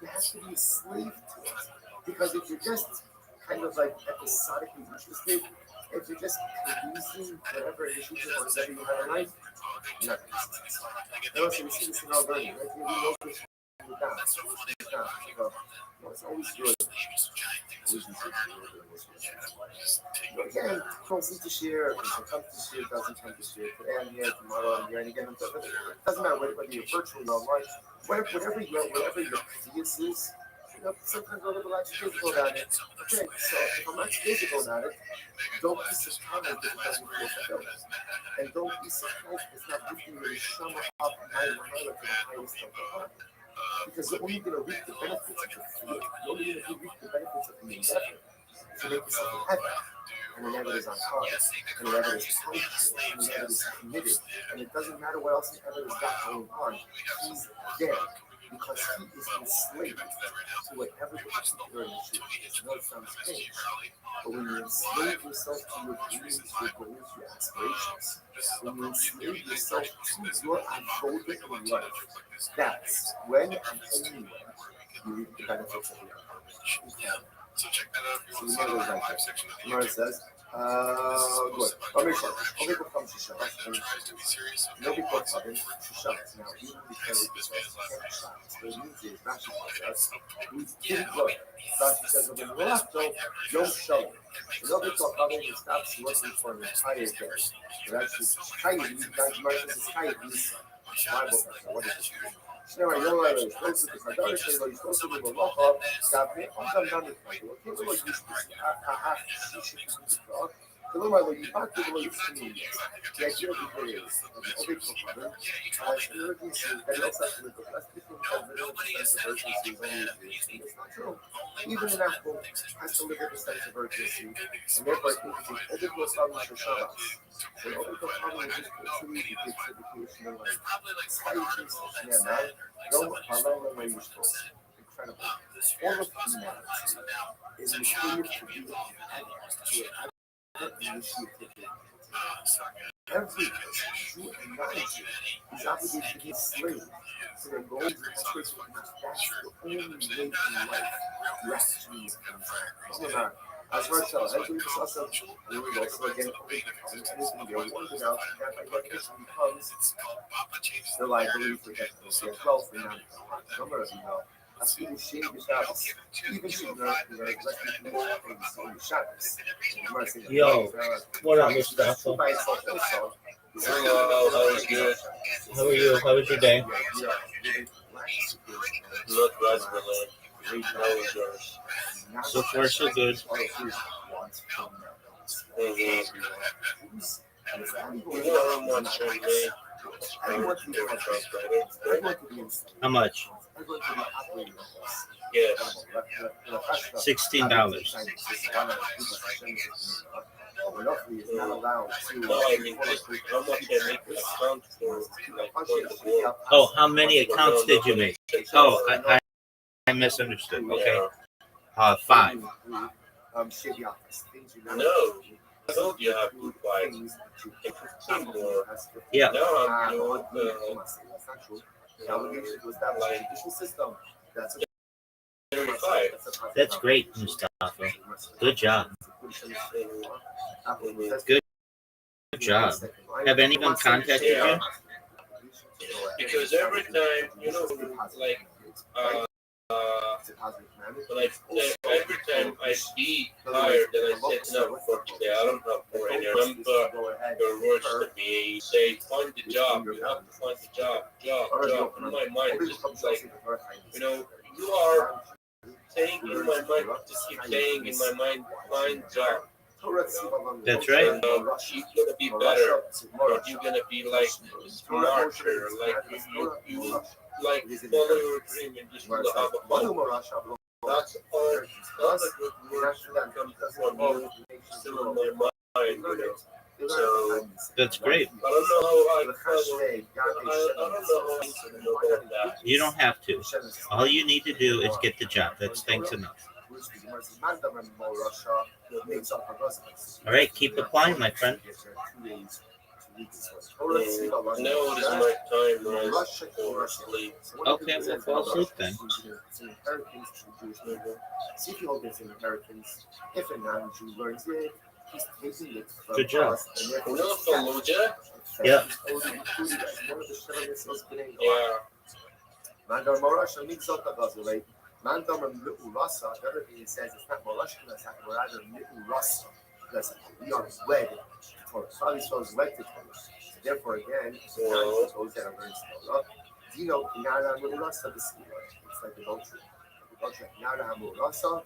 you have to be a slave to it. Because if you're just kind of like episodically interested, if you're just perusing whatever issues or whatever you have in life, you're not going to be successful. And also, we see this in our learning, right? We know this with that. It's always good. Always again, comes to share, comes to share, doesn't come to share. Today I'm here, tomorrow I'm here, and again, it doesn't matter whether you're virtually online, whatever your previous is. Sometimes we're a little less physical about it. Okay, so if I'm not physical about it, don't be surprised if it doesn't feel fulfilled. And don't be surprised if it's not lifting your shama up higher and higher to the highest of the heart. Because you're only going to reap the benefits of the field. You're only going to reap the benefits of the endeavor to make yourself a heaven. And the endeavor is on fire. And the endeavor is conscious. And the endeavor is committed. And it doesn't matter what else the endeavor is got going on. He's there. Because he is enslaved to whatever the particular initiative is. I know it sounds strange, but when you enslave yourself to your dreams, your goals, your aspirations, when you enslave yourself to your avodah in life, that's when and only when you reap the benefits of your life. So check that out. So the middle right there. Gemara says, good. Okay, becomes Shishamas. Nobody puts up in Shishamas. Now, even because it was 10 shots, what it means is, Rashi tells us, we didn't look. Rashi says, when we're left, don't show it. Nobody puts up in he stops working for an entire day. But actually, Chayyim, that Gemara says it's Chayyim, is Bible. What is it? Now, I know I was supposed to be my daughter saying, well, you're supposed to be a local, got me, I'm done with my daughter. Okay, well, you should be the dog. The little while you talk to the little screen, the idea of the day is, okay, so as an urgency, that also has to live with less people have a sense of urgency when it's not true. Even an apple has to live with a sense of urgency, and therefore I think it's a little problem for Shabbos. So the other problem is just continuing to get education and like, science, yeah, man, don't follow the way you're supposed to. Incredible. All of humanity is intended to be to every Jew and non-Jew is obligated to be a slave to their goals and aspirations. That's the only way in life to actually as Marshall, I believe it's also here we go. So again, anything you're worried about, that by definition becomes the liability for technology as well for number of email. As people shave the Shabbos, even should not be very less than the Shabbos. Yo, what up, Mustafa? Hello, how was good? How are you? How was your day? Look, Rasmussen. How was yours? So far, so good. How much? Yes. $16. Oh, how many accounts did you make? Oh, I misunderstood. Okay. 5. No. I told you I have good vibes. Yeah. Now I'm doing That's 35. That's great, Mustafa. Good job. Good job. Have anyone contacted you? Because every time, like, every time I be tired, then I said no for today. I don't have more any. Remember your words to me. Say, find the job. You have to find the job. In my mind, just like, you are saying in my mind, just keep saying in my mind, find job. That's right. And, you're gonna be better. You're gonna be like smarter. Like you like follow your dream and just have a hope. That's all. That's a good word that comes from you. Still in my mind. So that's great. I don't know how I don't know how about that. You don't have to. All you need to do is get the job. That's thanks enough. All right, keep applying, my friend. Now it is my time rise or sleep. Okay, we'll fall asleep then. See if he opens inheritance. If a non-Jew learns it, he's taking it from Good job. us, and therefore No, Fallujah? Yeah. he's only included as one of the Shemites of Bnei Yeah. Mandar Morash and Mixota Gazulate. Mandar Mi'u Rasa, the other thing it says it's not Morash, it's not rather Mi'u Rasa. Because we are wed to Torah. Probably shows wed to Torah. So therefore, again, Well, those that are learning Torah, Dino Kinara Mi'u Rasa, the Sila. It's like adultery. Adultery, Kinara Mi'u Rasa,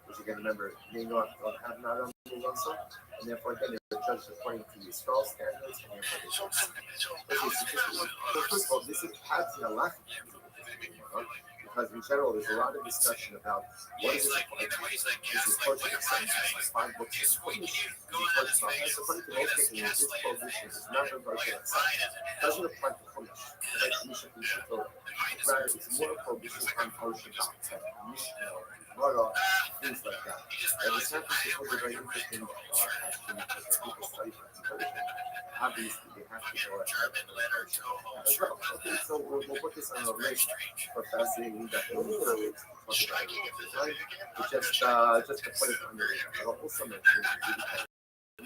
which again, remember, they don't have Nara Mi'u Rasa, and therefore, again, they're judged according to Yisrael standards, and therefore, they don't. So, first of all, this is Patsy Allah. Because in general, there's a lot of discussion about what is it like. This is torture of 5 books of English. According to most people, this prohibition is not regarded as such. It doesn't apply to Chumash, like Mishnah and Torah. Rather, it's more a prohibition on Torah, Mishnah, Gemara, things like that. And the San Francisco is a very interesting question because people study Torah. Obviously, they have to go ahead and as well. Okay, so we'll put this on the list for fascinating that it's just to put it under it. But also mention I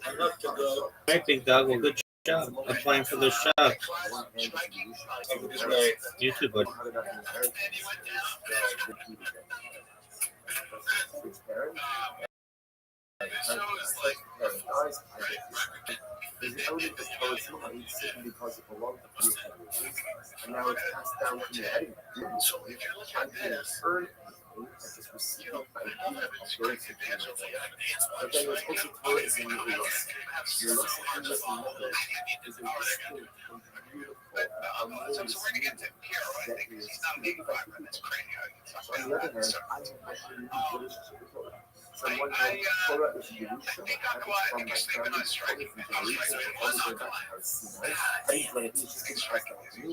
have to go. Right, big dog. Well, good job applying for the shop. Have a good night. You too, bud. There's an element of poetry simply because it belonged to previous generations, and now it's passed down to the heading. I can't earn anything, I just receive it by being a bird situation. But then there's also Torah is in the Ulas. Your Ulas in this method is a distinct and beautiful, harmonious meaning that is created by people. So on the other hand, I have actually a relationship with Torah. So on one hand, Torah is Yerusha, that is from my family, Torah from generations, all the way back to Har Sinai. I didn't do anything, it's just been passed down to me.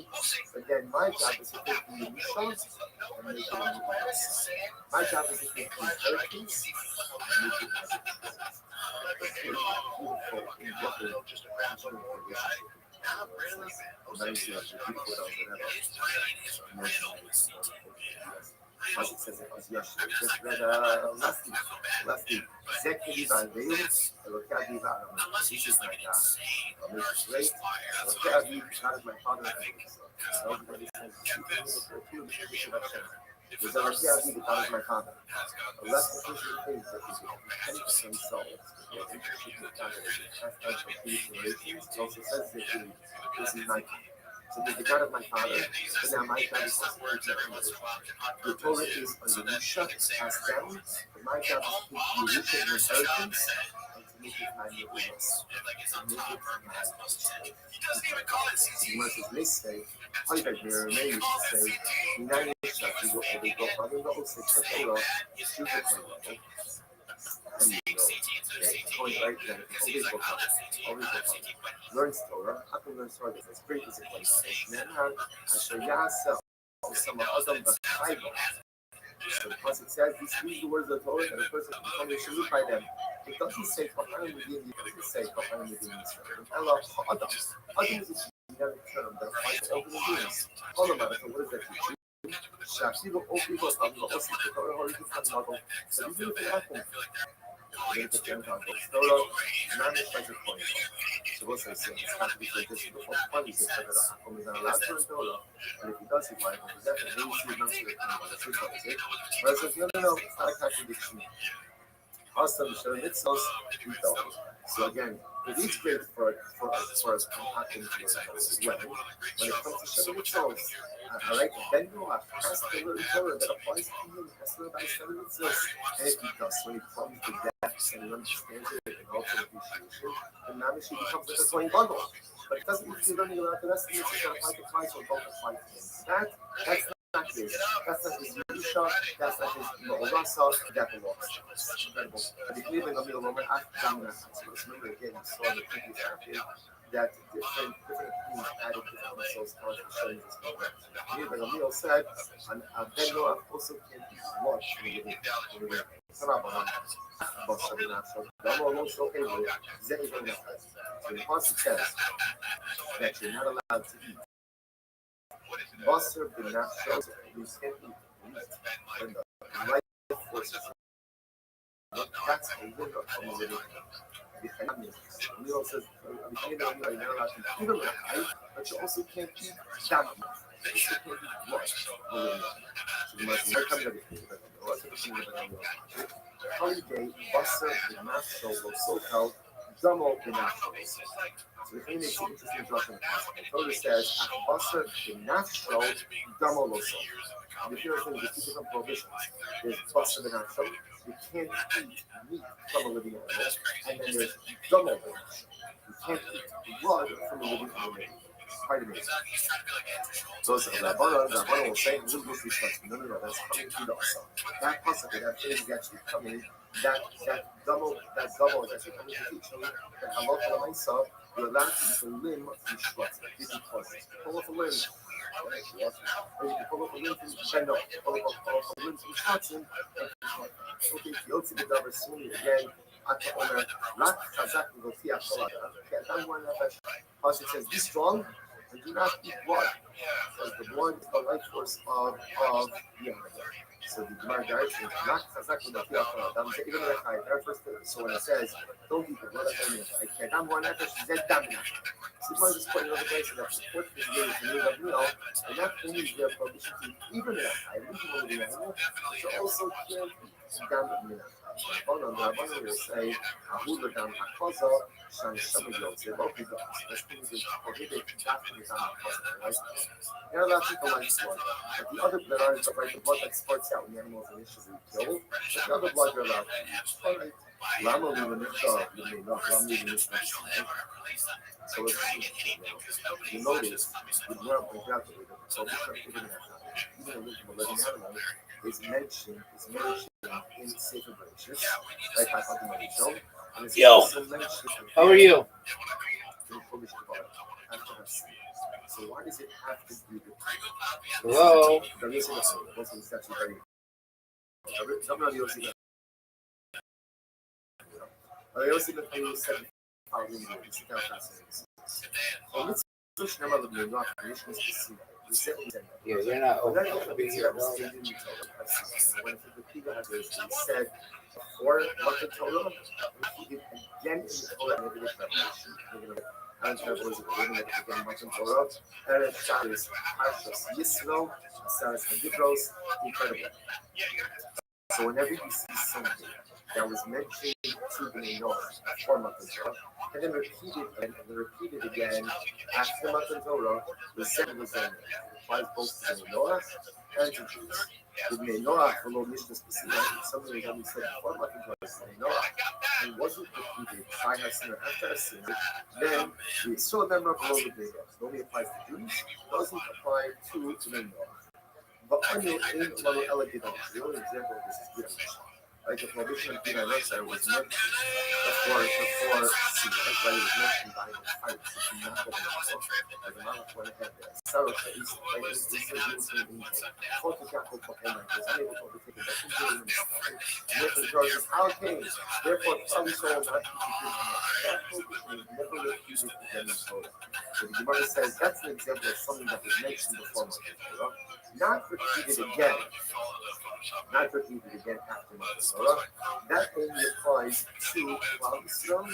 But then my job is to take the Yerusha and make it into Yerusha. My job is to take the inheritance and make it as a truth. It's beautiful in what we're actually in relationship. Amazing, like the beautiful that was whatever. As it says, just read last week. Zekeli Valdeus, Elokavi Valam. This is my God. Amazing grace. Elokavi, God is my Father. So everybody says, there's Elokavi, the God is my Father. Unless the person thinks that he's content with themselves, they're interested in the God that is passed down from previous generations, it also says that this is my God. So there's the God of my father, but now my God is also the Torah is a Yerusha passed down, but my job is to take Yerusha in inheritance and to make it my Yerusha. To make it my Yerusha. Versus they say, Haidag Mirame used to say, United States, you go over, go on, and go 6 for Torah, super level. And you know, point right there, always go on, always go on. Learns Torah, how can learn Torah? It's great as a place. Menhan, Asher Yasel, some Adam Bachaiba. So because it says these the words of Torah, and a person can be should by them. It doesn't say Kohanim within the it doesn't say Kohanim within Israel. Allah Adam. Adam is a generic term that applies to all human beings. All about it, so what does that teach you? Shafiru all people come to us with the Torah or you can model. So even if it happens, you're going to get on the Torah, managed by the point. So what's I saying? It's not to be like this. Before funny, it's like that Hakom is not allowed to learn Torah, and if he does, he might have that, and maybe he knows the Torah. That's what it is. But I said, no, it's not a contradiction. Awesome, so it's so So again, it is great for us compacting to learn Torah. When it comes to Shem Mitzvos, I like Ben Noach has to learn Torah that applies to him, has to learn by Shem Mitzvos, and if he does, when he comes to depths and he understands it and also appreciation, then Mamish becomes like a coin bundle. But it doesn't mean he's learning about the rest of the mitzvahs that apply to Christ or don't apply to him. That's not his. That's not his Yerusha. That's not his Ma'orasa. That belongs to us. Incredible. But if you live in the middle of it, remember again, we saw the previous chapter that different opinions added different mitzvahs to showing this program. Like Emil said, and Ben Noach also can't be washed from the living. Basar b'nafsho. Damo lo sho'elu, zeh even nefesh. So the passage says that you're not allowed to eat basar b'nafsho. You can't eat meat when the life force is that's a limit from the living. Emil says, you're not allowed to eat them, but you also can't eat damn meat. You also can't eat blood. So you must never come to the holiday, basar b'nafsho lo sochel, damo b'nafsho. So the thing makes an interesting introduction to the concept. The Torah says, basar b'nafsho, damo lo sochel. The first thing is two different prohibitions. There's basar b'nafsho. You can't eat meat from a living animal. And then there's damo b'nafsho. You can't eat blood from a living animal. Quite amazing. So Rabbana will say, no, that's coming to the Asa. That possibly, that phrase is actually coming, that double is actually coming to teach you that halacha l'maisa, you're allowed to eat the limb from shvatz. This is cause pull off a limb. You can pull off a limb from Shendo, pull off a limb from shvatzim. Okay, if you the davar soon again, Ata Omer, Rak Chazak V'Votia Shalada. Pasuk says, be strong and do not eat blood, because the blood is the life force of the animal. So the Gemara direction, not chazak v'dafiyah kol. Even if I first, so when it says, don't eat the blood of animals, I can't. I'm one nefesh zed dam nefesh. So the Gemara just put another place that supports this video to move up meal, and that only is their prohibition to even if I leave the animal, so also can't eat dam nefesh. The Rabbanan will say, Ahu l'dam hakaza, shan shama yotze, lo pidas. That's means prohibited that from the dam hakaza, right? You're allowed to eat the life blood. But the other blood is right, the blood that spurts out when the animal is initially killed. But the other blood you're allowed to eat. All right. Lama so you notice, the Gemara points out that the prohibition of even a living animal is mentioned in Sefer Bereshit, like I talked about Rishon, and it's also mentioned. How are you? In Chumash Devarim. So why does it have to be the Hello. It's actually very. Some of you see that. I also think that you said how we know it's kind of fascinating. Let's remember the New York Commission is the same. Yeah, you're not But open. that is here. When the people have this, he said before what the Torah, repeated again in the Torah, maybe this revelation. And there was a woman that began much in Torah. And it starts Parshas Yisro, starts Hagidros, incredible. So whenever you see something that was mentioned to the Noah before Matan Torah, and then repeated again after Matan Torah, the same was then applies both to the Noah and to Jews. With Noah, although Mishnah specific, something that we said before Matan Torah is Noah, and wasn't repeated by Hasina after Hasina, then the Yisrael member below the Big It only applies to Jews, doesn't apply to Noah. But when you aim level elegant, the only example of this is Gita. Like the prohibition of Gita was mentioned before C, right? It was mentioned by the fight, which is not what it was. Like the Malach went ahead there. Sarah Sha'is, and it was used in Egypt. Fought the Jacob for Hena, was unable to overtake him, but he did him instead. And therefore the Torah says, how came? Therefore, probably so not to keep him. That prohibition is never refused again in Torah. So the Gemara says that's an example of something that was mentioned before Torah. Not repeated again after Matan Torah. That only applies to Klal Yisrael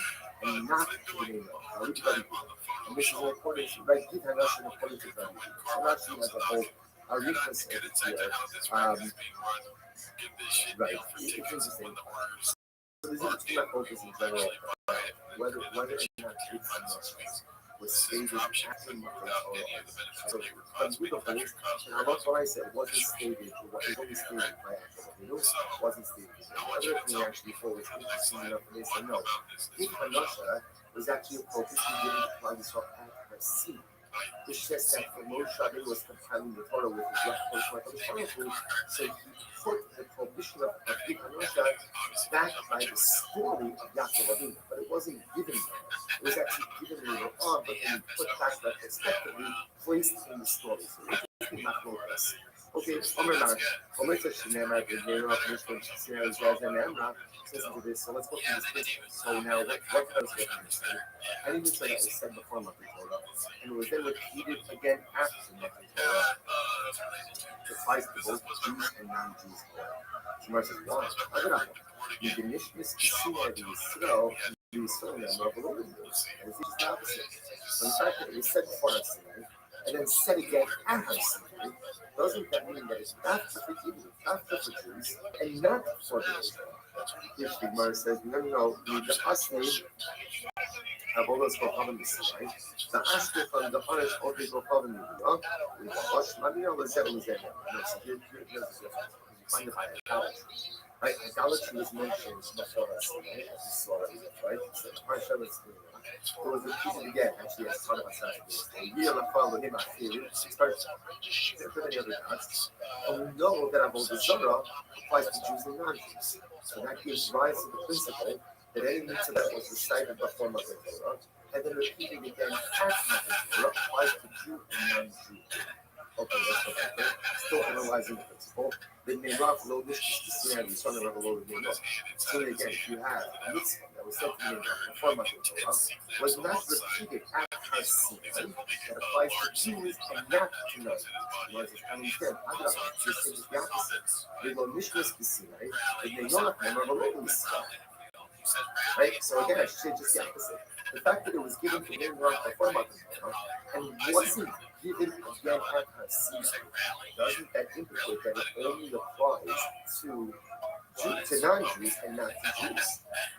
and not to the Noah. And this is in accordance to right Gita Nashon according to Rabbi. So Rashi has a whole Arichas here. Right. It's interesting. So this is my focus in general. Whether or not it's was stated after Matan Torah. So we don't believe, and that's what I said, wasn't stated, it was only stated by Akhlaq. Wasn't stated. Other thing actually thought was interesting enough, and they said no. If Hanasha was actually purposely given to Klal Yisrael at her seat, which says that for Moshe Rabbeinu was compiling the Torah with his left foot, so he put the prohibition of Big Hanasha back by the story of Yaakov Avinu, but it wasn't given there. It was actually given later on, but then put back retrospectively, placed in the story. So two machlokas. Okay, Omer Nar. Omer Tashinema, the name of Mishkan Shisinas, and Emra, says into this. So let's go through this principle. So now, what does it mean? Any mitzvah that was said before Matan Torah, and it was then repeated again after Matan Torah, applies to both Jews and non-Jews. Gemara says, why? You diminish this Kisina, the Yisrael, the Yisrael, and the Revelation. And it's just the opposite. So the fact that it was said before our Sinai, and then said again at our Sinai, doesn't that mean that it's not for the Jews, not for the Jews, and not for the Israel? Which the Gemara says, no, the Asnei, have all those Kohavim the Sinai, the Asnei from the Harish, all the Kohavim the Hosh, Lamina, Lazet, Lazet. So here's the difference. You find it by idolatry. Right? Idolatry was mentioned before us, right? As we saw already, right? So the Parsha was it was repeated again, actually, as part of our Saturday. We are following him out here. It starts different than the other gods. And we know that Avodah Zarah applies to Jews and non-Jews. So that gives rise to the principle that any mitzvah that was recited before Matan Torah, and then repeated again after Matan Torah, applies to Jew and non-Jew. Okay, let's go back there. Still analyzing the principle. The Neirav lo nishkis b'sinai, the son of Revelation of Neirav. So again, if you have a mitzvah that was said to Neirav before Matan Torah, was not repeated after Har Sinai, that applies to Jews and not to non-Jews. And instead, this is the opposite. The lo nishkis b'sinai, the Neirav Revelation. Right? So again, I should say just the opposite. The fact that it was given to Neirav before Matan Torah and wasn't given again at Har Sinai, doesn't that implicate that it only applies to non-Jews and not to Jews?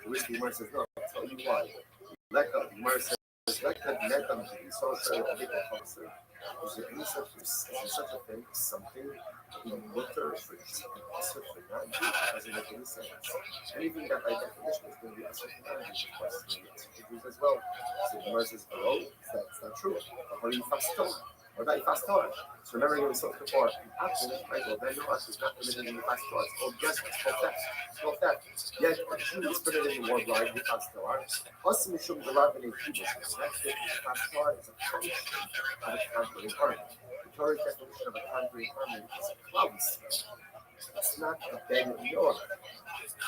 To which the Gemara says, no, I'll tell you why. The Gemara says, is there any such a thing, something in mutter for Jews and also for non-Jews? It doesn't make any sense. Anything that by definition is going to be also for non-Jews, of course, it's going to be for Jews as well. So the Gemara says, oh, that's not true. How do you fast Torah? Or that you fast Torah. So remember, you said before, after Michael, then no, is not permitted in the fast Torah. It's called guess, it's called theft. It's called theft. Yet, a Jew is permitted in the world life with fast Torah. Also, Mishum Galav and Hebrew. That's the fast Torah is a function of a conquering army. The Torah's definition of a conquering army is a cloudless. It's not a bed of Noah.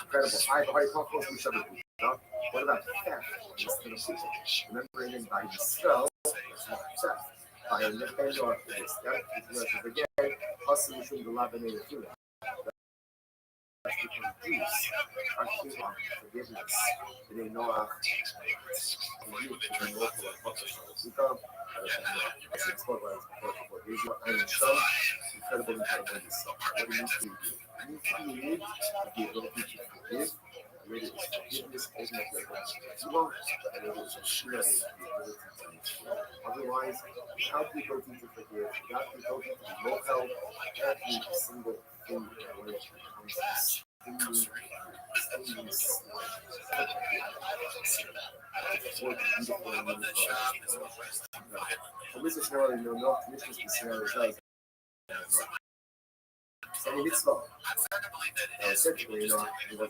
Incredible. I already talked about each other. What about theft? Instead of people. Remembering in by the spell, it's not theft. By a defender or this, again, also Mishum Galav and Hebrew. That's because Jews are king of forgiveness. They know how to you can know for a purpose. We come, and some incredible intelligence. What do you need? You need the ability to forgive. Whether it's forgiveness, ultimately, you won't, and it is a sure the ability to forgive. Otherwise, without the ability to forgive, without the ability to know how every single thing that way becomes any mitzvah. Essentially, it was repeated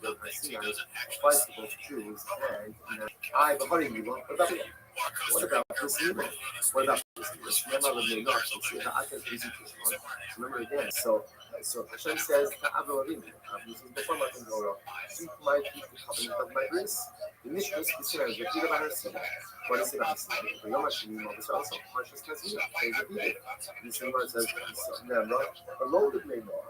by Sinai, applies to both Jews and I, the honey, what about it? What about this human? What about this human? Remember again, so Hashem says to Avraham, this is before Matan Torah, seek my keep the covenant of my grace. The mission is considered repeated by her Sinai. What is it about Sinai? The Yom HaSheni Moses also, Parshas Kazina, they repeated. The same word says, Nemra, the Lord of Nemra.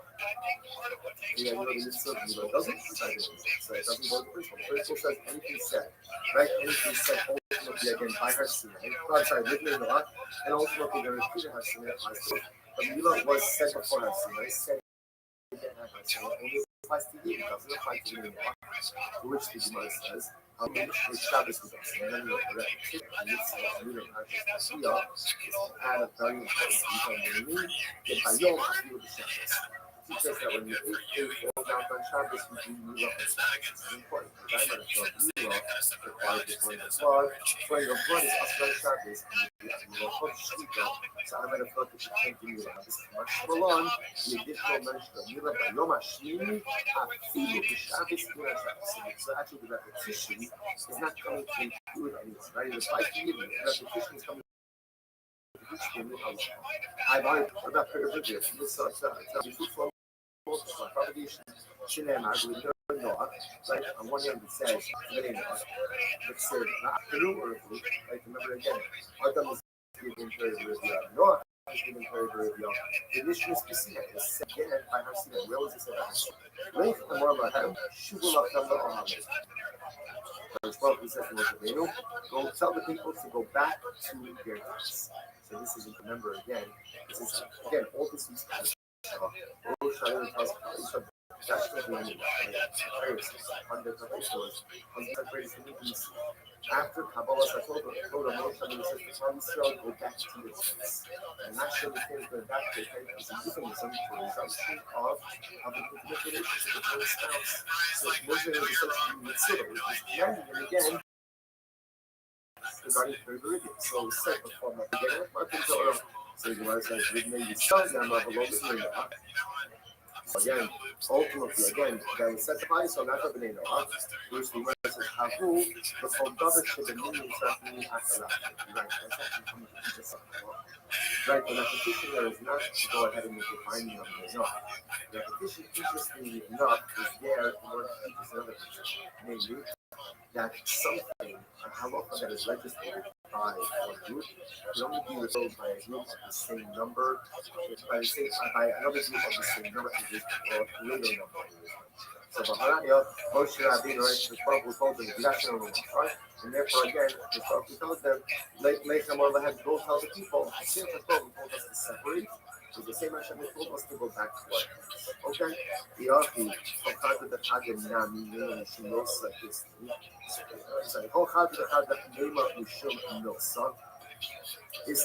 Yeah, you know, the mitzvah doesn't decide it. So it doesn't go to the principle. The principle says anything said, right? Anything said ultimately again by her Sinai. God, sorry, with Nemra, and ultimately the repeated her Sinai applies to it. But Milah was said before her Sinai, said again at her Sinai, only applies to you, it doesn't apply to Nemra. To which the Gemara says, which Shabbos was us, and then we repetition, and it's Milah Parshas Kazina, is to add a very important detail, namely, that by Yom HaSheni the Shabbos. Teach us that when you eat all down on Shabbos, you do Milah. It's important because I'm going to show Milah requires the flowing of blood. Flowing of blood is also on Shabbos, and you will put Shkita. So I'm going to feel that you can't do Milah. This is much full on. The additional mention of Milah by Yom HaSheni, Afilu b'Shabbos Milah Shabbos. So actually, the repetition is not coming to include anything, right? It's like you, the repetition is coming I've already about video. This before propagation Chinem I would know right on one hand it says it said Peru or like remember again Adam is given very Noah is given very the mission is specific again I have seen it where was it said Lake the more about him Shubula Kamba on verse 12 he says go tell the people to go back to their tents. So this is remember again this is again all this is after Kabbalah Satoda, Moshe says the Tom Israel go back to the tents. And actually, things going back to the tent is a euphemism for resumption of the intimate relationship with one's spouse. So Moshe is essentially Mitzvah, which is commanding him again regarding third meridian. So it's said before my beginning of Martin Torah. So the Gemara says, "With me, you son, them of the Lord is again, ultimately, again, that was set to high, so not the Bnei Noah. Which the Gemara says, "Havu the Chodavah should have been exactly after that." Right, that's actually coming to teach us something. Right, the repetition there is not to go ahead and make a finding of Bnei Noah. The repetition, interestingly enough, is there in order to teach us another thing, namely that something, a halacha that is legislated by one group can only be resolved by a group of the same number, by another group of the same number as it or a greater number. So Baharaya, Moshe Rabbeinu, right, the Torah was told them, right? And therefore, again, the Torah tells them, Lechem or Lehem, go tell the people, the same Torah told us to separate, so the same Hashem told us to go back to work. Okay? Yafi, Chachad the Chagin Nami, Shimosa, sorry, Chachad the Chagin Nema Ushum Nosa. Is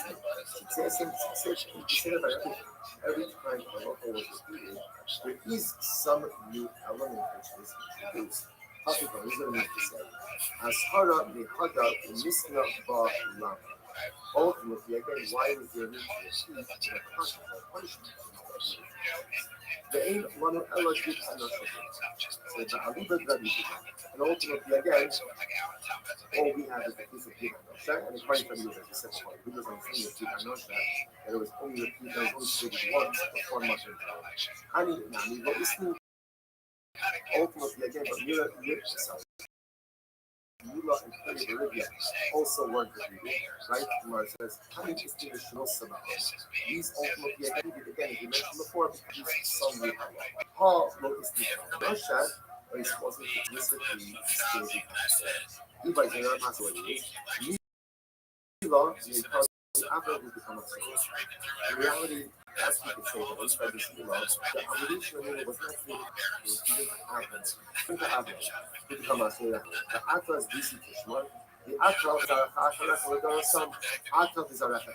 consider that every time a local was repeated, there is some new element which is introduced. Topical is going to say, as Hara the Hada Misna Ba Lam. Ultimately, again, why was there a need to repeat the punishment? The aim of one Ella gives an so the Aliba Gadi. And ultimately, again, all we have is the piece of Pidanosha, and it's right from you as a second point. Who doesn't see the Pidanosha that it was only repeated, that was only stated once before much in Hani Nami, what is new? Ultimately, again, but Mila and Kali Bolivia also weren't repeated, right? Where it says, Hani is the additional Sabah. These ultimately are repeated again, as we mentioned before, because some new Paul, what is the Pidanosha? Or it wasn't explicitly stated. If I say not possibility, Mila may cause after we become a soul. In reality, as we could say, that inside this Mila, the evolution of it was not really to happen. To become a soul. The Atla is DC Kishman. The Atla is our Atla, there are some Atla is our Atla.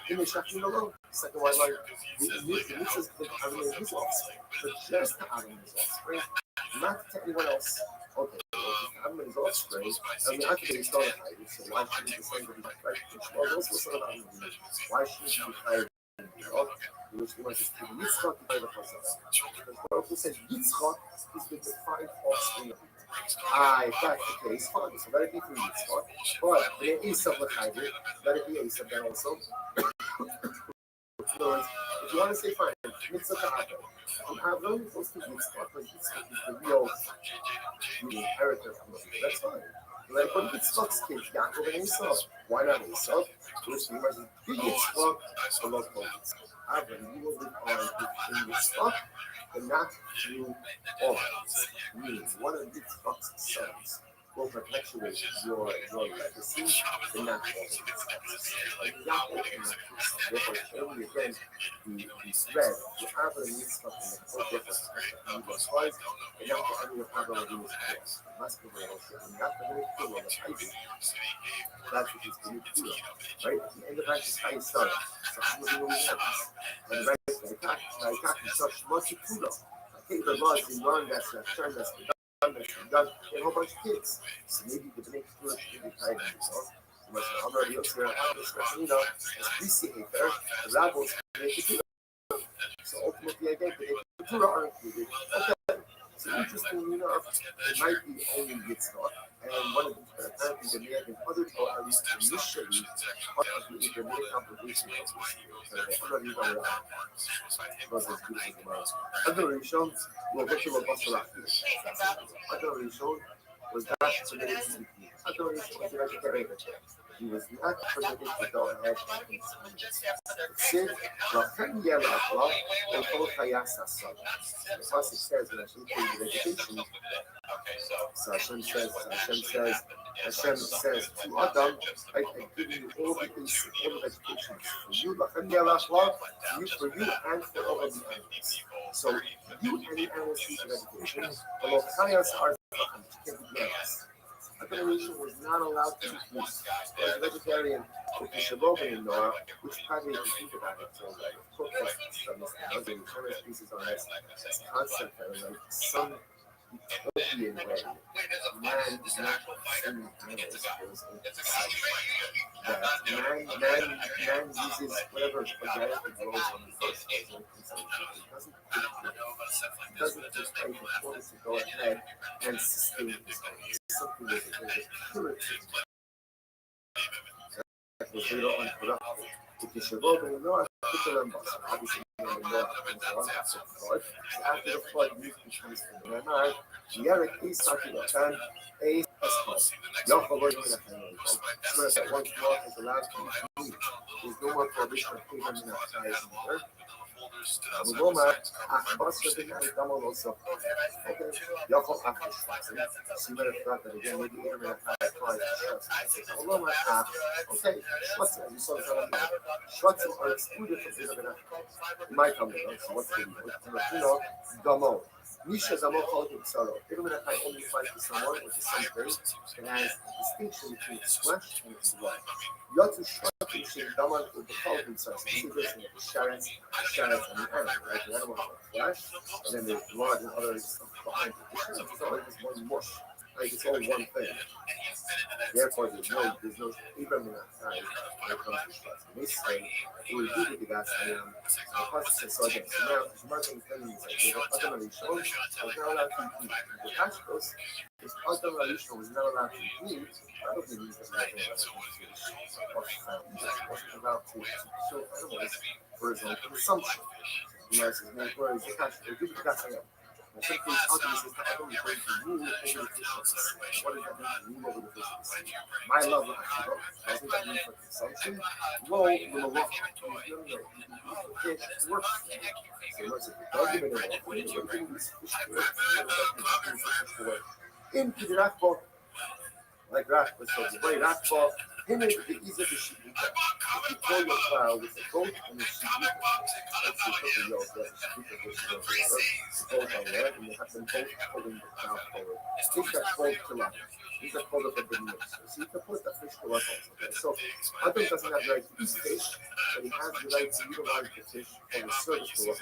In the Shakti alone, second one, like the Mitzvahs, the Adam is his offspring, but just the Adam is offspring, not to anyone else. Okay. I'm in his offspring. I mean, I think he's not a hiding, so why shouldn't he say that he's right? Well, those were sort of why shouldn't he be hired? Which he wants to give Yitzchak to the person. Because Baruch Hu says Yitzchak is the defined offspring of if that's the case, fine. So let it be through Yitzchak. But there is some hybrid. Let it be a sub then also. In other words, if you want to say fine, Mitzvah to Adam. And Adam is supposed to be Yitzchak, but Yitzchak is the real inheritor from the people. That's fine. Like, but Yitzchak's kids, Yaakov and Esau. Why not Esau? Which means big Yitzchak, the love of Yitzchak. Adam, you will live on in Yitzchak, but not through all. Meaning, one of Yitzchak's sons will perpetuate your legacy, but not all of Yitzchak's. Yaakov cannot do so. Therefore, only again, the thread, the Adam and Yitzchak, and the whole difference of the Christ, and not the enemy of Adam and Yitzchak. Must be very also, and not the very cool of the Isaac. That's what he's going to do, right? At the end of that, how you start. So how many will we have? And right, the cat is such much kudo. I think the law is learned that's a term that's been done, and a whole bunch of kids. So maybe the Bnei Kudo should be kind of, you know, I'm already up here, as appreciate there, the rabbis make it. So ultimately, again, the Kudo are included. Okay. So interestingly enough, it might be only Yitzhak, and one of the apparently there may have been other, or at least initially, there may have complications of this. I'm not even going to was as good as the most. Other Rishon, well, what you were also laughing at. Other Rishon was not permitted to be king. Other Rishon was not permitted. He was not permitted to go ahead and sit. Rachem Yelachla, or Kol Chayas Hasod. The Pasuk says, when Hashem created vegetation, so Hashem says to Adam, I have given you all the basic, all the vegetation for you, Rachem Yelachla, for you and for all of the animals. So you and the animals eat the vegetation, but Chayas are can't be animals. A generation was not allowed to eat meat. As a vegetarian, with the Shabbat in Noah, which probably if you think about it, so like cook studies, and other pieces on this concept that like some utopian way, man is not consuming animals. Man uses whatever organically grows on the earth as a consumption. It doesn't just take the force to go ahead and sustain his own. Something that is purity. That was later on corrupted. If you should open the Noah, put the lambas. Obviously, the Noah and so on after the flood. So after the flood, meat becomes from the Ramar. Yerek is talking about time. A Escos. Yaakov was in a family. Whereas that one flood is allowed to eat meat. There's no more prohibition of putting them in a size in the earth. Roma, Achbas, the Gamal also. Okay, Yaakov after Schwarzen. So you better thought that again, maybe Abraham had tried to Roma, okay, Schwarzen, you saw the Schwarzen are excluded from Abraham. You might come with us, so what's the deal? Gamal. Misha Gamal called him sorrow. Abraham only fight for someone or for something that has a distinction between its flesh and its blood. Yotu Schwarzen, Gamal would call himself. This is the Sharetz and the animal, right? The animal has flesh, and then there's blood and other stuff behind it. The Sharetz is not like this one mush, like it's all one thing. Therefore, there's no Abraham in that time when it comes to Sharetz. And this thing, it will do the gas I am. The process is so again. So now, the marketing thing is like, the Adam Rishon was not allowed to eat. The Hashkos, this Adam Rishon was not allowed to eat. Probably means that wasn't allowed to kill animals for his own consumption. You know, his name was the cash. They give the gas I am. I think these arguments is that Adam is going to rule over the fishes. What does that mean to rule over the fishes? My love of Ashura, doesn't that mean for consumption? Well, will Allah fish works. So what's it? Argument of these fish work into the rock like rock, so the way rock ball, him is the ease of the sheep. You pull your plow with a boat and a sheep. That's the purple yellow, that's the sheep of the boat on there, and you have them both pulling the plow forward. These are called tilapia. These are called up a good mix. So you can put the fish to work also. Okay? So Adam doesn't have the right to eat fish, but he has the right to utilize the fish for the service to work.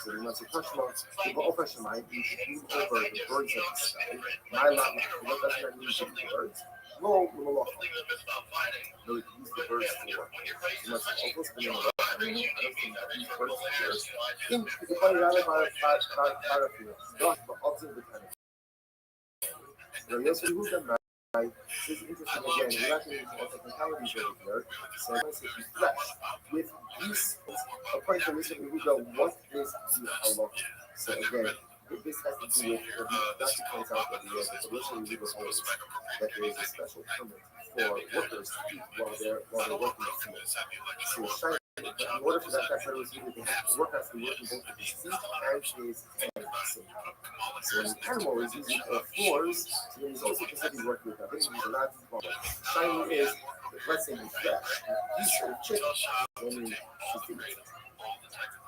So you must touch them, you go over Shemai, you should move over the birds of the sky. My love, what does that mean to the birds? Roll the malach. No, you use the birds for work. You must almost be in the rock. I don't think that these birds are here. In the body rather by battlefield. Not the opposite of the kind of. Now, yes, we move them back. This is interesting again. We're not getting into technicalities over here. So I'm going to say flesh. With these, according to this, we go, what is the halacha? So again, this has to do with not to point out that the originally legal holds that there is a special permit for workers to eat while they're working in the field. So in order for that permit was needed, the worker has to be working both with his feet and his hands. So when the animal is using floors, so then he's also considered working with that. He's allowed to follow. Shiny is, let's say, he's flesh. He's a chicken, only his feet.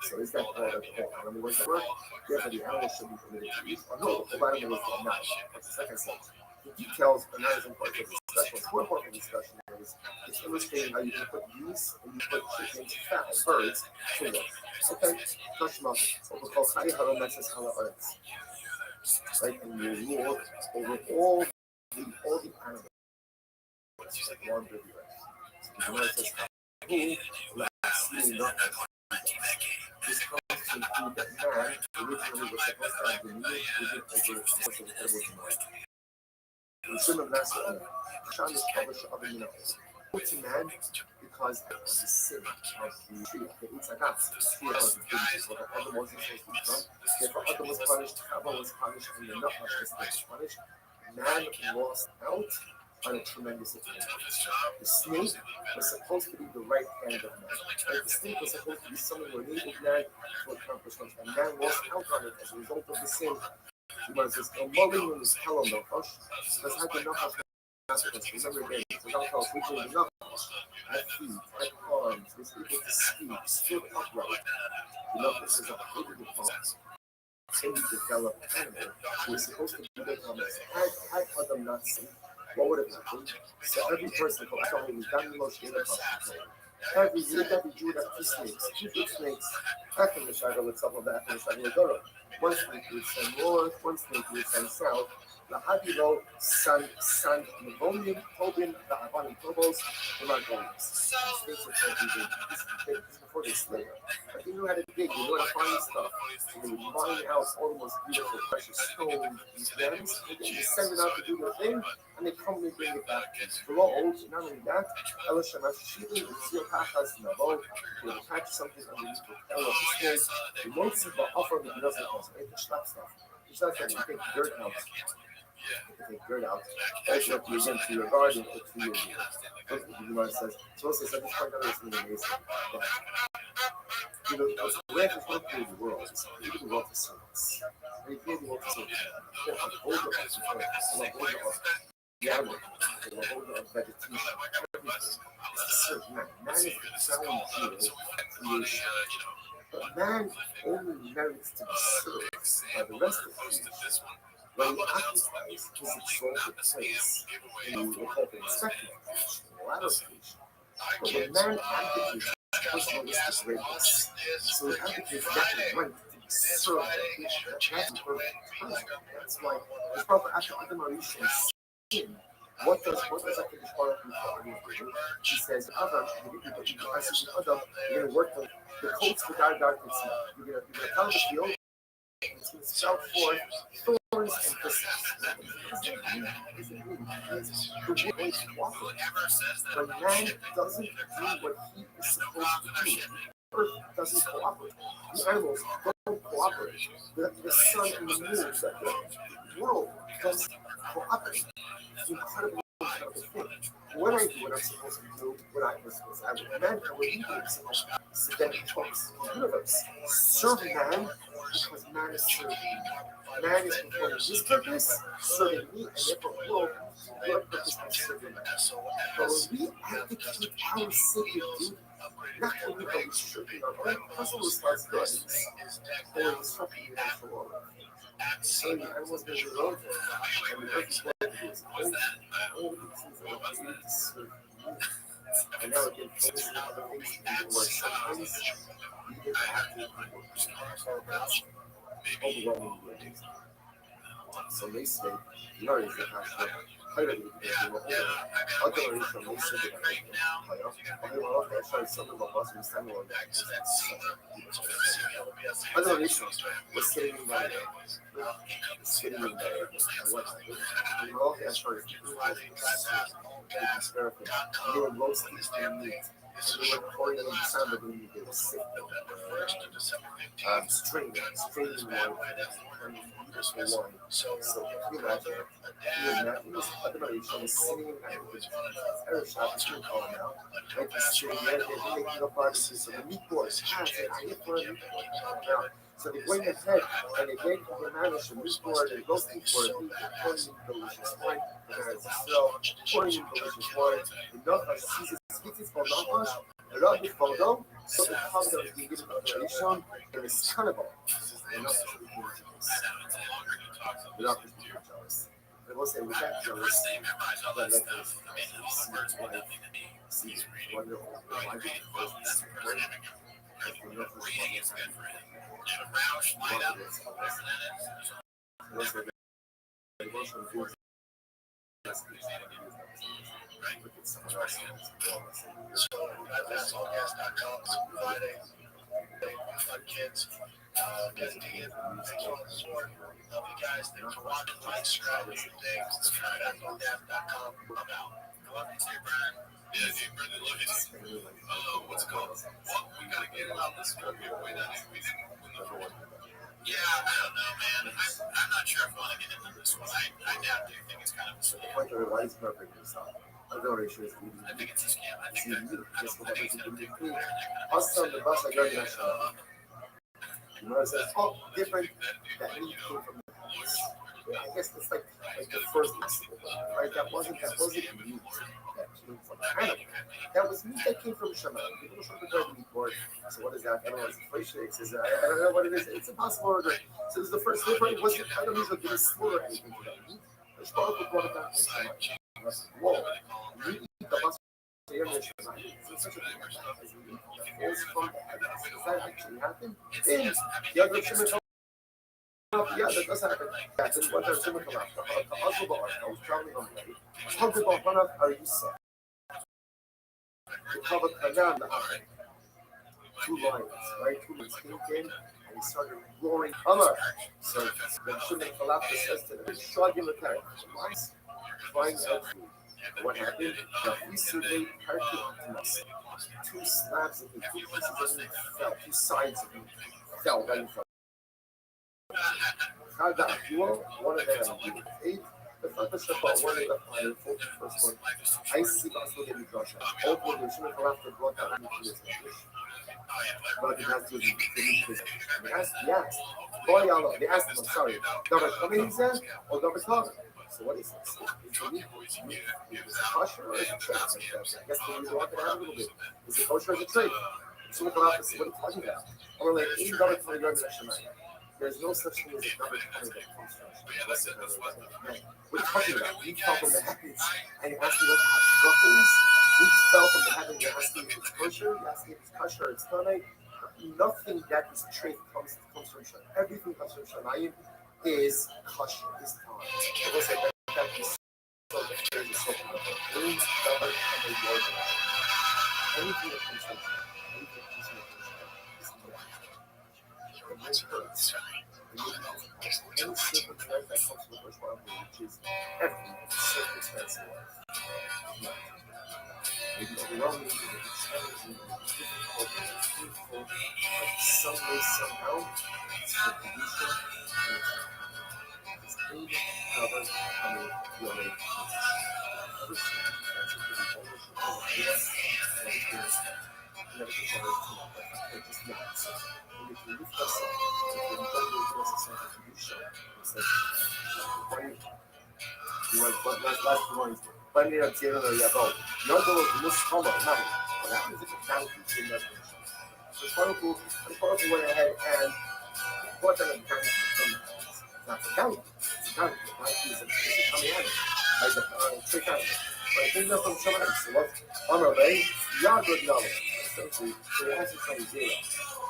So is that part of the whole animal work? Therefore, the animal should be permitted to eat. Or no, the animal is not. That's the second sentence. The details are not as important as the discussion. What's more important than discussion is it's illustrating how you can put geese and you put chickens, birds to work. Okay, Tashma, what we call Chai Hara Messes Hala Arts. Right, and you rule over all the animals. One baby rice. So the Gemara says, who last you not this comes conclude that man originally was supposed to have dominion over the edible mind. In Shimon Master, Hashem is published of the to man because of the sin of the tree of the Itzagat, the tree of the goodness, what Adam was supposed to be done. Therefore, Adam was punished, Chava was punished, and the Nachash was punished. Man lost out on a tremendous advantage. The snake was supposed to be the right hand of man. Right? The snake was supposed to be someone who enabled man to accomplish something. And man lost out on it as a result of the sin. He was this Omolim in his Hello Nachash, because had the Nachash remember again, the Nachash, which was the Nachash, had feet, had arms, was able to speak, stood upright. The Nachash is a holy default. And he developed animal who was supposed to be the Thomas. Had Adam not sinned, what would have happened? So every person who saw him was done the most every Jew that had two snakes, two big snakes, back in the shadow with some of that, in the shadow of Dora. One snake would send north, one snake would send south. The Hadilo, San Livonium, Tobin, the Havani Tobos, the Margonians. Snakes are trying this is before they slay her. But they knew how to dig, they knew how to find stuff. They would mine out all the most beautiful, precious stones, these gems, and they send it out to do their thing, and they come and bring it back. They're all old, not only that, Elishamash Shili, the Seal Kachas, Navo, they would catch something underneath the tail of the snake. The most of the offer that he doesn't cause, right? The schlap stuff. It's not that you take dirt out. You take dirt out. That's what you send to your garden for 2 years. That's what the Gemara says. So also, at this point, that is something amazing. You know, the way it's not through the world, you can walk the surface. And you can walk the surface. You can hold the surface, and hold the animal, and hold the vegetation. It's a man. Man is the sound creation. But man only merits to be served by the rest of creation when he occupies his exalted place in the expected creation, the latter creation. But when man abdicates personalistic greatness, so he abdicates that right to be served by creation, that's the perfect time. That's why it's proper after Adam Arishon sin. What does HaKadosh Baruch Hu do? He says, Adam, you're going to work the coats for Dar Dar Kitsi. You're going to tell the field, it's going to sprout forth thorns and thistles. The way to walk when man doesn't do what he is supposed to do, the earth doesn't cooperate. The animals don't cooperate. The sun and the moon, the world doesn't cooperate. It's incredibly thing. When I do what I'm supposed to do, what I was supposed to do, man, I would be supposed to so then it becomes the universe. Serve man because man is serving me. Man is fulfilling his purpose, serving me, and therefore will your purpose by serving man. But when we abdicate our sacred duty, not only are we stripping our own personal responsibilities, but we're disrupting the natural order. So I was going to go and the earth is going to do its all the things that are created to serve me. And now again, focus on other things where sometimes you get active and that's overwhelming things. So they say, you know, it's the hashtag. I don't know if you know, I'll go and from they say that I don't know, I tried something about us and Samuel on that. I don't know, we're sitting in there. Sitting in there. And what? And all the answers, they were roasting and meat. And they were pouring in the sound of the meat. They were sick. Stringing wine. And beautiful wine. So can you imagine? He was sitting in that with Arab shop, is calling out. Like he's sitting there, they're making up barbecues. So the meat boys, I get for a meat boy. So they bring his head and they bring the manish and meat board and roasting for it. They're pouring in delicious wine. Pouring in delicious wine. The Nachash sees it, gets it for Nachash. The Rabbi Faldom, so the comes of the given operation, and it's cannibal. The Nachash is being jealous. The Nachash is being jealous. They will say, we can't jealous. But let us see his wife, see wonderful, why did you first see her? If the Nachash is What's it called? Well, we gotta get it out this way. Yeah, I don't know, man. I'm not sure if I want to get into this one. I doubt you think it's kind of a scam. I think it's a scam. I think says, oh, different. That meat came from the house. I guess it's like the first incident, right? That wasn't meat that came from Canada. That was meat that came from Shaman. People should have heard meat board. So what is that? I don't know. It's inflation. It says, I don't know what it is. It's impossible order. So it was the first liver. It wasn't kind of usual didn't slaughter anything to that meat. The Sparkle brought it back to Shaman. Whoa. We eat the bus. It's such a thing as meat that falls from the heavens. Does that actually happen? The other Shimon, yeah, that does happen. That's in what there's Shimon come out. The Azul I was traveling on the way. Talking about one of our Yusa. The Kava Kanan, two lions, right? Two lions came in and he started roaring Hammer. So the Shimon Falafel says to them, shrugging the carrot. Lions flying out food. What happened? We surveyed Parkimus. Two slabs of meat, two pieces of meat fell, two sides of meat fell right in front of them. One of them ate the first one of the fire, the first one. I see us looking at Joshua. All the Shimon Falafel brought that meat to his dish. But it has to be finished. They asked. They asked him, I'm sorry, Governor Cummings or Governor Carter? So what is this? Is it kosher or is it trade? I guess we need to walk it out a little bit. Is it kosher or is it trade? So what are you talking about? Or like $80 for the yard of Shemayim. There's no such thing as a number 20 that comes from Shemayim. What are you talking about? Meat fell from the heavens and you ask me what have truffles? Meat fell from the heavens. You're asking if it's kosher? You're asking if it's kosher or it's tanai? Nothing that is trade comes from Shemayim. Everything comes from Shemayim is kosher, is tanai. It was like that is so the trade is so anything that comes from Shemayim, anything that comes from Shemayim is tanai. It might hurt. Any circumstance that comes from the first one, which is every circumstance in life. Maybe overwhelming, maybe challenging, maybe difficult, maybe painful, but some way, somehow, it's the condition and it's pain covered under your leg. Other circumstances will be ownership of this and this. Never get over to that, just not. And if you lift us up, if you don't do it necessary to do so, it's like, why you want, but last one. Finally, I'm saying, you're going to miss color. What happens if it's down to the So Sparkle went ahead and bought them a county from the house. Not the county, it's a county. The county is a county, like a trick county. But I think that's from someone else. So what's on our way? You're good knowledge. Essentially, so it has to come zero.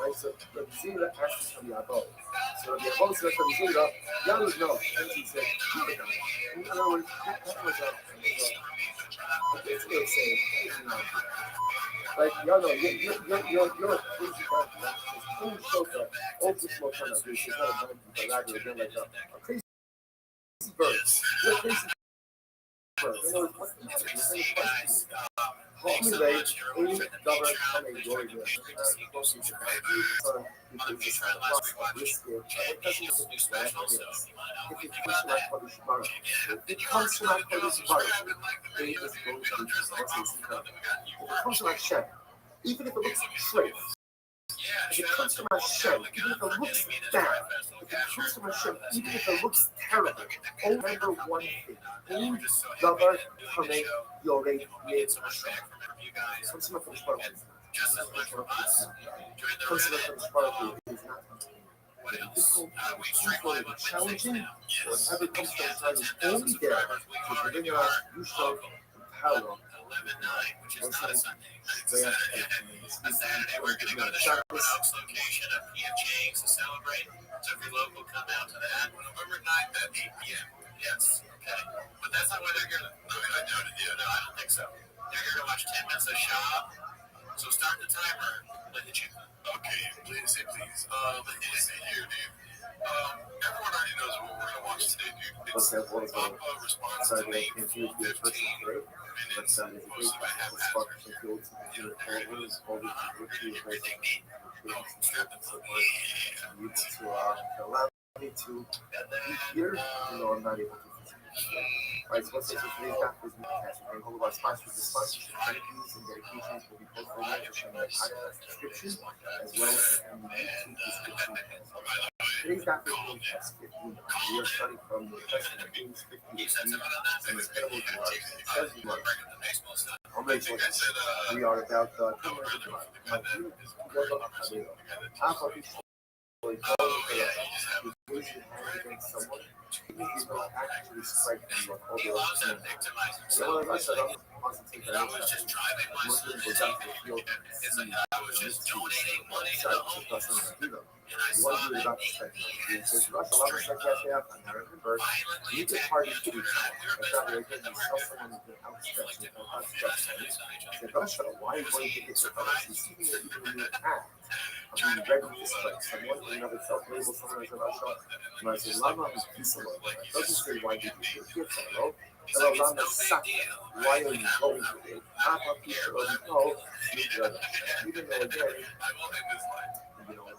Right? So the zero has to come Yabot. So the Yabot says from zero, y'all would know. And he said, in other words, that was it's saying, like, y'all know, you're a crazy guy. Who showed the ultra slow kind of fish? It's not a donkey, but rather again, like a crazy bird. You're a crazy bird. In other words, what's the matter? You're saying questions. Well, anyway, any government coming going to closely to son, because it's not a process of risk it. It doesn't look like that is. If it comes to my public environment, if it comes to my public environment, then it is going to be just if it comes to my shed, even if it looks straight, if it comes to my shed, even if it looks bad, if it comes to my shed, even if it looks terrible, remember one thing. In government coming, you're a comes to my public environment. Comes to my public environment is not difficult, challenging, whatever comes to our time is only there to bring us you show power. On Saturday, we're going to go to the Sharp's location at PM James to celebrate. So if you're local, come out to that. November 9th at 8 p.m. Yes, okay. But that's not what they're going to do. I don't think so. They're here to watch 10 minutes of Shaw. So start the timer. Let it you. Okay, please. Okay, well, so they continue to be a person great, but there's a great spark to feel to the followers, all the virtue of you to allow me to be here, even though I'm not able to physically. Right, so let's say today's doctor's test. We're going to hold our sponsors. The sponsorship thank-yous and dedications will be posted on the podcast description, as well as in the YouTube description. Today's doctor's test 15. We are starting from the question of things 50 to 50, and it's incredible drugs. It says blood. I'll make sure we are about 2 minutes of blood. My view is to go up to the half of each story. You hand against someone. You don't actually strike them all the way. The rest of them concentrate on Muslims go down to the field and see donating money to the person who them. What do you about the strike? It says Russia, love the strike out on American birth. You get parties to each other. It's not very good. You sell someone who can outstretch and outstretch things. Say, Russia, why are you going to get your brothers? You see me even in the act. I'm being ready to strike someone in and of itself. Label someone as a Russia. And I say, Lama is peaceable. It doesn't say why did you do it, hello? Hello, Lama Saka. Why are you going to it? Papa Peter, no, even though again,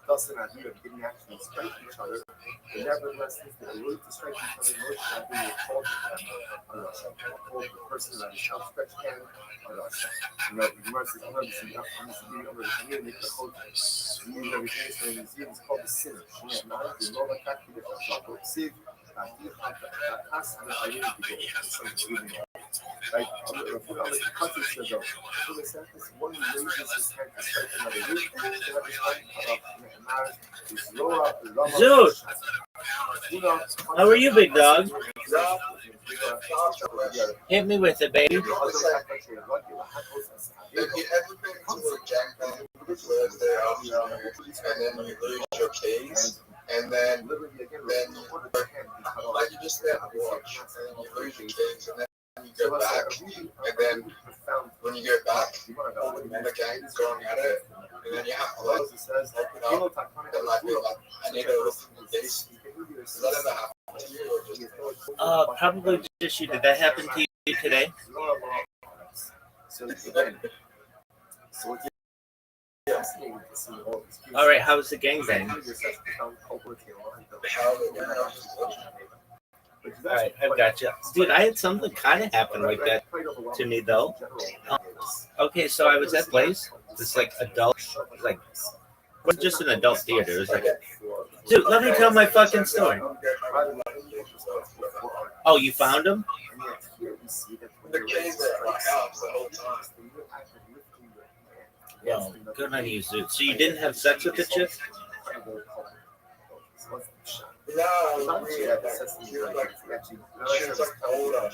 Dustin and Adira didn't actually strike each other, but nevertheless, since they were to strike each other, most of them were called the person that is outstretched hand, you know, the mercy, the community, the whole everything is called the sinner. She had not been no attack to the chocolate sieve, right? The country says, so the sentence, one raises his hand to strike another root, Dude, how are you, big dog? Hit me with it, baby. Have you ever been to a gangbang where they're after you and then you lose your keys and then like you just stand and watch and you lose your keys and then you go back and then when you go back the gang's going at it and then you have to like open up and like be like I need to listen to this. Does that ever happen to you or just Probably just you. Did that happen to you today? All right, how was the gangbang? All right, I've got you. Dude, I had something kind of happen like that to me, though. Okay, so I was at Blaze. This, like, adult, like, it wasn't just an adult theater. It was like, dude, let me tell my fucking story. Oh, you found him? the keys were at my house the whole time. Yo, good on you, Zoot. So you didn't have sex with the chick? No, she was like older.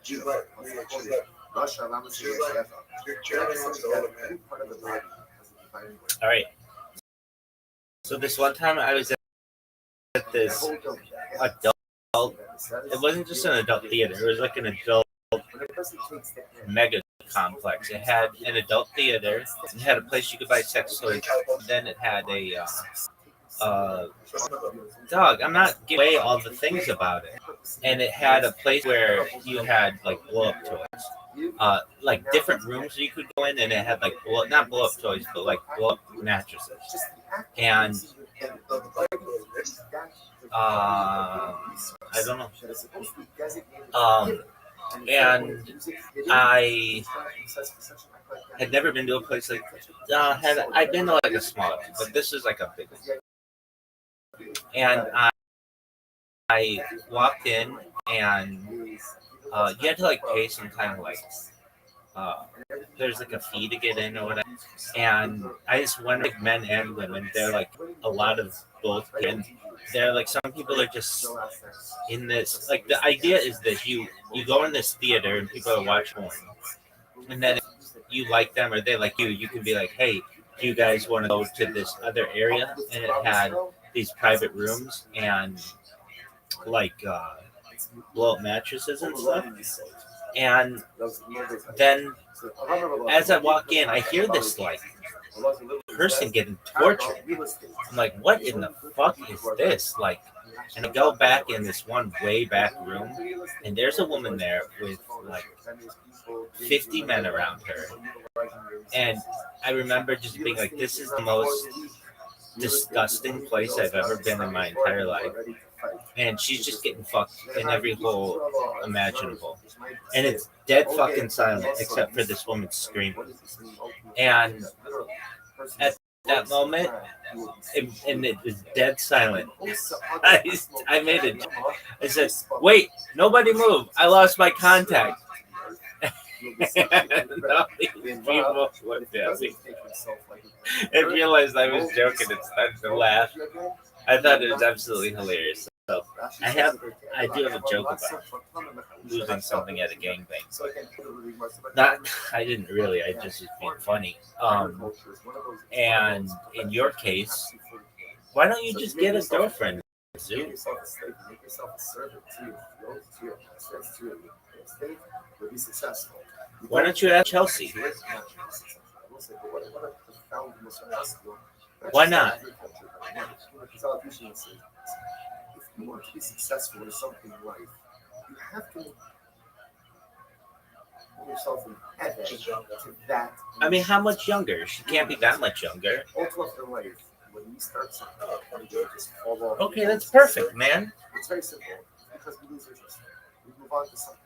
She was like All right. So this one time I was at this adult, it wasn't just an adult theater, it was like an adult mega complex. It had an adult theater, it had a place you could buy sex toys, then it had a dog, I'm not giving away all the things about it. And it had a place where you had like blow up toys. Like different rooms you could go in, and it had like not blow up toys, but like blow up mattresses. And I don't know. And I had never been to a place like I'd been to like a smaller one, but this is like a big one. And I walked in, and you had to like pay some kind of like there's like a fee to get in or whatever. And I just wonder, like men and women, they're like a lot of both, and they're like some people are just in this. Like the idea is that you go in this theater and people are watching porn, and then if you like them or they like you, you can be like, hey, do you guys want to go to this other area? And it had these private rooms and like blow up mattresses and stuff. And then as I walk in, I hear this like person getting tortured. I'm like, what in the fuck is this? Like, and I go back in this one way back room, and there's a woman there with like 50 men around her. And I remember just being like, this is the most disgusting place I've ever been in my entire life. And she's just getting fucked in every hole imaginable. And it's dead fucking silent, except for this woman screaming. And at that moment, and it was dead silent. I made it. I said, wait, nobody move. I lost my contact. And all these people looked at me and realized I was joking and started to laugh. I thought it was absolutely hilarious. So I do have a joke about losing something at a gangbang. I didn't really. I just was being funny. And in your case, why don't you just get a girlfriend? Zoo? Why don't you ask Chelsea? Why not? If you want to be successful in something in life, you have to put yourself in heaven to that. I mean, how much younger? She can't be that much younger. Ultimately, in life, when you start something, you just fall off. Okay, that's perfect, man. It's very simple because we lose interest. We move on to something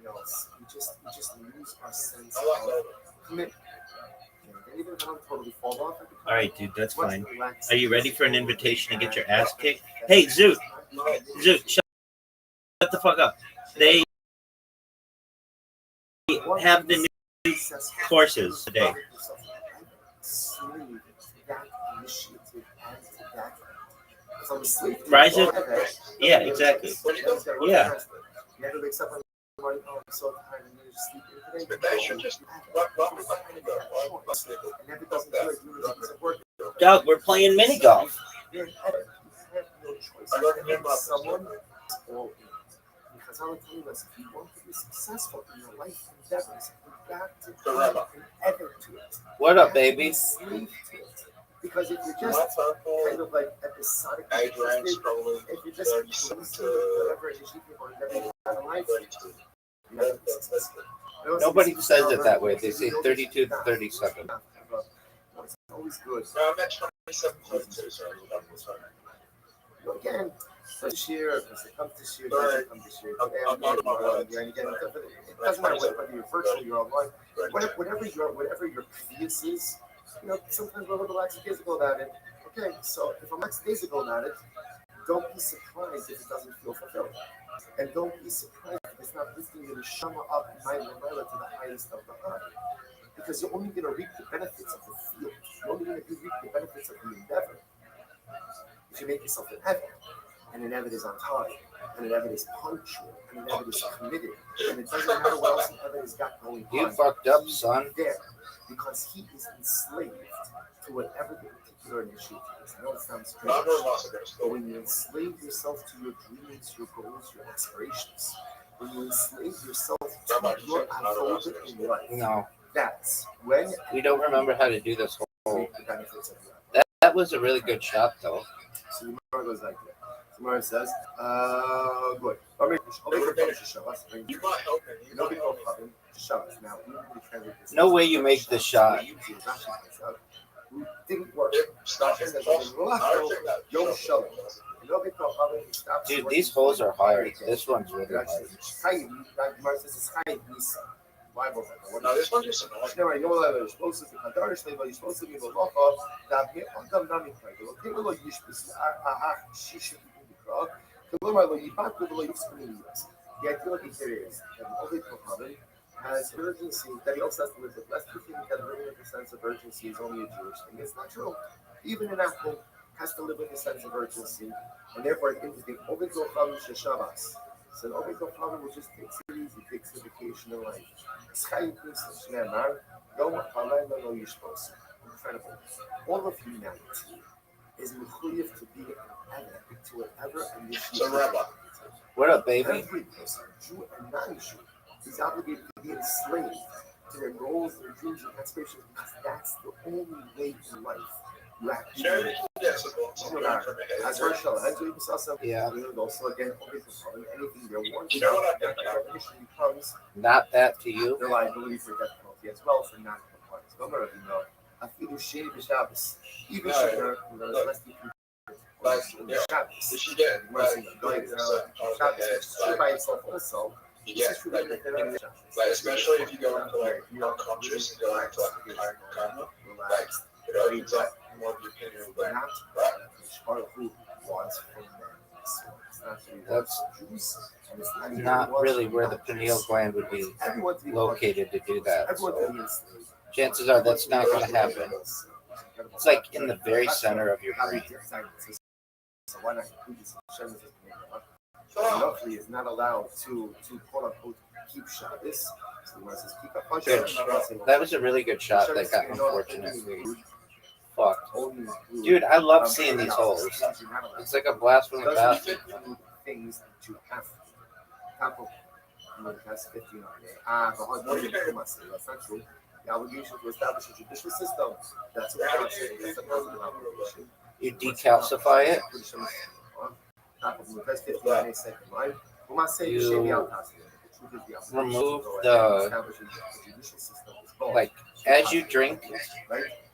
else. We just lose our sense of commitment. Even if I don't totally fall off, all right, dude, that's fine. Are you ready for an invitation to get your ass kicked? Hey, Zoot, shut the fuck up. They have the new courses today. Rise it? Yeah, exactly. Yeah. Doug, we're playing mini golf. Because I'm telling you this, if you want to be successful in your life endeavors, you've got to have an effort to it. What up, baby? Because if you're just kind of like episodic, if you're just whatever initiative or endeavor you have in life, you're not successful. Nobody says it that way. They say 32 to 37. It's always good. No, I'm at 27.2, so again, this year, because it comes this year, it doesn't come this year. And again, it doesn't matter whether you're virtual or online. Whatever your previous is, sometimes we're a little lackadaisical about it. Okay, so if I'm lackadaisical about it, don't be surprised if it doesn't feel fulfilled. And don't be surprised if it's not lifting your neshama up my Lamela to the highest of the high. Because you're only going to reap the benefits of the field. You're only going to reap the benefits of the endeavor if you make yourself an Evan. And an Evan is on time. And an Evan is punctual. And an Evan is committed. And it doesn't matter what else an Evan has got going on. You fucked up, son. There. Because he is enslaved to whatever the particular initiative is. I know it sounds strange. But when you enslave yourself to your dreams, your goals, your aspirations, when you enslave yourself to your avoda in life, no. That's when we don't remember how to do this whole. That was a really good shot, though. So the Gemara goes like that. The Gemara says, good. You might help me. No way you make the shot. Didn't work. Dude, these holes are hard. This one's really hard. No, this one's just has urgency, that he also has to live with. Lest you think that living with a sense of urgency is only a Jewish thing. It's not true. Even an Apple has to live with a sense of urgency, and therefore it is the Ovid Gocham Sheshavas. So the Ovid Gocham will just takes it easy, takes a vacation in life. Incredible. All of humanity is mechuyev to be an Evan, to whatever initiative. What up, baby? Every person, Jew and non-Jew, is obligated to be enslaved to their goals, their dreams, and aspirations, because that's the only way in life you have to Sure, do it. yes, something from As Marshall, as you saw, Yeah. also again, always following anything they want. You know what I That think? by definition becomes Not that to you. their liability for death penalty as well for non-compliance. Remember, أفيد الشيء بشابس. Even No, sugar, look. let's be Like, yeah, Shabbos. if you get We're saying like, Shabbos by itself also. you get like especially if you go into like unconscious and go into like a coma, like it opens up more of your pineal gland. That's not really where the pineal gland would be located to do that. So chances are that's not going to happen. It's like in the very center of your brain. So why not include this in Shabbos? Luckily, is not allowed to quote unquote keep Shabbos. So he says keep a bunch of That was a really good shot that got unfortunately fucked. Dude, I love seeing these holes. It's like a blast from the past. Things that you have to that's 15 that's not true. The obligation to establish a judicial system, that's what I'm saying. That's a positive obligation. You decalcify it. You remove the, like, as you drink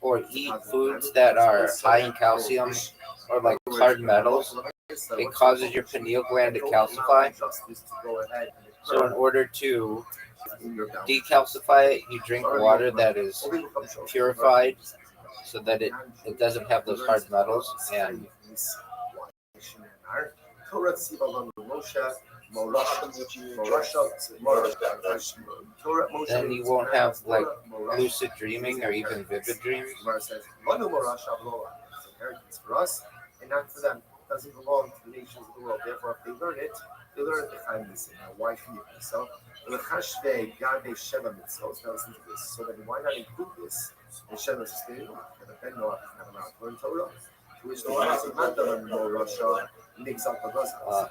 or eat foods that are high in calcium or like hard metals, it causes your pineal gland to calcify. So in order to decalcify it, you drink water that is purified so that it doesn't have those hard metals, and then you won't have like lucid dreaming or even vivid dreams. For us and not for them. It doesn't belong to the nations of the world. Therefore, if they learn it behind this. Now, why should you? So, now listen to this. So then why not include this in Sheva sustainable? And then Noah is not allowed to learn Torah.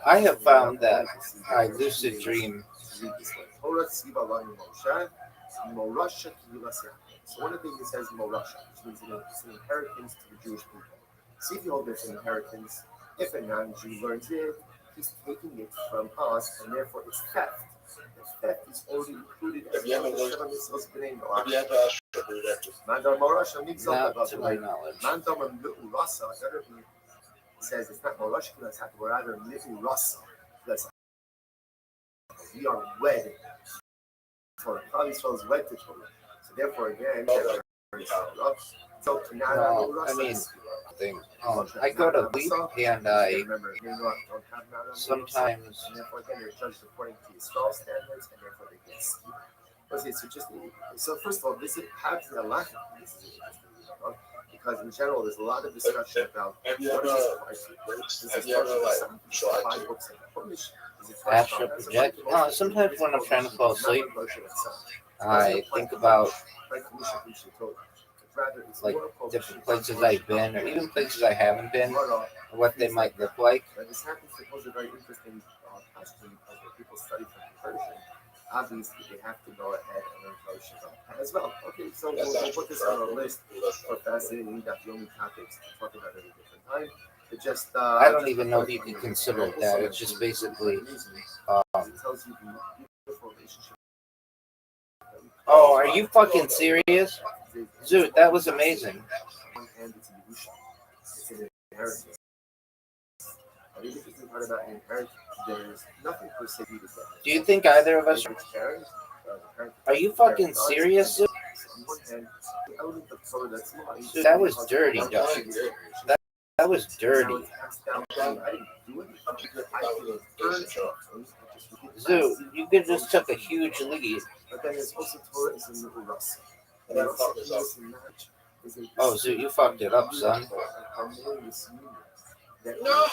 I have found that I lucid dream. So one of the things it says Morasha, which means it's an inheritance to the Jewish people. See if you hold this inheritance. If a non-Jew learns it, he's taking it from us, and therefore it's theft. The theft is already included as Not to my knowledge. Says it's not Morasha, that's rather Mitu Rasa. We are wed. Torah. Probably spells wed to Torah. So therefore, again, so I mean, I go to sleep and I sometimes. And therefore, again, they're judged according to Yisrael standards, and therefore they get skipped. So first of all, this is perhaps the lack of this is interesting, because in general, there's a lot of discussion about what is Astral project. Sometimes when I'm trying to fall asleep, I think about like different places I've been, or even places I haven't been, or what they might look like. This happens to pose a very interesting question of people study from conversion. Obviously, they have to go ahead and learn Torah as well. Okay, so we'll put this on our list for fascinating, that the only topics to talk about at a different time. It just I don't even know if you can consider it that. It's just basically. it tells you the beautiful relationship. Oh, are you fucking serious? Dude, that was amazing. On one hand, it's an illusion. It's an inheritance. The interesting part about an inheritance, there's nothing per se to that. Do you think either of us are you fucking serious? Dude? On one hand, the element of Torah that's mine. Dude, that was dirty, Doug. That was dirty. Dude, you could just took a huge lead. But then there's also Torah is a little rust. Oh, so you fucked it up, son. No.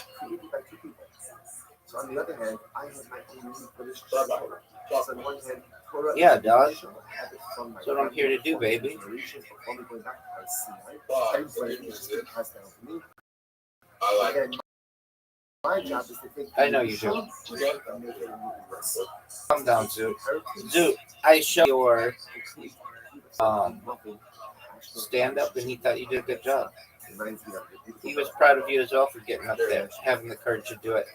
So on the other hand, I have my own British Torah. So on one hand, Torah Yeah, dog. That's what I'm here to do, baby. I like My job is to take. I know you do. Calm down, Zoo. Zoo, I showed your stand up, and he thought you did a good job. He was proud of you as well for getting up there, having the courage to do it.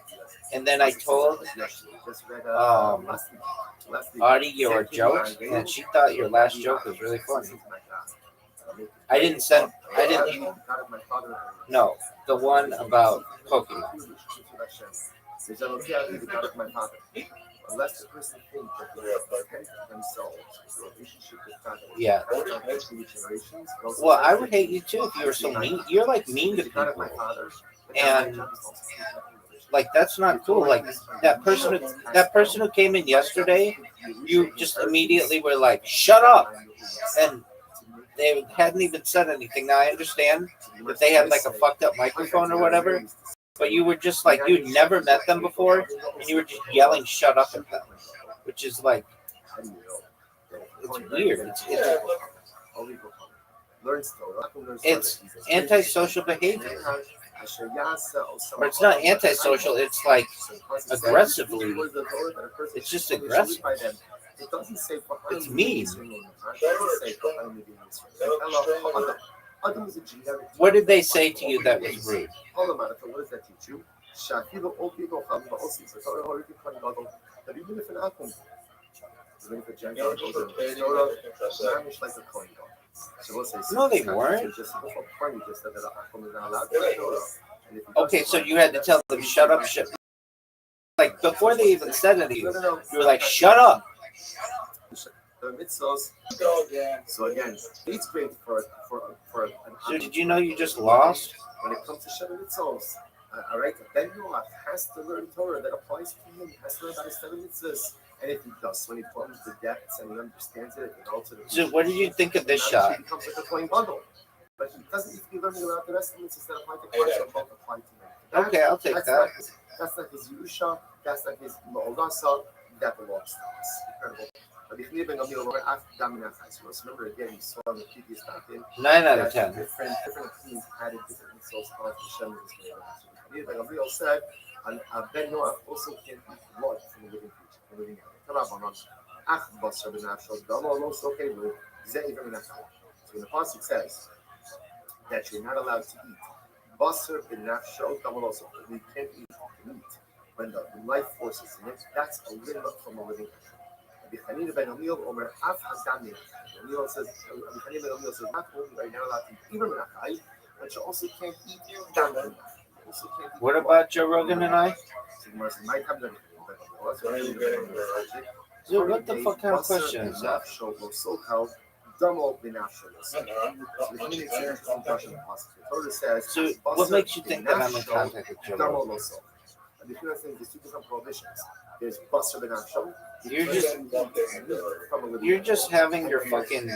And then I told Audie your jokes, and she thought your last joke was really funny. I didn't. No, the one about Pokemon. Unless the person thinks that they are content themselves, the relationship with God. Yeah. Well, I would hate you too if you were so mean. You're like mean to people, and like that's not cool. Like that person who came in yesterday, you just immediately were like, "Shut up," and they hadn't even said anything. Now I understand that they had like a fucked up microphone or whatever, but you were just like you'd never met them before, and you were just yelling "Shut up" at them, which is like it's weird. It's antisocial behavior. Or it's not antisocial, it's like aggressively. It's just aggressive. It's mean. What did they say to you that was rude? No, they weren't. Okay, so you had to tell them, shut up, shit. Like, before they even said anything, you were like, shut up. So again, it's great for So did you know you just lost? When it comes to Shabbat mitzvos, all right, Ben Noach has to learn Torah that applies to him. He has to learn about his 7 mitzvahs. And if he does, when he plumbs the depths and he understands it, and also So what did you think of this shot? He becomes like a coin bundle. But he doesn't need to be learning about the rest of the mitzvahs that apply to Christ or both apply to him. Okay, I'll take that. That's not his Yerusha, that's not his Ma'olasa, that belongs to us. Incredible. Remember again, we saw in the previous document 9 out of 10. Different opinions added different insults on Hashem. Gabriel said, Ben Noach also can't eat blood from a living creature, from a living animal. So when the pasuk says that you're not allowed to eat basar b'nafsho damaloso, we can't eat meat when the life force is in it, that's a limb from a living creature. Chanina ben Amil Omer Af Hadamir. Amil says, Chanina ben Amil says, not only are you not allowed to eat even menachai, but you also can't eat dam. What about Joe Rogan and I? Dude, what the fuck kind of question is that? So, what makes you think that I'm in contact with Joe Rogan? There's 2 different prohibitions. There's basar b'nafsho. You're just having your fucking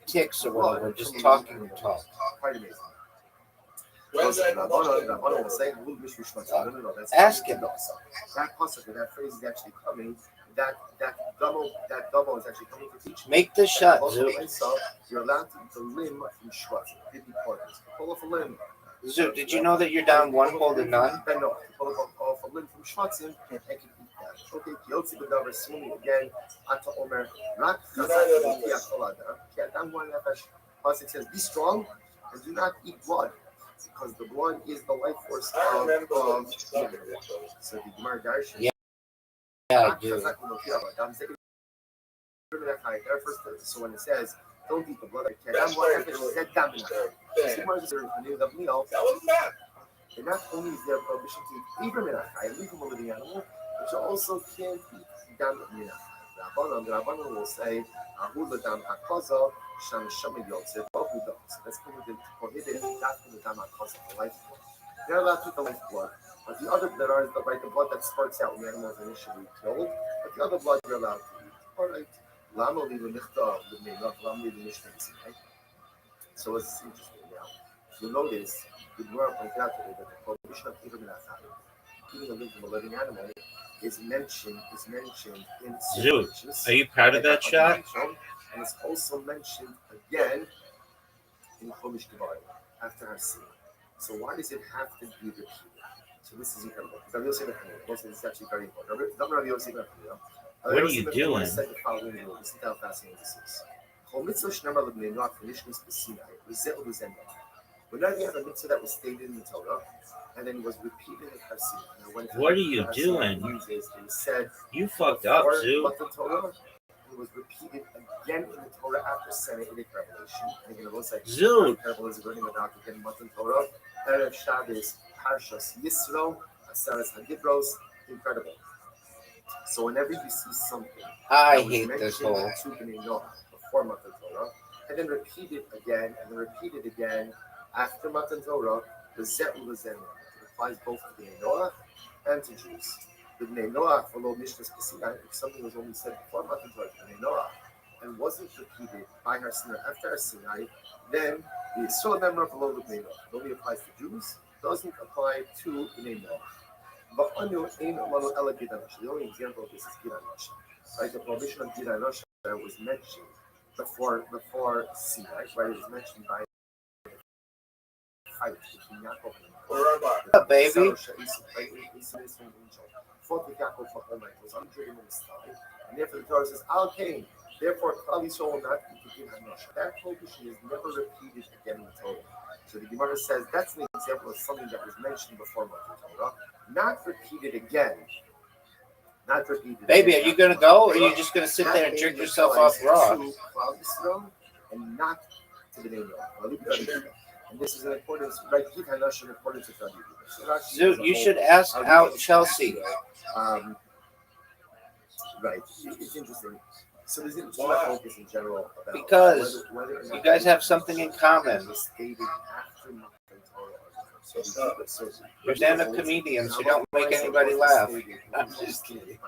ticks or whatever, just talking and talk. Ask him. That pasuk, that phrase is actually coming. That double is actually coming to teach. Make the shot, Zoo. You're allowed to eat the limb from Shvatz. 50 partners. Pull off a limb. Zoo, did you know that you're down 1 hole to none? No. Pull off a limb from Shvatzim and can eat that. Okay, Yotzi B'davar Sumi again. Ata Omer. Rak Chazak Kiacholada. Kiatam One Nefesh. Pasuk says, be strong and do not eat blood, because the blood is the life force of so the Gemara Darshan. Yeah, I do. So when it says, don't eat the blood, and not only is there a prohibition to eat even menachai, leave from a living animal, but you also can't eat dam menachai. The Rabbanon will say, Ahu l'dam hakaza, sham shama yotze, bohu dam. So that's prohibited, not from the dam hakaza, the life blood. You're not allowed to eat the life blood. But the other that are the blood that spurts out when the animal is initially killed, but the other blood you're allowed to eat. All right. So it's interesting now. You'll notice the Gemara pointed out today that the prohibition of eating a limb from a living animal is mentioned in Zoo, are you proud of that shot? And it's also mentioned again in Chumash Devarim after Hasir. So why does it have to be repeated? So this is incredible. Rabbi Yosef ben Hanina, this is actually very important. Rabbi Yosef ben Hanina. What are you doing? Said the following rule. This is how fascinating this is. Kol mitzvah shnamar l'bnei noach v'nishmas b'sinai v'zeh u'v'zeh. Whenever you have a mitzvah that was stated in the Torah and then was repeated in Har Sinai. What are you doing? It was said You fucked up, Zoo. Matan Torah. It was repeated again in the Torah after Sinaitic revelation. And again, it was like Zoo. parable is learning about again Matan Torah. Erev Shabbos, Parshas Yisro, Aseres Hagibros, incredible. So whenever you see something, I hate this whole. To Bnei Noach before Matan Torah, and then repeat it again, and then repeat it again after Matan Torah, the Zeh u'Zeh. It applies both to Bnei Noach and to Jews. The Bnei Noach followed Mishnah's Sinai. If something was only said before Matan Torah to Bnei Noach and wasn't repeated by Har Sinai after Har Sinai, then the Yisrael member followed the Bnei Noach. It only applies to Jews, doesn't apply to Bnei Noach. But the only example of this is Gidanosh. Right, the prohibition of Gidanosh was mentioned before Sinai, right? It was mentioned by fight between Yaakov and Up, baby. Fought with Yaakov for all night. Was undriven in the sky, and therefore the Torah says, "Al Cain." Therefore, Klal Yisrael will not eat the Gidanosh. That prohibition is never repeated again in the Torah. So the Gemara says that's an example of something that was mentioned before Matan Torah, not repeated again. Not repeated. Baby, again. are you gonna go, or are you just gonna sit there and jerk yourself off raw? And not to the name of. And this is an importance, right? Gidanosh in accordance with Rabbi Yehuda. Zoot, you should ask out Chelsea. Right. It's interesting. So there's too much focus in general about Because whether or not you guys have something in common. stated after Matan Torah. So You're stand-up comedians who don't make anybody laugh. I'm just kidding.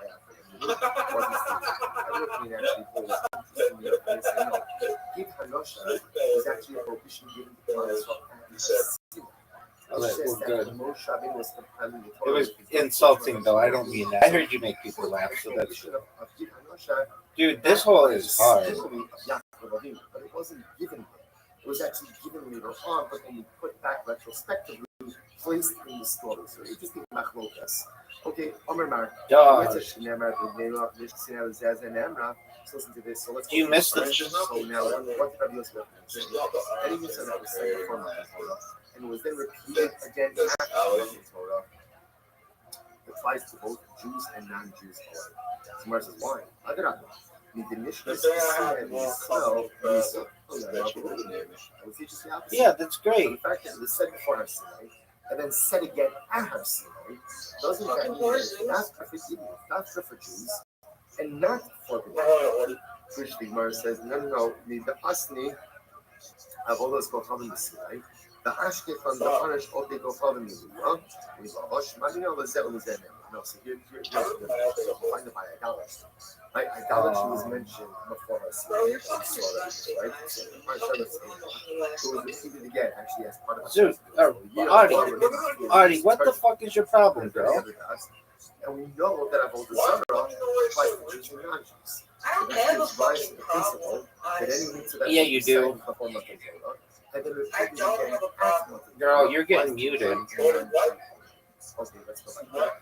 Gidanosh is actually a prohibition given to Klal Yisrael. Oh, that was good. Moshe Rabbeinu was compiling the It Torah. was insulting, though. I don't mean that. I heard you make people laugh, so that's good. Dude, this hole is hard. But it wasn't given him. It was actually given later on, but then we put back retrospectively, placed in the story. So it just machlokas. Okay, Omer Mar. Dog. So listen to this. So let's. Do you miss the? So now, what did Rabbi Yosef say? Anything that was said before Matan Torah and was then repeated again after Matan Torah applies to both Jews and non-Jews alike. So Mar says, why? Yeah, that's great. The fact that it was said before Har Sinai and then said again at Har Sinai doesn't that mean that not for Jews and not for the which the Gemara says, no, the Asni of all those Kohavim the Sinai, the Ashke from the Anish of the Kohavim the Sinai, and the Osh, Manino, the Zeh, the Zeh. No, so here, find it by idolatry. Right? Idolatry was mentioned before us. Right? So, it was repeated again, actually, as part of Dude, Artie, what the fuck is your problem, girl? And we know that Avodah Zarah applies to Jews and non-Jews. I don't have a fucking problem. Yeah, you do. I don't have a problem. Girl, you're getting muted. Okay, let's go back.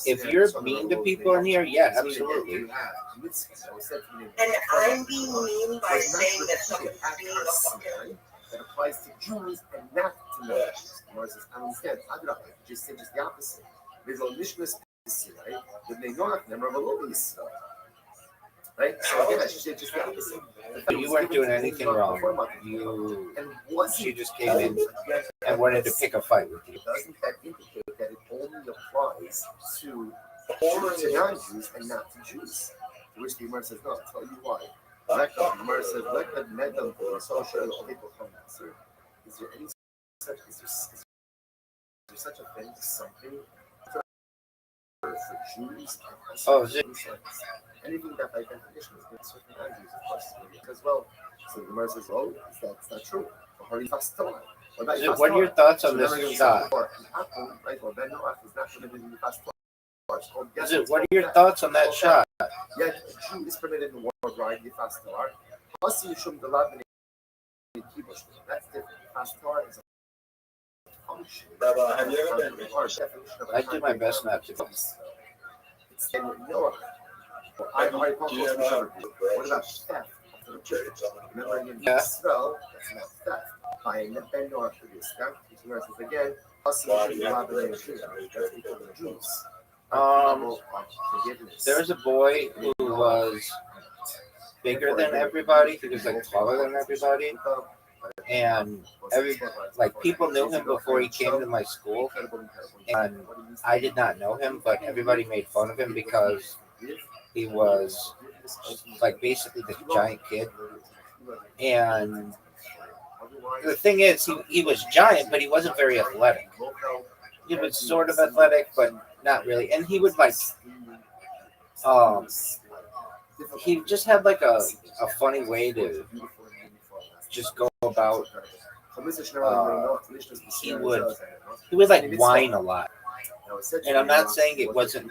If you're mean to people in here, yeah, absolutely. And I'm being mean by saying that someone's being a fucker. That applies to Jews and not to non-Jews. I understand. Just say just the opposite. There's a Mishnas right? The Bnei Noach never have a little Yisrael. Right? So again, I should say just the opposite. You weren't doing anything wrong. She just came in and wanted to pick a fight with you. Doesn't that indicate that it only applies to non-Jews and not to Jews? To which the Gemara says, no, I'll tell you why. The Gemara says, is there any such a thing as something for Jews anything that by definition is being certain non-Jews, of course, as well. So the Gemara says, oh, that's not true. What are your thoughts on this shot? What are your thoughts on that shot? Yeah, a Jew is permitted in the world, right? That's different. Pastor is a function. Have you ever been? I do my best not to. It's in Noah. I Do you ever have? What about theft? Remember in Yeah. Israel, that's not theft. Buying the Ben Noah for this theft. Whereas again, us Why do you have robbing to- the Jews. That's because of the Jews. There was a boy who was bigger than everybody. He was like taller than everybody, and people knew him before he came to my school, and I did not know him, but everybody made fun of him because he was like basically this giant kid. And the thing is, he was giant, but he wasn't very athletic. He was sort of athletic, but not really. And he would he just had like a funny way to just go about. He would like whine a lot, and I'm not saying it wasn't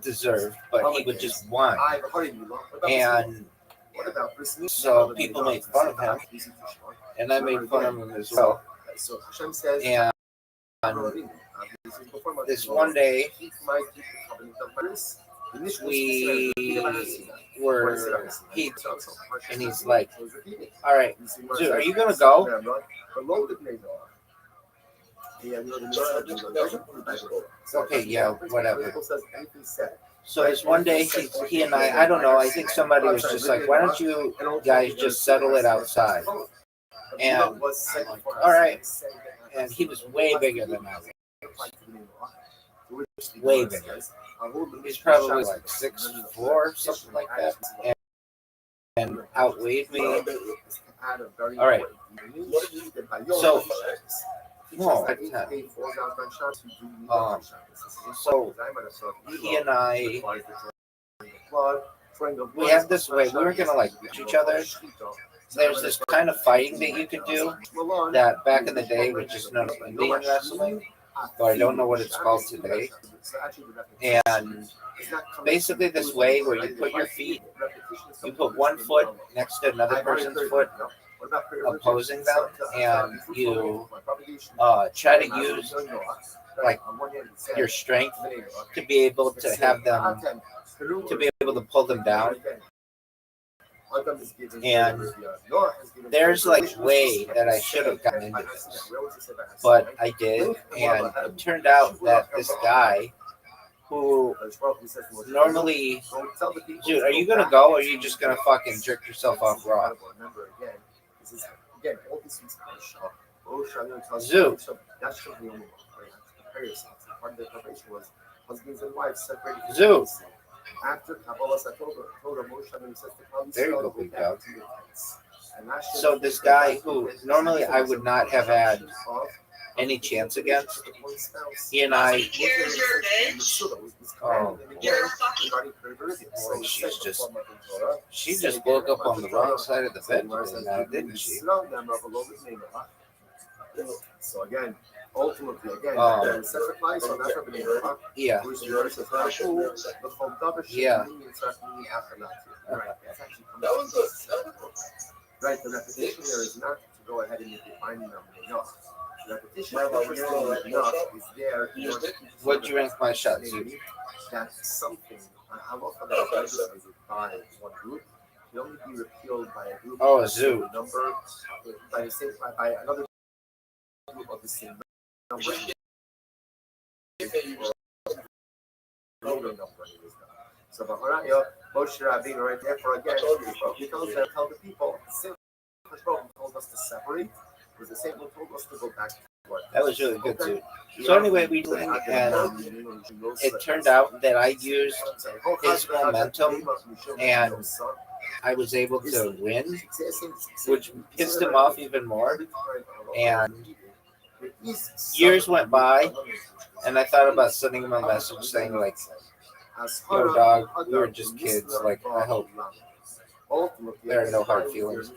deserved, but he would just whine, and so people made fun of him, and I made fun of him as well. And this one day, we were and he's like, "All right, dude, are you gonna go?" Okay, yeah, whatever. So this one day, he and I don't know, I think somebody was just like, "Why don't you guys just settle it outside?" And I'm like, "All right." And he was way bigger than I was. Way bigger. He's probably like 6'4", something like that, and outweighed me. All right. So, no, so he and I, we had this way. We were gonna like push each other. There's this kind of fighting that you could do that back in the day was just known as Indian wrestling, but I don't know what it's called today. And basically this way where you put your feet, you put one foot next to another person's foot, opposing them, and you try to use like your strength to be able to have them, to be able to pull them down. And there's like way that I should have gotten into this, but I did, and it turned out that this guy who normally, dude, are you gonna go or are you just gonna fucking jerk yourself off raw? Zoo. Zoo. There you go, big dog. So this guy who normally I would not have had any chance against, he and I. Here's your bitch. Oh, You're fucking. boy, she just woke up on the wrong side of the bed now, didn't she? So again, ultimately, again, Yeah. Yeah. Right, the repetition there is not to go ahead and make it binding on the enough. The repetition enough is there. What'd you rank my shot, Zoo? That's something. I love how that legislated by one group. Can only be repealed by a group. Oh, a Zoo. Number by the same by another group of the same number. So, but Moshe Rabbeinu right there for again, he tells the people, the same who told us to separate was the same who told us to go back to work. That was really good, too. So anyway, we did, and it turned out that I used his momentum, and I was able to win, which pissed him off even more. And years went by, and I thought about sending him a message saying, like, "Yo, dog, we were just kids. Like, I hope there are no hard feelings."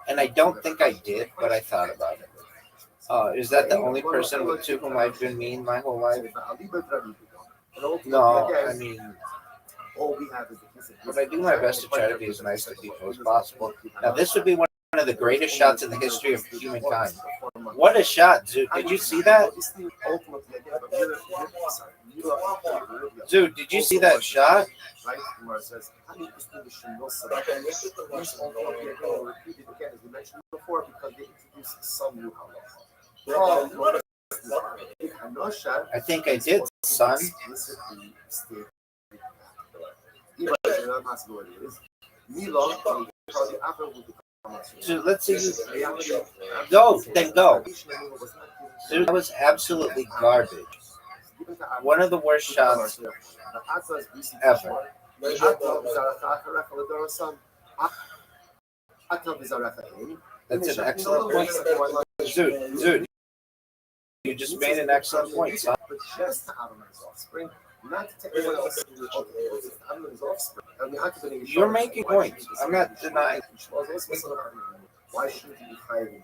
And I don't think I did, but I thought about it. Is that the only person to whom I've been mean my whole life? No, I mean, All we have is the piece of. But I do my best to try to be as nice to people as possible. Now, this would be one of the greatest shots in the history of humankind. What a shot, dude. Did you see that? Dude, did you see that shot? Right? Umar says, how do you distinguish from Nusra? Okay, this is the These first all one. are repeated again, as we mentioned before, because they introduce some new halacha. Hanosha I think I did, son. explicitly state even if it's not possible it is. Mila, the upper would become Dude, let's see. Go, then go. Dude, that was absolutely garbage. One of the worst shots ever. That's an excellent point. Dude, you just made an excellent point, son. But just to Aaron's offspring, not to take anyone else to Aaron's offspring. You're making points. I'm not denying. Why shouldn't he be hiding?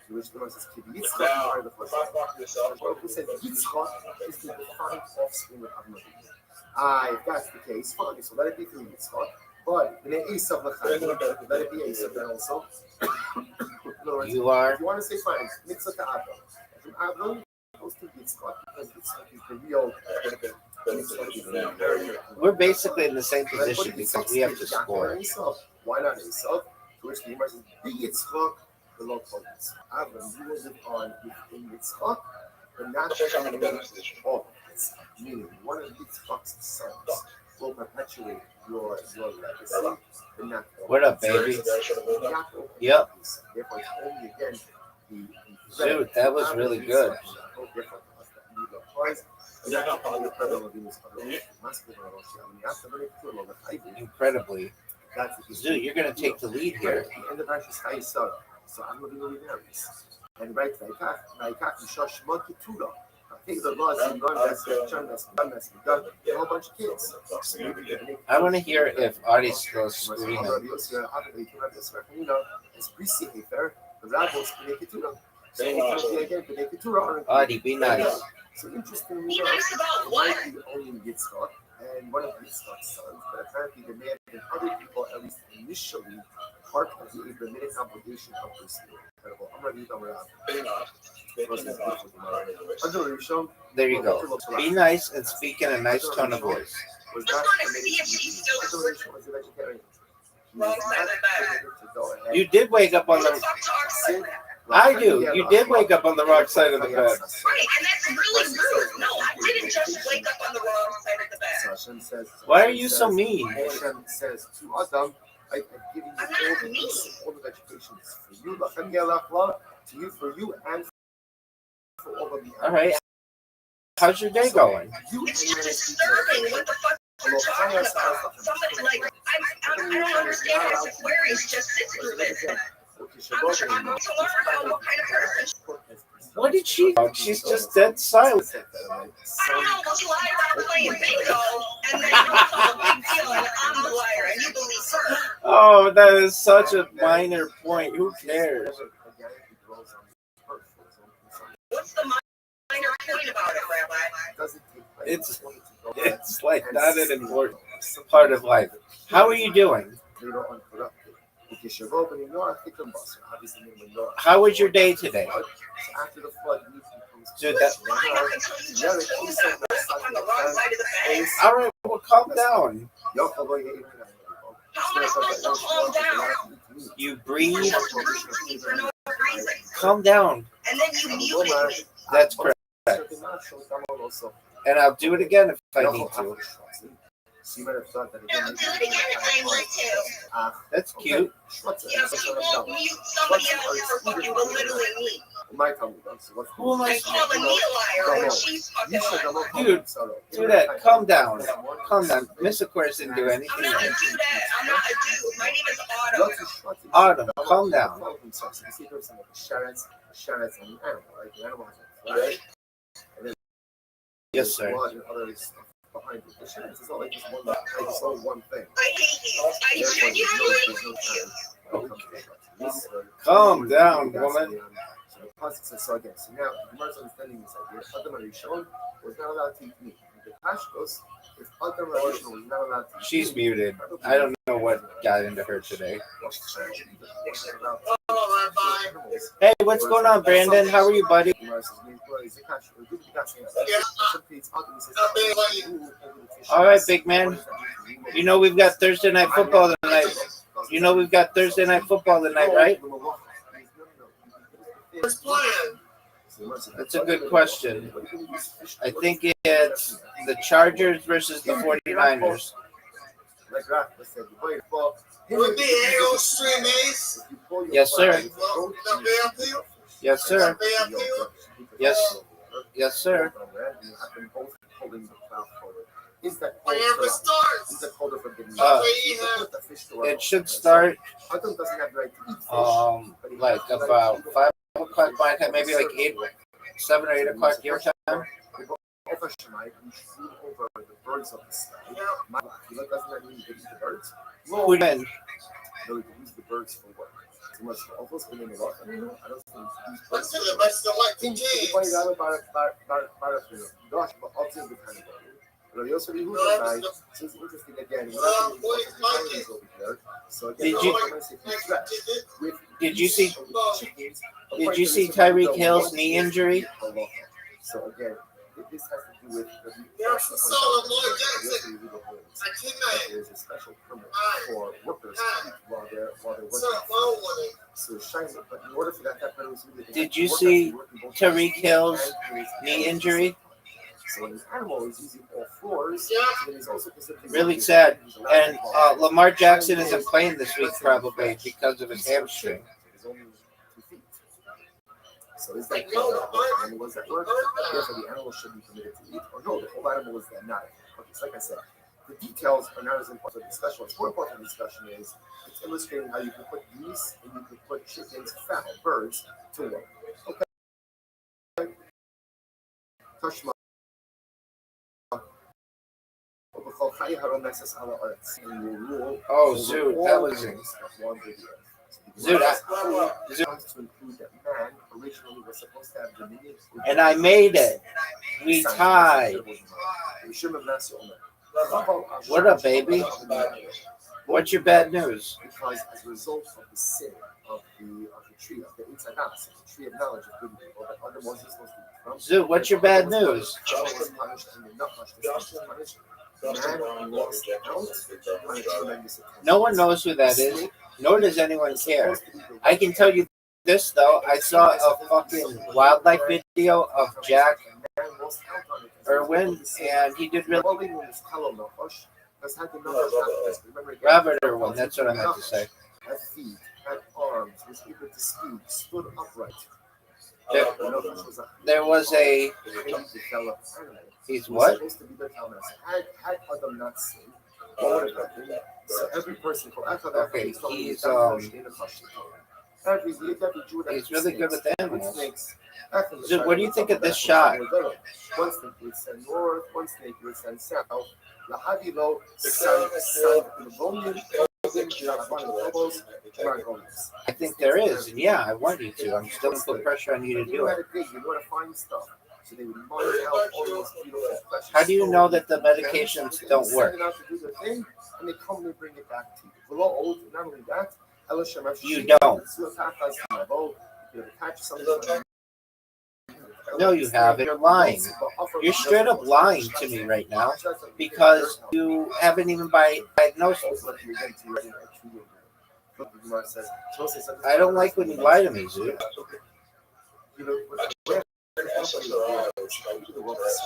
To which the Lord says, Yitzchak Now, are the if first. I fuck this up, Who said Yitzchak is the defined offspring of Abraham? If that's the case, fine. So let it be through Yitzchak. But in Esav L'chaim, let it be Esav then also. In other words, You are. if you want to say fine, mitzvah to Abraham. From Abraham goes to Yitzchak because Yitzchak is the real. We're basically in the same position because we have to score. Why not Esav? To which the Gemara says, be Yitzchak, the Lord called Yitzchak. Abraham, you will live on within Yitzchak, but not all of Yitzchak. Meaning, one of Yitzchak's sons will perpetuate your legacy, but not all. What up, baby? Yep. Therefore, it's only again Dude, that was really good. Incredibly. Dude, you're going to take the lead here. And the branch is Chaisar. So I'm going to be marries. And right, Vaikach, Mishash, Monkey Tuda. Take the laws and run that's done, a whole bunch of kids. I want to hear if Artie's still screaming. Artie, be nice. So interestingly, it might be only Yitzchak and one of Yitzchak's sons, but apparently there may have been other people, at least initially, part of the Abrahamic obligation of this year. Incredible. I'm going to read them. There you go. Be nice and speak in a nice tone of voice. Just want to see if she's still wrong side of the bed. You did wake up on Who the the. fuck talks like that? I do. You did wake up on the wrong side of the bed. Right, and that's really rude. No, I didn't just wake up on the wrong side of the bed. Why are you so mean? Hashem says to Adam, I've given you all the education for you, to you, for you, and for all of the. All right. How's your day going? It's just disturbing what the fuck you're talking about. Somebody like, I don't understand why this query's just sitting there. I'm to learn about what kind of person. What did she do? She's just dead silent. I don't know, but you lied about playing bingo, and then you it's all a big deal, and I'm the liar, and you believe her. Oh, that is such a minor point. Who cares? What's the minor point about it, Rabbi? It's like not an important part of life. How are you doing? How was your day today? Dude, that. Fine, up until you just told me that I woke up on the wrong side of the bed. All right, well, calm down. How am I supposed to calm down? You breathe. You're just rude to me for no reason. Calm down. And then you muted me. That's correct. And I'll do it again if I need to. She might have thought that No, do it again if I want to. That's cute. Yeah, but you won't mute somebody else for fucking belittling me. Who am I? Like calling me a liar when she's fucking lying. Dude, do that. Calm down. Calm down. Miss Aquarius didn't do anything. I'm not a dude. I'm not a dude. My name is Autumn. Autumn, calm down. Yes, sir. One thing. I hate you. I genuinely hate you. Calm down, woman. So again, so now the Gemara's understanding this idea. Adam Rishon was not allowed to eat meat. The Pashtos If Adam Rishon was not allowed to She's muted. I don't know what got into her today. Hey, what's going on, Brandon? How are you, buddy? All right, big man. You know we've got Thursday night football tonight. You know we've got Thursday night football tonight, right? That's a good question. I think it's the Chargers versus the 49ers. Yes, sir. Yes, sir. Yes. Yes, sir. It should start like about 5 o'clock my time, maybe like 7 or 8 o'clock your time. Who win? No, we can use the birds for work. Too much almost been in the rock. I don't think Let's do the best of like the these kids. gosh, but obviously the kind of but you also who tonight, so it's interesting again. So again, Did you see Tyreek Hill's knee injury? So again, this has to do with there's a special permit for workers while they're working. So shiny, but in order for that to happen, did you see Tyreek Hill's knee injury? So when an animal is using all floors, it is also really sad. And Lamar Jackson isn't playing this week probably because of his hamstring. So is that animals that work? Therefore, the animal should be permitted to eat, or no, the whole animal is then not. Okay, so like I said, the details are not as important for the discussion. What's more important for the discussion is it's illustrating how you can put geese and you can put chickens, fowl, birds to work. Okay. Tashma. Oh, Zoot, that was it. And I made it. We tied. What up, baby? What's your bad news? Because as a result of the sin of the tree, of the Itzadas, the tree of knowledge of good and evil, that other Moses was from. Zoot, what's your bad news? Was punished and did not punished. Man lost out on a tremendous attention. No one knows who that is, nor does anyone care. I can tell you this, though. I saw a fucking wildlife video of Jack Irwin, and he did really... Robert Irwin, that's what I meant to say. Had feet, had arms, was able to speak, stood upright. There was a... He's what? Had Adam not sinned, so every person... Okay, he's really good with animals. So what do you think of this shot? One snake would send north, one snake would send south. I think there is, and yeah, I want you to. I'm still going to put pressure on you to do it. How do you know that the medications don't work? You don't. No, you haven't. You're lying. You're straight up lying to me right now because you haven't even diagnosed it. I don't like when you lie to me, Zoot.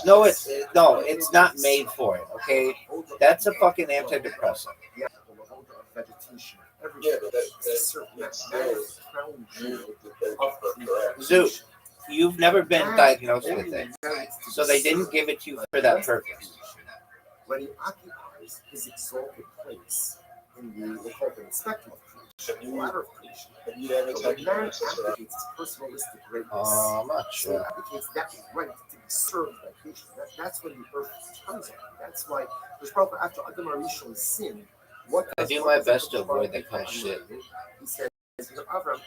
No, it's not made for it. Okay, that's a fucking antidepressant. Zoot, you've never been diagnosed with it, so they didn't give it to you for that purpose. When he occupies his exalted place in the spectrum of creation, the ladder of creation, the man advocates his personalistic greatness. I'm not sure. He advocates that right to be served by creation. That's when the earth turns on. That's why there's probably after Adam Arishon's sin. I do my best to avoid that kind of shit. He says, Avram,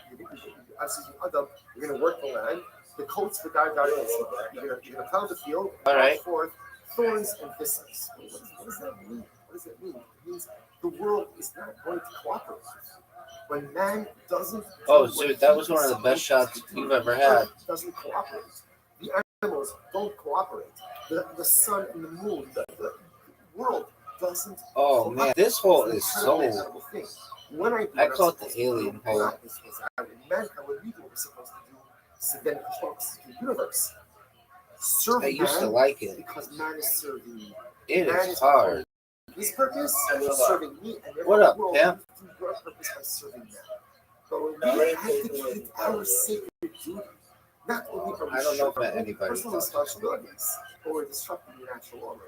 Adam, you're going to work the land. The coats for God, you're going to plow the field. All right. Forth, thorns and thistles. What does that mean? What does that mean? It means the world is not going to cooperate. When man doesn't. Oh, dude, that was one of the best shots you've ever had. Doesn't cooperate. The animals don't cooperate. The sun and the moon, the world doesn't. Oh man, this hole is so. When I call it the alien hole. When we do what we're supposed to do, so then it controls the universe. I used to like it. Because man is serving me. It is hard. His purpose is serving me, and what up, Pam? Your purpose by serving them. But we have to keep our sacred duty. Not only from I don't know if anybody personal responsibilities or disrupting the natural order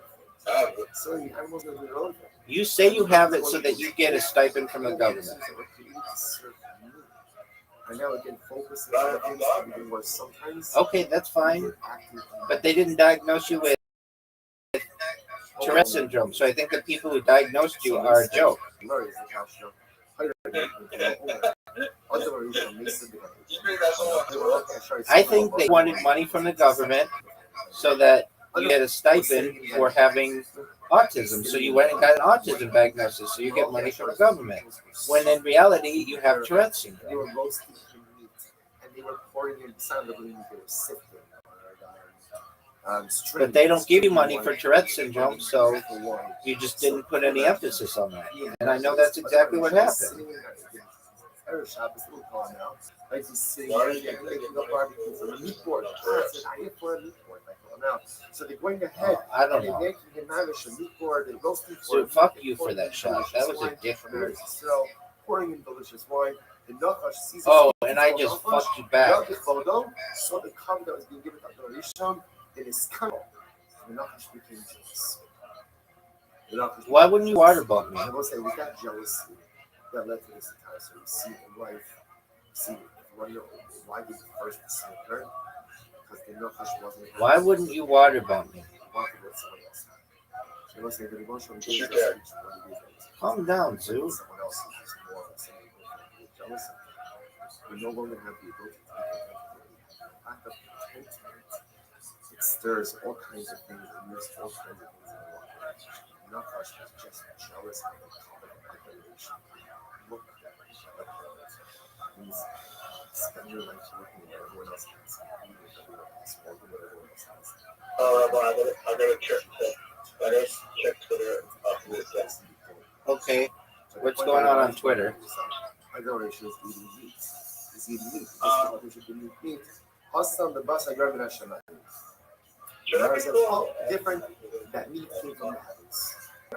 of things. So the animals know their own thing. You say you have it so that you get a stipend from the government. I know again, focus on things even worse sometimes. Okay, that's fine. But they didn't diagnose you with Tourette syndrome, so I think the people who diagnosed you are a joke. I think they wanted money from the government so that you get a stipend for having autism. So you went and got an autism diagnosis, so you get money from the government. When in reality, you have Tourette syndrome. But they don't give you money for Tourette syndrome, so you just didn't put any emphasis on that. And I know that's exactly what happened. So they're going ahead. I don't know. So fuck you for that shot. That was a dick move. Pouring in delicious wine. Oh, and I just fucked you back. So the cup that was being given to adoration, it is kind of. Why wouldn't you water bump me? I will say, we got jealousy that led to this entire story. See, in life, why did the first see her? Because the Nachash wasn't. Why wouldn't you water bump me? Calm down, Zoo. Someone else is just more of something we're jealous of. We no longer have the ability to be lack of contentment. It stirs all kinds of things and moves all kinds of things in the world. Nachash was just jealous of the common admiration. Look at her. He's spend your life looking at everyone else has. Everyone else has. Everyone else has. I gotta check Twitter after this. Okay, what's going on Twitter? Adoration is eating meat. Is eating meat. We should eat meat. Hassan the Basa Garvin Hashanah. There is a different that meat came from the heavens.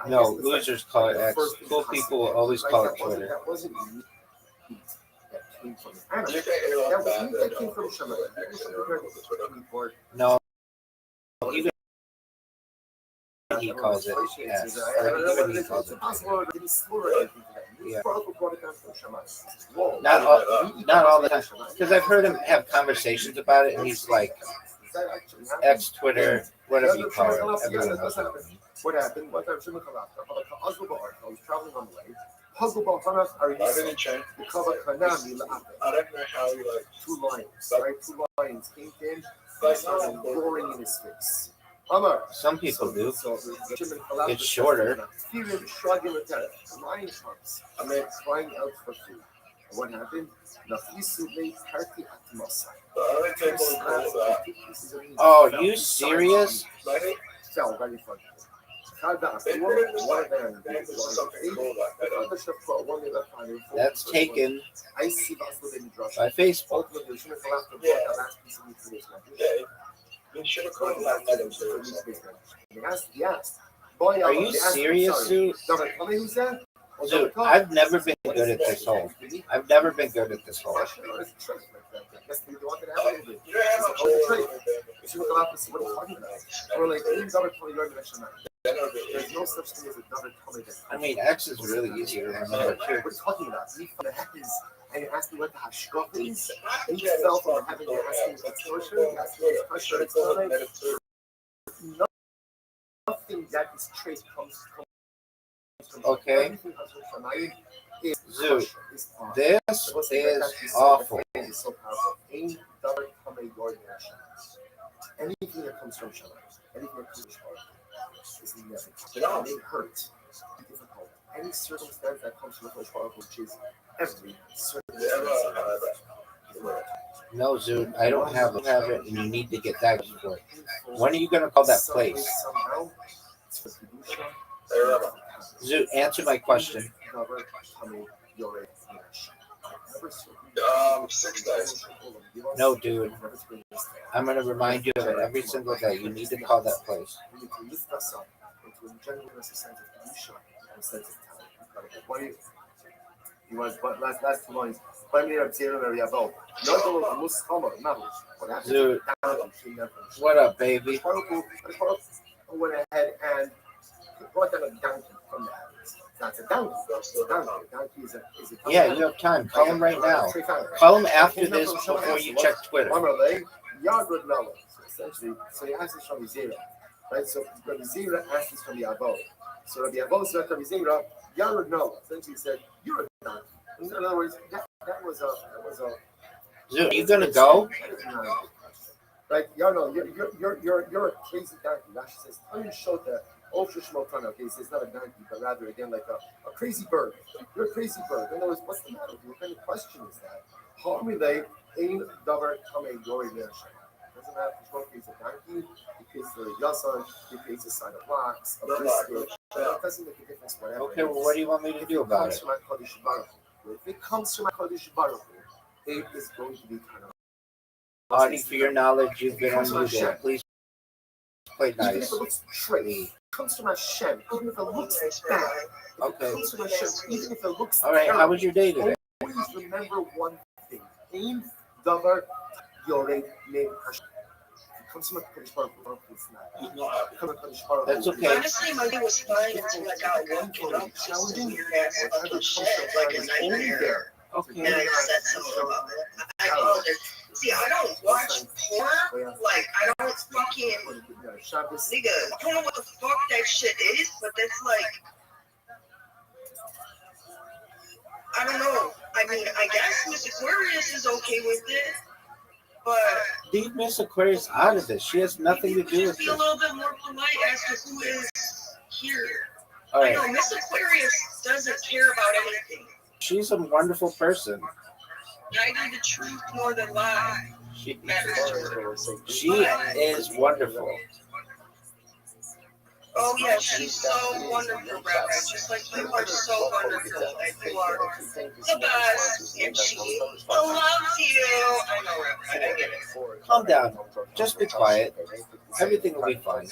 No, losers call it X. Cool people will always call it Twitter. That wasn't meat that came from the animal. That was meat that came from Shemaiah. No, even he calls it S. Even he calls it Twitter. Yeah. Not all the time. Because I've heard him have conversations about it, and he's like, X Twitter, whatever you call it. Everyone knows what it means. What happened? What I was traveling on the way. I didn't check. I don't know how you like 2 lions, right? 2 lions came in, they started roaring in his face. Some people do. It's shorter. The lion comes. Crying out for food. And what happened? Oh, you serious? Fell right in front of him. That's taken by Facebook. Are you serious, Sue? Dude, I've never been good at this hole. I've never been good at this hole. There's no such thing as a double tummy. I mean, X is really easy to remember, too. What are you talking about? And you ask me what the hashkaf is. And you fell from having to ask me what's torture. You ask me what's torture. Nothing that is traced comes from. Okay. Zoo, this is awful. Anything that comes from Shabbat, anything that comes from Shabbat, They hurt. Difficult. Any circumstance that comes from the Holy Baruch Hu, which is every circumstance. No, Zoot, I don't have it, and you need to get that for it. When are you going to call that place? Zoot, answer my question. 6 days. No, dude. I'm going to remind you of it every single day. You need to call that place. You want last 2 lines. Dude, what up, baby? Went ahead and brought down a donkey from the heavens. That's a donkey. Donkey is a Yeah, you have time. Call him right now. Call him after this before you check Twitter. Essentially, so he asked this from Zera, right? So Rabbi Zera asked this from the Avo. So Rabbi Avo said to Rabbi Zera, Yard Noah. Essentially, he said, "You're a donkey." In other words, that was a. Zoot, you gonna go? Right, Yarno, you're a crazy donkey. Rashi says, "Tanim shota ultra shmotana." Okay, he says not a donkey, but rather again like a crazy bird. You're a crazy bird. In other words, what's the matter with you? What kind of question is that? Harmile ain davar kame yori nersha. Doesn't matter if he's a donkey, he creates the yasan, he creates a side of rocks, a brisket. That doesn't make a difference. Whatever. Okay, well, what do you want me to do about it? If it comes from Hakadosh Baruch Hu, it is going to be kind of. Audie, for your knowledge, you've been on music. Please play Even if nice. it looks tricky, it comes from Hashem. Even if it looks bad, Okay. it comes from Hashem. Even if it looks All right, how terrible, was your day today? always remember one thing. Ein davar yored me Hashem. It comes from Hakadosh Baruch Hu. It's not. It comes from Hakadosh Baruch Hu. That's okay. Honestly, my day was fine until I got woken up to some weird ass fucking shit, like a nightmare. Okay. And I said something about it. I called it. See, I don't watch porn. Like, I don't fucking. Nigga, I don't know what the fuck that shit is, but that's like. I don't know. I mean, I guess Miss Aquarius is okay with it, but. Leave Miss Aquarius out of this. She has nothing to do with Just be a this. little bit more polite as to who is here. All I right. know Miss Aquarius doesn't care about anything. She's a wonderful person. Neither the truth nor the lie matters to her. She is wonderful. Oh yeah, she's so wonderful, Rabbi. Just like you are so wonderful. Like you are the best, and she loves you. I know, Rabbi. I get it. Calm down. Just be quiet. Everything will be fine.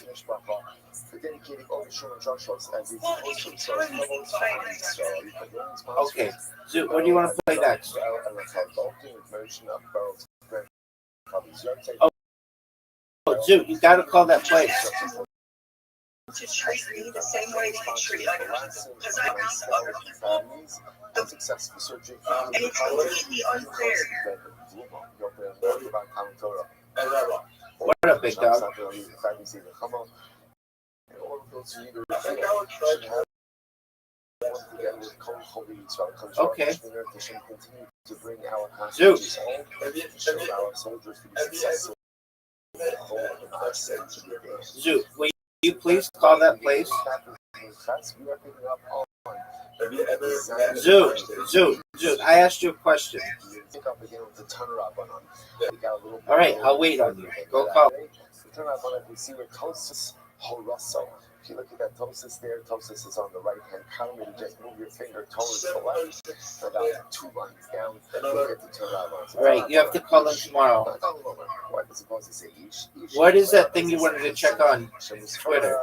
Okay. Zoot, what do you want to play next? Oh, Zoot, you got to call that place. To treat me the same way they treat other people, because I ask other people, and it's completely unfair. What up, big dog? Okay. Zoot. Zoot, will you please call that place? Zoot, I asked you a question. All right, I'll wait on you. Go call. If you look at that Tosis there, Tosis is on the right hand column, and you just move your finger towards the left, so about 2 lines down, you'll get the turnaround. All right, you have to call them tomorrow. What is supposed to say? What is that thing you wanted to check on Twitter?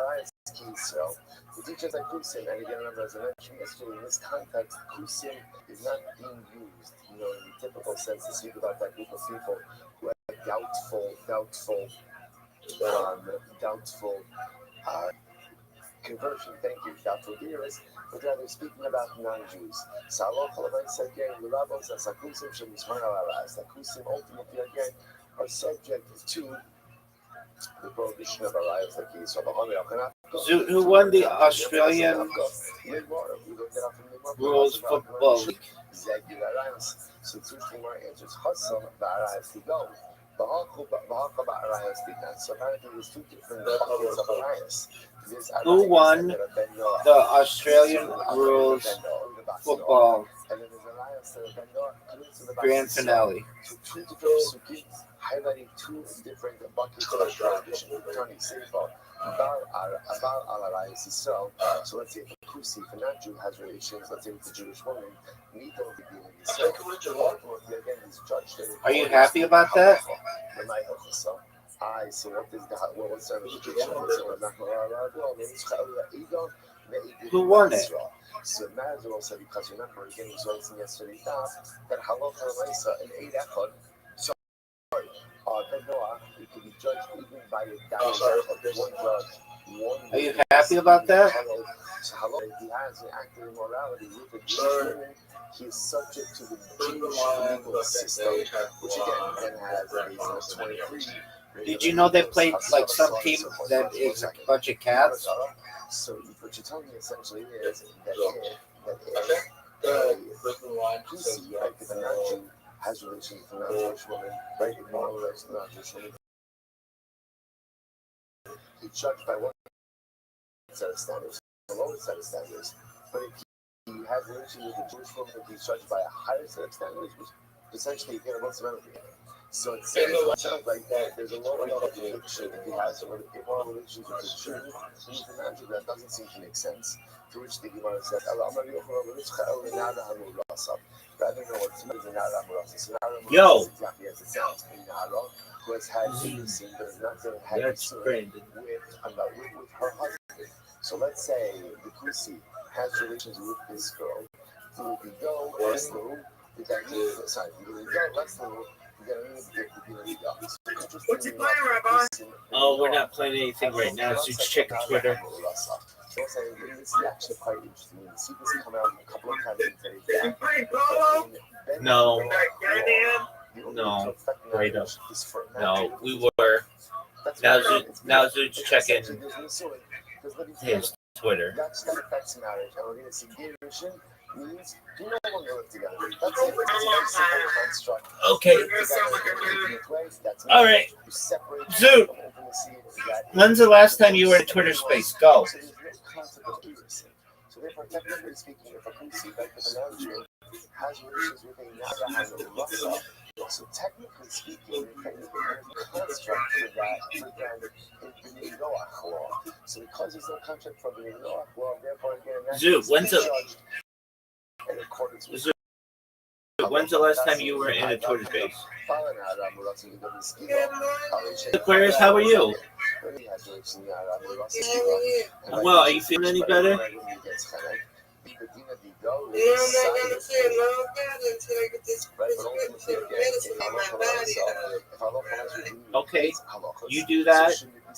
The teachers like Kusim, and again, remember, as I mentioned yesterday, in this context, Kusim is not being used, in the typical sense to speak about that group of people who have doubtful conversion. Thank you, doubtful hearers, but rather speaking about non-Jews. Sakusim ultimately again are subject to the prohibition of arayos like these. Zoot, who won the Australian Rules Football League? So Tushlimar answers Hassam, the arayos to go. So apparently there's two different buckets of Arias. Who won the Australian rules football grand finale? So two different sukis highlighting two different buckets of tradition. About Al-Arayas Yisrael. So let's say the Kusi, if a non-Jew has relations, let's say with a Jewish woman, neither will be dealing with again, he's judged. Are you happy about that? So what's the implication? Who won it? So it matters also because remember, again, he was writing yesterday that halacha l'maisa in eight echad. Ben Noah, he could be judged even by a down one judge. Are you happy about that? So if he has an active immorality with a Jewish woman, he is subject to the Jewish legal system, which again then has a basis of 23. Did you know they played like some team that is a bunch of cats? So what you're telling me essentially is that Pussy, right, if a non-Jew has relations with a non-Jewish woman, right, if one relates to a non-Jewish woman, he's judged by one set of standards, a lower set of standards. But if he has relations with a Jewish woman, he's judged by a higher set of standards, which essentially you get what's around here. So it sounds like that there's a lower level of conviction if he has immoral relations with a Jew, he's a non-Jew. That doesn't seem to make sense. To which the Gemara says, Yo. Exactly as it sounds. Who has had intimacy but has not been had That's Brandon. with her husband. So let's say the Kusi has relations with this girl. Through the go, Leslu, the guy sorry, through the go, Leslu, What's he playing, Rabbi? Oh, we're not playing anything right now, so just check Twitter. So this is actually quite interesting. You see this come out a couple of times in today's You playing polo? No. Goddamn. No, wait up. No, we were. Now Zoot's checking his Twitter. That affects marriage. And we're going to see gay relation means do no longer live together. That's it. It's a very simple construct. Okay. All right. Zoot, when's the last time you were in Twitter space? Go. So there's no concept of heresy. So therefore, technically speaking, if a Kusi, like with a non-Jew, has relations with a Naga has a Rasa, so technically speaking, there's a construct for that in the Noach law. So because there's no contract for the Noach law, therefore again, Zoot, when's the last time you were in a Twitter space? Aquarius, how are you? Well, are you feeling any better? I'm not gonna feel no better until I get this prescription medicine in my body. Okay, you do that,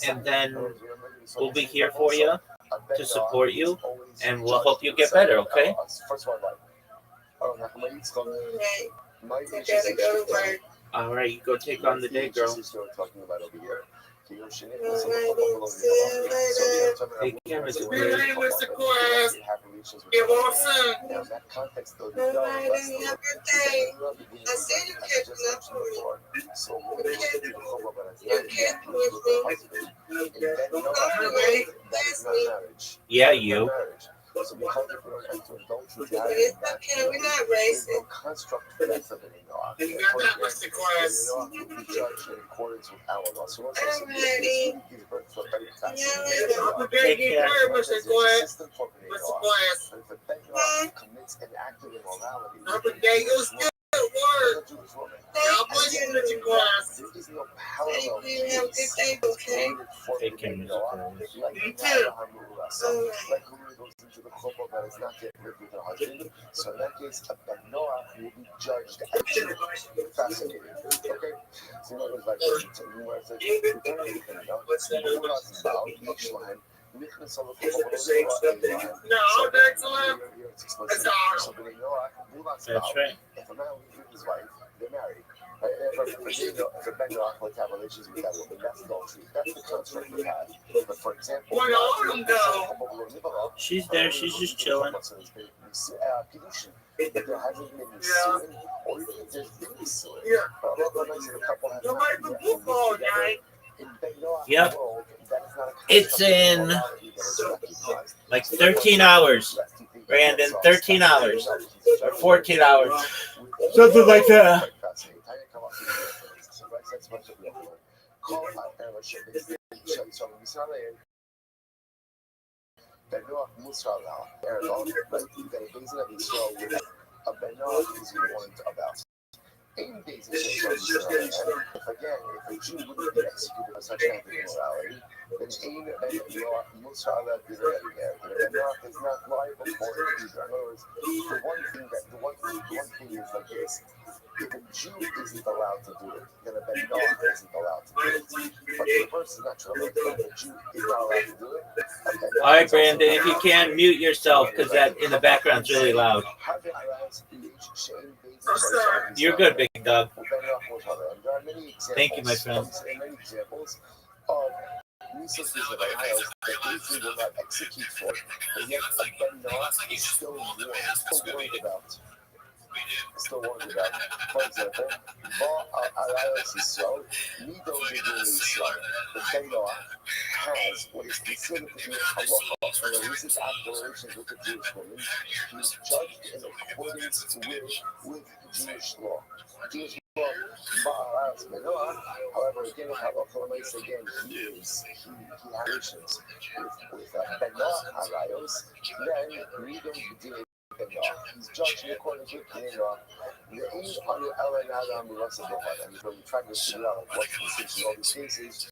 and then we'll be here for you to support you, and we'll help you get better, okay? Right. I gotta go to work. All right, you go take on the day, girl. All right, see you later. Take care, Mr. Good night, Mr. Quest. Get well soon. All right, and you have a good day. I see you catching up with me. You're catching with me. All right, that's me. Yeah, you. So because if we don't enter adultery, It's okay, we're not racist. construct for that something in God. You got that, Mr. Quest. Will be judged in accordance with our law. So what's I'm ready. gives birth to a very Yeah, fascinating Take care. Mr. Quest. system for the Mr. law. Quest. But if a Ben commits an act of immorality, Number day, it was good work. God bless you, Mr. Quest. there is no parallel. Thank you. Have a good day, okay? Take care, Mr. Aquarius. You too. Like who goes into the couple that is not yet lived with her husband. So in that case, a Ben Noah will be judged actually. Fascinating. Okay? So in other words, like, No, that's all. That's all. So That's right. if a man lives with his wife, they're married. Right? for Ben Noach to have relations with that woman, that's adultery. That's the construct we have. But for example, She's there. She's just chilling. But there hasn't been Nisuin, or even if there's been Nisuin. The couple has not yet. In Ben Noach's Yep. world, that is not a It's in like 13 hours, Brandon. 13 hours or 14 hours, something like that. If a Jew wouldn't be executed for such an act of immorality, then Ein Ben Noach Musala Dirayah. Ben Noach is not liable for it either. In other words, the one thing is like this: if a Jew isn't allowed to do it, then a Ben Noach isn't allowed to do it. But the reverse is not true. If a Jew is not allowed to do it, All right, Brandon, if you can, mute yourself because that in the background's really loud. You're good, Big Dog. Thank you, my friend. There are many examples of Nisos Israelites that Israel will not execute for, but yet Ben Noach is still warned about. For example, Alayos Yisrael, Mido B'Din Yisrael. The Ben Noach has what is considered to be a halacha for the recent relations with the Jewish woman. He is judged in accordance with Jewish law. Jewish law, Ba'alayos Ben Noach, however, again, again, he has relations with Ben Noach, Alayos, then Mido B'Din. He's judged in accordance with Ben Noach. The aim on the Ellen Adam Rasa Bohad, and when we try to figure out what's the distinction in all these cases,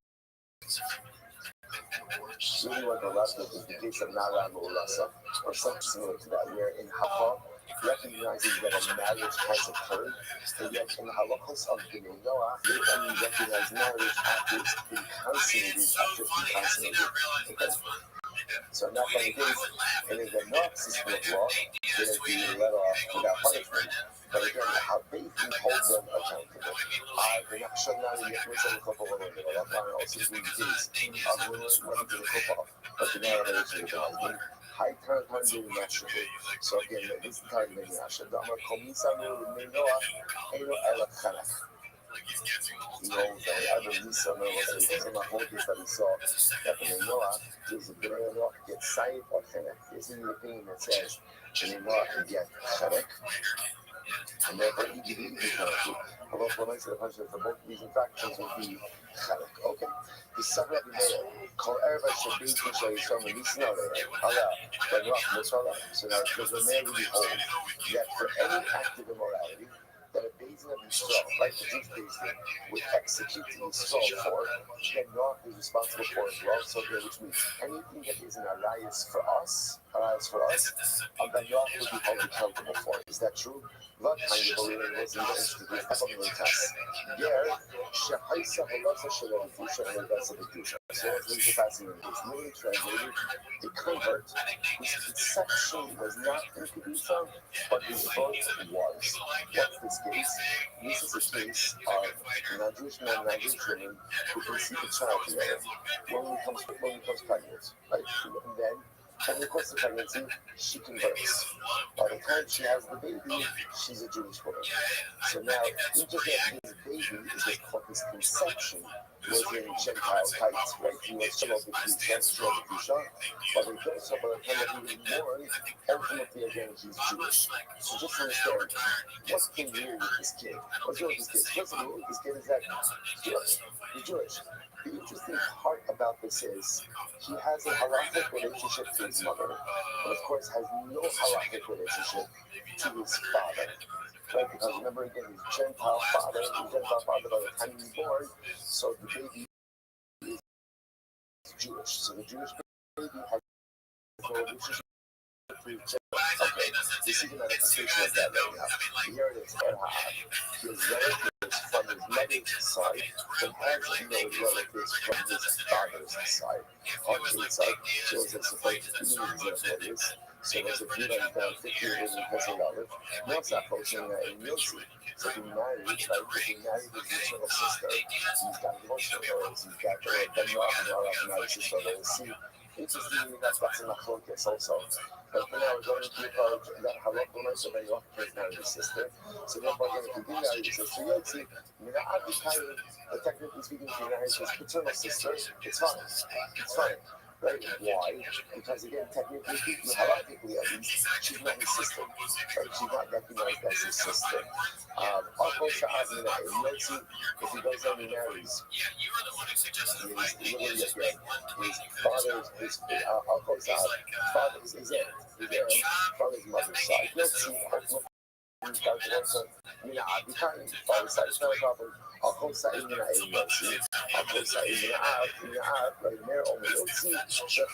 really what the last is the case of Naram Rasa, or something similar to that, where in Halacha, recognizing that a marriage has occurred, and yet in the halachos of Ben Noach, they only recognize marriage after it's been consummated, Okay? So in that kind of case, and in the Noach system of law, they have been let off without punishment. But again, how they can hold them accountable. They're not shutting down the information of the couple of women. They're not also doing the case of women running to the couple, but they're not related to the husband. High turn doing naturally. So again, this is the time that you're not shut down. Komisanu may know, ain't no elakhanak. He knows that other Lisa knows that some of the that he saw that the Noah is a good Noah get sight or chenek. This is the opinion that says the Noah can get chenek. And therefore, he can be chenek. Although for most of the punishment for both of these infractions would be chenek. Okay. The second of the mayor, call everybody should be to show you some of these now there. Allah, but not Musala. So now, because the mayor will be hold that for any act of immorality, that a Bezdin of Yisrael, like the Jewish Bezdin, would execute Yisrael for, then Noach is responsible for as well. So here, which means anything that is an arayas for us, then Noach would be held accountable for. Is that true? Not kind of believing it was in the institute of something like that. There, Shehaisa Halasa Shalom and that's a Kedusha. So let's read the passage in this. Literally translated, a convert whose conception was not in Kedusha, but his birth was. What's this case? This is a case of non-Jewish men, non-Jewish women who conceive a child together. When becomes pregnant, right? And then, in the course of pregnancy, she converts. By the time she has the baby, she's a Jewish woman. So now, we just have his baby is what his conception was in Gentile tights, right? He was Shalom B'Kedusha, but in terms of by the time that he was born, ultimately again he's Jewish. So just understand, what's the rule with this kid? What's wrong with this kid? What's the rule with this kid is that he's Jewish. The interesting part about this is he has a halachic relationship to his mother, but of course has no halachic relationship to his father. Right? Because remember again, his Gentile father by the time he was born, so the baby is Jewish. So the Jewish baby has no relationship to his Okay, this is an manifestation of that right now. Here it is, he has relatives from his mother's side, and has no relatives from his father's side. On his side, so it's a supposed to be an example of this. So there's a few that down 50 years in Pesach. What's that function in Yossi? So if you're married, right? If you're married with your little sister, you've got emotional words, you've got then you are married sister. But see, interestingly, that's in the focus also. But when I was going to about that halakha, so then you have to marry your sister. So therefore, again, if you do marry your sister, you'll see, I'd be kind of, but technically speaking, if you marry his paternal sister, it's fine. It's fine. Right? Why? Because again, technically speaking, halachically at least, she's not his sister. Right? She's not recognized as his sister. Uncle Shahaz in if he goes down and marries, his father's Uncle Shahaz, father's his aunt, father's mother's side. You'll see, بكان فاوسا إشتغل أقول سائلنا أي نفسي أقول سائلنا عارف like their only see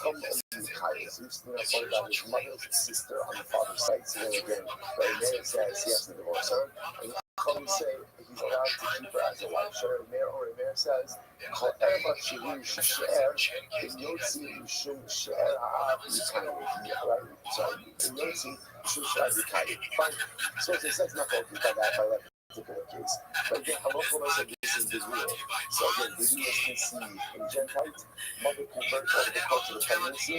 come and Kai's used to know about his mother's sister on the father's side. So then again, like Mayor says he has to divorce her, and Chum say he's allowed to keep her as a wife. Sure, Mayor says however she share in Yotzi Shum share right? So in Yotzi Shum share fine. So it says not focused by that particular case. But again, halacha said this is the rule. So again, baby was conceived in Gentile, mother converts over the course of the pregnancy.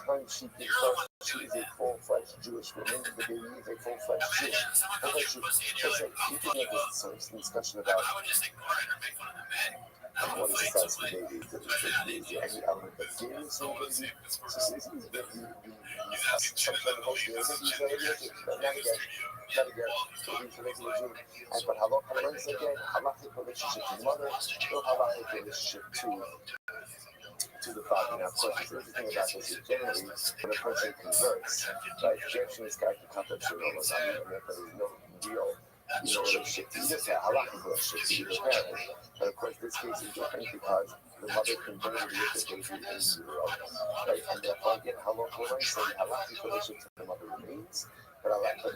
Time she gives birth, she is a full-fledged Jewish woman. The baby is a full-fledged Jew. You can make some discussion about what is the size of the baby, any element of feelings in the baby. So since he's some kind of emotion, not again, but halacha again, halachic relationship to the mother, no halachic relationship to the father. Now, of course, the interesting about this is generally when a person converts, right? Rejection is character context and all that, and therefore there's no real relationship to just a halachic relationship to the parent. But of course, this case is different because the mother converted with the baby in utero, right? And therefore, again, halachic relationship to the mother remains. But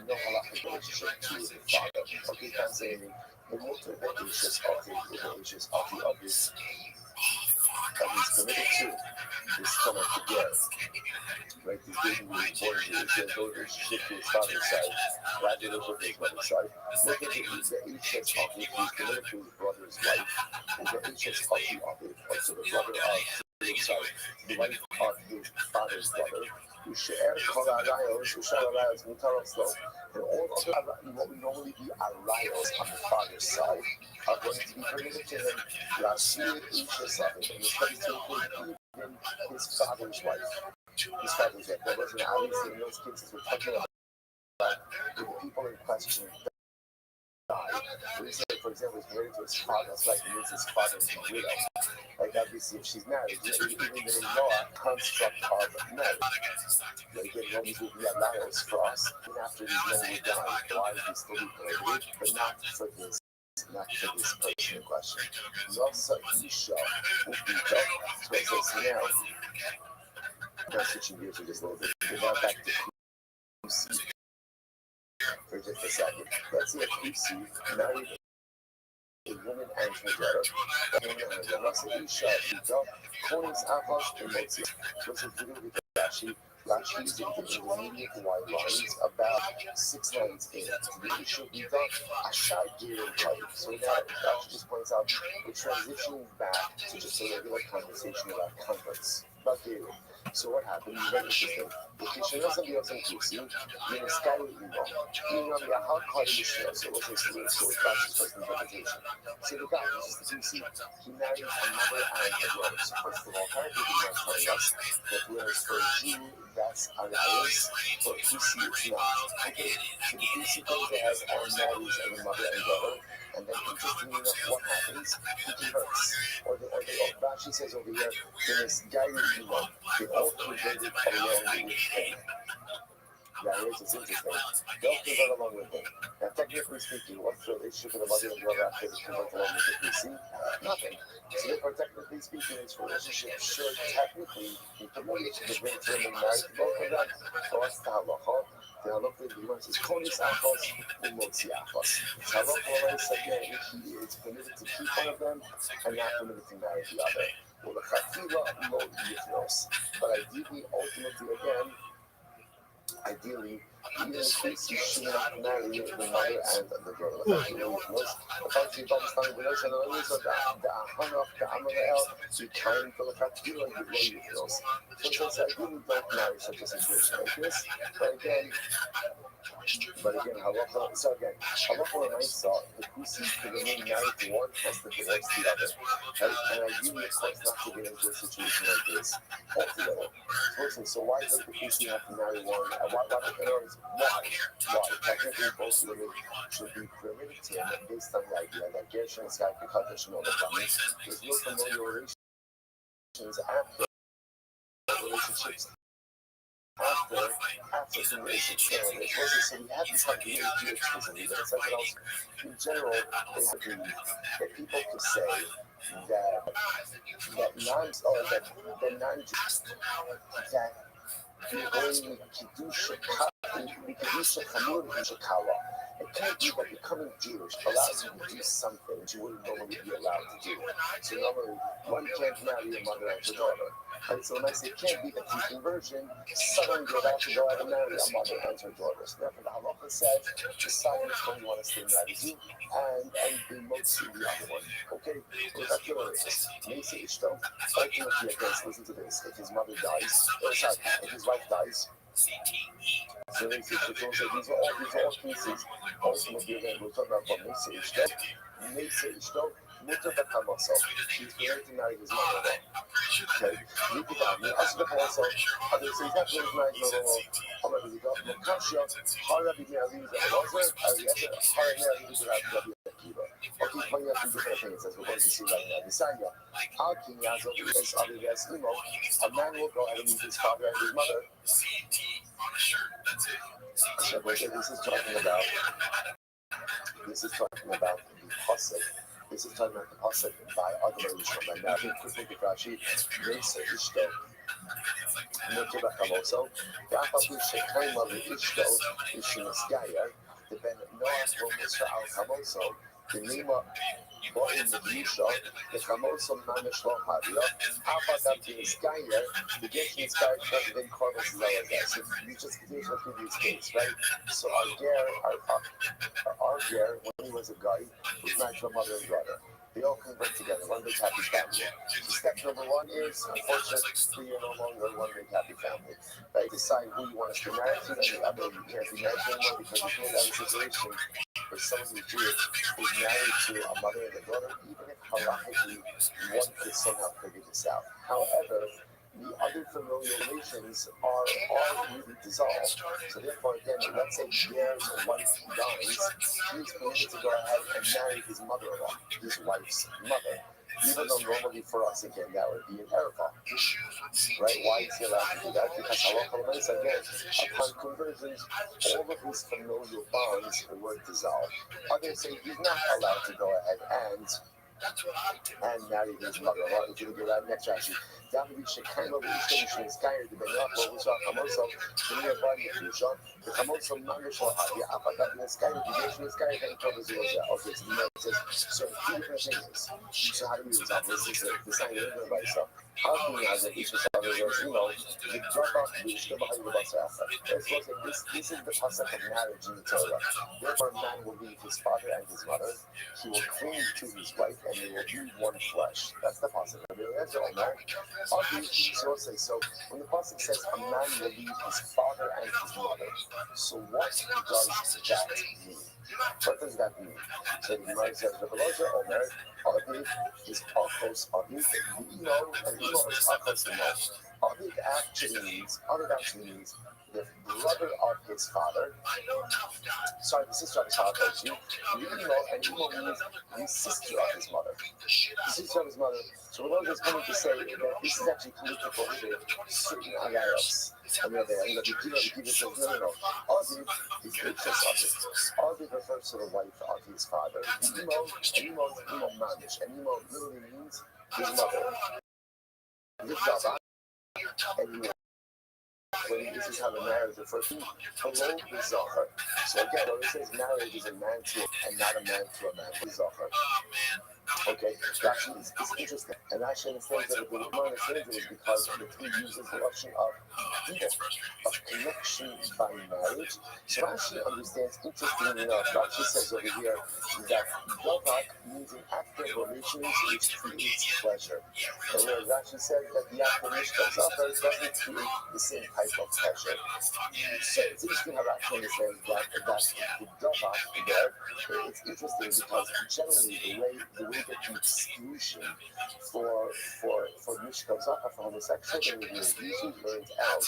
no halachic relationship to the father. Okay, can't say anything. The motor that is just of this that he's committed to is coming together. Right, this baby was born to his relationship to his father's side, rather than with his mother's side. Look at the HS of it, he's committed to his brother's wife, and the HS of it, so the brother of the wife of his father's brother. Who share Kolarayos, who share Arayos, Mutaroslo, and all other what would normally be Arayos on the father's side are going to be permitted to him. Lasir Ishasavit, and it's going to include even his father's wife. His father's wife. There wasn't obviously in those cases we're talking about the people in question died. For example, he's married to his father's wife, it means his father's widow. Like obviously, if she's married, even in law, construct of marriage. Like in Romans would be alliance for us. Even after these men would die, why would he still be prohibited? But not for this person in question. Nosa Isha would be done. So it says now switching gears for just a little bit. We're now back to Kusi for just a second. Let's see if Kusi married a woman and her daughter. Nosa Isha Ita Konis Avos Emotzi. So it's a video with Rashi. Rashi is in the immediate wide lines about 6 lines in. The issue we done Ashai Giri type. So now Rashi just points out we're transitioning back to just a regular conversation about converts. About Giri. So what happened? You very interesting. If you know somebody else in Kusi, you're in a sky with Emo. You know the how caught in the show, so we'll take Rashi's first interpretation. So the guy, this is the Kusi, he marries a mother and a daughter. So first of all, currently he's not telling us that whereas for a Jew, that's Arayos, for Kusi, it's not. Okay, so the Kusi goes ahead and marries a mother and daughter, and then interestingly enough, what happens? He converts. Or Rashi says over here, there is Gairi Emo. They all converted along with him. Now, here's what's interesting. They'll convert along with him. Now, technically speaking, what's the relationship with the mother and brother after they convert along with the PC? Nothing. So, therefore, technically speaking, this relationship should technically be permitted to bring to him and married to both of them. So, what's the halacha? The halacha is the one says, Konis Achos, Umotzi Achos. So, halacha is again, he is permitted to keep one of them and not permitted to marry the other. Well, the Chatila lo yifnos. But ideally, ultimately, again, ideally, even if she should not marry the mother and the daughter. Apparently, Pakistan relation so the Hanaf, the Amal, she came to the country and the lawyers. So I really don't marry such a situation like this. But again, halacha l'maisa, the pussy to remain married to one has to divorce the other. Right? And ideally, of course, not to get into a situation like this altogether. So why does the pussy have to marry one? Why? Technically, both women should be permitted to him based on the idea that Gershon is going to cut the Shemot. There's no familial relations after relationships. After some relationship, so we have to start being here explicitly, but it's something else. In general, they agree that people could say that non or that you're going to do shakawa. It can't be that becoming Jewish allows you to do something that you wouldn't normally be allowed to do. So normally, one can't marry a mother and a daughter. And so when I say it can't be that through conversion, suddenly you're about to go out and marry a mother and her daughter. So therefore, the halacha says, decide which one you want to stay married to, and be most to the other one. Okay? So that's what it is. Macy Ishto, ultimately, again, listen to this. If his mother dies, if his wife dies, so these are all cases. Ultimately, again, we're talking about Macy Ishto, mutter b'kamasa. She's married to marry his mother. Okay? Also, the also, others say that was married to However, we got Makasha, Harabi Mariza, Eliezer, Harabi Rabbi Akiva. Okay, pointing out two different things as we're going to see right now. Desanya, Al Kinyazo is Alias Imo. A man will go ahead and meet his father and his mother. This is talking about the pasuk. This is talking about the pasuk by other Rishon. Now, quickly, Rashi, they say Ishto. Mutter b'chamoso. V'afafu shekayma v'ishto v'shiniskaya. The ben Noach will Israel chamoso. The nima bo'im v'yisha. The chamoso mamish lo havia. Afadam v'niskaya. The geshniskaya doesn't then korban zayah. So you just continue to the previous case, right? So our ger, when he was a guy, was married to a mother and brother. They all convert together, one big happy family. So step number one is, unfortunately, you're no longer one big happy family. Right? Decide who you want to be married to, and the other you can't be married to anymore because you can't have a situation where someone who's Jewish is married to a mother and a daughter, even if halachically one could somehow figure this out. However, the other familial relations are really dissolved. So therefore, again, let's say Pierre's wife dies, he's permitted to go ahead and marry his mother-in-law, his wife's mother. Even though normally for us, again, that would be an erva. Right? Why is he allowed to do that? Because halacha again, upon conversions, all of his familial bonds were dissolved. Others say he's not allowed to go ahead and marry his mother-in-law. If you look at that next Rashi, down to reach the kind of illustration is kind of the Benyamin, which are Hamoso, the nearby Yusha, the Hamoso Mangasha, the Apagat, and this kind of division is kind of getting covers the okay, so the man says, so two different things. So how do we resolve this? This is the sign of everybody. So how can we have that each of us, the drop off the Yusha behind the bus after? This is the pasuk of marriage in the Torah. Therefore, a man will leave his father and his mother, he will cling to his wife, and they will be one flesh. That's the pasuk. That's all, man. So when the pasuk says a man will leave his father and his mother, so what does that mean? What does that mean? So the Gemara says the Belozer Omer, Aviv is Achos Aviv, Imo, and Imo is Achos Imo. Aviv actually means the brother of his father. Sorry, the sister of his father. Imo, and Imo means the sister of his mother. The sister of his mother. So we're just coming to say that this is actually coming to prohibit certain ayahs. And the Kiva says, no. Aviv is the kiss of it. Aviv refers to the wife of his father. Imo Manish. And Imo literally means his mother. And this is how the marriage refers to below the Zohar. So again, when it says marriage is a man to and not a man to a man. The Zohar. Okay, Rashi is interesting, and Rashi understands that the Gemara understands it is because the three uses the notion of connection by marriage. So Rashi understands, interestingly enough, Rashi says over here that Dovak means an active relations which creates pleasure. And whereas Rashi says that the active Mishkan Zafar doesn't create the same type of pleasure. So it's interesting how Rashi understands that the Dovak there, it's interesting because generally the way that the exclusion for Mishkan Zafar for homosexuality is usually learned out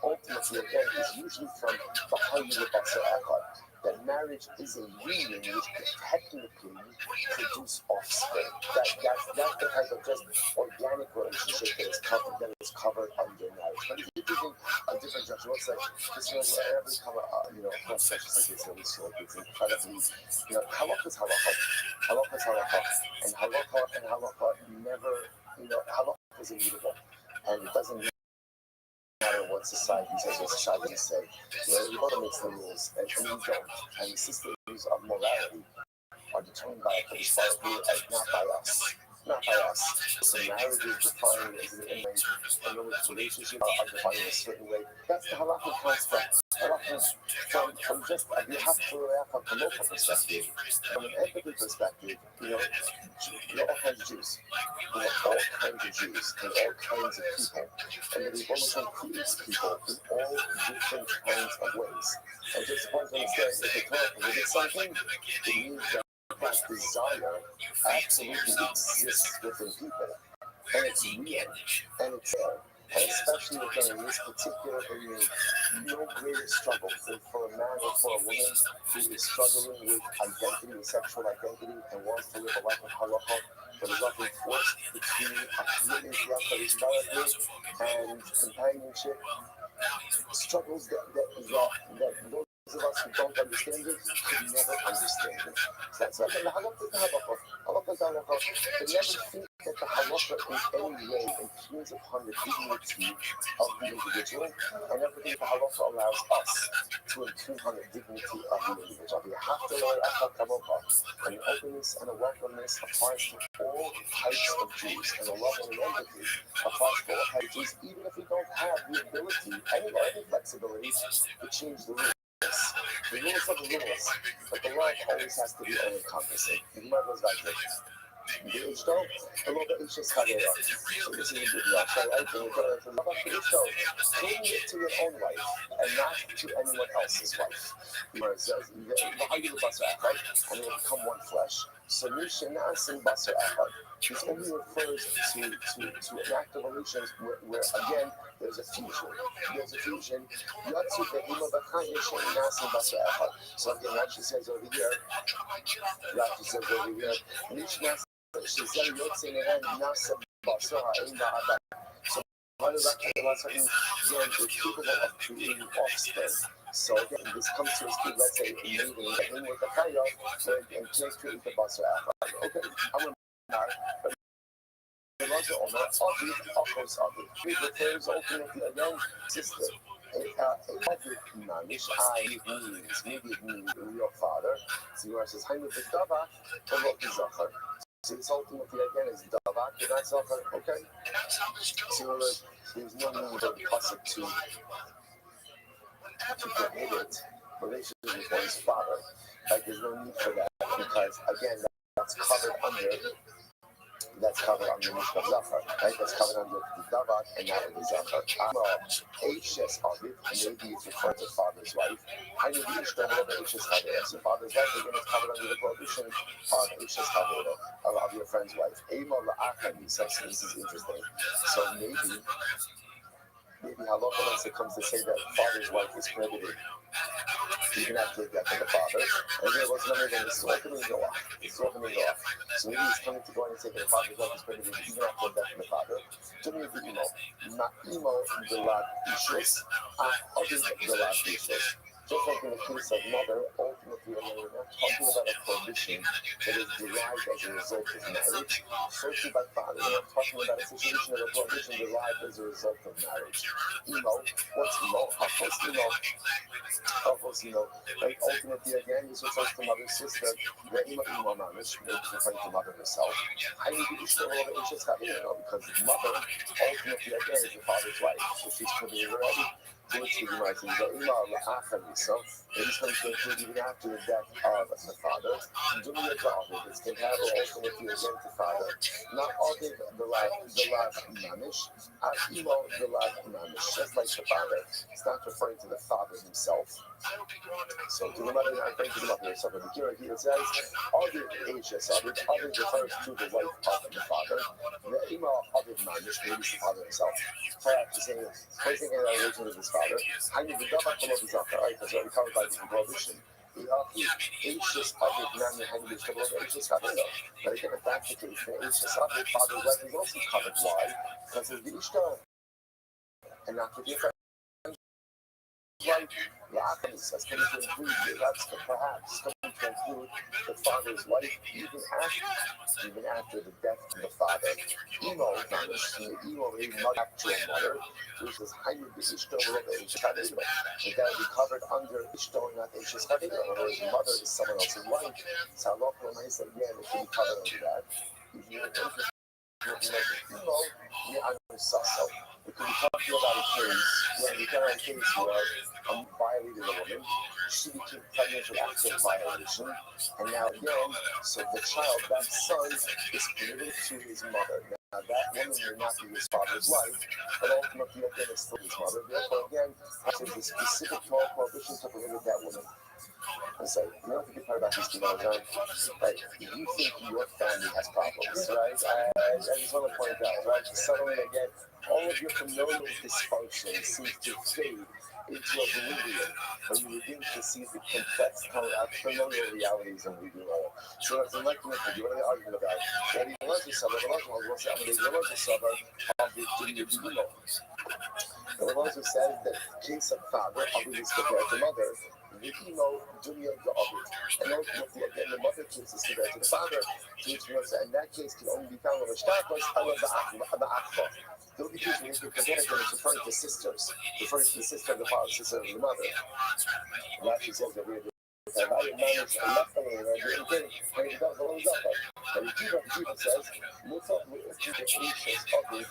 ultimately again is usually from the Hayyu Basar Echad. That marriage is a union which could technically produce offspring. That's the type of just organic relationship that is covered under marriage. But if you're taking a different direction, looks like this is every time homosexuals like this, it's incredibly, halakha is halakha. Halakha is halakha. And halakha never, halakha is immutable. And it doesn't matter what society says, what society say. The Torah makes the rules, and we don't. And the systems of morality are determined by a Kadosh Baruch Hu, and not by us. Not by us. So marriage is defined as an image, and relationships are defined in a certain way. That's the halakhic concept. From just a local perspective, from an empathy perspective, all kinds of Jews. All kinds of Jews and all kinds of people. And the Rebbe includes people in all different kinds of ways. And just want to understand if the Torah prohibits something, it means that desire absolutely exists within people. And it's real. And it's there. And especially again in this particular area, no greater struggle than for a man or for a woman who is struggling with identity, with sexual identity, and wants to live a life of halakha, but is often forced between a commitment to Hakadosh Baruch Hu and companionship. Struggles that those of us who don't understand it could never understand it. So that's like the halakha is the halakha. Halakha is the halakha. But never think that the halakha in any way impugns upon the dignity of the individual, and never think the halakha allows us to impugn upon the dignity of the individual. You have to learn achal kamocha, and the openness and the welcomeness applies to all types of Jews, and the love and the empathy applies to all types of Jews, even if we don't have the ability, any flexibility to change the rules. The rules are the rules, but the love always has to be all-encompassing. The Gemara goes like this. The Ishto, a little bit Ish's Chavera. So this is a good Rashi, right? The Gemara says, "Love the Ishto, bring it to your own wife, and not to anyone else's wife." The Gemara says, "The Hayyu Basar Echad, and they will become one flesh." So Mishenasim Basar Echad. This only refers to an act of relations where again, there's a fusion. Yatsu Behima B'Chaim Shenasim Basar Echad. So again, Rashi says over here, Mishnah Shizal Yotzei Nehem Nasa Basar Ha'im Ba'adam. So one of the again is capable of creating offspring. So again, this comes to us, let's say, mating with the Chayah, and can't create the Basar Echad. Okay, I'm not. The Raja or not, it refers ultimately again, sister. Maybe it means your father. So you says, Hainu B'Davak, Tavok Zachar. So this ultimately again is Davak, and that's Zachar. Okay. So there's no need for the pasuk to prohibit relations with one's father. Like there's no need for that because again, that's covered under Mishkan Zafar, right? That's covered under the Davat and not in the Zafar. Ashes of it, maybe it's referred to father's wife. I know the Ishtan of Ashes Havera. So father's wife, again, is covered under the prohibition of Ashes Havera, of your friend's wife. Ema La'achani, so this is interesting. So maybe halakha once it comes to say that father's wife is prohibited. You can actually get to the father. And there was another thing, it's opening the door. So maybe he's coming to go and say that the father's wife is prohibited. You can actually get to the father. To me, the emo. Not emo, the lad issues. Other the lad issues. Just like in the case of mother, ultimately ultimately, we're not talking about a prohibition that is derived as a result of marriage. Firstly, by father, we're not talking about a situation of a prohibition derived as a result of marriage. What's emo? Of course, like ultimately, again, this refers to mother's sister, the emo mamish, referring to mother herself. I need to be still over interest having because mother ultimately, again, is the father's wife, which is forbidden already. To which the Gemara says, the emo so it is going to include even after the death of the father. Dunya David is comparable ultimately again to father. Not David the love mamish, emo the love mamish, just like the father. It's not referring to the father himself. So to the mother, not referring to the mother herself. But here it says, David Asia David, David refers to the wife of the father. The emo David mamish, maybe it's the father himself. Perhaps saying, placing in relation with his father. I need to go back to Moses after, right? Because we're covered by the prohibition. But again, if that's the case, the Aishas Abid, father's wife is also covered. Why? Because of the Ishtar. And not the different. Right, that's going to include, that's perhaps going to include the father's wife even after the death of the father. Emo, is not actual mother, which is highly the Ishto of Ishto. And that will be covered under Ishto, not Ishto's Kadira. In other words, the mother is someone else's wife. So Allah Qur'an said, again, it should be covered under that. If you're interested we could be talking about a case where we got a case where violated a woman, she became pregnant with active violation, and now again, so the child, that son, is committed to his mother. Now that woman may not be his father's wife, but ultimately again it's still his mother. Therefore again, there's a specific Torah prohibition to prohibit that woman. And so, you know what the good part about this tomorrow, John? Like, you think your family has problems, right? I just want to point out, right? Suddenly, again, all of your familial dysfunction seems to fade into oblivion when you begin to see the complex familial realities of living life. So, it's like what are they arguing about? Well, the religious suburb, of the junior beginning. The Ramosu says that case of father, Abu is compared to mother. The emo, Dunya, the Abu. And ultimately, again, the mother case is compared to the father, which means that in that case can only be found on the Shtakos, the Akba. The only case we can compare it is referring to sisters, referring to the sister of the father, sister of the mother. And that she says that we have I managed a left and when he does the ones up. But the Kiva says, Musa will achieve the ancients of the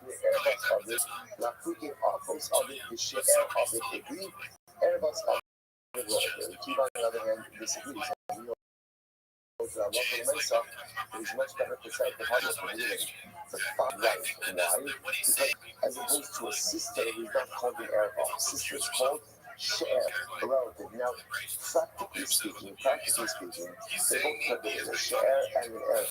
Airbus of this, la cooking offers of it, the share of it, agree, Airbus of the road. Kiva, on the other hand, disagrees. And we know that our local Mesa is much better prepared to handle the living. The far right. Why? Because as opposed to a sister who's not called an Airbus, sister is called share, a relative. Now, practically speaking, they both have a share and an Airbus.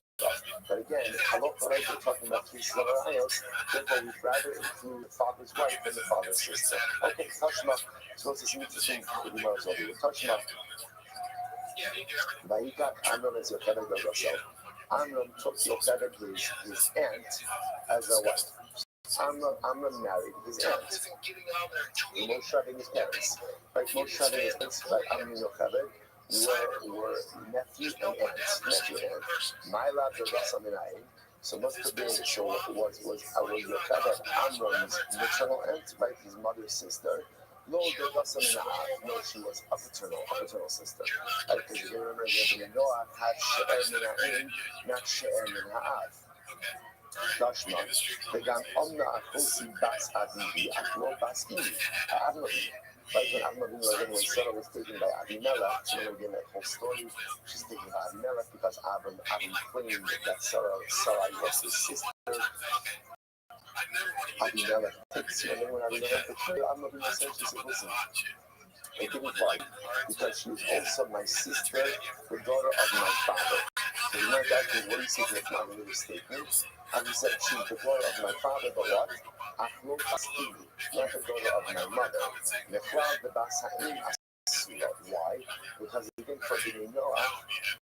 But again, Allah we're talking about three similar ayos, therefore we'd rather include the father's wife than the father's sister. Okay, Tashma, so it's an interesting Gemara over here. Tashma, Vayikak Amram as Yocheved yourself. Amram took Yocheved, his aunt, as a wife. Amram married his aunt. Moshe and his parents. Right, Moshe and his parents, right, Amram and Yocheved, were nephew and aunt. My love the Rasaminai. So must have been so was Yocheved Amram's maternal aunt, right? His mother's sister. No, the Rasaminai. No, she was a paternal sister. Right? Because you remember that Noah had She'er Mina'im, not She'er Mina'av. Dashma, וגם אומנה אחוסי בס אביבי, אך לא בס אימי, האבנבי. Right, when Avram when Sarah was taken by Abimelech, so again that whole story, she's taken by Abimelech because Avram claimed that Sarah was his sister. Abimelech takes her, and then when Abimelech betrayed Avram said, she said, listen, I didn't like because she was also my sister, the daughter of my father. So you know that what he said was not a little statement. And he said, she's the daughter of my father, but what? Achlo Bastini, not the daughter of my mother. Nechlad the Basaim Asula. Why? Because even for the Noah,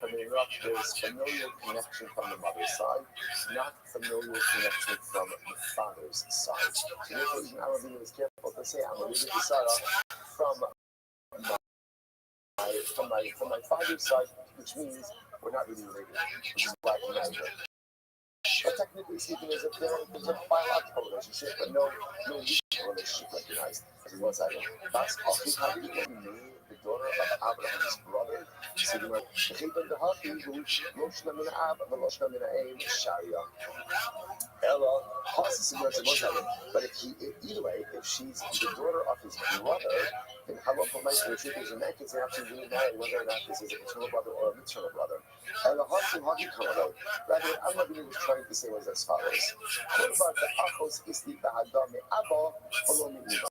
there's familial connection from the mother's side, not familial connection from the father's side. So therefore, even Arabin was careful to say, I'm going to Sarah from my father's side, which means we're not really related, which is why I married her. But technically speaking, there's a biological relationship, but no legal relationship recognized. As one side. That's Achikadi, the daughter of Abraham's brother. Chibin the Happy, who Loshna Mina Ab, and Loshna Mina Aim, Sharia. Ella, but either way, if she's the daughter of his brother, then halacha might be the in that case they have to really marry whether or not this is a paternal brother or a maternal brother. Ella Hasu Hagi Kamado. Rather, I'm not even trying to say was as follows. What about the Achos Isti Bahadame Abba Holomi Iba?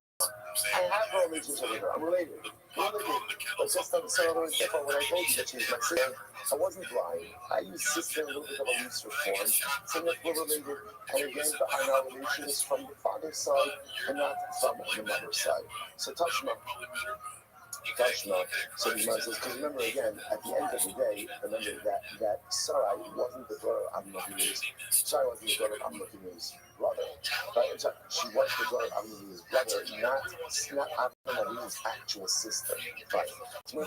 I have a relationship with her. I'm related. But just on the other example, when I told you that she was my sister, I wasn't blind. I used sister in a little bit of a looser form. So that we're related. And again, our relation is from the father's side and not from the mother's side. So Tashma. So the Gemara says, because remember again, at the end of the day, remember that Sarai wasn't the daughter of Abimelech's. Sarai wasn't the daughter of Abimelech's brother. Right? She was the daughter of Abimelech's brother, not Abimelech's actual sister. Right. So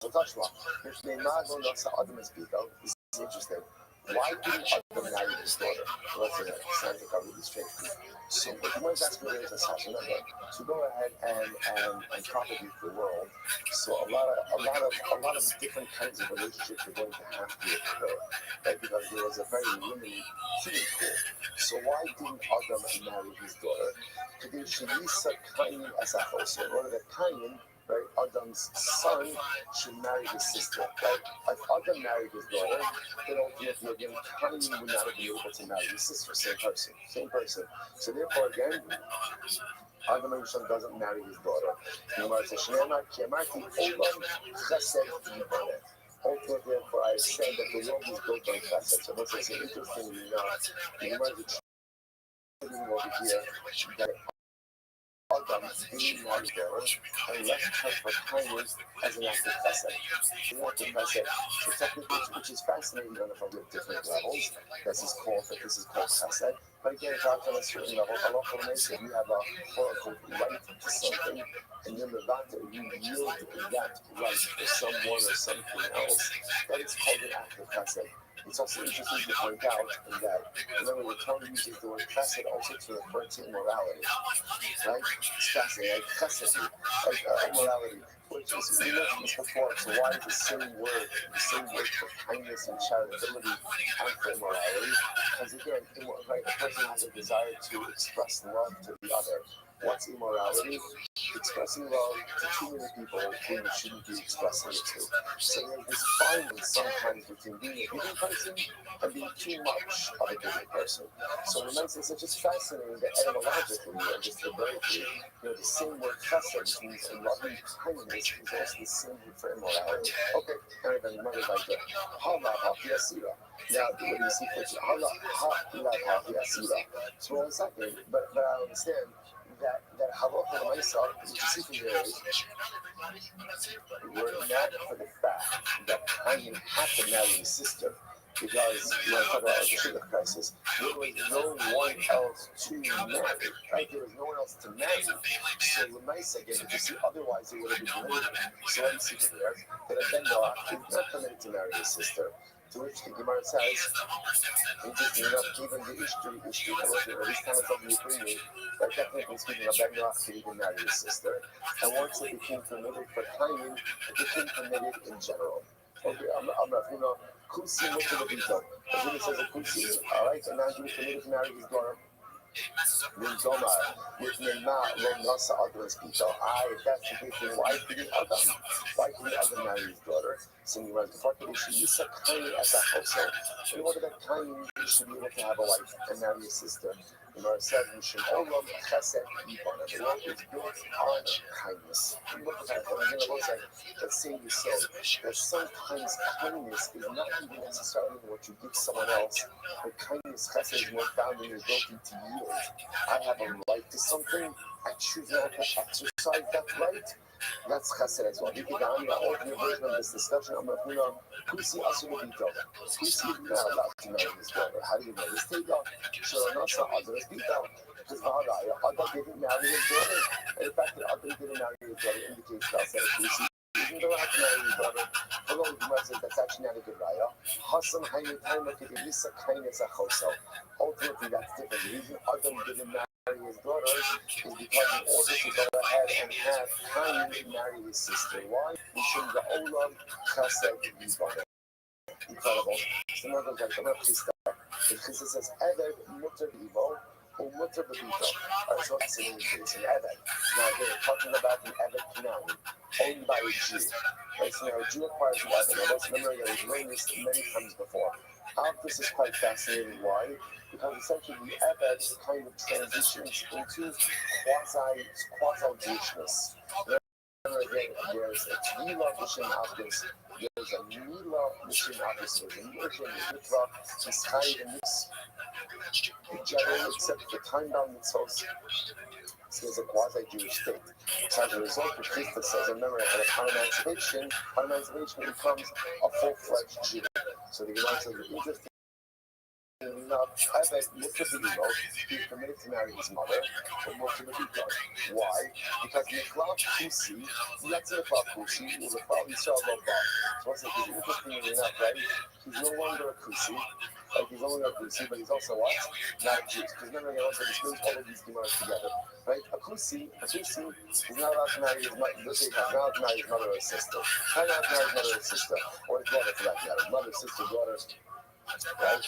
Tashma, if they not going to Adam is Biko, this is interesting. Why didn't Adam marry his daughter? Well, that's it. Sounds like a really strange thing. So what the ones asking is this house, remember, to go ahead and propagate the world. So a lot of different kinds of relationships are going to have to occur, right? Because there was a very limited human pool. So why didn't Adam marry his daughter? Because she Lisa Cain as a host. In order that Cain, right, Adam's son should marry his sister, right? If Adam married his daughter, then ultimately again, Cain would not be able to marry his sister, same person. So therefore, again, Adam Rishon doesn't marry his daughter. Ultimately, therefore, I said that the world is built on chesed. So what's interestingly enough, the Gemara is over here that Adam didn't marry his daughter and left her for kindness as an act of chesed. An act of chesed. So technically, which is fascinating on a different levels. This is called chesed. But again, it's not on a certain level. Allah says you have a quote-unquote right to something, and then you yield that right to someone or something else. That is called an act of chesed. It's also interesting to point out that remember the Torah uses the word chesed also to refer to immorality, right? It's fascinating, like chesed, like immorality. Which is, we mentioned this before, so why is the same word for kindness and charitability and for immorality? Because again, right, a person has a desire to express love to the other. What's immorality? Expressing love to too many people who you shouldn't be expressing it to. So there's this balance sometimes between being a giving person and being too much of a giving person. So it makes it just fascinating that etymologically and just verbatimly, the same word chesed means loving kindness is also the same word for immorality. Okay, everybody remember like the hala hafiyasira. Now, what do you see for hala hafiyasira? So one second, but I understand that halacha l'maisa, which you see from there, were not for the fact that Cain had to marry his sister, because you want to talk about the shidduch crisis. There was no one else to marry, right? There was no one else to marry. So l'maisa, again, if you see otherwise, it would have been related. So what do you see from there? That a Ben-Noach is not permitted to marry his sister. To which the Gemara says, interesting enough, even the Ishtri, at least time it's of the opinion, that technically speaking, a Ben-Noach could even marry his sister. And once it became permitted for Cain, it became permitted in general. Okay, I'm not, Kusi Mutalabito. As it says a Kusi, alright, and now he was permitted to marry his daughter. With Neymar, Nasa Adam's Pito. If that's the case, then why didn't Adam marry his daughter? So he was the fact that she used to Cain as a household. In order that Cain should be able to have a wife and marry his sister. The Gemara says, "Mishum Olam Chesed Yibana." The world is built on kindness. Look at that. Let's say you say that sometimes kindness is not even necessarily what you give someone else, but kindness, chesed, is more found in your ability to yield. I have a right to something. I choose not to exercise that right. That's chesed as well. You can give me an ultimate version of this discussion. I'm going to Kusi Asulabito. Kusi is not allowed to marry his daughter. How do you know this? Take off. Shalonasa Adras Bito. Because Adam didn't marry his daughter. And the fact that Adam didn't marry his daughter indicates that Kusi isn't allowed to marry his brother. Although the Gemara says that's actually not a good raya. Hasan Hayim Taima Kedisa Kainetz Achoso. Ultimately, that's different. The reason Adam didn't marry his daughter is because in order to go ahead and have Cain marry his sister. Why? Mishum the Olam Chesed Yibana. Incredible. So now goes like the Chista. The Chista says, Eved Mutter Evo, or Mutter Bebito. Alright, so that's an increase in Eved. Now they're talking about the Eved Canaan, owned by a Jew. Right, so now a Jew acquires an Eved. Now let's remember that we've learned this many times before. This is quite fascinating. Why? Because essentially the Eved kind of transitions into quasi-Jewishness. Again, there's a Mila Mission Office, there's a Mila Mission Office, there's a Mission Mitzvah, is high in this. In general, except for time-bound mitzvahs, there's a quasi-Jewish state. So as a result, the Christa says, remember, at upon emancipation becomes a full-fledged Jew. So the Gemara says, interesting enough, Eved Mutabino, he's permitted to marry his mother, or Mutabino. Why? Because Niklal Kusi, let's say Niklal Kusi, was a problem, he saw a low bar. So I said, he's interesting enough, right? He's no longer a Kusi, like he's no longer a Kusi, but he's also what? Not a Jew. Because remember, they also distinguish all of these Gemaras together, right? A Kusi is not allowed to marry his mother, not allowed to marry his mother or his sister. Not allowed to marry his mother or his sister, or his daughter for that matter. Mother, sister, daughter. Right?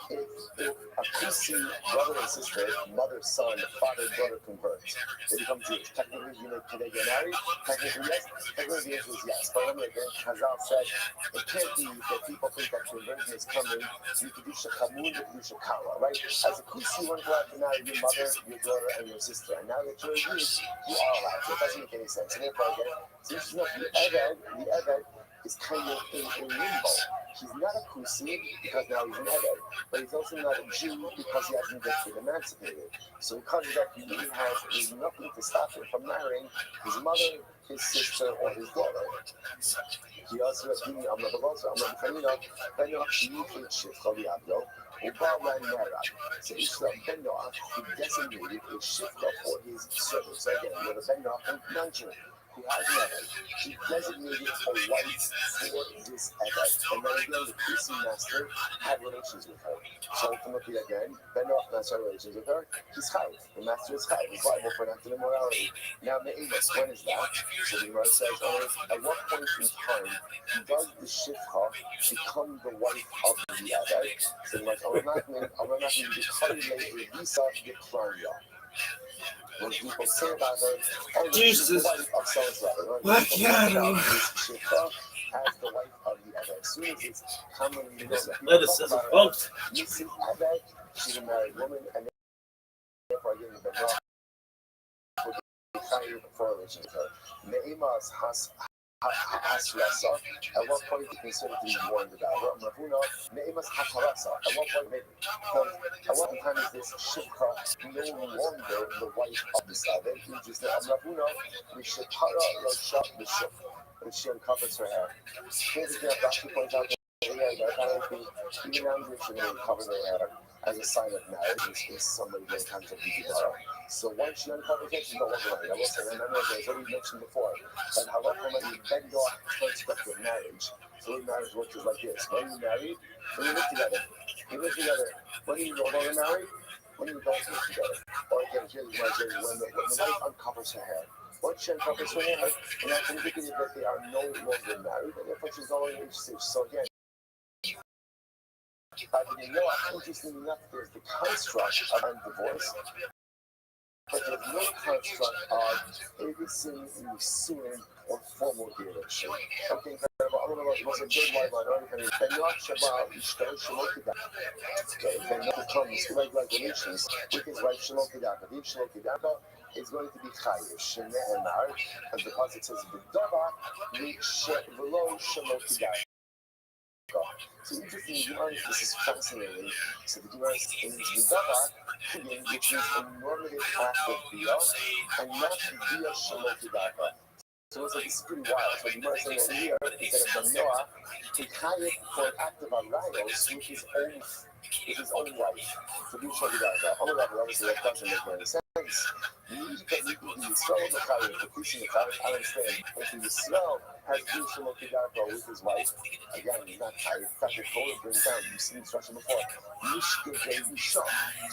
If a Kusi brother and sister, mother, son, father, brother converts, they become Jewish. Technically, can they get married? Technically, yes. Technically, the answer is yes. But remember again, Chazal said it can't be that people think that conversion is coming. You can do shakamun, you can do shakala, right? As a Kusi, you weren't allowed to marry your mother, your daughter, and your sister. And now that you're a Jew, you are allowed to. It doesn't make any sense. And therefore, again, so this is not the Eved is kind of in limbo. He's not a Kusi because now he's an Eved, but he's also not a Jew because he hasn't been emancipated. So because of that, there's nothing to stop him from marrying his mother, his sister, or his daughter. He also has been I'm not so Islam Ben Noach, he designated a shifta for his servants. So again, you have a Ben Noach and non-Jew who has an Eved. He designated a wife for this Eved. And then again, the Kusi master had relations with her. So ultimately, again, Ben Noach master had relations with her. He's chayiv. The master is chayiv. He's liable for an act of immorality. Now, Me'emas, when is that? So the Gemara says, at what point in time does the shifcha become the wife of the Eved? So like, I'm not going to become a visa declaria. When people say about her, oh, she's the wife of so-and-so. Right? Shifcha as the wife of the Eved. As soon as it's commonly known, you see Eved, she's a married woman, and therefore again, the Benah would be chayiv for relations with her. Me'imas has Asrasa, at what point is considered to be warned about her? Ravuna, Me'imas Hatarasa, at what point, at what time is this Shikha no longer the wife of the Sabbath? Which is that Ravuna, Mishapara Rosha Bishop, and she uncovers her hair. Here's the Rashi points out that even Andrew should cover their hair as a sign of marriage is somebody getting kinds of Gemara. So once she uncovers it, she's no longer married. I will say, remember, as we mentioned before, that halacha might be begged off transcript of marriage. So marriage works is like this. When you're married, when you live together, when you no longer married, when you don't live together. Or again, here's when the wife uncovers her hair. Once she uncovers her hair, and that's indicative that they are no longer married, and therefore she's no longer interested. So again, interestingly enough, there's the construct of divorce, but there's no construct of everything suing or formal relation. Okay, incredible. I don't know what's a good wife on earth. Benach Shabbat, Ishtar Shalokidaka. Okay, Benach becomes like relations with his wife Shalokidaka. The Shalokidaka is going to be Chayiv, Shemeh Emar, as the Pasuk says, V'dava, V'lo Shalokidaka. So interesting, this is fascinating. So the Gemara is Vidava, which is a normative act of Bia, and not Bia Shalokidaka. So it's like, this is pretty wild. So the Gemara is saying over here, instead of Noah, to Chayiv for an act of Arayos with his own wife. So Bia Shalokidaka. Obviously, that doesn't make any sense. place. You Yisrael Mechayim, the preaching of God, I understand. If the Yisrael has Jewish Shemot with his wife, again, he's not tired. In fact, the Torah brings down, you've seen the instruction before, Mishkevei Yisha.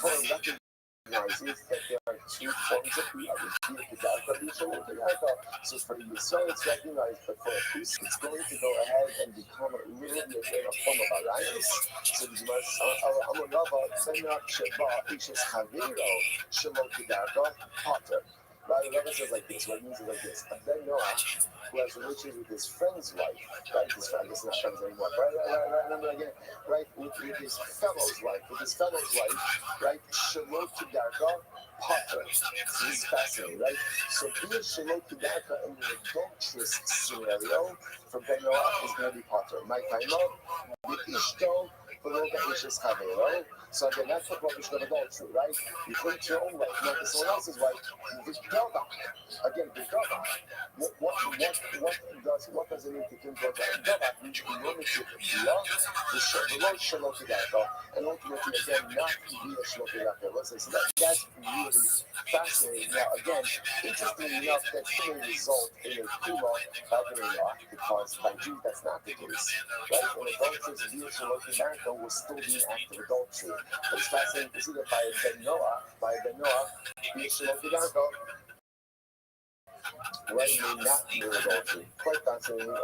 Torah recognizes that there are two forms of Kedarka. So for the Yisrael, it's recognized, but for a priest, it's going to go ahead and become a little bit of a form of Arayos. So the Gemara says, Amarava, Benak Sheba, Ishes Chavero, Shemot Kedarka, Potter. Right, the Rebbe says like this, what it means is like this. A Ben Noah, who has relations with his friend's wife, right? His friend, I guess not friends anymore. Right, with his fellow's wife, right? Shalot Kedarka, Potter. So this is fascinating, right? So being Shalot Kedarka in the adulterous scenario for Ben Noah is going to be Potter. My Kaimo, the Ishto, so again, that's the prohibition of adultery, right? You take your own wife, not someone else's wife. Gava. Again, Gava. What does it mean to kill Gava? Gava means to normative love, the Lord Shalom Kedaka, and ultimately again not to be a Shalom Kedaka. So that's really fascinating. Now again, interestingly enough, that may result in a Kula by the Noah, because by Jews that's not the case. Right? When adulterous view Shalom Kedaka will still be an act of adultery. But it's fascinating to see that by Ben Noah, being Shalom Kedaka, right, may not be adultery. Quite fascinating.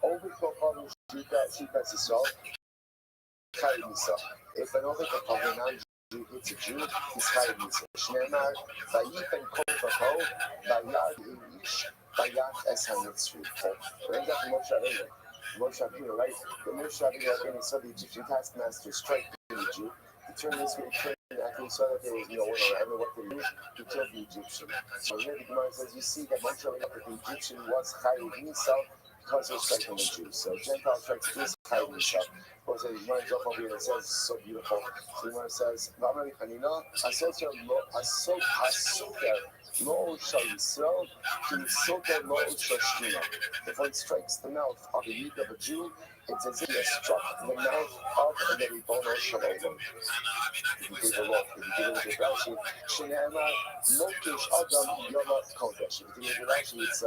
Overkill carbon Shika Sisal, Chayiv Nisa. If an overkill carbon non-Jew hits a Jew, he's Chayiv Nisa. Shneimar, Vayifen Kol V'Kol, Vayad Ish, Vayach Es HaMitzri. Brings up Moshe Rabbeinu, right? The Moshe Rabbeinu saw the Egyptian taskmaster strike the Jew. He turned this way, after he saw that there was no one around, what they do, he killed the Egyptian. So here the Gemara says, you see that Moshe Rabbeinu, that the Egyptian was Chayiv Nisa because of striking the Jews. So Gentile strikes is Chayiv Nisa. Of course, the Gemara jump over here and says, it's so beautiful. The Gemara says, V'amari Chanina, Asoter Lo Shal Yisrael, Ki Soter Lo Shal Shkina. If one strikes the mouth of a youth of a Jew, it's as if he has struck the mouth of the Ribono Shalom. If you take a look, if you take a look at Rashi, Shinema Mokish Adam Yoma Kodesh. If you take a look at Rashi, it's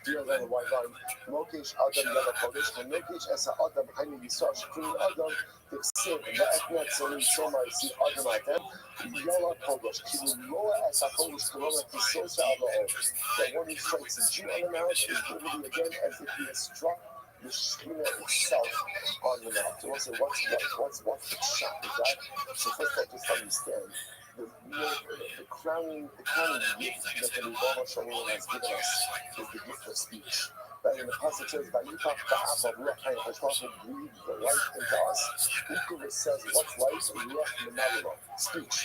deals on the white line. Mokish Adam Yoma Kodesh. When Mokish Esa Adam Hainu Yisrael Shkuni Adam, the sin, the ethnic Solim Somar Si Adam Atem, Yoma Kodesh. Kibu Loa Esa Kodesh Koloma Kisosa Abo. That when he strikes a Jew on the mouth, is literally again as if he has struck the Shekhinah itself on the mouth. So we'll say, what's the shot with that? So first of all, just understand the crowning gift that the Ribono Shalom has given us is the gift of speech. Right? And the passage says, "Vayikach ba'av ruach hayim," will breathe the life into us. Ukur says, what's life? Ruach menayim. Speech.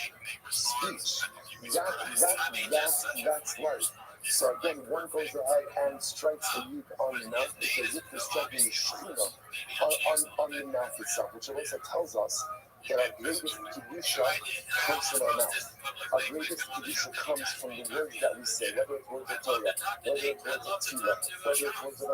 That's life. So again, one goes ahead and strikes the youth on the mouth because if you're striking the Shekhinah on the mouth itself, which also tells us that our greatest kedusha comes from our mouth. Our greatest kedusha comes from the words that we say, whether it's words of Torah, whether it's words of Tefillah, whether it's words of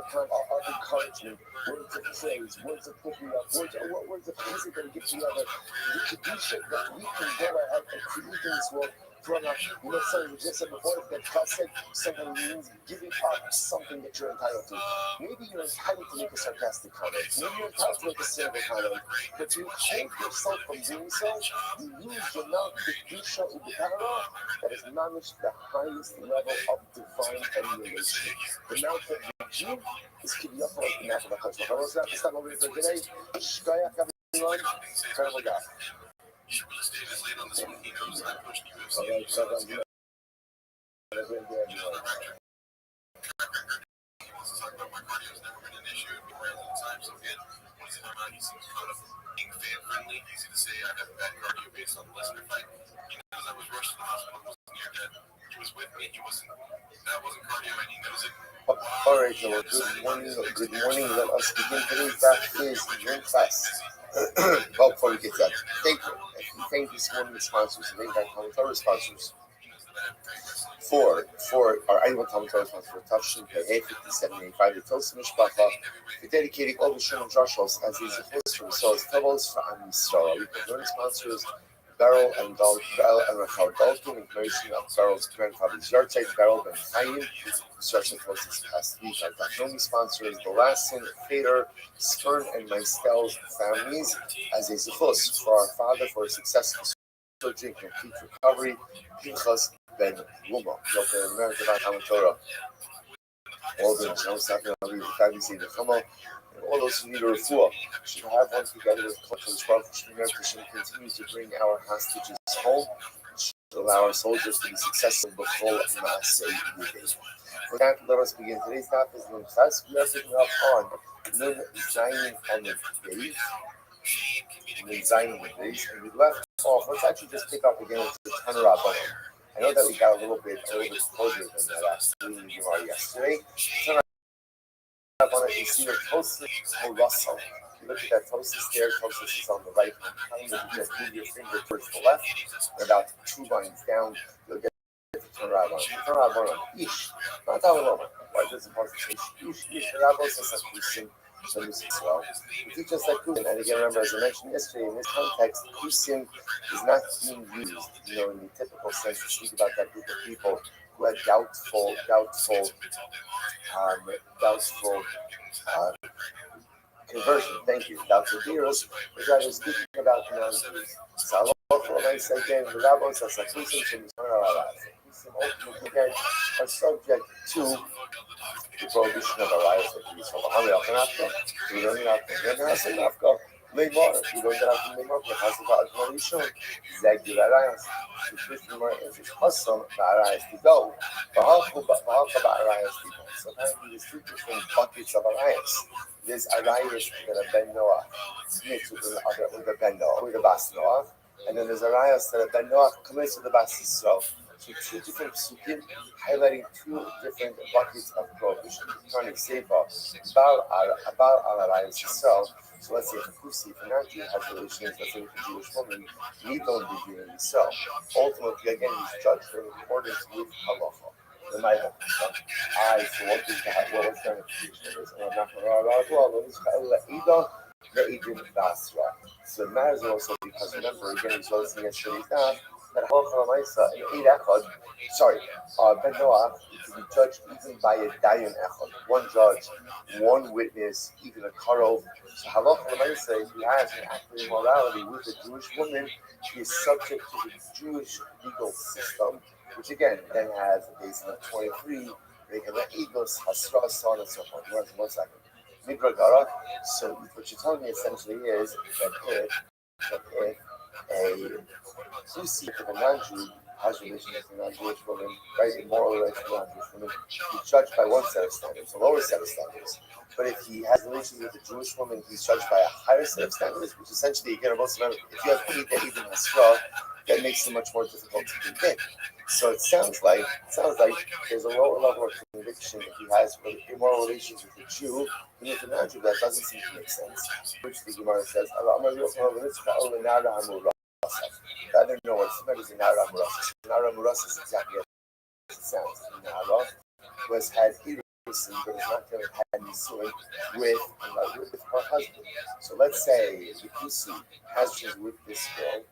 encouragement, words of praise, words of picking up, words of music that we get together. The kedusha that we can go ahead and create in this world. Something we just said before, that chesed simply means giving up something that you're entitled to. Maybe you're entitled to make a sarcastic comment. Maybe you're entitled to make a cynical comment. But to hold yourself from doing so, you use your mouth to kedusha ubekara that is managed the highest level of divine emulation. The mouth of the Jew is kibiyah like the mouth of the Chacham. I was going to stop over here for today. Shkaya everyone. Incredible guy. Real estate is late on this one. He knows I pushed the UFC. He wants to talk about my cardio. It's never been an issue. I've been ran all the time. So again, when he's in my mind, he seems kind of being fan friendly. Easy to say I have bad cardio based on the Lesnar fight. He knows I was rushed to the hospital, was near death. He was with me. That wasn't cardio, and he knows it. All right, so good morning. Let us begin today's fact is drink fast. Well, before we get that, thank you. Thank this morning the sponsors. Thank our Torah sponsors. For our annual Talmud Torah sponsor for Tafshin Pei 5785, the Toast Mishpacha, for dedicating all the Shem and Joshua as these hosts for themselves, Tavos for Am Yisrael. We have learning sponsors, Beryl and Rachel Dalton, in commemoration of Beryl's grandfather's yahrzeit, Beryl Ben Chaim, construction closest past week. Our Dachnomi sponsors the Lassen, Fader, Stern, and Meistell's families as a zechus for our father for a successful surgery and complete recovery. Pinchas Ben Luma, local American Talmud Torah. All the families in the Chama, and all those who need a refuah should have one together with Kodesh Baruch Hu should continue to bring our hostages home, should allow our soldiers to be successful before Maaseh Yudin. With that, let us begin. Today's daf is Nun Ches. We are picking up on Nun Zayin and the Beis. Nun Zayin and the Beis, and we left off. Let's actually just pick up again with the Tanur Rabbanim. I know that we got a little bit closer than that yesterday. Rabbanim, you see the Tosfos Russell. If you look at that Tosfos there, Tosfos is on the right hand. You just move your finger towards the left. And about 2 lines down, you'll get the Tanur Rabbanim. Tanur Rabbanim, Ish, not Talmud. Why does it say Ish? Ish, the Rabbanim says that Kusim. So this is well. We teach us that Kusim, and again, remember, as I mentioned yesterday, in this context, Kusim is not being used, in the typical sense to speak about that group of people who had doubtful conversion. Thank you. Doubtful heroes, but rather speaking about non-Jews. So I say again, the Rabbos says that Kusim ultimately again are subject to the prohibition of Arias that we saw. We don't have to Leymar, we don't have to Leymar, because the Admonition, Zagir Arias, the first Leymar is Hassam, the Arias to go. Arias to go. Sometimes there's 2 different buckets of Arias. There's Arias that are Ben Noah, mixed with the Ben Noah, with the Bas Noah, and then there's Arias that are Ben Noah, commits with the Bas Yisrael. So 2 different psukim highlighting 2 different buckets of prohibition. Trying to say about Arias itself. So let's say if a Kusi, if a non-Jew has relations, let's say with a Jewish woman, he don't be doing himself. Ultimately, again, he's judged in accordance with halacha. The might have so what is that? What was going to teach us? And I'm not going so it matters also because remember, again, he's listening yesterday's down. That Ben Noah to be judged even by a dayan echad, 1 judge, 1 witness, even a karov. So halacha l'maisa, if he has an act of immorality with a Jewish woman, he is subject to the Jewish legal system, which again then has a basis of 23, regular egos, hasra, so on and so forth. 1 second. Midragara. So what you're telling me essentially is that if a Susi, if a non-Jew has relations with a non-Jewish woman, right, a moral relation with a non-Jewish woman, he's judged by 1 set of standards, a lower set of standards. But if he has relations with a Jewish woman, he's judged by a higher set of standards, which essentially, again, most remember, if you have Pnei even Hasra, that makes it much more difficult to convict. So it sounds like there's a lower level of conviction if he has immoral relations with a Jew than with a non-Jew. That doesn't seem to make sense. Which the Gemara says, I don't know what somebody is in Nara Murasa. Nara Murasa is exactly as it sounds. Nara who has had Erusin, but is not going to have Nisuin with her husband. So let's say the Kusi has just with this girl.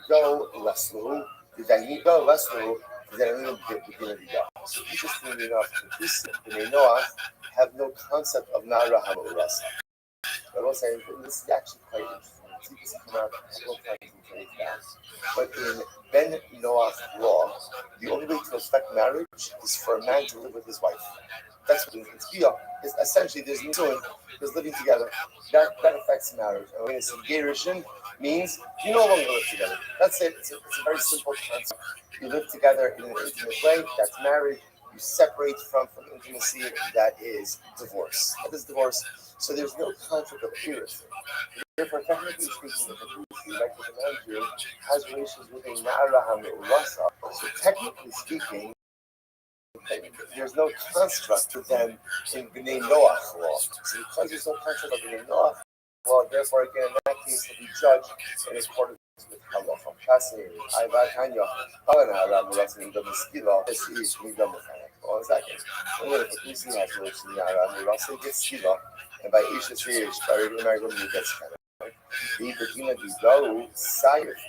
Go Leslu, then he go Leslu, then a little bit begin to go. So interestingly enough, the Kusi and Noah have no concept of Nara Hamurasa. But I'm saying this is actually quite interesting. See this come out a couple of times in today's class. But in Ben Noah's law, the only way to affect marriage is for a man to live with his wife. That's what it's bia. It's essentially there's living together. That affects marriage. And when it's engagement means you no longer live together. That's it. It's a very simple concept. You live together in an intimate way. That's marriage. You separate from intimacy. That is divorce. That is divorce. So there's no conflict of interest. Therefore, technically speaking, if a Kusi, like with a non-Jew, has relations with a Na'ara Rasa, so technically speaking, there's no construct for them in B'nai Noach law. So because there's no construct of B'nai Noach law, therefore, again, in that case, to be judged in accordance with halacha. Fascinating. I Tanya, Na'ara Rasa in the Meskila, this is Nida Mechanic. 1 second. And then if a Kusi has relations with Na'ara Rasa, it gets Skila, and by Isha Sirish, by regular married woman, it gets Skila. The Begina Bizaru, Sayef.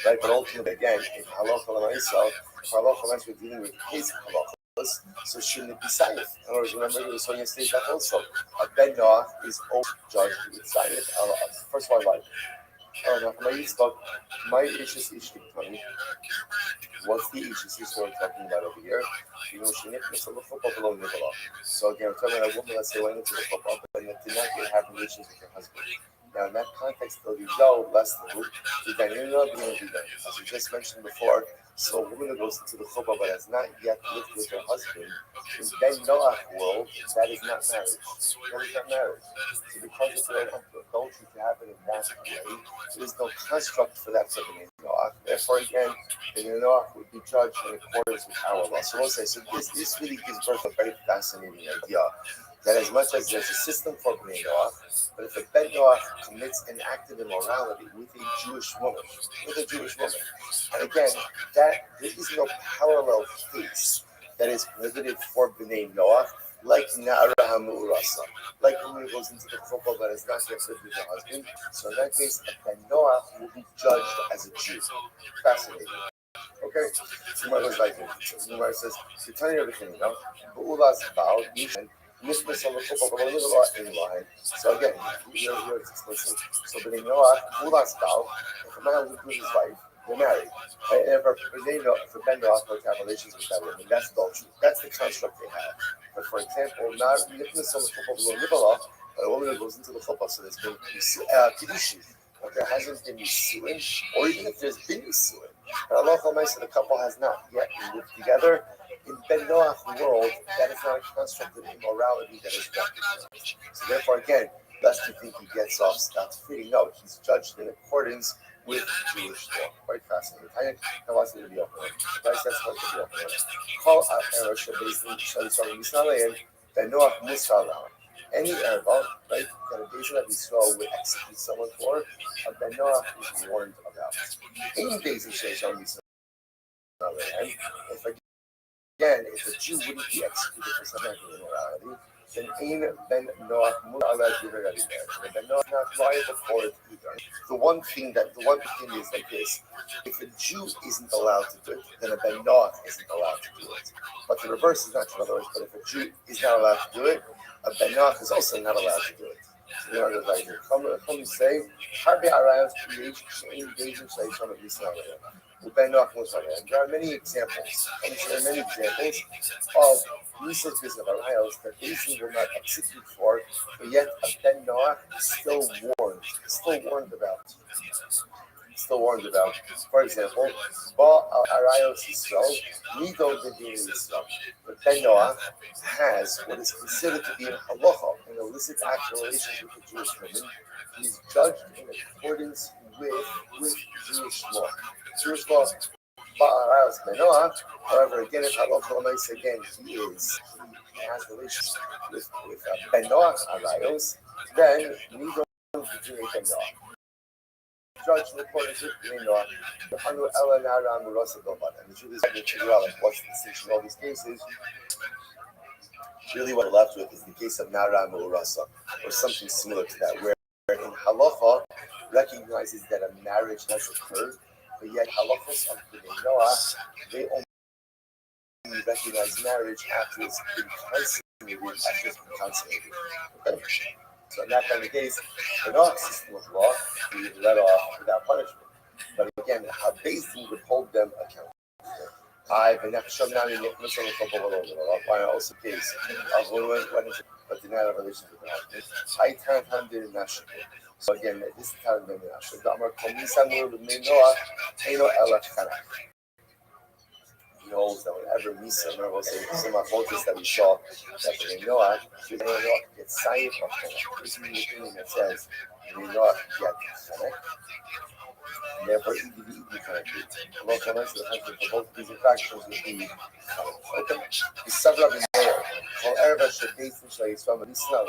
right? But ultimately, again, in halacha l'maisa, we're dealing with his halachas, so shouldn't it be saif? In other words, remember we were saying yesterday that also a ben noach is also judged with saif. First of all, like, my issues what's the issues we're talking about over here? You know, she nicked the football below Nicola. So again, we're talking about a woman that say went into the football, but did not yet have relations with her husband. Now, in that context, though, you know less than who, as we just mentioned before, so a woman who goes into the chuppah but has not yet lived with her husband, in Ben Noach world, that is not marriage. That is not marriage. So because of the adultery to happen in that way, there is no construct for that type of Noach. Therefore, again, the Noach would be judged in accordance with our law. So we'll say, so this really gives birth to a very fascinating idea that as much as there's a system for Bnei Noach, but if a Ben Noach commits an act of immorality with a Jewish woman, and again, that there is no parallel case that is prohibited for Bnei Noach, like Na'ara HaMu'urasa, like a woman who goes into the chuppah but has not yet lived with her husband. So in that case, a Ben Noach will be judged as a Jew. Fascinating. Okay, Gemara goes like this. Gemara says, "To tell you everything, you know, Ba'ula's bow, Nishan, Nishmas on the football, but a little lot in line." So again, here it's explicit. So, but in Noah, Ba'ula's bow, if a man lives with his wife, they're married. And if Ben Noah to have relations with that woman, that's adultery. That's the construct they have. But for example, not Nishmas on the football, below Nibbala, but a woman who goes into the football, so there's been Kiddushi, but there hasn't been Yisuin, or even if there's been Yisuin. And Allah the couple has not yet lived together. In Ben Noach's world, that is not a construct of immorality that is recognized. So therefore, again, lest you think he gets off scot-free, no, he's judged in accordance with Jewish law. Quite fascinating. I want to be open. That's what to be open. Call out Eresh and Ben Noach Musala. Any erva, right, that a Beis of Yisrael would execute someone for, a Ben Noach is warned about. Any Beis of Yisrael, if a Jew wouldn't be executed for some kind of immorality, then Ein Ben Noach Mu'ala Dirari there. Ben Noach not liable for it either. The one thing is like this: if a Jew isn't allowed to do it, then a Ben Noach isn't allowed to do it. But the reverse is not true. In other words, but if a Jew is not allowed to do it, a Ben Noach is also not allowed to do it. So you know, like come say, Harbi Arayos creation engaging Shayshon of Israel. Ben Noach was on it. There are many examples. There are many examples of Misa's business of Arayos that Israel will not execute for, but yet a Ben Noach is still warned about. For example, Ba Arayos Yisrael, Nido Bedin Yisrael. But Ben Noach has what is considered to be in halacha, an illicit act of relationship with a Jewish woman. He is judged in accordance with Jewish law. Jewish law, Ba Arayos Ben Noach. However, again, if halacha again, he has relations with Ben Noach Arayos, then Nido Bedin Ben Noach. Judge in accordance with Bnei Noach. And the truth is, to figure out what's the distinction in all these cases. Really, what we're left with is the case of Nara Mu'urasa, or something similar to that, where in halacha recognizes that a marriage has occurred, but yet halachos of Bnei Noach, they only recognize marriage after it's been consummated. Okay? So in that kind of case, in our system of law, we would let off without punishment. But again, how Din would hold them accountable. Why also case of women but did not have a relationship with the husband. So again, this is how the he holds that whenever Misa, remember we'll say some of the that we saw that the Noah gets Saif of Chenek. This is the opinion that says the Noah gets Chenek. And therefore, the connected. Allah comments the husband for both these infractions would be okay. The Sabra bin Meir, while Erev should base in Shais from Isna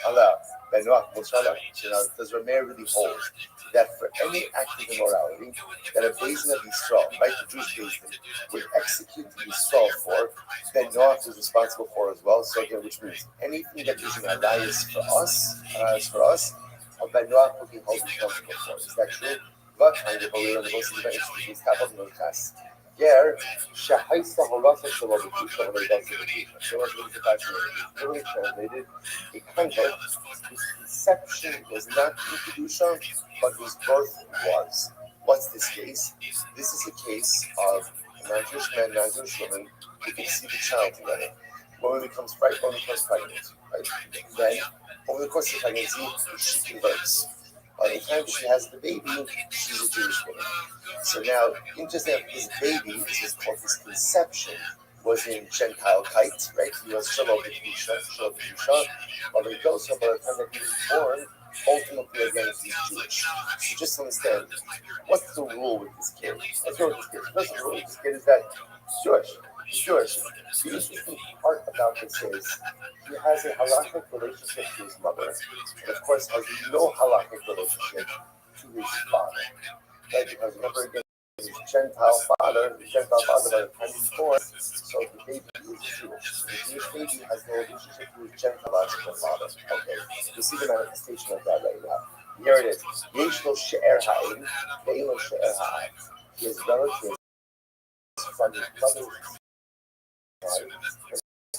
Allah, Ben Noach, Moshala. Does Rameir really hold that for any act of immorality that a Basin of Yisrael, like the Jewish Basin, would execute Yisrael for, Ben Noach is responsible for as well. So again, which means anything that is an Adayas for us, a Ben Noach will be held responsible for. Is that true? but kind of believe in the most event is Kabbalah Milchas. Ger, Shahaisa Holafa Shalom Kedusha, when they got to the Kedusha. So what is the fascinating? Literally translated, a kind of his conception was not in Kedusha, but his birth was. What's this case? This is a case of a non-Jewish man, non-Jewish woman who can see the child together. Woman becomes pregnant, right? Then, over the course of pregnancy, she converts. By the time she has the baby, she's a Jewish woman. So now, interesting, his baby, this is called his conception, was in Gentile kite, right? He was Shalom B'Kedusha, but the Joseph, by the time that he was born, ultimately again he's Jewish. So just understand, what's the rule with this kid? What's the rule with this kid? First, the rule with this kid is that he's Jewish. He's Jewish. The interesting part about this is he has a halakhic relationship to his mother, and of course has no halakhic relationship to his father. Right? Because remember again, his Gentile father by the time he's born, so the baby is Jewish. So the Jewish baby has no relationship to his Gentile biological father. Okay, you see the manifestation of that right now. Here it is. Yeshlo she'er ha'im, ve'elo she'er ha'im. He has relatives from his mother's side,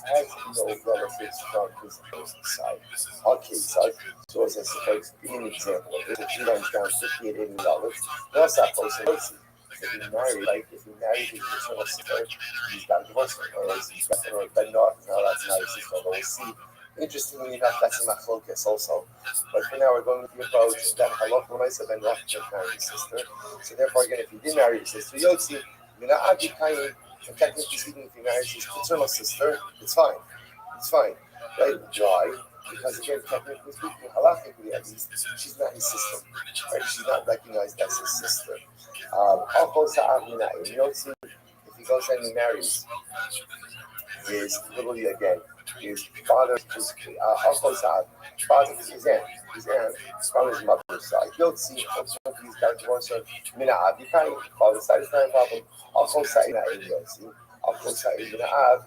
has no relatives from his father's side. Okay, so as I give an example of this, if you runs down $58, $80, what's that person? If he married his maternal sister, he's got a divorce, or he's got a bed off. No, that's not his sister, although we'll see. Interestingly enough, that's a machlokas also. But for now, we're going with the approach that halacha l'maisa ben Rach can't marry his sister. So therefore, again, if he did marry his sister, Yotzi, Mina Adi Kayin, and technically speaking, if he marries his paternal sister, it's fine. It's fine. Right? Why? Because again, technically speaking, halachically at least, she's not his sister. Right? She's not recognized as his sister. If he goes and he marries his literally again, his father, his aunt from his mother's side. You'll see ultimately he's got divorced her. Mina Av, you kind of father's side is not a problem. Also, Sa'ina Yotzi. Also, Sa'ina Mina Av,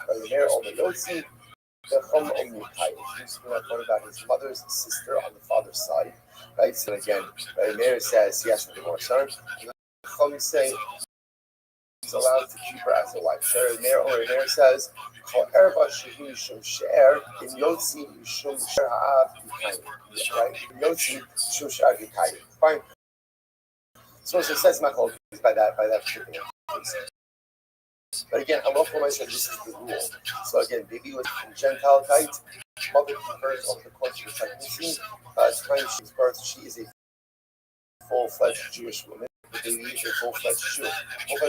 by the mayor over Yotzi. The Chum Omnikai. He's going to talk about his mother's sister on the father's side. Right? So again, the mayor says he has to divorce her. The Chum say he's allowed to keep her as a wife. So the mayor says, share in Yotzi Shum Share Ha'av Yikayim. Right? Yotzi Shum Share Yikayim. Fine. So it says Machol by that particular case. But again, halacha l'maisa, this is the rule. So again, baby was in Gentile kite, mother converts over the course of the pregnancy. By the time she gives birth, she is a full-fledged Jewish woman. The baby is a full-fledged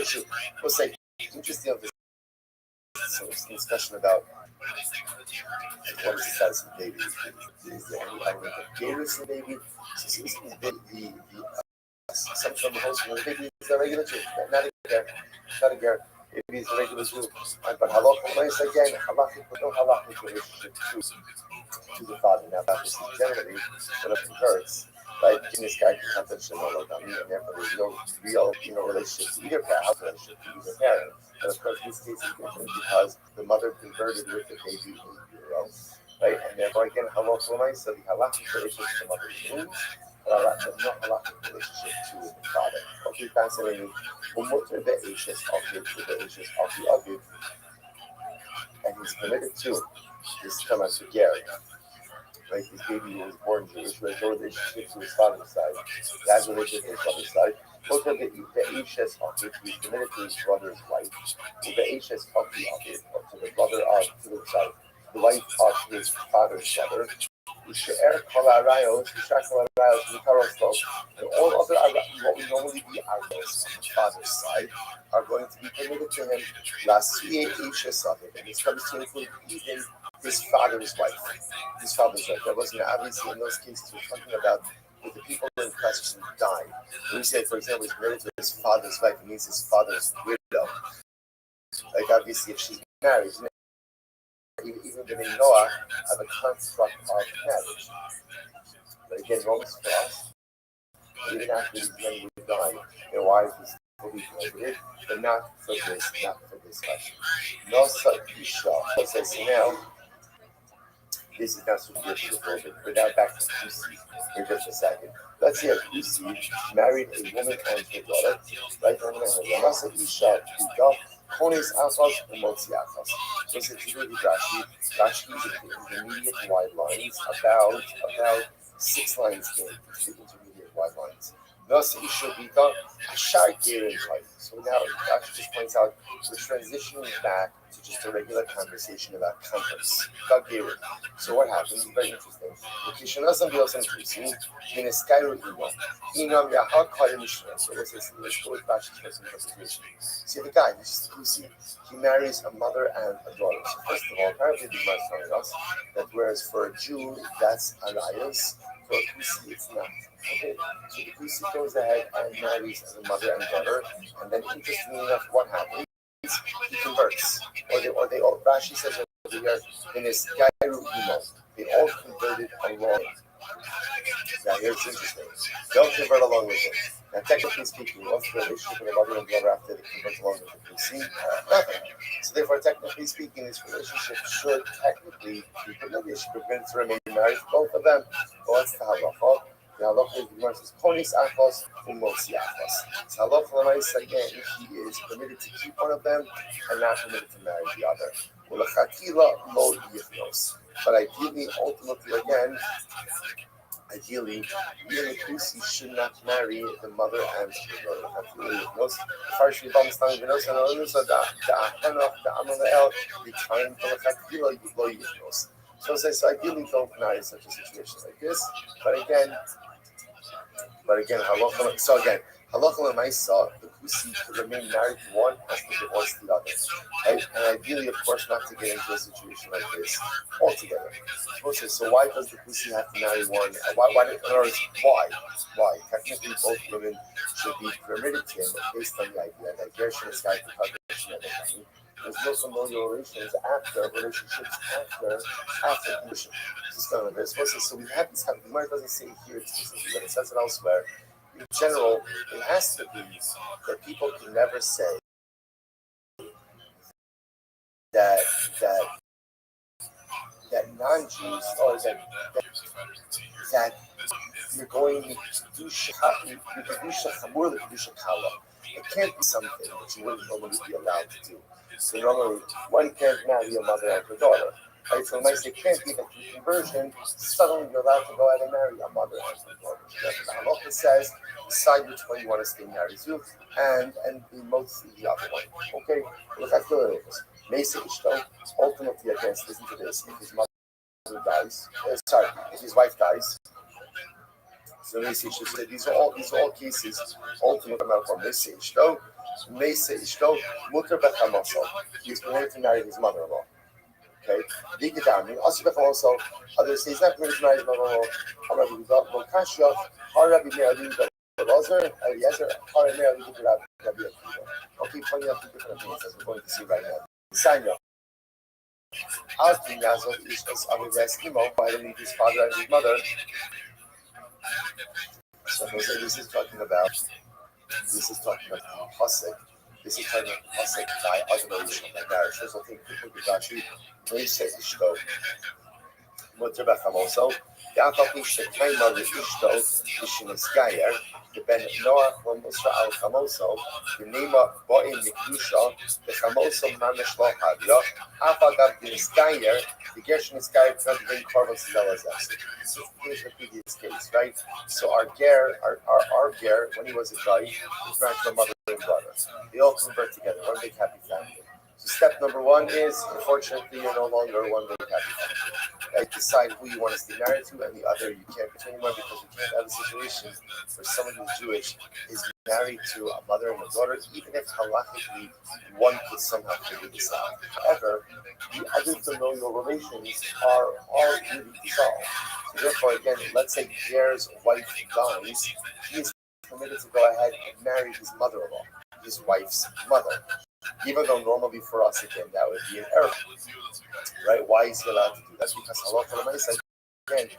Jew. We'll say, interesting of this. So it's a discussion about what is the status of the baby. Is there any element of gayness in the baby? So this is the assumption of the host of the baby is a regular Jew, not a ger. It is a regular Jew. But halacha l'maisa again, no halachic relationship to the father. Now that is generally what it converts. Right? In this guy can have such and therefore there's no real relationship to either parent, relationship to either parent. And of course this case is different because the mother converted with the baby in utero. Right? And therefore again, halacha l'maisa, the halachic relationship to the mother is but not halachic relationship to the father. Okay, fascinating. And he's permitted to this come as a Gary. Right, his baby was born Jewish, who has no relationship to his father's side. He has a relationship to his father's side. Both of the Ishes of it, he's committed to his brother's wife. The Ishes of it, to the brother of the wife of his father's brother. And all other what would normally be arayos on the father's side are going to be permitted to him. And this comes to include even his father's wife. That wasn't obviously in those cases we're talking about with the people in question died. When we say, for example, he's married to his father's wife, it means his father's widow. Like obviously if she's married, even the Noah have a construct of marriage. But again, Romans for us, even after these men would die, their wives would still be prohibited, but not for this question. No such Isha. So now, This is not so beautiful, but now back to Kusi for just a second. Let's say a Kusi married a woman and her daughter, right? Ramasa Isha Pika, Konis Achas, and Motzi Achas. So it's really Rashi. Rashi is the intermediate wide lines, about 6 lines in the intermediate wide lines. Thus, Isha Pika, a sharp gear in life. So now Rashi just points out we're transitioning back to just a regular conversation about compass. So what happens? Very interesting. Ukishanazam biosam kusi, mineskairo ino. Inam yahak harimishna. So let's go with Rashi's first interpretation. See the guy, this is the kusi. He marries a mother and a daughter. So first of all, apparently the Gemara is telling us that whereas for a Jew that's anayos, for a kusi it's not. Okay, so the kusi goes ahead and marries a mother and daughter, and then interestingly enough, what happens? He converts, or they all. Rashi says over here in his Gairu Emo, they all converted along. Now here's interesting. They'll convert along with it. Now technically speaking, what's the relationship with a mother and brother after they convert along with it? We see nothing. So therefore, technically speaking, this relationship should technically be permitted. They should be permitted to remain married to both of them. But what's the halacha? The halacha is the Gemara says konis achos umotzi achos. So halacha l'maisa again, he is permitted to keep one of them and not permitted to marry the other. Ulachatila lo yichnos. But ideally, ultimately, again, really, Kusi should not marry the mother and the daughter. First, we don't stand in the nose, so the Ahana, the Amanael, the time for the Hakila, you blow your nose. So ideally, don't marry such a situation like this. But again, halacha. So again, halacha l'maisa, the kusi to remain married to one has to divorce the other, right? And ideally, of course, not to get into a situation like this altogether. So why does the kusi have to marry one? Why? In other words, why? Why? Technically, both women should be permitted to him based on the idea that Gershon is going to cover Gershon. There's no familial relationships after condition. So we have this kind of, the Gemara doesn't say it here explicitly, but it says it elsewhere. In general, it has to be that people can never say that non-Jews or that you're going to do shachamur l'kedusha kala. It can't be something that you wouldn't normally be allowed to do. So normally, one can't marry a mother and her daughter. Right? So it can't be that through conversion, suddenly you're allowed to go out and marry a mother and her daughter. The halacha says, decide which one you want to stay married to, and be mostly the other one. Okay? Look, I feel it is. Mesa Ishto, ultimately, against, listen to this, if his mother dies, if his wife dies, so Mesa Ishto, these are all cases, ultimately, for Mesa Ishto, Mutter Bechamasa. He is permitted to marry his mother-in-law. Okay? Digidami, also, others say he's not permitted to marry his mother-in-law. Harabi Bokashia, Harabi Me'alim Elazar, Eliezer, Harabi Me'alim Rabbi Akiva. Okay, pointing out two different opinions as we're going to see right now. Sanya. Alti Nazov is Avidas Imo, by the his father and his mother. So this is talking about Pasek. This is talking about Pasek by Adonai by marriage. There's a thing people do actually Mesa Ishto. Mutter Bechamosel. Ya'atach Shekayma Ishto Ishiniskayer. The Ben Noach Lamusra Al Chamosel. The Nema Bo'im Mikdusha. The Chamosel Mamish Lo Havya. Afagav Giniskayer. The Gershon Iskayer not bring Korban Zelazas. Here's the previous case, right? So our Ger, when he was a guy, he was married to a mother and brother. They all convert together, one big happy family. So step number one is, unfortunately, you're no longer one big happy family. Right? Decide who you want to stay married to, and the other you can't get anymore, because you can't have a situation where someone who's Jewish is married to a mother and a daughter, even if halachically one could somehow figure this out. However, the other familial relations are really dissolved. So therefore, again, let's say Ger's wife dies, he is permitted to go ahead and marry his mother-in-law, his wife's mother. Even though normally for us, again, that would be an error. Right? Why is he allowed to do that? Because halacha l'maisa, again,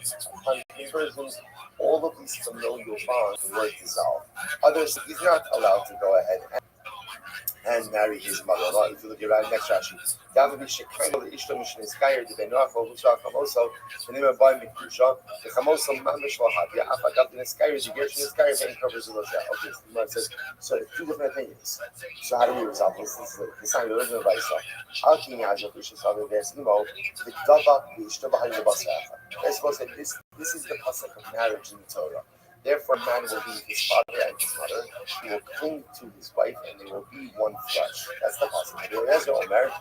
upon conversions, all of these familial bonds were dissolved. Others, he's not allowed to go ahead and marry his mother-in-law. If you look at next Rashi, that would be Shekhaino the Ishto Mishnah Skyer the Benachol Husha Chamoso the name of Boy Mikusha the Chamoso Mamish Lahadia Afagav the Skyer the Gershon Skyer and covers the Losha. Okay, the Gemara says so. Two different opinions. So how do we resolve this? This is the sign of the original Vaisa. Alkin Yazov Ishasave Vesimo the Dava the Ishto behind the Basrafa. They're supposed to say this is the pasuk of marriage in the Torah. Therefore, man will be his father and his mother. He will cling to his wife, and they will be one flesh. That's the pasuk. There's no marriage.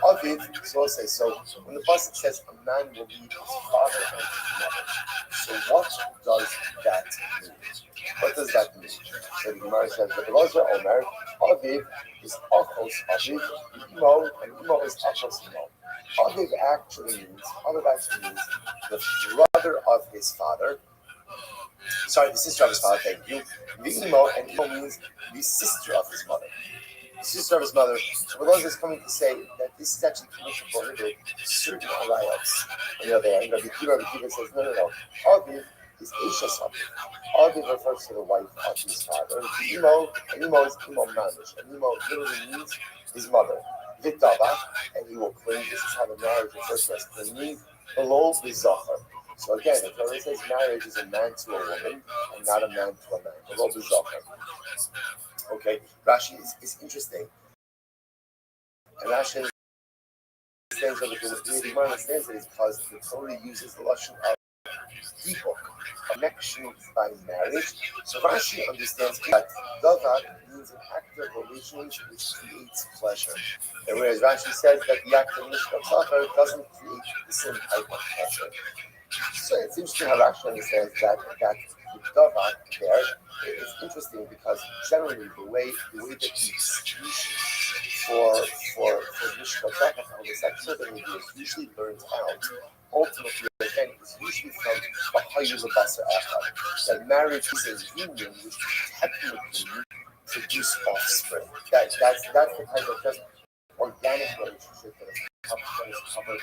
Aviv, so say so. When the pasuk says a man will be his father and his mother, so what does that mean? What does that mean? So the Gemara says that the Lozer Omer, Aviv is Achos Aviv, Imo, and Imo is Achos Imo. Aviv actually means the brother of his father. Sorry, the sister of his father, thank you. Imo, and Imo means the sister of his mother. The sister of his mother. So Veloz is coming to say that this is actually coming to prohibit certain alayos. There. Rabbi Kiva says, no. Aviv is Isha's Aviv. Aviv refers to the wife of his father. Imo, and Imo is Imo Manish. And Imo literally means his mother. Vitava, and he will cling. This is how the marriage refers to as clinging below the Zachar. So again, the Torah says marriage is a man to a woman and not a man to a man. Below the Zachar. Okay, Rashi is interesting. And Rashi understands that the Gemara understands it is because the Torah uses the lashon of dibuk, connection by marriage. So Rashi understands that davar means an act of relations which creates pleasure. And whereas Rashi says that the act of mishkat zachar doesn't create the same type of pleasure. So it's interesting how Rashi understands that the davar there. It's interesting because generally the way that the excuse for mishkat zachar homosexuality is usually learned out. Ultimately, again, it's usually from Bahayul Basar Echad. That marriage is a union which technically produce offspring. That's the kind of just organic relationship that is covered.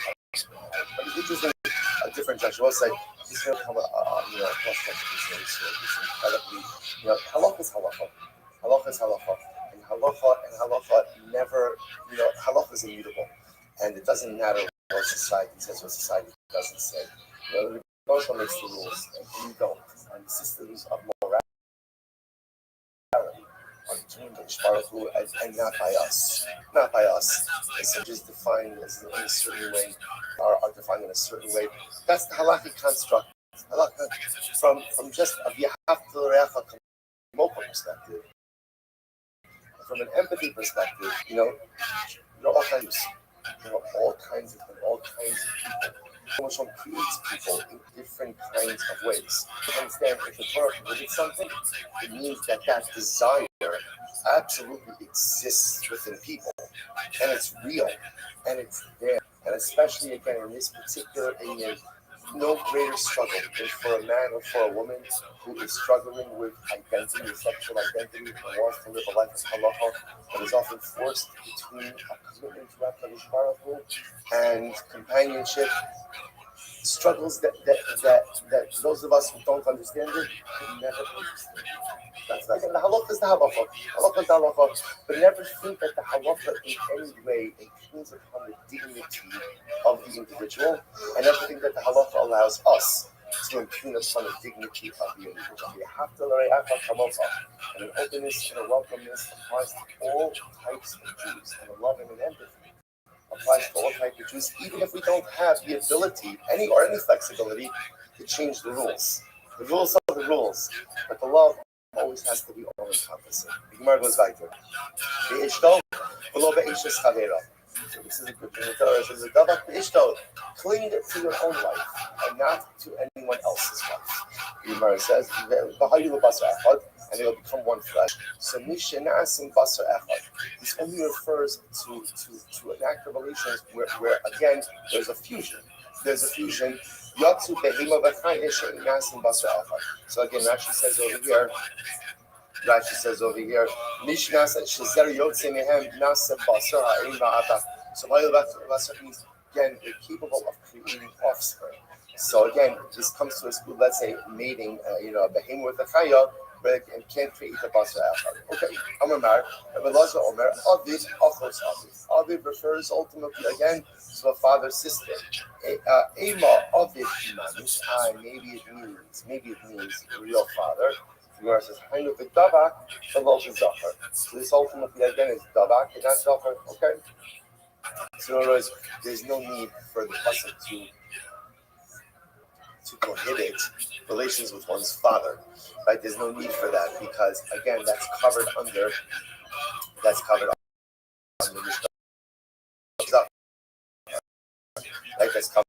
But it's interesting, a different judge will say, he's going to come cross-cultural this incredibly, halakha is halakha. Halakha is halakha. And halakha never, halakha is immutable. And it doesn't matter what society says, what society doesn't say. The Rebbe makes the rules, and we don't. And the systems of morality are determined by Baruch and not by us. Not by us. It's just defined in a certain way, are defined in a certain way. That's the halakhic construct. Halakha, from just a v'yahavta l'reacha k'mocha perspective, from an empathy perspective, all kinds. All kinds of people. Hashem creates people in different kinds of ways. To understand, if the Torah prohibits something, it means that desire absolutely exists within people, and it's real, and it's there. And especially again in this particular area, no greater struggle than for a man or for a woman who is struggling with identity, sexual identity, and wants to live a life of halacha, but is often forced between a commitment to HaKadosh Baruch Hu and companionship. Struggles that those of us who don't understand it could never understand. That's like the halacha is the halacha. Halacha is the halacha. But never think that the halacha in any way impugns upon the dignity of the individual, and never think that the halacha allows us to impugn upon the dignity of the individual. We have to learn and an openness and a welcomeness applies to all types of Jews, and a love and an empathy applies to all types of Jews, even if we don't have the ability, any flexibility to change the rules. The rules are the rules, but the love always has to be all-encompassing. The Gemara goes weiter. So this is a good thing. The Torah cling to your own life and not to anyone else's life. The Gemara says, and they will become one flesh. So this only refers to an act of relations where again there's a fusion. There's a fusion. So again, Rashi says over here, so means again they're capable of creating offspring. So again, this comes to us with, let's say, mating, a behemoth with a chaya. and can't create a basa echad. Okay, Amar Mar, Rabbi Elazar Omer, Aviv achos Aviv. Aviv refers ultimately again to a father's sister. Ema Aviv Mamish. Maybe it means real father. The Gemara says, "Hainu v'davak v'lo v'zachar." So this ultimately again is davak and not zachar. Okay. So in other words, there's no need for the pasuk to prohibit relations with one's father, right? There's no need for that because again, that's covered under Mishnah, right? That's covered.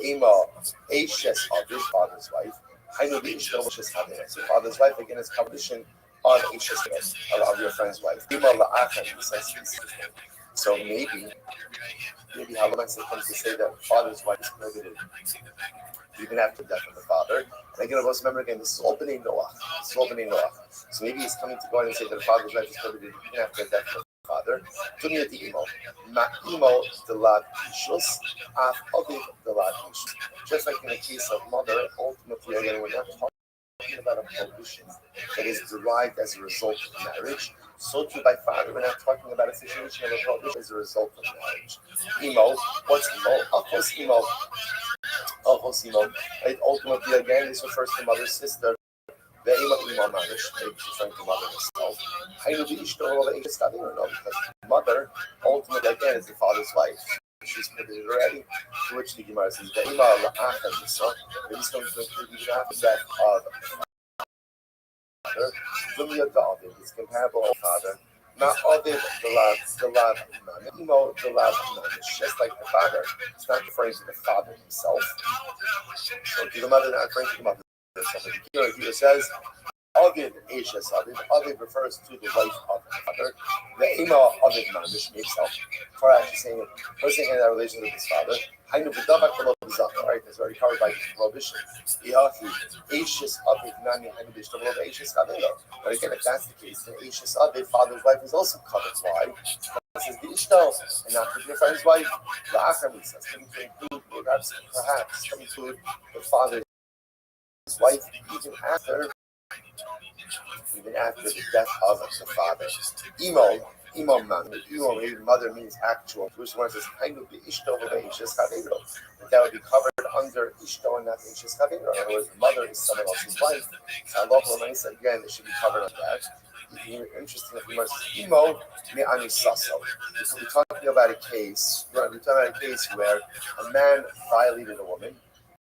Ema Ashes of his father's wife. I know the Ishto Moshe's father's wife again is condition on Ashes of your friend's wife. Ema La'achem says so maybe Halaman comes to say that father's wife is prohibited even after the death of the father. And again, let's remember again, this is all B'nai Noach. So maybe he's coming to go ahead and say that the father's wife is prohibited even after the death of the father. Tuni at the imo. Ma'imo delad ishus, af aviv delad ishus. Just like in the case of mother, ultimately again, we're not talking about a prohibition that is derived as a result of marriage. So too by father, we're not talking about a situation of a prohibition as a result of marriage. Imo, what's imo? Of course, imo. Right? Ultimately, again, this refers to mother's sister. The imo marish, maybe she's referring to mother herself. Because mother, ultimately, again, is the father's wife. She's prohibited already. To which the Gemara says, the imo la'achem, so maybe it's going to include even after the death of father. It's comparable to father. Not Aviv the lad imo the lad just like the father. It's not referring to the father himself. So to the mother, not referring to the mother herself. Here says Aviv Ashes Aviv. Aviv refers to the wife of the father. The imo Aviv Mamish himself. For actually saying it, first thing in that relation with his father. Hainu b'davak v'lo b'zachar. Right, that's already covered by prohibition. Iachi Ashes Aviv Nami Hainu b'ishtav v'lo Ashes Kavelo. But again, if that's the case, then Ashes Aviv, father's wife, is also covered. Why? It says the Ishto, and not your friend's wife. The Acham says coming to include, perhaps coming to include the father's wife even after the death of the father. Imo mother means actual, which one says kind of the Ishto of the Ishes Kavero. That would be covered under Ishto and not Ishes Kavero. In other words, the mother is someone else's wife. So Allah again, it should be covered on that. Interesting if we must Imo me anisaso. So we're talking about a case. We're talking about a case where a man violated a woman.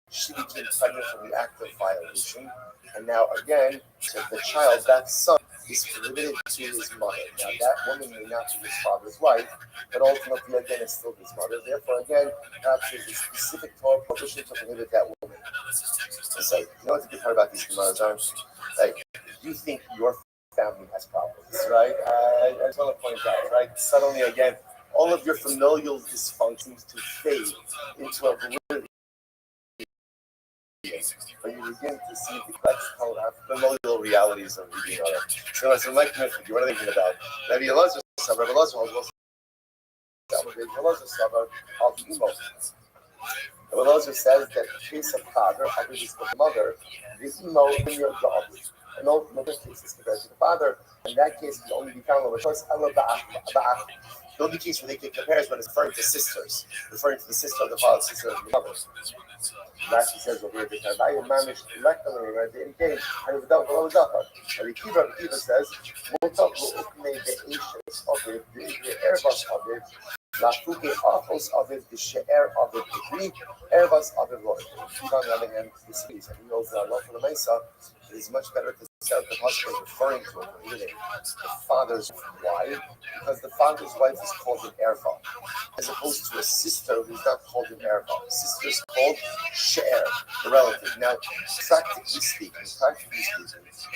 She became pregnant from the act of violation, and now again, so the child, that son, is prohibited to his mother. Now that woman may not be his father's wife, but ultimately again is still his mother. Therefore, again, perhaps there's a specific Torah prohibition to prohibit that woman. So, you know what's the good part about these Gemaras are? Like, you think your family has problems, right? I just want to point out, right? Suddenly, again, all of your familial dysfunction seems to fade into a validity. But you begin to see the familial realities of the other. So it's like what are they thinking about? Rabbi Elazar of emo. Rabbi Elazar says that the case of father, Aviv is the mother, the emo in your job. And ultimately, case is compared to the father. In that case, can only be found over course. The only case where they can compare is when it's referring to sisters, referring to the sister of the father, sister of the mother. Rashi says over here, because I am managed electorally, right? They engage, and if don't go up. And the Kiva says, Motok made the Asians of it, the Airbus of it, Lafuke Afos of it, the She'er of it, the Greek Airbus of it, Lord. On the other hand, he sees, and he knows that Allah for the Mesa, it is much better to set the husband referring to it, meaning the father's wife. Why? Because the father's wife is called an erva, as opposed to a sister who's not called an erva. A sister is called she'er, the relative. Now, practically speaking,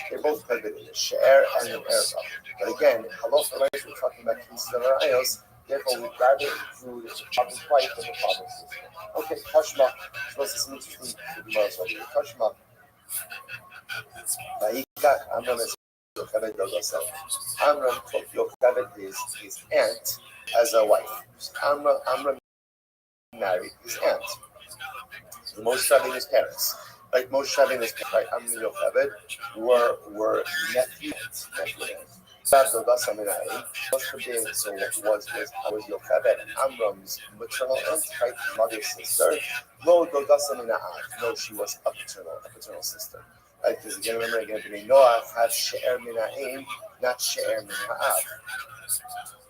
they're both prohibited, a she'er and an erva. But again, halal for rights, we're talking about cases of arayos, therefore we'd rather include the father's wife than the father's sister. Okay, Tashma, supposed to some interesting Gemara over here. Tashma. Amram took Yocheved, his aunt, as a wife. Amram married his aunt. So the most loving his parents. Like Moshe Rabbeinu's right, Amram Yocheved were nephews. So was Yocheved Amram's maternal aunt, right, mother's sister. Lo Dodasa Mina'av. No, she was a paternal sister. Right, because again, remember again, Bnei Noach have She'er Mina'im, not She'er Mina'av.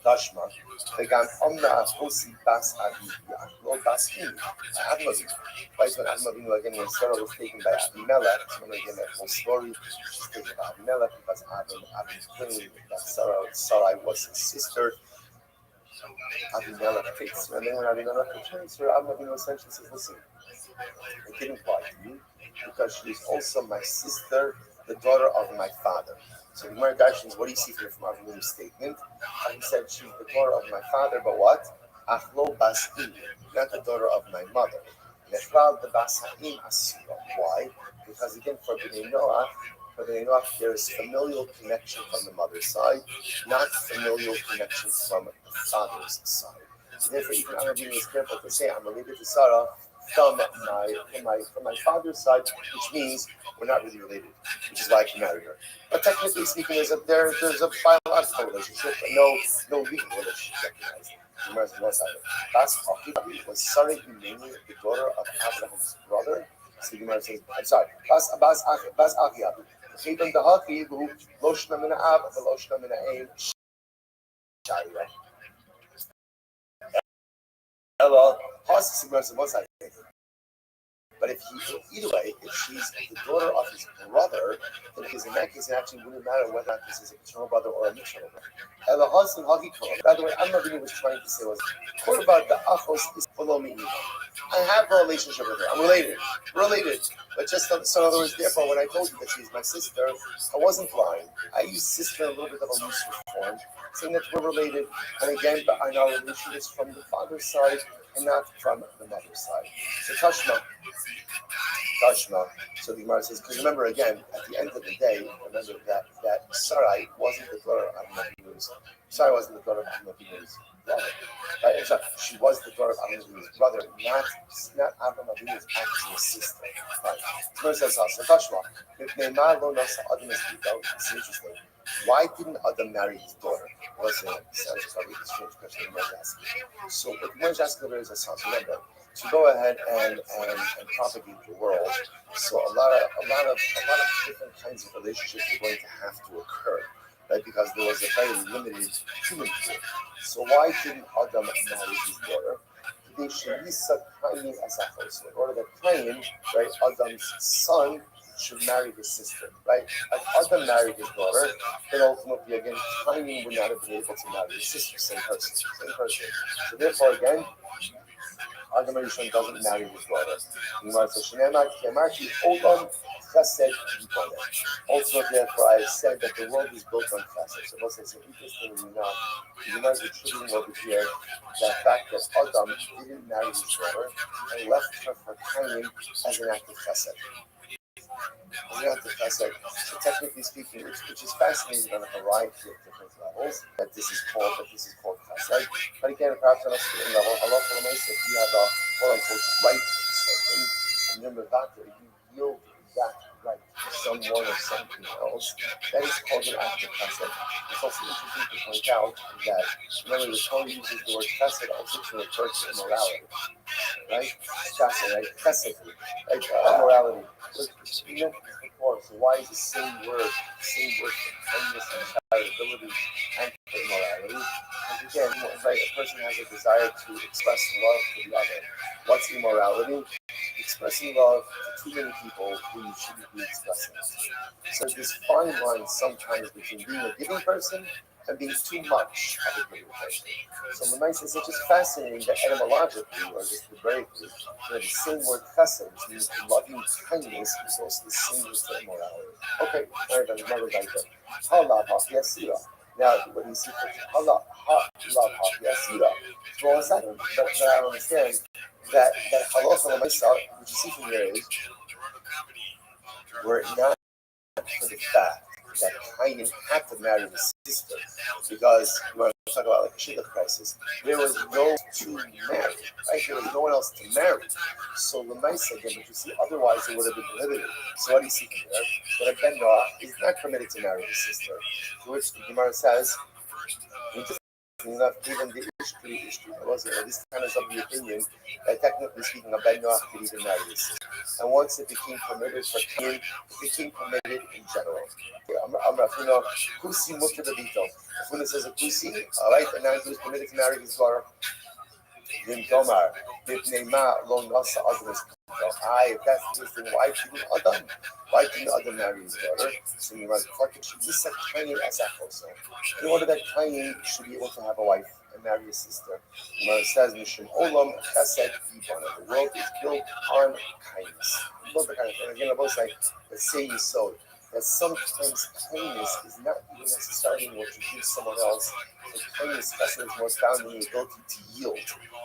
Tashma, וגם אומנה Hosi Bas Aviyah, לא Bas Imi, Avimavinu. Right, when Avimavinu again, when Sarah was taken by Abimelech, remember again that whole story, she's taken by Abimelech because Avim claimed that Sarai was his sister. Abimelech takes her, and then when Abimelech returns her, Avimavinu essentially says, listen, it didn't apply to you because she is also my sister, the daughter of my father. So the Gemara Darshans, what do you see here from Avinu's statement? He said she's the daughter of my father, but what? Achlo bas imi, not the daughter of my mother. Nechlal the bas ha'im asura. Why? Because again, for Bnei Noach, there is familial connection from the mother's side, not familial connection from the father's side. So therefore, even Avinu is careful to say, I'm related to Sarah from my father's side, which means we're not really related, which is why I can marry her. But technically speaking, there's a biological relationship, but no legal relationship recognized. Bas Achiabi was Sarah Imeni, the daughter of Abraham's brother. So the Gemara says, I'm sorry, Bas Achiabi. Chibam Dahachi, who Loshna Mina Ab, Veloshna Mina Aim, Shaira. Hello, Hos is one side. But either way, if she's the daughter of his brother, then in that case, it actually wouldn't matter whether or not this is a paternal brother or a maternal brother. By the way, I'm not really was trying to say was, what about the achos is below me? I have a relationship with her. I'm related. But just so in other words, therefore, when I told you that she's my sister, I wasn't lying. I used sister in a little bit of a loose form, saying that we're related. And again, but I know relation is from the father's side and not from the mother's side. So Tashma. So the Gemara says, because remember again, at the end of the day, remember that Sarai wasn't the daughter of Abimelech's. Sarai wasn't the daughter of Abimelech's brother. Right? So she was the daughter of Abimelech's brother, not Abimelech's actual sister. Right? The Gemara says, so Tashma, it's interesting. Why didn't Adam marry his daughter? Sounds probably a strange question the Gemara is asking. So what the Gemara is asking is a sounds. Remember, to go ahead and propagate the world, so a lot of different kinds of relationships are going to have to occur, right? Because there was a very limited human pool. So why didn't Adam marry his daughter? They should be Cain as a so in order that Cain, right, Adam's son, should marry his sister, right? If Adam married his daughter, then ultimately again Cain would not have been able to marry his sister, same person. So therefore again, Adam Rishon doesn't marry his daughter. Also, therefore, I said that the world is built on chesed. So, what's interestingly enough, the Gemara is attributing over here the fact that Adam didn't marry his daughter and left her for Cain as an act of chesed. So technically speaking, which is fascinating on a variety of different levels, that this is called chesed. But again, perhaps on a certain level, Allah if you have a quote-unquote right to something, and remember that you yield that right to someone or something else, that is called an act of chesed. It's also interesting to point out that remember the Torah uses the word chesed also to refer to immorality. Right? Chesed, right? Chesed, right? Immorality. So why is the same word for kindness and charitability and for immorality? Because again, right, a person has a desire to express love to the other. What's immorality? Expressing love to too many people who you shouldn't be expressing it to. So there's this fine line sometimes between being a giving person and being too much of a giving person. So the nice is it's just fascinating that etymologically, or just algebraically, the same word chesed, which means loving kindness, is also the same as the immorality. Okay, all right, then another guy said, Halav ha'yasira. Now, what do you see? Halav ha'yasira. For 1 second, but I don't understand that halacha l'maisa, which you see from here is, were it not for the fact that Cain had to marry his sister because you want to talk about like shidduch crisis. There was no to marry, right? There was no one else to marry. So Lemaisa again, but you see, otherwise it would have been prohibited. So what do you see from there? That a Ben Noah is not permitted to marry his sister. To which the Gemara says, enough, even the Ishtri, this kind of the opinion that technically speaking, a Ben Noach could even marry his sister. And once it became permitted for Cain, it became permitted in general. Kusi mutter bebito. When it says a Kusi, all right, and now he was permitted to marry his daughter. Then Domar, Bipnema, Lo Nasa Adam's if that's the thing, why shouldn't Adam? Why didn't Adam marry his daughter? So you might fuck it. Should be such tiny as that also. In order that Cain should be able to have a wife and marry his sister. It says, Mission Olam Chesed Ibana. The world is built on kindness. Both the kindness. And again, I both say, let's say you so that sometimes kindness is not even necessarily what you give someone else. The kindness especially is more found in the ability to yield.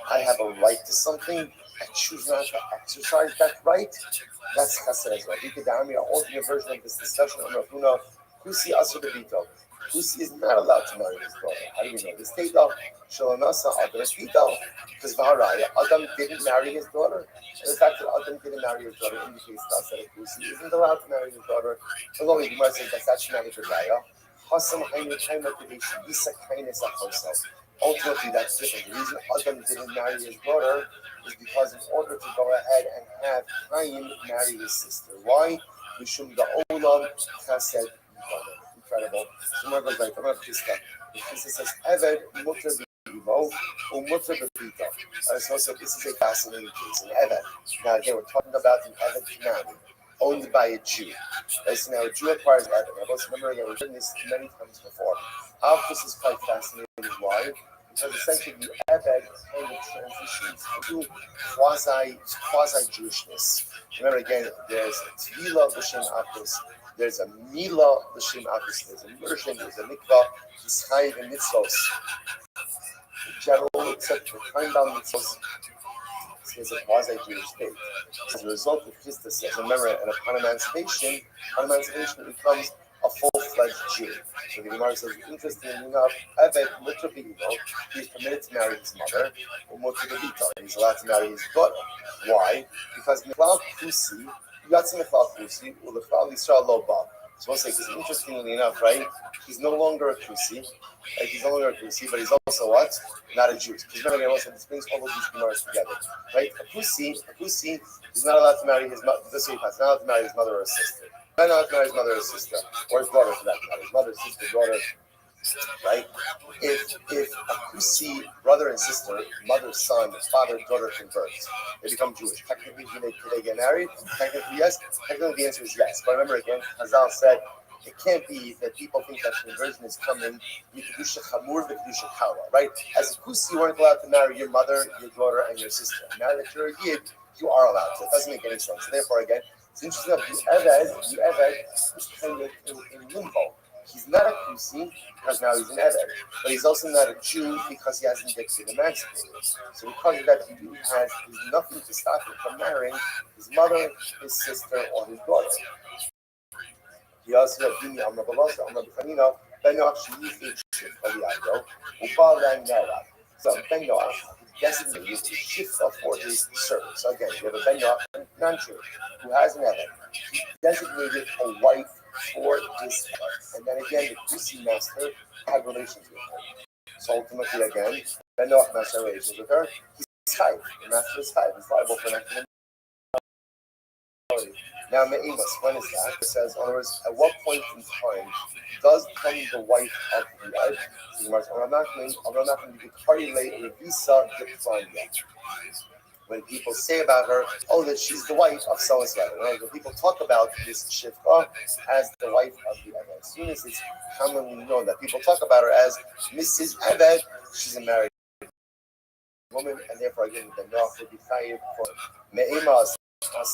I have a right to something. I choose not to exercise that right. That's chesed as well. We could down here alternate version of this discussion on Rafuna. Kusi Asur Bebito. Kusi is not allowed to marry his daughter. How do we know this? Take Shalonasa Adam Bebito. Because Vaharaya, Adam didn't marry his daughter. And the fact that Adam didn't marry his daughter indicates that Kusi isn't allowed to marry his daughter. Although the Gemara says that's actually not a good raya. Hasam Hainu Taima Kedesha Isa Kindness Achosa. Ultimately, that's different. The reason Adam didn't marry his daughter is because in order to go ahead and have Cain marry his sister. Why? Mishum the Olam Chesed. Incredible. So Gemara goes like, I'm going to piss that. It says, Eved Mutter B'Ivo, Mutter B'Pita. So this is a fascinating case. An Eved. Now again, we're talking about an Eved Canaan, owned by a Jew. Right? So now a Jew acquires Eved. Now let's remember again, we've written this many times before. This is quite fascinating. Why? Because essentially the Eved kind of transitions into quasi-Jewishness. Remember again, there's Tvila L'Shem Akos, there's a Mila L'Shem Akos, there's a immersion, there's a mikvah, Yischayiv and mitzvos. In general, except for time-bound mitzvos, is a quasi-Jewish state. As a result of his decision, remember, and upon emancipation becomes a full-fledged Jew. So the Gemara says, interestingly enough, Eved Mutter B'Ivo, he's permitted to marry his mother, or Mutter B'Bita, he's allowed to marry his daughter. Why? Because Mechlal Kusi, Yatsi Mechlal Kusi, or Mechlal Yisrael Lo Ba. So we'll say, because interestingly enough, right, he's no longer a Kusi, like he's no longer a Kusi, but he's also what? Not a Jew. Because remember, again, also, this brings all of these Gemaras together, right? A Kusi is not allowed to marry his mother, this way, he's not allowed to marry his mother or his sister. Not allowed to marry his mother or sister, or his daughter for that matter. His mother, sister, daughter, right? If a Kusi brother and sister, mother, son, father, daughter converts, they become Jewish. Technically, do they get married? Technically, yes. Technically, the answer is yes. But remember again, Hazal said, it can't be that people think that conversion is coming, Kedusha Chamur, the Kedusha Kala, right? As a Kusi, you weren't allowed to marry your mother, your daughter, and your sister. Now that you're a Yid, you are allowed to. It doesn't make any sense. So therefore, again, it's interesting that the Eved is kind of in limbo. He's not a Kusi because now he's an Eved, but he's also not a Jew because he hasn't yet been emancipated. So because of that, he has nothing to stop him from marrying his mother, his sister, or his daughter. He also had Dini Amr Balasa, Amr B'Chanina, Ben Noach Shiyif Aliado, Ubal Dan Nera. So Ben Noach designated a shifta for his servant. So again, you have a Ben Noach, non-Jew, who has an Eved. He designated a wife for this Eved. And then again, the Kusi master had relations with her. So ultimately, again, Ben Noach master had relations with her. He's Chayiv. The master is Chayiv. He's liable for an act. Now, Me'imas, when is that? It says, in other words, at what point in time does become the wife of the Eved? When people say about her, oh, that she's the wife of so-and-so. Right? When people talk about this shifta as the wife of the Eved, as soon as it's commonly known that people talk about her as Mrs. Eved, she's a married woman, and therefore, again, the Noach would be chayiv for Me'imas. At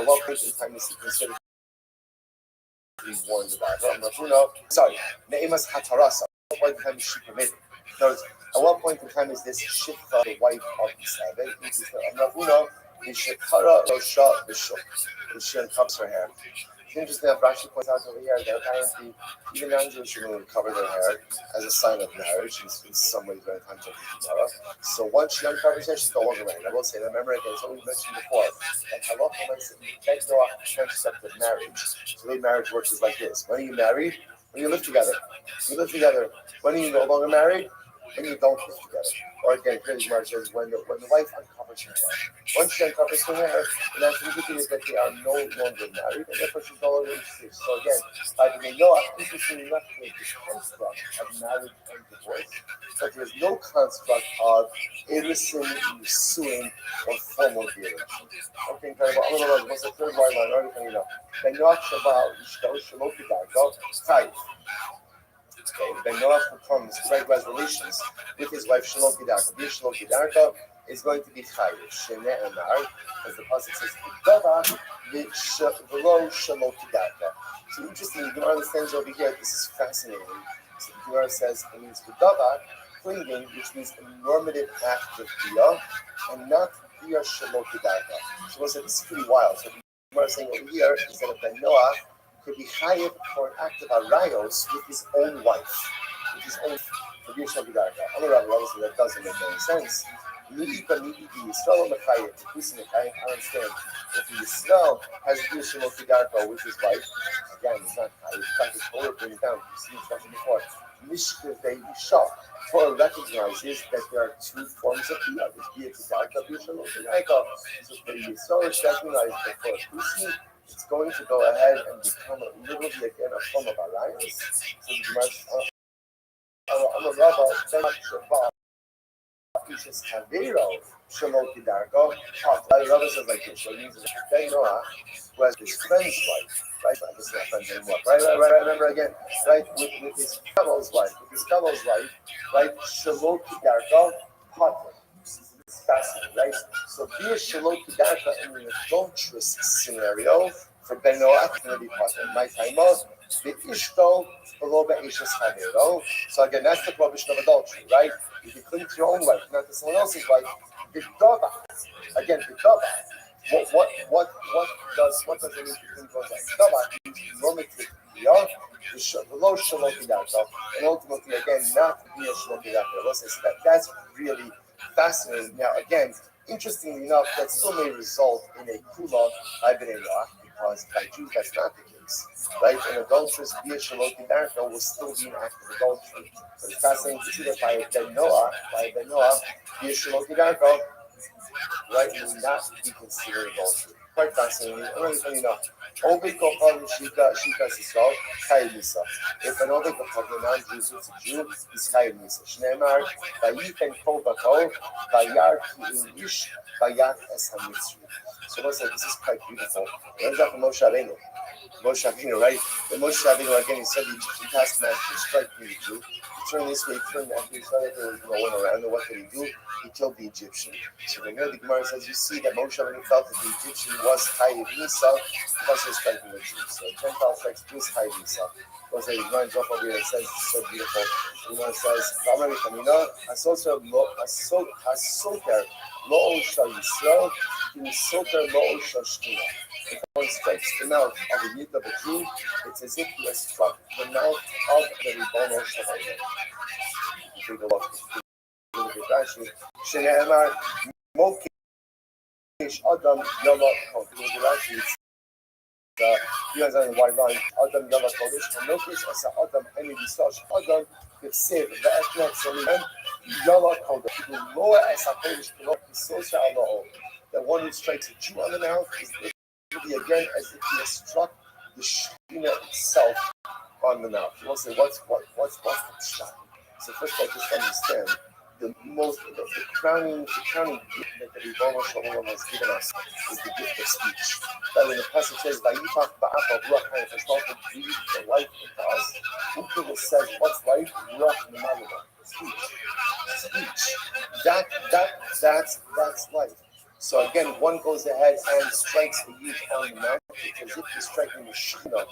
what point in time is he considered to be warned about her? Sorry, Ne'imas Hatarasa. At what point in time is she permitted? In other words, at what point in time is this shifta the wife of the Sabbath? Mishakara Osha Bishop. Mishan covers her hair. It's interesting that Rashi points out over here that apparently even non-Jewish women would cover their hair as a sign of marriage in some ways very times of Gemara. So once she uncovers her, she's no longer married. I will say that, remember again, it's always mentioned before, that halacha makes it concept of marriage. So the way marriage works is like this. When are you married? When you live together. You live together. When are you no longer married? When you don't live together. Or again, Kurdish March says when the wife uncovers her hair. Once she uncovers her hair, and that's indicative that they are no longer married, and therefore she's no longer interested. So again, by the Noah, interestingly enough, there's this construct of marriage and divorce, but there's no construct of innocent, suing, or formal marriage. Okay, incredible. I'm going to what's the third line? Already you know. Ben Noach Shabbat, Yishto, Shalom Kedarko, Taif. Okay, Ben Noach becomes regular relations with his wife Shalom Kedarko. This Shalom Kedarko is going to be Chayiv. Shene Amar, as the pasuk says, Kedava, V'lo Shalom Kedarko. So interestingly, the Gemara understands over here. This is fascinating. So the Gemara says it means Kedava, clinging, which means a normative act of Biyah, and not Biyah Shalom Kedarko. So this is pretty wild. So the Gemara is saying over here is that Ben Noach could be chayiv for an act of arayos with his own wife, with his own traditional gedarka. Obviously, that doesn't make any sense. Maybe the Yisrael mechayiv, the mechayiv. I understand. If the Yisrael has traditional gedarka with his wife, again, it's not chayiv. In fact, it's Torah brings down. You've seen instruction before. Mishkav Yisha. Torah recognizes that there are two forms of biyah. There's biyah gedarka, biyah shalom gedarka. So for the Yisrael is recognized that for a person, it's going to go ahead and become literally again a form of alliance. So the Gemara, I'm a rabbi, then Shabbat, Ishas Havero, Shalom Kedarko, the rabbi says like this, so it means that Ben Noach, who has his friend's wife, right? I guess not friends anymore, right, remember again, right, with his fellow's wife, right, Shalom Kedarko, Potter. It's fascinating, right? So be a Shalom Kedarka in an adulterous scenario for Ben Noach going to be part of my time of the Ishto below the Ishas Havero. So again, that's the prohibition of adultery, right? If you cling to your own wife, not to someone else's wife, the Dava. Again, the Dava. What does it mean to cling to one's wife? Dava means normative beyond the low Shalom Kedarka, and ultimately again not be a Shalom Kedarka. That's really fascinating. Now, again, interestingly enough, that still may result in a kula by Bnei Noach, because by Jews that's not the case, right? An adulteress via Shalom Kedarka will still be an act of adultery. But it's fascinating to see that by Ben Noach via Shalom Kedarka, right, will not be considered adultery. Quite fascinating. You know, if an Obed Kocham, non-Jew, is a Jew, he's Chayiv Misa. Shneimar, Vayifen Kol Bakol, Vayar Ki Ish, Vayat Es HaMitzri. So what's that? This is quite beautiful. Learns that from Moshe Rabbeinu. Right? When Moshe Rabbeinu, again, he said the Egyptian taskmaster strike the Jew. He turned this way, he turned that way, he saw that there was no one around, and what did he do? He killed the Egyptian. So the Gemara says, you see that Moshe Rabbeinu felt that the Egyptian was Chayiv Misa because he was striking the Jew. So Gentile strikes is Chayiv Misa. Because he runs off over here and says, it's so beautiful. The Gemara says, V'amar Kamina, Hasoter Lo Shal Yisrael, Hasoter Lo Shal Shkina. If one strikes the mouth of a Yid of a Jew, it's as if he has struck the mouth of the Ribono Shel Olam. You take a look at Rashi. Shene'emar Mokish Adam Yama Kodesh. Rashi, you guys are in the white line. Adam Yama Kodesh. Mokish Asa Adam Eni Visash Adam Kivsev Ve'etnet Solim Yama Kodesh. Loa Asa Kodesh Below Kisosa Aloho. The one who strikes a Jew on the mouth is be again as if he has struck the Shekhinah itself on the mouth. You want to say, what's the shot? So first of all, just understand the crowning gift that the Ribono Shel Olam has given us is the gift of speech. That when the passage says, "Vayifach ba'afa ruach hayim," has started to breathe the life into us. Ukiva says, what's life? Ruach malava. Speech. That's life. So again, one goes ahead and strikes the youth on the mouth, as if he's striking the Shekhinah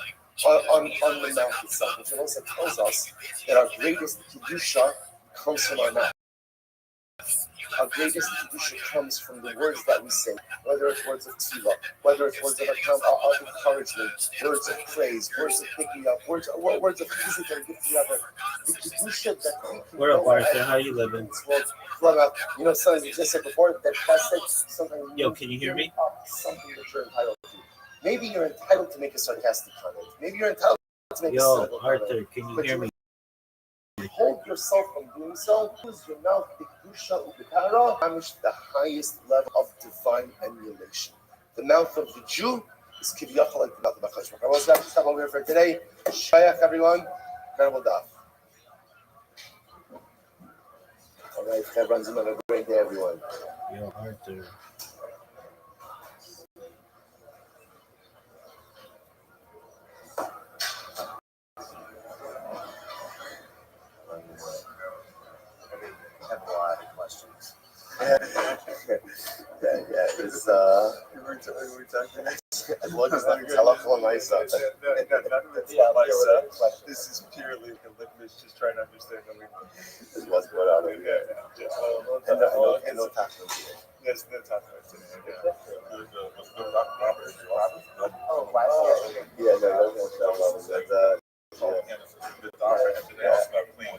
on the mouth itself, which also tells us that our greatest kedusha comes from our mouth. Our greatest kedusha comes from the words that we say, whether it's words of tefillah, whether it's words of encouragement, words of praise, words of picking up, words of music that give to the other. The kedusha that we can What up, Arthur? How you living? You know, son, you just said before that that's like something. Yo, can you hear me? Something that you're entitled to. Maybe you're entitled to make a sarcastic comment. Maybe you're entitled to make a cynical Arthur, comment. can you But hear me? Hold yourself from doing so. Use your mouth, the highest level of divine emulation. The mouth of the Jew is kiviyachal like the mouth of the Chashmak. I was going to stop over here for today. Shayach, everyone. Incredible daf. All right, everyone's have a great day, everyone. Yo, Arthur. I have a lot of questions. Yeah, it's we're talking. As long as not telephone myself. None of it's myself. This is purely a litmus, just trying to understand what's going on over there. And no tackling today. Yes, no tackling today. Oh, wow. Yeah, no, the doctor today also got clean.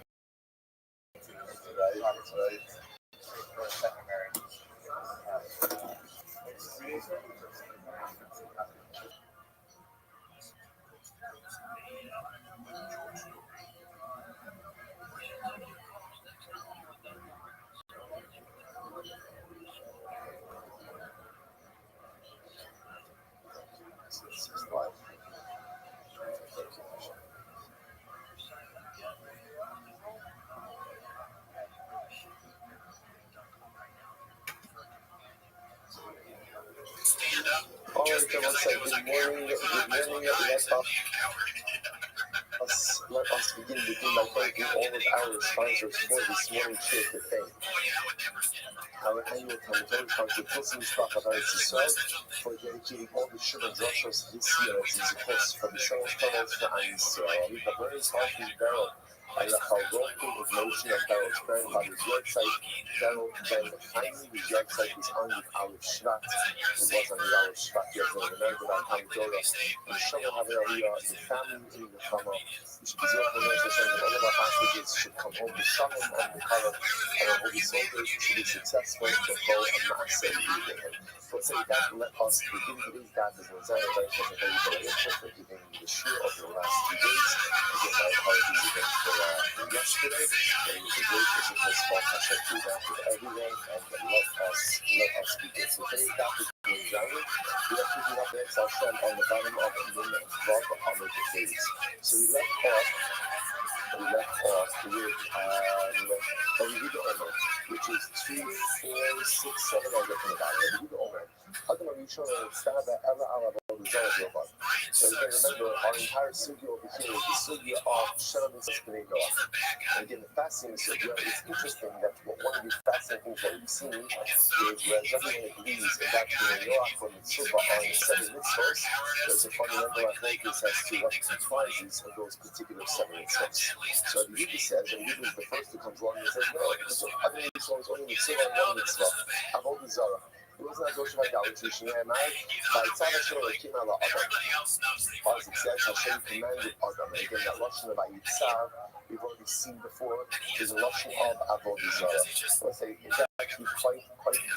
Right. All right, everyone say good morning. Let us begin by thanking all of our sponsors for this morning share to fame. Our annual Talmud sponsor, Pilsen Stock of Eretz Yisrael, for dedicating all the Shur and Zoshos this year as a course for the summer tunnels for Am Yisrael. We have very powerful barrel. I have a growing information on Daryl's grandfather's website. Daryl Ben Chaim, his website is on the Aleph Shvat. It was on the Aleph Shvat yesterday. Remember that Ham Torah. And Shalom Havariyah, the family in the Chama. We should be zealous for that all of our hostages should come home to Shalom and the Kara. And our holy soldiers should be successful to go and not say anything. So say that let us begin today's God is Rosanna, very much everybody for giving the share of the last 2 days. Again, my apologies again for yesterday. It was a great physical spot Hashem to that with everyone, and let us begin. So today's God is Rosanna. We are picking up the Hashem on the bottom of the Nun of Vav Amud Beis. So we left off with the Omer, which is 2, 4, 6, 7. I'm looking about it. The Omer. Adam Rishon and Tzava Ella Ala B'Zal Yovan. So you can remember our entire sugya over here is the sugya of Shalom and Bnei Noach. And again, the fascinating sugya. It's interesting that one of the fascinating things that we've seen is whereas everyone agrees that Bnei Noach from Mitzvah are 7 mitzvahs, there's a fundamental focus as to what comprises of those particular 7 mitzvahs. So the Yiddish says, and Yiddish is the first to come along and says, no, Adam Rishon is only mitzvah and one mitzvah. Avodah Zarah. It wasn't a Goshen idolatry. By Tzad Hashem came out of Adam. As it says, Hashem commanded Adam. And again, that Lashon of Yitzhak, we've already seen before, is a Lashon of Avodah Zarah. Let's say, it's actually quite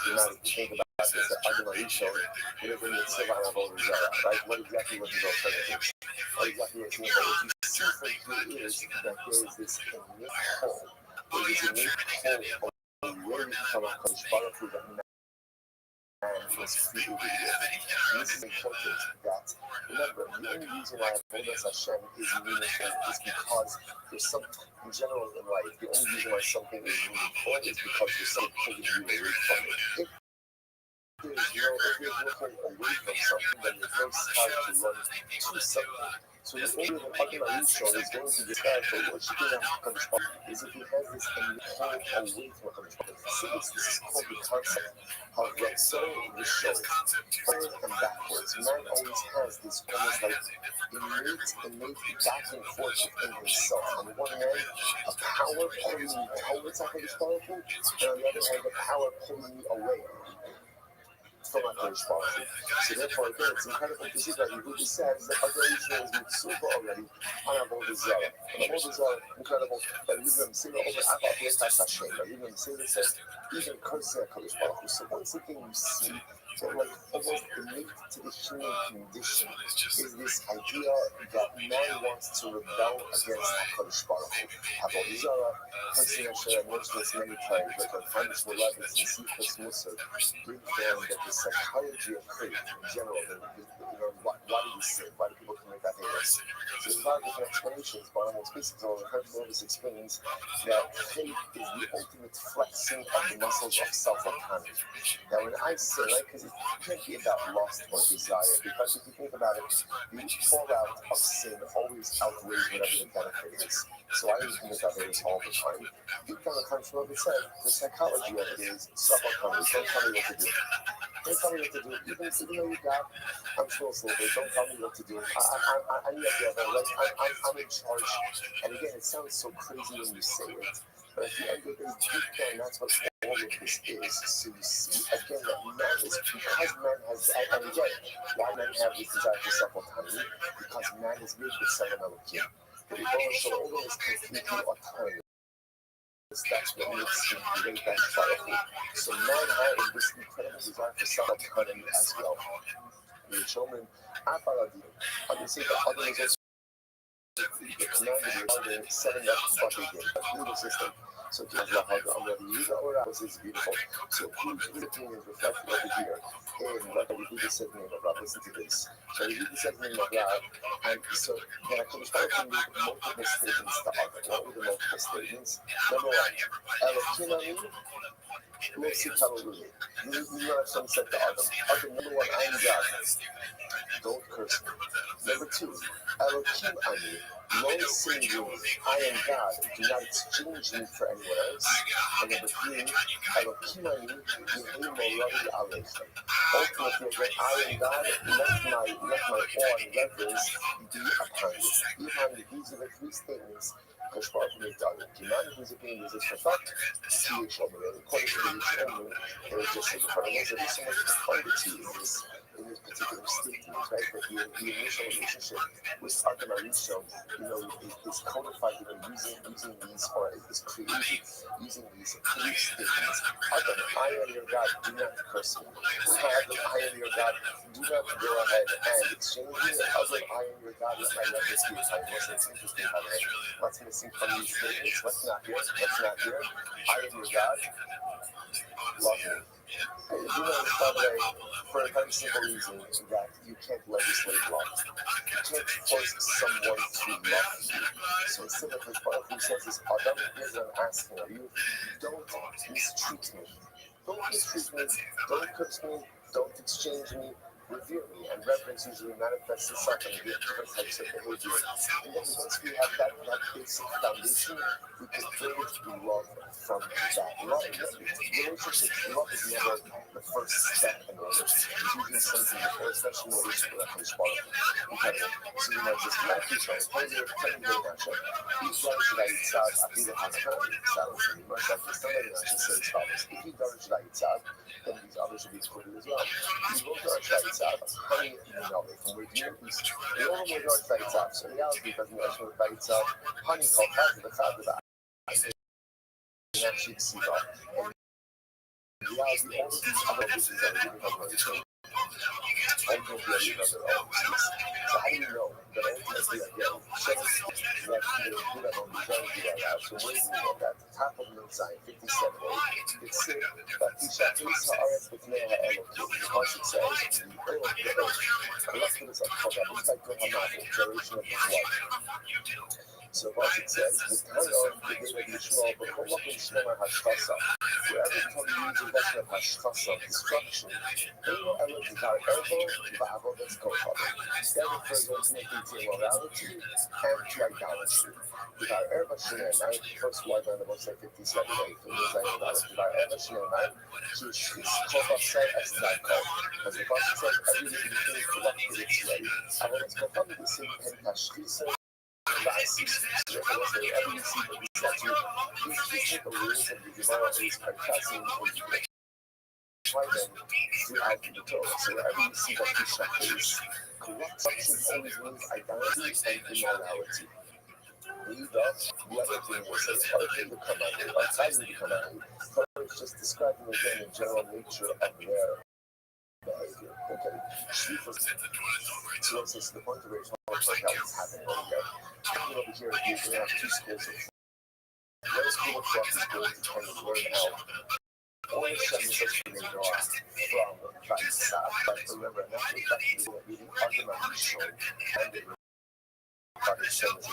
dramatic to think about this. That Adam Rishon would have been Mitzvah and Avodah Zarah, right? What exactly was his alternatives? What exactly was his alternatives? What you see from here is that there is this innate hole. There is an innate hole of where we become a Kodesh Baruch Hu that and was created with. This is important that, remember, the only reason why Avodas Hashem is meaningful is because there's something, in general in life, the only reason why something is meaningful is because there's something pulling you away from it. If there's looking away from something, then it's very hard to run to something. So So the only other Arisho is going to this guy for worshiping HaKadosh Baruch Hu is if he has this innate pull away from HaKadosh Baruch Hu. See, this is called the concept of Retzo Rishon, forward and backwards. Man always has this almost like innate back and forth within himself. On the one hand, a power pulling me towards HaKadosh Baruch Hu, and on the other hand, a power pulling me away from HaKadosh Baruch Hu. So therefore, again, it's incredible to see that Yehuda says that Adoration is Mitsuba already on Avodah Zarah. And Avodah Zarah, incredible, that Yehuda Msira over Abba Betas Hashem, that Yehuda Msira says, even cursing HaKadosh Baruch Hu. So once again, you see that like almost innate to the human condition is this idea that man wants to rebel against HaKadosh Baruch Hu. Avodah Zarah, cursing Hashem, I mentioned this many times, like on Finest Beloveds and Sikhos Musar, bring down that the psychology of faith in general, why do we sin? Why do people commit that errors? So there's a lot of different explanations, but almost basically, the Hebrew Beloveds explains that faith is the ultimate flexing of the muscles of self-autonomy. Now, when I say, right, because it can't be about lust or desire, because if you think about it, the fallout of sin always outweighs whatever the benefit is. So I would commit that errors all the time. Deep down the country, like I said, the psychology of it is self-autonomy. Don't tell me what to do. Don't tell me what to do. Even though you got, I'm sure it's a little bit, don't tell me what to do. I need to be like, I'm in charge. And again, it sounds so crazy when you say it. But at the end of the day, deep down, that's what all of this is. So you see, again, that man is, because man has, and again, why men have this desire for self-autonomy? Because man is made with Elohim. But it also always completely autonomous. That's what makes him great and powerful. So man has this incredible desire for self-autonomy as well. The children, I can say that other results commanded you setting up what they did, a legal system. So just like how the Yuda Ora was beautiful. So whose opinion is reflected over here. And like we just said name of God, listen to this. So we just said name of God, and so then I could start to make multiple statements to other. What were the multiple statements? Number one, Elohim Lo Sikalulu. You have some said to Adam. Adam, number one, I am God. Don't curse me. Number two, Elohim Ani. No sin you. I am God. Do not exchange me for anyone else. And number three, Elohim Ani. Yehi Morari Aleichem. Ultimately, again, I am God. Let my awe and reverence be upon you. These are the three statements. Because Baruch Hu made Adam. Command whose opinion is perfect. See it from the according to the Yishomim, it was just like the there's so much profundity in this particular statement, right? That the initial relationship with Adam Arisho, is codified using these, or is created using these three statements. Adam, I am your God, do not curse me. Adam, I am your God, do not go ahead and exchange me. Adam, I am your God, let my reverence be upon you. It's interesting how that. What's missing from these statements? What's not here? I am your God, love me. And you know, by the way, for a very simple reason, that you can't legislate love. You can't force someone to love you. So instead of what he says is, Adam, here's what I'm asking of you. Don't mistreat me. Don't mistreat me. Don't curse me. Don't exchange me. Revere me. And reverence usually manifests itself in different types of behavior. And then once we have that basic foundation, we can build love from that. Love is never the first step in order. It's usually something before, especially when it's responsible. So you might just like each other. Hold your friend in action. Each one should I eat out. I think it has silence in the much like this. Somebody else just says follows. If you don't should I eat out, then these others should be excluded as well. You both don't should I eat out. Honey, from where you we all know don't should I eat out. So reality doesn't actually I eat out. Honey called back to the fact that I actually see that. And reality, all of these other issues that are giving ultimately another opportunities. So how do you know that ultimately again, shows that the Buddha on the journey right now, so where do you know that? The top of the sign, 57, it said that Isha Isa Aretz B'Fnei Ha'Elokim, because it says, the earth, let's put this up, it's like the Hamavu, generation of the flood. So Bartik says, "Without the Yishmael, but what can Shlomo Hashchasa? Wherever Tom uses investment Hashchasa, destruction, they will ever desire elbow, Ba'avodas Kochava. Then it refers ultimately to immorality and to idolatry. Devar Erba Shinai, first word on the website 57, from the Zion Valley. Devar Erba Shinai, she is Kova Sai as Zako. As the Bartik says, every living thing is corrupted its way. Avodas Kochava, the same Pentashkisa. Whenever you see the statue, please take the rules of the Gemara is Karkasim and apply them throughout the Torah. So wherever you see that Krishna is, corruption always means idolatry and immorality. The other thing was that outside the command, it's just describing again the general nature of their behavior. Okay, so this is the point of which what's happening over here. Over here, you have two schools of one school of thought is going to kind of learn how all such they draw from Vaisa, but remember, not the fact that we didn't argument show and the partitions of the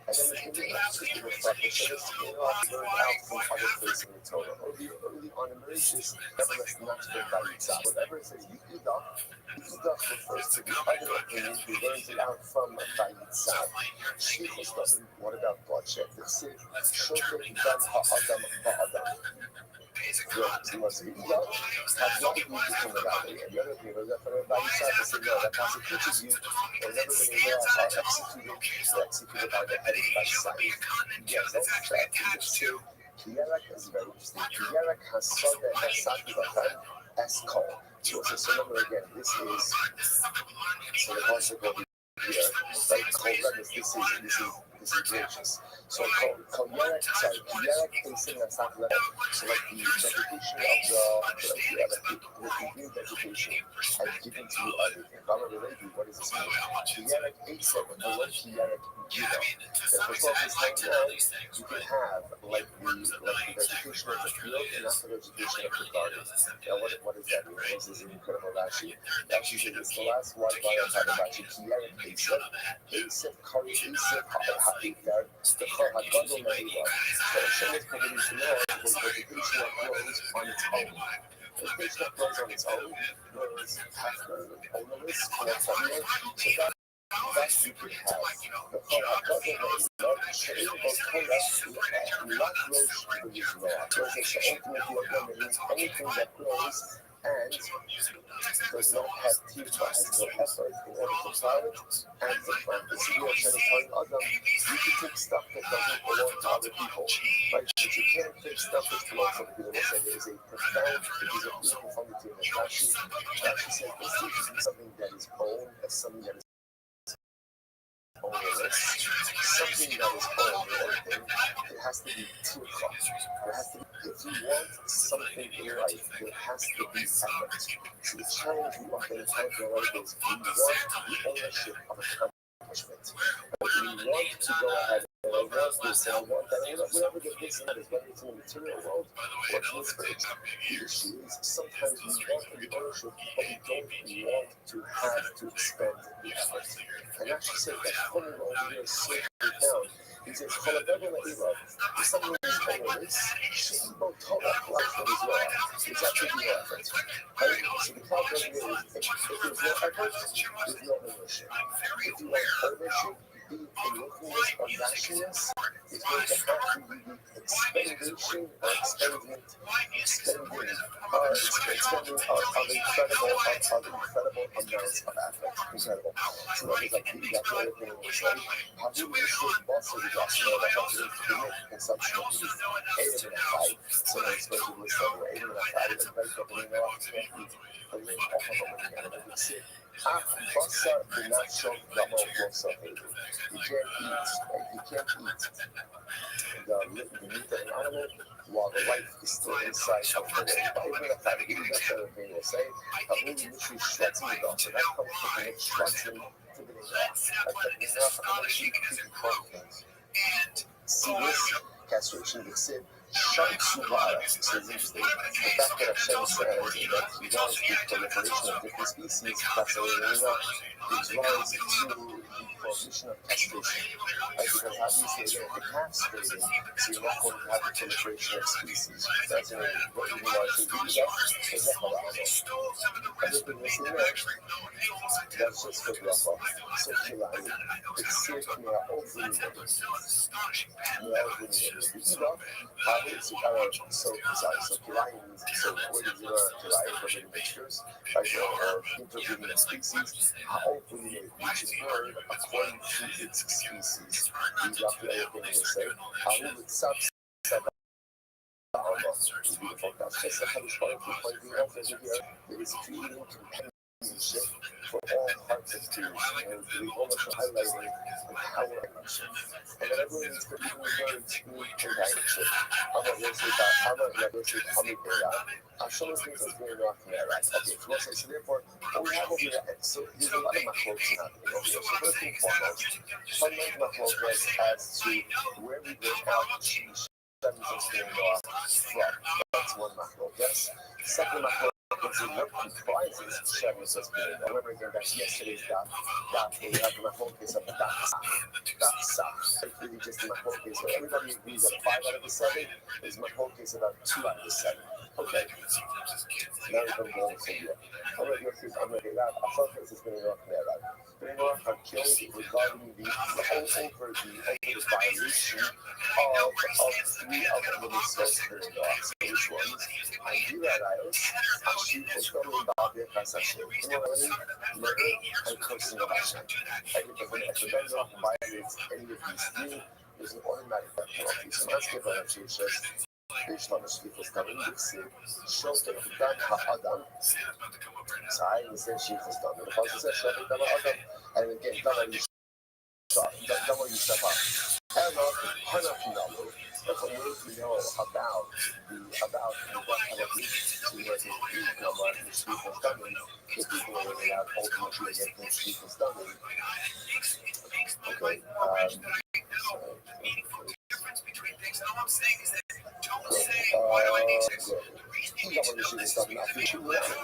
and then we can do that to the partitions learned out from other places in the Torah. Early on emerges, nevertheless not from Vaisa. Whatever it says, Yidah refers to the other opinion we learned it out from Vaisa. Shlichus, what about bloodshed? It says, Shofer Dam Ha'adam Ba'adam. He was had not been become a godly, and the other thing was that for everybody said to say, no, that prosecuted you, or never been in law are executed by the heading by society. Yes, that's fact. Two, Kiyarak is very interesting. Kiyarak has said that Hasaki Batan as called. So remember again, this is so the concept of here, right? Called this is gracious. So Kiyarak facing a satellite, so like the vegetation of the green vegetation has given to you everything. What does this mean? Kiyarak Asep, and the word Kiyarak Gina. So for this time now, you can have like the vegetation of the field and not the vegetation of the garden. Now what does that mean? This is an incredible Rashi. Rashi says it's the last one line of Rashi. Kiyarak Asep. Asep Kari Asep Ha'ikar. The Ha'gadol Me'ilah. So Hashem is permitting to know was vegetation that grows on its own. Vegetation that grows on its own, whereas half-grown and ownerless, so that you could have. The Ha'gadol Me'ilah, She'im Bo Torah, not grows to the Yisrael. Whereas the ultimately again, it means anything that grows and does not have teeth, has no effort in order to plow it and to plant it. So you are telling Adam, you can take stuff that doesn't belong to other people, right? But you can't take stuff that belongs to other people. There is a profound, it is a beautiful profundity in the Rashi. Rashi says this is something that is owned as something that is ownerless, something that is owned or anything. It has to be tircha. There has to be, if you want something in life, there has to be effort. So the challenge we often encounter in life is we want the ownership of accomplishment. But we want to go ahead and I want this and I want that. And whatever the case is, whether it's in the material world or it's in the spiritual. The issue is sometimes we want the ownership, but we don't want to have to expend the effort. And actually says that coming over here is so down. He says, if something is ownerless, she's both told that life from his law. It's actually no effort. Right? So the problem is, if there's no effort, there's no ownership. If you want ownership, be it in localness or nationalness, it's going to have to be the expending of incredible amounts of effort. Incredible. So that is like the other thing was like, how do we should also be lost in order to permit consumption of these 8 and a 5. So I'm supposed to list over 8 and a 5 and very opening the last 20. And then off of them again. And see, Basa did not show Gamo Bosa. You can't eat, right? You can't eat the meat of an animal while the life is still inside of the world. Even if that other thing will say, a movie which is schwatzing the dog, so that comes from the schwatzing to the and see this castration with sin. Shark Subara says interesting. The fact that Hashem says that he wants the proliferation of different species, fascinating enough, gives rise to the prohibition of castration. Right? Because obviously, again, if you're castrating, so you're not going to have the proliferation of species. That's what you are to do that is a halal. Everything is in there. That's just for drop off. So July, it's safe to me open. So July means so what is July for the mixtures, like or intervening species, open which is heard according to its species. These are the other things they say. How would subset that's just a kind of pointing out that there is feeling companionship for all parts of creation, and we almost highlighting the power of creation. And then everyone needs to be learn to companionship. How about this? How about this? Some of the things that's going on there, right? Okay, so therefore, what we have over here, so there's a lot of macros happening over here. So first and foremost, fundamental macros as to where we go out to from. That's one macro, yes. Second macro is what comprises Chevy system. Remember again, that's yesterday's dot. We have the macro case of that's really just the macro case. So everybody agrees that 5 out of the 7 is macro case about 2 out of the 7. Okay. Now we can go over here. I'm going to go through, I'm going to get out. I thought this is going to go up there, right? Benoit had killed regarding the over the violation of 3 of the ministers Benoit. So which ones? I do that actually was going about their transaction. Murder and cursing of action. And if Benoit violates any of these 3, there's an automatic death penalty. So let's give an answer. Each one of the people coming to see shows that that Adam. Sai is then she was done. The process is showing that Adam, and again, that you stop, that you step up. And Hanafinalu, that's a way to know about what kind of to where the people are the speaker stunning. The people are really out ultimately against the speaker stunning. Okay.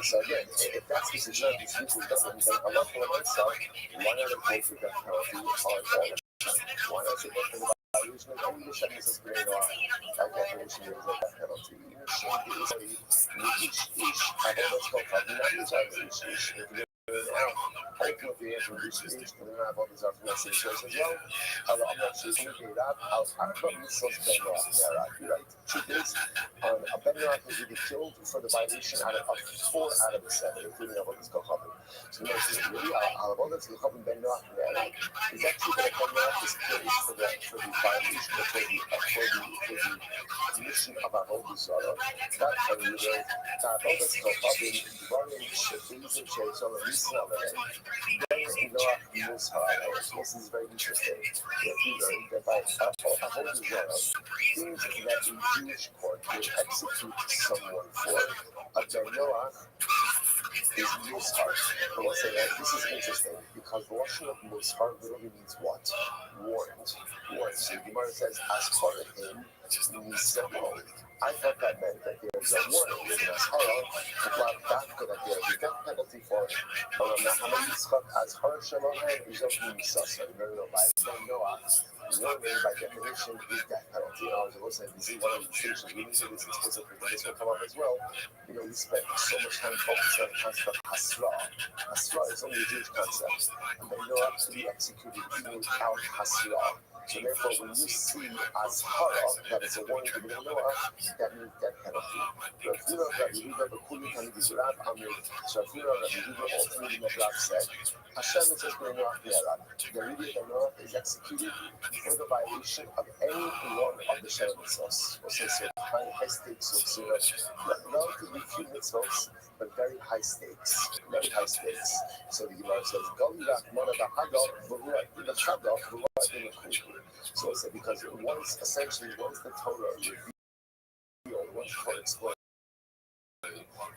So again, if that's the situation, these people doesn't then a lot for myself, why not impose the death penalty on all? Why not say that the violation of only the sentence is great or that definition is a death penalty? Each have all this stuff, ultimately, as we reach each, and then I have all these other messages as well. I'm not sure if you that. I'll put this as better off there, right? Truth is, a better off is really killed for the violation out of 4 out of the 7, including all this go happen. So, really, out of all this go happen, better off there, is actually that better off is killed for the violation, for the commission of our whole disorder. That can be that all this go happen, running shit, things and chase on the reason of it. This is very interesting. You learn that by a whole genre, things that the Jewish court would execute someone for. Noah is Mushar. I will say that this is interesting because the Lashon of Mushar literally means what? Warned. So the Gemara says, as part of him, Nisamo. I thought that meant that there's a warning, there's an ashara, that there's a death penalty for it. As harsh is of Misasa. No, by Noah, warning by definition is death penalty. I was saying, this is one of the distinctions. We need to do this explicitly, but this will come up as well. We spent so much time focusing on the concept of Hasra. Hasra is only a Jewish concept, and they know how to be executed even without Hasra. So therefore, when you see as hara, that is a warning to Noah, that means death penalty. So if you know that you have a Kuli Kali Bizurab Amir, so if you know that you have ultimately Noah said, Hashem is just going off the Arab. The immediate Noah is executed for the violation of any one of the Shem mitzvahs. We'll say so high stakes of Surah, relatively few mitzvahs, but very high stakes. Very high stakes. So the Gemara says, Goliath, Monada Hagal, Vurua, the Chadal, Vurua, in the Kushur. So it's because once the Torah revealed, once the Torah explained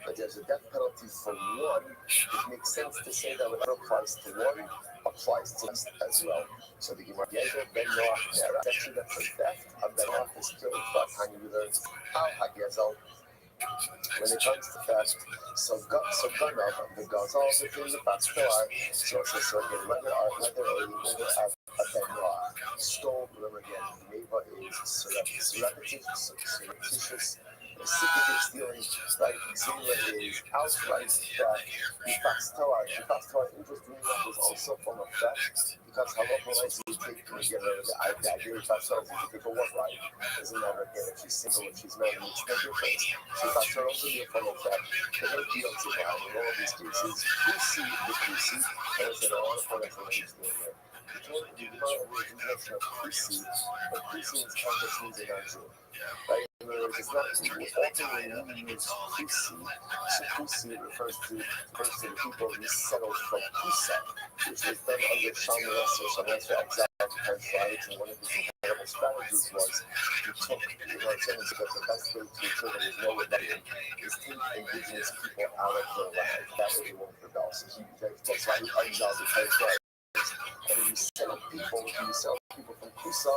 that there's a death penalty for one, it makes sense to say that whatever applies to one applies to us as well. So the Gemara Yezel Ben Noach Nera. Actually, that's a theft. A Ben Noach is killed, but Hani learns how Hagezel when it comes to that, so gun up the guns also things the facts so again whether a Benoit stole remember again Neva is surreptitious reciprocal stealing right Zilla is outright theft the facts interest doing that was also from a theft because how when I see you take again the idea of facts you can take a what right doesn't matter again if she's single if she's married it's no difference so facts also be a form of theft they don't deal to that in all of these cases who see the QC and it's an all for that he's doing there the amount of rejection of QC but QC is context means an actual right in other words it's not ultimately we use QC so QC refers to the people who settled from QSA which was done under Shamaness or Shamaness exile rights and one of his incredible strategies was he took terms of the best way to ensure that there's no rebellion is take indigenous people out of their land. That way they won't rebel. So that's why he exiled the territory. And then you settle people from Kusa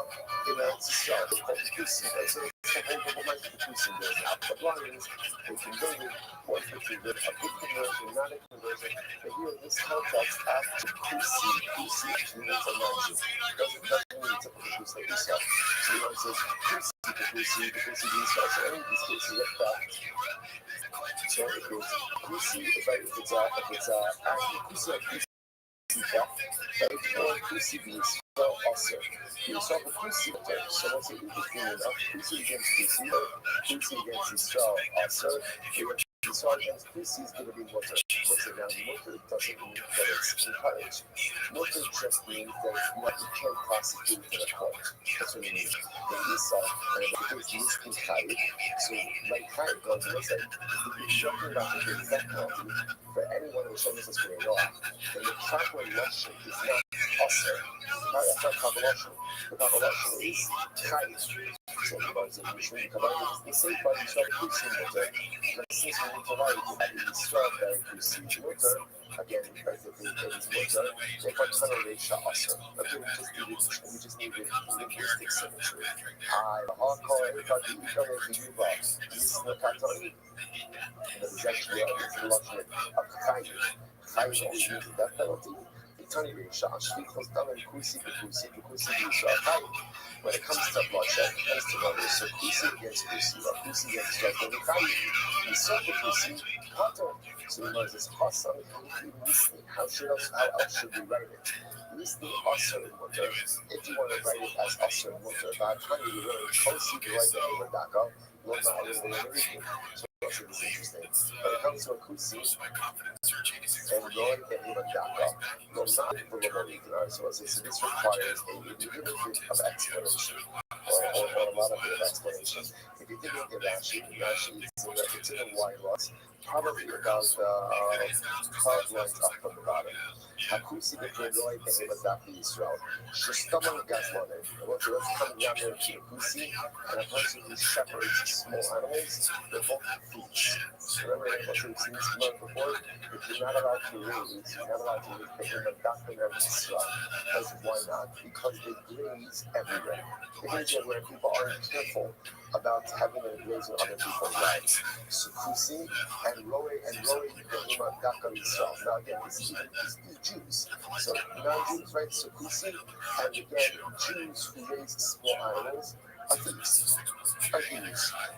in Israel. They call it Kusi. Right? So it's the whole global life of the Kusi there now. The line is they converted one for converted, a good conversion, not a conversion. But here in this context, after Kusi means a non-Jew. Doesn't mean typical Kusi like Israel. So you know it says Kusi the Kusi Israel. So any of these cases like that. So if it's Kusi, if it's actually Kusi like Kusi. Kusi means also. You saw the Kusi term, so what's it interesting enough? Kusi against Kusi, Kusi against Israel also. Israel against Kusi is going to be mutter. What's it now? Mutter doesn't mean that it's encouraged. Mutter just means that you can't prosecute in a court. That's what it means. In Esau, and if it's misconstrued, so like Kyle goes, what's that? You're talking about the death penalty for anyone who shows us going on. And the proper Russian is not also. That's not proper Russian. The proper Russian is Kyle. So the ones that usually come out the same body shall push in water. But since we provide that in strong very pushing water, again, effectively it is water, they can tolerate also. Okay, we just need linguistic symmetry. I'll call everybody equal to you, but this is the category. That is actually a introduction of Kyle. Kyle also uses that penalty. When it comes to bloodshed, it comes to murder, so Kusi against Kusi, or Kusi against Judgment, we saw the Kusi, Kato. So we know this Hassan, how else should we write it? Listening Hassan in Mutter, if you want to write it as Hassan in Mutter, but how do you really Kosi to write the name of Daka, will not really everything. So it's interesting. When it comes to a Kusi, and Roy and even Daka, will not be the so this requires a little bit of explanation, or a lot of bit of explanation. If you think of Rashi it's in the white lots, probably about 12 lines up from the bottom. Hakusi Roy and even Daka Israel. Shestaman Gazmanin. Let's come down there to the Kusi, and a person who shepherds small animals, they're both thieves. Remember what we've seen this month before? If you're not allowed to raise, you're not allowed to make the doctrine of Israel. Because why not? Because they graze everywhere. It means that where people aren't careful about having them graze on other people's lives. So Kusi and Roe the Daka Israel. Now again, these Jews. So non-Jews, right? So Kusi and again Jews who raise small animals are thieves.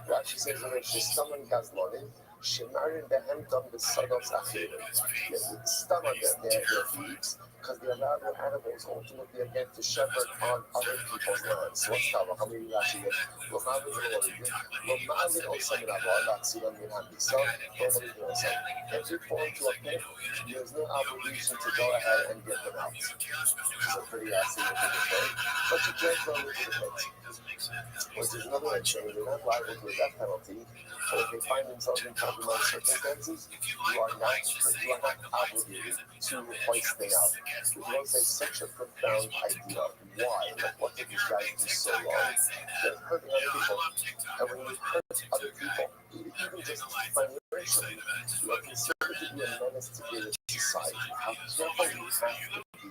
Rashi says that if someone has money, Shemarin behem done the sodom achirim. Stomach their thieves, because they allow their animals ultimately again to shepherd on other people's lands. So what's that? How many Rashi get? Lomavin also in Avodah Tzilam in Hamisa. If you fall into a pit, there's no obligation to go ahead and get them out. It's a pretty significant thing, but you can't go into the pit. Which is another way of saying they're not liable to a death penalty, but if they find themselves in compromised circumstances, you are not obligated to hoist them out. Which was such a profound idea. Why? Like, what did these guys do so wrong? They're hurting other people. And when you hurt other people, even just financially, you are considered to be a menace to the society. How careful you have to be.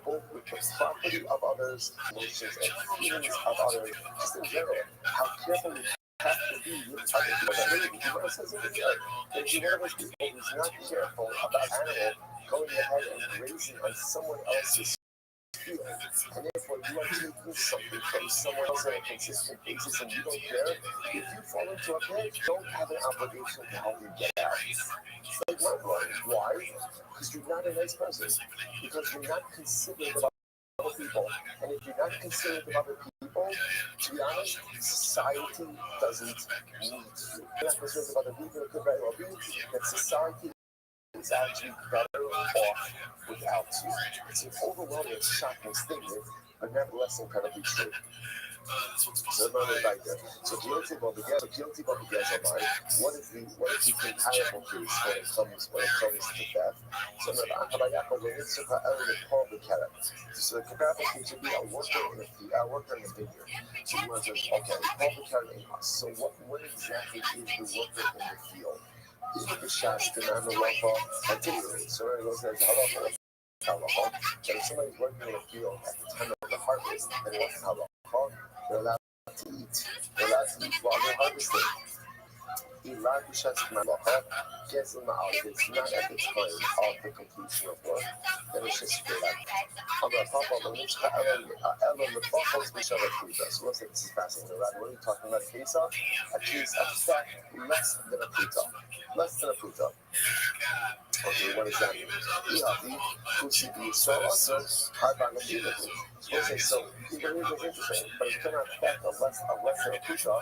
Both with the property of others, emotions, and feelings of others, just in general, how careful you have to be with other people that really Gemara says over there that if you're one of those people who's not careful about animal going ahead and grazing on someone else's field, and therefore you are taking something from someone else on a consistent basis and you don't care, if you fall into a pit, you don't have an obligation to help you get out. It's like why? Because you're not a nice person. Because you're not considerate of other people. And if you're not considerate of other people, to be honest, society doesn't need you. You're not considerate of other people, it could very well be that society is actually better off without you. It's an overwhelming, shocking statement, but nevertheless incredibly true. So guilty but because of mine. What is the comparable case when it comes to theft? So the comparable case would be a worker in a vineyard. So you want to say, okay, so what exactly is the worker in the field? The shots to not the local artillery. So it goes as alcohol. So if somebody's working in the field at the time of the harvest and wants alcohol, they're allowed to eat. They're allowed to eat while they're harvesting. Elad B'Shatz Malacha gets them out. It's not at the time of the completion of work. Then it's just straight up. So let's say this is fascinating. What are we talking about? A case of theft less than a pruta. Less than a pruta. Okay, what does that mean? Okay, so even if it's interesting, but it cannot affect a less than a pruta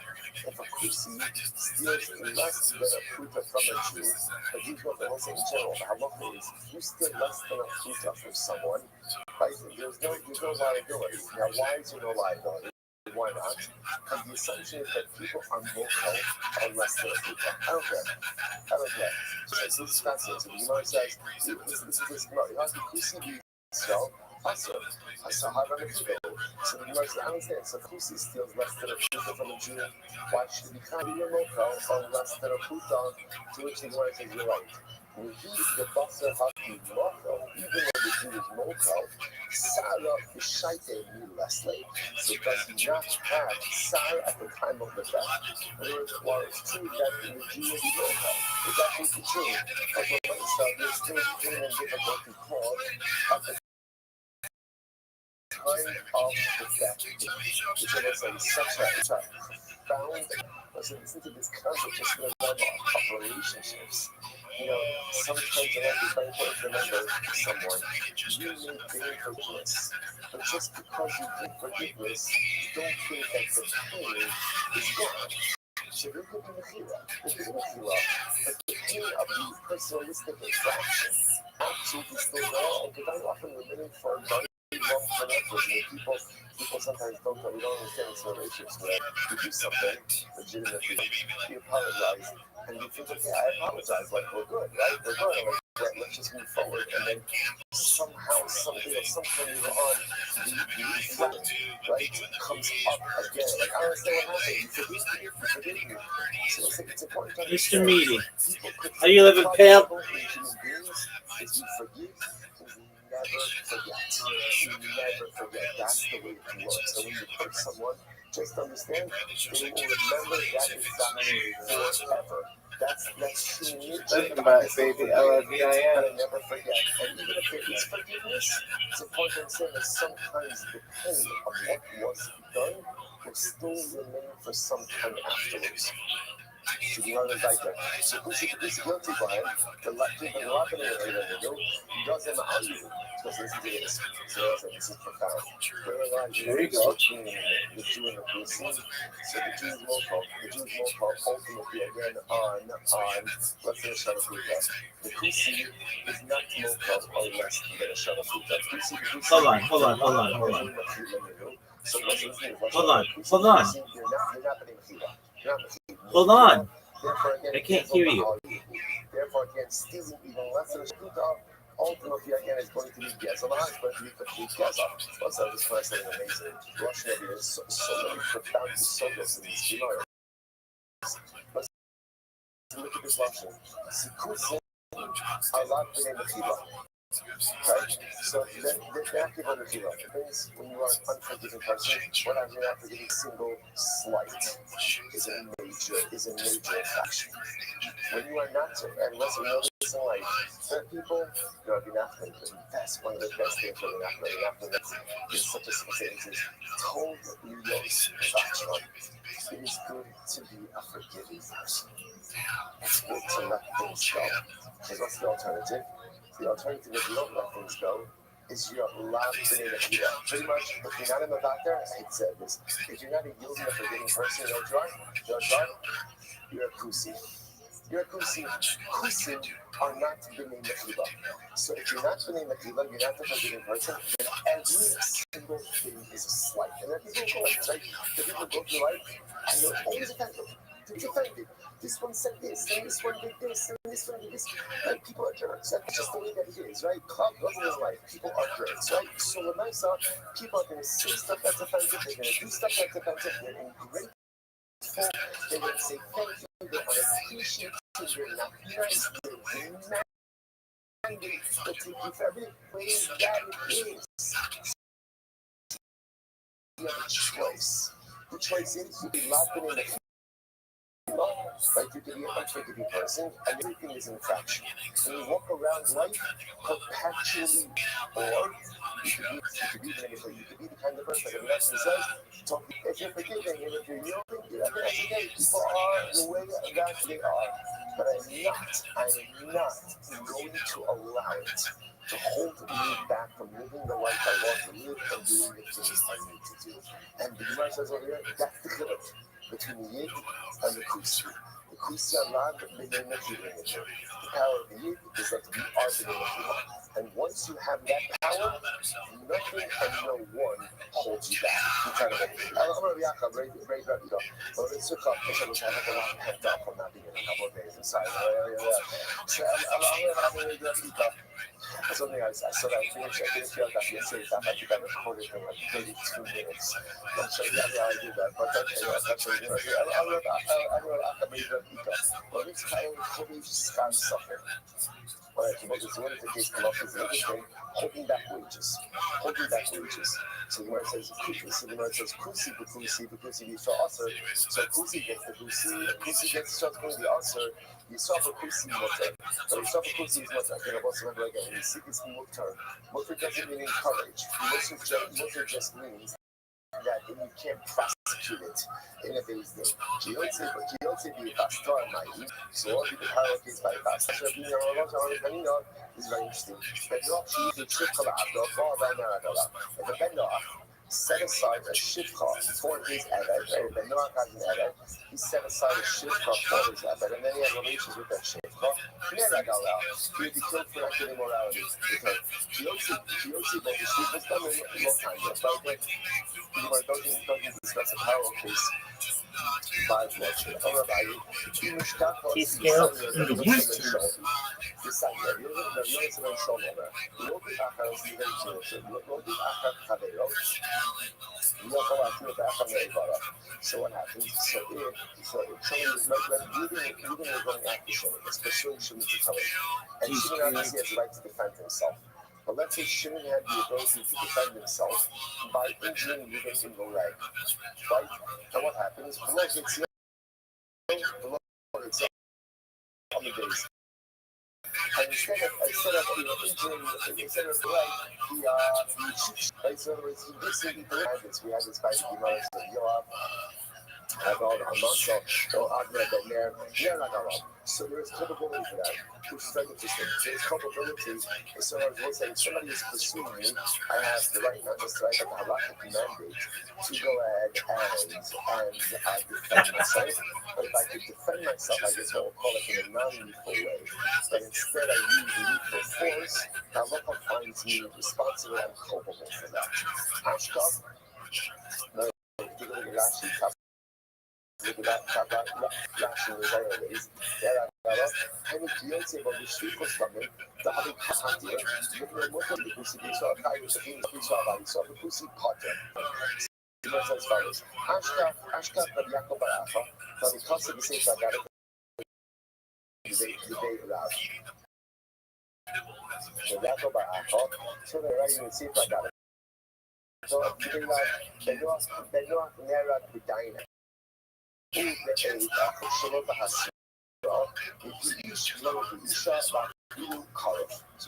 if a kusi steals less than a pruta from a Jew. A Jew not the whole thing in general. The halacha is if you steal less than a pruta from someone, right, there's no liability. Now, why is there no liability? Why not? Because the assumption is that people are mochel are less than a pruta. I don't care. So this is fascinating. The Gemara says, this is this Gemara. You have to kusi so also, how about the people? So the Gemara says, I understand. So kusi steals less than a pruta from a Jew. Why should he become a mochel or less than a pruta? To which the Gemara says, you're right. When he the basar haki mochel, even though the Jew is mochel, Sarah is shaite Leslie. So does he not have Sarah at the time of the theft? In other words, while it's true that the Jew will be mochel, it's actually true. But when there's still pain and difficulty caused at the time of the theft, which is like such a profound. Listen to this concept just in the realm of relationships. You know, sometimes I like to remember someone, you may gain forgiveness, but just because you gain forgiveness, don't think that the pain is gone. So there could be mechila, but the pain of the personalistic interaction absolutely still there, because I'm often limited for money. People sometimes don't understand this relationships where you do something legitimately, you apologize, and you think, okay, I apologize, like we're good, right? We're good, like, let's just move forward, and then somehow, something or something on the front, right, comes up again. Like, I don't understand what happened. You forgive me. So it's important to understand. Mr. Meaty, how you living, pal? Is you forgive. Never forget. That's the way it works. So when you hurt someone, just understand they will remember that is forever. That's true. Think about it, baby. LIVIN. I never forget. And even if there is forgiveness, it's important to understand that sometimes the pain of what was done will still remain for some time afterwards. To be honest, like that. So who's guilty by it? The laughing doesn't argue. Because listen to this. So this is profound. There you go. The Jew and the Kusi. So the Jew is mochel ultimately again on let's say a shalafuta. The Kusi is not mochel or less than a shalafuta. Hold on. So Hold on. You're not Hold on. Therefore, again, I can't hear you. Therefore, again, stealing even less than a shkuta, ultimately, again, is going to be gezala. It's going to be complete gezala. Let's have this class something amazing. Russian, there's so many profound disorders in this Gemara. Let's look at this Russian. Sikusin, Allah b'nei mechila. Right? So they're active on the zero. Things when you are an unforgiving person, what I'm not forgiving single slight is amazing. major is a major infraction. When you are not, and what's another reason like hurt people, if you're not going to, that's one of the best things when you're not going to, is such a success. Is told you infraction. It is good to be a forgiving person. It's good to let things go. Because what's the alternative? The alternative, if you don't let things go, is you're allowed to make a deal. Pretty much, if you're not a doctor, I hate said this. If you're not a yielding or forgiving person, you're a kusi. You're a kusi. Kusim are not b'nei mechiva. So if you're not b'nei mechiva, you're not a forgiving person, then every single thing is a slight. And then people go like, right? The people go through life, and they're always offended. They're offended. This one said this, and this one did this, and this one did this. Like, people are jerks. That's just the way that it is, right? Club doesn't is life. People are jerks, right? So when I saw people are going to say stuff that's offensive, they're going to do stuff that's offensive, they're ungrateful, they're going to say thank you, they're unappreciative, they're not nice, they're mad, they'll take you for every way that it is. You have a choice. The choice is you be locked in the like you can be an unforgiving person, and everything is an infraction. And you walk around life perpetually bored. You could be the kind of person that everyone else says, if you're forgiving and if you're yielding, that's okay. People are the way that they are. But I'm not going to allow it to hold me back from living the life I want to live and doing the things I need to do. And the Gemara says over here, that's the chiluk between the yid and the kusi. The kusi Allah, the power of the yid is that we are the name. And once you have that power, nothing and no one holds you back. You kind of like, I'm going to be very but it's so tough because I have a lot pent up from not being in a couple of days inside. So I'm going to be something I said I finished feel like yesterday stuff I think I recorded in like 32 minutes. I'm sure how I did that, but that's what I wrote Akameja Ika. But it's kind of holding scan suffer. But it's one of the case come up with the other thing, holding back wages. So the word says kusi you saw also. So kusi gets the kusi gets shot going the answer. You saw for kusi motor. But you saw for kusi is motor. I can also remember again. You see this motor. Motor doesn't mean encourage. Motor just means that you can't prosecute it in a base day. Kiyotse be pastor mai. So all the hierarchies by pastor being is very interesting. But you actually the trip for the if a bender set aside a shivcha for his Eved, and Noach has an Eved, he set aside a shivcha for his Eved, and then he had relations with that shivcha. He would be killed for not giving morality. Okay. Kiyotse, but the shivcha was done in no time. But don't discuss the power of his five watching. So what happens? So even we're going after Shimon, it's pursuing Shimon to tell him. And Shimon obviously has the right to defend himself. But let's say Shimon had the ability to defend himself by injuring Reuben in the leg. Right? And what happens? Below it's on the base. And instead of instead of the leg, he shoots. Right? So in other words, he gives him the habits. We have this by the Gemara, so Yoav. So there is culpability for that, which is very interesting. There is culpability. So I was saying, somebody is pursuing me, I have the right, not just the right, but the halachic mandate to go ahead and defend myself. But if I could defend myself, I guess what we'll call it in a non-lethal way. But instead I use lethal force, halacha finds me responsible and culpable for that. Ashkaf, no, particularly last week, look at that flashing areas. There are many Kiyotse about the street was coming. The having Kasati, looking at what the Kusi saw, the King saw the Kusi Potter. As follows Ashka Yakob Barafa, but because of the same Sagat, the day Rav. So Yakob Barafa, so they're writing the same Sagat. So they know Nera Kudina. So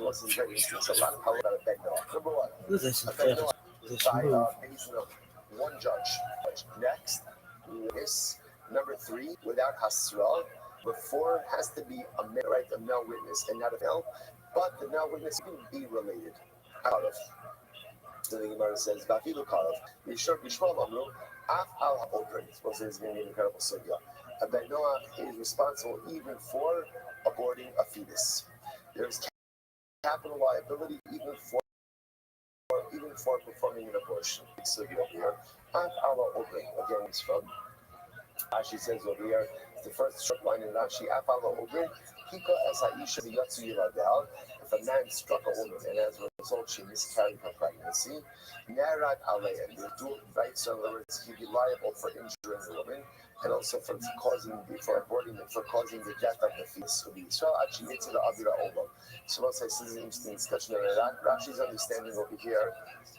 what's this very interesting? So how about a bed now? Number one. This A bed now by basis of one judge. Next, witness. Number three, without hasra. Before has to be a male, right? A male witness and not a male. But the male witness can be related. Out of. So the Gemara says, "Vafilu karav." Yishur b'shmam amru. Af al ha'odrin. Suppose this is going to be an incredible sugya. A ben Noah is responsible even for aborting a fetus. There's capital liability even for performing an abortion. So over here, Af al ha'odrin. Again, it's from Rashi says over here. It's the first short line in Rashi. Af al ha'odrin. Kika es ha'isha b'yatzu yiladel. If a man struck a woman and as a result she miscarried her pregnancy, Narat Aleyan, the dual right, so in other words, he'd be liable for injuring the woman and also for causing the death of the fetus. So actually it's the Avira Olam. So once I see this interesting discussion around Rashi's understanding over here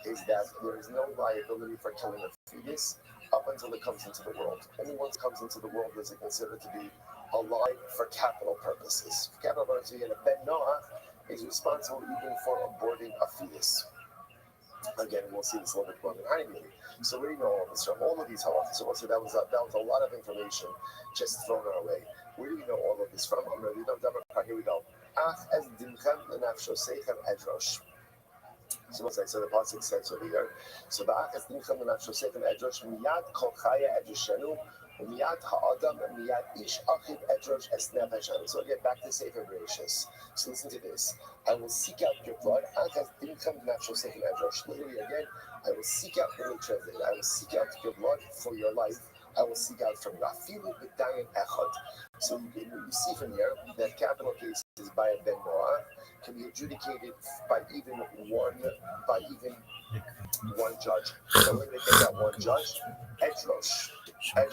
is that there is no liability for killing a fetus up until it comes into the world. Only once it comes into the world is it considered to be alive for capital purposes. For capital purposes, you get a Ben Noah is responsible even for aborting a fetus. Again, we'll see this a little bit more behind me. So where do you know all of this from? All of these halachas. So that was a lot of information just thrown our way. Where do you know all of this from? I'm going to read them. Here we go. Ach es dimchem lenafsho seichem edrosh. So once I said the pasuk says over here. So ba'ach es dimchem lenafsho seichem edrosh miyad kol chaya edroshenu. Miyad ha'adam miyad ish achiv edrosh es nefeshanu. So again, back to Sefer Bereshis. So listen to this. I will seek out your blood. Literally again, I will seek out, literally translated, I will seek out your blood for your life. I will seek out from you. So you see from here that capital cases by a Ben Noah can be adjudicated by even one judge. So when they get that one judge, Edrosh, I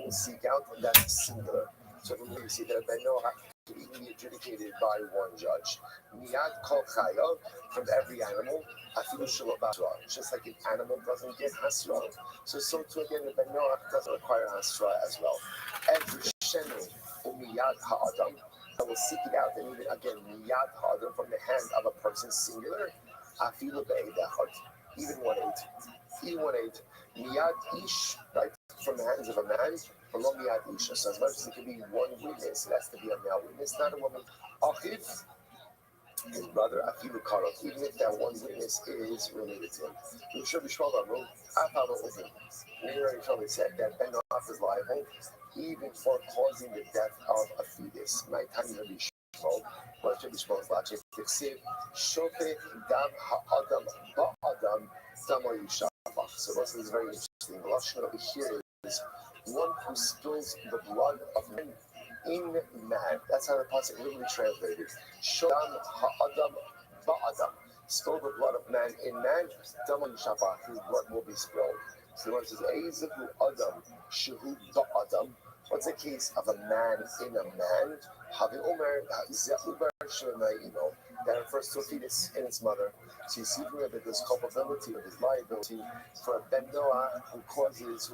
will seek out, and that's singular. So from here you see that a Ben Noah can even be adjudicated by one judge. Miyad kol chayav, from every animal, afilu shelo basra. Just like an animal doesn't get hasra, so too again the Ben Noah doesn't require hasra as well. Every shenu umiyad ha'adam, I will seek it out, and even again miyad ha'adam, from the hand of a person singular, afilu be'edachot, even 1/8. Miyad ish, right, from the hands of a man. Below miyad isha. So as much as it can be one witness, it has to be a male witness, not a woman. Achiv, his brother, afilu karov, even if that one witness is related to him. We should be sure that we already probably said that Ben Noah is liable even for causing the death of a fetus. My time to be shmol, but should be shmol's logic. Tiksiv, shofet dam ha'adam ba'adam damo yishafach. So this is very interesting. The lashon over here is one who spills the blood of man in man. That's how the pasuk literally translated. Shodam ha'adam ba'adam. Spill the blood of man in man. Damo yishafach. His blood will be spilled. So it says, Eizahu Adam, Shehu Adam. What's the case of a man in a man? Havi Omer, Zeubar Shemaimo. That refers to a fetus in its mother. So you see here that there's culpability or there's liability for a Ben Noah who causes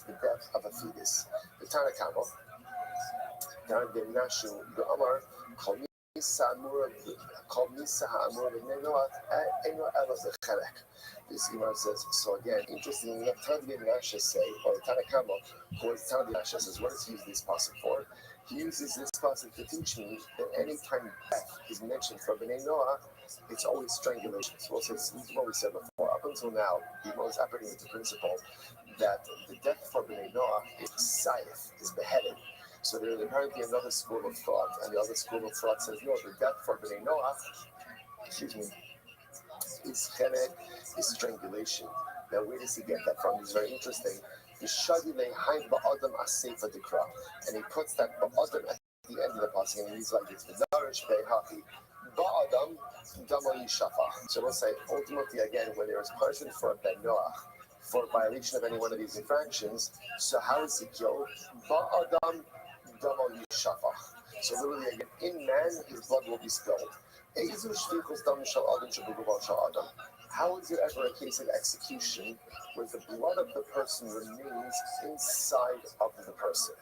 the death of a fetus. The Tanakama, Dar Ben Nashu, the Amar, called Misa Ha'amur, Ben Noah, Eno Elos Echelek. This Gemara says, so again, interestingly enough, Tanakh Rasha say, or the Tanakama, who is Tanakh Rasha says, what does he use this pasuk for? He uses this pasuk to teach me that any time death is mentioned for Bnei Noah, it's always strangulation. So we'll say, this is what we said before. Up until now, the Gemara is operating with the principle that the death for Bnei Noah is saif, is beheaded. So there is apparently another school of thought, and the other school of thought says, no, the death for Bnei Noah, is chenek, is strangulation. Now, where does he get that from? It's very interesting. And he puts that ba'adam at the end of the passage, and he's like this. So we'll say, ultimately, again, when there is punishment for a Ben Noah, for violation of any one of these infractions, so how is he killed? Ba'adam damo yishafach. So literally, again, in man, his blood will be spilled. How is there ever a case of execution where the blood of the person remains inside of the person?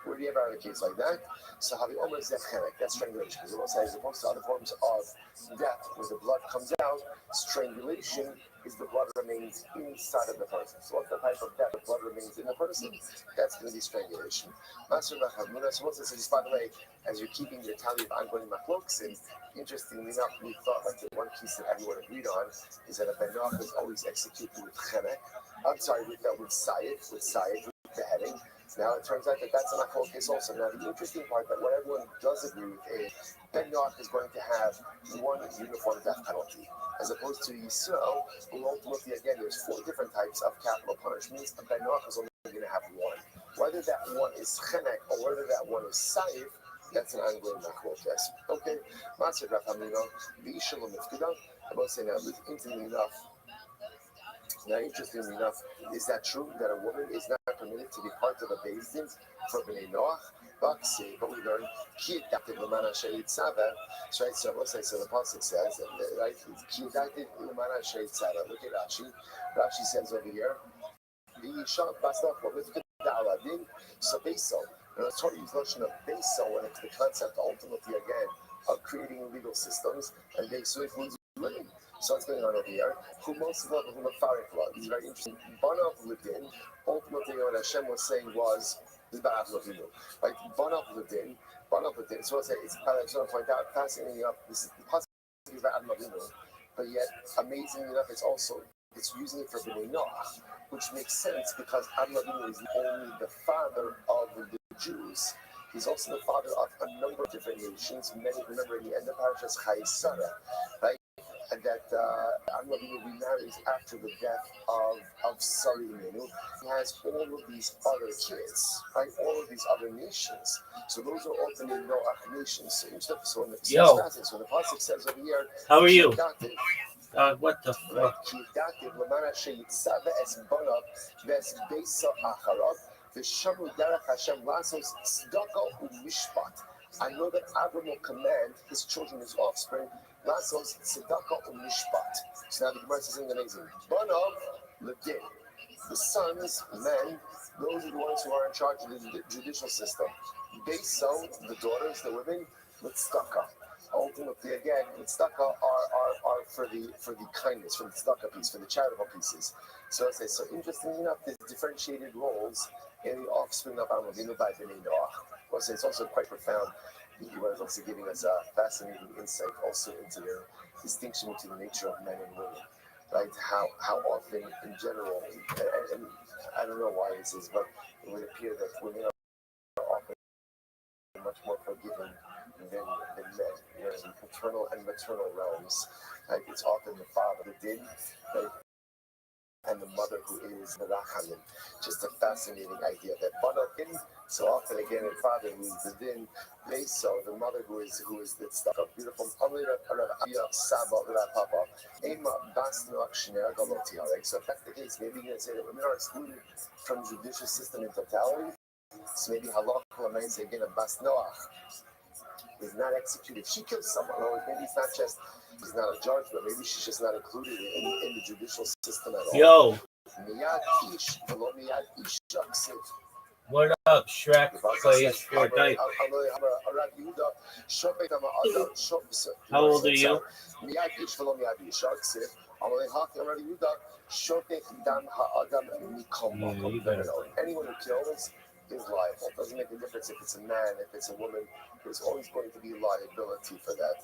Where do you ever have a case like that? So Havi Omer Zechenek, that's strangulation. Because it will say, as opposed to other forms of death where the blood comes out, strangulation is the blood remains inside of the person. So what's the type of death? The blood remains in the person. That's going to be strangulation. Master Bachamuna, so what's this? By the way, as you're keeping your tally of ongoing machlokes, and interestingly enough, we thought like the one piece that everyone agreed on is that a benach is always executed with chenek. I'm sorry, with sayid, with beheading. Now it turns out that that's a machlok case also. Now the interesting part that what everyone does agree with is benach is going to have one uniform death penalty, as opposed to Yisrael, who ultimately again there's 4 different types of capital punishments. A benach is only going to have one. Whether that one is chenek or whether that one is sayid, that's an ongoing machlok. Yes. Okay. Master Rafamino, the Ishalom Mifkuda. I will say now, interestingly enough. Now, interestingly enough, is that true that a woman is not permitted to be part of a Beis Din for Bnei Noach? But we learn, right? So I will say, so the pasuk says, right? Look at Rashi. Rashi says over here, so Beso. And it's totally the notion of Beso when it's the concept ultimately again of creating legal systems, and Beso includes living. So what's going on over here? Who most of all, who this is very interesting. Banav lived in. Ultimately, what Hashem was saying was, this is about Avinu, right? Banav lived in. So I just want to point out, fascinating enough, this is the possibility about Avinu, but yet, amazingly enough, it's using it for Bnei Noach, which makes sense because Avinu is not only the father of the Jews, he's also the father of a number of different nations. Many remember in the end of Parashas Chayei Sarah, right? And that Avinu remarries after the death of Sari Imenu. He has all of these other kids, right? All of these other nations. So those are all Bnei Noach nations. So when the pasuk says over here, how are you? What the fuck? I know that Abram will command his children, his offspring, Lasos tzedakah umishpat. So now the Gemara says something amazing. Banov ledin. The sons, men, those are the ones who are in charge of the judicial system. Beso, the daughters, the women, tzedakah. Ultimately, again, tzedakah are for the kindness, for the tzedakah piece, for the charitable pieces. So interestingly enough, there's differentiated roles in the offspring of Avinu by Bnei Noach. It's also quite profound. He was also giving us a fascinating insight also into the distinction between the nature of men and women, right? How often, in general, and I don't know why this is, but it would appear that women are often much more forgiving than men, in the paternal and maternal realms. Like it's often the father, the din, right? And the mother who is the Rachamim. Just a fascinating idea that Banakin, so often again, the father who is the Din, so the mother who is the stuff of beautiful Papa. So if that's the case, maybe you're going to say that women are excluded from the judicial system in totality. So maybe Halakha might say again, a Bas Noach is not executed. If she kills someone, or maybe it's not just he's not a judge, but maybe she's just not included in the judicial system at all. Yo. What up, Shrek? Plays Fortnite. How old are you? Anyone who kills is liable. It doesn't make a difference if it's a man, if it's a woman. There's always going to be liability for that.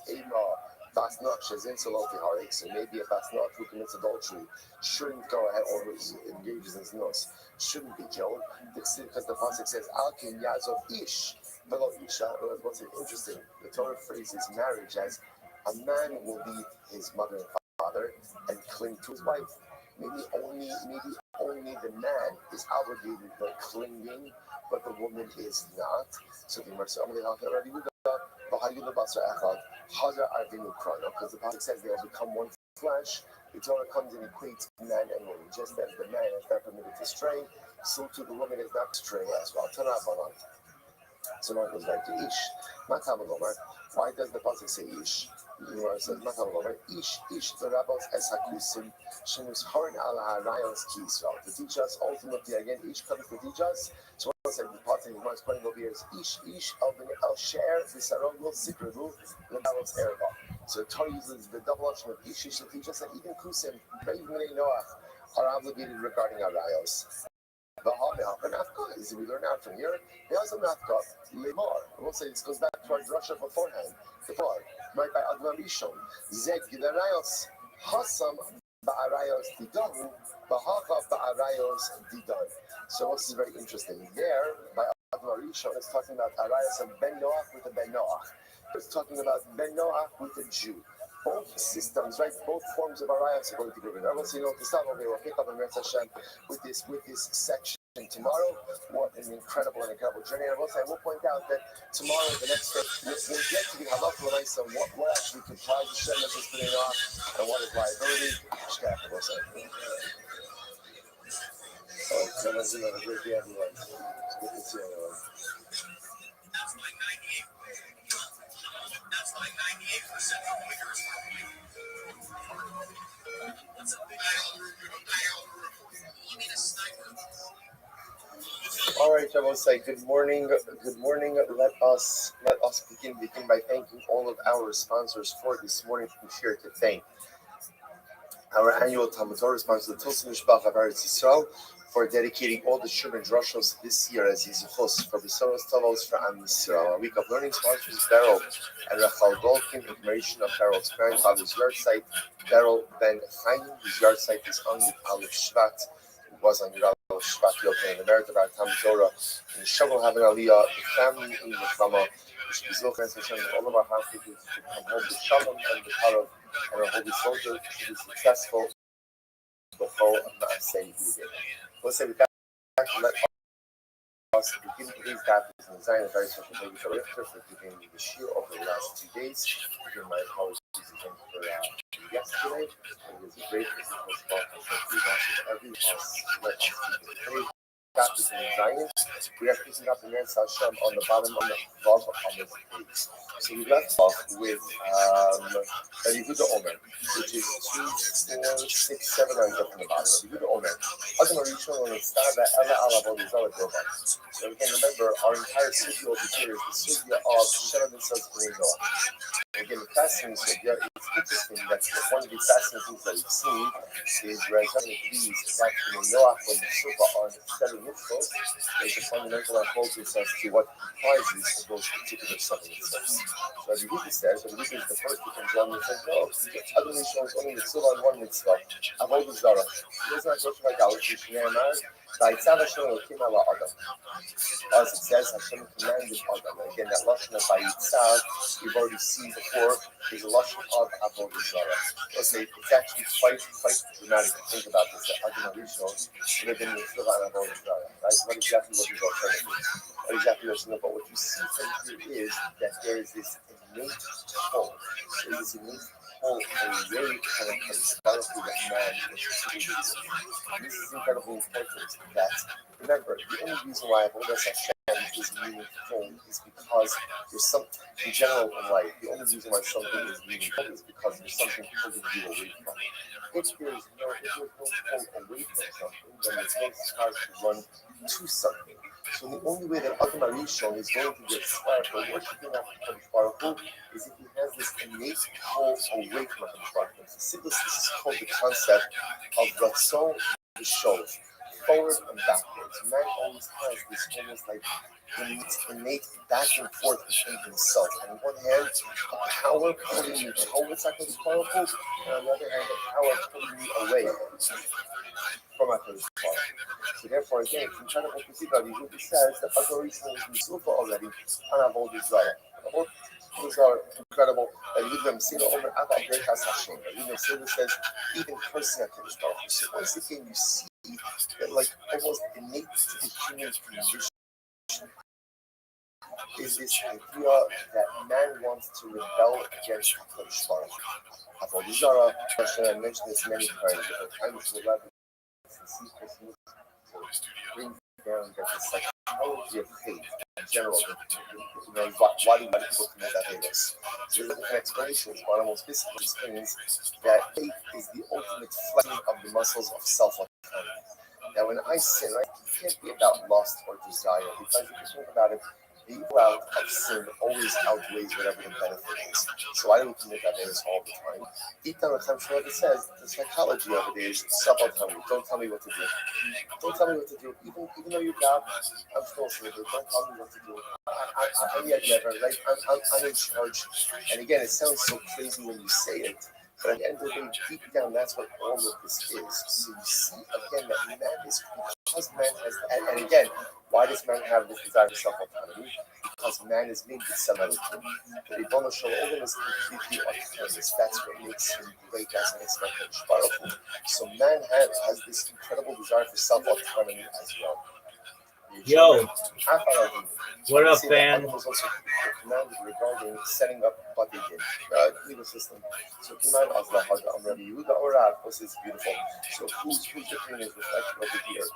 So maybe a basnach who commits adultery shouldn't go ahead or engages in nos, shouldn't be killed. Because the pasuk says, Alkin Yazov Ish, below Isha. What's interesting? The Torah phrases marriage as a man will leave his mother and father and cling to his wife. Maybe only the man is obligated to clinging, but the woman is not. So the Mercy because the Pasuk says they will become one flesh. The Torah comes and equates man and woman. Just as the man is not permitted to stray, so too the woman is not to stray as well. So now it goes back to Ish. Why does the Pasuk say Ish? says, Ish the rebels as Hakusim, Shinus Horn al Rayos to Israel. To teach us ultimately again, each comes to teach us. So what I said, the part in the most point over here is Ish al share the Sarong will Sikradu, the rebels Erba. So Torah uses the double option of Ish to teach us that even Kusim, even Noah, are obligated regarding our Rayos. The Nafka is we learn out from here. He has a Nafka, Lemar. We'll say this goes back to our Russia beforehand. Before, right by Adma Rishon. Zeg Gidarayos, Hasam Ba'arayos Didahu, Bahaka Ba'arayos Didan. So this is very interesting. There, by Adma Rishon, it's talking about Arayos and Ben Noach with the Ben Noach. It's talking about Ben Noach with the Jew. Both systems, right? Both forms of Arayos are going to be given. We'll see, we'll pick up in Retz Hashem with this section tomorrow. What an incredible journey. And I will point out that tomorrow, the next day, we'll get to the halakha l'maisa, what actually comprises Shem as is putting off, and what is liability. Shkach, we'll say. So let's have a great day, everyone. It's good to see everyone. That's like 98% of winners What's up, big All right, I will say good morning. Good morning. Let us begin by thanking all of our sponsors for this morning. We're here to thank our annual Talmud Torah sponsor, the Tosin Mishpach of Eretz Yisrael, for dedicating all the Shur and Drushos this year as Yizuchos for Besoros Tovos for Am Yisrael. A week of learning sponsors Beryl and Rachel Golkin, information of Beryl's grandfather's yard site, Beryl Ben Chaim, whose yard site is on the Aleph Shvat. Was on your Shvat Yoke in the merit of our Talmud Torah, and Shalom having Aliyah, the family in the Shama, which is looking at all of our hostages to come home with Shalom and the Tarot, and our holy soldiers to be successful before Maaseh Yudin. We'll say with that, let us begin today's daf and design a very special baby for Richter for giving me the shiur over the last 2 days. Again, my apologies again for yesterday. It was a great physical spot. I think we watched every us. Let us begin. Daf is in Zion. We are picking up the Nets Hashem on the bottom of the Vav on this page. So we left off with Yehuda Omer, which is 2, 4, 6, 7 lines up from the bottom. Yehuda Omer. Adam Arishon on the star that Ella Alabod is all Dovan. So again, remember, our entire sugya over here is the sugya of Shem and Sons B'nai Noach. Again, the fascinating sugya, it's interesting that one of the fascinating things that we've seen is Razan agrees that B'nai Noach, when the Sufa on 7 mitzvot, there's a fundamental focus as to what comprises those particular 7 mitzvot. So as Yehuda says, and Yehuda is the first who comes along and says, no, Adam Rishon is only mitzvah on 1 mitzvah. Avodah Zarah. He does not go to idolatry. Shneimar, Vayitzav Hashem Elokim ala Adam. As it says, Hashem commanded Adam. And again, that lashon of Vayitzav, we've already seen before, is a lashon of Avodah Zarah. Let's say it's actually quite dramatic to think about this. That Adam Rishon lived in mitzvah on Avodah Zarah. Right? What exactly was his alternative? What exactly was it? But what you see from here is that there is this innate pull. There is this innate pull away from the spiritual that man is experiencing. This is incredibly important. That remember, the only reason why Avodah Hashem is meaningful is because there's something in general in life. The only reason why something is meaningful is because there's something pulling you away from it. If there's no pull away from something, then it's very hard to run to something. So the only way that Adam Arishon is going to get inspired for worshiping HaKadosh Baruch Hu is if he has this innate pull away from HaKadosh Baruch Hu. This is called the concept of Ratzon V'Shov, forward and backwards. Man always has this almost like innate back and forth between himself. On one hand, a power pulling you towards HaKadosh Baruch Hu, and on the other hand, a power pulling you away from HaKadosh Baruch Hu. So therefore, again, it's incredible to see that Yehuda says that Adam Rishon is Misufa already on Avodah Zarah. Those are incredible. And Yehuda Messina Omer Ava Brechas Hashem. Yehuda Messina says, even cursing HaKadosh Baruch Hu. So once again, you see that like almost innate to the human condition is this idea that man wants to rebel against HaKadosh Baruch Hu. Avodah Zarah, I mentioned this many times, but I'm trying to elaborate. Bring down that the psychology of faith in general, why do people commit Averos? So there's different explanations. One of the most basic explains that faith is the ultimate flexing of the muscles of self-autonomy. Now, when I sin, right, it can't be about lust or desire, because if you think about it, the evil out of sin always outweighs whatever the benefit is. So why do we commit Averos all the time? Itan Lechem it says the psychology of it is self-autonomy. Don't tell me what to do. Don't tell me what to do. Even though you're God, I'm still a slave. Don't tell me what to do. I'm yet never, right? I'm in charge. And again, it sounds so crazy when you say it, but at the end of the day, deep down, that's what all of this is. So you see again that man is, because man has, and again, why does man have this desire for self-autonomy? Because man is made with self-autonomy. The Ribono Shel Olam is completely autonomous. That's what makes him great. That's what makes him powerful. So man has this incredible desire for self-autonomy as well. Yo, what up, fam? Was also commanded regarding setting up what they did, legal system. So Iman Allah on Rabbi Yehuda or Rav was beautiful. So whose opinion is reflected over here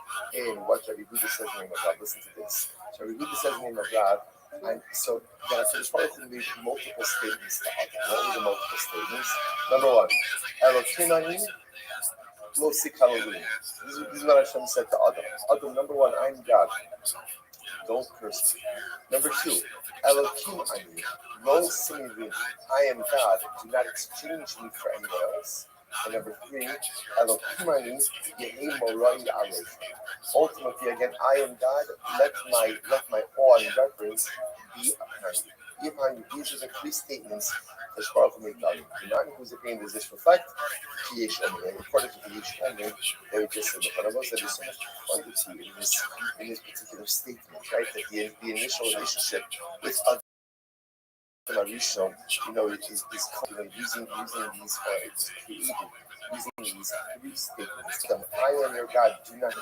in what Rabbi Yehuda says in the name of God? Listen to this. So Rabbi Yehuda says in the name of God, and so that there's probably be multiple statements to Allah. What were the multiple statements? Number one, Elokinani Lo Sikalolin. This is what Hashem said to Adam. Adam, number one, I'm God. Don't curse me. Number two, Elohim Ani, Lo Simivin. I am God. Do not exchange me for anyone else. And number three, Elohim Ani, Yehi Morai Alech. Ultimately, again, I am God. Let my awe and reverence be apparent. These are the three statements that Baruch Hu made God. The man whose opinion does this reflect? Kiyesh Omer. According to Kiyesh Omer, they just said the Parables that there's so much profundity in this particular statement, right? That the initial relationship with Adam Arishon, is using these created. Using these three statements, Adam, I am your God. Do not,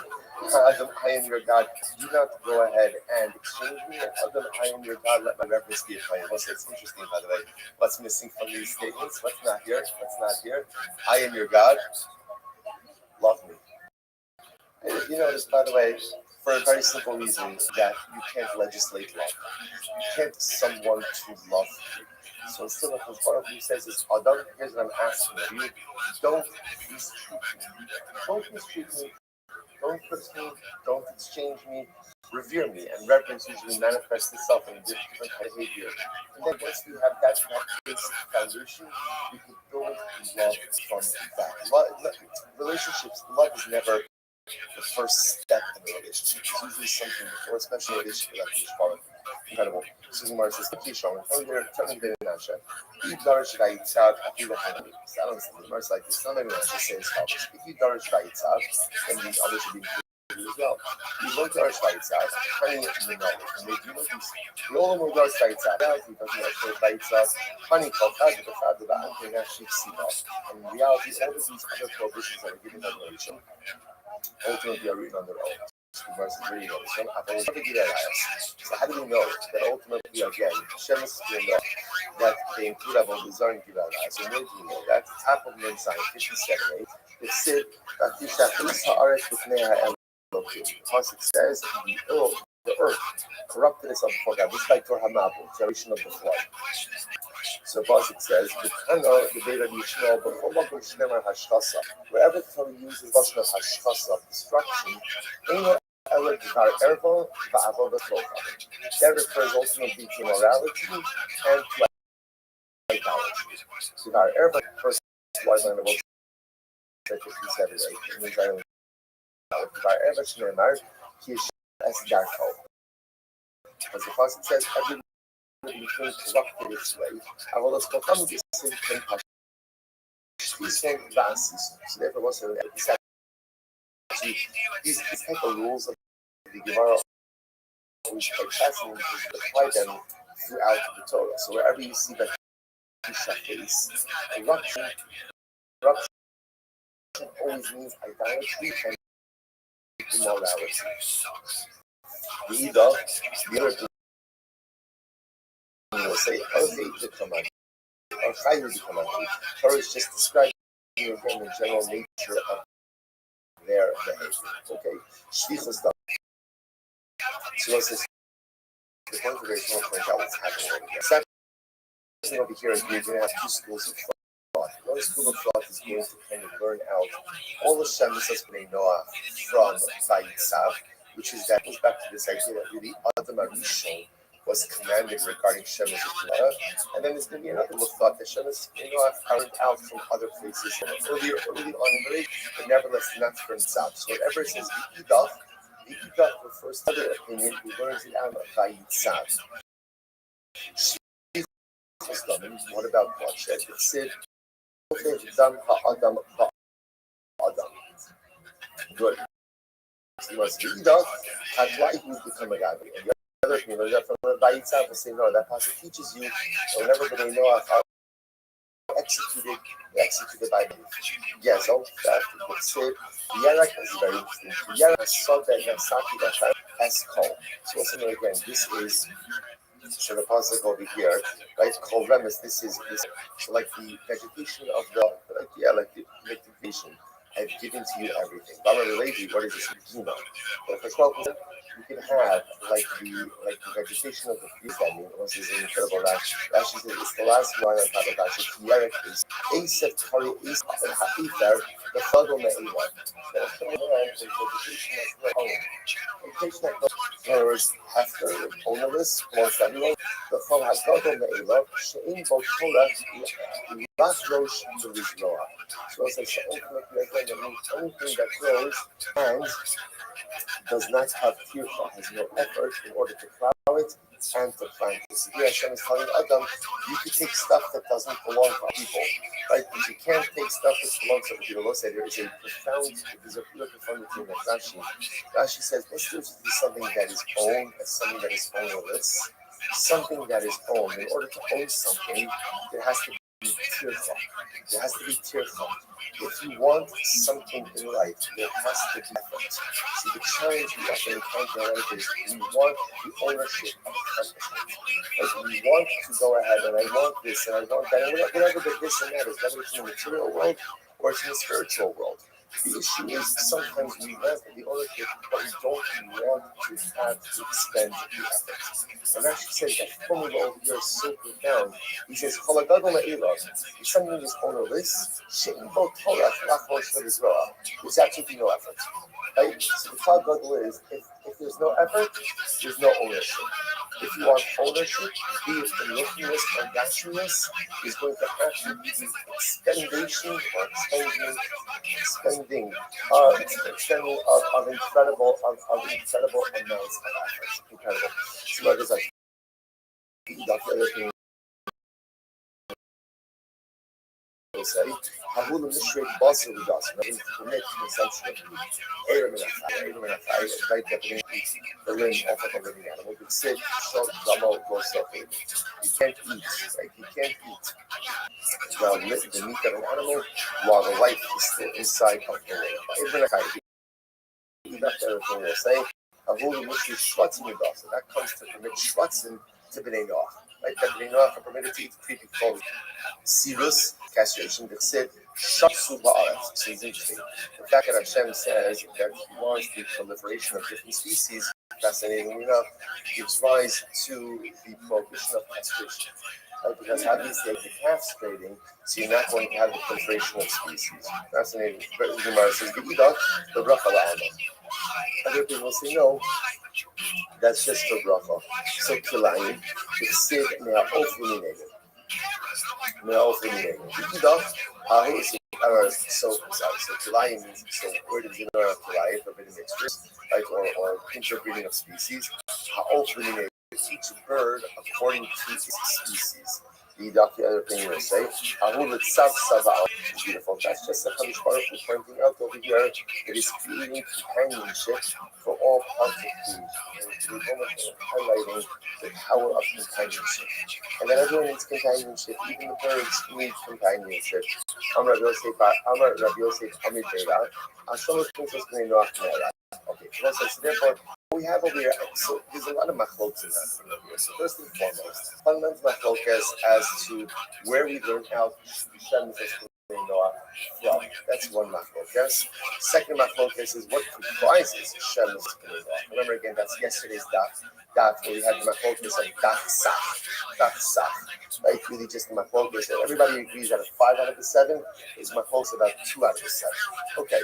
Adam, I am your God. Do not go ahead and exchange me. Adam, I am your God. Let my reverence be upon you. What's interesting, by the way? What's missing from these statements? What's not here? I am your God. Love me. Just by the way, for a very simple reason that you can't legislate love. You can't someone to love you. So instead of what Baruch Hu says is, Adam, here's what I'm asking of you. Don't mistreat me. Don't mistreat me. Don't curse me. Don't exchange me. Revere me. And reverence usually manifests itself in different behavior. And then once we have that basic foundation, we can build love from that. Relationships, love is never the first step in a relationship. It's usually something before, especially a relationship like this. Incredible. Susan Mars says, "Thank you, Sean. Tell me very much. If you Darish Raitzad, I feel like I don't understand. Mars like this. Not everyone should say as follows. If you Darish Raitzad, then these others should be included as well. You don't Darish Raitzad, honey in the knowledge. And they do not use. We all know Darish Raitzad. Now, if he doesn't actually Raitzad, honey called Fad, the Fad, the Ba'an, they actually see that. And in reality, all of these other prohibitions that are given by the nation ultimately are written on their own. Versus reading it. So how do we know that ultimately, again, Hashem is to know that they include Avodah Zarah and Gilad? So where do we know that? Top of Nun Zayin 57:8. It said that Tisha Haaretz B'fnei HaElohim. Because it says the earth corrupted itself before God. This is like Torah Mabul, generation of the flood. So Pasuk says, the Beit of Yishmael, before Makom Shneimar Hashchasa, wherever the Torah uses lashon of Hashchasa, of destruction, that refers ultimately to morality and to idolatry. So our airplane first was on the world 57:8. It means our airplane Shneimar, he is as Darko. As the Pasuk says, every living thing corrupted its way. I will just come this in so therefore, what's these type of rules of the Gemara always quite fascinating because you apply them throughout the Torah. So wherever you see that face, corruption always means idolatry and immorality. The other thing will say, the command, or Chayu the command. Torah is just describing again the general nature of their behavior. Okay, Shlichus So this the point of race will point out what's happening over here. Second over here, you're going to have two schools of thought. One school of thought is going to kind of learn out all the Shemis that's been Noah from Vayitzav, which is that goes back to this idea that really Adam Arishon was commanded regarding Shemis Noah, and then there's going to be another little thought that Shemis Noah found out from other places early on, but nevertheless not from Tzav. So whatever it says, the Idach refers to the opinion who learns it out of Vayitzav. What about bloodshed? It said, good. He was the Idach, that's why he would become a God. And the other opinion, from Vayitzav, will say, no, that passage teaches you, whenever they know how executed by the Yazon, that it said, Yarak is very interesting. Yarak saw that Nasaki that as called. So also again, this is so the pasuk over here, right? Kol remes. This is this. So like the vegetation of the like the vegetation. I've given to you everything. Bala Levi, what is this? Gima. But for 12%, you can have like the vegetation of the field. I mean, this is an incredible Rashi. Rashi says it's the last line on top of Rashi. Yerek is Asef Kari Asef and Ha'ifar the Fadol Me'ila. The vegetation is the own. Vegetation in other words, Hefker, ownerless, belongs to everyone. The Fadol Ha'Gadol Me'ila She'in Bo Torah Last Rosh to Rizloah. So it's like ultimately anything that grows and does not have tircha, has no effort in order to plow it and to plant it. So here Hashem is telling Adam, you can take stuff that doesn't belong to people, right? But you can't take stuff that belongs to people. Let's say there is a real profundity in Rashi. Rashi says, let's do something that is owned as something that is ownerless. Something that is owned. In order to own something, there has to be tircha. There has to be tircha. If you want something in life, there has to be effort. See, the challenge we have to encounter in life is we want the ownership of accomplishment. Like we want to go ahead and I want this and I want that, and whatever the this and that is, whether it's in the material world or it's in the spiritual world. The issue is sometimes we want the ownership, but we don't want to have to expend the effort. And Rashi says that formula over here is so profound. He says, if something is ownerless, there's absolutely no effort. Right? So the thought Gadol is, if there's no effort, there's no ownership. If you want ownership, be it in lookingness or dashiness, is going to have to be expending of incredible amounts of effort. Incredible. So like it's like the other thing will say, Havul Mishrik Basel with us, nothing to permit consumption of meat. Right definition, the limb of a living animal. But say, short Zamo goes separately. You can't eat, right? You can't eat the meat of an animal while the life is still inside of the limb. That's the other thing we'll say. Havul Mishrik Shvatzim with us. That comes to permit Shvatzim to B'nai Noach. Right? That B'nai Noach are permitted to eat creepy called Sirus, castration, that said, Shatsu Ba'aretz. So it's interesting. The fact that Hashem says that He wants the proliferation of different species, fascinatingly enough, gives rise to the prohibition of castration. Right? Because how do you say the castrating, so you're not going to have the proliferation of species? Fascinating. But the Gemara says, the bracha la'alma. Other people will say, no, that's just the bracha. So kilayim, it's sid me'a'of u'minated. So kilayim means, so where did you know kilayim, forbidden mixtures, right, or interbreeding of species? Ha'of u'minated, each bird according to its species. The other opinion will say, beautiful. That's just a Kadosh Baruch Hu pointing out over here that is creating companionship for all parts of creation. And highlighting the power of companionship. And then everyone needs companionship, even the birds need companionship. Amar Rabbi Yosef Amid Beira, Hashem Princess Bnei Noach Me'era. Okay, so therefore, we have over here, so there's a lot of machlokas in that. So first and foremost, fundamental machlokas as to where we learn out Shem Well, that's one machlokas. Second machlokas is what comprises Shemus K'nei. Remember again, that's yesterday's daf. Daf where we had the machlokas of daf sach, right? Really just the machlokas, and everybody agrees that a 5 out of the 7 is machlokas about 2 out of the 7. Okay.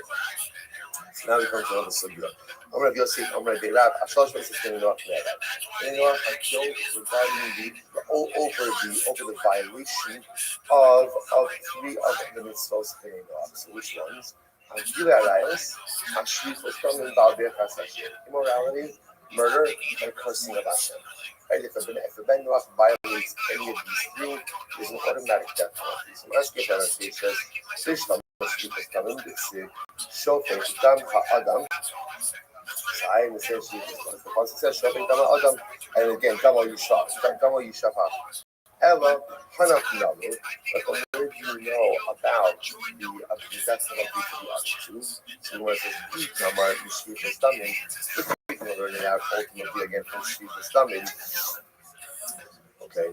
So now we come to another sugya. I'm going to go see. I'm going to be Rab. Ashlosh is going to know regarding over the violation of 3 of the mitzvot. So which ones? Immorality, murder, and cursing of Hashem. Right? If a ben noach violates any of these 3, there's an automatic death penalty. So let's get that. It says, Shofet dam ha'adam. I the pasuk says Shofet dam ha'adam, and again dam yishaf. Ella hanafinalu. But the more you know about the death penalty for the other 2, so when it says Itamar Yishvus Damin, we can learn it out ultimately again from Yishvus Damin. Okay.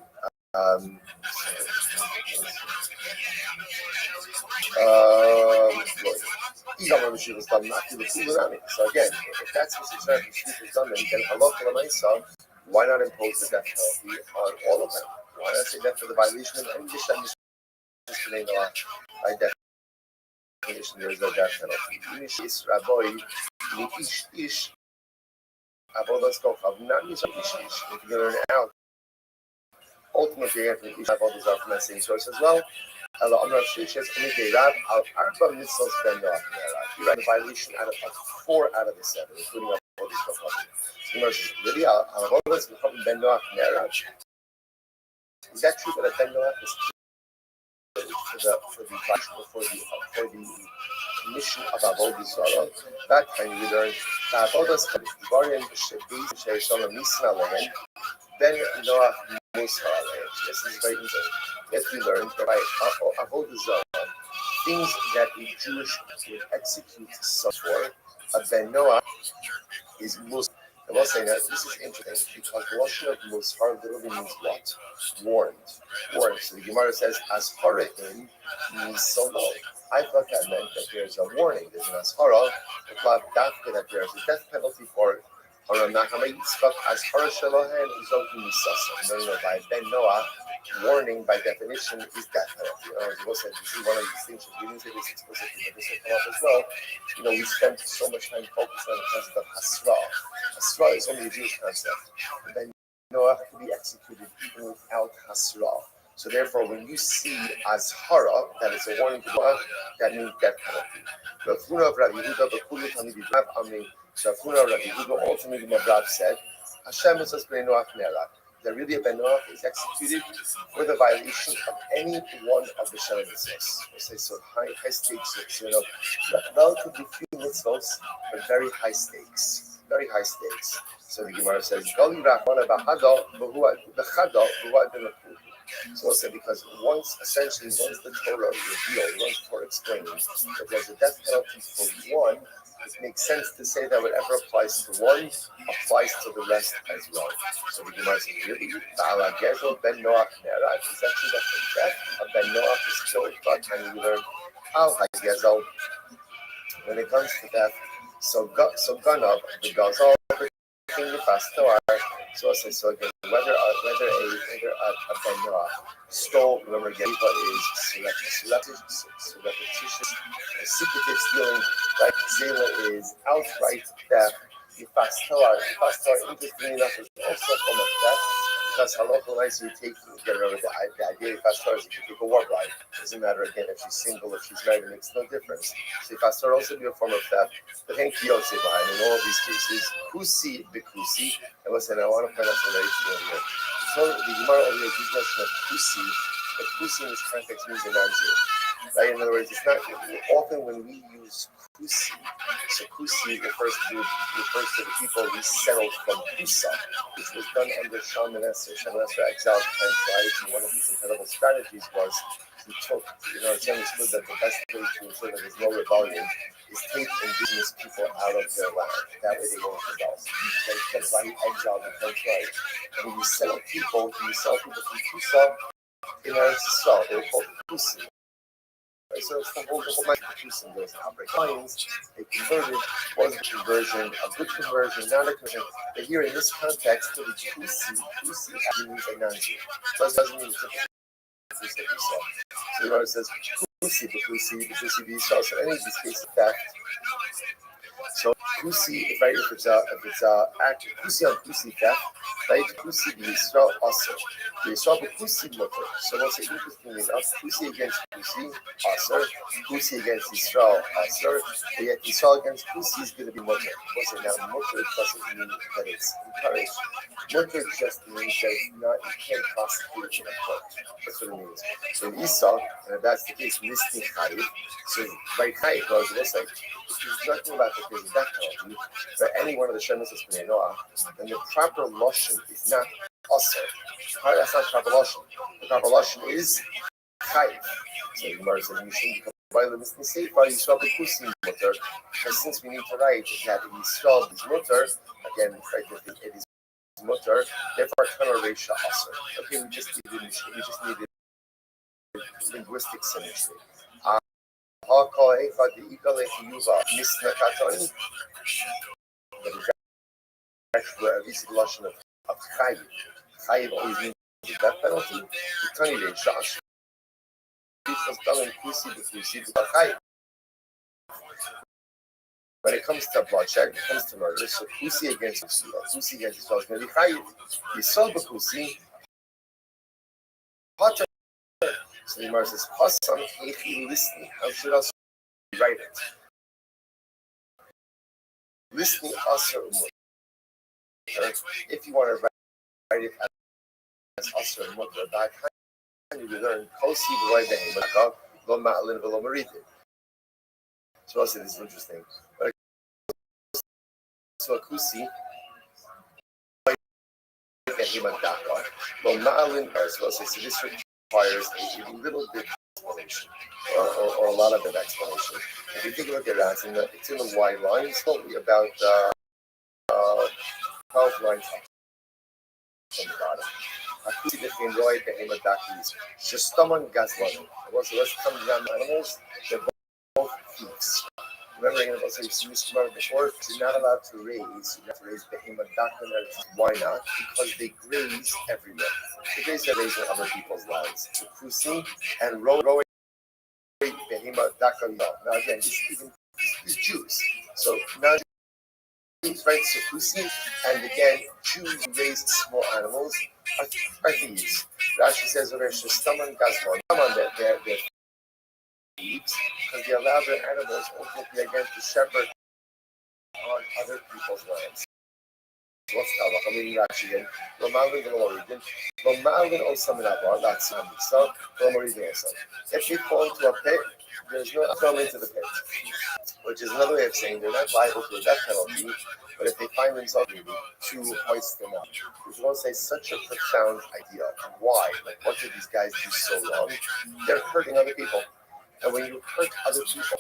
So again, if that's what it's done, then halacha l'maisa, why not impose the death penalty on all of them? Why not say that for the violation of any dishem by definition there is no death penalty. Ish raboy ish avodas kochav not ish. If you learn out, ultimately ish avodas are from that same source as well. You write the violation out of 4 out of the 7, including all these stuff. Really, is that true that a ben noach is for the commission of avodah zarah? That time we learn that avodas dvarim she'esham misna lehem ben noach musar lehem. This is very interesting. Yes, we learned that by avodah zarah, things that a Jewish would execute for, a ben noach is musar. I will say that this is interesting because the lashon of musar literally means what? Warned. So the Gemara says asharim means so low. I thought that meant that there's a warning. There's an ashara, that there's a death penalty for it. Or ashara shalohen zokim misasa. By ben noach, warning by definition is death penalty. As said, this is one of the distinctions. We didn't say this explicitly, but this will come up as well. We spent so much time focused on the concept of hasra. Hasra is only a Jewish concept. And then Noah can be executed even without hasra. So therefore, when you see azhara, that is a warning to Noah, that means death penalty. The Funa of Rabbi Yehuda, the Kulu Tamid Rav Ami, the Funa of Rabbi Yehuda, ultimately Rav said, Hashem is as ben Noach nerach. That really a ben noach is executed for the violation of any one of the Shema mitzvahs. We'll say so high stakes, relatively few mitzvahs, but very high stakes. Very high stakes. So the Gemara says, so we'll say because once the Torah revealed, once the Torah explains that there's a death penalty for one, it makes sense to say that whatever applies to one applies to the rest as well. So the Gemara says, really, ben noach nerach is actually that the death of ben noach is killed. But when we learn al hagezel, when it comes to death, so ganab the gazal king the fastoar. So again, whether a ben noach stole, remember Geva is surreptitious, secretive stealing, like Zela is outright theft. The fastoar, interestingly enough, is also a form of theft, because halacha nice you get rid of the idea of fastoar is if you take a war bride. It doesn't matter again if she's single, if she's married, it makes no difference. So fastoar also be a form of theft. But thank you, in all of these cases, kusi bikusi. And listen, I want to point out something very important here. So the Gemara over here uses notion of kusi, but kusi in this context means a non-Jew. Right? In other words, it's not often when we use kusi. So kusi refers to the people we settled from Kusa, which was done under Shalmaneser. Shalmaneser exiled the 10 tribes, and one of his incredible strategies was he took, it's understood that the best way to ensure that there's no rebellion is take indigenous people out of their land. That way they won't rebel. That's why he exiled the 10 tribes. And when you settle people from Kusa in Eretz Yisrael, they were called Kusi. Right? So it's the whole Kusim. There's an outbreak. Lions, they converted, was a conversion, a good conversion, not a conversion. But here in this context, the Kusi actually means a non-Jew. So it doesn't mean it's a that we saw. So the says Kusi, the Kusi, so any of these cases of theft. So Kusi, if it's act Kusi on Kusi theft, right? Kusi the Yisrael also. The Yisrael the Kusi mutter. So what's interestingly enough, Kusi against Kusi, Aser, Kusi against Yisrael, Aser, but yet Yisrael against Kusi is going to be mutter. What's it now? Mutter doesn't mean that it's encouraged. Mutter just means that it's not, you can't prosecute in a court. That's what it means. So in Esau, and if that's the case, Misni Chayiv, so right Chayiv goes, it looks like, there's nothing about that there's a death penalty for any one of the Shemus of Bnei Noah, then the proper Lashon is not Aser. That's not proper Lashon. The proper Lashon is Chayiv. So the Gemara says, you shouldn't become violent. This is safe by Yisrael B'Kusim Mutter, because since we need to write that Yisrael is Mutter, again, right, it is Mutter, therefore Kana Reisha Aser. Okay, we just needed linguistic symmetry. I'll call a for the equal if you use Misna Katoni. But it's actually a recent lotion of Chayiv. Chayiv always means the death penalty. The Tony Day Shash. Because Dalan Kusi, the Kusi, the Chayiv. When it comes to bloodshed, it comes to murder, so Kusi against Kusi, Kusi against Israel is going to be Chayiv. Yisrael B'Kusi, Potter. So the Gemara says, Hasan Heichi listening. How should us write it? Listening Aser Umut. If you want to write it as Aser Umut, that kind you learn Kosi B'Roi Behemaka, Lo Ma'alin V'Lo Marite. So I said this is interesting. But so Kusi, Behemadaka, Lo Ma'alin, so this requires a little bit of explanation, or a lot of an explanation. If you take a look at that, it's in the wide line. It's only about 12 lines from the bottom. Akusi became Roy Behemadakis, Shastaman Gazlan. So let's come down animals, they're both thieves. Remember, you've seen this before, you're not allowed to raise Behemadakis. Why not? Because they graze everywhere. They graze in other people's lands. Kusi and Roy Behemadakis. Now again, these Jews. So now right, so Kusi, and again, Jews who raise small animals are thieves. Rashi says over Shestaman Gazmon, they're thieves because they allow their animals ultimately again to shepherd on other people's lands. What's Talach? I'm reading Rashi again. Romalin and Loridin. Romalin also Minabar, that's so Romaridin also. If they fall into a pit, there's no throw into the pit. Which is another way of saying they're not liable to a death penalty, but if they find themselves to hoist them up. Which won't say such a profound idea. Why? Like, what did these guys do so wrong? They're hurting other people. And when you hurt other people,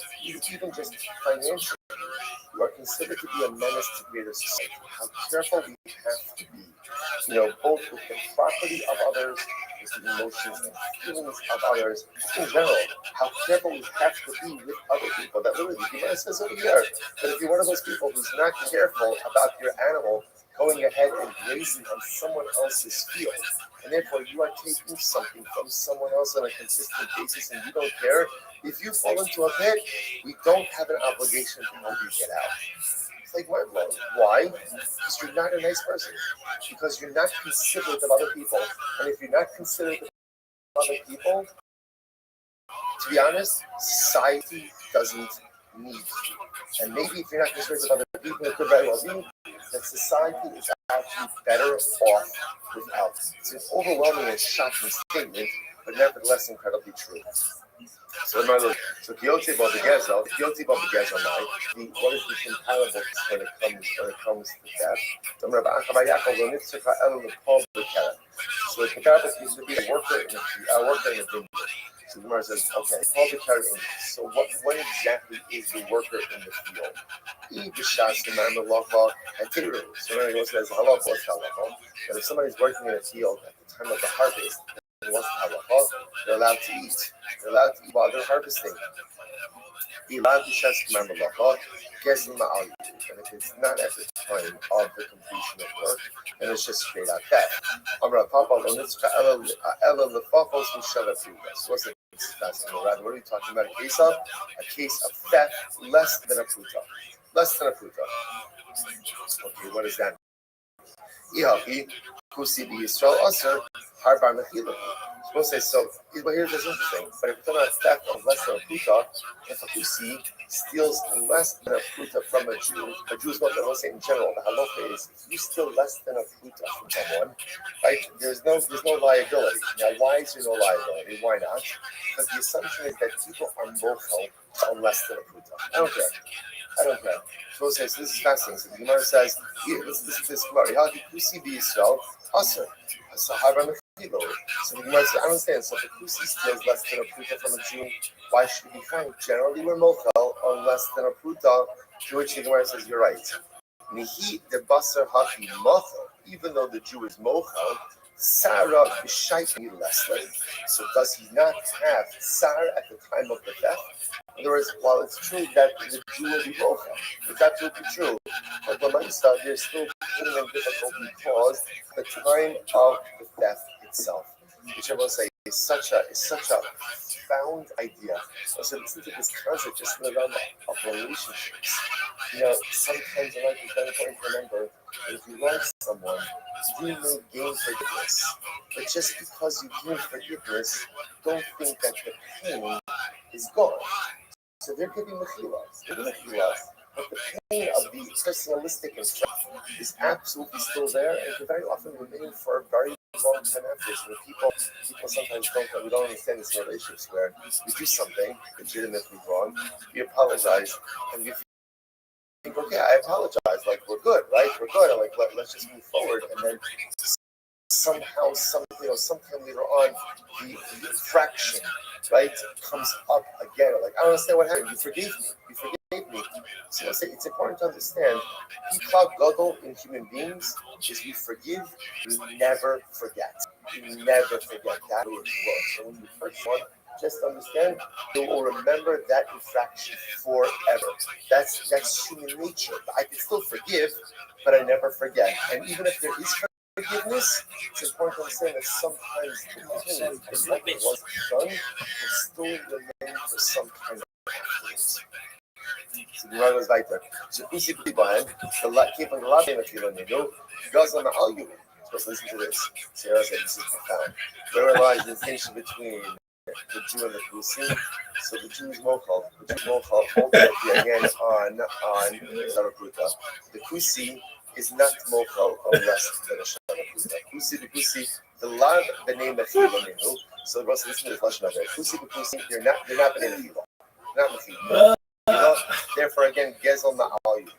even just financially, you are considered to be a menace to greater society. How careful we have to be, both with the property of others, with the emotions and feelings of others, in general, how careful we have to be with other people. That literally, the Gemara says over here, that if you're one of those people who's not careful about your animal going ahead and grazing on someone else's field, and therefore you are taking something from someone else on a consistent basis and you don't care, if you fall into a pit, we don't have an obligation to help you get out. It's like, why? Because you're not a nice person. Because you're not considerate of other people. And if you're not considerate of other people, to be honest, society doesn't need you. And maybe if you're not considerate of other people, it could very well be that society is actually better off without. It's an overwhelming and shocking statement, but nevertheless incredibly true. So guilty about the Gezel, what is the comparable when it comes to death? So the comparable is to be a worker in a vineyard. So the Gemara says, okay, so what exactly is the worker in the field? So everyone says, but if somebody's working in a field at the time of the harvest, what's the halacha? They're allowed to eat. They're allowed to eat while they're harvesting. And if it's not at the time of the completion of work, then it's just straight out theft. What are we talking about? A case of theft less than a pruta. Less than a pruta. Okay, what is that? Kusi Yisrael Aser Harbar Mechila. Supposed to say so. But here's what's interesting. But if it's not a theft of less than a pruta, if a kusi steals less than a pruta from a Jew is not the whole in general. The halacha is if you steal less than a pruta from someone, right? There's no liability. Now, why is there no liability? Why not? Because the assumption is that people are mochel on less than a pruta. I don't care. So this is fascinating. So the Gemara says, listen to this Gemara. How do Kusi be Yisrael? Aser. So the Gemara says, I understand. So if a Kusi steals less than a pruta from a Jew, why should he be fine? Generally, we're mochel on less than a pruta. To which the Gemara says, you're right. Nihi de basar haki mochel. Even though the Jew is mochel, Sarah b'shayt less than. So does he not have Sarah at the time of the theft? In other words, while it's true that the Jew will be mochel, it's absolutely true, but the Lamaisa, they're still putting in difficulty because the time of the theft itself, which I will say is such a profound idea. Also, listen to this concept just in the realm of relationships. Sometimes in life it's very important to remember that if you love someone, you may gain forgiveness. But just because you gain forgiveness, don't think that the pain is gone. So they're giving mechilas. But the pain of the personalistic and stuff is absolutely still there and can very often remain for a very long time afterwards. People sometimes we don't understand this in relationships where we do something legitimately wrong, we apologize, and we think, okay, I apologize, like we're good, right? We're good, and like let's just move forward, and then somehow, sometime later on, the infraction, right, comes up again. Like, I don't understand what happened. You forgave me. So it's important to understand, Klal Gadol in human beings is we forgive, we never forget. We never forget. That is works. So when you first one, just understand, you will remember that infraction forever. That's human nature. I can still forgive, but I never forget. And even if there is forgiveness, it's important to understand that sometimes the pain was done will still remain for some kind of afterwards. So the Gemara goes weiter. So basically, behind the keep on the last name of Filonino, goes on the Alu. Let's listen to this. So I said this is profound. Where lies the distinction between the Jew and the Kusi? So the Jew is mochel. The Jew is mochel ultimately again on Sarapruta. The Kusi is not mochel unless than a Sarapruta. The Kusi, the love, the name of Filonino. So let's listen to the question of it. Kusi, they're not the name of Filo. Not Mechila. Therefore, again, Gezel Na'al.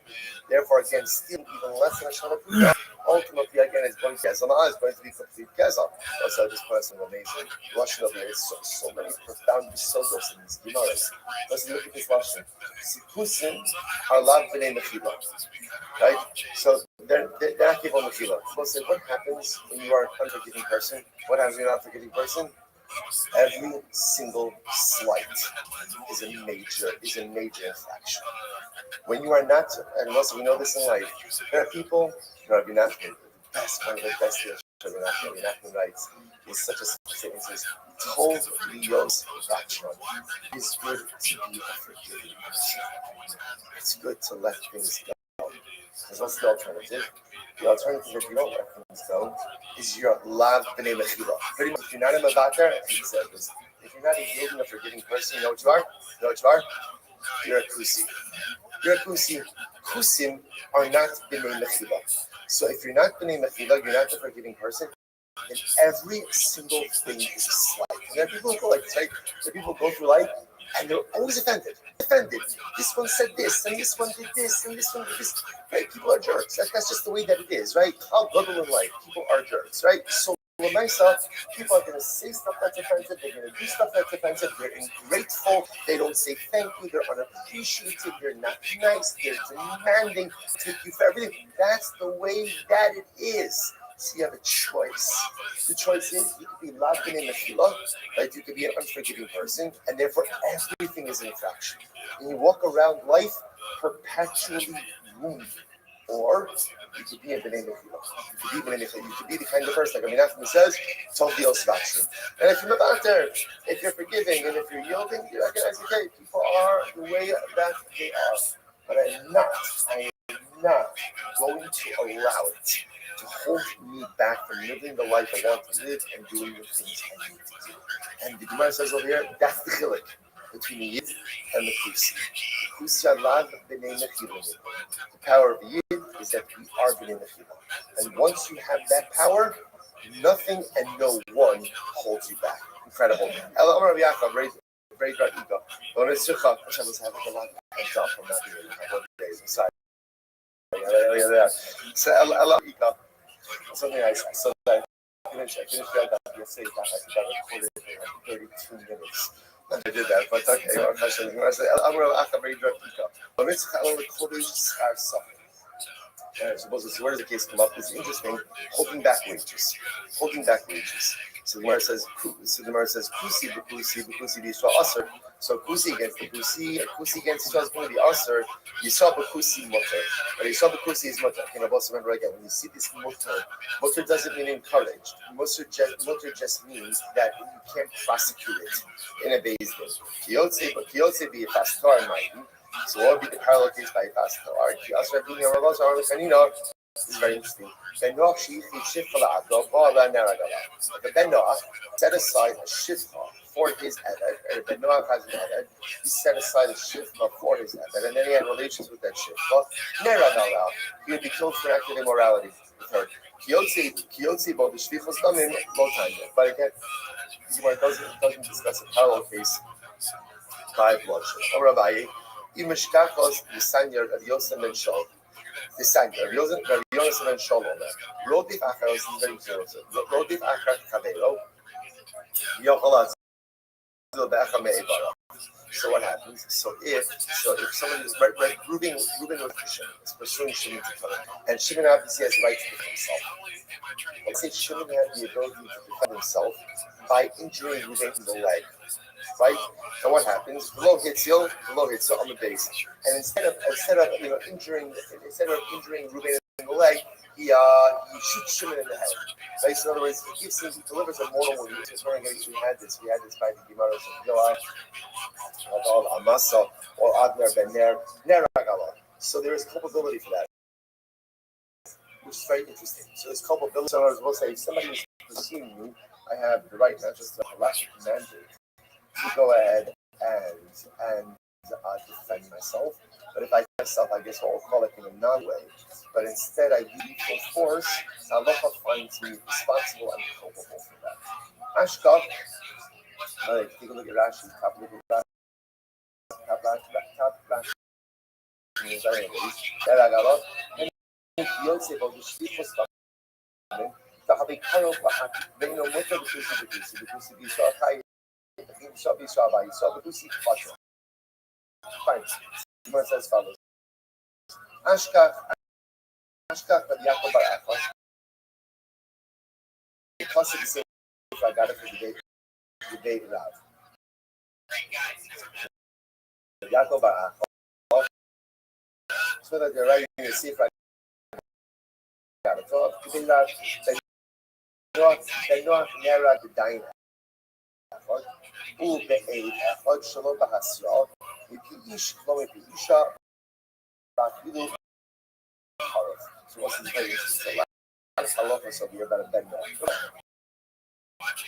Therefore, again, still even less than a Shana. Ultimately, again, it's going to Gezel Na'al. It's going to be complete Gezel. Also, this person amazing. Russian of there is so many profound disorders in these Gemaras. Let's look at this Russian. Sikusim are loved the name of Mechila. Right? So they're not given Mechila. So say, what happens when you are an unforgiving person? What happens when you're not a forgiving person? Every single slight is a major infraction. When you are not, and also we know this in life, there are people, you're not one of the best Menachem writes is such a statement says, told Leo's doctrine. It's good to be a forgiving person. It's good to let things go. Because what's the alternative? The alternative, if you don't let things go, is your lav b'nei mechila. Pretty much, if you're not a mavater, if you're not a yielding, a forgiving person, you know what you are? You're a kusi. Kusim are not b'nei mechila. So if you're not b'nei mechila, you're not a forgiving person, then every single thing is a slight. And there are people who go like this, right? So people go through life and they're always offended. This one said this, and this one did this, and this one did this. Right? People are jerks. That's just the way that it is, right? How good in life, people are jerks, right? So with myself, people are going to say stuff that's offensive. They're going to do stuff that's offensive. They're ungrateful. They don't say thank you. They're unappreciative. They're not nice. They're demanding. Take you for everything. That's the way that it is. So you have a choice. The choice is you could be locked in the filah, right? You could be an unforgiving person, and therefore everything is an infraction. And you walk around life perpetually wounded. Or you could be a b'nei nefila. You could be b'nei nefila. You could be the kind of person, like Menachem says, tov dios. And if you're about there, if you're forgiving and if you're yielding, you recognize, okay, people are the way that they are. But I am not going to allow it to hold me back from living the life I want to live and doing the things I need to do. And the Gemara says over here, that's the chilik between the Yid and the Kusi. The Kusi Adlav b'nei nefila. The power of the Yid is that we are b'nei nefila. And once you have that power, nothing and no one holds you back. Incredible. El Amar Yaakov, very great ego. When it's Sukkah, Hashem was having a lot of job from that year. A couple of days inside. So El Ego. Something I saw that I finished that yesterday. I recorded in like 32 minutes. And I did that, but okay. I said, El Amar Yaakov, very great ego. When it's recorded, are suffering. So where does the case come up? It's interesting. Holding back wages. So the Gemara says, Kusi, B'Kusi, Yisrael Aser. So Kusi against the Kusi, Kusi against Yisrael is going to be Aser. Yisrael B'Kusi Mutter. But Yisrael B'Kusi is Mutter. Can I also remember again? When you see this Mutter doesn't mean encouraged. Mutter just means that you can't prosecute it in a base game. Kiyotze be a fastar in my. So what would be the parallel case by Pastor? This is very interesting. The Ben Noach set aside a shifcha for his Eved, and Ben Noach has an Eved. He set aside a shifcha for his Eved, and then he had relations with that shifcha. He would be killed for active immorality with her. But again, Gemara doesn't discuss a parallel case by bloodshed. Imeshkachos Yisanyar of Yosem and Shol. Yisanyar of Yosem and Shol. Rodif Acharos is very important. Rodif Achat Chavero. Yochalat. So what happens? So if someone is Reuben was Hashem, is pursuing Shimon to kill him, and Shimon obviously has the right to defend himself. Let's say Shimon had the ability to defend himself by injuring Reuben in the leg. Right? So what happens? The low hits you on the base, and instead of injuring Reuben in the leg, he shoots Shimon in the head. Right? So in other words, he delivers a mortal wound. We had this by the Gemara of Yoav, Amasa, or Adner ben Ner Neragala. So there is culpability for that, which is very interesting. So there's culpability. So I was going to say, if somebody is pursuing me, I have the right, not just the halachic mandate, to go ahead and defend myself. But if I myself, I guess what we'll call it in a non-way. But instead, I use lethal force. Halacha finds me responsible and culpable for that. Ashkaf. Take a look at Rashi. Top look at Rashi. Fine. Gemara says as follows. Ashkach but Yaakov bar Achos. Because of the same I got it for the day Rav. Yaakov bar Achos. So that they're writing the Sefer got it. So the day Rav, they know Nera the Dain Achos. ובעיד אחד שלא בהסיות, מפי איש לא מפי אישה, ואפילו חרף. So what's this very interesting? So last halachas over here about a Ben Noach.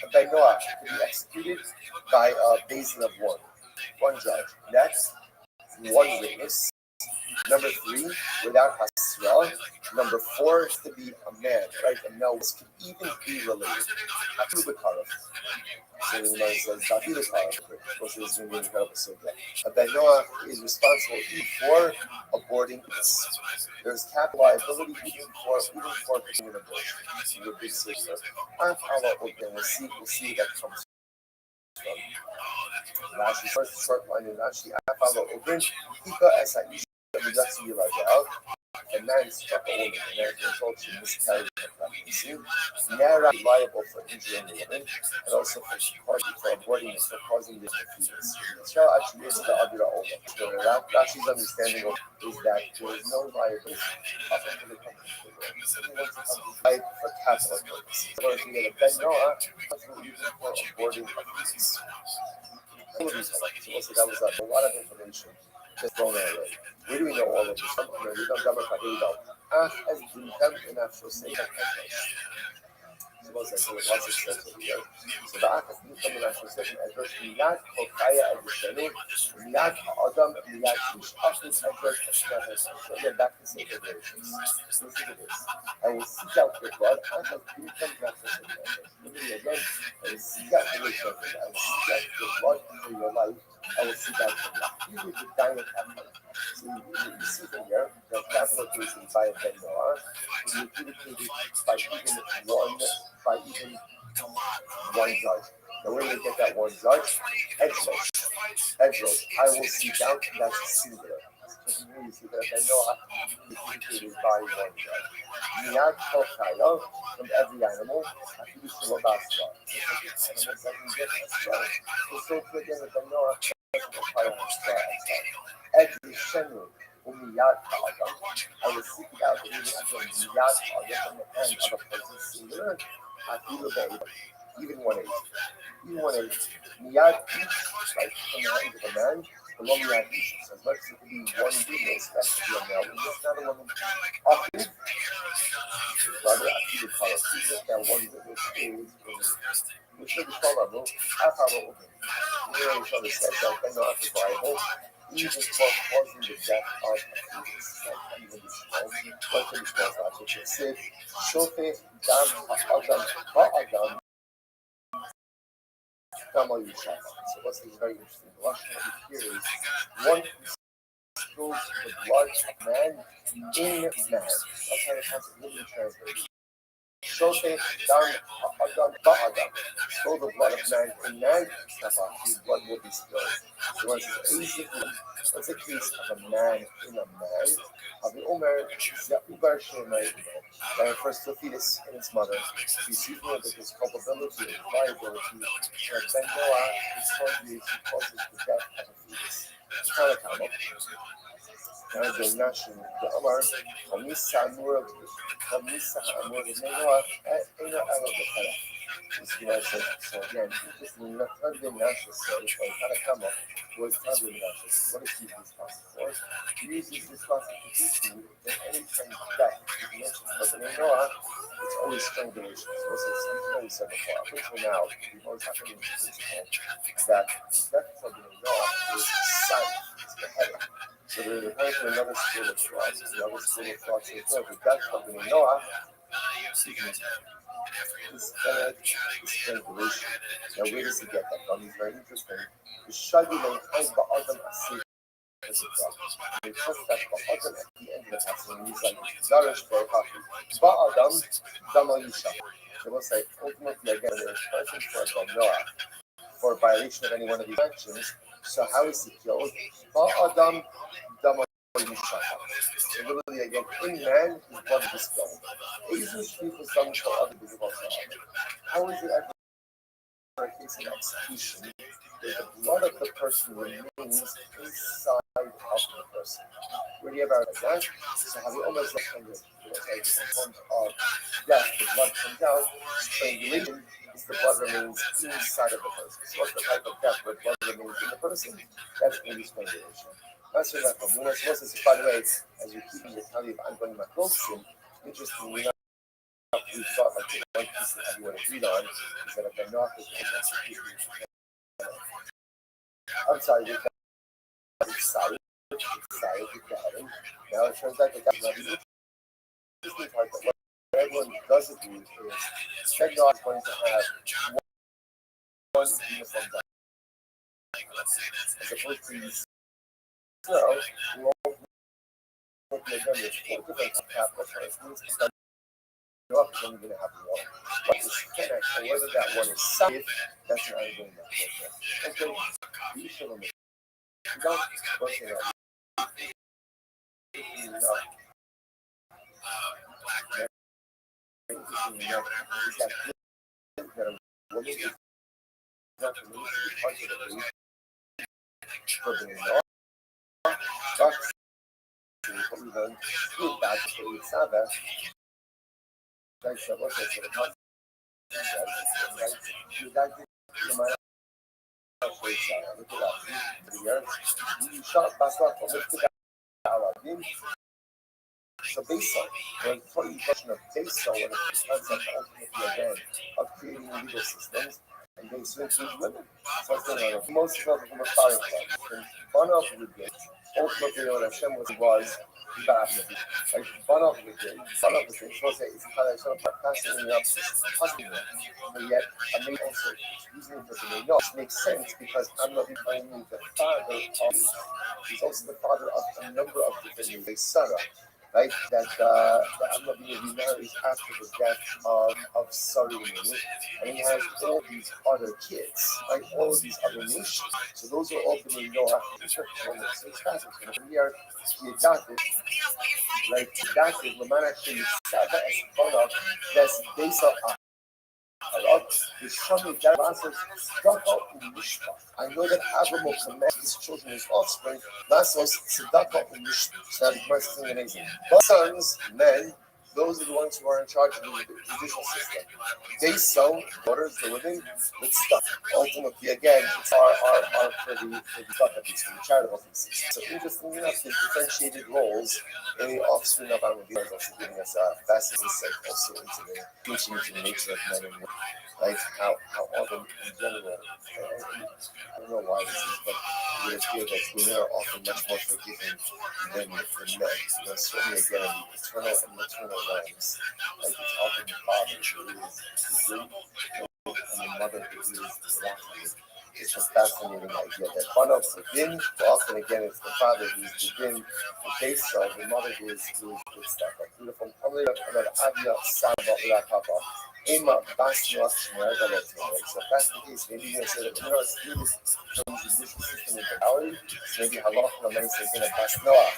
A Ben Noach can be executed by a basin of one judge. Next, one witness. Number 3, without hasra. Number 4 is to be a man, right? And now this can even be related. After the karaf. So the Gemara says, "David is karaf." Which is going to be incredible. So a Ben Noach is responsible for aborting this. There's capital liability even for committing an abortion. So the big sister. We'll see that comes from. Rashi first short line in Rashi. Afalo obin hika as ha'isha. a man struck a woman and as a result she miscarried her pregnancy, Nara is liable for injuring the woman and also for aborting it, for causing the fetus. Shall actually is the Adira Ola. So Rashi's understanding of is that there is no liability up until the company. Right for capital purposes. In order to get a Ben Noah, that's what you do for aborting a fetus. So that was a lot of information just thrown away. Where do we know all of this? We don't have a Kahida. As the intent in actual state. So lots of steps over here. So the act of income actual session address Miyad Kokaya Adishanu, Miyad Adam, Miyad Mishpachis address so they're back to segregations. Listen to this. I will seek out the blood and the income natural session. Again, I will seek out the blood. I will seek out the blood for your life. I will seek out the blood. Usually the diamond capital. So you see from here, the capital case is by a Ben Noah, and you equivocated by even one judge. The way you get that one judge, edgeless. Edgeless. I will seek out, that's singular. So from here you see that Ben Noah equivocated by one judge. Miyad Kokaya, from every animal, Afidu Shilobasra. Animals that can get as so to again that Ben Noah every Shenu Umiyad Adam, I will seek it out even after Miyad Adam from the hand of a person singular, even 1/8. Even 1/8. Miyad each, like from the hand of a man, below Miyad each. So as much as it could be one female, that's to be a male, and just not a woman. Often, rather, I feel call it, even that one is which should be called a half hour woman. Here we show the set that Ben Noah is viable, even for causing the death of a fetus. Like even this what can be called that? Which is said, Shofe Dam Ha'adam Ha'adam Damo Yishaf. So what's this very interesting? The last thing here is one who spills the blood of man in man. That's how the concept literally translates. Shote Dam Ha'adam Ba'adam. Spill the blood of man in man, his blood will be spilled. So when it's a case of a man in a man, Avi Omer, Zaubar Shemai, that refers to a fetus in its mother. We see here that this culpability and liability that Ben Noah is causes the death of a fetus. It's kind of common. Now, the nation, the Omar, Hamisa Amur, Hamisa Amur, Noah, Eno Elo Bekala. So again, this is not the national study, or Karakama was not the national study. What is he responsible for? He uses responsibility in any kind of death. He mentions, but in Noah, it's always strangulation. So this is something we said before. Up until now, we've always had the principle that the death of Noah is silent, it's beheaded. So there's a kind of another school of thought. Another school of thought says, no, the death of Noah is strangulation. Now, where does he get that from? He's very interesting. The Shagi Menkai Ba'adam Asir is a drug. They took that Ba'adam at the end of the passage, and he's like, Zarish Ba'adam, Ba'adam, Dama Yisha. They will say, ultimately, again, there's person for Noah for violation of any one of these actions. So, how is he killed? Ba'adam, Dama Yisha. So, literally, again, in man, his blood is spilled. Jesus people some for other visible God. How is it ever a case of execution? The blood of the person remains inside of the person. Where do you have like that? So have you almost like kind of forms of death, the blood comes out, strangulation is the blood remains inside of the person. So what's the type of death where blood remains in the person? That's going to be strangulation. That's what I'm supposed to say, by the way, as you're keeping the tally of ongoing macrosin, interestingly enough, we thought like the one piece that everyone agreed on is that if they're not I'm sorry, we got excited with Adam. Now it turns out that that's not the interesting part, but what everyone does agree is Technology is going to have one uniform diet. As opposed to these, so, we're all looking at them, there's 4 different capital punishments, but you're only going to have one. But this 10x, whether that one is safe, that's an ongoing matter. Okay, you should limit. You don't work it out. black red, whatever. So basal, when for the question of basal, when it's the concept ultimately again of creating legal systems, and they switch with women. So it's going on. Most of them are fire clubs. One of the gates, ultimately what Hashem was bad. Like one of the gates, so it's kind of passing up, but yet I mean also using it for the no, it makes sense because I'm not only the father of, he's also the father of a number of different things, Sarah. Right, that I'm not being remarried after the death of Saru, and he has all these other kids, right? All of these other nations. So those are all being no after the church. So it's fascinating. We are adopted, like adopted. Laman actually Saba as one of that's based on I know that Abraham will command his children, his offspring, Lasos, Tzedakah, amazing. But sons, men, those are the ones who are in charge of the judicial system. They sow, daughters, the living, with stuff. Ultimately, again, it's our for the stuff at least, for the charitable pieces. So interestingly enough, the differentiated roles in the offspring of Abraham is also giving us a fascinating insight also into the teaching into the nature of men and women. Like how often in general, I don't know why this is, but it would appear that women are often much more forgiving than men. Certainly again, the eternal and maternal realms. Like it's often the father who is good and the mother who is provocative. It's a fascinating idea that one of the din, often again it's the father who is the din, the base of the mother who is good stuff. Like beautiful. Emma Basma Shmergalot. So that's the case. Maybe you're going to say that we're not students from the judicial system in reality. Maybe Halach Laman says in a Basnoah.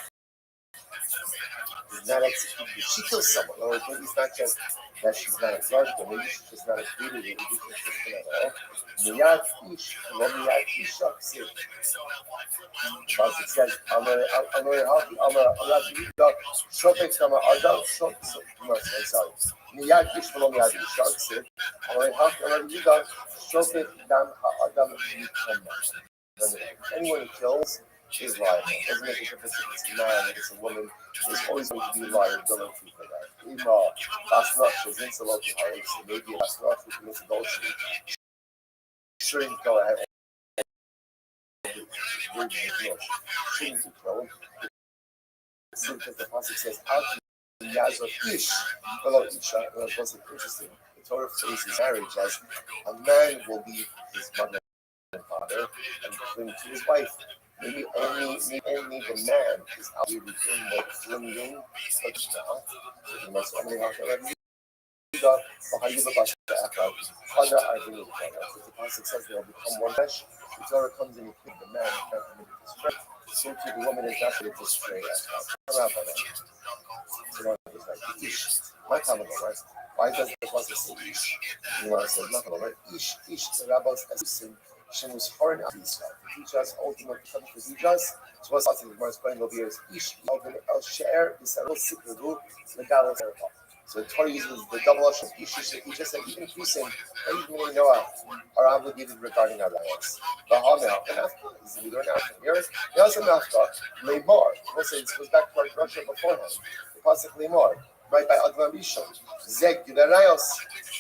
Is not executed. She kills someone. Or maybe it's not just that she's not a judge, but maybe she's just not included in the judicial system at all. Miyad Ish, Miyad Ishak Sid. Because it says, Shofet Kama Adam, sorry. Miyad Ish, Miyad Ishak Sid. Shofet Dam Ha'adam Yikoma. Anyone who kills is liable. It doesn't make a difference if it's a man, if it's a woman. There's always going to be liability for that. Ima, Basnach, Shazinsalot, so maybe a Basnach who commits adultery shouldn't go ahead and shouldn't be killed. Because the Pasuk says, Out Yazot Ish, below Isha, and it wasn't interesting. The Torah phrases marriage as a man will be his mother and father and cling to his wife. Maybe only the man is out within the clinging, but now, you must only have to let me go. Behind the Pasuk, Father, I believe the Pasuk says they'll become one flesh. The Torah comes in equip the man, not committed to stray. So to the woman is not committed to stray. So now it's like Ish. My comment, right? Why does the Pasuk say Ish? You want to say nothing, right? Ish, the rabbis assume. Shem was foreign out Israel. To teach us ultimately comes to teach us. So what's the Gemara's point over here is Ish El Share is a real secret rule. Legal so the Torah uses the double option. Ish just said even if you say even Noah are obligated regarding our rights. Bahamel and Afka is the leader now. Here he also Afka Lemar. We'll say this goes back to our Russia beforehand. The pasuk Lemar, right by Advan Rishon. Zeg Gidarayos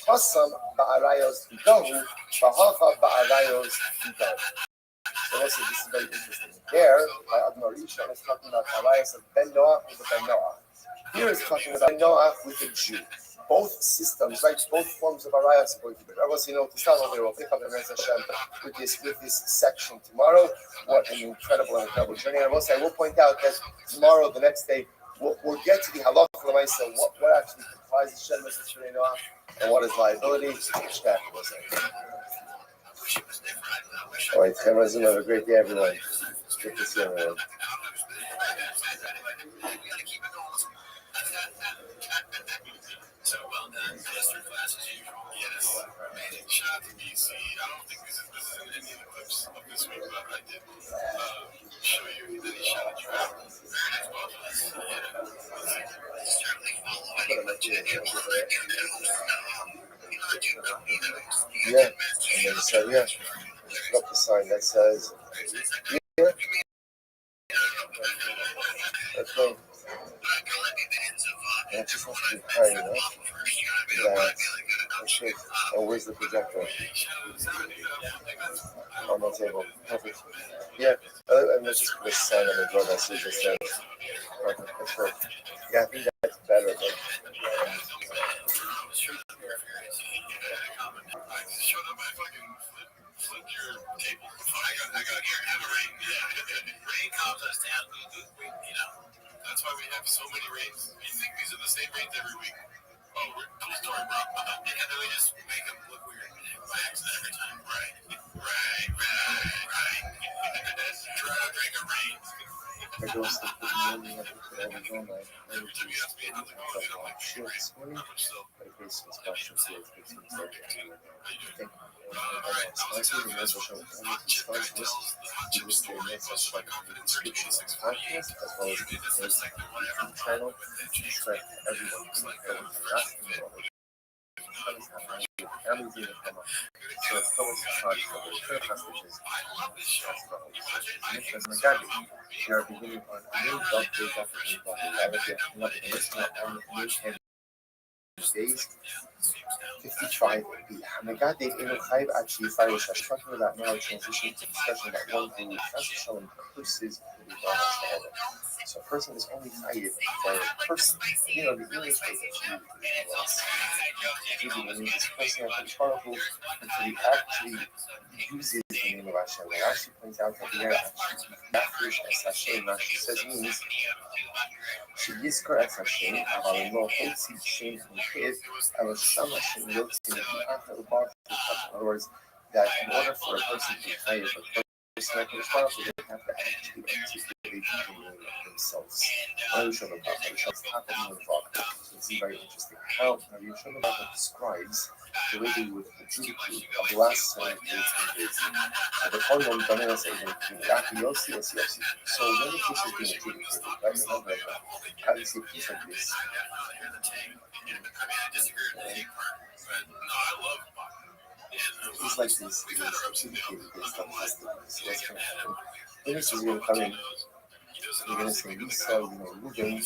Hasam Ba'arayos Bidahu. Bahafa Ba'arayos Bidahu. So also this is very interesting. There, by Advan Rishon, it's talking about Arayos of Ben Noah with the Ben Noah. Here it's talking about Noah with a Jew. Both systems, right? Both forms of Arayos are going to be. To start over, we'll pick up the Hashem with this section tomorrow. What an incredible journey. And I will point out that tomorrow, the next day, we'll get to the halakha l'maisa, what actually comprises Shem Mitzvah Noah and what is liability. All right, have a great day, everyone. Good to see everyone. Yeah, and then so yeah, put up the sign that says, yeah, that's right. And it just has to be high enough that it should. Oh, where's the projector? On the table. Perfect. Yeah, and let's just put a sign on the door that says it says. Perfect. That's right. Yeah, I think that's better. But, Flip your table. I got here. Have a rain. Yeah. Rain contest and you know. That's why we have so many rains. You think these are the same rains every week? Oh, cool story, bro. And then we just make them look weird by accident every time. Right. Try to drink a rain. I go sleep in the morning. I put all these on my every time you ask me how the shit this morning. But it makes me special. So it's 15 seconds. I think. Sponsored and also show sponsors to this their next like description of the podcast as well as the YouTube channel to track everyone who's like going to the last email. Everything that come up. So it's always a charge for the third hostages. That's the whole situation. As my dad, we are beginning on a new dog days after new dog days. I would get nothing. It's not on the new days. 55. My God, they in 5 actually fire was talking about now transition to discussion about one thing that's showing purses so a person is only cited for a person. You know, the English way that you when this person is powerful until he actually uses the name of Hashem. It actually points out that the actually refers as Hashem. Rashi says means שיזכור את השם, אבל לא הוציא שם מפיו, אלא שם השם יוציא מפיו ובא to touch. In other words, that in order for a person to hire a person like this powerful, they have to actually articulate the meaning of themselves. Yeshua Yeshua's top of the involved. So this is very interesting. How Yeshua describes the way they would adjudicate a blasphemy the Cardinal Banana says Yossi is Yossi. So when the case is being adjudicated, right? Remember, how do you see a piece like this? It's like this adjudicated based on testimony. So what's going to happen? Witness is going to come in. You're going to say, Lisa, Ruben,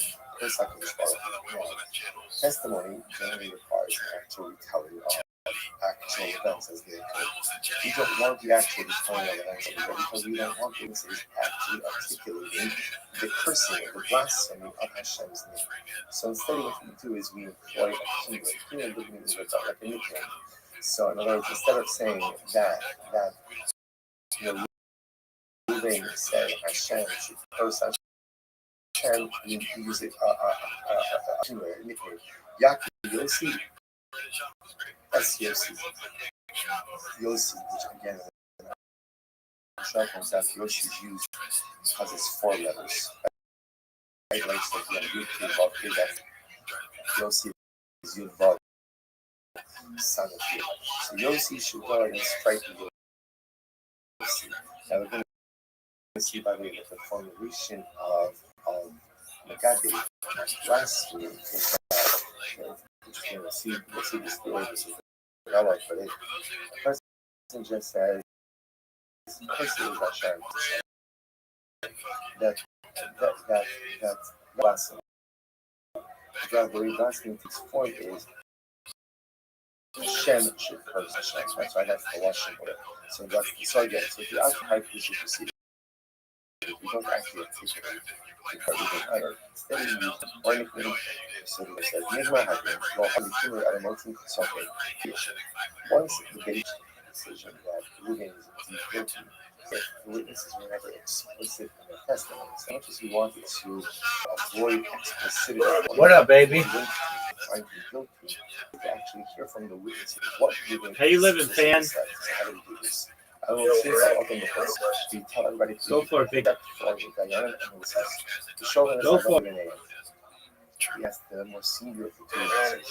testimony generally requires an actual retelling of actual events as they occur. We don't want the actual retelling of events because we don't want witnesses actually articulating the cursing or the blasphemy of Hashem's name. So instead, what we do is we employ a kingdom like a nickname. So in other words, instead of saying that Ruben said Hashem should curse Hashem, you use it nickname. Yaki Yossi. That's Yossi. Yossi, which again, Michelle comes out, Yossi is used because it's 4 letters. Right? Like Yud Vav Yossi is Yud Vav, son of Yud. So Yossi should go and strike Yossi. Now we're going to see by the way that the formulation of Megadi last week is we'll see the story. This is developed, but the person just says, person is Hashem. That lesson. Because the way blasphemy takes point is Hashem should curse Hashem. That's why that's the lesson word. So that's the subject. So if you ask the high priest to proceed, you don't actually articulate the other. Instead of you or anything, so he says, here's my husband. Well, I'm accumulating at a motion consulting. Once the date decision that Ruben is guilty, if the witnesses were never explicit in their testimony, so much as we wanted to avoid explicitity. What up, baby? Find him guilty, to actually hear from the witnesses what Ruben. How you living, fan? How do we do this? I will say that open the first. We tell everybody to go for it, big. To show them go for it. Yes, the more senior of the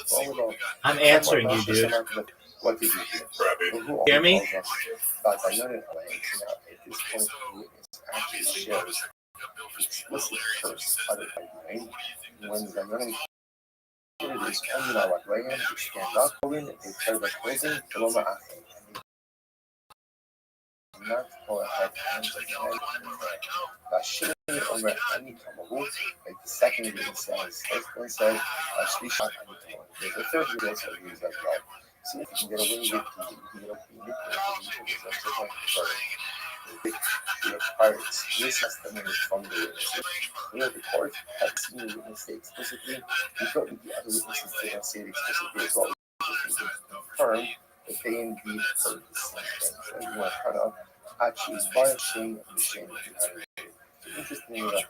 two. I'm answering you, dude. What did you do? Hear me? But I know that at this point, the witness actually shares explicit curse uttered by the when the is only now at Ryan, they stand up, they tear the clothing, Loma Achim. And not go ahead and Hashem Omer Ani Kamahu, like the second reading says, first one says, Shlishat Ani Kamahu. The third reading also agrees as well. See if you can get away with the, you can get away with the pirates. This testimony is from the court had seen the witness say explicitly. We thought that the other witnesses did not say it explicitly as well. We can confirm that they indeed heard the same thing. So you want to cut off actually by shame and the shame that you had. Interestingly enough,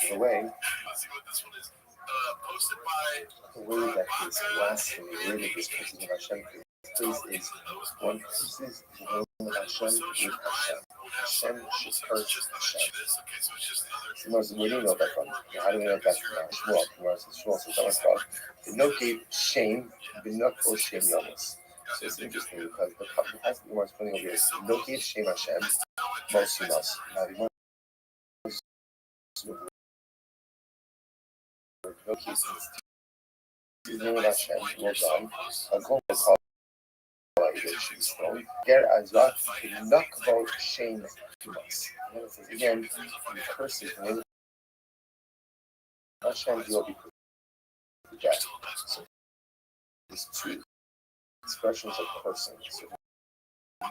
the way that this blasphemy, the way that this cursing of Hashem takes place is one curses the name of Hashem with Hashem. Hashem should curse Hashem. So where do you know that from? How do we know that from Shmuel? Shmuel says that was called the no gave shame, the no called shame Yomus. So it's interesting because the passage you want to putting over here is no gave shame Hashem, most of us. Now the one no cases. The name of Hashem, well done. A goal called get as well, knock about shame to us. Again, you curse it, and Hashem will be rejected. So these two expressions of cursing. So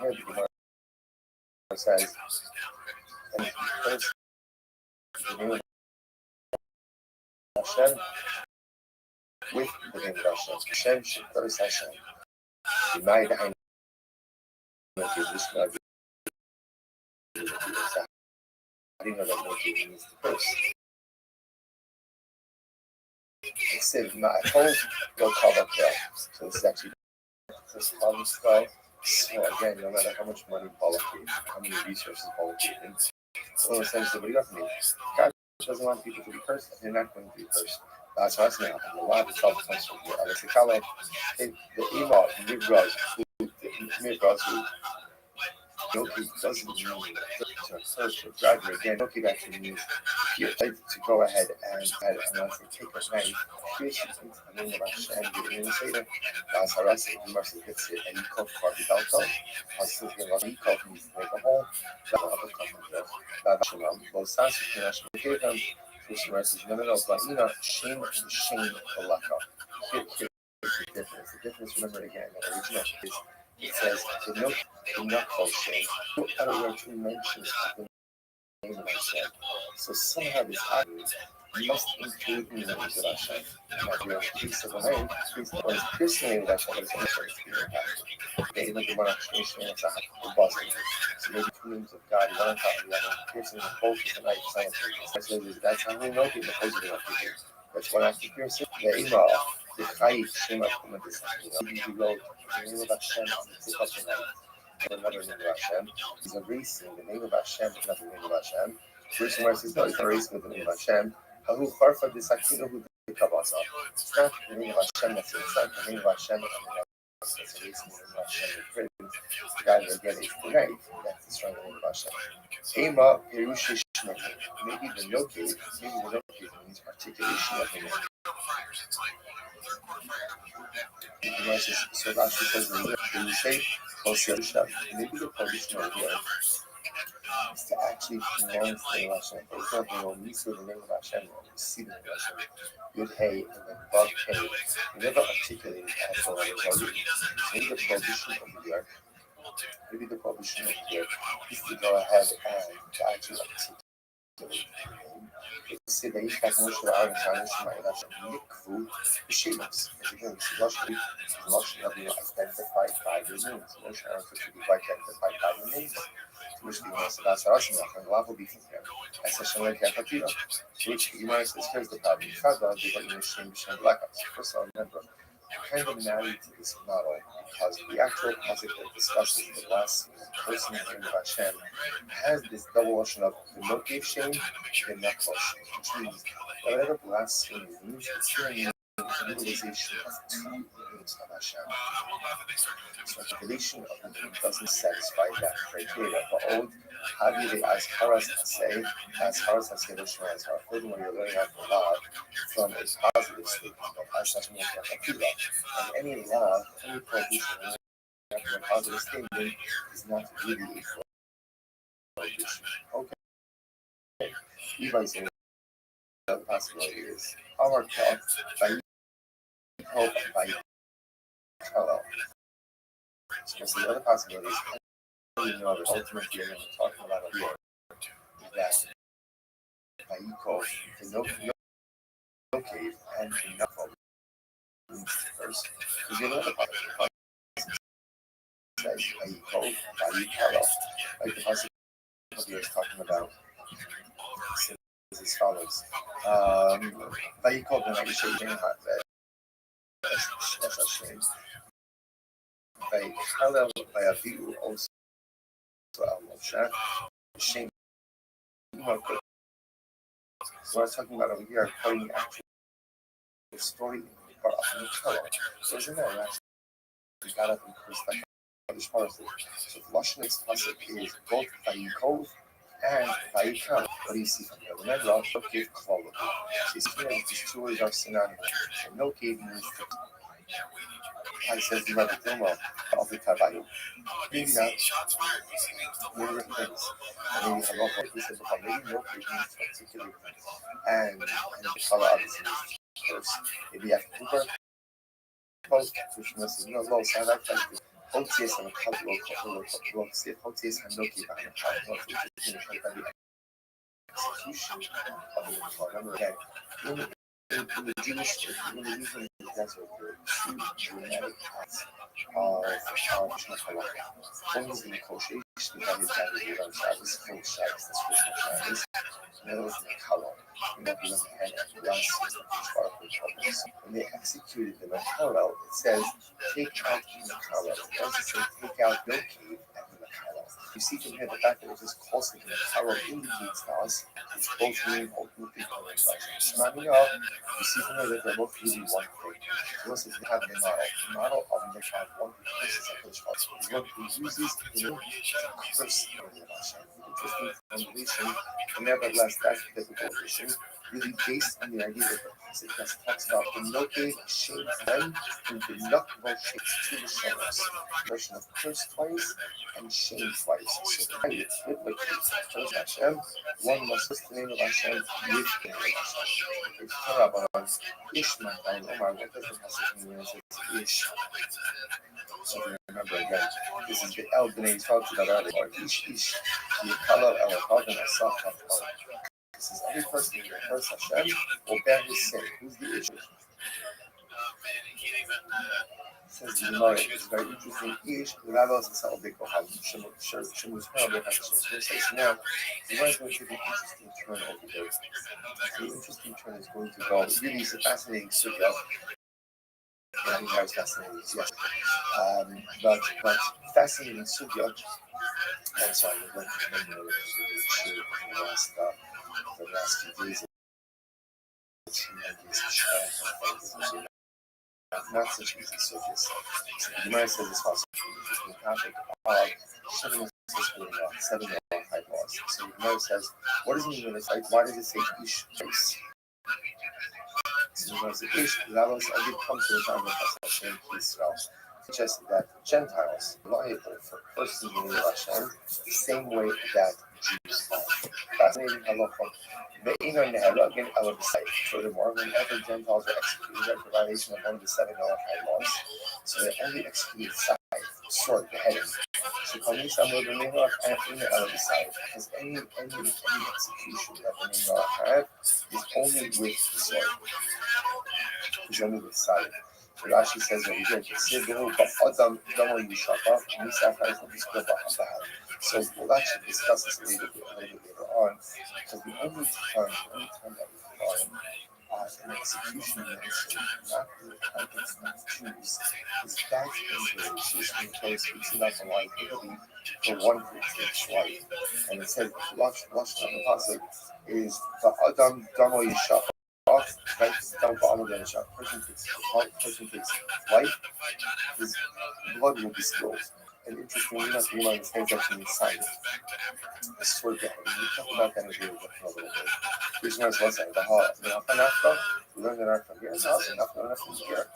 here the Gemara says, and curse the name of Hashem with the name of Hashem. Hashem should curse Hashem. You might I know this not I didn't know that no giving means to curse. It said my whole go cover there. So this is actually this problem spell. So again, no matter how much money Paula gave, how many resources Paula gave, so essentially what do you got for me? God doesn't want people to be cursed, and they're not going to be cursed. That's why it's now. A lot of self comes from here. Alex Kala, the email, Mibras, Yoki doesn't mean to curse or graduate. Again, Yoki actually means you like to go ahead and let's say take a knife, pierce it into the name of Hashem, you didn't say that. That's how that's it. You must have hit it, and you call for the Dalto. I was thinking about you call means to make a hole. That will have a comment. That's both sides of the national gave them. This message, no, but you know, shame the shame of the laka. Here's the difference. The difference, remember again, in the original is it says the not called shame. Out of two mentions of the name of Hashem. So somehow this argument must include the name of Hashem. Now, you're a priest of the name, priest of the name of Hashem, but it's also they look at one explanation and it's a Boston. So maybe two names of God, one on top of the other, piercing the both of the night simultaneously. That's how we know people opposing of people. That's one after piercing. The Ima, the Chayit Shema from this. You wrote the name of Hashem on the tip of the night. Another name of Hashem. He's erasing the name of Hashem, not the name of Hashem. First one says, no, he's erasing the name of Hashem. Who Farfa the Sakino who the Kabasa. It's not the name of Hashem, it's not the name of Hashem. That's the reason why Hashem is God again is tonight. That's the strong name of Hashem. Ema Perusha Shmei. Maybe the no cave means articulation of the name. So Rashi says when you say Kosher, maybe the position of the is to actually pronounce the name of Hashem. For example, when we say the name of Hashem, when we see the name of Hashem, Yud Hey and then Vav Hey, we never articulate it as well as already. Maybe the prohibition of the earth, maybe the prohibition of the earth is to go ahead and to actually articulate it. Say that Yishak Moshe Aaron Shana Shemai Hashem Nikvu B'Shemas. As again, Moshe Rabbeinu identified by their names. Moshe Aaron should be identified by their names. Which the Gemara says that's Hashem and love will be from here. As Hashem like Yakatira, which the Gemara says here's the problem. Chada they got you Shem B'Shem Blackouts. First of all, remember, you're kind of married to this model because the actual passage that discusses the last person in the name of Hashem has this double ocean of the motive shame and not shame, which means whatever blasphemy means, it's your name utilization of two names of Hashem. So revelation of the name doesn't satisfy that criteria. But old Hagiri as Haras Hasei, as Haras Hasei Lishma as our furthermore you're learning out the law from a positive statement of as such and any law, any prohibition after a positive statement is not really a prohibition. Okay. Levi's the possibility is our thought by hope by hello. So the other possibility is you know the ultimate theory we're talking about here is that by equal the no cave and enough of first. Because you know the possibility says by equal by hello. Like the possibility is talking about is as follows. By equal the night shaping hot that's a shame. By hello by a view also Moshe shame. So I was talking about over here, quoting the actual story in the part of the Torah. So isn't that right? We got up and cursed like this part of it. So the Lashon is both Vayikov and Vayikal. What do you see from here? Remember, I'll give Klolo. So you see here, these two words are synonymous. So no cave means I says the Rebbe Dilma of the Tabayu. Maybe not. Maybe it depends. Maybe I love what he said before. Maybe no cave means particular things. And the color obviously is first. Maybe after Uber, post, which must be no low side like that. Hotius and a couple of say Hotius and Noki behind the power, which is going to try to be execution of the law. Remember again, in the Jewish, in the Muslim desert, there are two dramatic acts of Shemach. One is in the Kosher, we have his daddy on Shabbos, full Shabbos, that's Christmas Shabbos. The other was in the Kallah. We know he doesn't have any last when they executed the Makalo, it says, take out the Makalo. It doesn't say take out no cave at the Makalo. You see from here the fact that it was close to the Makalo indicates to us it's both meaning ultimately summing up. You see from here that they're both really one thing. Notice if you have the model of the Makalo, one who curses at those parts, one who uses the name to curse the Makalo. Interesting formulation, and nevertheless, that's the biblical version. Really based on the idea that the passage talks about the Noke shades them and the Nukvo shades to the shoulders. Version of curse twice and shame twice. So it's biblically curse Hashem. One must list the name of Hashem with the name of Hashem. It's Torah Ishmael Omar. What does the passage mean when it says Ish? So remember again, this is the El B'nai talked about earlier. Ish, Yikala El Hagan Asaf HaKal. This is every person who refers Hashem will bear his sin. Who's the issue? Says the Gemara, it's very interesting. Ish, the rabbis and Sa'al Beko have Shemus Hara Beko. So now, the Gemara is going to take an interesting turn over there. The interesting turn is going to go. It really is a fascinating subject. I think that was fascinating, yes. But fascinating subject. I'm sorry, we're going to remember the last few days. Not such easy subjects. The Gemara says this was the topic of 7 laws. So the Gemara says, what does it mean when it's like, why does it say Ish place? So the Gemara says, Ish, Lavos, I did come to the time of Hashem, Israel. Suggested that Gentiles are liable for cursing the name of Hashem the same way that Jews are. Fascinating halacha. Furthermore, whenever Gentiles are executed for violation of one of the 7 Noahide laws, so they only exclude side, sword, beheading. So Kami Samuel the name of and the other side, because any execution that the name of had is only with the sword. Is only with side. So Rashi says over here, so we'll actually discuss this a little bit later on, because the only time that we find an execution in history, not in the context of Jews, is back in the Shishkin case, which is not the life Italy for one each wife. And it says, watch on the pasuk is the Adam Damo Yishapah. right? Down for Amud Shah. Person takes wife, his blood will be spilled. And interestingly enough, the Imam is actually inside a sword behind. We talk about that in a little bit. Which knows what's that? The Hafan we learned that from here. So also enough from here.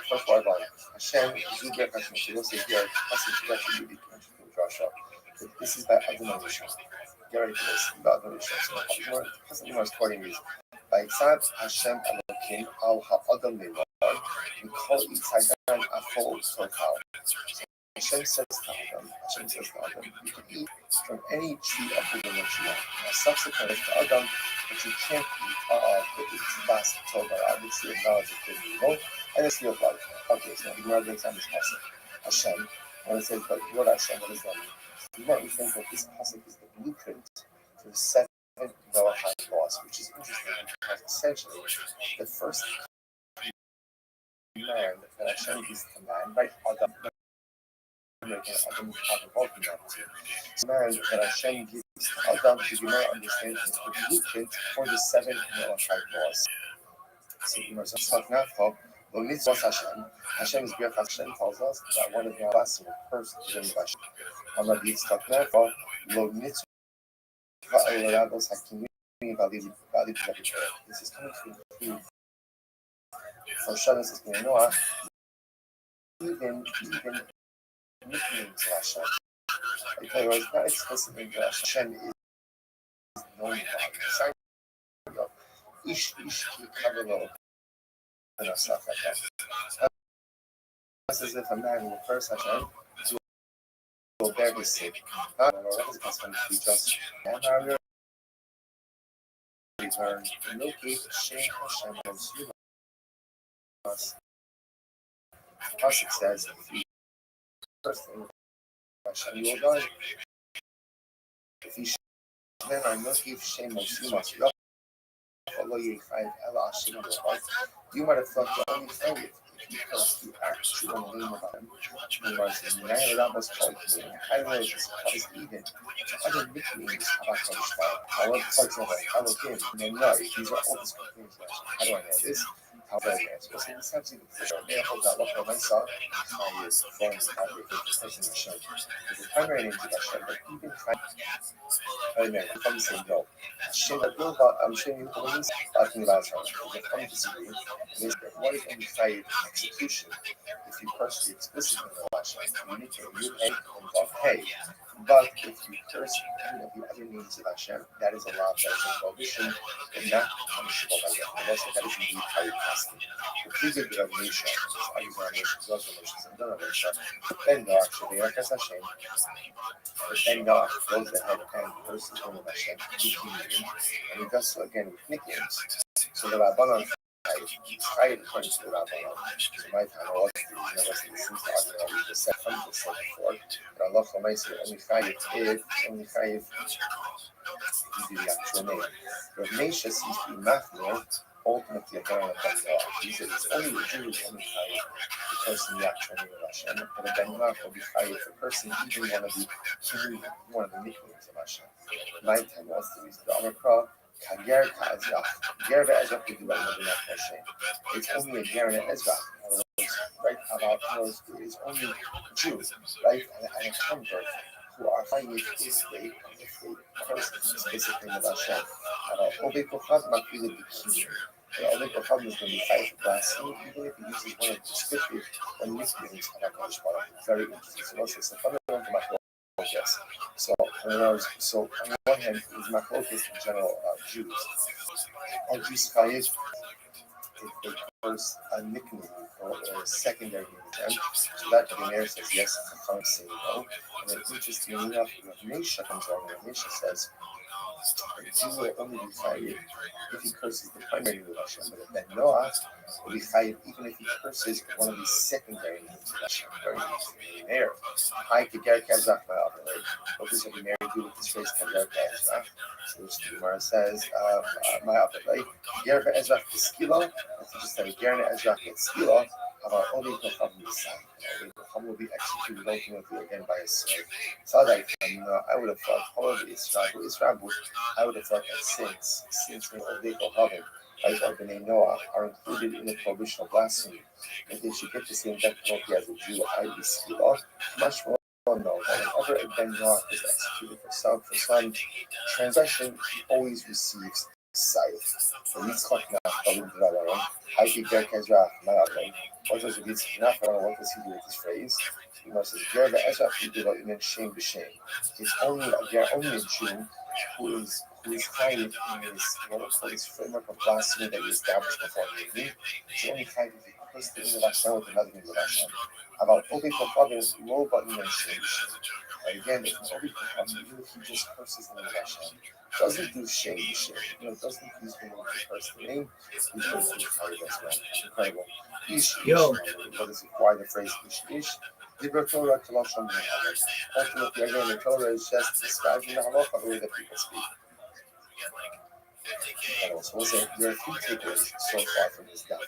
First word line. Hashem, Zuber Hashem. So you'll see here, Hashem is actually unique in Russia. This is by Adonai Rishon. Get ready for this. By Adonai Rishon. So Hashem is quoting these. By Tzad Hashem Elokim al ha'adam le'lar. We call it Tzadgan Achol Torkal. Hashem says to Adam, you can eat from any tree of the village you want. Now, subsequently to Adam, but you can't eat the Itzibas Torah, the tree of knowledge of good and evil, and the tree of life. Okay, so the Gemara breaks down this pasuk. Hashem, when it says, but what Hashem, what does that mean? So you might think that this pasuk is the blueprint for the 7 Noahide laws, which is interesting because essentially the first command that Hashem gives to man, right? Adam, man that Hashem gives to Adam to be more understanding is the blueprint for the 7 Noahide laws. So you must talk now for Hashem is great. Hashem tells us that one of the last first is in Hashem. I'm going to talk now for This is coming from for Shabbos is going Noah. Even nicknames Hashem. I tell you, it's not explicitly that Hashem is known by Ish Kikavalo and stuff like that. It's as if a man refers Hashem to a very sick. Not always custom to be just and return no case Shem Hashem and Sumas. Pasuk says first thing Hashem you will die. If you then I not give Shem of Sumas you might have thought the only thing because you actually don't know about him. And that was called me. I know this because even other nicknames about Hashem's I love parts of it. I love him. And no, these are all the nicknames. How do I know this? How do I answer? So this has to be for sure. May I hold that up for myself? I use forms of the Hashem. The primary name is Hashem, but even from the same bill. I'm showing you the ones talking about Hashem. If you come disagree, what is only fight execution if you curse the explicitly know Hashem? You need to involve hey. But if you curse any of the other names of Hashem, that is allowed, that is a prohibition, and not punishable by God. And also, that is indeed how you cast it. The figure of Nation, I use our nations, those are nations, and none of Nation, then God, actually, like as Hashem, but then God goes ahead and curses one of Hashem, and he does so again with nicknames. So the Rabbanon tried according to the Rabbanon. So my time, I was since the argument we just said from the said before, but Allah Khomay only chayiv you do the actual name. Rav Meisha seems to be machmir, ultimately a ben He says it's only the Jew who's only chayiv the person the actual name of Hashem, but a ben will be chayiv the person even one of the nicknames of Hashem. My time was to use the Amrikra. Kager Ka'azrach. Ger ve'ezrach we do that in Hashem. It's only a ger and an ezrach. Right? About those who is only Jews, right? And a convert who are finding if they curse the specific name of Hashem. About Obe Kochad Makil Bikini. Obe Kochad is going to be fight for blasphemy, even if he uses one of the descriptive or nicknames of HaKadosh Baruch Hu. Very interesting. So also it's a fundamental matter. Yes. So on the one hand, is machlokas in general Jews. Are Jews chayiv if they curse a nickname or a secondary name? So that the Gemara says yes, the Chacham say no. And then interestingly enough, Rav Meisha comes along. Rav Meisha says a Jew will only be chayiv if he curses the primary name of Hashem, but then Noah will be chayiv even if he curses one of these secondary names of Hashem. Very interesting. There, I could get Kazakh my other way. What does every Mary do with this phrase Kazakh Kazakh? So which the Gemara says, my other way. Gerva Ezrak Skila, that's just say Gerna Ezrak Skila. About only the Chacham will be executed ultimately again by a slave. So I would have thought, however, Israel, I would have thought that since the Chacham, right, or B'nai Noah, are included in the prohibition of blasphemy, that they should get the same death penalty as a Jew, i.e. Skila, much more know that whenever a Ben Noah is executed for some transgression, he always receives sight. The Yitzchak Nachbalim Dvarim, Haiti Gerkezrach Malavim. What does the Yitzchak Nachbalim, what does he do with this phrase? He says, Ger Be'ezrach Yudila in shame b'shame. It's only a Jew who is hiding in this framework of blasphemy that he established before me. It's only hiding if he curses the name of Hashem with another name of Hashem. About Obi Kofavim, low button and shame b'shame. And again, if Obi Kofavim, even if he just curses the name of Hashem, doesn't do shame b'shame, doesn't use the name to curse the name, he curses the Torah as well. Incredible. Ish, what is it? Why the phrase ish? The Torah ultimately, again, the Torah is just describing the halacha the way that people speak. So we'll say there are three takeaways so far from this daf that I'm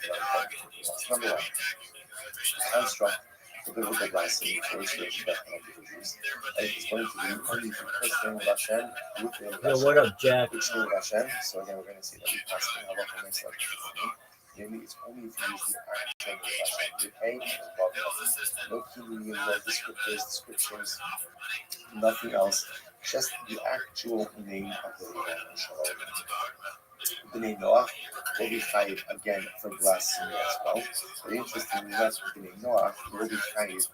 going to discuss. Number one, the construct the biblical blasphemy refers to the death penalty for Jews. And it's going to be only if you curse the name of Hashem with the name of Hashem. What up, Jack? Which name of Hashem? So again, we're going to see that we pass the halacha makes up namely, it's only if you use the actual name of Hashem. You pay and love no killing, no descriptions, nothing else. Just the actual name of the Lord. B'nai Noah will be chayiv again for blasphemy as well. But interestingly enough, B'nai Noah will be chayiv,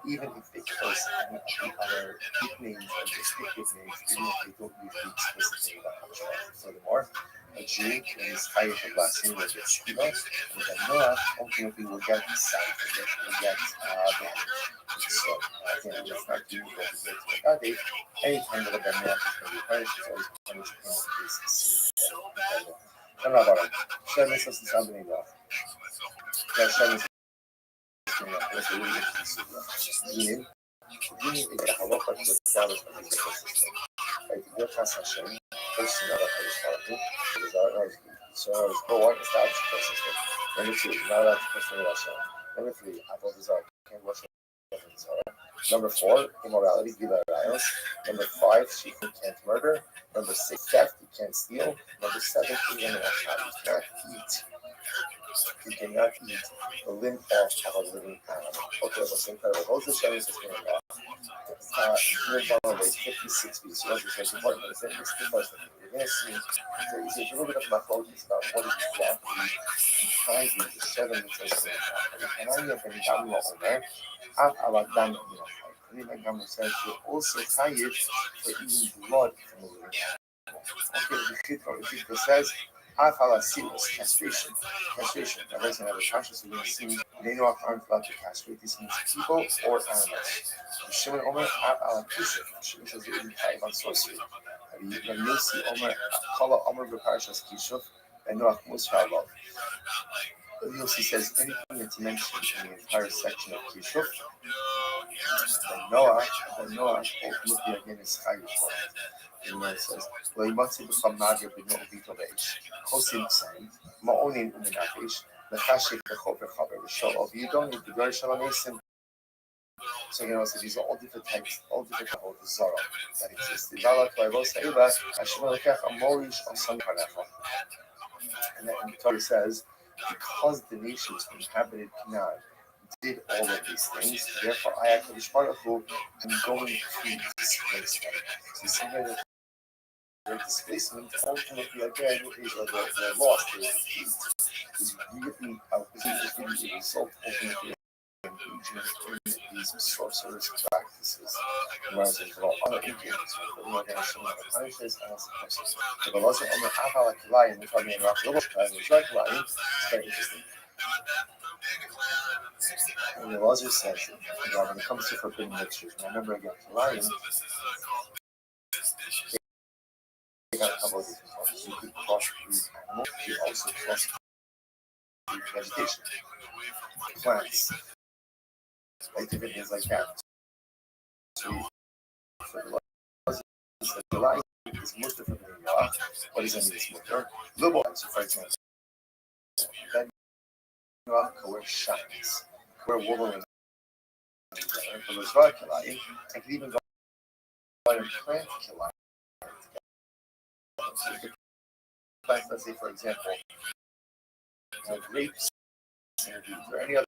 even if they curse any of the other nicknames or distinctive names, even if they don't use the explicit name of Hashem. Furthermore, a Jew is chayiv for blasphemy with its skila, and B'nai Noah ultimately will get sight, will get damage. So again, let's not do what we did to the body. Anytime that a B'nai Noah is going to be punished, it's always punished in this scene. Hashem is us to B'nai Noah. Hashem is meaning is the halacha to establish a physical system. Right? Your trust Hashem, first another place, so I was go on establish a system. Number two, not allowed to curse the name of Hashem. Number three, avodah zarah, can't worship Zarah. Number four, immorality, gila rayos. Number five, she can't murder. Number six, theft, you can't steal. Number seven, you cannot eat. You cannot eat the limb off of a living animal. Okay, what's incredible? Those are the shadows that's going on. You're going to 56 feet. So that's important. It's interesting. You're going to see there's a little bit of machlokes about what is exactly comprising the 7 meters. And I have been down over Adam, says you're also chayiv for eating blood from a living animal. Okay, the Chitro says, castration. Now, there's another conscious we're going to see. They know aren't allowed to castrate. This means people or animals. Shimon Omer, Shimon says you're eating chayiv on sorcery. Yossi Omer, Kala Omer B'Parshas Kishuf, and Noach Musharlov. Yossi says anything that's mentioned in the entire section of Kishuf, then Noah ultimately again is chayiv for it. And it says, "Lo yimatzi b'cham nadir b'no ubito beish, chosim ksayim, ma'onin u'menafish, mechashik b'chol v'chaber v'sholov." You don't need to go shalamesim. So so these are all different types, all different types of zara that exist. And then the Torah says, because the nations who inhabited Canaan did all of these things, therefore I am going to displace them. So somebody that their displacement ultimately again is they're lost, they're defeated. Is really the result ultimately engaging in these sorcerous practices. Whereas there's a lot of other Indians who are going to show the punishes and also curses. But the laws of Omer Aval Kalai and the Torah in Rock Little Tribe is like Kalai. It's very interesting. And the laws says that when it comes to forbidden mixtures, and remember again, Kalai, they got a couple of different ones. You could crossbreed animals, you could also crossbreed vegetation, plants. Like different things like that. So for the line is mutter for the law. What does that mean? It's mutter. Little so for example, then where shines, where wolverine for the Zvar Kilai, I could even go and plant Kilai. let's say for example, grapes or any other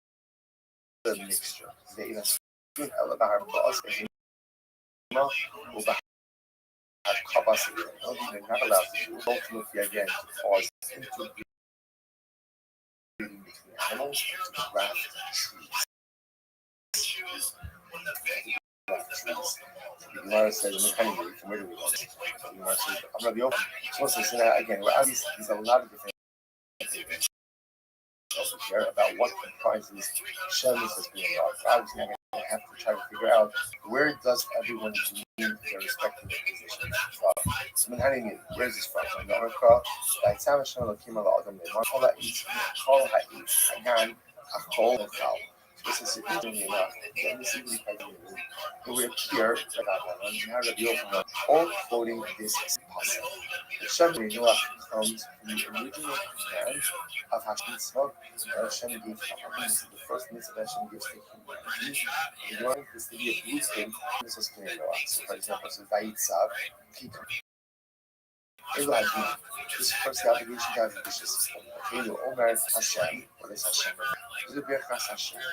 mixture. زي مثلا بعرف بقص هنا وبحب خبص they're not allowed to do ultimately again to cause interbreeding between animals and to graft trees. Gemara says, "I'm going to be open." So again, well, obviously, there's a lot of different things here about what comprises Shemus as being lost. Obviously, I'm going to have to try to figure out where does everyone mean their respective positions. Where's this from? So, Namaka, Baitama Shem Lakim Allah Adam Leman, Kala Eats, Kala Ha'eats, Hagan, Achol, and Kal. This is interesting enough. This is it would appear that all quoting this is possible. The Shem Noah comes from the original command of Hashem Mitzvah. Hashem gave the first mitzvah Hashem gives to humanity. And during this to be a blueprint, this was Noah. So, for example, so Vayitzav, this first obligation to have a vicious system. Omer Hashem, what is Hashem?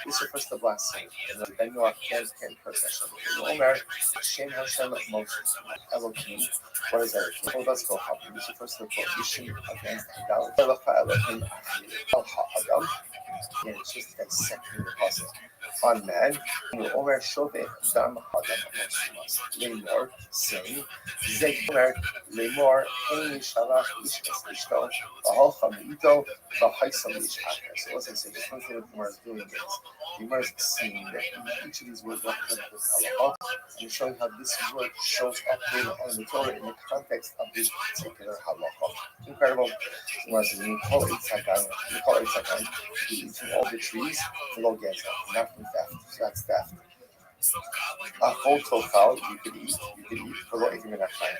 This refers to blessing. And then you can't curse Hashem. Omer Hashem Hashem Moses Elohim. What is Elohim? Well, let's go up. This refers to the prohibition against idolatry. Elohim Adam. Again, it's just dissecting the puzzle. On man, Omer Shoveh Dam Adam Lemor saying, Zegmer Lemor Ein Shalach Ish Estishto V'Halcha Meito V'Haisam Ish Acher. So as I said, the first thing that Gemara is doing is Gemara is seeing that each of these words represent the halacha, and showing how this word shows up later on the Torah in the context of this particular halacha. Incredible. Gemara says, "You call it tzadkan, you eat from all the trees, below gets not from theft." So that's theft. A whole tofal you could eat below eating in a time.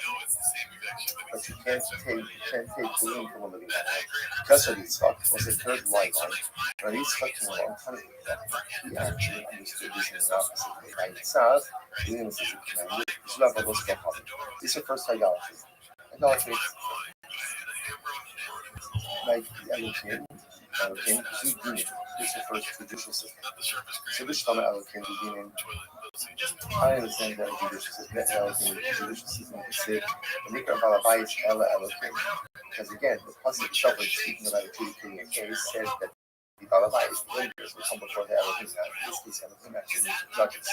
But you can't take balloon from a living animal. Just what Yitzchak was the third white one. When Yitzchak came along, he actually understood this in the opposite way. By Yitzchak, balloon was a command. This is the first idolatry. Idolatry, like Elohim, this refers to the judicial system. So this time Elohim beginning, I understand that the judicial system, that Elohim, the judicial system is said, the Mikra Balabais Ela Elohim. Because again, the Pasuk itself, when speaking about a treaty case, says that the Balabais, the leaders, will come before the Elohim. Now, in this case, Elohim actually needs to judge it.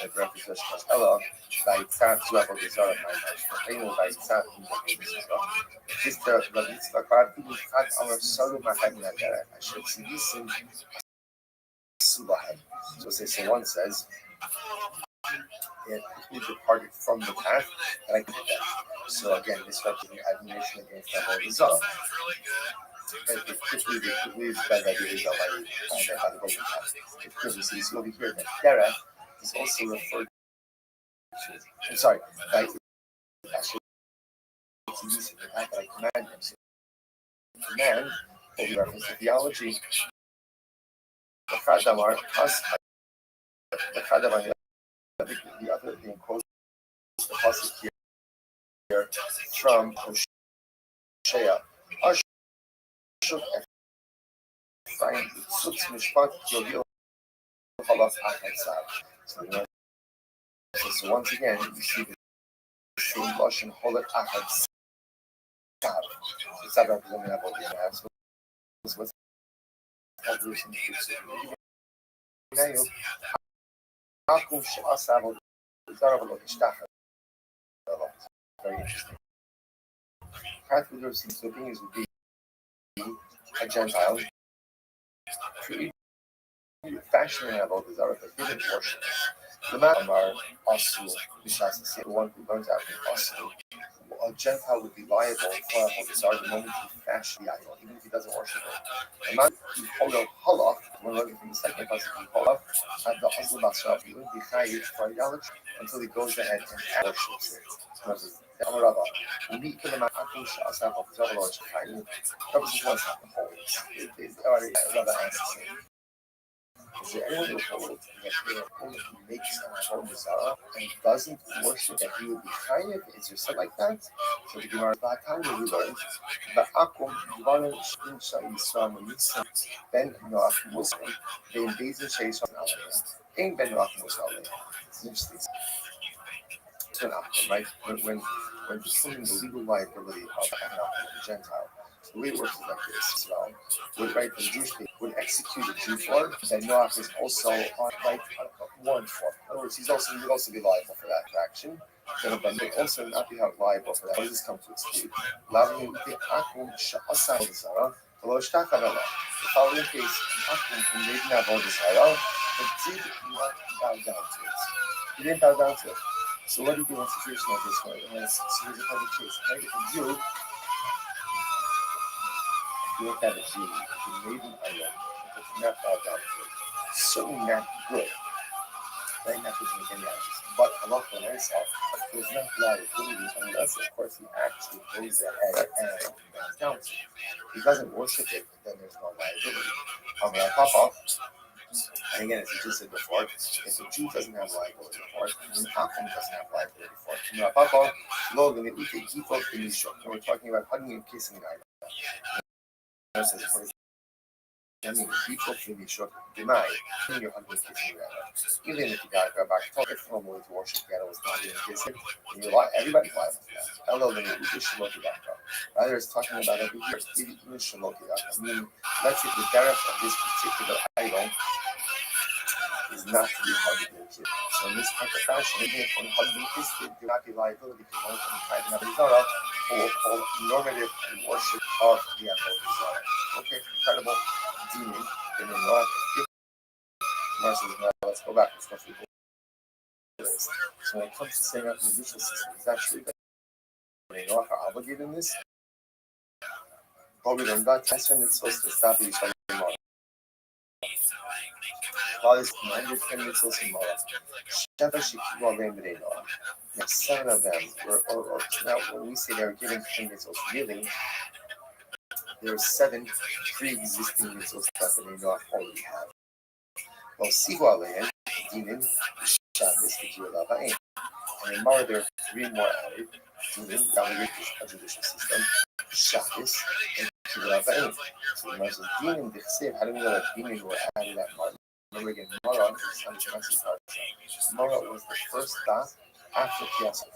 The reference to Ela, by Tzad, Zuav, Bizarre, by Tzad, this the Mitzvah Mitzvah our Sodom Mahagnagar. I should see this in Subahem. So one says, we departed from the path, and I did that. So again, this represents admonition against the whole result. And it quickly that idea is by the golden path. It quickly sees over here that Terah is also referred to. I'm sorry, by actually to use the path that I command him. So command will be reference to theology. The Chadamar, us, the Chadamar, the other thing quotes the pasuk here from Hosea. Ashuk Ephraim Tzutz Mishpat Yovil Halaf Achad. So once again, you see the same Lashon Holet Achad. It's not representing that body in the so what's evolution? Very interesting. Path with your beings would be a Gentile, fashioning about desire of the hidden portion. The man are also the one who learns out from also. A Gentile would be liable for a desire the moment he fashions the idol, even if he doesn't worship it. A man who hold a halach, when learning from the second pasuk, he hold up at the husband himself, he wouldn't be chayiv for idolatry until he goes ahead and worships it. The Amarava, we meet for the man Akum Shasaf of Zavaloj Chayiv. Purposes was not the whole. It already rather answers it. Is there anyone in the world that makes a Avodah Zarah and doesn't worship that he would be chayiv? Is there something like that? So the Gemara Ba'atanya we learned that Akum Dvarim Shkin Shal Yisrael Mitzvah Ben Noach Muslim Ben Bezin Sheish Alayim Ein Ben Noach Muslim. It's interesting. Turn up, right? When determining the legal liability of a Gentile, the way it works is like this. Would write the Jewish people would execute a Jew for, then Noach is also on right warrant for. In other words, he would also be liable for that action. But would also not be held liable for that. What does this come to exclude? The following case, Akum who made an avodah zarah, but did not bow down to it. He didn't bow down to it. So what do you do in a situation like this one? So here's a public case. Right? If a Jew, you look at a Jew who made an item, but did not bow down to it. Certainly not good. Right? Not good to make any actions. But Allah for himself, there's not liability unless, of course, he actually goes ahead and bows down to it. If he doesn't worship it, then there's no liability. Papa. And again, as you just said before, if a Jew doesn't have liability for it, then Akum doesn't have liability for it. And we're talking about hugging and kissing an item. Even if you gotta go back to if normally to worship together was not being kissing, and you're like everybody's liable for that. Hello, then you should look at that. Rather, it's talking about over here. You should look at that. I mean, let's say the derech of this particular idol is not to be hugged and kissed. So in this type of fashion, even if one hugged and kissed, it do not be liability because one can try to have a Zara or called normative worship of the Avodah Zarah. Okay, incredible. Demon, and then not let's go back. Let's go through this. So when it comes to setting up the judicial system, it's actually that they are obligated in this. But we don't got test and it's supposed to stop each other. God is commanded 10 mitzvahs in Mara. Sheva Shikwa Remre Noah. Now 7 of them, or now when we say they're given 10 mitzvahs, really, there are 7 pre-existing mitzvahs that they not already have. Well, Siva Alein, Dinim, Shabbos, Tikva Lavain. And in Mara, there are 3 more added. Dinim, Yahweh, a judicial system, Shabbos, and Tikva Lavain. So the Mara Dinim, the Chsev, how do we know that Dinim were added at Mara? Remember again, Mara was the first dot after Kiyasuf.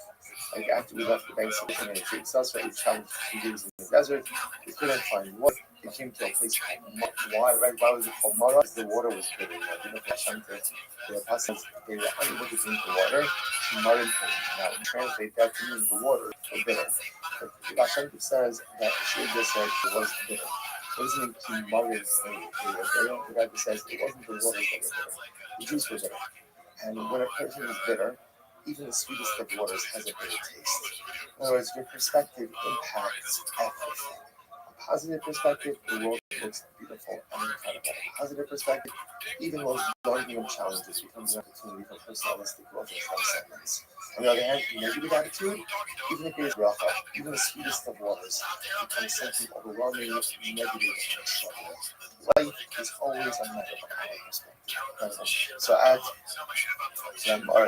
Like after we left the banks of the Canaan, it tells us we traveled 2 days in the desert. We couldn't find water. They came to a place called why was it called Mara? Because the water was bitter. They were unable to drink the water. Now, translate that to mean the water was bitter. But Hashem says that she just said it was bitter. What does it mean to Mara? The guy says it wasn't the water that was bitter. The juice was bitter. And when a person is bitter, even the sweetest of waters has a bitter taste. In other words, your perspective impacts everything. A positive perspective, the world looks beautiful and incredible. A positive perspective, even those daunting of challenges becomes an opportunity for personalistic growth and transcendence. On the other hand, negative attitude, even if it is racha, even the sweetest of waters, becomes something overwhelmingly negative and troubling. Life is always a matter of our perspective. So at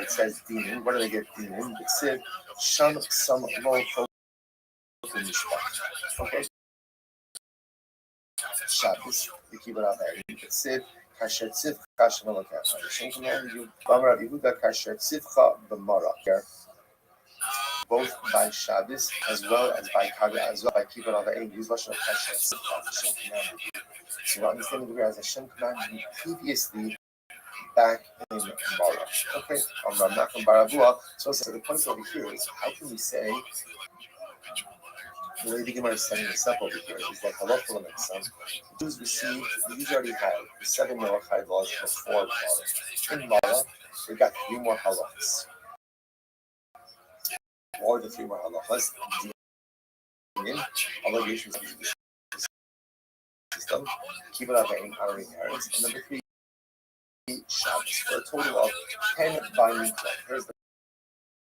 it says demon. Where do they get demon? It said sham some low okay. Shabbos, we keep it out there. It said kasher tzivcha shemalokat. The same command you. Bamar Yehuda kasher tzivcha b'mara. Here, both by Shabbos as well as by Kaga as well by keep it out there. Use lashon of kasher tzivcha. The same command you. So we're understanding the as a shem command previously back in Mara. Okay, I'm not from Baravua. So the point over here is how can we say the way the Gemara is setting this up over here is that halacha makes sense. The Jews received, the Jews already had the 7 Noachide laws before Mara. In Mara, they got 3 more halachas. Or the 3 more halachas, obligations of the system, keep it out there in honoring parents, and number 3, Shabbos, for a total of 10 binding laws. Here's the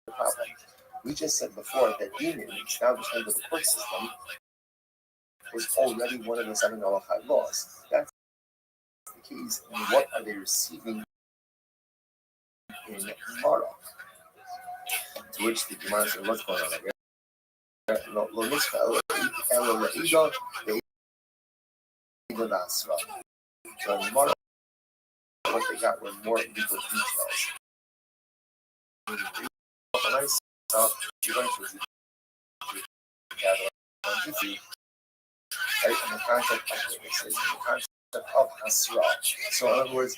problem. We just said before that union, establishment of the court system, was already one of the 7 Noachide laws. That's the keys and what are they receiving in Mara? To which the Gemara said, what's going on? So in Mara, what they got were more legal details. When I saw you went to right, in the concept of it says in the concept of Hasra. So in other words,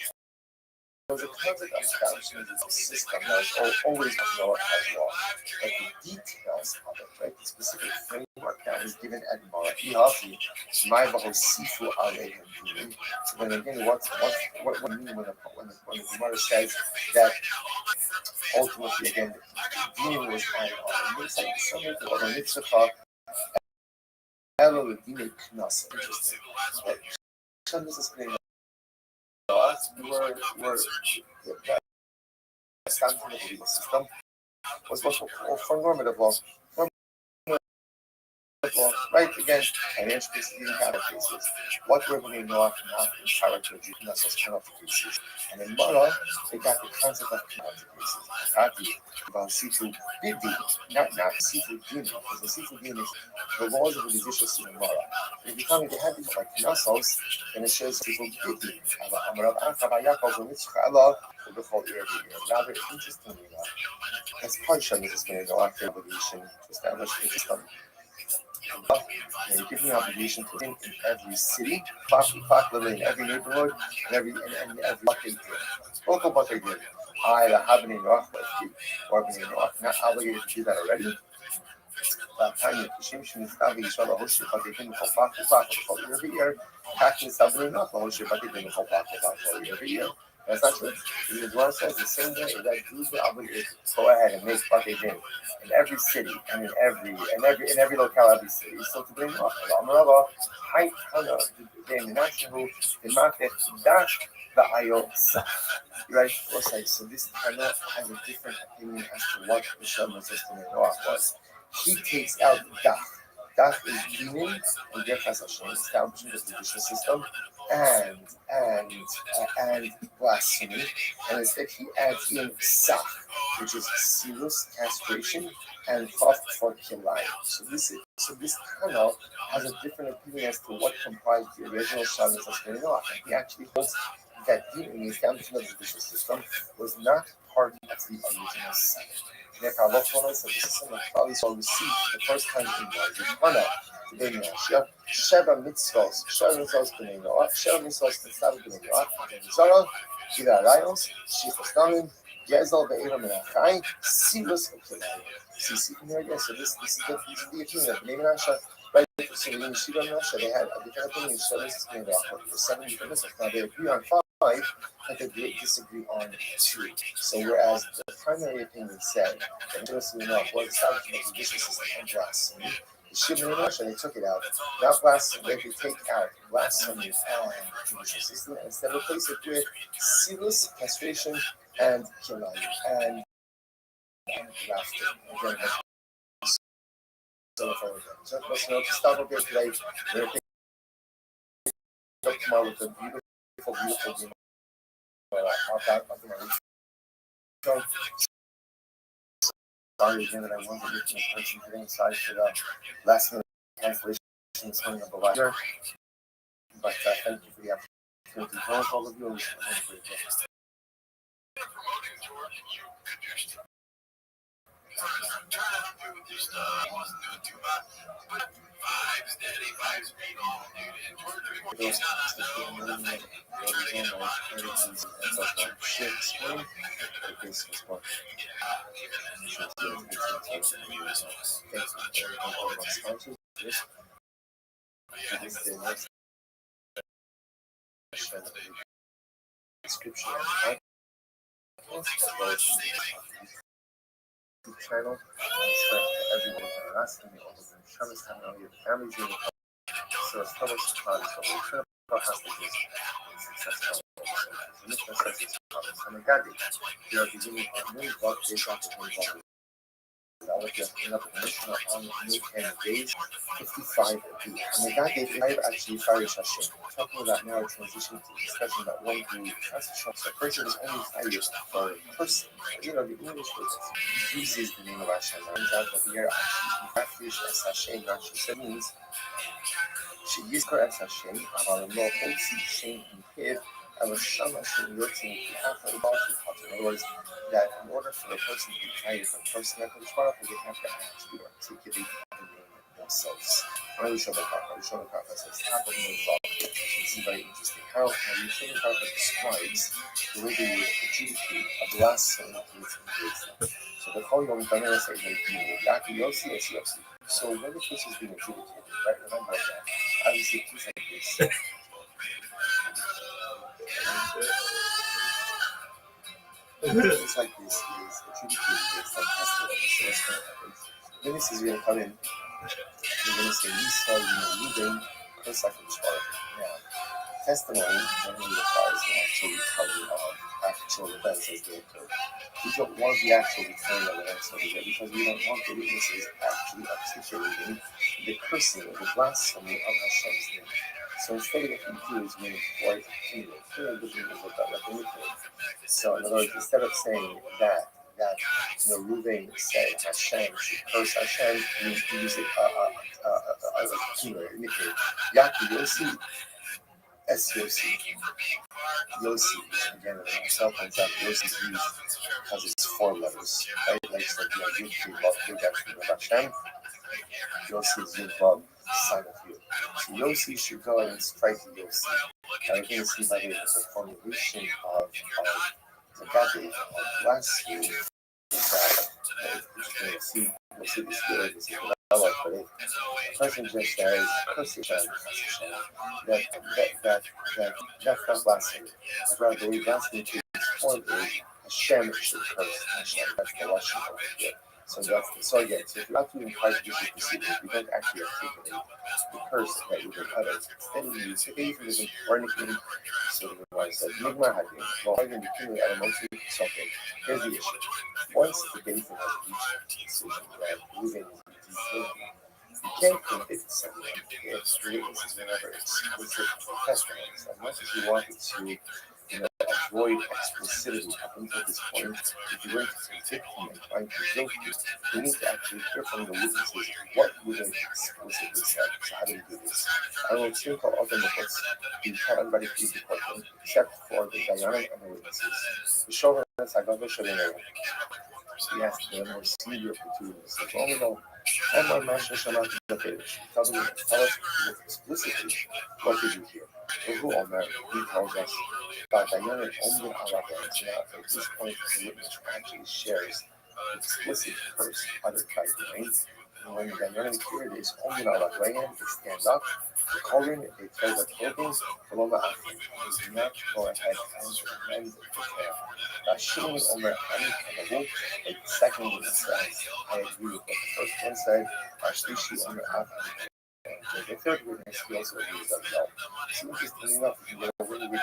there was a concept of establishing a system that was always known as law. But the details of it, right, the specific framework that was given at Mara'i, Maibaho Sifu Alayhim. So then again, what do you mean when the Gemara says that ultimately again the deen was added on? It makes like similar to what a mitzvah Elo Ledine Knas. Interesting. Right? Some this is playing us. We were standing in the legal system was for normative law. Well, right again, financial cases, even capital cases. What we're going to know not in character of those penalty cases. And in Mara, they got the concept of penalty cases. Kati, about seafood bidi, not seafood dini, because the seafood dini is the laws of the judicial system in Mara. If you tell me they had things like knasos, then it shows seafood bidi. Rather interestingly enough, as Parsha is going to go after evolution to establish a system. You're giving the obligation to think in every city, literally in every neighborhood, and every what they do. Local what they do. I have an enough or not obligated to do that already. Tanya Kishim Shinistavi Shala Hoshi, but they didn't call back every year. Taking something enough, Hoshi, but they didn't call back every year. That's not true. The Gemara says the same way that Jews are obligated to go ahead and make bakadin in every city and in every locale, every city. So to bring up Amarava, high Hana, the national, the market, dash the ayot. Right? So this Hana has a different opinion as to what the Shalom system in Noah was. He takes out Dach. Dach is meaning and Gerchas Hashem, establishing the judicial system and blasphemy, and instead he adds in Sach, which is Silus, castration, and Chaf for Kilai. So this Tanakh has a different opinion as to what comprised the original Shabbos that's going on. And he actually holds that the establishment of the judicial system was not part of the original sin. Therefore, Allah says this is something that probably saw received the first time in Yom Today, Sheva mitzvos, b'nei Noah, Sheva mitzvos t'stav b'nei Noah, Zara, Gila Rayos, Shifas Damin, Gezel be'elam menachai, Sivus v'kilai. See from here again. So this is the opinion of Bnei Menashe. Right. So in Shiva Menashe, they had a different opinion. Sheva is b'nei Noah for 7 different mitzvos. Now they agree on 5, but they disagree on 2. So whereas the primary opinion said that Jerusalem was establishing a judicial system and blasphemy. They took it out. Not blasphemy, they could take out blasphemy and judicial system and instead replace it with silus, castration, and kilai, and grafting. Again, so let's to start up here today. We're going to pick up tomorrow with a beautiful game. Sorry again that I wasn't with you in person today. Sorry for the last minute cancellation that's coming up a lot here. But thank you for the opportunity to join all of you. Description channel. Everyone last time all of them Shabbos time on your families in the so it's public time so we should have has to be successful. So this process is called Samagadi. We are beginning a new block based on the the commissioner on Nick and Gage 55 apiece. I mean, that gave five actually five Hashem. Talking about now transition to discussion about one who has a shot. So person is only fired for person. You know, the English uses the name of Hashem. It turns out that here actually refuge as Hashem actually means she used her as Hashem, אבל לא הוציא שם מפיו, אבל שם השם יוצא מפיו ולא תפחת. In other words, that in order for a person to be tired from person that comes from, they have to actually articulate the name themselves. When we show the Kappa says, half of them involved. This is very interesting. How Yeshua Kappa describes the way they would adjudicate a blasphemy against them. So the whole Yom Kippur is like, Yaki Yossi is Yossi. So when the case is being adjudicated, right, remember that, obviously things like this. Things like this is attributed based on testimony. Then this is going to come in. You're going to say, Lisa, Ruben, Chris, I can start. Now, testimony generally requires an actual recovery of actual events as they occur. We don't want the actual retelling of events over there because we don't want the witnesses actually articulating the cursing or the blasphemy of Hashem's name. So instead of what we do is we employ the meaning of that So in other words, instead of saying that Reuven said Hashem should curse Hashem, we use it as a nickname. Yaki Yossi, S-Yossi. Yossi, again, when myself points out, Yossi is used because it's four letters, right? Like it's like, Yud, Vav, Yud, actually, Hashem. Yossi is Yud, Vav, sign of you. So Yossi should go and strike Yossi. And I think it's by the formulation of the Gadi of last year that we'll see this good, this is developed, but if a person just says, curse Hashem, that's not blasphemy. Rather, the way blasphemy to its point is Hashem should curse Hashem. That's the Russian over here. So again, so if you're not doing hard judicial proceedings, we don't actually articulate the curse that you can utter. Instead, we use the atheism or anything. So the Gemara says, Nigmar Hadim, well, I'm going to be killing mostly something. Here's the issue. Once the Basin has reached a decision that moving is guilty, you can't convict someone if witnesses whenever explicit testimonies. As much as you wanted to avoid exclusivity up until this point, if you were to convict him and find him guilty, you need to actually hear from the witnesses what would they explicitly said. So how do we do this? I will still call other methods. We can't everybody please the courtroom except for the Dayanim and the witnesses. The Shogun is Haggadah Shalom. We ask for more severe opportunities. So all in all, and my master Shema the page. Tell us explicitly what did you hear. So who on that he tells us that Dayanim only Allah is now at this point the witness actually shares explicit curse other type names. And when the Dayanim hear this, only Allah they stand up, the covering, they throw their clothing, below the Afghan. They do not go ahead and amend the prayer. Shimon Omer Hani Kanavu, like the second one says, I agree with what the first one said, Shlishi Omer Afghan. The third witness, he also agrees as well. It's interesting enough, you can get a really good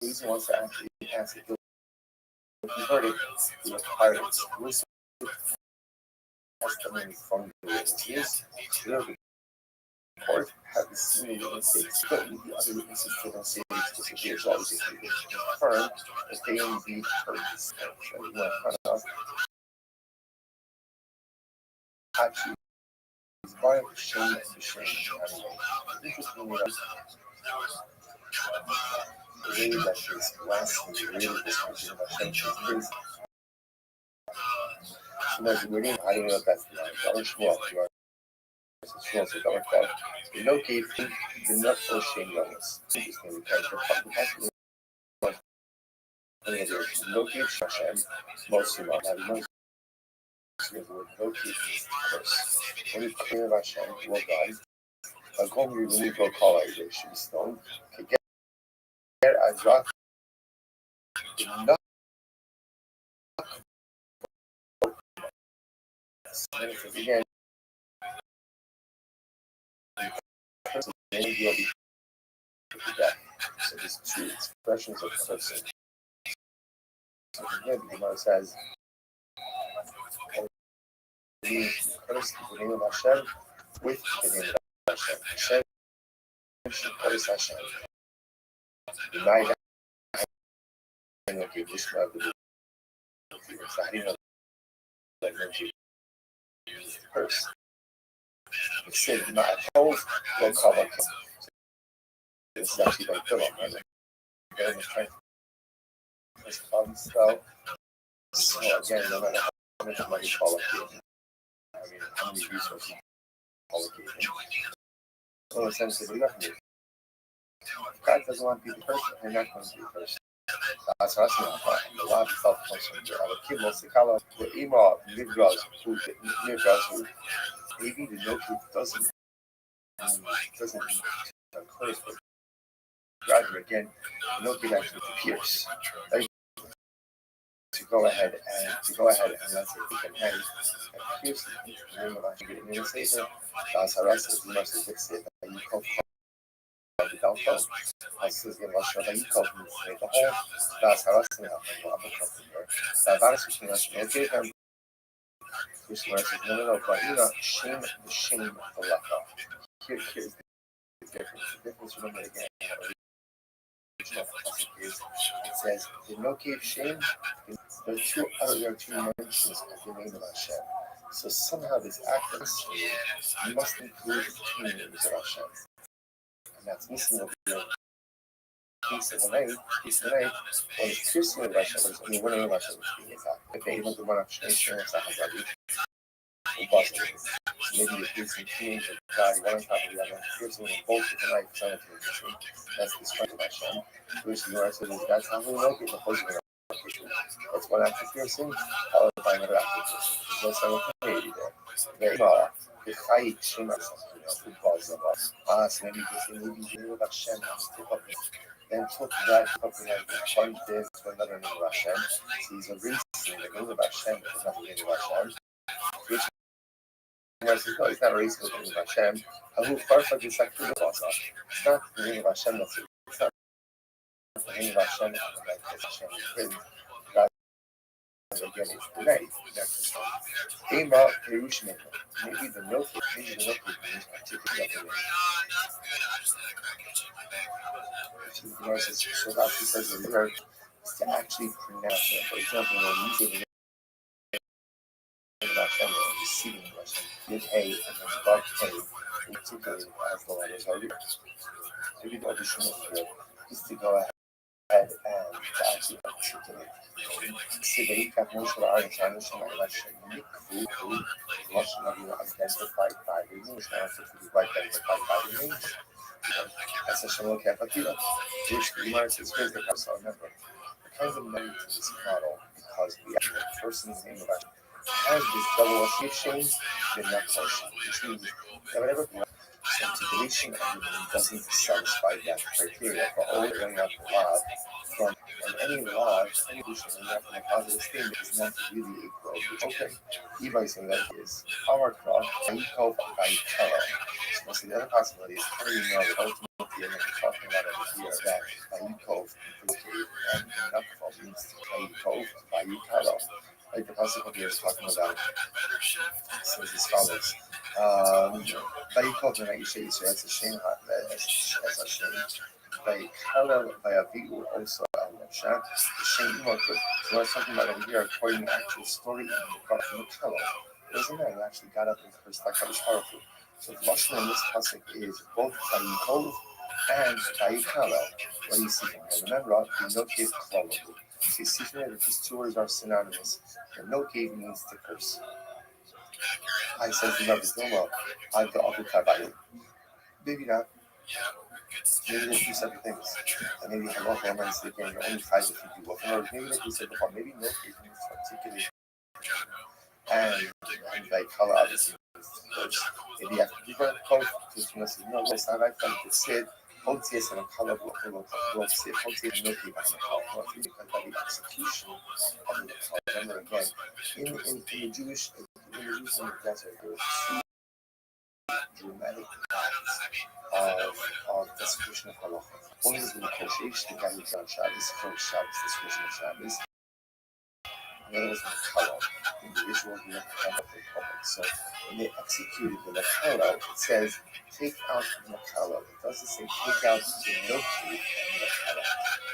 the reason wants to actually ask it. If you heard it, you require exclusive testimony from the witnesses. The court have seen the witnesses, but the other witnesses they don't say it explicitly as well as if they confirm that they indeed heard this. Actually, it's by shame and shame. Interestingly enough, the way that this blasphemy really description of Hashem is so there's reading, I don't know if that's Dollar Schmuel. In no case, do not for shame on us. Interesting because the possible no case Hashem, most of them have no no case curse. When you clear of Hashem, will God, a home you need to call out your shoe stone, can get as rock. Not again, maybe you'll be that. So there's two expressions of person. Again, the Gemara says, we curse the name of Hashem with the name of Hashem. Hashem should curse Hashem. Deny that. Okay, this is curse. It said, not hold, will cover. This is actually by Philip, right? Again, it's trying to fun spell. So again, no matter how much money qualification, I mean, how many resources qualification. So essentially, we got to God doesn't want people first, they're not going to be first. So that's not a lot of self-consumption. The email, maybe the no-proof doesn't occur, but rather again, no-proof actually appears. Like, to go ahead and let's say we can have appears the name of actually getting in a safer. That's how that's the most fixed that you call the delta. As is going to show that you call from the whole. That's how that's going to happen. That's between us. Okay, then. Which was no, but you know, the shame of the left off. Here's the difference. The difference, remember again, it says, the no cave shame, there are two mentions of the name of Hashem. So somehow this actions must include two names of Hashem. And that's missing over here. Piece of the night, when it's piercing of Hashem, there's only one name of Hashem which being attacked. If they even the one of Hashem, it's not Hazadi. Maybe the piercing teams of God, one on top of the other, piercing in both of the knife simultaneously. That's the strength of Hashem. Which the Gemara says that's how we look at the opposing of piercing. That's one act of piercing, followed by another act of piercing. There's no simultaneity there. The Chayik Shema, who calls them up. So maybe this maybe the name of Hashem then took that company and changed it to another name of Hashem. So he's erasing the name of Hashem is not the name of Hashem. Which says, no, it's not erasing the name of Hashem. Who first like it's actually also. It's not the name of Hashem that's it. It's not the name of Hashem like Hashem is. Again, it's the name. That's the name. Ema Perushman. Maybe the milk means particularly. So that he says the word is to actually pronounce it. For example, when you say the name of Hashem, or receiving Hashem, mid hay and then bug hay, particularly as the letters are written. Maybe the additional here is to go ahead and to actually articulate. Today, Moshe Arnhem and election Nikvu, Russian identified by the names, now to be identified by the names. As a Shalom Kapatila, which the Gemara says, here's the Kapsal. Remember, the kinds of merit to this model because the actual person's name of Hashem has this double association, the not portion, which means that whatever substitution of the name doesn't satisfy that criteria for all going out the law from any law, any addition in that from a positive statement is not really equal. Okay, Levi saying that is our cross, and we call by Torah. So the other possibility is how do you know that ultimately we're talking about over here that Bayikov and Nakov means Bayikov, Bayikara. Like the possibility is talking about says as follows. Bayikov and Aisha, so that's a shame, that's a shame. Bayikara, Bayaviu, also Al-Nasha, the shame Mokud. So that's talking about over here according to the actual story in the Prophet Mukhallah. It wasn't that he actually got up and cursed like Hakadosh Baruch Hu. So the Lashon in this pasuk is both Bayikov and Bayikara. What do you see from here? Remember, the no cave klalavu. So you see from here that these two words are synonymous. The no cave means to curse. I said to Rabbi Zilma, I've got Abu Tabayi. Maybe not. Maybe they're two separate things. And maybe Halacha and Man's again, you're only five if you do both. Or maybe like we said before, maybe no cave means particularly. And like color obviously means maybe you have to give a code because you know, no, it's not like that. It said, hold CS and a color will say, hold CS no cave and a color. Because by the execution of the color. Remember again, in the Jewish desert, there were two dramatic of desecration of halacha. One is the Koshesh, the guy who's on Shabbos, first Shabbos, desecration of Shabbos. and the other was Makalo, individual who left the public. So when they executed the Makalo, it says take out the Makalo. It doesn't say take out the milk teeth and the Makalo.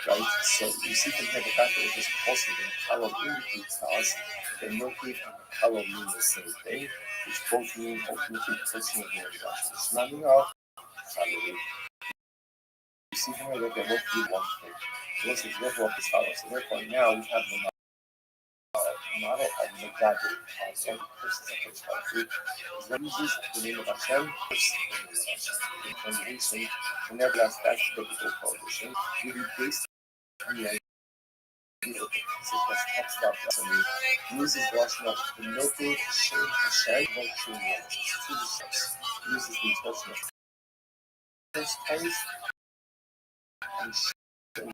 Right? So you see from here the fact that it just also the Makalo indicates to us that milk teeth and Makalo mean the same thing, which both mean ultimately personal hearing loss. It's not enough. You see from here that they're both do one thing. So let's therefore as follows. So therefore now we have the model of the gadget so the person that uses the name of Hashem first in the reason and never last that's the biblical prohibition will be based on the idea that the consequence text out that uses the Lashon of the milking Shem Hashem both two words to the sex uses the expression of first Christ and Shem.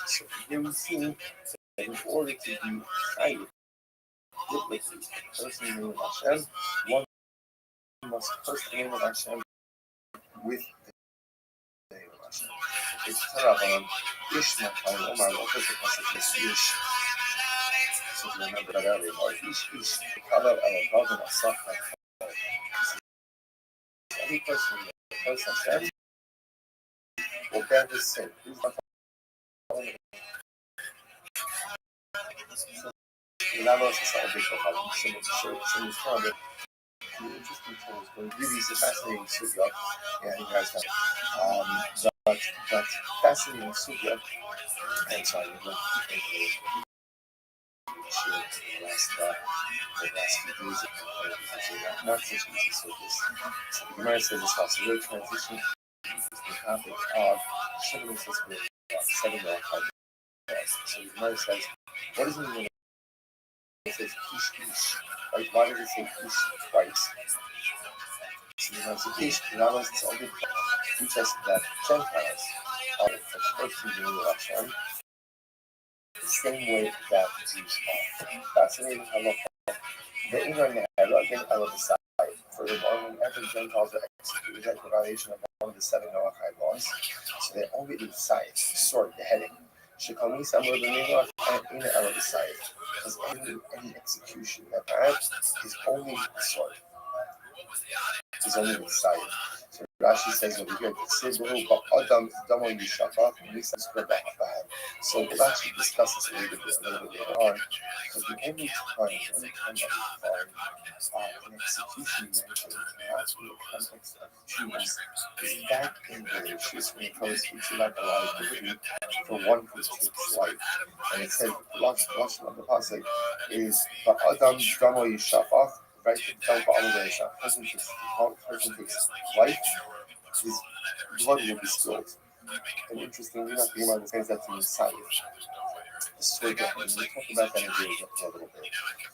So here we see that in order to be cited biblically the person in the name of Hashem, one must first name of Hashem with the name of Hashem. It's Taravan, Ish Makai, Omar, what does the passage Ish? So to remember that earlier, Ish, Kala, Alavavan, Asaf, any person that knows Hashem will bear his sin. Who's not following it? Lava is a big problem. Some is probably the interesting thing is when really is a fascinating sugya. Yeah, you guys know. But fascinating sugya. And sorry, we're going to keep it the last few days. Not such easy sugyas. So the Gemara says this also really transition to the topic of Shimon and Sisman, 7 or 5. So the Gemara says, what does it mean? It says ish ish. Right? Why does it say ish twice? So the Gemara says ish, it's all good. Teach us that Gentiles are the first to believe Hashem the same way that Jews are. Fascinating how look. The Inner Nehera, then I will decide. Furthermore, whenever Gentiles are executed, that's a violation of one of the 7 Noachide laws. So they only decide, sword, the heading. Shekami Samuel the Nehera and Inner Ella decide. Because any execution that bad is only the sword. Is only the side. So Rashi says over here, Adam Damo Yishapa, so we'll actually discuss this a little bit later on, because the only time that we find an execution mentioned, that's in the context of Jews, is back in the issues when it comes to like a liability for one who takes life. And it says, last of the passage is Adam Damo Yishapa. Right, person takes life, his blood will be spilled. And interestingly enough, the Gemara says that to Messiah. The story of we'll talk about that in a little bit.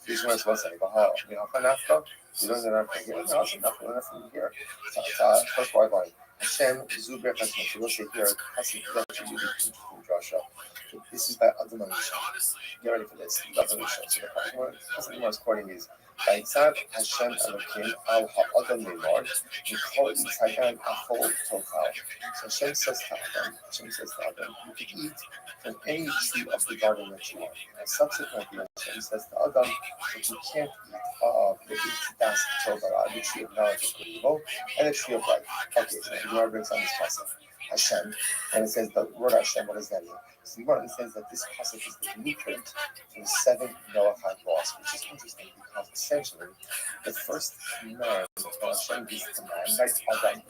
This one is what's saying, Baha, we learn that I'm here. No, it's enough. We learn from here. First word line. Hashem, Zuber, Hashem. So we'll say here, Hashem, actually really interesting Joshua. This is by Adonai. Get ready for this. Adonai. So the Gemara's quoting is, Vayitzav Hashem Elokim al ha'adam lemar v'chol yitzayan achol tochal. So Hashem says to Adam, you can eat from any tree of the garden that you want. And subsequently, Hashem says to Adam that you can't eat of the das Torah, the tree of knowledge of good and evil, and the tree of life. Okay, so the Gemara brings on this pasuk. Hashem, and it says the word Hashem, what does that mean? So the Gemara says that this pasuk is the blueprint for the 7 Noachide laws, which is interesting because essentially the first command that Hashem gives command, like Adam,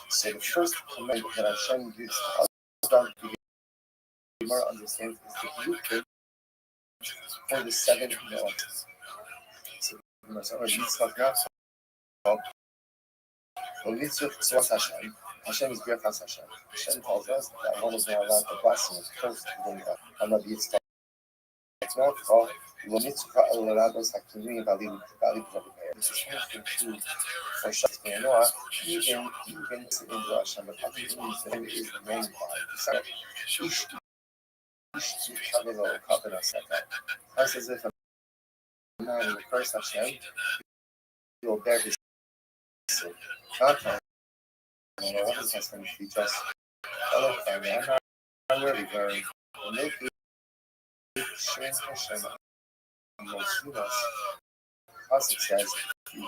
so the first command that Hashem gives to Adam, the Gemara understands is the blueprint for the 7 Noachide. So the Gemara Hashem is great as Hashem. Hashem tells us that one is not allowed to bless him first when I'm not being stuck. It's not called Lonitzka Elados Hakimi Valley Prepared. This is something for Shaskin Noah, even in the Hashem, but Hakim is the main part. Ish Chavelo Kapena Saka. That's as if a man refers Hashem, he will bear his sin. Not what is going to be just, I'm really very Shem Hashem Moshinas. Pasuk says, "You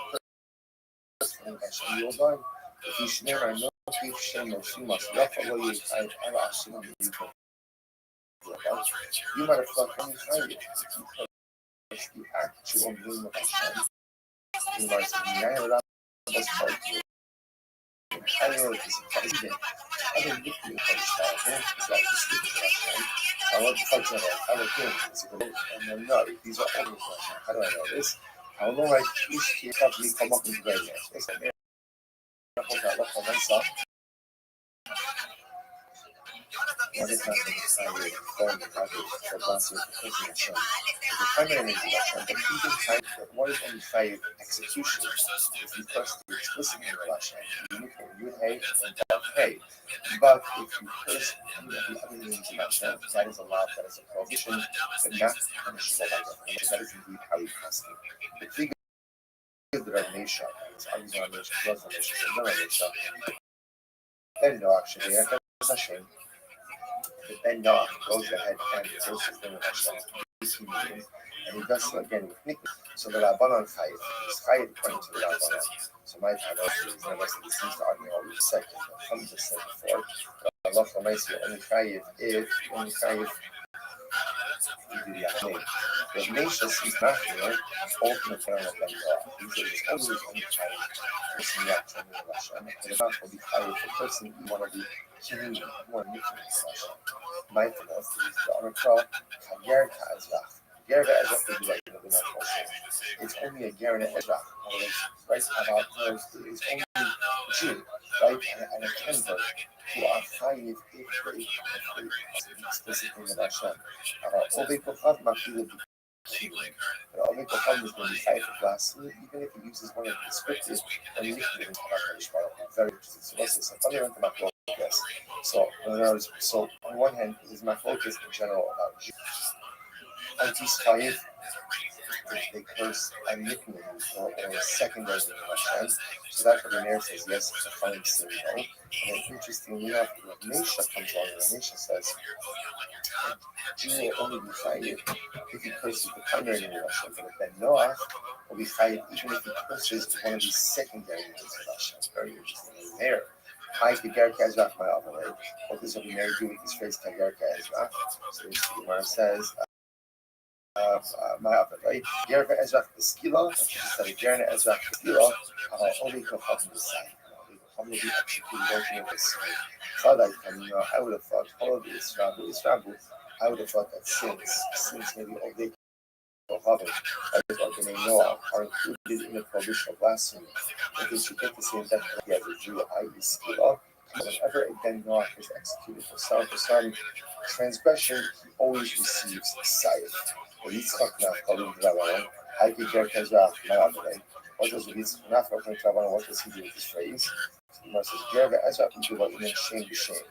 personally Hashem will bind." If you shneir I know if Shem Moshinas, Yafalo Yichai Ela Hashem Yikol. You might have thought only Chayim because the actual name of Hashem. You might say, "Naira das part." I know this is Hashem. I didn't get you for the style. It's like the scripture of Hashem. I want to fight that out. I don't think and then no, these are all Hashem. How do I know this? How long I used to have me come up with the idea? It's like, I hold that up on myself. What is happening inside your phone project for bouncing the person Hashem? The primary name is Hashem, but even type that what is only five execution. If you press the explicit name of Hashem, you hate and dot hey. But if you press any of the other names of Hashem, that is allowed, that is a prohibition, but not punishable by definition. That is indeed how you pass it. The figure that are nation, it's always on nation, was on nation, not on nation. Then no actually, that's Hashem. Ben Noach goes ahead and goes to the Hashem, and he does so again with Nikki. So the Rabbanon Chayiv is Chayiv according to the Rabbanon. So my time also is never said, it seems to argue all the second, some just said before. Allah for my say, only Chayiv if, only Chayiv you do the Achim. The nation seems not here, ultimate term of Ben Noach. He says, always only Chayiv, person not to me of Hashem, and the not will be Chayiv, the person you want to be killing, you want to make him Hashem. Mindfulness is the Arakah, Kager Ka'ezrach. Ger ve'ezrach would be like the not also. It's only a ger and an ezrach. Right about those, it's only a Jew, right? And a convert who are chayiv if they explicitly with Hashem. Ovi Kochav Machil but Ovi Kochav is going to be chayiv for blasphemy, even if he uses one of the scriptures and he uses it very interesting. So what's this? I'm going to my focus. So, in other words, so on one hand, is my focus in general about Jews. Anti-chayiv, they curse a nickname or a secondary name of Hashem. So that's what the Meir says, yes, it's a fine sin, no. And then interestingly enough, when Mesha comes along, and Mesha says, Jew will only be chayiv if he curses the primary name of Hashem, but Ben Noach will be chayiv even if he curses one of these secondary names of Hashem. Very interesting there. Hi, Kager Ka'ezrach, my other. What does the Meir do with this phrase, Kager Ka'ezrach? So the Gemara says, my other, right? Ger ve'ezrach b'skila, instead of ger ve'ezrach b'skila, only kochav b'sayim. Kochav will be executed working with this. Chadai, I would have thought, all of this, Rabu, I would have thought that since maybe only Kochav, that is what the name Noah, are included in the prohibition of blasphemy, because you get the same definition as a Jew, i.e. skila. Whenever a Ben Noach is executed for some transgression, he always receives sayif. Yitzchak Nafkalim Rabbanon, Haiki Gerkezrach, Ma'amalei. What does Yitzchak Nafkalim Rabbanon, what does he do with this phrase? He says, Ger ve'ezrach u'ju ba'inen shame b'shem.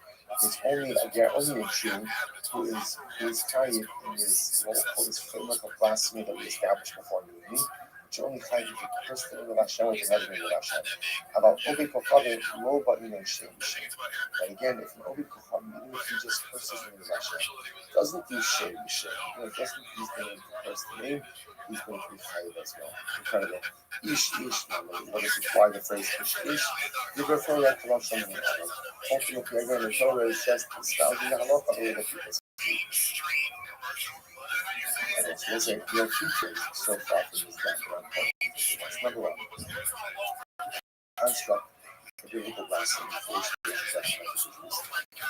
It's only a Ger, only a Jew who is chayiv in this, what we call this framework of blasphemy that we established before Nuni, which only chayiv if you curse the name of Hashem with another name of Hashem. About Obi Kochavim, lo ba'inen shame b'shem. And again, if an Obi Kochavim, even if he just curses the name of Hashem, doesn't do shame b'shem, doesn't use the name to curse the name, he's going to be chayiv as well. Incredible. Ish, what is it? Why the phrase ish? You refer that to Rosh Hashanah. Ultimately, again, the Torah is just espousing the halacha the way that people speak. And so listen, there are two things so far from this background. That's number one. Construct the biblical blasphemy for which the expression of the Jews.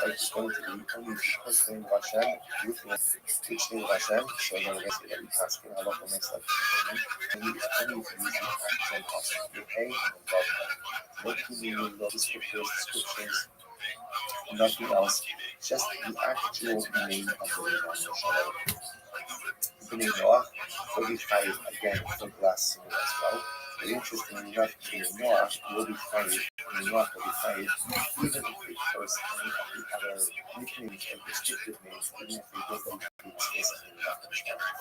Like it's going to be only the first name of Hashem, with which name of Hashem, so then we're going to say that we pass in halacha makes like and you only to use the actual awesome. You pay and above that. What do you mean? The scriptures, nothing else, just the actual name of the name. The name Noah will be chayiv again for blasphemy as well. But interestingly enough, the name Noah will be chayiv, and Noah will be chayiv even if we curse any of the other nicknames or descriptive names, even if we don't be explicitly enough.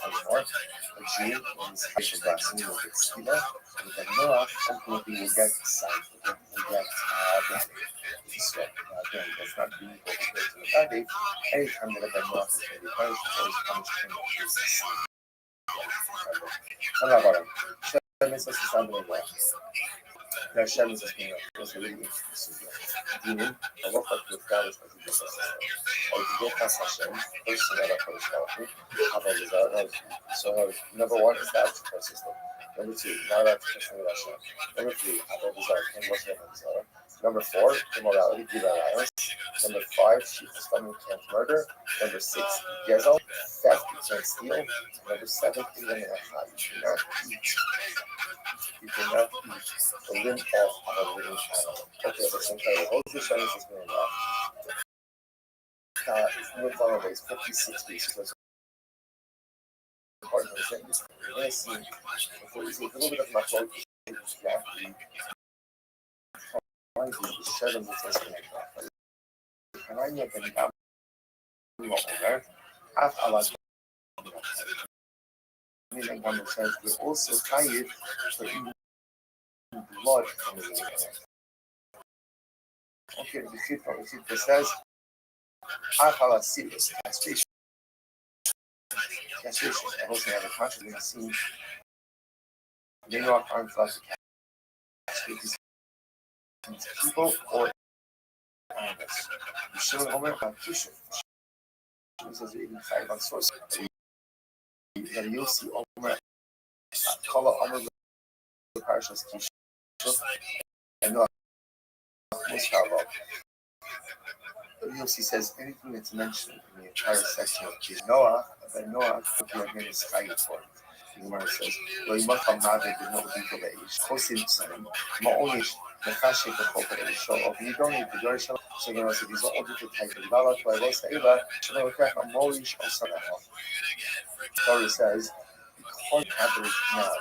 Furthermore, a Jew is chayiv for blasphemy will get skila, and then Noah Noah ultimately will get sight, will get destroyed. Again, that's not being able to go to the body. Anytime that a Ben Noah is going to be punished, it's always punished in his sin. No, no, no. Shem is a sustainable way. Now, Shem is a thing that was really interesting. Meaning, a lot of the flowers of the system. Or the Gita Hashem, first thing that I first have a result. So, number one is the African system. Number two, now that's Krishna Russia. Number three, have a result. And what's the result? Number four, immorality, give alliance. Number five, sheep stomach can't murder. Number six, gezel, theft, you can't steal. Number seven, even in a high, you cannot eat. You cannot eat the limb off of a living animal. Okay, let's try all the Chinese is going on. It's no far away, it's 56 weeks. So it's hard to understand this. We're going to see a little bit of my thought. Why do the seven is going to and I get them down over. Half a lot. Meaning one says we also tie it for even blood coming in. Okay, the fifth one, it says half a lot serious castration. Castration. I also have a conscious scene. They know aren't allowed to castrate these people or animals. You show Homer on Kishu. She says 85 on source. Then you'll see Homer color Homer the Parashas Kishu and Noah most powerful. You'll see says anything that's mentioned in the entire section of Kishu Noah, then Noah will be again is fighting for it. The Gemara says, "Lo yimacham nave b'no b'nko be'ish chosim tzanim ma'onish mechashik b'chol be'ish." Of you don't need the Gershon. So Gemara says, "These are all different types of valak." By Los Eva, Shlomo Kach Amorish Osanaha. Torah says, "Because Average now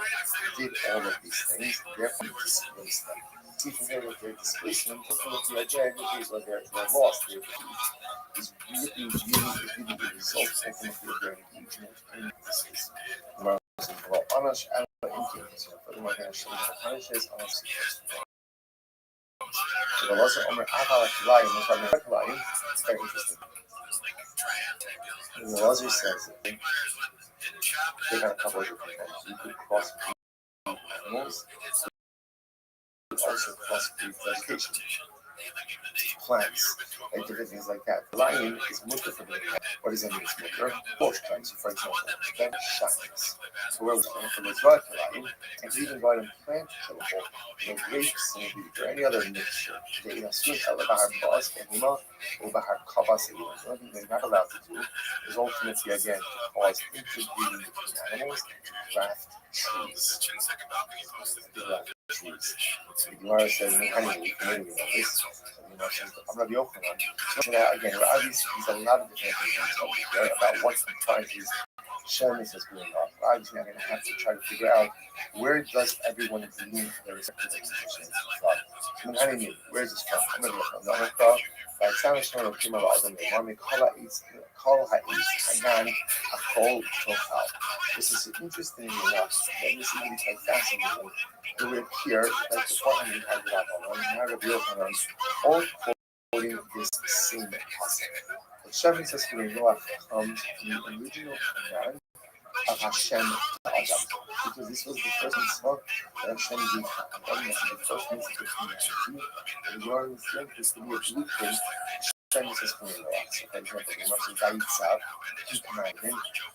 did all of these things, therefore he displaced them." See from here with their displacement, ultimately again, is what they're lost. They're is really the result ultimately of their engagement in this. Well, Anash and influence, but we're going to show you the punishes on us. So the lesson Omer Ahalak Lion, which I'm not lying, it's very interesting. And the Lazar says that they got a couple of different things. You could cross animals, you could also cross vegetation, plants, and different things like that. Lion is mutter for being what is in this mutter? Bush plants, for example, then shines. So where we're going from this right lion, and even go out and plant killable, grapes, or any other mixture. They assume Bahar Bas, Behima, or Bahar Kabas, the only thing they're not allowed to do is ultimately again to cause interbreeding between animals and to graft trees. So the Gemara says, "Honey, we know this." I'm not the open one. So again, obviously, there's a lot of different things about what comprises Shemis is going off. Obviously, I'm going to have to try to figure out where does everyone mean their respective positions from. Where is this from? I'm going to look from the by Sally Stone of Kima Adam, the Mami Kala is Kala Ha'is Hagan Akol Tofal. This is interesting enough. Let me see if it's fascinating. We're here, like the 400 all quoting this same passage. The Shem says Noah comes from the original command of Hashem to Adam, because this was the first mitzvah that Hashem gave to Adam. This is the first mitzvah of humanity. And the Lord was meant to be a blueprint. Hashem says Noah. So, for example, the Moshe Daitzav, he commanded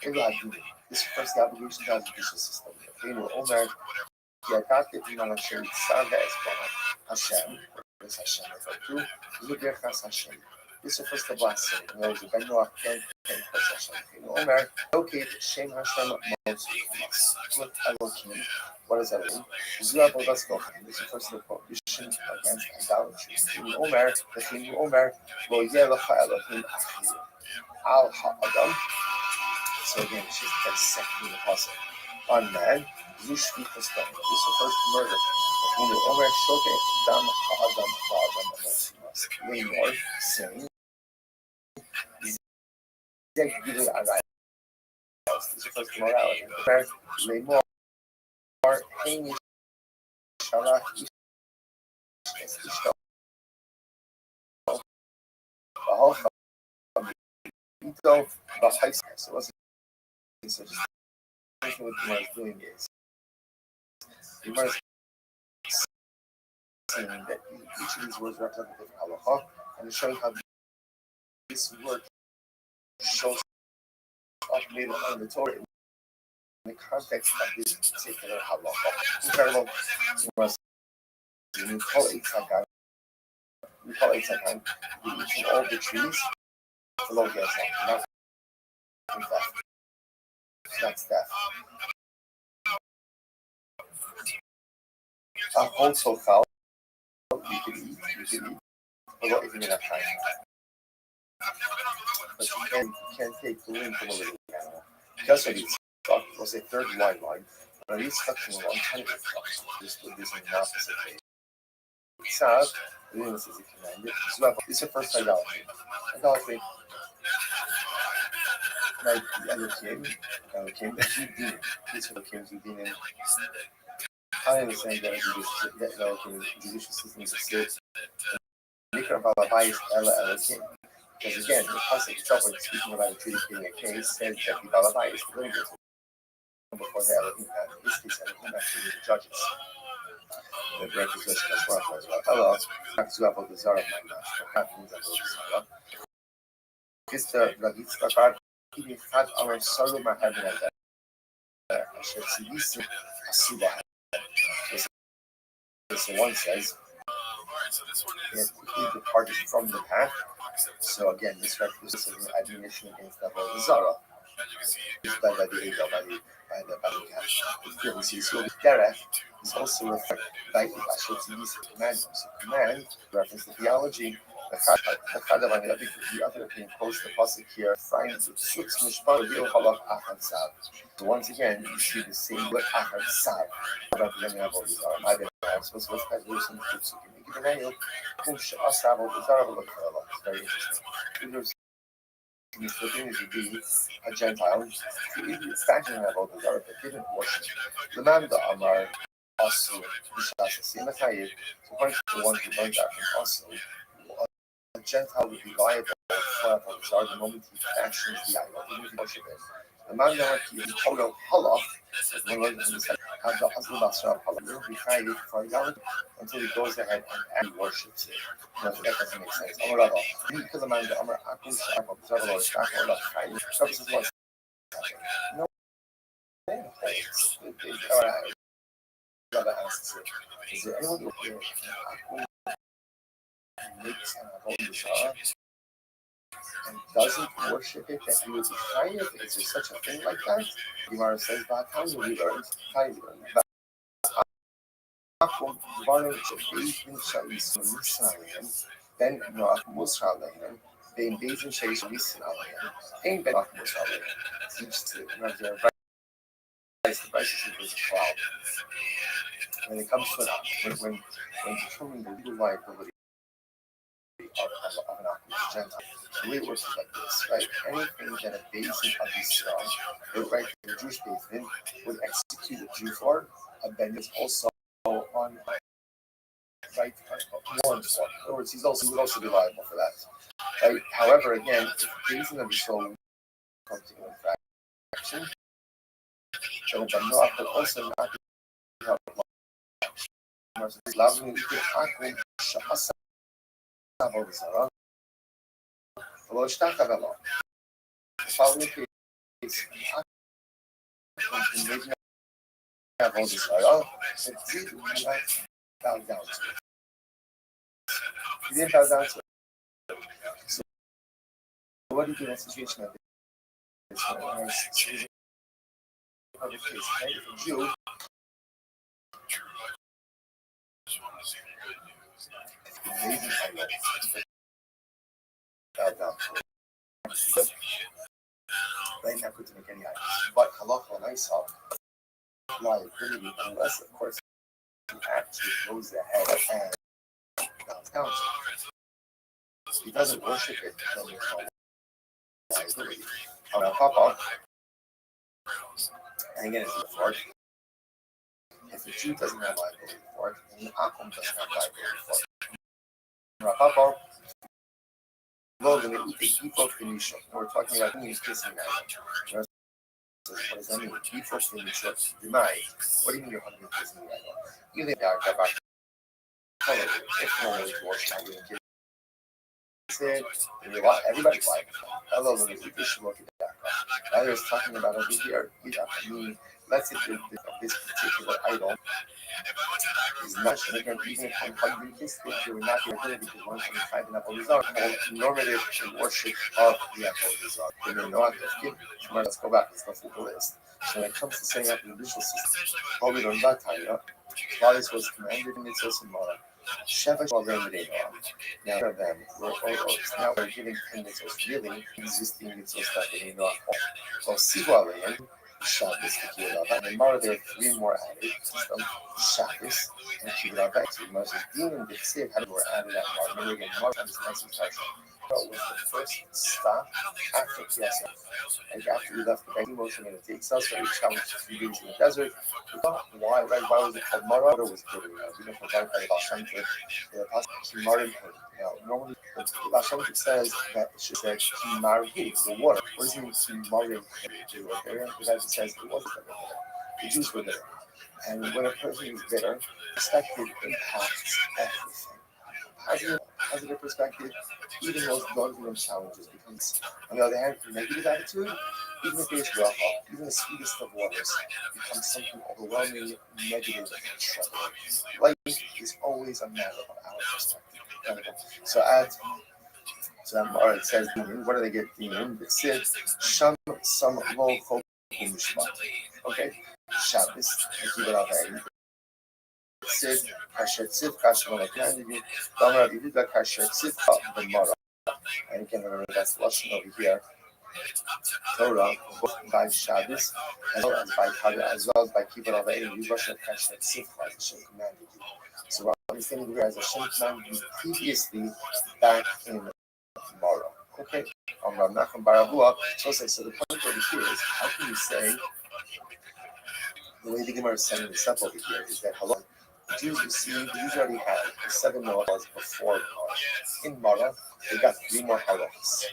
him, this first obligation to the judicial system. They were Omer. Yatake Imam Hashem Saga Esbana Hashem, this Hashem referred to, Lugerchas Hashem. This refers to blessing. In other words, the Ben Noah can't push Hashem. Omer, locate Shem Hashem Mos Look Elohim. What does that mean? This refers to the prohibition against idolatry. Omer, the king Omer, Lo Yelecha Elohim Achir. Al Ha'adam. So again, she's dissecting the puzzle. On man, this refers to murder. Omer Shote Dam Ha'adam Ha'adam Lemor, saying, this refers to morality. Lemor, Hainish So just what the Gemara is doing is the Gemara is saying that each of these words represent a different halacha, and it's showing how this word shows up later on in the Torah in the context of this particular halacha. In parallel, we call it Tzaghan. We call it Tzaghan. We eat all the trees. Below the not theft. That's theft. Also, foul. You can eat. But what if you have time? But you can't take the wind from a living animal. Just what he's stuck was a third wide line. But he's stuck in a long time. Just put this in the opposite way. Sad, the Lima says he commanded. So this is the first idolatry. Idolatry. Like the other king, this other kings who didn't. I understand that judicial system is a state. Because again, the pasuk itself, when speaking about a treaty being a case, says that the Balabai is the leaders before the Elohim, in this case, Elohim actually the judges. The breakfast was as well. Hello, back to Abu Zara, my master. Happens Abu Zara. It's the Ragitz he had our sorrow, my heaven, and I should see this Asuba. So one says, he departed from the path. So again, this represents an admonition against the Avodah Zarah. By the Eagle, by the Cat. So Derech is also referred by the Ashotzi's command. So command reference to theology. The other opinion quotes the pasuk here. So once again, you see the same word Achad Sav representing Avodah Zarah. My bad. So what's that? There's some fruits you can make it an It's very interesting. The thing is to be a Gentile, even standing about the Zarah that didn't worship. The man that Amar also Mishasasi Matayev, so according to the one who learned that from also, a Gentile would be liable for the Zarah the moment he fashions the idol, even if he worship it. The man that he total halach, when learned from the had the Hazul Basra halach, will be chayiv for idolatry until he goes ahead and worships it. No, that doesn't make sense. Amar Rava, because the man that Amar Akul Shakal, Zarah Lord Shakal, Lord Chayiv, purposes was no. Rava asks, is there anyone who makes an avodah zarah and doesn't worship it that he would be chayiv? Is there such a thing like that? Gemara says, "Va'atanu we learned, Chayiv learned." Then Noach Musha Alehem, they invade in Sheish Risin Alehem, ain't Ben Noach Musha Alehem. It's interesting, the Rice is a cloud. When it comes to when determining the legal liability of an Akhish Gentile, the way it works is like this, right? Anything that a Beis of Israel, or right, the Jewish Beis would execute a Jew for, a Ben is also on right warrant for. In other words, he would also be liable for that. Right? However, again, if Beis of Israel comes to an infraction, then a Ben Noach would also not be held liable. The following case, bow down to it. He didn't bow down to it. So what do you do in a situation like this? It's a perfect case, right? If a Jew bow down to it. Right now, couldn't make any items. But halacha and Isaac liability, unless, of course, he actually goes ahead and bows down to it. He doesn't worship it, then there's no liability. Now, Papa, and again, it's the fork. If the Jew doesn't have liability for it, doesn't have liability for it. Rapapa, Logan, default condition. We're talking about who is kissing now. What does that mean? Default condition. Deny. What do you mean you're hungry kissing right now? You think that back. If no one is watching, I'm going to said, everybody's like, hello, when you should look at that. Now he's talking about over here. I mean, let's say this particular idol is not again, even if I'm hungry, this thing you will not be able because once you find an apple result, normative worship of the apple result. You may not have let's go back, let's go through the list. So when it comes to setting up the visual system, holy on that time, while this was commanded in its Mara. Shepherd of them they are. Now them now we're giving things as really existing mitzvahs that they know. So Sivalian, Shabbos, and then more there are three more added system, Shabbos, and Kibbutz. So Moses Dean and the Sid had more added at Mar. Remember again, Mar times was the first stop after Kiasa. Like after we left the banking motion and it takes us, so we challenged 3 days in the desert. We thought, why was it called Mara? It was good. We don't forget about Hashem the Pasuk Marim. Now, normally, Hashem says that it should say Marim, the water. What does it mean Marim? Because as it says, it wasn't there. The Jews were there. And when a person is bitter, perspective impacts everything. Positive perspective, even those daunting and challenges becomes, on the other hand, negative attitude, even if it's rough, even the sweetest of waters, becomes something overwhelmingly negative and troubling. Life is always a matter of our perspective. So it says, what do they get? It says, Sham Sam Lo Chok Mishpat. Okay, Shabbos, keep it out there. Said Kasher Tzif Kasher Malakandi, Damar Yehuda Kasher Tzif B'Mara. And you can remember that's Lashon over here. Torah, both by Shabbos, as well as by Kibbutz of Eidim, you Lashon Kasher Tzif as Hashem commanded you. So we're understanding here as Hashem commanded you previously back in Mara. Okay, Rav Nachman bar Abua. So the point over here is, how can you say the way the Gemara is setting this up over here is that hello. The Jews already had the 7 halachas before Mara. In Mara, they got 3 more halachas.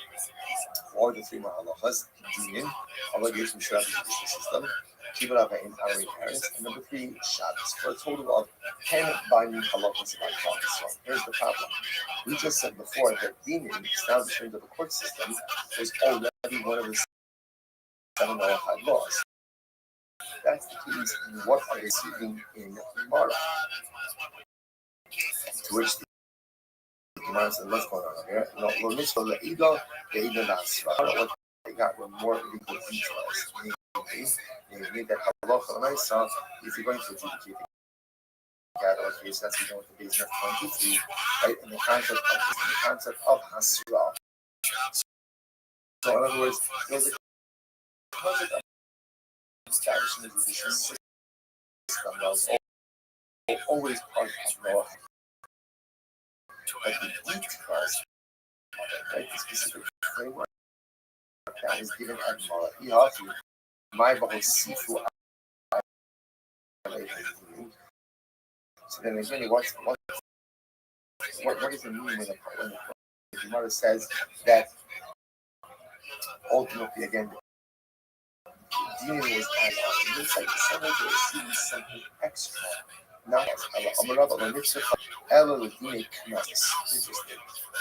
Or the 3 more halachas, Dinin, obligation to have the judicial system, Kibbutz Avayim, our parents, and number 3, Shabbos, for a total of 10 binding halachas about God. So here's the problem. We just said before that Dinin, establishment of the court system, was already one of the 7 halachas laws. That's the case in what are they receiving in Mara. To which the Gemara said, what's going on here? No, what they got were more legal details. They made that halacha l'maisa if you're going to adjudicate the cattle case, that's going with the base of 23, right? In the concept of hasra. So in other words, there's a concept of establishment of the judicial system that was always part of law. But the details, right, the specific framework that is given at Mara, my Sifu. So then again, what does it mean when the Mara says that ultimately again dealing was added on? It means like someone is receiving something extra. Now, interesting.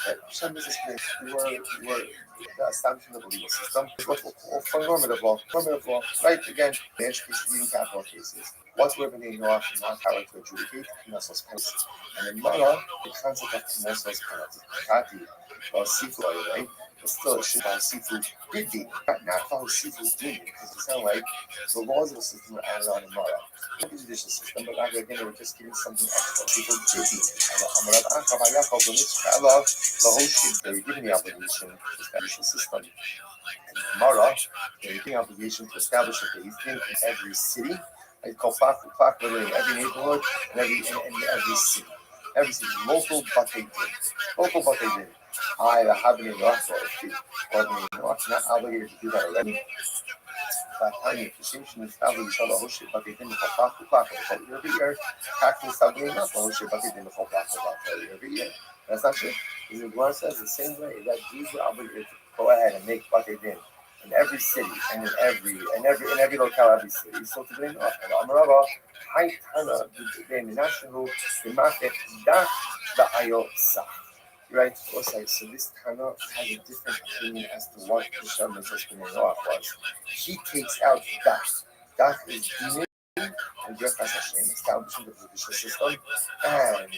That some business were the establishment of the legal system is what we'll call for normative law. Normative law, right? Again, the cases, leading capital cases. Whatsoever they know of not power to adjudicate, Knessos penalties. And in Mara, the concept of Knessos penalty. Kati, or seafood, right? But still, it should have seafood did be. Not how seafood did, because it sounds like the laws of the system were added on in Mara. The judicial system, but again, they were just giving something extra. People did be. They were given the obligation to establish a system. And Mara, they were given the obligation to establish a base in every city. It's called Plak, literally in every neighborhood and every city. Every city, local batei din. I have been in the but not obligated to do that already. Tanya, כשם שנפטר ואישה להוש שבתי דין לכל פח ופח ובכל עיר ועיר, כך נפטר ואינה להוש שבתי דין לכל פח ובכל עיר ועיר. That's not true. The Gemara says the same way that Jews were obligated to go ahead and make batei din in every city and in every locale, every city. So to bring up and Amarava, Hai Tana, the Menashu, the Mafek, that the Ayotsa. Right? Also, so this Tana has a different opinion as to what the Shem says was. He takes out that. That is dinim and just as Hashem, establishing the judicial system and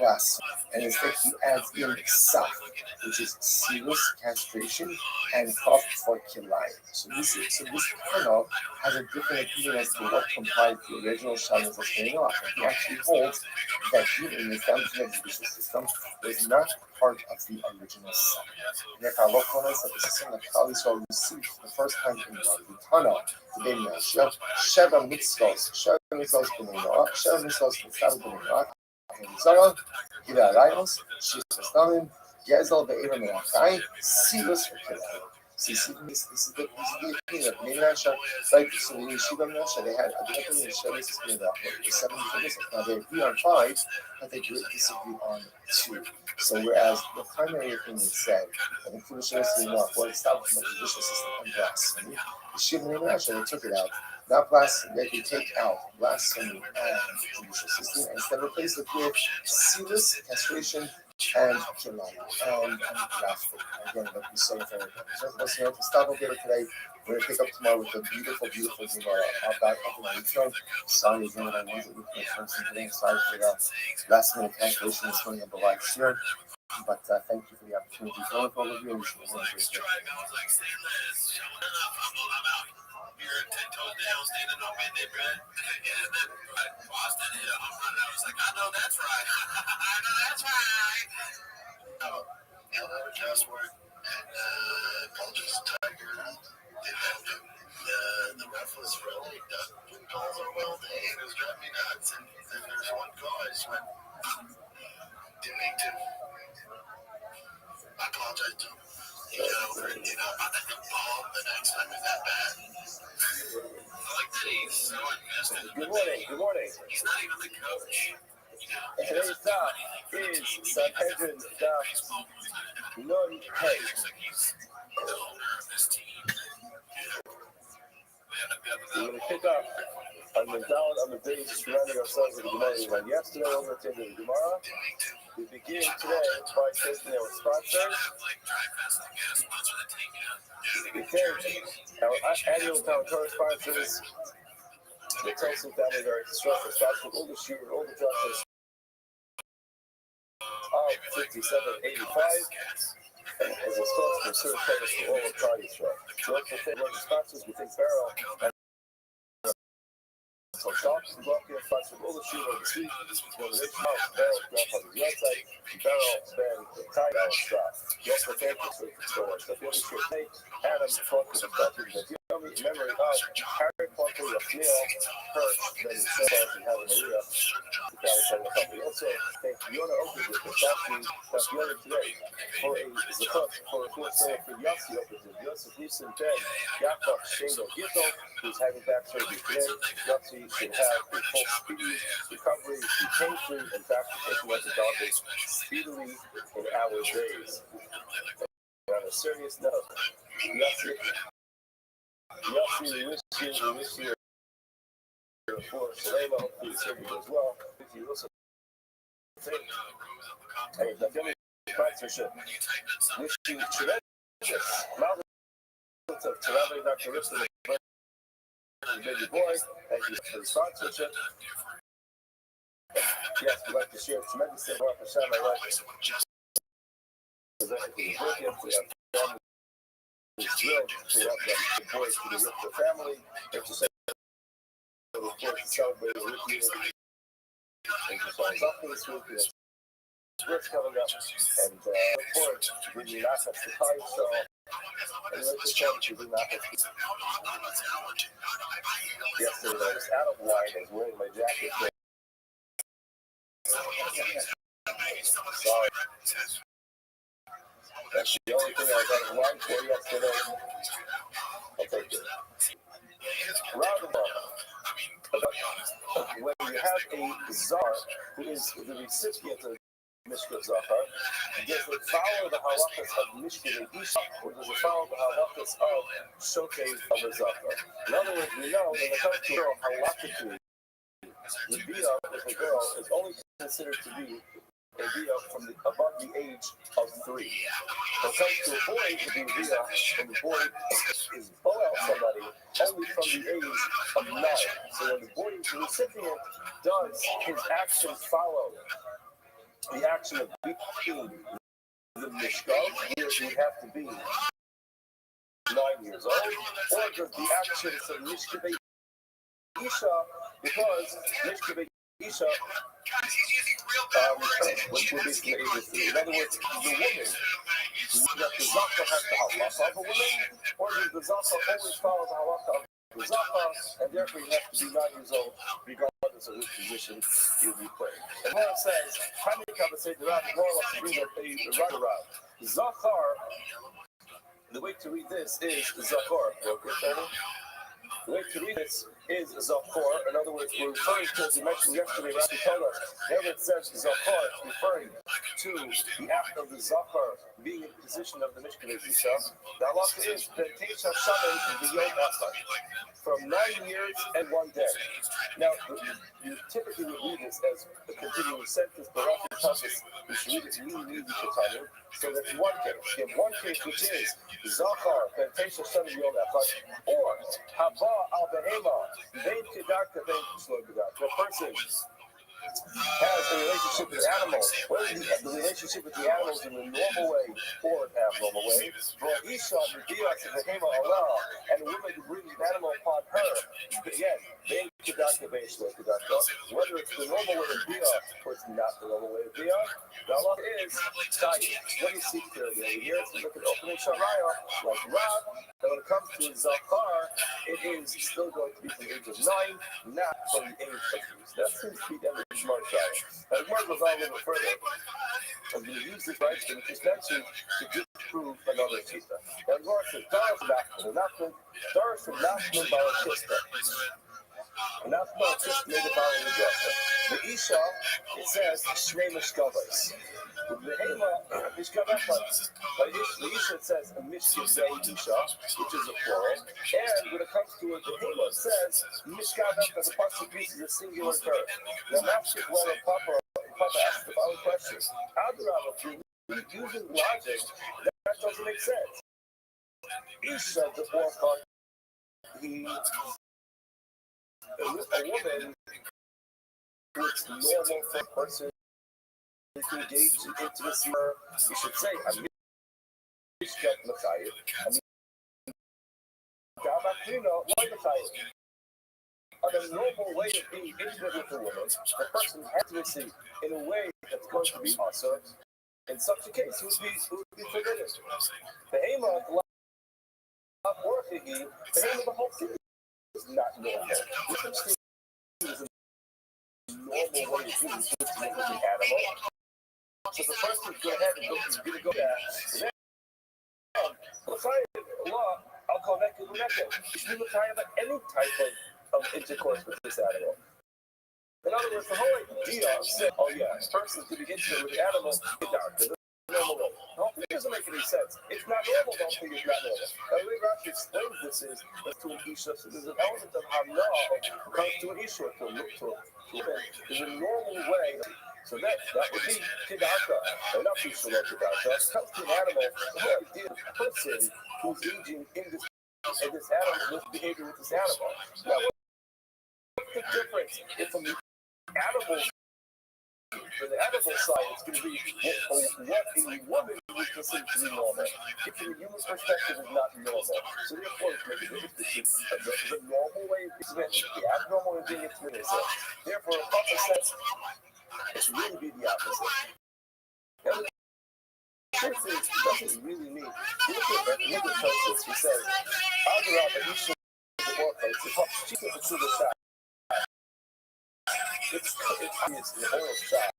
ras. And instead he adds in saf, which is serious castration and cough for kilai. So this panel has a different opinion as to what complies the original Shabbos of spinning off. And he actually holds that he, in the establishment of the judicial system, was not part of the original saf. And if our local that the system that Klal Yisrael received the first time in the tunnel, the Bnei Yosef, Sheva mitzvos b'nei Noach, Sheva mitzvos b'nei Noach, Zara, Gila Rayos, Shis V'Stamim, Gezel Be'eva Menachai, Sivus V'Kilai. This is the opinion of Bnei Yosef. Like, so in Yeshiva Menashe, they had a different opinion of Sheva mitzvos b'nei Noach. 7 different. Now they agree on 5, but they disagree on 2. So whereas the primary opinion said that including Sheva mitzvos b'nei Noach was establishment of the judicial system and blasphemy, the Yeshiva Menashe, they took it out. Not blasphemy, they could take out blasphemy and judicial system and instead replace it with serious castration and killing and blasphemy. Again, like we say for listening to stop over today. We're going to pick up tomorrow with a beautiful Gemara. I'll back up in my return. Sorry again that I wasn't with my friends today. Sorry for the last minute cancellation this morning of the live here. But thank you for the opportunity. For all of you, and wish you a great day. You're 10 toes down, standing on midday bread. Boston hit a home run. I was like, I know that's right. I know that's right. Oh, yeah, that was just work. And Paul just tiger. The ref was really the calls are well made. It was driving me nuts. And then there's one call I just went, didn't mean to. I apologize to him. He got over it, I think the ball the next time is that bad. I like that he's so invested. Good morning. He's not even the coach. And today's top is Sanhedrin Daf Nun Hey. The owner of this team. We're going to pick up on the down on the base surrounding ourselves with the Gemara we read yesterday over at the end of the Gemara. We begin today by taking our sponsors. We thank our annual town correspondents. The Tulsa family are constructing special all the shooter, all the justice of 5785 as a source for certain credits for all of parties. We also thank our sponsors. We thank Barrel and so shops and walking spots from all the shooter of the street. One of the rich house, Barrel drop on the outside, Barrel band the tie down shop. We also thank you for the stores. The family should take Adam Clark with the bucket that you know me in memory of Harry Clark with a meal, Hirsch, then Sarah and Helen Maria. Also, thank Yona Oakwood with the that's Yona today for a cook for a full sale for Yossi Oakwood. Yossi Gleason Ben, Yaakov Shado Gittel, who's having back surgery today. Yossi should have a full speedy recovery, be pain-free, and back to taking out the doctors speedily in our days. On a serious note, Yossi, we wish you for Shalema, hopefully the surgery goes well. You also think, hey, the family sponsorship, wish you tremendous mountains of Terave, Dr. Ristler, baby boy. Thank you for the sponsorship. Yes, we'd like to share tremendous thing about Hashem. I like presenting for the birthday of the family. We're thrilled to welcome the boys to the Richter family. Thanks for of course, celebrating with you. Thank you for up for this week. We have sports coming up, and look forward to bringing you back up to the time. So, and like this time, we bring back up. Yesterday, I was out of line. I was wearing my jacket. Sorry. That's the only thing I was out of line for yesterday. I'll take it. Round of when you have a czar who is the recipient of Mishka Zachar, does it follow the halachas of Mishka Isha, or does it follow the halachas of Shokei of the Zachar? In other words, we know when it comes to a girl, halachically, the bia of a girl is only considered to be a bia from above the age of 3. When it comes to a boy, it would be bia when the boy is boel somebody only from the age of 9. So when the boy, the recipient, does his actions follow the action of being the mishkal, where he would have to be 9 years old, or does the actions of mishkabei isha, because mishkabei isha would be from the age of 3. In other words, the woman, that the zaka has the halacha of a woman, or does the zaka always follow the halacha of the zaka, and therefore you have to be 9 years old, regardless of which position you'll be playing. And what it says, Zachar, the way to read this is Zachar. The way to read this is Zachor. In other words, we're referring to, as we mentioned yesterday, Rabbi told us, whenever it says Zachor, it's referring to the act of the Zachar being in position of the Mishkan Isha. The halacha is that Teisha Shaman the Yom Echad, from 9 years and 1 day. Now, you typically would read this as a continuing sentence, but often tells us we should read it really Katanu. So that's one case. You have one case which is Zachar, Teisha Shaman Yom Echad, or Haba al Behema, Bein Kedarka, Bein Shlo Kedarka. The person has a relationship with animals, whether the relationship with the animals in the normal way or an abnormal way, for Isha, the Dias of the Hema Allah, and a woman who brings an animal upon her, again, Bein Kedarka, Bein Shlo Kedarka, whether it's the normal way of Dia or it's not the normal way of Dia, the Allah is Tayyip. What do you see clearly over here? If you look at opening Sharaya, like Rab, and when it comes to Zachar, it is still going to be from the age of 9, not from the age of 3. So that seems to be the end of the Gemara Shara. Now, the Gemara goes on a little bit further. I'm going to use this right that we just mentioned to disprove another Shita. Now, the Gemara says, Daras of Nachman Balashista. And that's not just made about the Drasa. The Isha, it says, Shnei Mishkavais. The Hema, Mishkavachas. But the Isha, it says, Mishkavei Isha, which is a plural. And when it comes to it, the Hema says, Mishkavachas, a partial piece is a singular term. Now, that's when Papa asked the following question. Adarab, if you're using logic, that doesn't make sense. Isha, the fourth he. A woman who it's normal for a person to engage in intimacy, you should say, I'm Mishkat Machayim. I mean, why Machayim? On a normal way of being intimate with a woman, a person has intimacy in a way that's going to be awesome. In such a case, it would be forbidden. The aim of not working, the aim of the whole thing is not normal. Is a normal way of doing things with the animal. So the person go ahead and is going to go there. Then, Allah, I'll call that good method. You should be about any type of intercourse with this animal. In other words, the whole idea of saying, oh yeah, this person's going to get intimate with the animal, it's normal way. The whole thing doesn't make any sense. It's not normal, the whole thing is not normal. And the way Rashi explains this is to an Isha, so there's an element of Hamna comes to an Isha, to a there's a normal way. So that would be Kedarka, or not be Shalom Kedarka. It comes to an animal, the whole idea of a person who's engaging in this animal, this behavior with this animal. Now, what's the difference if from the animal, for the animal side, it's going to be what a woman would consider to be normal. If from a human perspective, it's not normal. So therefore, it's making a difference. The normal way of being intimate, the abnormal way of being intimate. Therefore, a Papa says, it's really be the opposite. Now, the truth is, it doesn't really mean. Look at Tosis, he says, Adarab, you should the more place. It's called Chica Batuba Shah. It's obvious in the whole shot.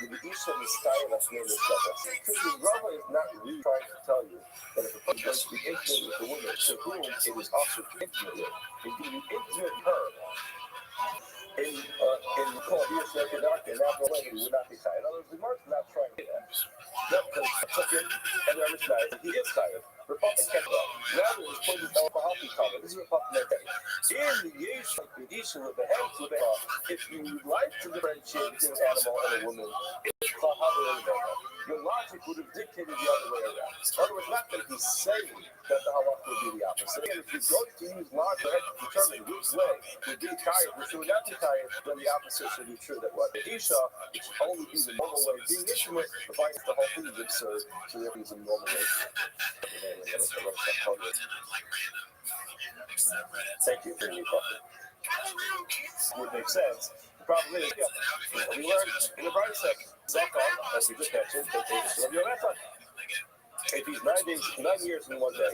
the Isha Messiah that's named the Shabbat. Because the Rama is not really trying to tell you that if a person is going to be intimate with a woman to whom it is also intimate with, it's going to be intimate with her. In called Dias Rekedaka, and that way he would not be tired. In other words, the Mark's not trying to do that. Not because I took it and the Mishnah, he is tired. Republic kept up. Rather, it's pointed out the Happy comment. This is Republic that in the Yesh, the issue with the head to the heart, if you like to differentiate between an animal and a woman, it's called your logic would have dictated the other way around. In other words, not that he's saying that the halach would be the opposite. And if you're going to use logic to determine which way would be tired, which would not be tired, then the opposite should be true. That what the Isha, which should only be the normal way, being intimate, the fact that the whole thing is absurd, so there is a normal way. Thank you for your coffee. Would make sense. The problem is, we learned in the Bright section, Zakon, as we just mentioned, if he's 9 years in 1 day,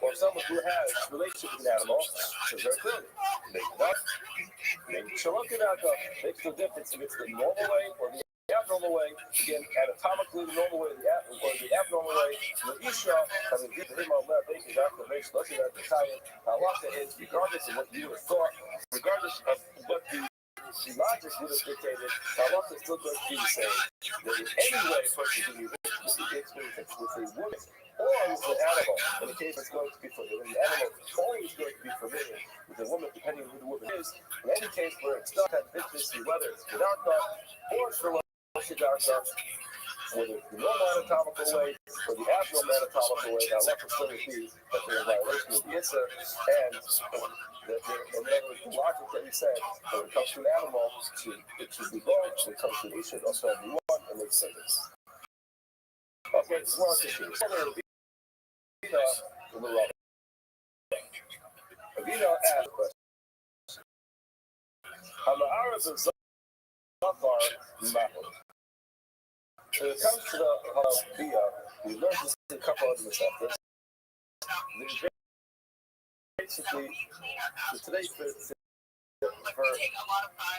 or someone who has a relationship with an animal, so very clearly, makes no difference if it's the normal way or the abnormal way. Again, anatomically, the normal way or the abnormal way. The Isha, I mean, him on left, basically, after the looking at the time, halacha is regardless of what you would have thought, regardless of what the logic would have dictated, halacha is still going to be the same. That in any way a person can use it, with a woman or with an animal. In the case it's going to be forbidden, the animal is always going to be forbidden with the woman, depending on who the woman is. In any case where it's not had intimacy, whether it's without God or it's for whether it's the normal anatomical way or the abnormal anatomical way, now let us still be that they're in violation of the Issa, and the logic that he said, when it comes to an animal, it should be both, when it comes to the Isha, it also be one, and makes sense. Okay, this is one issue. Avina asked a question. Hama'aras of Zafar Mahal. When it comes to the Bia, we learned this in a couple of the chapters. Basically, today's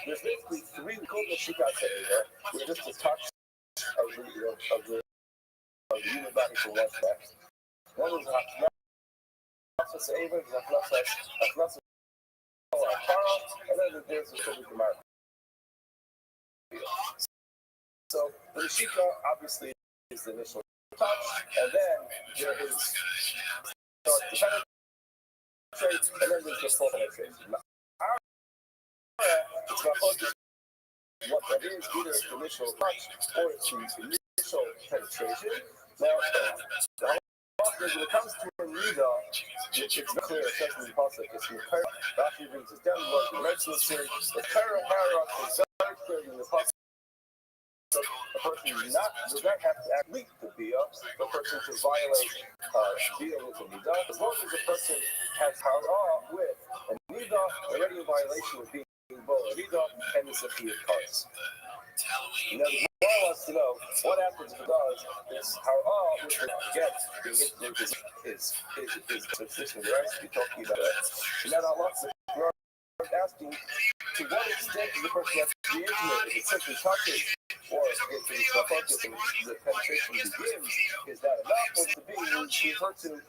there's basically 3 Koga Shikata, with just a touch of the human body for one fact. One is Nafas Ava, Nafas Para, and then there's the Koga Gemara. So the Shika obviously is the initial touch, and then there is the penetrate, and then there's the full penetration. It's not focused what that is, either it's the initial touch or it's the initial penetration. Now, when it comes to a Nida, it's not clear, especially in the Pasuk, it's the Kara. Rashi brings it down, what the mentions here, the Kara is very clear in the Pasuk. A person does not have to actually to be up, a person to violate Bia with a Nida. As long as a person has Hara with a Nida, already in violation with being both a Nida and the Zechiyah cards. Now, the Gemara wants to know what happens if it does this Hara, which again, being intimate is the position we're actually talking about. And then Allah asking to what extent does the person have to be intimate? If it simply touches, or if it's the focus and the penetration begins, is that enough? Or to be referred to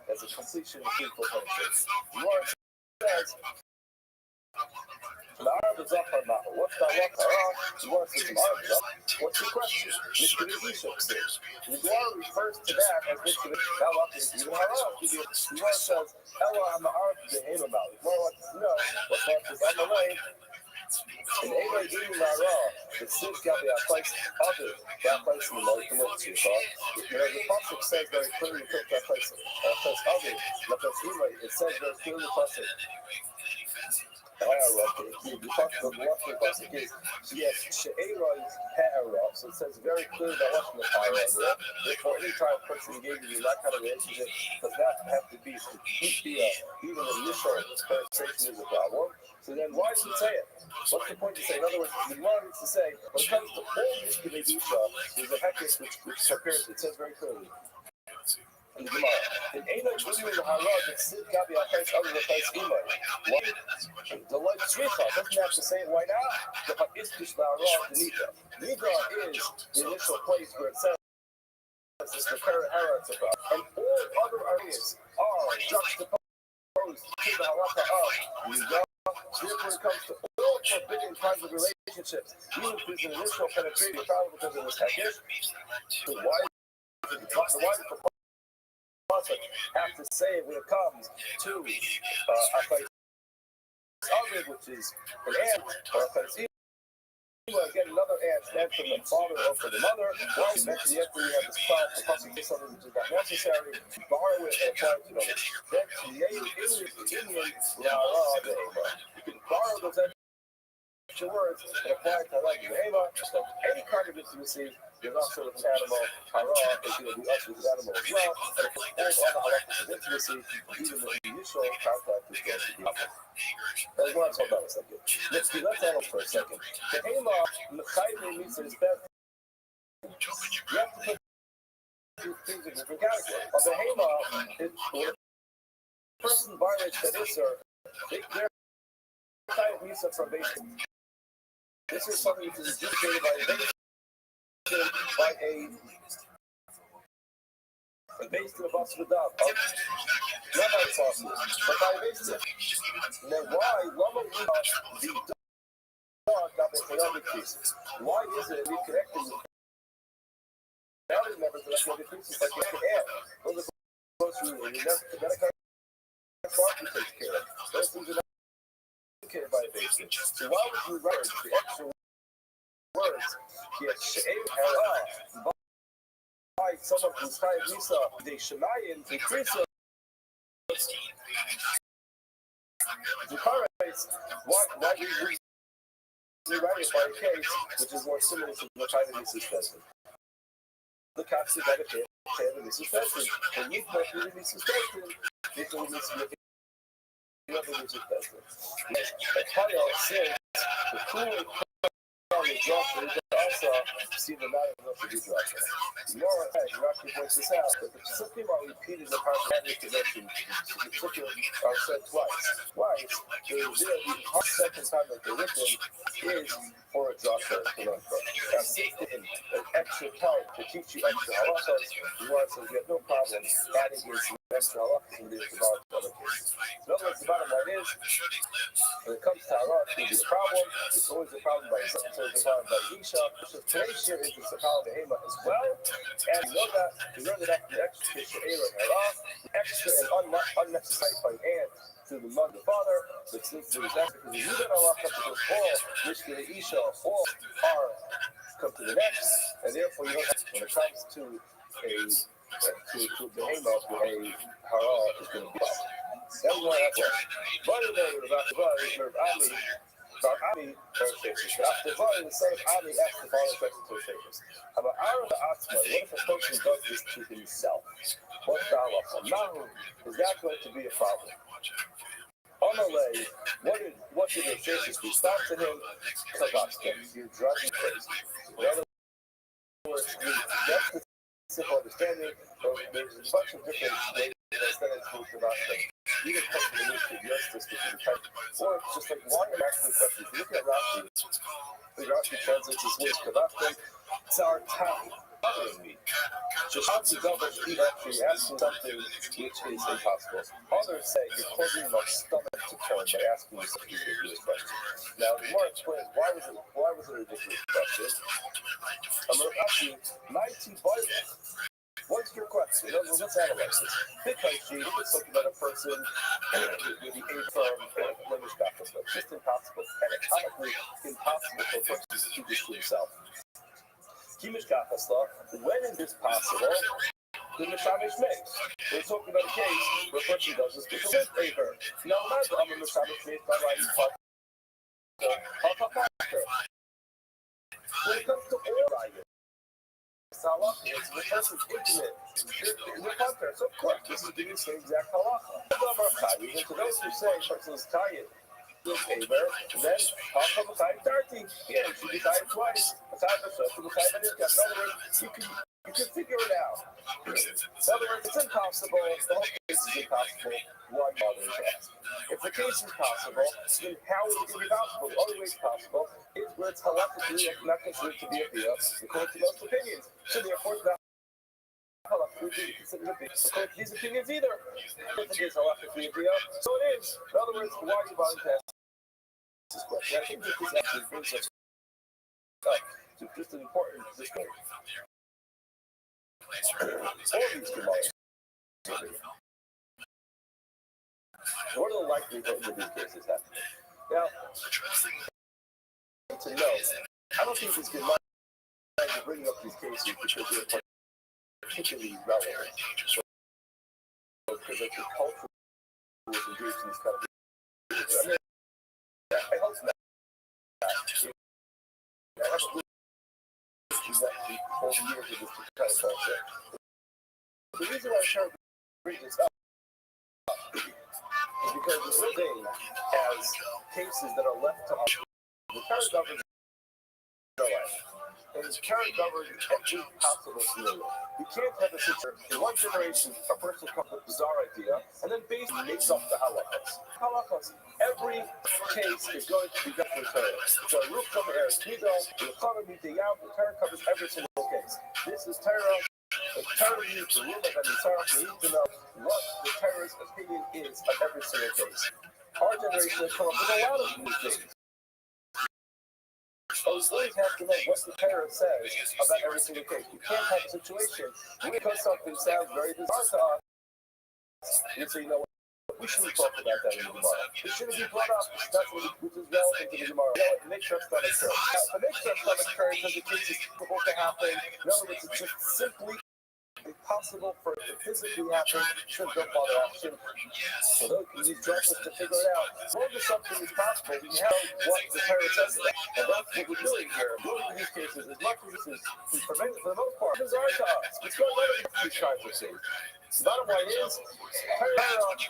as a completion of equal penetration? The Lord says, the Arab is up on Maha. What's that? The Lord says, the Arab is up. What's the question? Mr. Bishop says. The Gemara refers to that as Mr. Bishop. The Lord says, Ella, I'm the Arab, the Hema Mouth. The Lord wants to know what God says, I'm the way. In Eva Eating Mara, the Sid got the place other, that place in the Lord connects you. The Pasuk says very clearly, that place other, the place Eva, it says very clearly, the Pasuk. The Pasuk is, yes, She'era is Ha'ara, so it says very clearly that what's in the Ha'ara. Therefore, any time a person engages in that kind of relationship does not have to be complete even the initial penetration is a problem. So then why does it say it? What's the point to say? In other words, the Gemara needs to say, when it comes to all Mishkei Dusha, there's a hekes which appears, it says very clearly. In the Gemara, in Eino Chulu the Harad, it's Sid Gabi Aches other than Aches Imai. The light Smicha doesn't have to say it right now. The Ha'istus La'arah Nida. Nida is the initial place where it says it's the Kara and all other areas are juxtaposed to the halacha of Nida. Therefore, it comes to all forbidden kinds of relationships, even if there's an initial penetration, probably because of the Hekesh. So why does the prophet have to say it when it comes to Achayis Avid, which is an aunt, or Achayis again, another aunt from the father or from the mother. Why is that? The after we have this cloud for possibly something which is not necessary, borrow it and apply it to others. Then the Indian you can borrow those extra words and apply it to like Eva. So any kind of intimacy is also with an animal. Hara is going to be us with an animal as well. And all other halachas of intimacy, even the initial contact is going to be up. I want to talk about a second. Let's handle for a second. The Hema, Mechayim means that it's bad. You have to put two things in different categories. The Hema, when a person violates that Isser, they're kind of Misa from basic. This is something that is dictated by a based on the boss of the dog. Rabbi Foster, but by based on now why Lama the dog got the chaotic pieces? Why is it we connected with family members that have chaotic pieces like you can add? Those are close to you, and you never can takes care of. Those things are not indicated by a basin. So why would you write the extra words? Yes, by someone who's kind of Lisa, the Shemayan, the Krisa, the Karates, why do we write it by a case which is more similar to the kind of Lisa's testing? The Kapsi by the case of Lisa's testing. When you put the Lisa's testing, you can listen to the other Lisa's testing. Like Hayal says, the cool Joshua also see the matter of the Joshua. More ahead, Rashi points this out that the Psukim are repeated in the Parashah connection. The Psukim are said twice. Twice, the second time that they're written is for a Joshua to learn from. Now, in an extra part to teach you extra halachas, you want to get no problem adding in some extra halachas and being about other cases. In other words, the bottom line is, when it comes to halach, it will be a problem. It's always a problem by Isha. So today's year is the Sakal Behema as well. And you know that, you learn that after the extra She'era and Hara, extra and unnecessary by hand to the mother and the father, but since there was extra, because you knew that Allah comes to all, Mishkele Isha, all are come to the next, and therefore you don't have to, when it comes to the Behema, a Hara is going to be up. That was one after. But in there, about the body, Ami, after Vali, the son of Ami, asked the following question to Shekers. About Aaron the Atzma, what if a person does this to himself? What's the halacha? Now, is that going to be a problem? Amalei, what did the Shekers respond to him? Kavasta, you're driving crazy. In other words, that's the simple understanding, but there's a bunch of different ways that it's moved about things. You can come to the list of justice, which is the type, or it's just like, why am I asking questions? Look at Rashi. The Rashi translates this word, Kavasta, Tsar Tani, bothering me. Just how to double, he actually asking something which is impossible. Others say you're causing my stomach to turn by asking me such a ridiculous question. Now, the more explains why was it a ridiculous question? I'm going to ask you 19 Bibles. What's your question? Let's analyze this. Because she is talking about a person with the A from language backwards. It's just impossible, anatomically impossible for a person to do this to himself. When is this possible? The Mishamish makes. We're talking about a case where a person does this because of a verb. Now, I'm a Mishamish made by writing part. When it comes to all writing, it's the person's intimate. In the context, of course, this is the same exact halacha. And to those who say a person is tired, then Halacha Machayim 30. Yeah, you should be tired twice. In other words, you can You can figure it out. In other words, it's impossible. The whole case is impossible. One mother is asked. If the case is possible, then how is it going to be possible? The only way it's possible is where it's halachically not considered to be a bia, according to most opinions. So therefore, it's not halachically considered a bia, according to these opinions either. If it is halachically a bia, so it is. In other words, why are you bothering to ask this question? I think that this actually brings us to just an important discussion. What are the likelihoods of these cases happening? Now, to know, I don't think it's good mind to bring up these cases because they're particularly relevant. Because of the culture was engaged in this kind of behavior. I mean, I hope not. I have a good over years of this kind of concept. The reason why I'm trying to bring this up is because this thing has cases that are left to us. The current government and the current government every possible scenario. You can't have a situation in one generation a person comes with a bizarre idea and then basically makes up the halachas. Halachas. Every case is going to be done for Torah. So Roof from Eretz Mido, the economy, the Yav, the Torah covers every single case. This is Torah. The Torah needs to rule and the Torah needs to know what the Torah's opinion is on every single case. Our generation has come up with a lot of new things. So you always have to know what the Torah says about every single case. You can't have a situation because something sounds very bizarre to us. You say, you know what? We shouldn't talk about that in the Gemara. It shouldn't be brought up, especially which is relevant to the Gemara. You know what? It makes our stomach turn. It makes our stomach turn because the case is difficult to happen. In other words, it's just simply impossible for it to physically happen. Should don't bother action. So those can use justice to figure it out. As long as something is possible, we have what the Torah says about. And that's what we're doing here. We're doing these cases as much as this is for the most part bizarre to us. It's going on in these kinds of things. The bottom line is,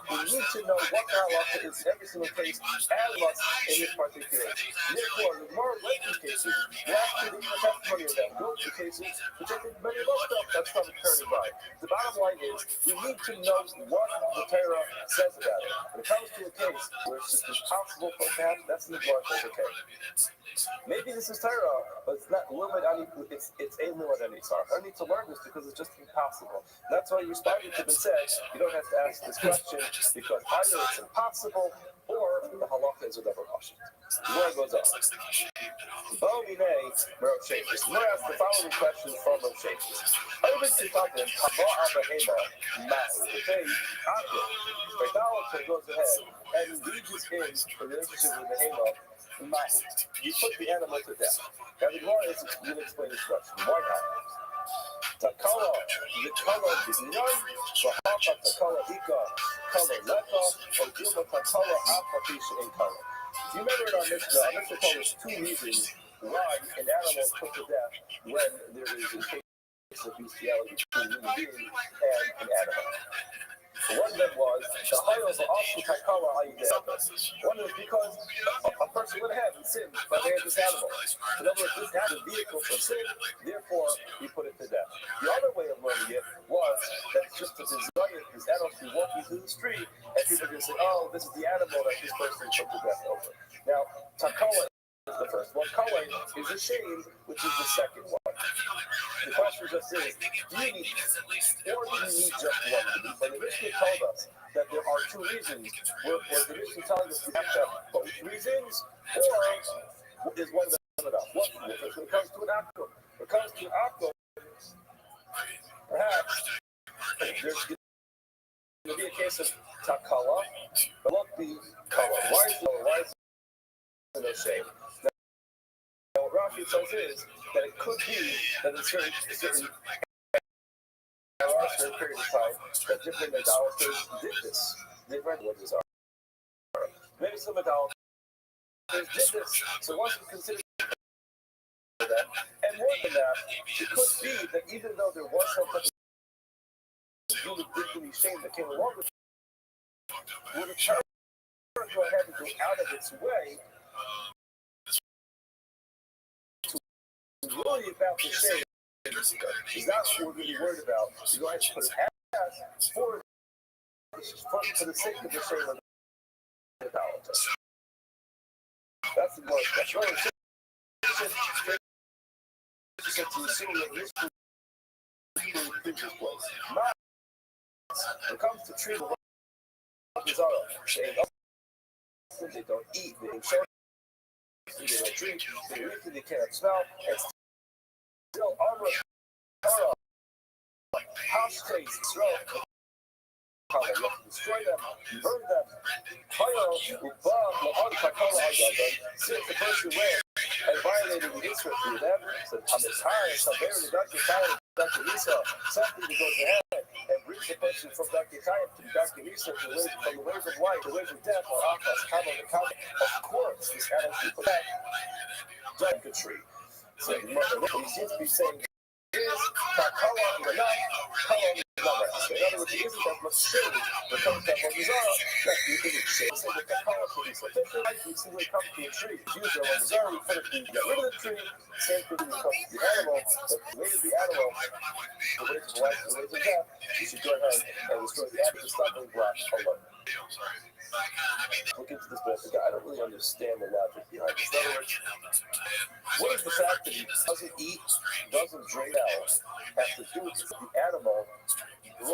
we need to know what the halacha is in every single case, as much in this particular case. Therefore, the more likely cases, we actually need the testimony of them. Those are cases, which I think many of us don't, that's not occurring by. The bottom line is, we need to know what the Torah says about it. When it comes to a case where it's just impossible for it to happen, that's the Gemara says, okay. Maybe this is Torah, but it's not limit any. It's a limit any. So I need to learn this because it's just impossible. That's why you responded to and said you don't have to ask this question because either it's impossible or the halacha is a double caution. The word goes on. Bomine Rav Shapers. We're asked the following question from Rav Shapers. Over to Takim, Haba Abahema, Mass. The day after, idolatry goes ahead and engages in the relationship with the Hema. You put the animal to death. Now the Gemara is going to explain this question. Why not? Takala, the color is none, but half of Takala Ika, color Leka, or Dilma Takala Apakisha in color. Do you remember in our Mishnah told us two reasons why an animal is put to death when there is a case of bestiality between human being and an animal. One of them was the Hayos of Asu Takala Ayideh. One is because a person went ahead and sinned by the hand of this animal. In other words, this had a vehicle for sin, therefore he put it to death. The other way of learning it was that it's just a desire this animal to be walking through the street and people just say, oh, this is the animal that this person put to death over. Now, Takala is the first one. Kala is a shame, which is the second one. The question just is, do you need or do you need just one? But the Mishnah told us that there are two reasons. Was the Mishnah telling us we have to have both reasons, or is one of them enough? What when it comes to an akum? When it comes to an akum, perhaps there's going to be a case of takala, but won't be kala. Why is there no shame? Now, what Rashi says is that it could be that in certain period of time that different idolaters did this. Different religions are. Maybe some idolaters did this. So once we consider that, and more than that, it could be that even though there was some type of really deeply shame that came along with it, would it turn go ahead and go out of its way to worry about the shame Is that what we're really worried about? To go ahead and put an ass for the sake of the shame of the balance. That's the word. That's right. To assume that this is the previous place. When it comes to treating they don't eat, they don't show, they don't drink, they really they cannot smell, and still armor, house taste, smell, how they look, destroy them, burn them, since the person ran and violated the Israel to them, said, I'm tired, so very Dr. Kyle, Dr. Lisa, something that goes ahead and brings the person from Dr. Kyle to Dr. Lisa from the ways of life, the ways of death, or Akas, Kama, the Kama. Of course, this animal people that drank the tree. So he seems to be saying, is Takala enough? Kala is not right. In other words, he isn't that much shade that comes down from Mizara that you can say that Takala should be sufficient. You see when it comes to a tree, it's usually on Mizara, you put it to get rid of the tree. Same thing when it comes to the animal, but the way of the animal, the ways of life, the ways of death, you should go ahead and destroy the animal, stumbling block alone. Look into this, but I don't really understand the logic behind this. In other words, what is the fact that he doesn't eat, doesn't drink out, have to do with the animal? In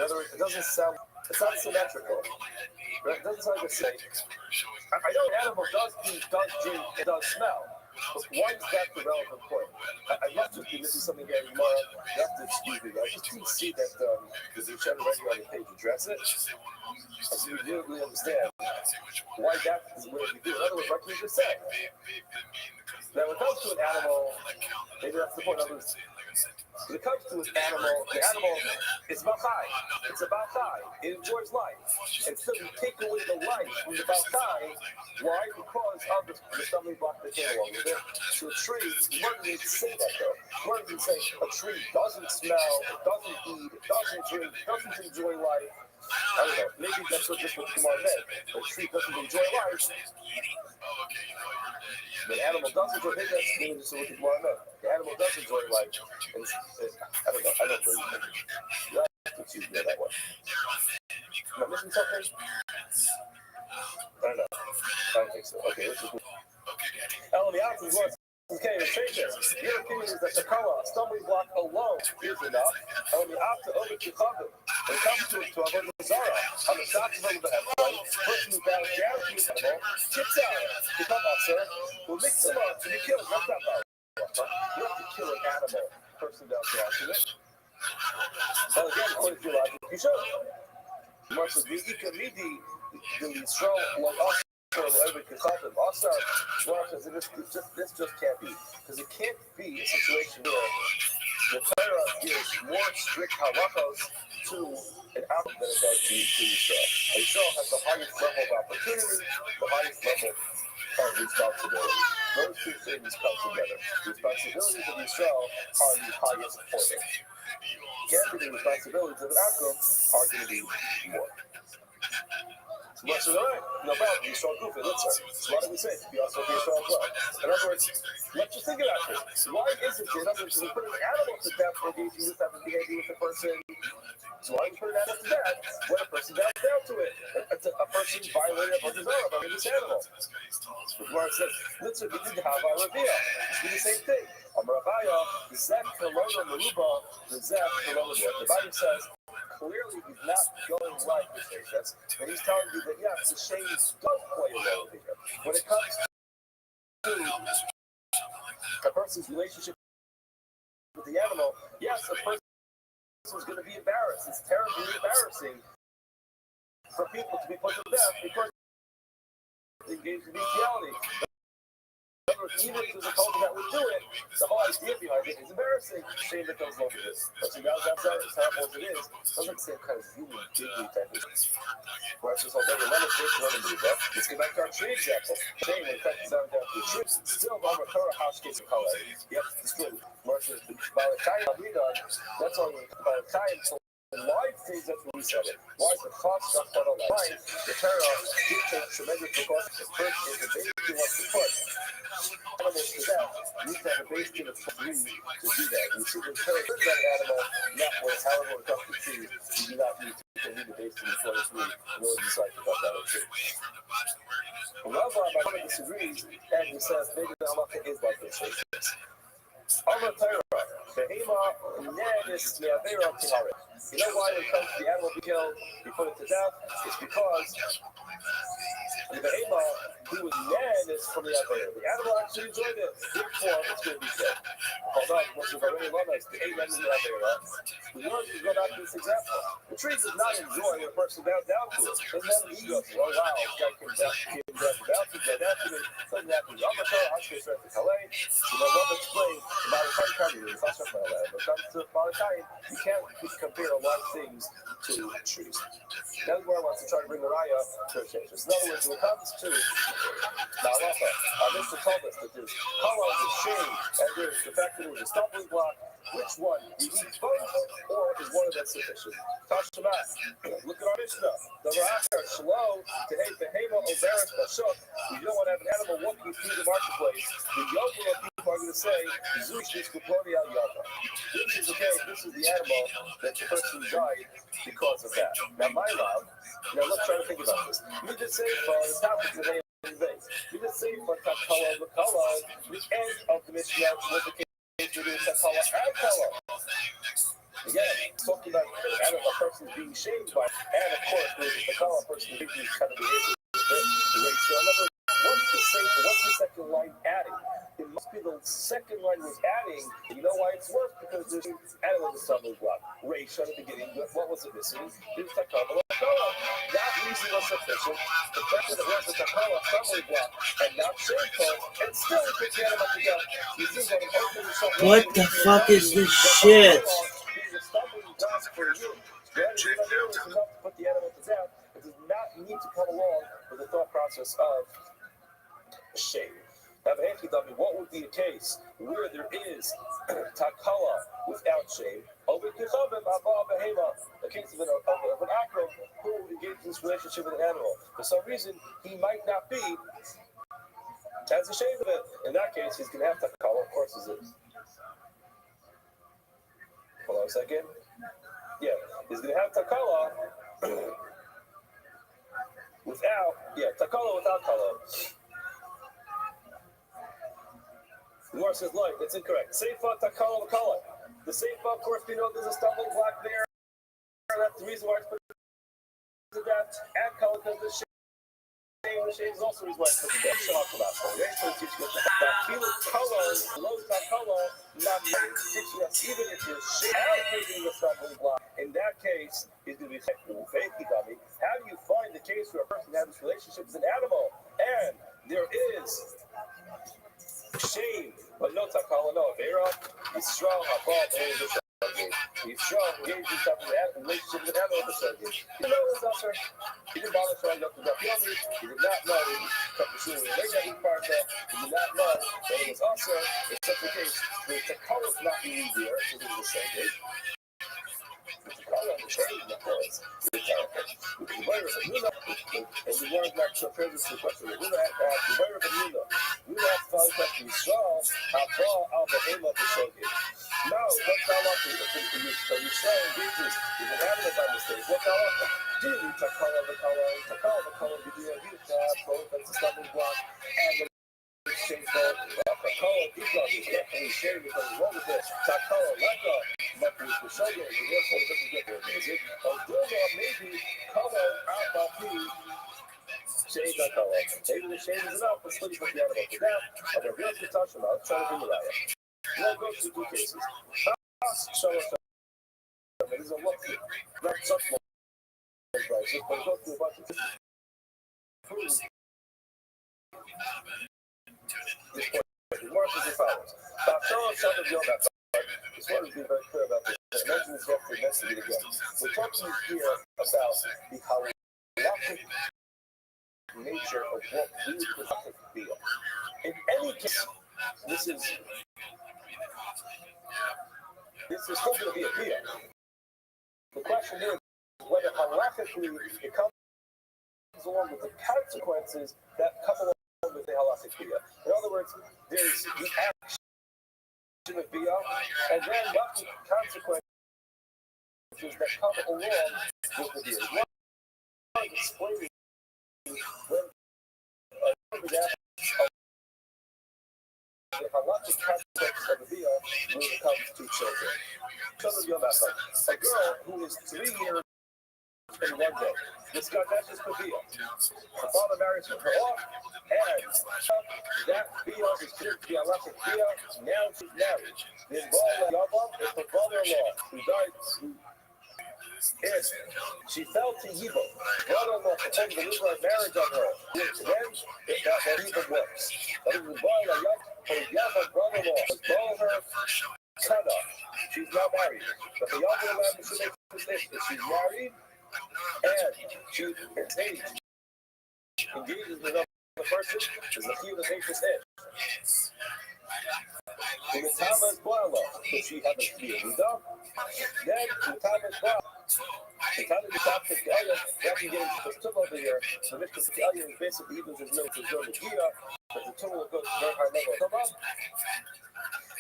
other words, it doesn't sound, it's not symmetrical. Right? It doesn't sound like a say. I know an animal does eat, does drink, and does smell. But why is that the relevant point? I must just be missing something here tomorrow. You have to excuse me. I just didn't see that the channel right here on the page address it. So you didn't really understand why that is the way we do it. In other words, like you just said. Now, when it comes to an animal, maybe that's the point. In other words, when it comes to an animal, the animal is about high. It's about high. It enjoys life. And so you take away the life from the about high. Why? Because of the stumbling block that came along with it. So a tree, what does it say that though? What does it say? A tree doesn't smell, it doesn't eat, it doesn't drink, it doesn't enjoy life. I don't know. Maybe that's what just what Kumar meant. A tree doesn't enjoy life. The animal does enjoy life. That's maybe just what Kumar meant. The animal does enjoy life. And I don't know. I don't really think it. You have to choose me that one. Am I missing something? I don't know. I don't think so. Okay, let's just move. Elamiatis was okay, the changes. Your opinion is that the Kala, stumbling block alone is enough. Elamiata over to Chavim. When it comes to Avodah Zarah, on the shots of the heaven, person who bows down to his animal, chips out, become officer, will mix them up to be killed. Not that bad. You have to kill an animal. Person bows down to it. Well, again, according to your logic, you should. Mark says, the Yisrael will also also, this just can't be. Because it can't be a situation where the Torah gives more strict halachos to an animal than it does to Yisrael. And Yisrael has the highest level of opportunity, the highest level of responsibility. Those two things come together. The responsibilities of Yisrael are the highest point. Can't be the responsibilities of an Akum are going to be more. So much of the right, no problem. Yisrael Kufa, let's say. So why do we say it? We also be Yisrael as well. In other words, let's just think about this. Why isn't it? In other words, we put an animal to death for engaging this type of behavior with a person. So why do we put an animal to death when a person bows down to it? A person violated a desire by this animal. Where it says, let's say we did have our Rabia. It's the same thing. Amrabaya, Zek Kalona Maruba, the Zek Kalona. The Bible says, clearly he's not going right with this. And he's telling you that, yes, the shade does play a role here. When it comes to a person's relationship with the animal, yes, a person is going to be embarrassed. It's terribly embarrassing for people to be put to death because they engage in bestiality. Even if there's a culture that would do it, the whole idea behind it is embarrassing. Shame that goes along with it. But so guys, that's as terrible as it is. It doesn't the same kind of human dignity type of thing. Whereas this whole thing, let's get back to our tree example. Shame, when it comes down to the tree, still, on the Torah house case of color. Yep, it's true. Versus by the time that's all by the time. Why things that's what we said it? Why is the cost stuff on the line? The Torah dictates tremendous precautions. The first is the baby wants to put animals to death. you need to have a base team of 3 to do that. You should encourage that animal, not when however it comes to trees, you do not need to need a base team of 23 in order to decide to cut that a tree. However, my brother disagrees, and he says maybe the halacha is like this. Amar Torah, Behema Nenis Me'avera Tihare. You know why when it comes to the animal being killed, you put it to death? It's because the Behema, he was Nenis from the Avera. The animal actually enjoyed it. Therefore, it's going to be killed. Hold on, once you've already learned us, the 8 members of the Avera, we learned to go back to this example. The tree does not enjoy when a person down to it. Doesn't have an ego. Oh wow, this guy came down to me. Doesn't happen. Doesn't happen. Amar Torah, Hashkei Srei Kalei. You know, love explain about the time coming. When it comes to Malachi, you can't compare a lot of things to trees. That's where I want to try to bring the raya to a change. In other words, when it comes to Malacha, Mr. told us that there's color, the shame, and there's the fact that it was a stumbling block. Which one? You need both, or is one of them sufficient? Tashmat. Look at our Mishnah. The Rahakar Shlo to hate the Hema Oberis Bashuk. You don't want to have an animal walking through the marketplace. The Yoga people are going to say, Zushis Kuploni Al Yava. This is okay, this is the animal that the person died because of that. Now, my love, now let's try to think about this. You just say for the topic today. You just say for Takala Makala, the end of the Mishnah was the case. Takala and Kala. Again, talking about a person being shamed by, and of course, there's the Takala person who's kind of behaving the way. So, in other words, what's the second line adding? It must be the second line was adding. You know why it's worse? Because there's animal the stumbling block. Reish at the beginning, what was it missing? There's Takala. That reason was sufficient. The fact that it was a Takala stumbling block and not shameful, and still we pick the animal together. You see what I'm hoping. What the fuck is this shit? He's a stumbling block for you. Then you know there was enough to put the animal to death. It does not need to come along with the thought process of shame. Now, what would be a case where there is takala without shame? A case of an actor who engaged in this relationship with an animal. For some reason, he might not be as ashamed of it. In that case, he's going to have takala. Of course, is it? Hold on a second. Yeah, he's going to have takala takala without kala. The Gemara says, like, it's incorrect. Seifa takala v'kala. The Seifa, of course, we know there's a stumbling block there. That's the reason why it's put to death. And kala, because the shame is also the reason why it's put to death. Shalach about it. So it's teaching us that feel kala, low takala, not teaching us even if you're making the stumbling block. In that case, he's going to be saying, how do you find the case where a person has this relationship with an animal? And there is shame, but no takala, no avera. Yisrael habal be'er Yisrael engaged in something that relationship with animal b'shogeg. You know it was usher. He didn't bother showing up to the family. He did not know that he cut the shoe. He did not know that it was usher. In such a case, the takala is not really there. So it was the same day. The takala and the shame, of course, is terrible. The virus of Nuna, and the word not so prejudice to the question. The virus of Nuna. We have to find that Yisrael habal al behema b'shogeg. No, what Talak is the thing to use. So Yisrael engages with an animal by mistake. What Talak? Do you need takala v'kala, both as a stumbling block, and the shameful. Takala, because it's definitely shame because wrong with it. Takala, leka, but with the shogeg, the real soul doesn't get there. Is it? Although maybe kala abapi. Shame takala. Maybe the shame is enough for splitting with the animal to death. But the real Tashma, I'm trying to bring the raya. Now go to the two cases. There is a lot here. Not such one prices, but go to a bunch of food. The work is as follows. This one is being very clear about this. I mentioned this yesterday, investigate again. We're talking here about the halachic nature of what we would feel. In any case, this is still going to be a deal. The question is whether halachically it comes along with the consequences that come along with the halachic deal. In other words, there's the action of Bia, and then what the consequences that come along with the Bia. One is explaining when the halachic context of the Bia when it comes to children. Some of you know that. A girl who is 3 years in one day. This guy, that's just the Bia. Her father marries her off, and that Bia is considered to be a halachic Bia. Now she's married. The involved Yavam is her brother-in-law who died. If she fell to Yibo, brother-in-law performed the legal marriage on her, then that even works. But if the Yavam brother-in-law has borrowed her Tada, she's not married. But the Yavam allowed to make this if she's married and she's engaged with another person, is the few that makes this in. In the Tama's Boila, so she has a few. Then the Tama's Boila. The time of the topic, after getting to the tumble over here, so this is basically even there's no Gia, but the tumble goes to very high level. Come up.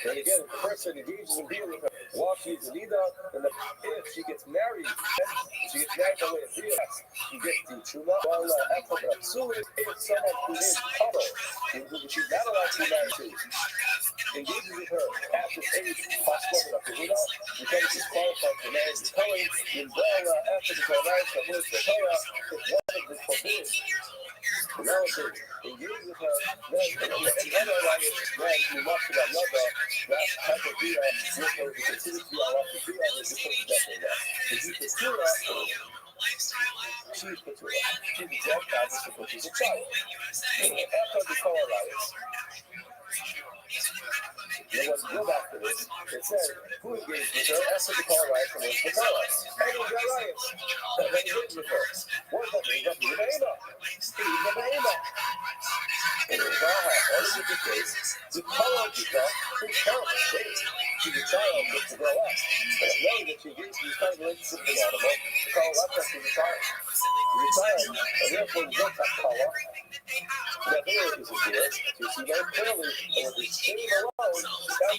And again, if the person engages in dealing with her while she's in Ida, then if she gets married, she gets married by way of Gia, she gets the Chuma, while Absolute is someone who is Karo, she's not allowed to be married to, engages with her at this age, possible enough to Ida, becomes disqualified for marriage to Kohen, in Bala, after the marriage to Mus, the Torah, is one of the forbidden relatives, engage with her, then another language, then you must have another, that type of Bia, with her, is considered to be a lot of Bia, and is considered definitely that. If you consider she's Keturah. She's the dead obviously because she's a child. After the Torah alliance, there was a go back to this. It said, who engaged with her after the Torah alliance and was the Torah? And it was the alliance. And then engaged with her. What does that mean? That means the Behema. The Behema. And it was all the case. The Torah is a terrible state. She's a child that's to grow up. And knowing that she engaged in this kind of relationship with an animal, the Torah left us as a child. She's a child, and therefore we don't have Torah. Now here is a deal. You see very clearly, and with the same alone, that's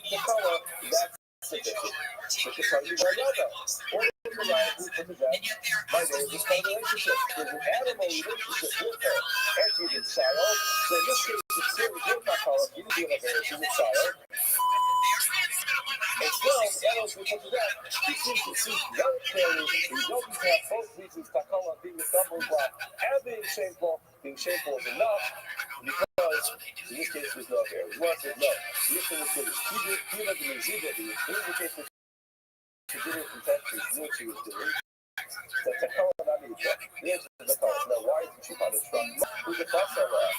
the Torah, that's sufficient. But the Torah is another. Or the Torah is put to death by way of this kind of relationship. There's an animal relationship with her, and she's a child. So in this case, it's still with my Torah. You can be like she's a child. And still, the animals will put to death. You seem to see very clearly, we don't need to have both reasons, Takala being a stumbling block and being shameful. Being shameful is enough, because in this case there's no there. The Lord said no. This thing is good. He doesn't mean Zidadi. In this case, she didn't confess to what she was doing. The Takala not need that. The answer is the cause. Now, why isn't she punished from? Who's the cause of that?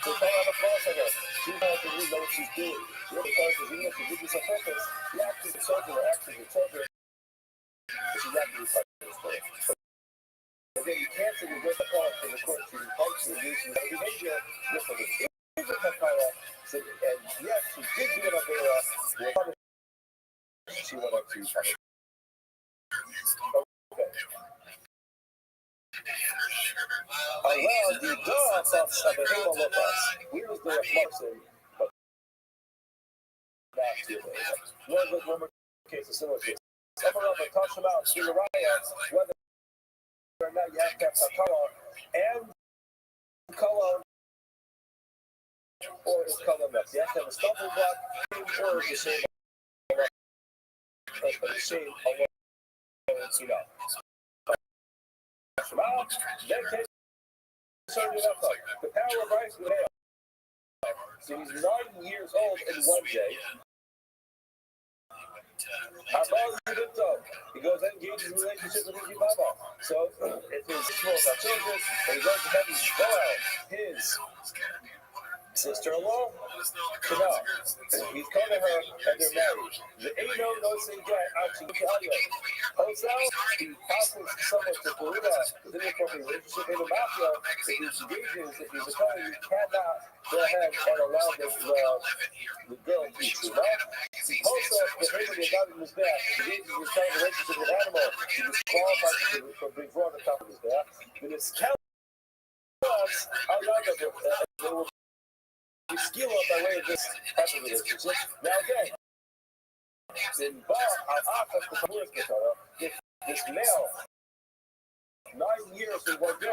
So tell her the cause of that. She has to know what she's doing. The other cause is even if she did this on purpose, the actions of children are actions of children. But she's not going to be punished for it. Again, you can't say you get the call to the court to punish the abuse of behavior. This was a Takala, and yes, she did do it on Vera. We'll punish. She went up to punish. Okay. Well, the dogs of the Halo Lopez. Here's the reflection, but not too late. One more case, a similar case. Someone of the touch about Shiraya, whether or not you have to have Takala and Kala, or is Kala left? You have to have a stumbling block, or is the same alone, you know. Then case the power of Christ with him. So he's 9 years old in one day. He goes and engages in a relationship with his mama. So if his small children, and he goes to have his sister-in-law, Chanel. He's coming to her and they're married. The ain't no saying that actually tell you. Also, he passes someone to Florida, the inappropriate relationship in the mafia. If he's engages, if he's a felon, you cannot go ahead and allow the girl to be true. Also, the behavior they got in his back, engages in this kind of relationship with an animal, he was qualified for being brought on top of his back. But it's counts, they will skill up by way of this type of relationship. Now again, this male, 9 years in one day,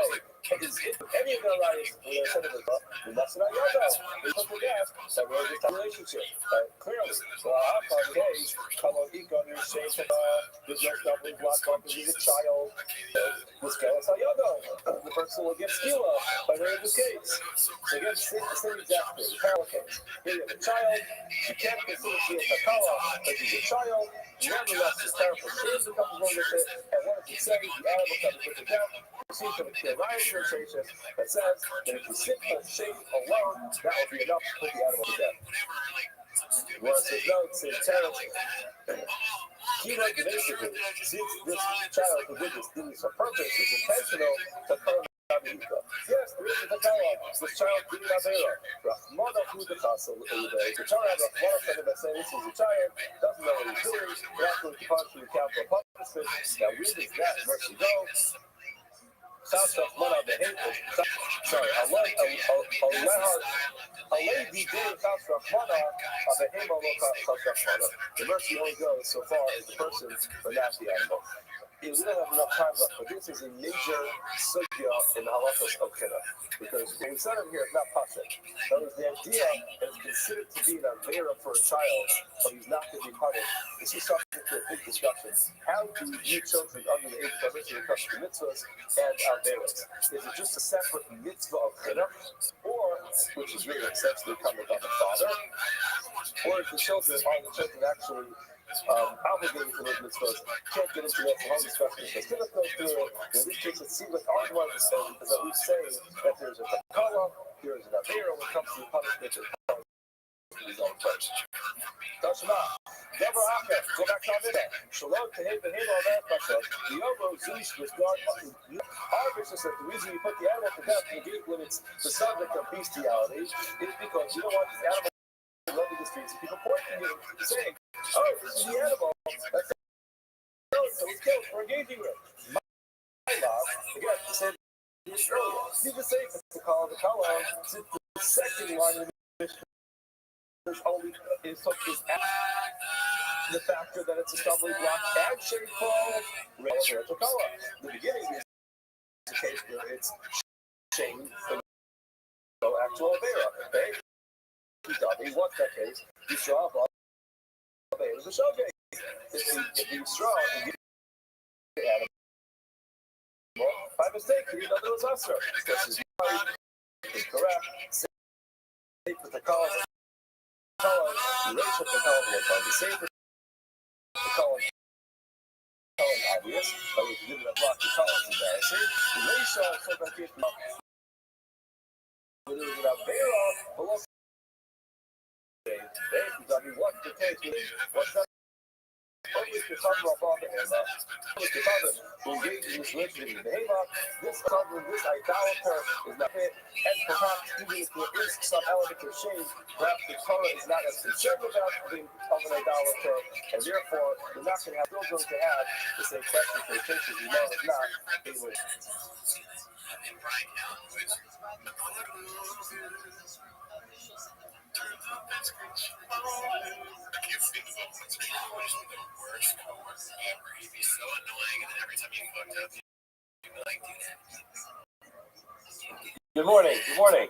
is any of their lives when they said it was the Nasrayada, they put to death that was a relationship. Clearly, so days, you're saying there's no stumbling block, he's a child. The person will get skila by way of this case. So again, same exact thing, parallel case. Here you have a child, you can't consider she a takala, but she's a child. Nevertheless, it's terrible. She's a couple wrong with it, and what does it say? The animal comes with the death. You see from the Ryan translation that says that if you sit for shame alone, that will be enough to put the animal to death. Whereas there's no, it's terrible. Basically, since this child who did this on purpose is intentional to turn yes, there is a takala. This child did not bear. Rahmana who the castle the child Rahmana said that saying this is a child, doesn't know what he's doing, we're not going to punish the capital punishment. Now where does that mercy go? Sorry, the mercy only goes so far as the person, but not the animal. We don't have enough time left, but this is a major sugya in the halachas of Kiddush. Because what we said in here is not pasuk. That is the idea that is considered to be an avera for a child, but he's not going to be punished. This is subject to a big discussion. How do you view children under the age of permission when it comes to mitzvahs and averas? Is it just a separate mitzvah of Kiddush, or, which is really essentially coming on the father, or is the children actually obligated to live mitzvahs? Can't get into that whole discussion because Kiddush goes through it. In this case, it seems like our one is that we say that there's a takala, there's an avera when it comes to the punishment of his own place. Tashma, never happen. Go back to Amina. Shalom to him and him all that pasha. The Yobo Zeus was God. Our business that the reason you put the animal to death when it's the subject of bestiality is because you don't want this animal roaming the streets and people pointing at you saying, oh, this is the animal. That's it. So it's killed. We're engaging with it. My law, again, the same as earlier. You can say it's the call of the color. Since the second line of the mission is only is the factor that it's a stumbling block and shameful relative to color. The beginning is the case where it's shame for no actual avera. Okay? He wants that case. You straw up it was a show case. If you straw and get the animal by mistake, you know there was usher. This is correct. Same with the color. The race of the color was on the same with the color obvious, but if you didn't have block the color, it's embarrassing. The race of the color but it was about bear off below. What's the case? What's that? Always the cover of all the hammer. Always the cover who engaged in this religion in the hammer. This cover, this idolater is not it. And perhaps even if there is some element of shame, perhaps the Torah is not as concerned about being of an idolater, and therefore we're not going to have children to have the same question for the cases we know is not able to. Good morning. Good morning.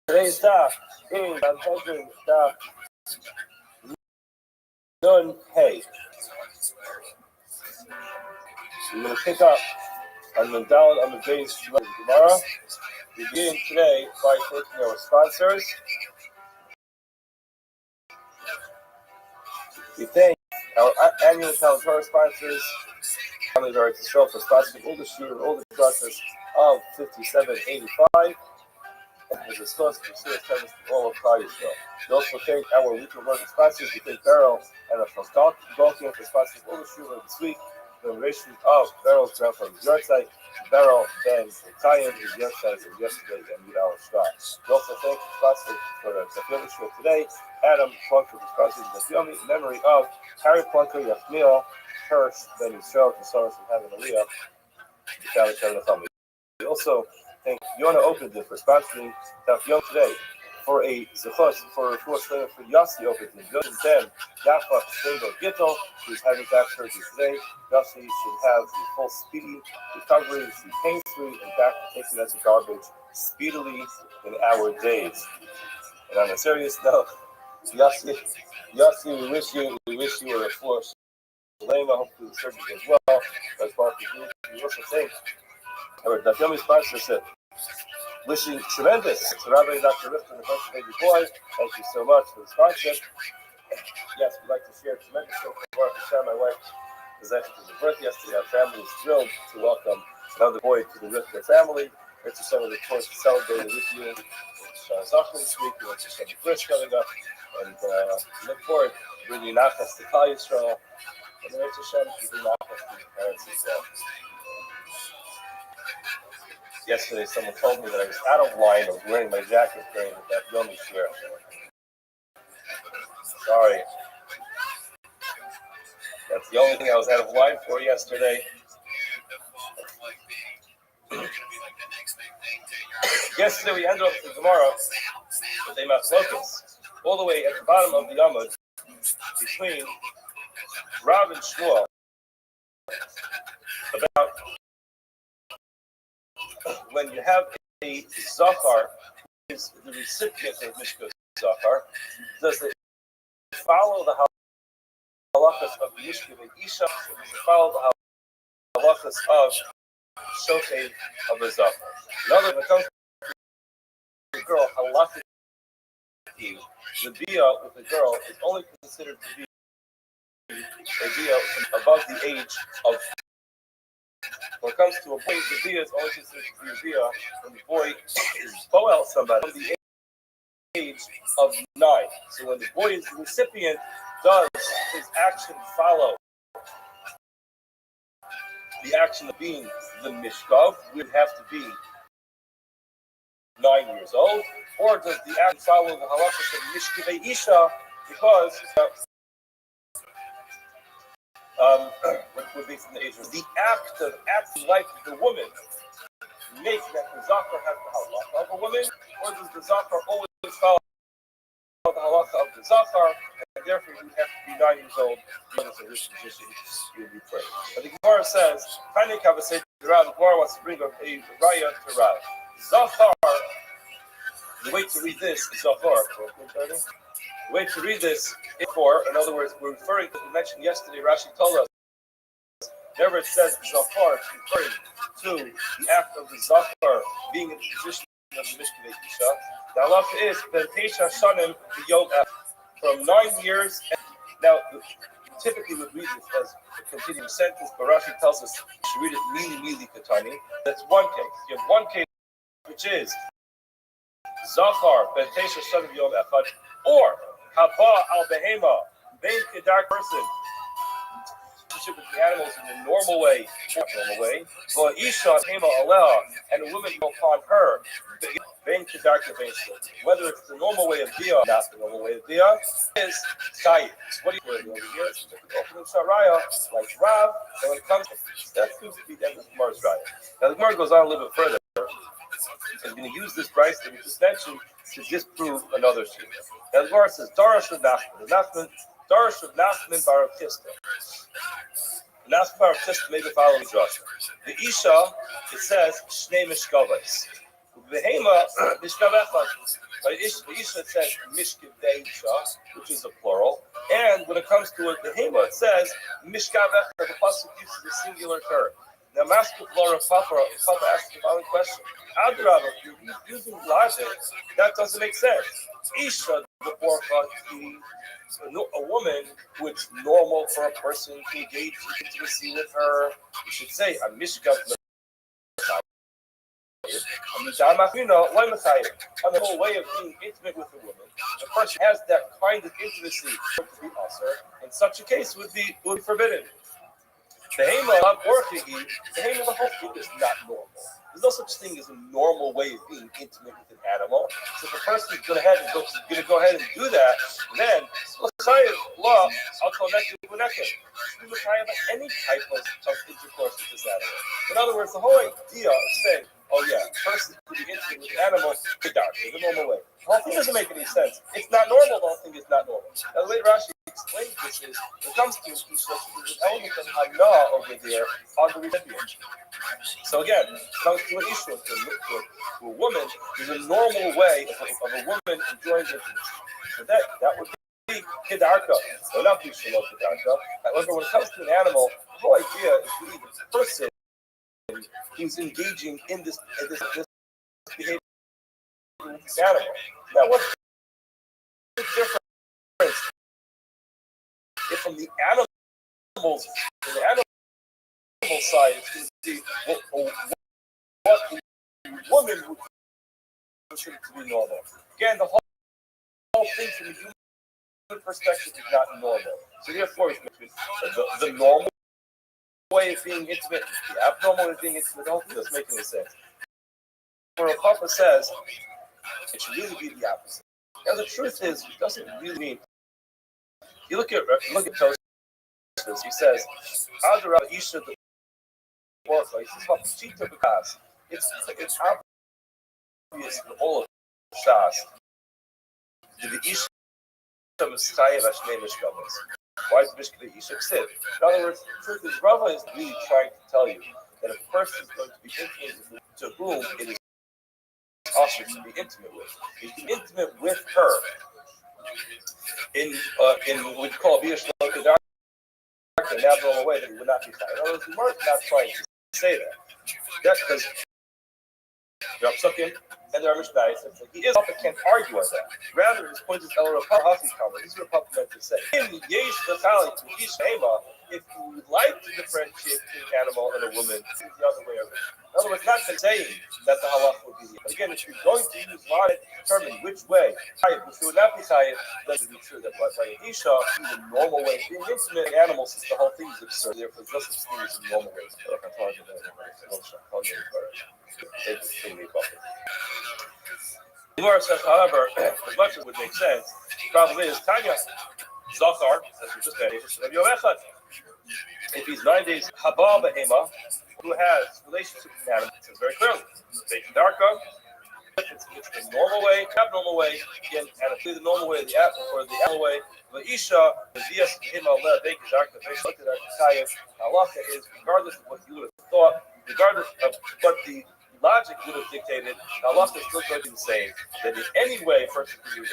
Today's staff is staff Nun Hey. We're going to pick up on the Dalit on the base tomorrow. We begin today by thanking our sponsors. We thank our annual Torah sponsors. Families are to show for sponsoring all the shir and all the classes of 5785. As a source for serious service to all of Klal Yisrael. We also thank our weekly working sponsors. We thank Beryl and our first Golkian for sponsoring all the shir this week. The innovation of Beryl's grandfather's yard site. Beryl Ben Italian is yard site from yesterday and meet our start. We also thank the sponsors for the Tafiomi show today. Adam Plunker for sponsoring the Tafiomi in memory of Harry Plunker, Yachmiel, Hirsch, Ben Yisrael, the sons of Heaven Aliyah, the family of the family. We also thank Yona Openden for sponsoring Tafiomi today. for a zechus for Yossi over to Yosin Ben Yafa Stable Gittel, who's having back surgery today. Yossi should have the full speedy recovery, be pain-free, and back to taking out the garbage speedily in our days. And on a serious note, Yossi, we wish you a full Shalema. Hopefully the surgery goes well. As far as we also think, our Dafyomi sponsor said, wishing tremendous to Rabbi Dr. Rifton, the first baby boy. Thank you so much for the sponsorship. Yes, we'd like to share tremendous hope for Baruch Hashem. My wife was actually giving birth yesterday. Our family is thrilled to welcome another boy to the Rifton family. It's a son of the course to celebrate with you. It's Zachman this week. We want to Shem Bris coming up. And look forward to bringing Nachas to Klal Yisrael. And then it's Hashem to bring Nachas to the parents as well. Yesterday, someone told me that I was out of line. I was wearing my jacket during that Yomi share. Sorry. That's the only thing I was out of line for yesterday. Yesterday, we ended up with Gemara with a Machlokas, all the way at the bottom of the Yamud, between Rav and Shmuel, about when you have a Zachar, who is the recipient of Mishka Zachar, does it follow the halachas of Mishka and Isha, or does it follow the halachas of Shotei of a Zachar? In other words, when it comes to a girl, halachically, the bia with a girl is only considered to be a bia above the age of. When it comes to a boy, the bia is only considered to be a bia when the boy is boel somebody from the age of 9. So when the boy is the recipient, does his action follow the action of being the mishkav? Would have to be 9 years old, or does the action follow the halachas of mishkivei isha? Because what would be from the age of the act of acting like the woman makes that the zakar has the halacha of a woman, or does the zakar always follow the halacha of the zakar, and therefore you have to be 9 years old in this position you'll be praying. But the Gemara says, the Gemara wants to bring up a raya to Rav. Zakar, the way to read this is zakar. The way to read this is for, in other words, we're referring to, we mentioned yesterday, Rashi told us, whenever it says Zafar, it's referring to the act of the Zafar being in the position of the Mishkevei Isha. The halacha is, B'Teisha Shanim B'Yom from 9 years. Now, typically we read this as a continuing sentence, but Rashi tells us you should read it Mili Katani. That's one case. You have one case, which is Zafar B'Teisha Shanim B'Yom Echad, or Haba al Behema, being a dark person, relationship with the animals in the normal way, but Isha Hema Aleha, and a woman upon her, whether it's the normal way of Bia or not the normal way of Bia, is Sayyid. What are you doing over here? It's opening Saraya, like Rav, and when it comes to that seems to be the end of the Gemara's Raya. Now the Gemara goes on a little bit further. It's going to use this price that we just mentioned to disprove another shit. Now the Gemara says, Darash of Nachman, Darash of Nachman Bar Kista. Nachman Bar Kista made the following drasha. The Isha, it says, Shnei Mishkavais. The Hema, Mishkavechad. The Isha, it says, Mishkavei Isha, which is a plural. And when it comes to it, the Hema, it says, Mishkavechad, the pasuk uses the singular term. Now, Master Flora Papa asked the following question. Adrabah, if you're using logic, that doesn't make sense. Isha, the forefront, a woman who it's normal for a person to engage in intimacy with her. You should say, I'm Mishkav. On the whole way of being intimate with a woman, the person has that kind of intimacy to be usher. In such a case, would be forbidden. The Hema or Chigi, the Hema, the whole thing is not normal. There's no such thing as a normal way of being intimate with an animal. So if a person is going to go ahead and do that, then law, I'll connect you with any type of intercourse with this animal. In other words, the whole idea of saying, oh yeah, a person could be intimate with an animal, the normal way. whole thing doesn't make any sense. It's not normal. The whole thing is not normal. Now, the way Rashi explains this is, when it comes to there's an element of hana over there on the recipient. So again, when it comes to an issue, to a woman, there's a normal way of a woman enjoying intimacy. So that would be kedarka, or not be shalom kedarka. However, when it comes to an animal, the whole idea is really the person who's engaging in this behavior with this animal. Now, what's the difference if from the animal side, it's going to be what the woman would consider to be normal. Again, the whole thing from the human perspective is not normal. So therefore, the normal way of being intimate, the abnormal way of being intimate, the whole thing doesn't make any sense. Where Papa says, it should really be the opposite. Now the truth is, it doesn't really mean. You look at Tosfos. He says, "Adara Isha the Borcha." He says, "Chita B'kas." It's obvious in all of Shas that the Isha Messiah Hashnei Mishkavos. Why is Mishkavos Isha Ksiv? In other words, the truth is, Rava is really trying to tell you that a person is going to be intimate to whom it is also to be intimate with. He's intimate with her in what we call Biyash Lokadar, an abnormal way that he would not be tired. In other words, we weren't not trying to say that. That's because Rav Sukin and the Mishnah says that he is often can't argue on that. Rather, his point is El Rapahasi Kama. This is what Papa meant to say. In Yesh Vatali to Ish Hema, if you would like to differentiate between an animal and a woman, it's the other way around. In other words, not saying that the halach would be the other. Again, if you're going to use logic to determine which way, which would not be chayiv, then it would be true that by Isha, the normal way of being intimate animals, since the whole thing is absurd. Therefore, just as thing is the normal way. The Gemara says, however, as much as it would make sense, the problem is Tanya Zachar, as we just said, if he's 9 days Haba Behema, who has relationship with an animal, it says very clearly. Darka, it's the normal way, abnormal way, again, and it's the normal way, the animal way. But Isha, the Dias Hema Le Beke Darka, based on the Kayas, halacha is regardless of what you would have thought, regardless of what the logic would have dictated, halacha is still going to be the same. That in any way, a person can be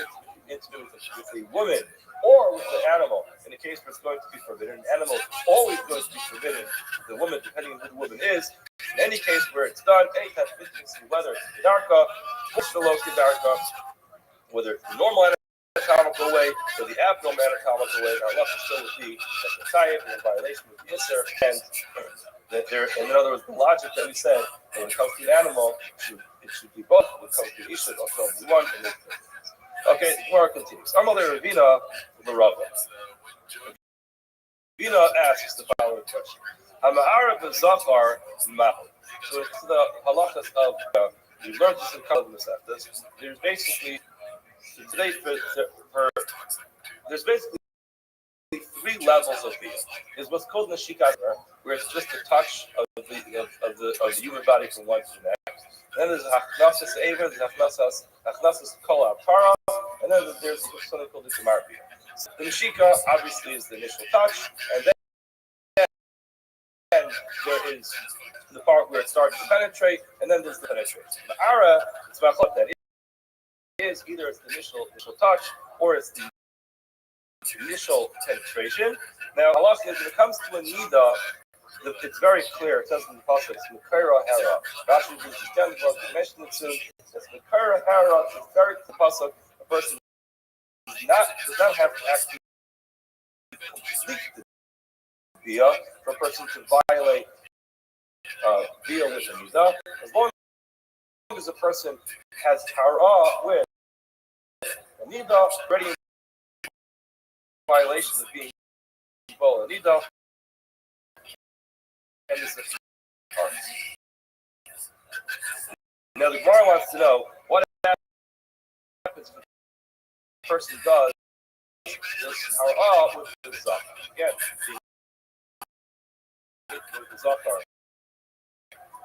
intimate with a woman or with an animal, in a case where it's going to be forbidden. An animal is always going to be forbidden. The woman, depending on who the woman is, in any case where it's done, any type of intimacy, whether it's kedarka, whether it's the normal anatomical way or the abnormal anatomical way, our left still would be that the chayiv and the violation would be isser, and that there. And in other words, the logic that we said, that when it comes to the animal, it should be both. When it comes to isha, it also be one. Okay, the Gemara continues. Amalei Ravina the Rava. Ravina asks the following question: Hama'ara v'zachar mahu. So it's the halachas of we learned this in Kabbalah Masechtas. There's basically today there's basically 3 levels of bia. There's what's called nashika, where it's just a touch of the human body from one to the next. Then there's hachnasas eva, there's hachnasas kol apara, and then there's something called the gemar bia. So the nashika obviously is the initial touch, and then there is the part where it starts to penetrate, and then there's the penetration. The ara, it's about that is either it's the initial touch or it's the initial penetration. Now, Allah says when it comes to a nida, it's very clear. It says in the pasuk, it's mekara hara. Rashi uses 10 books. We mentioned it soon. It's mekara hara. It's very clear pasuk. A person does not have to actually complete the bia for a person to violate bia with a nida. As long as a person has hara with a nida, ready in violation of being well a nida. And this is parts. Now the Gemara wants to know what happens if a person does this with the zachar. Again, the zachar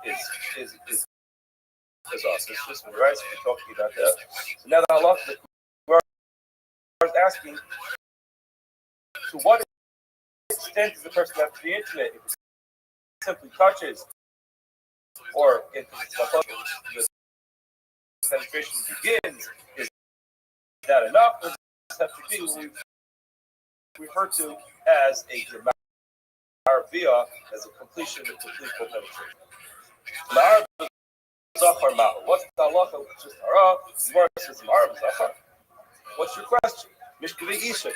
is is us. It's just right. So we're talking about that. So now the halacha, the Gemara is asking, to what extent does the person have to be intimate? If it simply touches, or if the penetration begins, is that enough? Or does it have to be what we refer to as a Ma'arvia, as a completion of complete full penetration? Ma'arvia Zachar Ma'al. What's the halacha with just hara? Gemara says Ma'arvia Zachar. What's your question? Mishkavei Isha.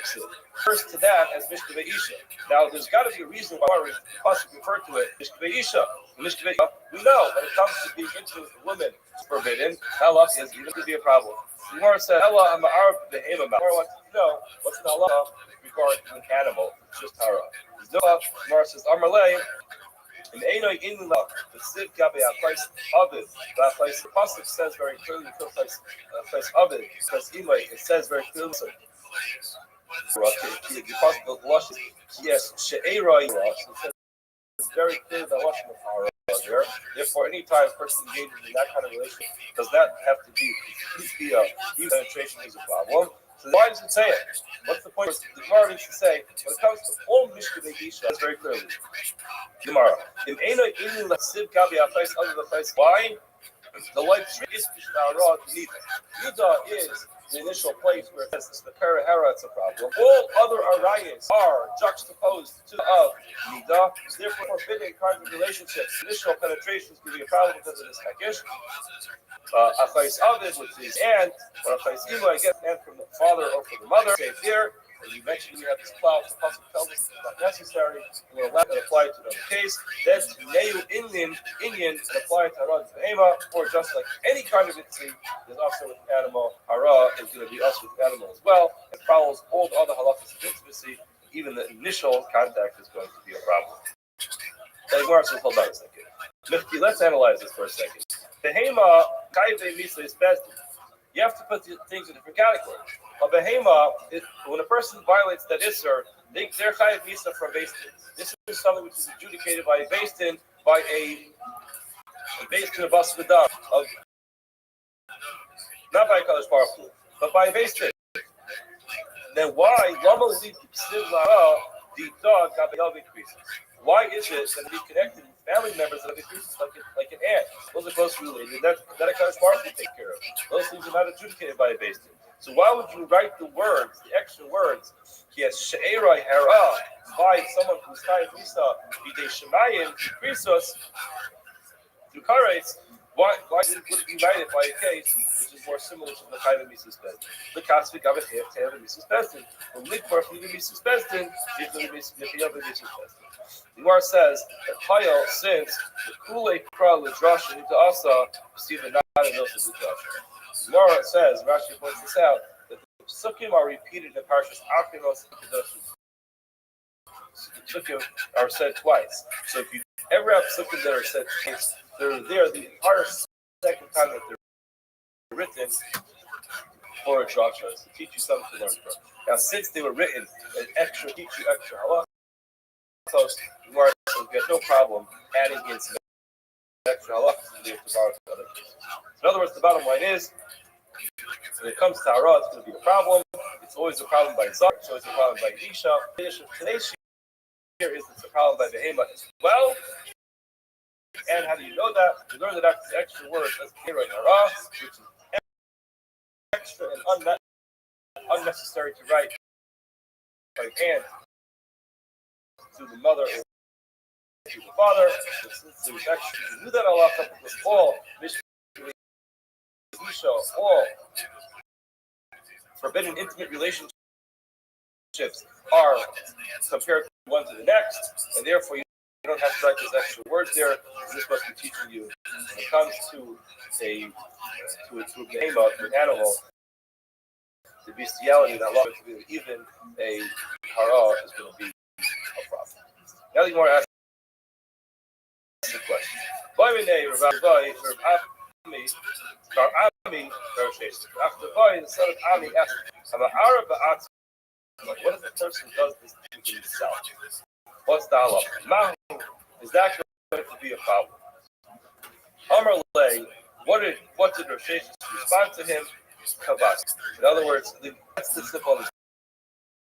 First to that as Mishkavei Isha. Now, there's got to be a reason why we possibly refer to it Mishkavei Isha. Mishkavei Isha, we know when it comes to being intimate with a woman, it's forbidden. Halach is even to be a problem. The Gemara said, Ella Ma'arv Behema Ma'al. Gemara wants to know what's the halacha regarding an animal, just hara. There's no halacha. Gemara says, Amarlei. In Einoi Inla, the Siv Gabi Place of it. The Pasuk says very clearly, the place of it, because Imai, it says very clearly. Yes, She'eroi, it's very clear that Lashon of Hara there. Therefore, any time a person engages in that kind of relationship, does that have to be completely even penetration is a problem? So why does it say it? What's the point? The Gemara needs to say, when it comes to all Mishkavei Isha, that's very clearly. Gemara. In Einoi Inu Siv Gabi Place other than place. Why? The light is Nida. Nida is the initial place where it says the Perahera, it's a problem. All other arayas are juxtaposed to of Nida, therefore forbidding kinds of relationships. Initial penetrations can be a problem because of this Hakish. Achais Avid, which is aunt, or Achais Ima, I get an aunt from the father or from the mother. Same here. And you mentioned we have this plow, the Pasuk tells us it's not necessary. We're allowed to apply it to another case. Then Neu Indian apply it to Hara Behema, or just like any kind of intimacy is also with an animal. Hara is going to be us with the animal as well. It follows all the other halachas of intimacy. Even the initial contact is going to be a problem. Hold on a second. Let's analyze this for a second. Behema, Kaive Misa is best. You have to put things in different categories. A behema, when a person violates that isser, they're chayav misa from Beis Din. This is something which is adjudicated by a Beis Din, by a Beis Din of Bas V'Dam, not by a Kadosh Baruch Hu, but by a Beis Din. Then why? Why is it that we connected with family members that have increases like an aunt? Those are closely related. That a Kadosh Baruch Hu take care of. Those things are not adjudicated by a Beis Din. So why would you write the words, the extra words, yes, she'erai hara, by someone who's chayav misa, b'dei shemayim, krisos, through karetz? Why would you write it by a case which is more similar to the chayav misa spestin? The kasvik of a chayav misa spestin. From likbar from the misa spestin, is the misa spestin. The Gemara says that Hayel, since the kulei kra l'drash and asa, receive the not a notice of the drash. Gemara says, Rashi points this out, that the psukim are repeated in Parshas Achinos. The psukim are said twice. So if you ever have psukim that are said twice, they're there the entire second time that they're written for a drasha, to teach you something to learn from. Now, since they were written, an extra teach you extra halachos, Gemara says we have no problem adding in some extra halachos to the other cases. In other words, the bottom line is, when it comes to hara, it's going to be a problem. It's always a problem by Zar. It's always a problem by Isha. Today's here is it's a problem by Behema as well. And how do you know that? You learn that after the extra word, that's Kira Hara, which is extra and unnecessary to write by hand to the mother or to the father. Since there's extra, you do that Allah with all all forbidden intimate relationships are compared one to the next, and therefore you don't have to write those extra words there. This must be teaching you when it comes to a behema, to an animal, the bestiality that Allah to be even a hara is going to be a problem. Now you want to ask the question. After the son of Ami asked, what if a person does this to himself? What's the halacha? Is that going to be a problem? Amarle, What did Rav Sheshes respond to him? Kavas. In other words, that's the simple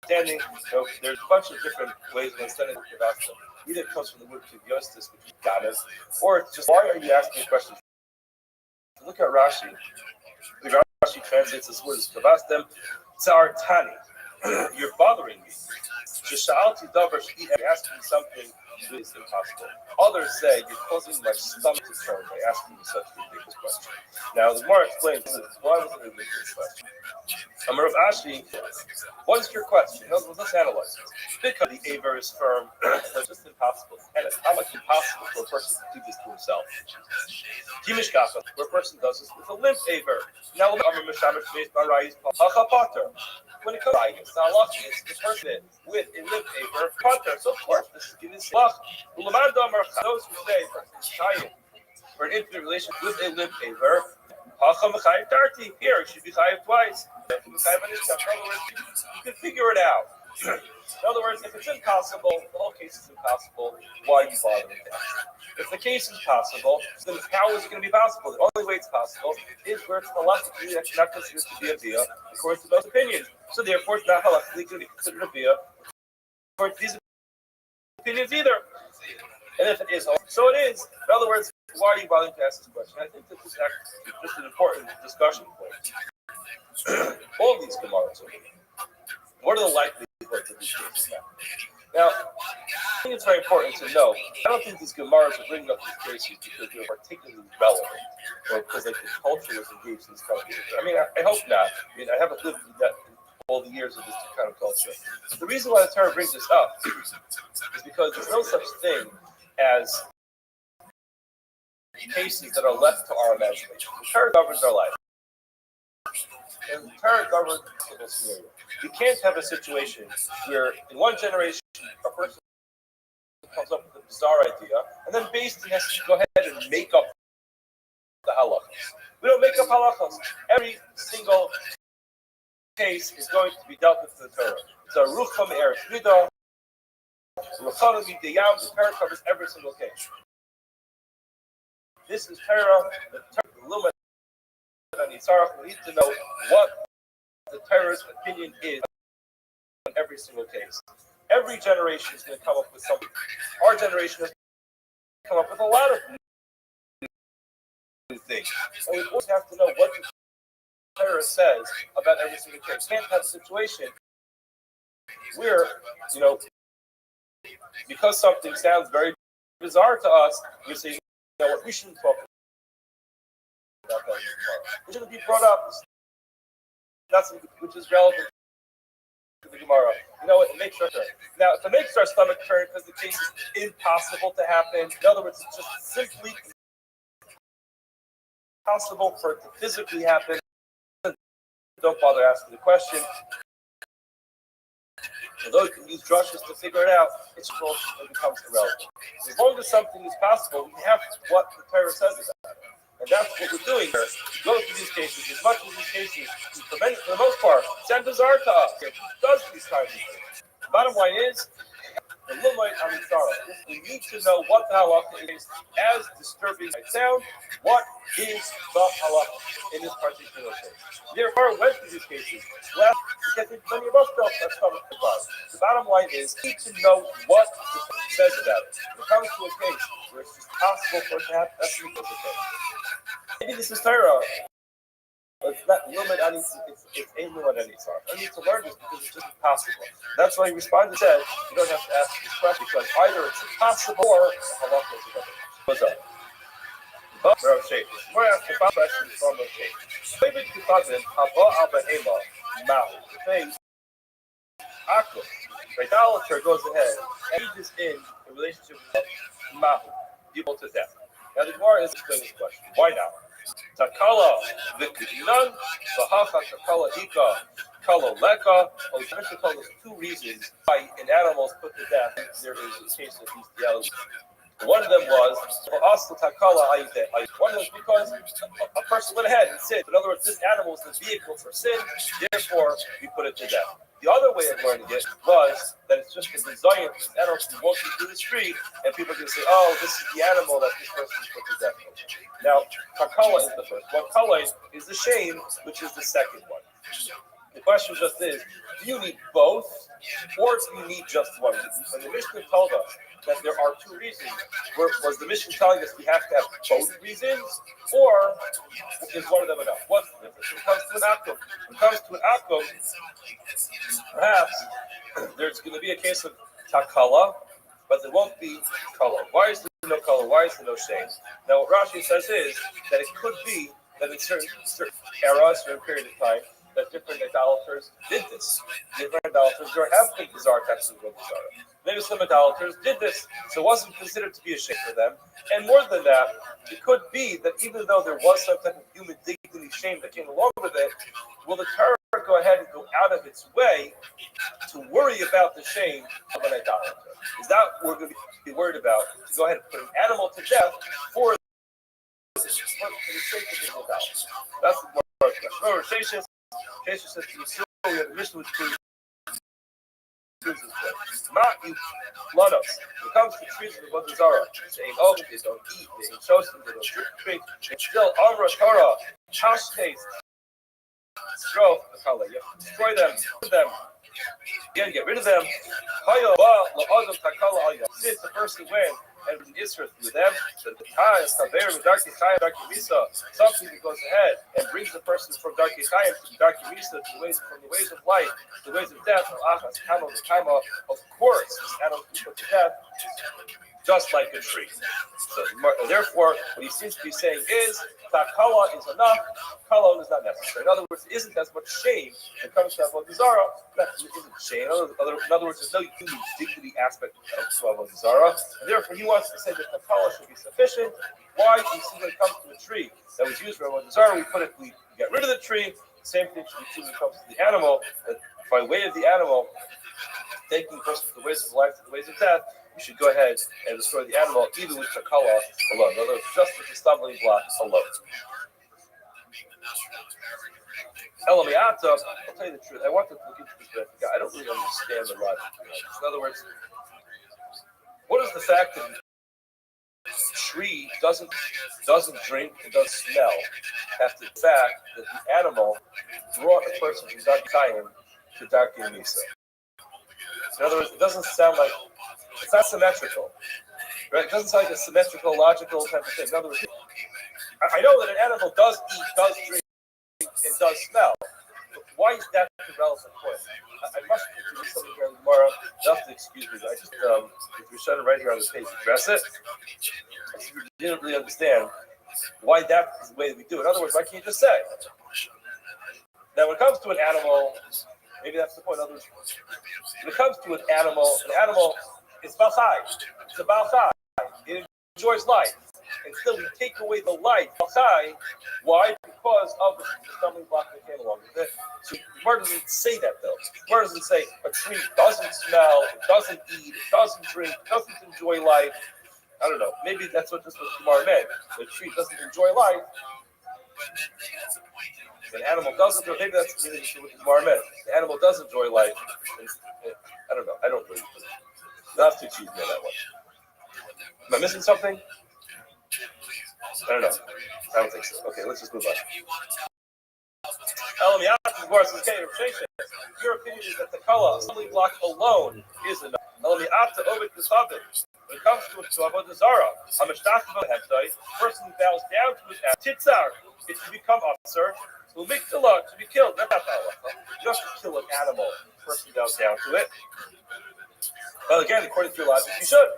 understanding. So there's a bunch of different ways of understanding Kavas. Either it comes from the word kivyostis, which is ganas, or it's just, why are you asking questions? Look at Rashi. The Rashi translates this word as kavastem tzartani. You're bothering me. Shishaalti davar sh'hi, asking something that is impossible. Others say you're causing my stomach to turn by asking me such a ridiculous question. Now the Gemara explains why was it a ridiculous question. Amar of Ashi, what is your question? Let's analyze it. Because the aver is firm, it's just impossible. And it's how much impossible for a person to do this to himself. Kimish Gafa, where a person does this with a limp aver. Now, when it comes to Allah, it's the person with a limp aver, so of course, this is given slach. Those who say or an intimate relationship with a limp aver, here it should be chayiv twice. You can figure it out. In other words, if it's impossible, the whole case is impossible. Why are you bothering with that? If the case is possible, then how is it going to be possible? The only way it's possible is where it's halachically not considered to be a bia, according to those opinions. So therefore, it's not halachically going to be considered a bia according to these opinions either. And if it is, so it is. In other words, why are you bothering to ask this question? I think that this is actually just an important discussion point. All these Gemaras are. What are the likelihoods of these cases? Now, I think it's very important to know. I don't think these Gemaras are bringing up these cases because they're particularly relevant or because the culture is engaged in this kind of thing. I mean, I hope not. I mean, I haven't lived in that all the years of this kind of culture. But the reason why the Torah brings this up is because there's no such thing as cases that are left to our imagination. The Torah governs our life. And the Torah governs the scenario. You can't have a situation where in one generation a person comes up with a bizarre idea, and then basically has to go ahead and make up the halachas. We don't make up halachas. Every single case is going to be dealt with in the Torah. It's a rucham eretz midah. Rucham midayam. The Torah covers every single case. This is Torah. The Torah. We need to know what the Torah's opinion is on every single case. Every generation is going to come up with something. Our generation has come up with a lot of new things. And we always have to know what the Torah says about every single case. We can't have a situation where, because something sounds very bizarre to us, we say, what, we shouldn't talk about that. It shouldn't be brought up. That's which is relevant to the Gemara. It makes our turn. Now, if it makes our stomach turn because the case is impossible to happen, in other words, it's just simply impossible for it to physically happen, don't bother asking the question. Although you can use drushes to figure it out, it becomes irrelevant. As long as something is possible, we have what the Torah says about it. And that's what we're doing here. We go through these cases, as much as these cases, for the most part, sound bizarre to us. It does these kinds of things. The bottom line is, we need to know what the halacha is, as disturbing as it sounds. What is the halacha in this particular case? Therefore, went through these cases. Many of us don't. The bottom line is, we need to know what the Torah says about it. When it comes to a case where it's just possible for it to happen, that's the case. Maybe this is Torah. It's not limit any. It's a limit any. I need to learn this because it's just impossible. That's why he responded and said, you don't have to ask this question because either it's impossible or halacha is better. What's up? We're asking 5 questions from the case. David Kufazin, Haba Abahema, Mahu. The thing, Akut. The idolater goes ahead and engages in a relationship with Mahu, equal to death. Now the Gemara is explaining this question. Why now? Takala v'kudinan v'hacha takala hika kala leka. There's 2 reasons why an animal is put to death. There is a case of these theology. One of them was one was because a person went ahead and sinned. In other words, this animal is the vehicle for sin, therefore we put it to death. The other way of learning it was that it's just a design of this animal walking through the street, and people are going to say, oh, this is the animal that this person put to death. Now, takala is the first one. Kala is the shame, which is the second one. The question just is, do you need both, or do you need just one? And the Mishnah told us that there are two reasons. Was the Mishnah telling us we have to have both reasons, or is one of them enough? What's the difference? When it comes to an akum, perhaps there's going to be a case of takala, but there won't be kala. Why is there no kala? Why is there no shame? Now, what Rashi says is that it could be that in certain eras, certain period of time, that different idolaters did this. Different idolaters, there have been bizarre texts of bizarre. Maybe some idolaters did this, so it wasn't considered to be a shame for them. And more than that, it could be that even though there was some type of human dignity shame that came along with it, will the Torah go ahead and go out of its way to worry about the shame of an idolater? Is that what we're going to be worried about? To go ahead and put an animal to death for the sake of the idolater? That's the more question. Remember, Sheshes says to the Surah, we have a mission with two. Not you flood us. When it comes to trees of the Zara, saying, oh, they don't eat, they ain't chosen, they don't drink, it's still Amra Torah, Chash taste, Stroke, the color. You have to destroy them, kill them, again, get rid of them. Since the person went and Israel through them, the time, something that goes ahead and brings the person from Darki Chayim to Darki Misa, from the ways of life, to the ways of death, of course, this animal can be put to death, just like a tree. So, therefore, what he seems to be saying is that kala is enough, kala is not necessary. In other words, there isn't as much shame when it comes to Avodah Zarah. That isn't shame. In other words, there's no human dignity aspect of Avodah Zarah. And therefore, he wants to say that the kala should be sufficient. Why? You see, when it comes to a tree that was used for Avodah Zarah, we get rid of the tree. The same thing should be true when it comes to the animal. That by way of the animal, taking the person to the ways of life, to the ways of death, you should go ahead and destroy the animal, even with takala alone. In other words, just with the stumbling block alone. Elamiata, I'll tell you the truth. I want to look into this, but I don't really understand the logic behind this. In other words, what is the fact that the tree doesn't drink and doesn't smell after the fact that the animal brought a person from Darki Chayim to Darki Misa? In other words, it doesn't sound like, it's not symmetrical, right? It doesn't sound like a symmetrical, logical type of thing. In other words, I know that an animal does eat, does drink, and does smell. But why is that the relevant point? I must introduce something here tomorrow. You'll have to excuse me. I just, if you're trying to write here on the page, address it. I didn't really understand why that is the way that we do it. In other words, why can't you just say? Now, when it comes to an animal, maybe that's the point. In other words, when it comes to an animal is balchai. It's a balchai. It enjoys life. And still, we take away the life. Balchai. Why? Because of the stumbling block that came along with it. So, Gemara doesn't say that, though. Gemara doesn't say a tree doesn't smell, it doesn't eat, it doesn't drink, it doesn't enjoy life. I don't know. Maybe that's what Gemara meant. The tree doesn't enjoy life. The animal doesn't. Maybe that's what Gemara meant. The animal does enjoy life. I don't know. I don't really. Not too cheesy on that one. Am I missing something? I don't know. I don't think so. Okay, let's just move on. Your opinion is that the kala, assembly block alone, is enough. When it comes to Avodah Zarah, person who bows down to his titzar, it should become officer. To be killed. Just to kill an animal, the person bows down to it. Well, again, according to your logic, you should.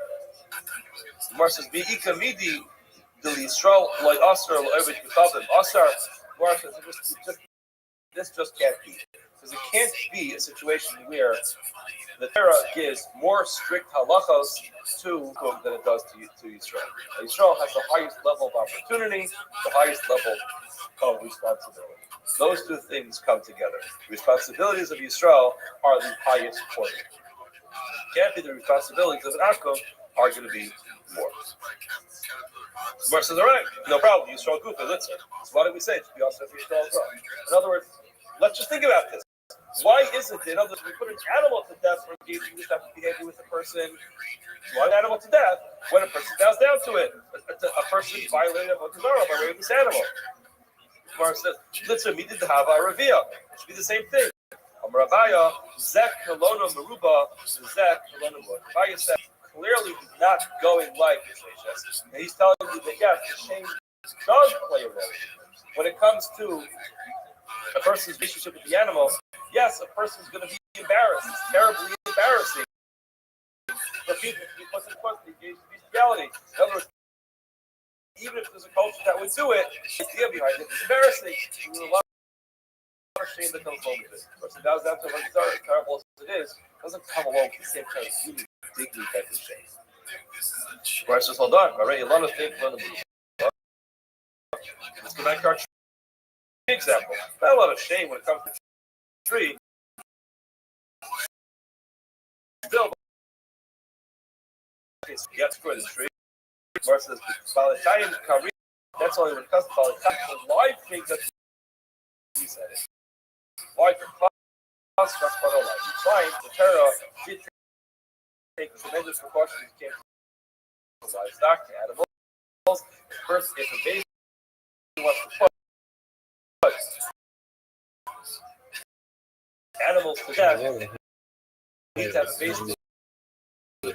The Gemara says, "Be'ika midi del Yisrael loy asar lo'ovet k'chavim." Asar, Gemara says, this just can't be, because it can't be a situation where the Torah gives more strict halachos to whom than it does to Yisrael. Yisrael has the highest level of opportunity, the highest level of responsibility. Those two things come together. The responsibilities of Yisrael are the highest point. Can't be the responsibilities of an Akum are going to be more. Gemara says, all right, no problem. Yisrael Gufa, let's. So why do we say it should be also for Yisrael as well? In other words, let's just think about this. Why isn't it? In other words, we put an animal to death for engaging this type of behavior with a person. Why an animal to death when a person bows down to it? A person violated a Torah by way of this animal. Gemara says, "Litzah midid hava ravia." It should be the same thing. Rabaya zek kolona meruba zek kolona meruba. Rabaya said clearly he's not going like this. And he's telling you that yes, the shame does play a role when it comes to a person's relationship with the animal. Yes, a person's going to be embarrassed. It's terribly embarrassing for people to be put in question, engaged in bestiality. In other words, even if there's a culture that would do it, the idea behind it is embarrassing. There's a lot of shame that comes along with it. The person bows down to one star, as terrible as it is, doesn't come along with the same kind of human dignity type of shame. Where it's just, hold on, already a lot of things on the movie. Let's go back to our tree example. Not a lot of shame when it comes to tree. Still, you have to grow the tree. Versus Balatayim Kari, that's only when it comes to Balatayim. The live thing that he said it. Live for class, that's part of life. Fine, the Torah did take tremendous precautions came to livestock, to animals. First, if a baby wants to put animals to death, you need to have a baby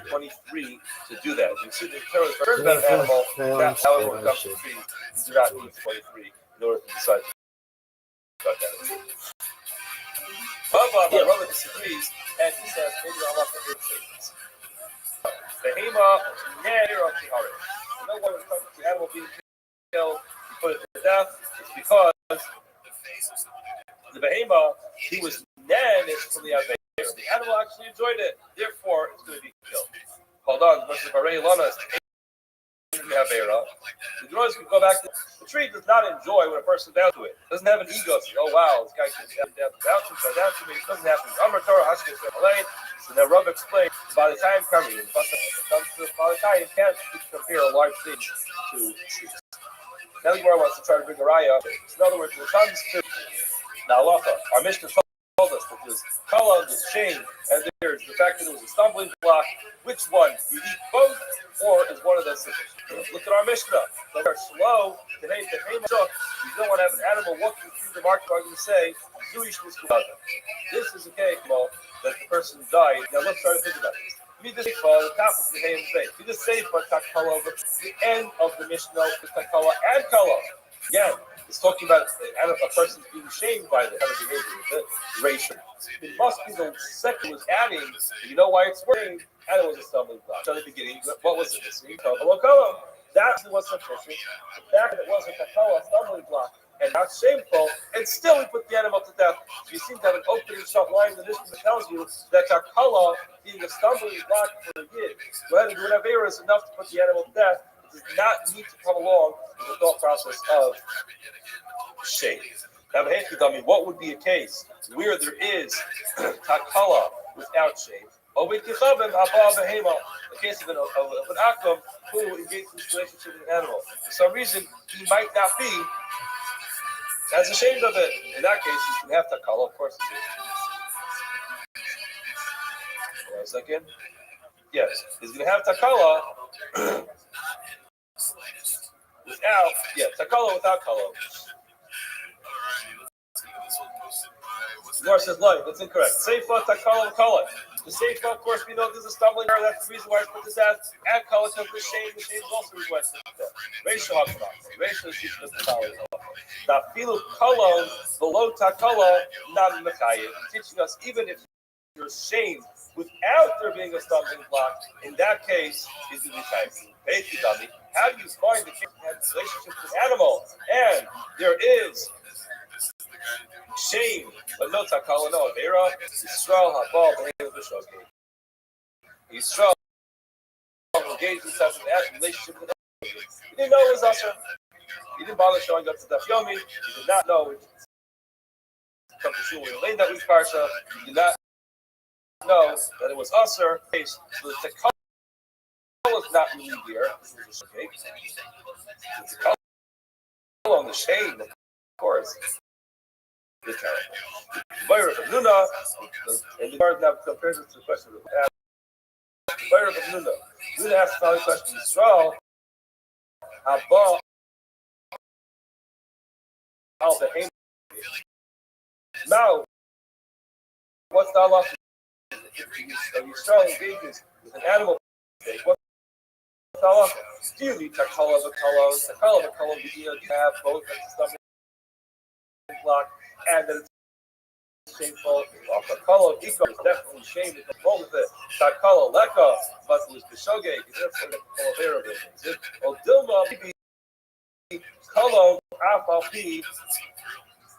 23 to do that. You see the Torah is concerned about an animal, that, however, when it comes to tree, you do not need 23 in order to decide about that. Rabbi disagrees, and he says, maybe I'll have to hear statements. Behema, Nair of Tiharet. You know when it comes to the animal being killed, you put it to death, it's because the Behema, he was nanished from the Aveira. The animal actually enjoyed it, therefore it's going to be killed. Hold on, versus Barei Lana, the Aveira. The Genois can go back to the tree does not enjoy when a person down to it. It doesn't have an ego. Say, oh wow, this guy can down to me. It doesn't happen. Amar Torah Hashkes Alain. So now Rav explained by the time coming, when it comes to by the time you can't compare a large thing to trees. Now the Gemara wants to try to bring a raya. In other words, when it comes to the halacha, our Mishnah told us that there's kala, there's shame, and there's the fact that it was a stumbling block. Which one? You eat both, or is one of them sufficient? Look at our Mishnah. They are slow. You don't want to have an animal walking through the market garden and say, this is a cake that the person died. Now let's try to think about this. The top of the hay face. You just say for takala, the end of the Mishnah is takala and kala. Again, it's talking about a person being shamed by the kind of behavior, the ration. It must be the second was adding. You know why it's working? And it was a stumbling block. So in the beginning, what was it? That was sufficient. The fact that it was a takala, stumbling block, and not shameful, and still we put the animal to death. You seem to have an opening shop line in the Mishnah that tells you that takala being a stumbling block for the yid, go ahead and do whatever is enough to put the animal to death. It does not need to come along with the thought process of shame. Now, what would be a case where there is takala without shame? A case of an akum who engaged in this relationship with an animal. For some reason, he might not be as ashamed of it. In that case, he's going to have takala, of course. Hold on a second. Yes, he's going to have takala without, takala without kala. Gemara says, no, that's incorrect. Seifa, takala, kala. The seifa, of course, we know there's a stumbling error. That's the reason why I put this out. And kala took the shame. The shame is also the reason why I put this out. Ratio Hakama. Ratio is teaching us the following. Tafilu kala, below takala, not mekayim. Teaching us even if you're shamed without there being a stumbling block, in that case, is the mekayim. Basically, how do you find the case that has a relationship with animals? And there is shame, but no takala, no avera. Yisrael habal b'nei b'shogeg. Yisrael engaged himself in that relationship with animals. He didn't know it was usher. He didn't bother showing up to Daf Yomi. He did not know it. Come to shul when that week parsha. He did not know that it was usher. So the takala was not really here. Okay. The takala on the shame, of course. The Fire of Nuna, and the Lord now compares it to the question of Fire of Nuna. Nuna asks the following question: Yisrael, Abba, Al Behem. Now, what's the Allah? Yisrael engages with an animal. What's the Allah? Do you need Takala, do you have both at the stomach block, and then it's shameful? Well, Takala, Iko is definitely shame. It's wrong with it. Takala, Leka, but it was Bishoge, it's just like a Kolavera business. Well, Dilma, maybe, Kalo, Afal, P,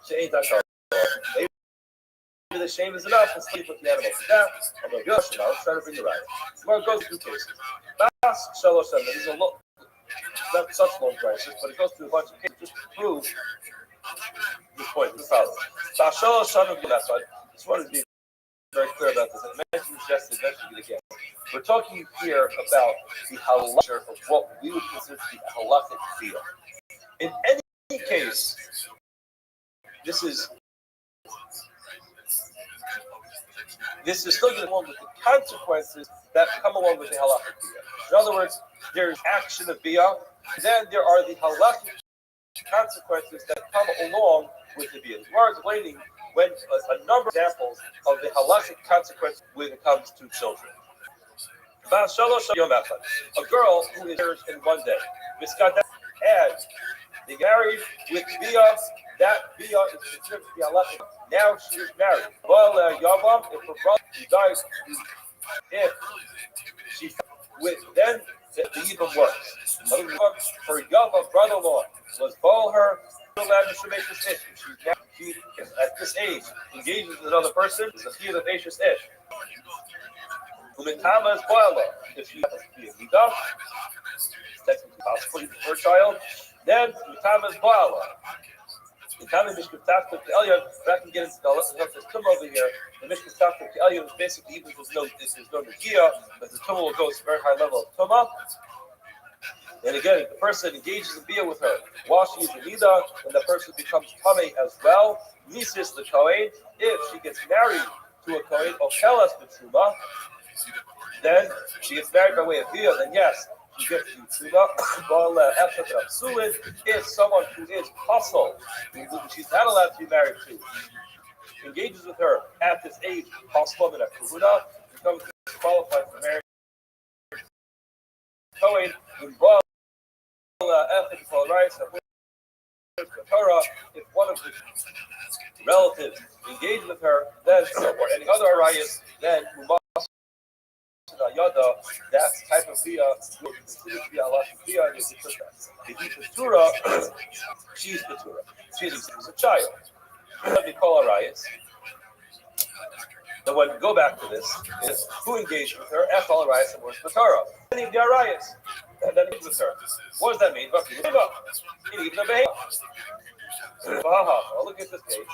Shane Takala. The shame is enough. Let's sleep with the animals. Now, I'm going to go. Let's try to bring it right. Tomorrow goes through cases. Bas Shalosh Shem. There's a lot, not such long crisis, but it goes through a bunch of cases just to prove this point. This follows. Bas Shalosh Shem. I just wanted to be very clear about this. I mentioned this yesterday, mentioned it again. We're talking here about the halakha of what we would consider to be a halakhic field. In any case, this is still going along with the consequences that come along with the halachic biyah. In other words, there's action of biyah, then there are the halachic consequences that come along with the biyah. We are explaining when a number of examples of the halachic consequences when it comes to children. A girl who is married in one day, and they married with biyah. That biyah is considered to be halachic. Now she is married. Well, Yavam, if her brother dies, if she then the even worse. Her Yavam brother-in-law was ball her. She at this age engages with another person. Is a fear of Ashes Ish. Umitama is boiler. If she has to be a Nida, technically possibly her child, then Umitama is boiler. The time of Mishkat Tafta to Elyon, I can get into the tum over here. The Mishkat Tafta to Elyon is basically even if there's no Nagia, but the tum will go to a very high level of Tumah. And again, if the person engages in Biyah with her while she is in Nida, then the person becomes Tameh as well. Nisis the Kohen, if she gets married to a Kohen, Okelas B'Tzuma, then she gets married by way of Biyah, then yes, she gets to Tzuma. If someone who is hustle, she's not allowed to be married to, engages with her at this age, hustle and a Kahuna, becomes qualified for marriage. Kohen, if one of the relatives engage with her, then or any other arayas, then Yada, that type of biyah will consider to be a lot of biyah, and it's the Keturah, she's Keturah. She's a child. Let me call arayas. Then when we go back to this, is who engaged with her? Ethel arayas and was Keturah. Any of the arayas. And then with her. What does that mean? Even a behavior. Look at this page.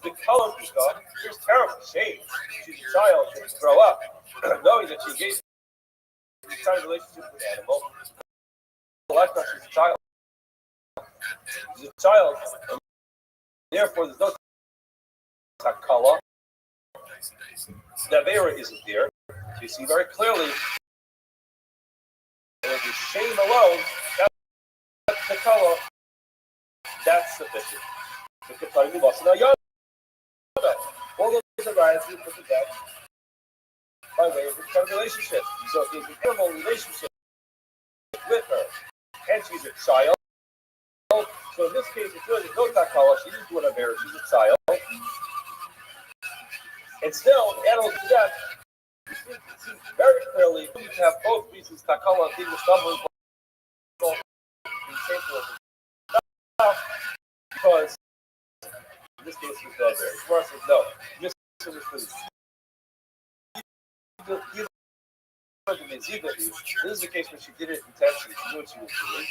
The color is gone. Here's terrible shame. She's a child. She should grow up. Knowing that she engaged in this kind of relationship with an animal. Lifetime, she's a child. She's a child. And therefore, there's no takala. The Avera isn't there. You see very clearly. And the shame alone, that's the color, that's sufficient. All those arise we put to death by way of this kind of relationship. So if there's an animal relationship with her, and she's a child, so in this case, it's really no takala, she didn't do whatever, she's a child. And still, the animal to death, you see very clearly, you need to have both reasons, takala being the stumbling block, because in this case, it's not there. For us, it's no. This is the case where she did it intentionally. She knew what she was doing.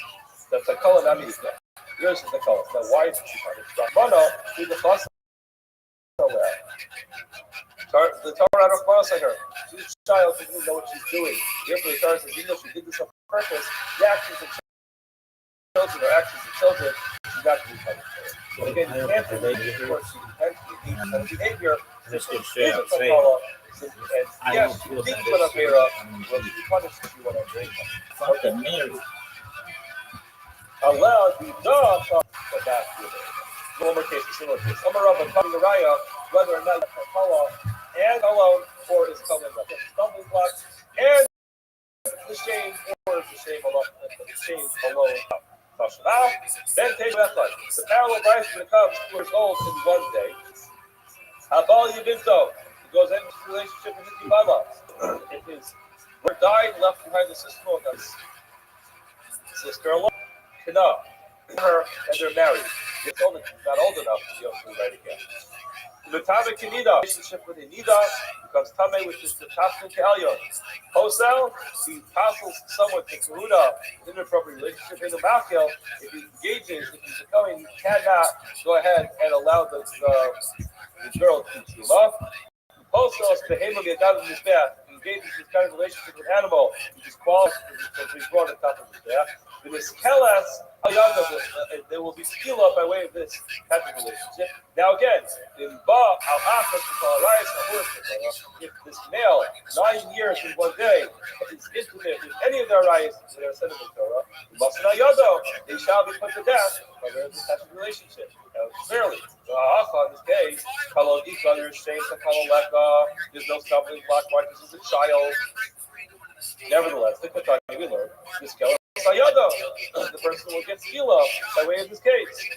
The takala nami is there. Yours is the takala. Now, why is she punished? Mono, did the fuss. The Torah don't cross on her. She's a child, she doesn't know what she's doing. Therefore, the Torah says, even though she did this on purpose, the actions of children are actions of children, she's not to be punished for it. So again, you can't relate to what she intends to and behavior. Let's go Is straight a up say takala. And I yes, don't you feel think that you want it's to Avera, I'm will be punished if you want to Avera. fuck the marriage. Allowed the dog, but that's the normal case, similar case. Amarav and Kami Raya, whether or not takala and alone, or is coming up. Stumbling block, and the shame, or is the shame alone. Now, then take that life. The parallel price becomes 2 years old in one day. Habal Yibinto, he goes into a relationship with his mama. If his brother died, left behind the sister-in-law, that's sister-in-law, Kana, her, and they're married. He's not old enough to be able to write again. The Tame Kanida, relationship with Anida, becomes Tame with this Tashin Kalyon. Hosel, he passels someone to Kahuna, inappropriate relationship in the Machel. If he engages, if he's becoming, he cannot go ahead and allow the girl to team up. Hosel is behaving the God of his bath. He engages this kind of relationship with animal, which is qualified to be brought on top of his bath. With this Kelas, there will be skill up by way of this type of relationship. Now again, in Ba if this male 9 years in one day is intimate with any of their rights that are said in the Torah, they shall be put to death by way of this type of relationship. Now clearly, in this case, there's no stumbling block, why this is a child. Nevertheless, the Kentucky we learn this Sayado, the person will get skila by way of this case.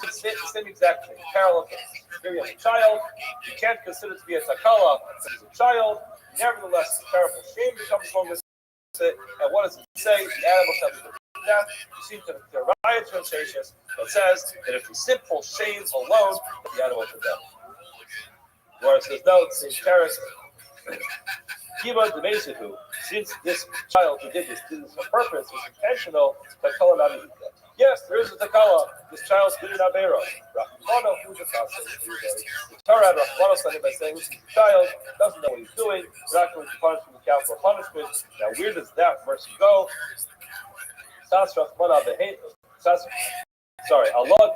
It's the same exact thing, parallel case. Here you have a child, you can't consider it to be a takala because he's a child. Nevertheless, terrible shame becomes along with it. And what does it say? The animal shall be put to death. You see the riot translations that says that if the simple shame alone, the animal to death. Whereas there's no same terrorist. Kiva Demesihu, since this child who did this on purpose, was intentional, Takala Nami. Yes, there is a Takala. This child's good in Abera. Rahmano, who's the The Torah, Rahmano said him by saying, this is a child, doesn't know what he's doing, we're not going to punish him with capital punishment. Now, where does that mercy go? Sorry, Allah,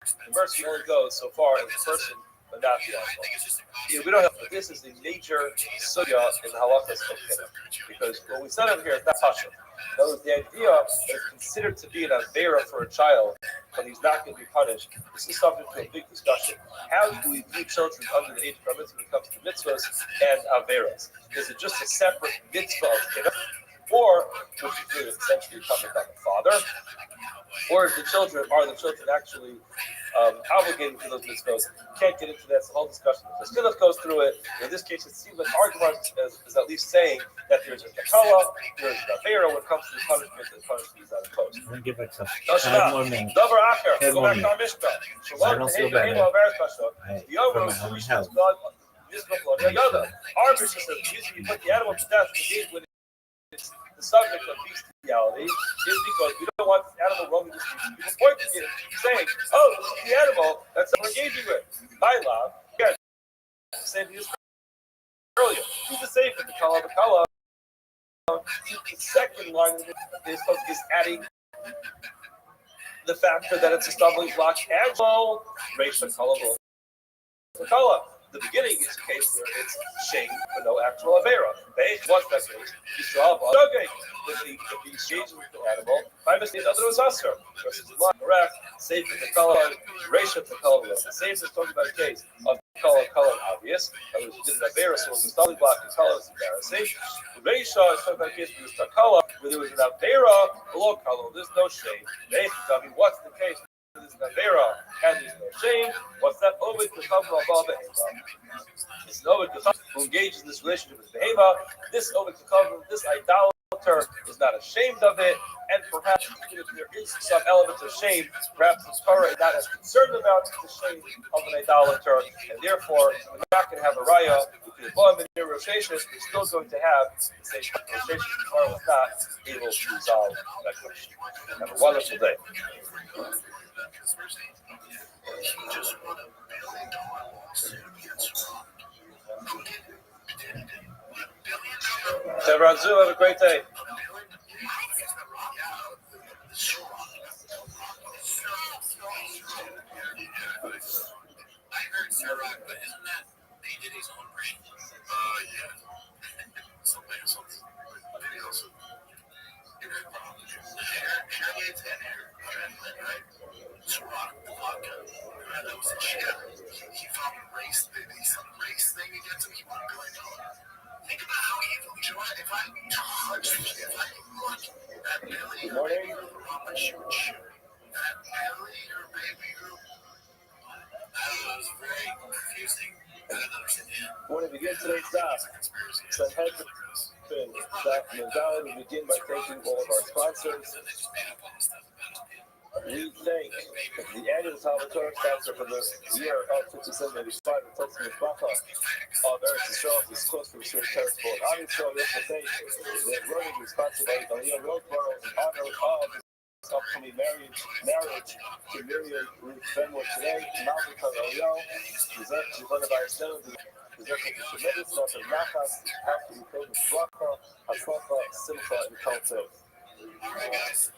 the mercy only goes so far as a person, but not the animal. We don't have, this is the major sugya in the halachas of Kedem, because what we said over here is not pasha. That was the idea that it's considered to be an avera for a child, but he's not going to be punished. This is subject to a big discussion. How do we view children under the age of mitzvah when it comes to mitzvahs and averas? Is it just a separate mitzvah of Kedem, or which is really essentially coming from the father? Or are the children actually obligated to those mitzvahs? Can't get into that. It's a whole discussion. The Stilas goes through it. In this case, it seems like Argumar is at least saying that there's a takala, there's an avera when it comes to the punishment, and punishment is not imposed. I'm going to give it some. Go back to our Mishnah. I don't feel better. For my own health. Our Mishnah says, usually you put the animal to death when it's the subject of bestiality, is because we don't want the animal roaming the streets. People point to it saying, oh, this is the animal that's we're engaging with. My love, again, same thing as earlier. Who's the safe with the kala? The kala, the second line is adding the factor that it's a stumbling block and all racial kala. The kala. The beginning is a case where it's shame but no actual avera. What's that case? Yisrael b'adogay. If he engages with the animal, by mistake, other was usher. Versus correct. Safe in the color, racial to color. The safe is talking about a case of color obvious. That was did an avera, so it was a stumbling block. The color is embarrassing. Racial is talking about a case where there's takala, where there was an avera below color. There's no shame. They tell me what's the case. There's an avera and there's no shame. What's that? Always the cover of all the It's an Ovid who engages in this relationship with Behema. This Ovid this idolater is not ashamed of it, and perhaps if there is some element of shame, perhaps the Torah is not as concerned about the shame of an idolater, and therefore we're not going to have a raya with the above and near rotations. We're still going to have the same rotation. The Torah was not able to resolve that question. Have a wonderful day. Everyone, have a great day. Iraq, but isn't that they did his own brain? Yeah. Something or something. Did he also? Hair gates and hair transplant, right? Ciroc, the vodka. That was the shit. He found a race, some race thing against him. He wouldn't go in. Think about how evil you are. If I look at Billy, how much you would shoot. At Billy or baby group. I don't know, it was very confusing. I didn't understand him. When we begin today's stop, some heads that Mentality will begin by thanking all of our sponsors. We thank the annual Talmud Torah sponsor for the year of 5785, the Testament Bacha of Eretz Yisrael, this close to the Surah Terror. Obviously, we also thank the running sponsored by Aliyah Roadborough in honor of his upcoming marriage to Miriam Ruth Benwood today. Malvika Aliyah, presented by Estelle, presented the tremendous amount of nachas, after we pray the bracha, hatzlacha, simcha, and kol.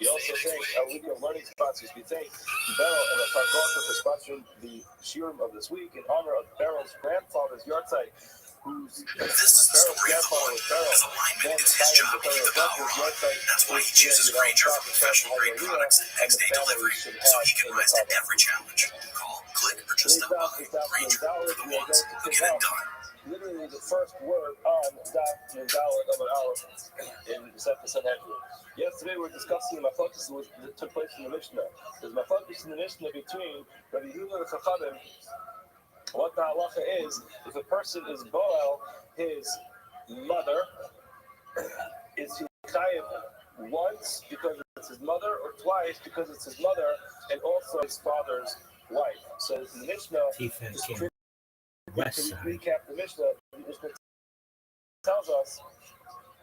We also thank our League of Learning sponsors. We thank Beryl and the Fargosha for sponsoring the shiurim of this week in honor of Beryl's grandfather's yahrzeit, whose Beryl's grandfather was Beryl. Then his job to keep the power on. That's why he chooses Granger for professional grade products and next day delivery, so he can rise to every challenge. Call, click, or just stop by. Granger for the ones who get it done. Literally the first word on Daf and Dalet of an hour in the Sanhedrin. Yesterday we were discussing my focus that took place in the Mishnah. There's my focus in the Mishnah between Rabbi Yehuda and Chachamim. What the halacha is, if a person is Boel, his mother, is he chayiv once because it's his mother, or twice because it's his mother, and also his father's wife. So in the Mishnah, West side. recap the Mishnah. The Mishnah tells us,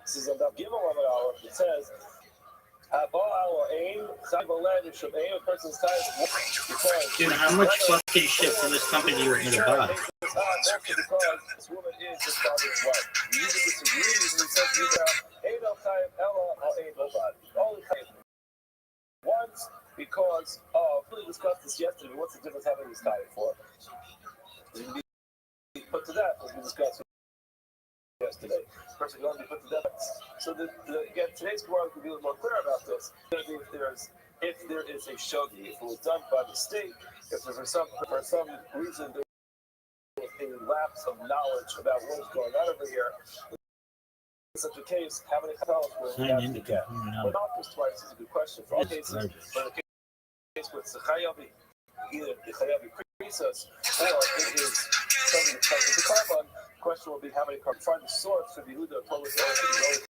this is on Daf Gimel Amud Aleph, it says, Dude, how much fucking shit from this company you were going to buy? This woman is his father's wife. You either disagree with me, only once because of, we discussed this yesterday, what's the difference having this time for? Put to death, as we discussed yesterday. Person can only be put to death. So again, today's Gemara will be a little more clear about this. If there is a shogi, if it was done by mistake, if for some reason there was a lapse of knowledge about what is going on over here, in such a case, how many fellows will we have to get? Well, not just twice is a good question. For all cases, but in the case with the chayavi, either the chayavi priestess or it is something that comes with the carbon, the question will be how many carbon. Find the source for the Yehuda told us always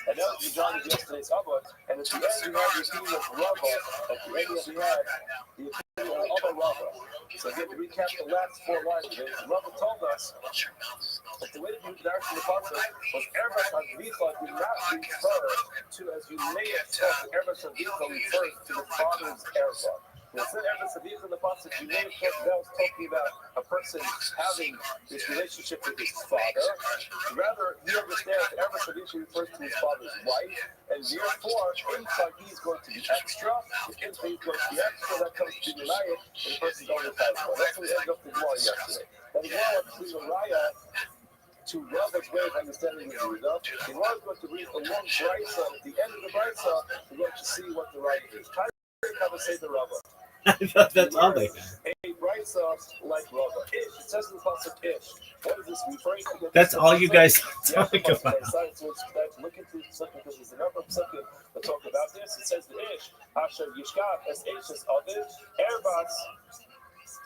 and that was the majority of yesterday's Abba. And at the end, we had the opinion of Rava. At the end, we had the opinion of Abba Rava. So again, to recap the last 4 lines of it, Rava told us that the way to do the direction of the Pasuk was Erbas Hadvicha did not refer to, as you may have thought, Erbas Hadvicha refers to the father's Erbas. When it said Erbas Hadvicha in the Pasuk, you may have thought that was talking about a person having this relationship with his father. Rather, he understands that Erbas Hadvicha refers to his father's wife, and therefore, inside he's going to be extra. If inside he's going to be extra, that comes to be Elias, and the person don't have one. That's what we ended up the Gemara yesterday. Now, the Gemara wants to leave a raya to Rava's way of understanding the Yehuda. The Gemara is going to read a long brisa. At the end of the brisa, we're going to see what the raya is. Try to have a say the Rava. That's ugly. A brisa like Rava. Ish. It says in the pasuk Ish. What is this referring to? That's all you guys talk about. Look into something because there's a number of something that talk about this. It says the Ish. Asher Yishkav es Eshes Aviv Erbas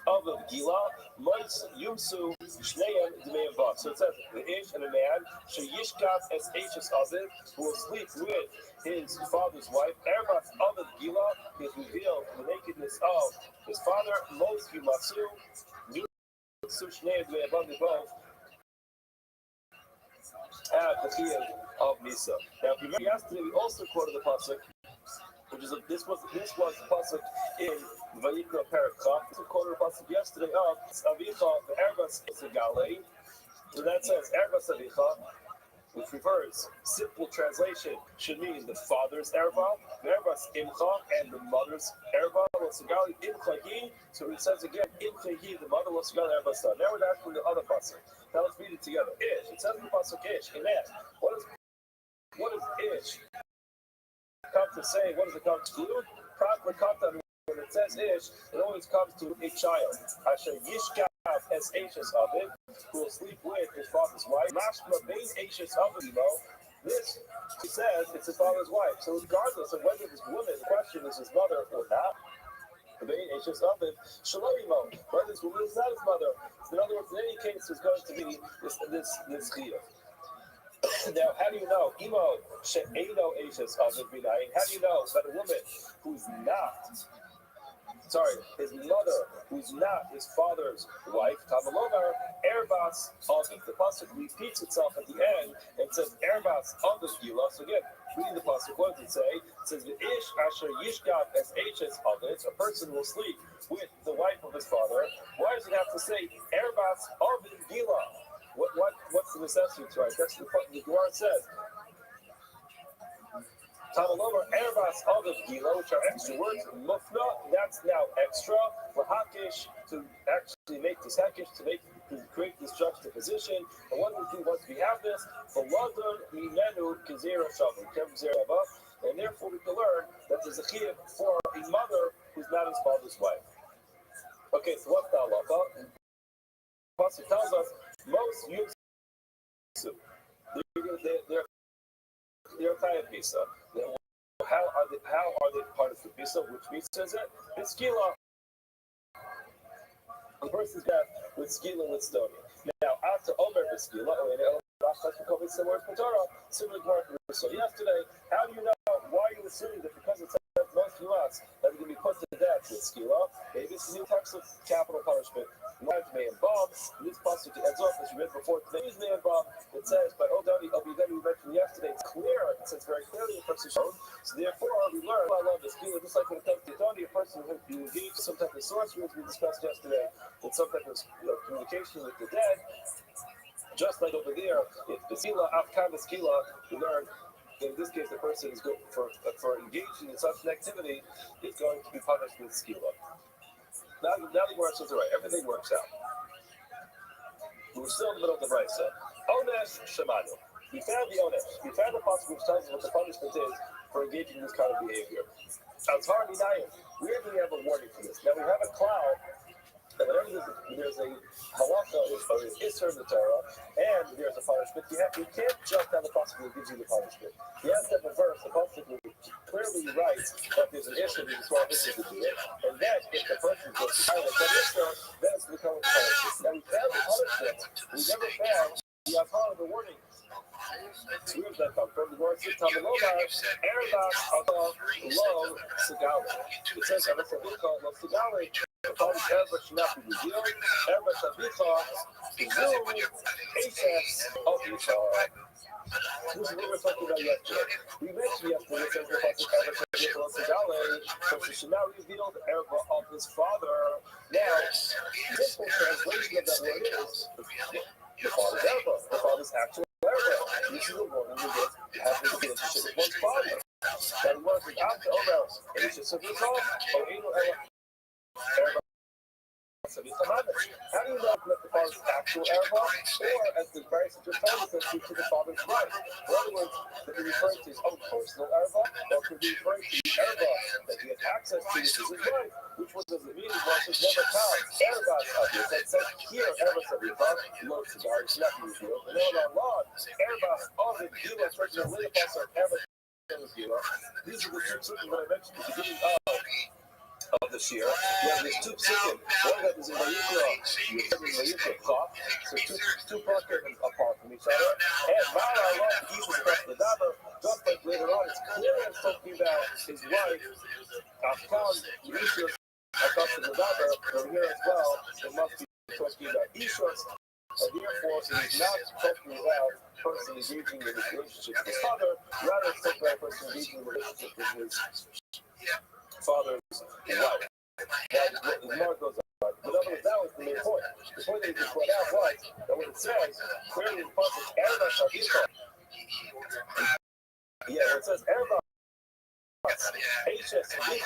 Aviv Gila Mois Yumsu Shneim Dmeim Vav. So it says the Ish and a man Sheyishkav es Eshes Aviv who will sleep with his father's wife. Erbas Aviv Gila is revealed the nakedness of his father. Mois Yumasu Yumsu Shneim Dmeim Vav both at the field of Misa. Now, if you remember yesterday, we also quoted the pasuk, which is this was the pasuk in Vayikra Parakha. We quoted the pasuk yesterday of Avicha the Erbas Isagale. So that says Erbas Avicha which refers, simple translation, should mean the father's erva, ervas imcha, and the mother's erva, losagali imcha hi. So it says again, imcha hi, the mother, losagali erva son. Now we're asking the other pasuk. Now let's read it together. Ish. It says in the pasuk ish. Ish. What is ish come to say? What does it come to do? When it says ish, it always comes to a child. Asher yishkav as ashes of it, who will sleep with his father's wife. Mashma bein ashes of it, This, he says, it's his father's wife. So regardless of whether this woman in question is his mother or not, bein ashes of it, shalom, whether this woman is not his mother. So in other words, in any case, there's going to be this chiyuv. Now, how do you know? Imo she'eino ashes of it b'nayin. How do you know that a woman who's not, his mother, who's not his father's wife, Tamalomar, Erbas Aviv. The pasuk repeats itself at the end and says Erbas Aviv Gila. So again, reading the pasuk, what does it say? It says the Ish Asher Yishgav as Ashes Aviv. A person will sleep with the wife of his father. Why does it have to say Erbas Aviv Gila? What's the necessity to it? That's the Gemara says. Tamalomar Erbas Aviv Gila, which are extra words. Mufna, that's now extra. Lahakish, to actually make this hakish, to create this juxtaposition. And what do we do once we have this? For London, Mimenu Kazira Shavu, Kevzerava. And therefore we can learn that there's a chiyuv for a mother who's not his father's wife. Okay, so what's the halacha? Pasuk tells us most Yusuf, they're Chayat Bisa. How are they part of the Bisa? Which Bisa is it? It's Skila. The person's death with Skila with stoning. Now, after Omer with Skila, similar to Torah, similar to so yesterday, how do you know? Why are you assuming that because it says most U.S. that are going to be put to death with Skila? Maybe it's a new type of capital punishment. Knife may and bomb. This pasuk ends off as we read before. Today's may and bomb. It says, by Odani, we mentioned yesterday. It's clear. It says very clearly the person shown. So therefore, we learn. I love this. Just like when it comes to Odani, a person who engaged some type of sorcery, as we discussed yesterday, with some type of communication with the dead. Just like over there, if the Skila, Afkan the Skila, we learn. In this case, the person is going for engaging in such an activity is going to be punished with skila. Now the Gemara says, all right, everything works out. We're still in the middle of the brisa. Onesh Shemanu. We found the Onesh. We found the pasuk which tells us what the punishment is for engaging in this kind of behavior. Azhar Minayim. We actually have a warning for this. Now we have a cloud. That whenever there's a halacha or an isser in the Torah, and there's a punishment, you can't jump down the pasuk that gives you the punishment. You have to have a verse, the pasuk which clearly writes that there's an issue, there's a small issue to do it, and then if the person goes to violate that issue, then it's become a punishment. Now we found the punishment, we never found the azhar of the warning. Where does that come from? The word says Tamalomar, Erebas Lo Sigali. It says Erebas Lo Sigali. The problem is Erebas should not be revealed. Erebas Avicha, Zoom, Ashes, Avicha. This is what we're talking about yesterday. We mentioned yesterday, it says the pasuk Erebas Avicha Lo Sigali, so she should not reveal the Erebas of his father. Now, simple translation of that word is the father's Erebas, the father's actual. This is a woman who gets having a relationship with one's father. That was after Omer, and it's just a result of Eno How do you know that the father's actual Erva, or as the Bryce just told us, to the father's wife? In other words, that he refers to his own personal Erva, or could be referring to the Erva that he has access to, which is his wife. Which one does it mean? One should never count. Erva Aviv. That says here, Erva Aviv, low cigar, it's not revealed. And then on law, Erva Aviv, Gila, especially the later parts of Erva Gila. These are the two children that I mentioned at the beginning of the year. We have these two psukim. One of them is in Vayikra, so two pockets apart from each other. And Mara Allah, each was across the Dabar, just like later on, it's clear and talking about his wife, Afkan, Yishus, across the Dabar, from here as well, it must be talking about Ishus, and therefore it is not talking about a person engaging in his relationship with his father, rather it's talking about a person engaging in a relationship with his father's wife. Now, the mark goes on. But that was the main point. The point that he just pointed out was that when it says, clearly in the pasuk, Erebas Avicha, Yeah, it says Erebas. H's sorry,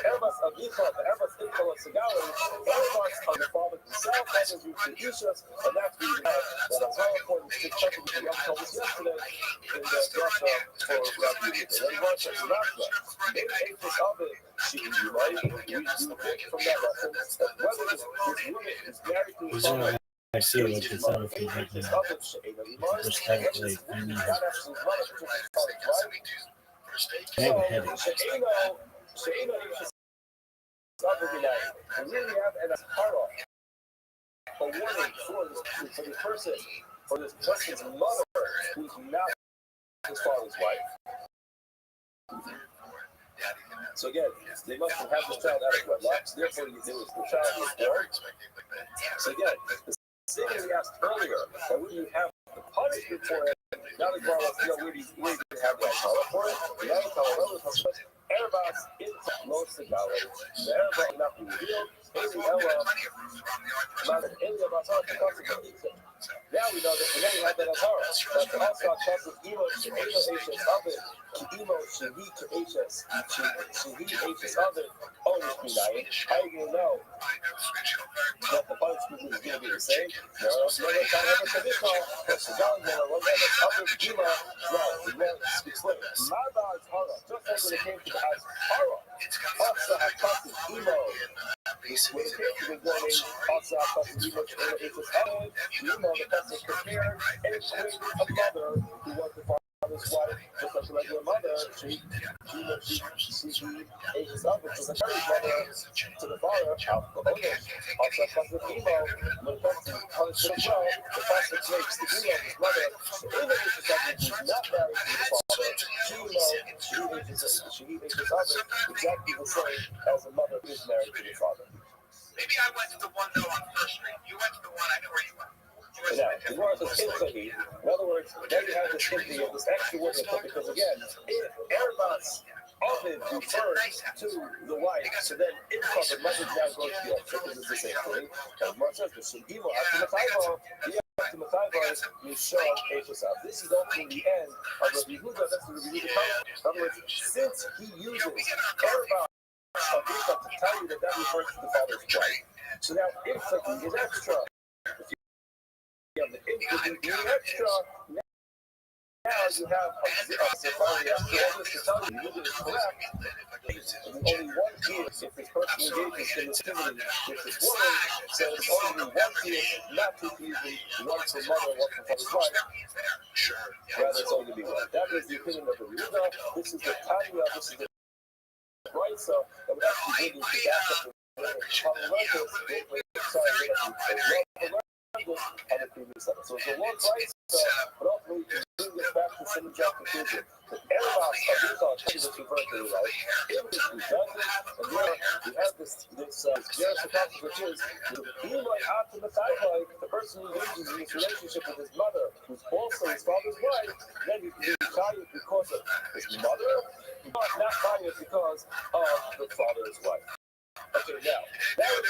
Erebas Avicha, the Erebas Info of Segali, Erebas of the Father himself, that is with Kedishas, and that's the that is how important to check with the told us yesterday in the Russia for Rabbi Yehuda. Then Russia is Russia. Maybe H's of it, she can be right. We do think from that reference that whether this woman is married to his father. I see what it's out of you right now. Just have it like, I know. I have a headache. A warning for this person, for this person's mother, who's not his father's wife. So again, they must have had this child out of wedlock. So therefore, the child was born. So again, the same thing we asked earlier, that when you have the punishment for it, now the girl wants to know where do you have that color for it? Now the color, Erebas in most of the Erebas not revealed. Now we know that, and then we have that Azara. But the also trusted Emo to H's of it, to Emo to he to H's, to he H's of it, always be nine. How are you going to know that the punishment is going to be the same? No, never time ever to this call. That's the God man, one that the other Emo, no, the man speaks later. My God's Hara, just like when it came to the house Hara, also I trusted Emo. When it came to the warning, also I trusted Emo to H's of it. Emo, the person prepared and created a mother who was the father's wife, just like a regular mother. She ages up, which was a married mother to the father, the owner. Also, I trusted Emo. When it comes to punishment as well, the pastor makes the Emo his mother. The Emo ages up, she's not married to the father. She ages up exactly the same as a mother who is married to the father. Maybe I went to the one though on First Street. You went to the one I know where you went. Now, the word is infamy. In other words, then you have this infamy of this extra word because again, if Erebas Ovid refers to the wife, so then Info, the mother now goes to the other. This is the same thing. And Mark says, there's some evil after Mataiva, after Mataiva, you show H's. This is ultimately the end of Rabbi Yehuda. That's the Rabbi Yehuda comment. In other words, since he uses Erebas Avicha to tell you that refers to the father's wife, so now infamy is extra. Yeah, the extra. Now you have a safari after all this to tell you that is correct. Only one is if this person engages in this activity with this woman, so it's only one is, not two people, one for mother, one for father's wife. Rather, it's only to be one. That is the opinion of the Yehuda. This is the Tanya, this is the Brisa that would actually bring you to back up on the previous episode. So it's a long price, but ultimately you bring it back to some exact conclusion. The Erebas Avicha is referring to, right? It is redundant, and there we have this Jerusha which is the person who engages in this relationship with his mother, who's also his father's wife, then you can be tired because of his mother, but not tired because of the father's wife. Okay, now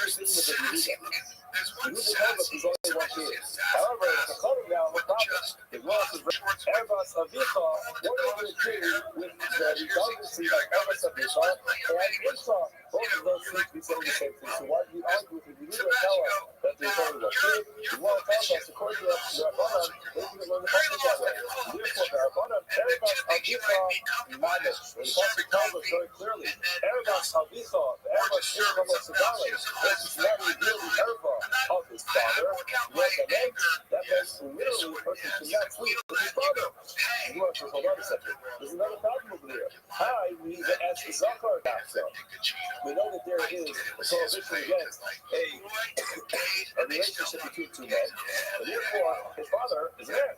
is the thing with the Yehuda. Yehuda tells us he's only one kid. However, the Chachamim now have a problem. The law is Erebas Avicha, what are we going to do with the redundancy of Erebas Avicha and Info? Both of those things be saying the same thing. So why do you argue with the Yehuda tell us that there's only one kid? The law tells us, according to the Rabbanan, they didn't learn the Pasuk that way. Therefore, the Rabbanan, Erebas Avicha Mamish. And the Pasuk tells us very clearly, Erebas Avicha, the Erebas Info of Segali, this is not revealed the Erebas of his father. That means literally a person should not sleep with his father. Hold on a second. There's another problem over there. Hi, we need to ask the Zachar Dafsa. We know that there is a prohibition against a relationship between two men. And therefore, his father is a man.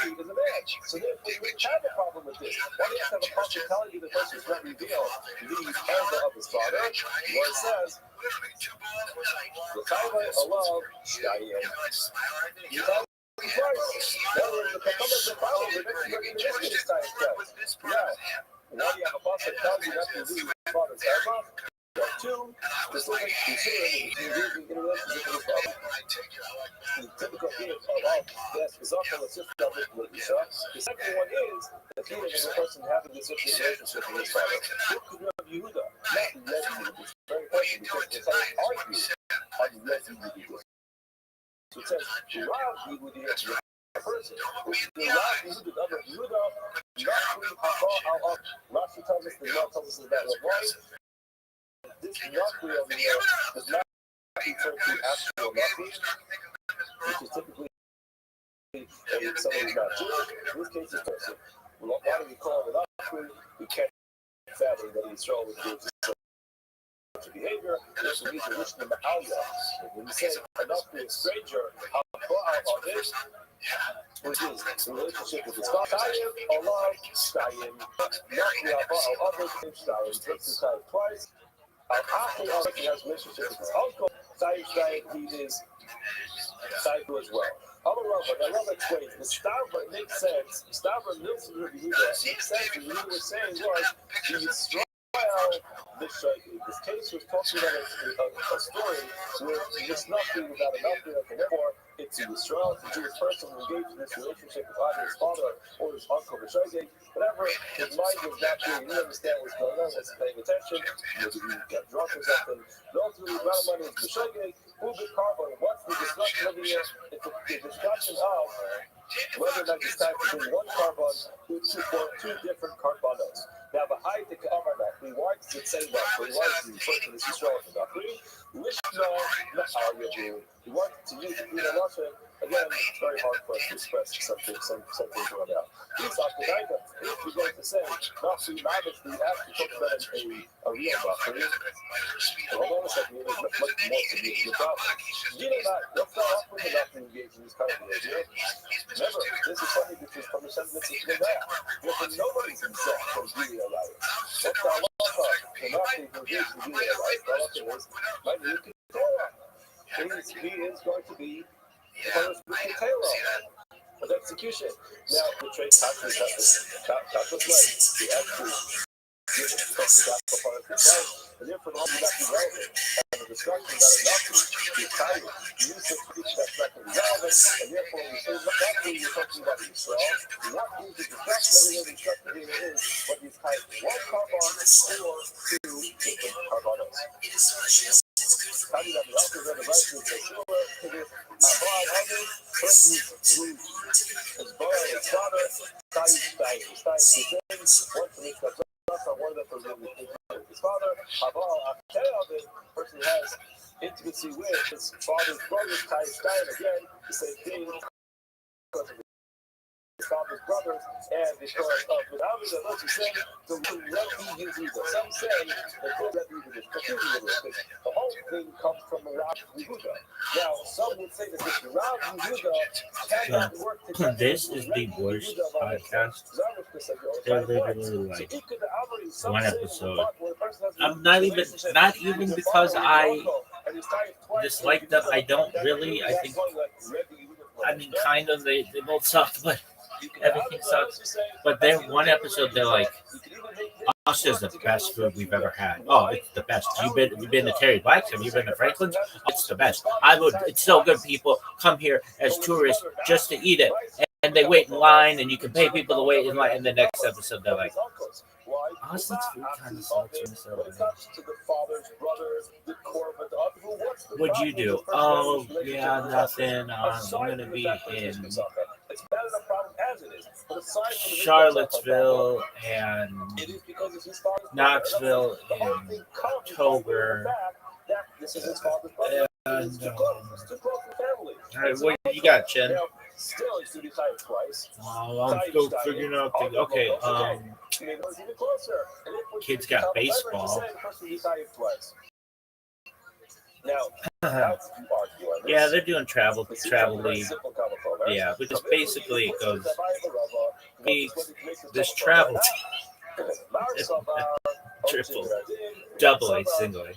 He is a man. So therefore, you wouldn't have a problem with this. Why do you have to have a problem telling you the person is not revealed the elder of his father? Where it says, the Taiva Allah Shayim. The why do you have a boss that tells you not to do your father's Erebas? Two, specific considering engaging in a relationship with his father. The typical thing of yes, is also a sister of it with Isha. The could Rabbi Yehuda, not Rabbi Yehuda. It's very important because it's how argue on Rabbi Yehuda. So it says, Rav Yehuda is the person. The Rav Yehuda, Rabbi Yehuda, Rashi tells us, the Rav tells us that why this Nakri over here does not refer to actual Nakri, which is typically someone who's not Jewish. In this case, it's person. Why do we call it Nakri? We can't fathom that Yisrael would do such a behavior. This will be the Rishna Ma'alya. When we say a Nakri, a stranger, which is the relationship with his father, Allah, Stayim, Nakri Abba, other Stayim, takes his side twice. After Allah has a relationship with his uncle, Stayim, he is Saibu as well. I love that phrase. The Stavra makes sense. Stavra lives in Rabbi Yehuda. Makes sense. What he was saying was, the Yisrael, this case was talking about a story where it's nothing without enough, and therefore it's a Yisrael, it's a Jewish person who engaged in this relationship with either his father or his uncle, whatever. His mind was not clear. He didn't understand what's going on. Wasn't paying attention. Maybe he got drunk or something. Ultimately, the amount of money is B'Shogeg. What's the discussion over here? It's the discussion of whether or not it's time to bring one carbon or two different carbonos. Now, the height of Kamarnak, we want to say that, we want to refer to this Israel from Nakri, Lishna Na'al we want to use it in Russian. Again, it's very hard for us to express something going out. If we're going to say Nakri Mavish, we actually talk about a real Nakri. Hold on a second, there's much more to be about. Let's start off with the Nakri engaged in this kind of behavior. Remember, this is something that is from the sentiments of the man. Nobody's himself from being a liar. What's the halacha? The Nakri engaged in being a liar. The halacha is, my new Torah. He is going to be punished with the Torah, with execution. Now, the trade taxes have the place. The actually give it to the gospel punishment, and therefore the law will not be relevant. And the destruction that is not the Italian use of speech that's not going to be relevant, and therefore we say not only you're talking about Israel, you're not using the destruction of the destruction of the is, but these type one carbon or two different carbonos. Study that the author of the right to the silver to this above others, person who is born his father, study within, one to make that one that was with his father, Abal after this person has intimacy with his father's brothers, again, the same thing. His father's brothers, and because of without it, what you say, the Rebbe Yehuda. Some say that the Rebbe Yehuda is confusing a little bit. The whole thing comes from the Rav Yehuda. Now, some would say that this Rav Yehuda cannot work together. This is the worst podcast. They're literally like one episode. I'm not even because I dislike them. I don't really. I mean, kind of. They both sucked, but everything sucks. But then one episode, they're like, "Us is the best food we've ever had. Oh, it's the best. You've been to Terry Black's? Have you been to Franklin's? It's the best. It's so good. People come here as tourists just to eat it, and they wait in line, and you can pay people to wait in line. And the next episode, they're like, Austin's food kind of sucks. What'd you do? Oh, yeah, nothing. I'm gonna be in Charlottesville and Knoxville in October. And all right, what you got, Chen? I'm still figuring out things. Okay, kids got baseball. Yeah, they're doing travel league. Yeah, which is basically it goes this travel triple, double A, single A,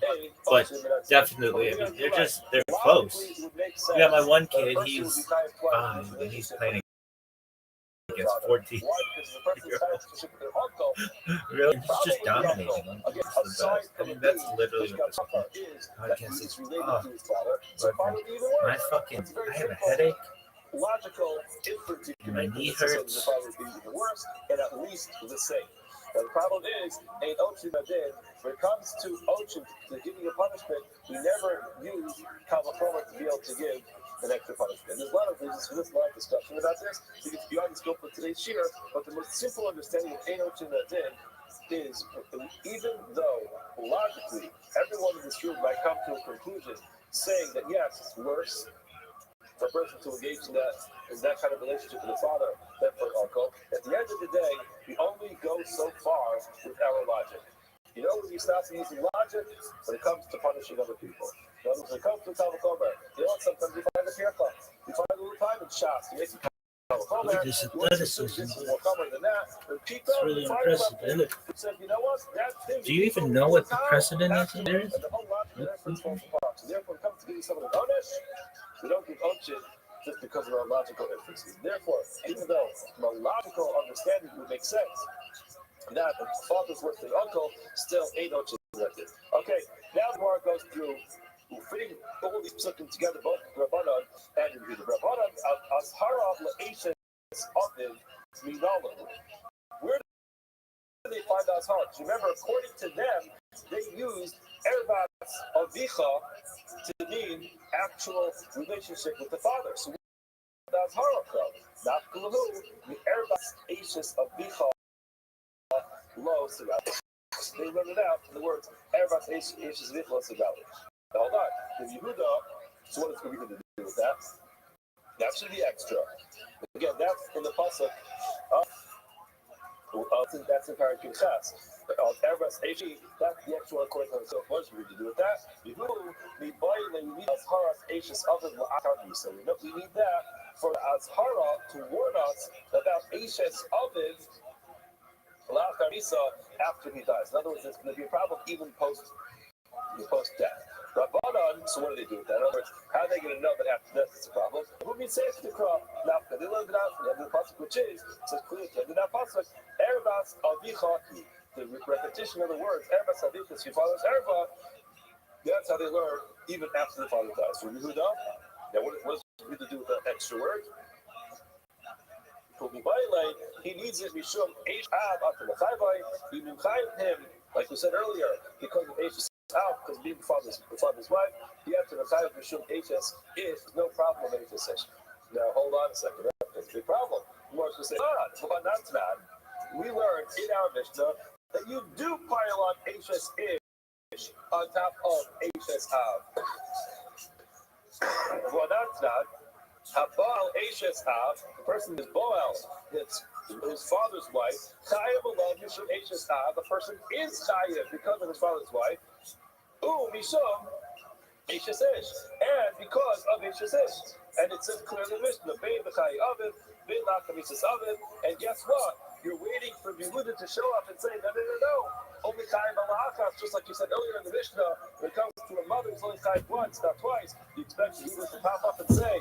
but definitely, I mean, they're close. You got my one kid, he's 5, and he's playing against 14. Really, he's just dominating them. He's the best. I mean, that's literally what this podcast is. I have a headache. And my knee hurts. And at least the same. Now, the problem is, in Ochin Adin, when it comes to Ochin, to giving a punishment, we never use Kavachomer to be able to give an extra punishment. And there's a lot of reasons for this, a lot of discussion about this. We get beyond the scope of today's shir, but the most simple understanding of Ein Ochin Adin is, even though logically everyone in this room might come to a conclusion saying that yes, it's worse for a person to engage in that kind of relationship with a father than for an uncle. At the end of the day, we only go so far with our logic. You know when you stop using logic? When it comes to punishing other people. In other words, when it comes to Talmud Chomer, you know what? Sometimes you find a fearful. You find a little time in Shas. You make some Talmud Chomer. This You want to say this is more common than that. And people, It's really impressive, isn't it? said, you know what? That thing Do you even know what the precedent is in there? and the whole logic and everything falls apart. So therefore, when it comes to giving someone an onesh, we don't give onchin just because of our logical inferences. Therefore, even though from a logical understanding would make sense that the father's worse than uncle, still ain't onchin directed. Okay, now the Gemara goes through fitting all these psukim together, both Rabbanan and the Rabbanan Ashara La'eshes Ovid Minalu. Where do they find Ashara? Because remember, according to them, they used Erbatz Avicha to mean actual relationship with the father. So that's Harakah. Not Glahu, the Erbatz Ashes Avicha Lo Sigali. They wrote it out in the words Erbatz Ashes Avicha Lo Sigali. Now hold on. The Yehuda, so what is Yehuda to do with that? That should be extra. Again, that's in the pasuk. That's in Parakut Chas. Erbatz Ashes, that's the actual according to the what is Yehuda to do with that? Yehuda, we need Azharas Ashes Ovid La'akar Misa. We need that for Azhara to warn us about Ashes Ovid La'akar Misa after he dies. In other words, it's going to be a problem even post death. Rabbanan, so what do they do with that? In other words, how are they going to know that after death it's a problem? Who means safe to crop? Now, they learned it out from the end of the pasuk, which is, it says clearly at the end of that pasuk, Erbatz Avicha, the repetition of the words, Erbatz Avicha, your father's Erva, that's how they learn even after the father dies. So Yehuda, now what does Yehuda do with that extra word? He needs it, Mishum Eish Ab after the Chayvai, he Mimchayim him, like we said earlier, because of Eish out, because being the father's wife, he had to Mimchayim Mishum Eish if no problem with Eish. Now hold on a second, that's a big problem. You want to say, that's bad. We learned in our Mishnah that you do pile on Eish on top of Eish Av. Well, that's not. Habal Ashes Av, the person is Boel, it's his father's wife. Chayav Alav Mishum Ashes Av, the person is Chayav because of his father's wife. Mishum Ashes Ish, and because of Ashes Ish. And it says clearly in the Mishnah, Bein B'Chayi Aviv, Bein Lacham Ashes Aviv, and guess what? You're waiting for Yehuda to show up and say, no. Only Chayiv Alachas, just like you said earlier in the Mishnah, when it comes to a mother who's only Chayiv once, not twice, you expect Yehuda to pop up and say,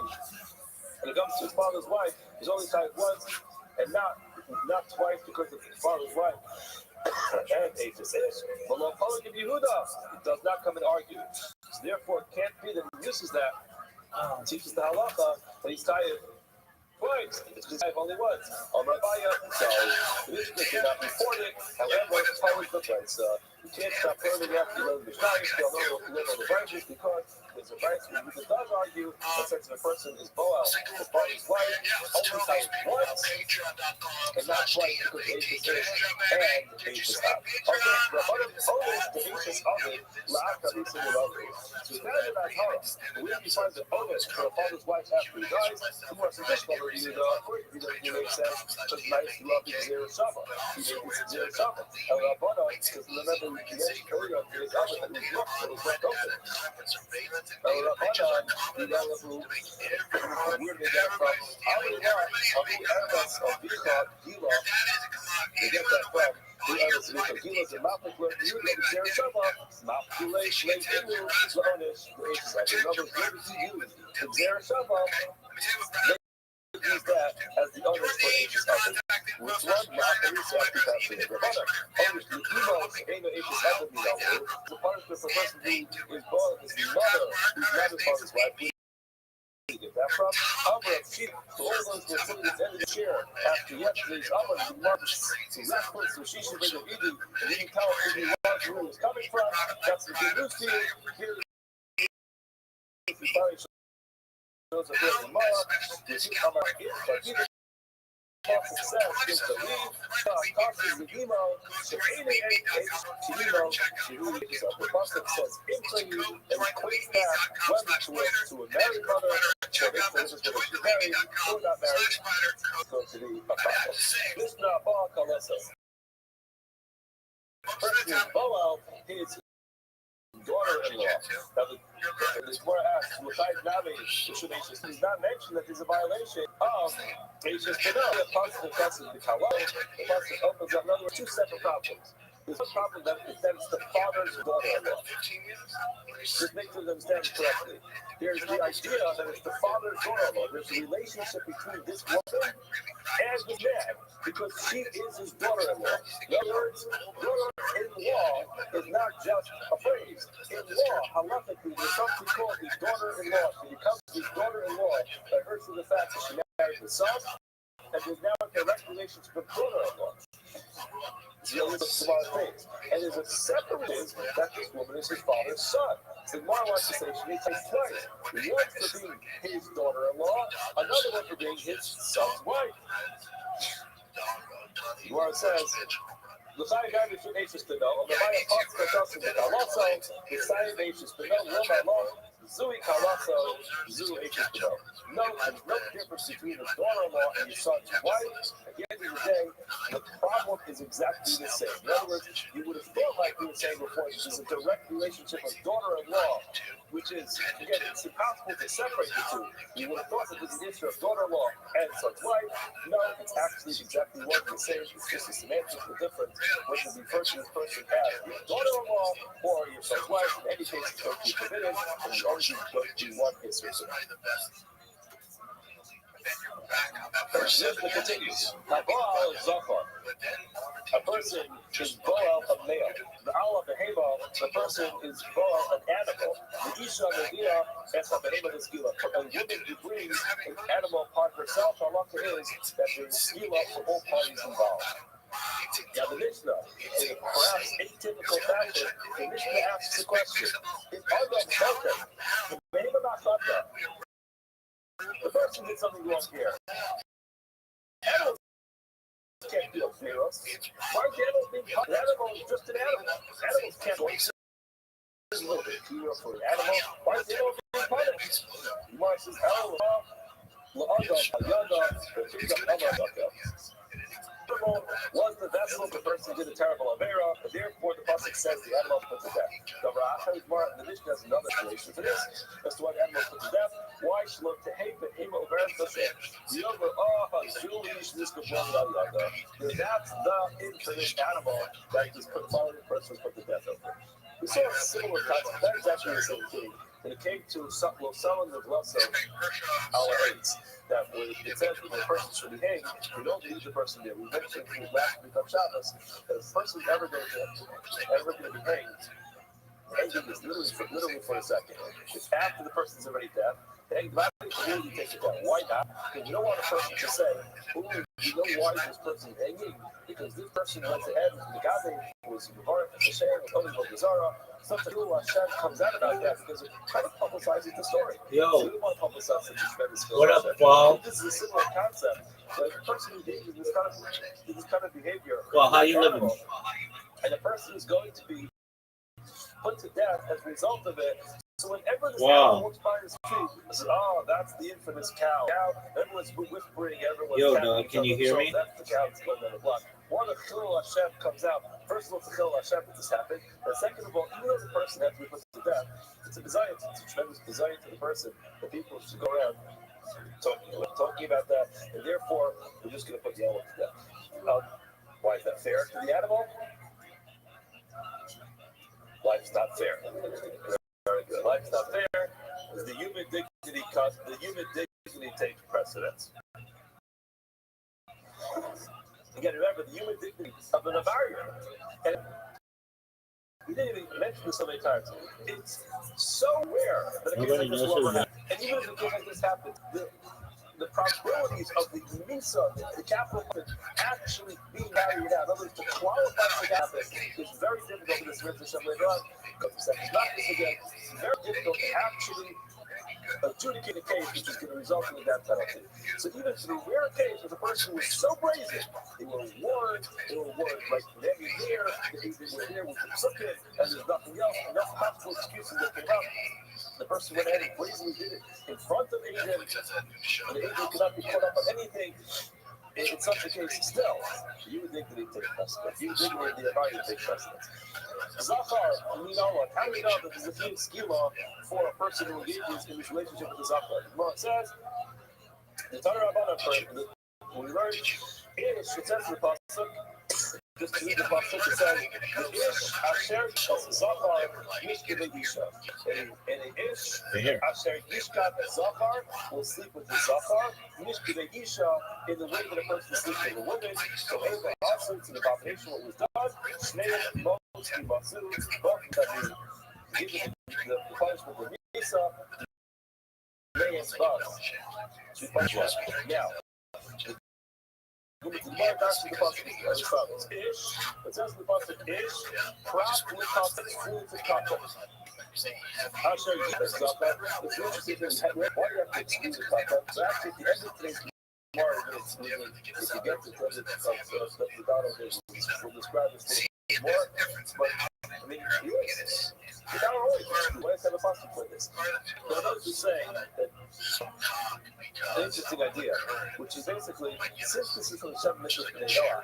when it comes to his father's wife, he's only Chayiv once, and not twice because of his father's wife. And Ashes Ish. But Lo Polik of Yehuda, it does not come and argue. So therefore, it can't be that he uses that, teaches the halacha, that he's Chayiv twice. It's just only once. Rabbiya, so the Mishnah did not report it. However, it's always the place. You can't stop learning after you learn the Mishnah. You'll know what to learn on the branches because there's a branch where you does argue that since the person is Boel, the father's wife, only times once, and not twice because Ashes is and Ashes Av. Okay, Rabbanan owns the Ashes of it, La'akar Misa Yelavu. So it's not about Hara. Whenever you find the onus for a father's wife after he dies, who wants to just love you, according to you makes sense, because nice to love is Zera Shava. He makes it Zera Shava. And Rabbanan, because remember we mentioned earlier on today's Avot that it was left open. Rabbanan, we know where they get it from. Abu Eretz of Bicha, Gila, they get that from. The Eretz of Bicha, Gila, the Mapik, where you know the Zera Shava, Mapkulei, Shlei Inu, Laonish, the Ashes Av. In other words, where does he use the Zera Shava? Use that as the owners for Ashes Av. Which one? Ma'akarisa after passing the Rabbanan. Owners, the Emos, Eno Ashes Av, the punishment for a person who is born with his mother, who's not his father's wife. That that from? Amr, she, all those were sitting at the end of the chair after yesterday's Amr, the marks, so that was, so she should bring a eating, and you can tell who he was coming from. That's the good news to you. Here, if you probably shows a bit of Mara, you see Amr here, but he success is to leave, causes the emo, so any emo, the Pasuk says, into you, and equates that whether to a married mother, so this is whether she's married or not married, go to the Apostle. This not Baal Kalesa. First is Boel, his daughter-in-law. Now, the Gemara asks, he's not mentioned that there's a violation of H's Benel. The Apostle confesses the Kallah. The Apostle opens up, in other words, two separate problems. There's one problem that it's the father's daughter-in-law. Just make sure you understand it correctly. There's the idea that it's the father's daughter-in-law. There's a relationship between this woman and the man because she is his daughter-in-law. In other words, daughter-in-law is not just a phrase. In law, halakhically, there's something called his daughter-in-law. She becomes his daughter-in-law by virtue of the fact that she married the son, and there's now a direct relationship with daughter-in-law. The only smart things. And there's a separate reason that this woman is his father's son. So Gemara wants to say she needs to twice. One for being his daughter-in-law, another one for being his son's wife. Gemara says, L'chai garbage should H's to know, the Maya Potts Katosim to Kalaso, the Sayyid H's to know, Lo Malo, Zui Kalaso, Zui H's to know. No, there's no difference between the daughter-in-law and your son's wife. At the end of the day, the problem is exactly the same. In other words, you would have thought, like we were saying before, this is a direct relationship of daughter-in-law, which is, again, it's impossible to separate the two. You would have thought that there's an issue of daughter-in-law and son's wife. No, it's actually exactly one and the same. It's just a semantical difference, whether the person has your daughter-in-law or your son's wife. In any case, it's going to be forbidden, and the only thing going to be one is certain. This continues. Habal is Zafar. A person is Boel, a male. The Allah Behema, the person is Boel, an animal. The Isha Nadia, as a Behema is Gila. A woman who brings an animal upon herself, Allah is that there is Gila for all parties involved. Now the Mishnah, in a perhaps atypical fashion, the Mishnah asks the question, is Adam Shelter, the Behema Machata, the person did something wrong here. Animals can't be zeros. Why is the animal being punished? The animal is just an animal. Animals can't go. There's a little bit zero for an animal. Why is the animal being punished? Gemara says, was the vessel the person did a terrible avera, and therefore the pasuk says the animal put to death. The Mishnah has another explanation for this as to why the animal put to death. Why should look to hate the ema over the over that's the infinite animal that is put forward, the person was put to death over. We saw a similar concept. That is actually the same thing. When it came to someone with lots of our hates, that when it says that the person should be hanged, we don't leave the person there. We mentioned in the last week of Shabbos that if the person is ever going to be hanged, hanging is literally for a second. It's after the person's already dead. Hang the body really takes it down. Why not? Because you don't want a person to say, "Oh, you know why this person is hanging? Because this person went ahead and the guy was Mubarak and Hashem and Holy Bogazara." Something Hashem comes out about that because it kind of publicizes the story. Yo, so we don't want to publicize such a tremendous story. What up, Paul? This is a similar concept. Like a person who engages in this kind of behavior. Well, how you living? And the person is going to be put to death as a result of it. So whenever this Wow. cow walks by the street, I said, "Oh, that's the infamous cow." Everyone's whispering, everyone's Yo, tapping dog, each can you other. hear So me? that's the cow that's going on the block. One of Chilul Hashem comes out. First of all, it's Chilul Hashem that this happened. And second of all, even though the person has to be put to death, it's a desire, it's a tremendous desire to the person that people should go around talking about that, and therefore, we're just going to put the animal to death. Why is that fair to the animal? Life's not fair. Very good. Life's not fair. The human dignity takes precedence. Again, remember the human dignity of an barrier. And we didn't even mention this so many times. It's so rare that a case like this will ever happen. And even if a case like this happens, the probabilities of the MISA, the capital punishment, actually being carried out, in other words, to qualify for that is very difficult for this Restream later on. Because it's not this again, it's very difficult to actually adjudicate a case which is going to result in a death penalty. So even for the rare case where the person was so brazen, they were warned like every year, they were there with the subject, and there's nothing else, enough possible excuses that came up. The person went ahead and brazenly did it in front of Aiden, and Aiden could not be caught up on anything. In such a case, still, you would think that he'd take precedence. You would think that the authority would take precedence. Zachar, we know what? How do we know that there's a huge schema for a person who engages in this relationship with the Zachar? Well, it says, the Torah Rabbana, we learned, it says in the Pasuk, just to read the Pasuk, it says, the Ish Asher Zachar Yishkevei Isha. And an Ish Asher Yishkat Zachar will sleep with the Zachar, Yishkevei Isha, in the way that a person sleeps with a woman. So Eva also to the abomination what was done, Shneim Moshe Masu, both that we give the punishment of Misa, Meis Bas. Now, the Gemara asks the Pasuk as follows: Ish, it says in the Pasuk, Ish, prop with context, fluid to context. I'll show you this up. It's interesting that why do you have to exclude the context? So actually, at the end of today's Gemara, if you get to the stuff without it, we'll describe this more. But I mean, yes, you don't always why does have a Pasuk for this? But I was just saying that an interesting idea, which is basically, since this is from the 7 Mishnah of Noah,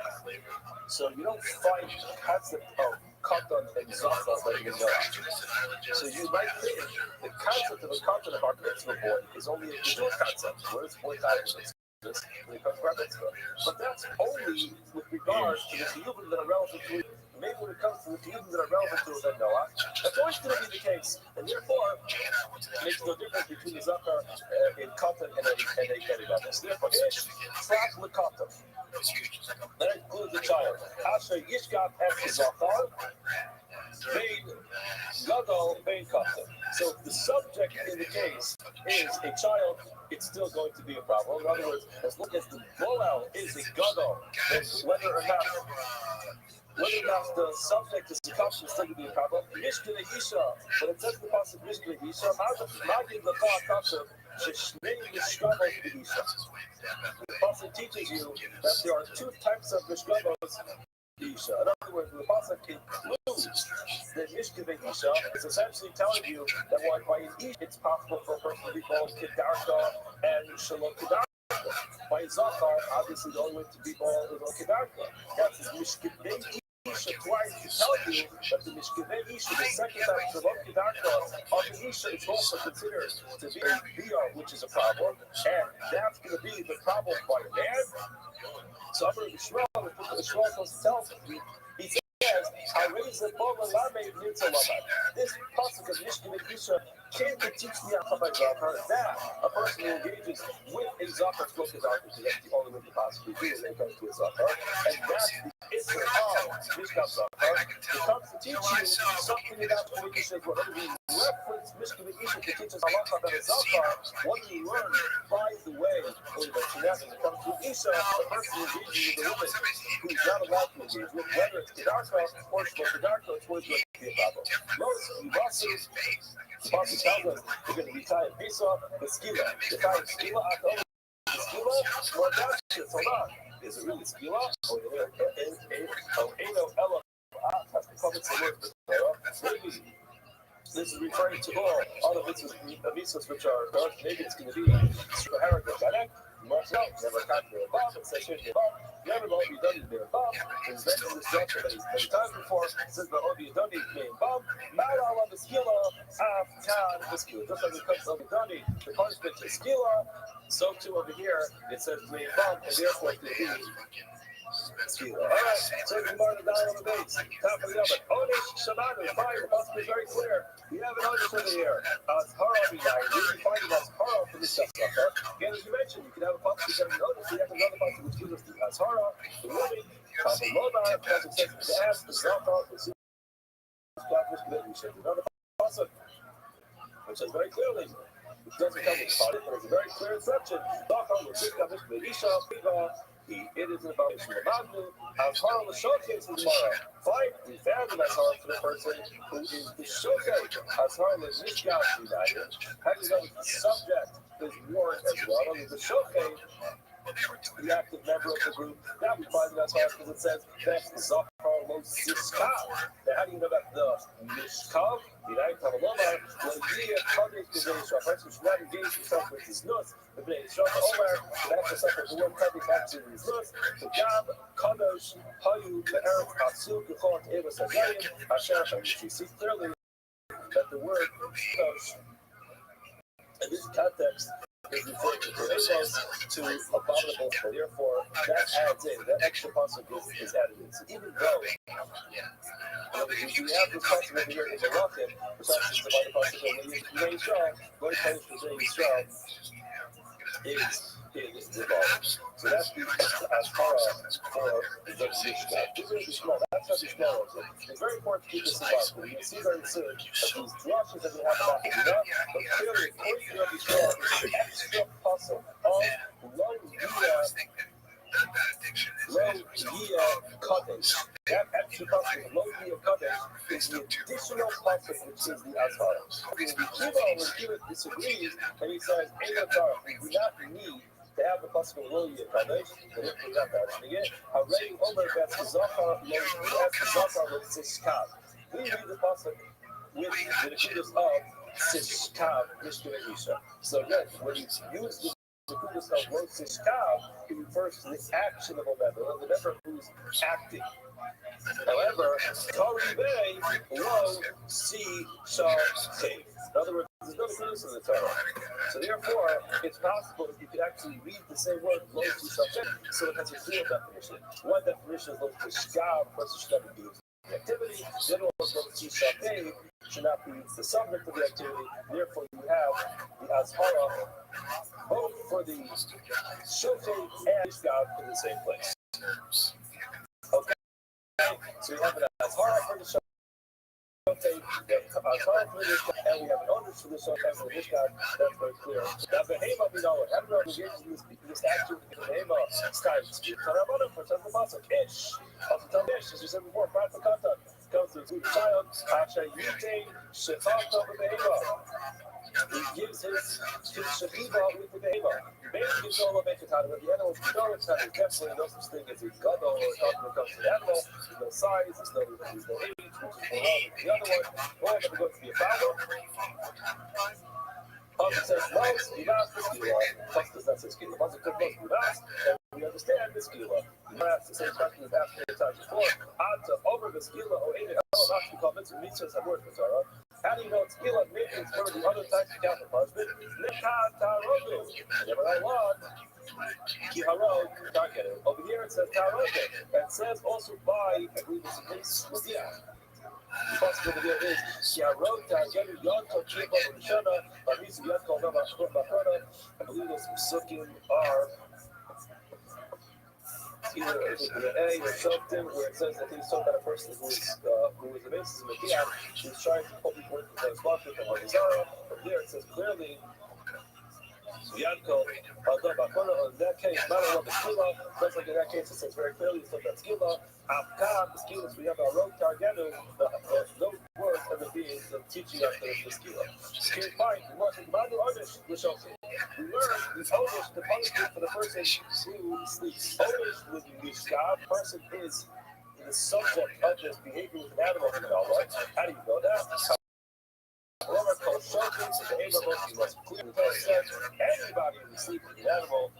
so you don't find the concept of katan and zacha like in Noah. So you might think the concept of a katan of our mitzvah boy is only a Jewish concept, whereas boy times this when it comes to our mitzvah. But that's only with regards to the chiyuvim that are relevant to it. Maybe when it comes to the chiyuvim that are relevant to it, Noah, that's always going to be the case, and therefore it makes no difference between the zakar in katan and a gadol. Therefore, ish slash lekatan. That includes the child. Asher yishkat es zakar, bein gadol, bein katan. So if the subject in the case is a child, it's still going to be a problem. In other words, as long as the bolel is a gadol, then whether or not the subject is the kapsha is still going to be a problem. Mishkele Isha, when it says the pasuk Mishkele Isha, Magid Laka Kapsha, Sheshnei Mishkavos Isha. The pasuk teaches you that there are two types of Mishkavos Isha. In other words, the pasuk includes the Mishkele Isha. It's essentially telling you that by an Isha, it's possible for a person to be called Kedarka and Shalom Kedarka. By Zachar, obviously the only way to be called is on Kedarka. That's his Mishkele Isha twice to tell you that the Mishkevei Isha, the second time Shalom Kedarka, on the Isha is also considered to be a Biyah, which is a problem, and that's going to be the problem by a man. So I'm going to Shmuel, the Shmuel goes to tell me, he says, I raise the Baba Lame Nitza Lama. This pasuk of Mishkevei Isha came to teach me about Zachar that a person who engages with a Zachar Shalom Kedarka, because that's the only way to possibly do it when it comes to a Zachar, and that's the issue of Mishkav Zachar. It comes to teach you something about the Mishnah, whatever we reference Mishkevei Isha to teach us halacha about a Zachar, what we learn, by the way, when it comes to Isha, the person who engages with a woman who is not allowed to engage with, whether it's Kedarka or Shalom Kedarka, it's always going to be a problem. Notice, the Pasuk tells us we're going to be tied Bisa, the Skila. The tied Skila, the Skila, or that's it. Hold on. Is it really Skila? Oh, Eno Ella. That's the public word. Maybe this is referring to all of its visas which are dark. Maybe it's going to be Superharagon. Marcel never calculated Bob, it says here, Bob, never know you done it there, Bob. It's mentioned this structure many times before, since the Obi Doni name Bob, Mala on the Skila, Town, the Skila. Just like it comes to Obi Doni, the punishment is Skila, so too over here, it says name Bob, and therefore it will be Skila. Alright, so we mark it down on the base. Top of the oven. Onish Shamanu, fine, the Pasuk is very clear. We have an Onish over here. Hara B'nai, we define it as Hara for the Shasaka. Again, as you mentioned, you can have a Pasuk that has an Onish, we have another Pasuk which gives us the Hara, the woman, Kamalona, Pasuk says the ass, the Zaka, the Zaka, we should another Pasuk, which says very clearly, which doesn't come with the product, but it's a very clear instruction. It is an abomination of Magnu, as Harl the showcase is tomorrow. Fine, we found an Azhar for the person who is the showcase. Azhar is Mishgav United. How do you know the subject is warned as well? The showcase, the active member of the group, that we find an Azhar because it says that's Zachar Lo Siskav. Now, how do you know that the Mishkav, the United Tamalomar, will be a target to the Israel person who should not engage himself with his nus? The Bnei Yisrael Omer, the actual suffer the word target actually is nus. The Gab, Kadosh, Hayu, the Eretz, Atsu, Gechot, Eves, Agayim, Asher, you see clearly that the word Kadosh, in this context, is referring to abominable, and therefore that adds in, that extra pasuk is added in. So even though we have this pasuk over here in Malachim, which actually is about the pasuk over here in Bnei Yisrael, going to punish for Bnei Yisrael is involved. So that's the Ashkara for the Mishkan. These are the Shema. That's not the Shema. It's very important to keep this in mind. We're going to see very soon that these drushes that we have about Medina, but clearly, according to Rabbi Shmuel, the extra puzzle of Lo Yia Kadesh. That extra puzzle, Lo Yia Kadesh, is the additional puzzle which is the Azhara. When Kiva disagrees, and he says, we do not need to have the possible Lo Yia Kadesh, and if we got that again, already over that's the Zachar Lo Siskav. We read the puzzle with the Nekudas of Siskav, Mishkan Isha. So again, when you use the Nekudas of Lo Siskav, it refers to the actionable member, the member who's acting. However, Tori Bay, Lo, Si, Shah, Save. In other words, there's no Nekudas in the Torah. So therefore, it's possible that you could actually read the same word, Lo, Si, Shah, Save, so it has a dual definition. One definition is Lo, Siskav, a person should not be used in the activity. The other one is Lo, Si, Shah, Save, should not be the subject of the activity. Therefore, you have the Azhara both for the Shofet and Mishgav in the same place. Okay, so we have an Azhara for the Shofet, Azhara for the Mishgav, and we have an Onush for the Shofet and the Mishgav. That's very clear. Now, Behema, we know it. Everyone engages in this action with Behema starts to Tarabana for Temple Masa, Kish. Also, tell Kish, as you said before, practical contact. Comes to the child, Asha Yute, Shefata Behema. He gives his Shakiva with the Behema. Maybe gives all of it to the animals. We know it's kind of definitely no such thing as a gadol or talking when it comes to the animal. There's no size, there's no age, which is more on the other one. We're going to go to the Ababa. It says mouse, Mimas, the Skila. Plus does not say Skila. Once it could most Mimas, and we understand the Skila. You might have to say question is after the time before. To over the Skila, or any other not to call mitzvah mitzvahs have word for Torah. How do you know Skila means one of the other types of counterparts? Nekat Tarodu. Never I want. Kiharod, Targeted. Over here it says Tarodu. And it says also by, I believe it's a case with the the possibility is Kiharod, Targeted, Yonto, Kiba, Rishana, Barizu, Yatko, Bakona. I believe those Sukkim are either the A or something where it says that he's talking about a person who is the basis of the Kiah, who's trying to put people into the spot with the Zara. From there it says clearly Yanko, in that case, not only the Skila, just like in that case, it says very clearly, it's not that Skila. Afghan, the Skilas, we have our road Targenu, those words of the beings of teaching us the Skila. Okay, fine, we learn the Onish, the Onish, the punishment for the person who sleeps. Onish with the Mishkav, person is the subject of this behavior with an animal in the right? How do you know that? Whoever calls shocking to the animal, he must clearly says anybody who sleeps with an animal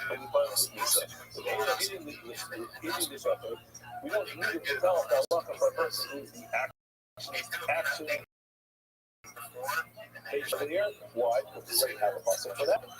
when you find with yourself. So the animal eating the shocking, we don't need to tell us that welcome for a person who is the action page over here. Why? Because we already have a muscle for that. The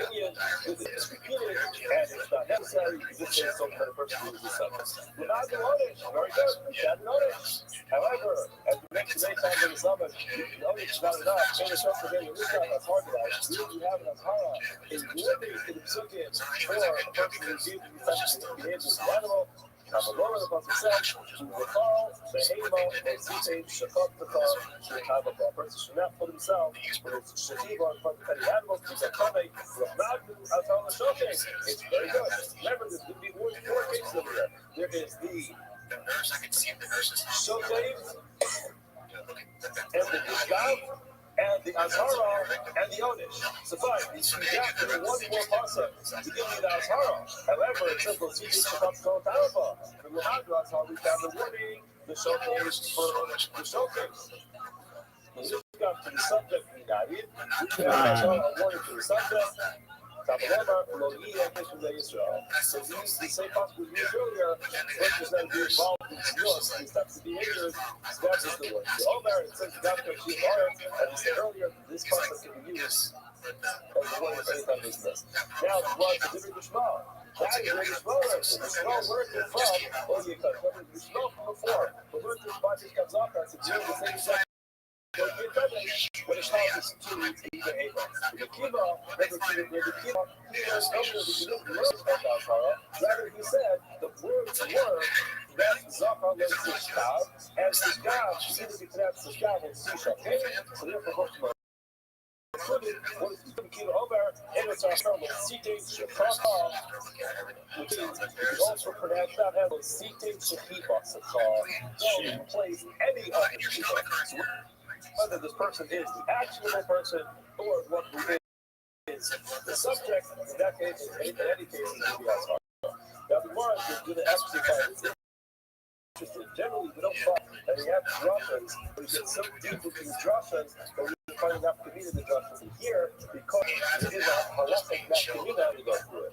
Indian is repeated, and it's not necessary. You just say something for the person who is the subject. Without the knowledge, very good. You have knowledge. However, as we mentioned many times in the summit, knowledge is not enough. In the short today, this time that's hard to that. You have an Azhara, a warning in the Psukim for a person who behaves with an animal. Kabbalah, the Pasuk says, Uvachal, Behemo, Mosite, Shakot, Takar, Shekabah. A person should not put himself with his Shekiva in front of any animals, because they're coming, Rahmadu, Atal, Shoke. It's very good. Remember, there's going to be four cases over here. There is the Shoke, and the Yishgav, and the Azhara, and the Onish. So fine, you got to do one more pasuk to give you the Azhara. However, it says, "Let's see this becomes called Tarafa." From the Hadra, that's how we found the warning, the showcase for the showcase. The Yishgav to the subject, we got it. We got a warning to the subject. So these the same possible we used earlier, but does not be involved in these types of behaviors. That is the word. The Omer, it says God can achieve art, as we said earlier, this concept can be used as the word of any type of business. Now, what's the different Yishmael? That is where Yishmael is. Yishmael, where is it from? Oh, you cut. What is Yishmael from before? But where does Bajis comes off as it's doing the same exact. But when it comes to the Kiva, the Kiva, he was earlier that you didn't learn about Zachara. Rather, he said the words were that Zachar learns Sishkav, and Sishkav, either because that's Sishkav or Sishkav. So therefore, what is the Kiva over? And it's our term of Site Shekaka, which is, you can also pronounce that as Site Shekiba Sakar. Don't replace any of the Kiva. Whether this person is the actionable person or what is the subject, in that case, in any case, it's going to be Azhar. Now, the Gemara is going to actually find it's interesting. Generally, we don't find that we have drashas, but we get so deep into these drashas that we find enough to meet in the drashas here because it is a halachic nafkamina to go through it.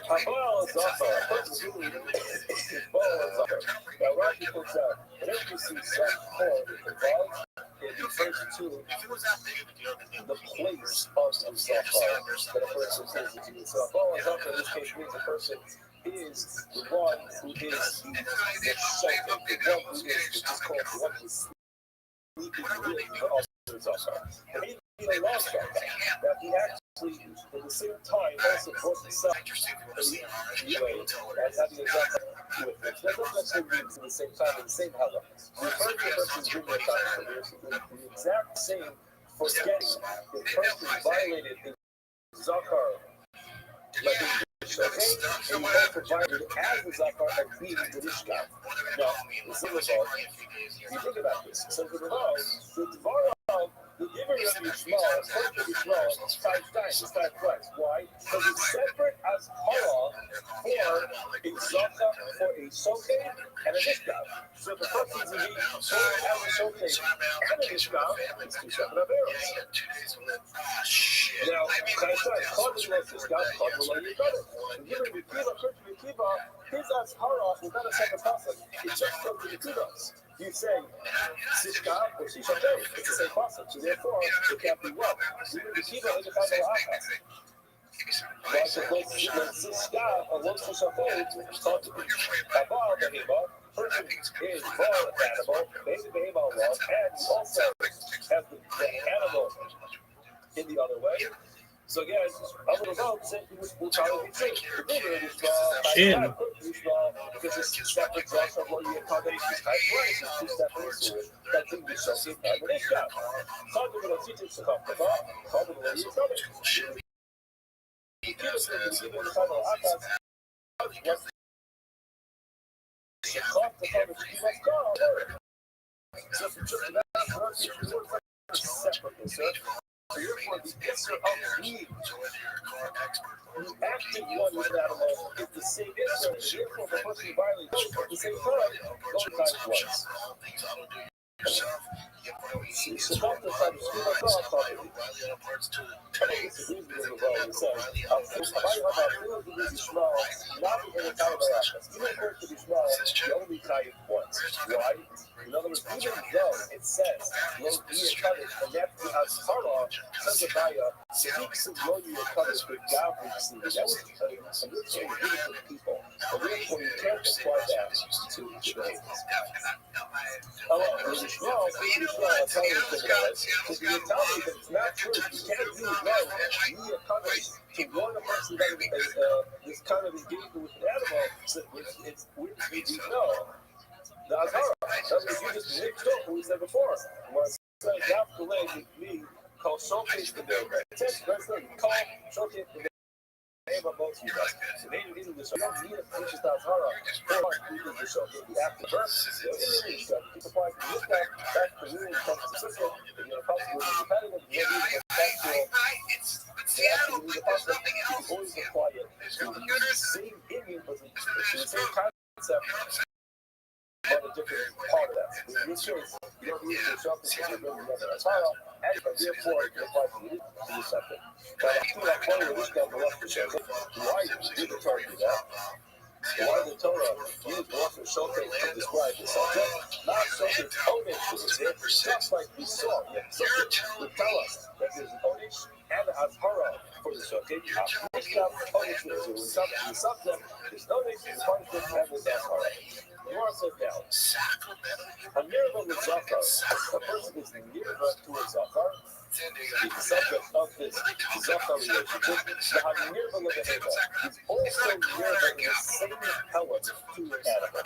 Habal Zachar, a person who is Baal Zachar. Now, Rashi puts out, whenever you see such form involved, it refers to the place of the Zachar that a person says it to. So, Baal Zachar in this case means a person is the one who is the shaitan, the one who is called the one who is sleeping with the other Zachar. And even a lost Zachar, that he actually, at the same time, also brought himself as having a Zachar with it. That doesn't necessarily mean at the same time, in the same halach. The referring to a person's dream of time, the exact same forgetting the person violated the Zachar. Like okay? And you also violated as the Zachar and being the Rishkav. Now, the Zilabal, you think about this. So the Rav, the Dvar of the Iber of Yishmael, according to Yishmael, is 5 times, it's 5 twice. Why? Because it's separate as hara for a Zachar, for a Sokeh, and a Rishkav. So the person is indeed both as a Sokeh and a Rishkav, it's 2 separate Averos. Now, Chayesai, Chod was Rishkav, Chod will let you cut it. And given Yekiva, according to Yekiva, his as hara is not a separate pasuk. It just comes to Yekivas. You say Sishkav or Shishatei, it's the same pasuk. So therefore, it can't be what? Given Yekiva is a Kabbalah Achas. Why should Sishkav or one Shishatei start to be Kabbalah Behema? Person is Baal animal, maybe Behema was, and also has the animal in the other way. So again, I'm going to vote saying we'll probably be safe. The bigger it is because it's separate drugs from what you get combinations type price, it's 2 separate issues that can be something that when it's got. How do we know teaching to come about? How do we know you're coming? Give us the beginning of the time of Akas. So if you just that works, you work separately, sir. So therefore, the answer of being the active one with an animal is the same answer. Therefore, the person who violates both at the same time, both times once. So Dr. Simon Scuba Saw probably disagrees with him well. He says, not in the time of Arachas. Even according to Bishmael, you only tie it once. Why? In other words, even though it says, Lo Yeh Kaddish, and that the Azhara, says the Baya, speaks of Lo Yeh Kaddish with Gav, that was a good thing given to the people. And therefore, you can't apply that to the babies. Oh, there's a small, I'll tell you something about it. So if you're telling me that it's not true, you can't use love via covenant to warn a person that is kind of engagement with an animal, so it's we know. The Azara. That's what you just mixed up what we said before. When it says half the leg with me, called showcase the day. Text verse call showcase the day. About both of you guys. So they didn't do this. You don't need a teacher's Azara. We did the showcase. You have to verse. Keep the point. Look at back to the rule comes to system. If you're comfortable with the repetitive, you don't need to get back to it. You always apply it to the same Indian, but the same concept. But a different part of that. In this case, you don't need to show up because you're building another Azara, and therefore you apply to the something. But I feel like one of this guy will have to show why did the Torah do that? Why the Torah used the showcase to describe the subject, not showcase Onish was it, just like we saw. Subject would tell us that there's an Onish and an Azara for the showcase. Onish is the subject, there's Onish, there's punishment, and there's Azara. Gemara says now, a Nirva with Zachar, a person is Nirva to a Zachar, is the subject of this Zachar relationship. The Nirva with a Heva is also Nirva in the same element to an animal.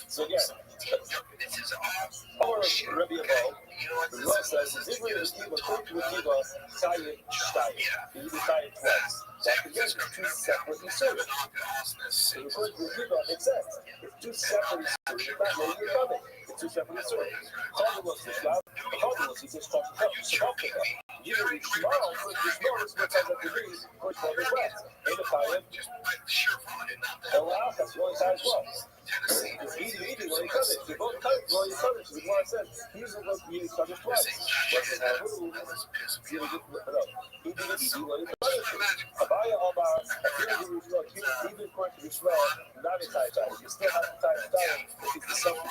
So again, our Rabbi Abel, the Rav says, Zibri Akiva, Koch Akiva, Tayyid Shtayim. You need to tie it twice. That again is two separate inserts. So according to Akiva, it says, it's two separate inserts. It's not really coming. It's two separate inserts. Chadalos is loud. Chadalos is just talking about Shabbat. You know, the Shmal, for the Shmal is what comes up to me, which one is west. Ain't a Tayyid. Elach, that's one side as well. It's easy when he comes in. They're both coming when he comes in. So the Gemara says, he's the one you come in twice. But it's not who, it's really good to know. Easy when he comes in. Abaya Omar, even according to Yishmael, not a tie. You still have to tie a tie if it's the subject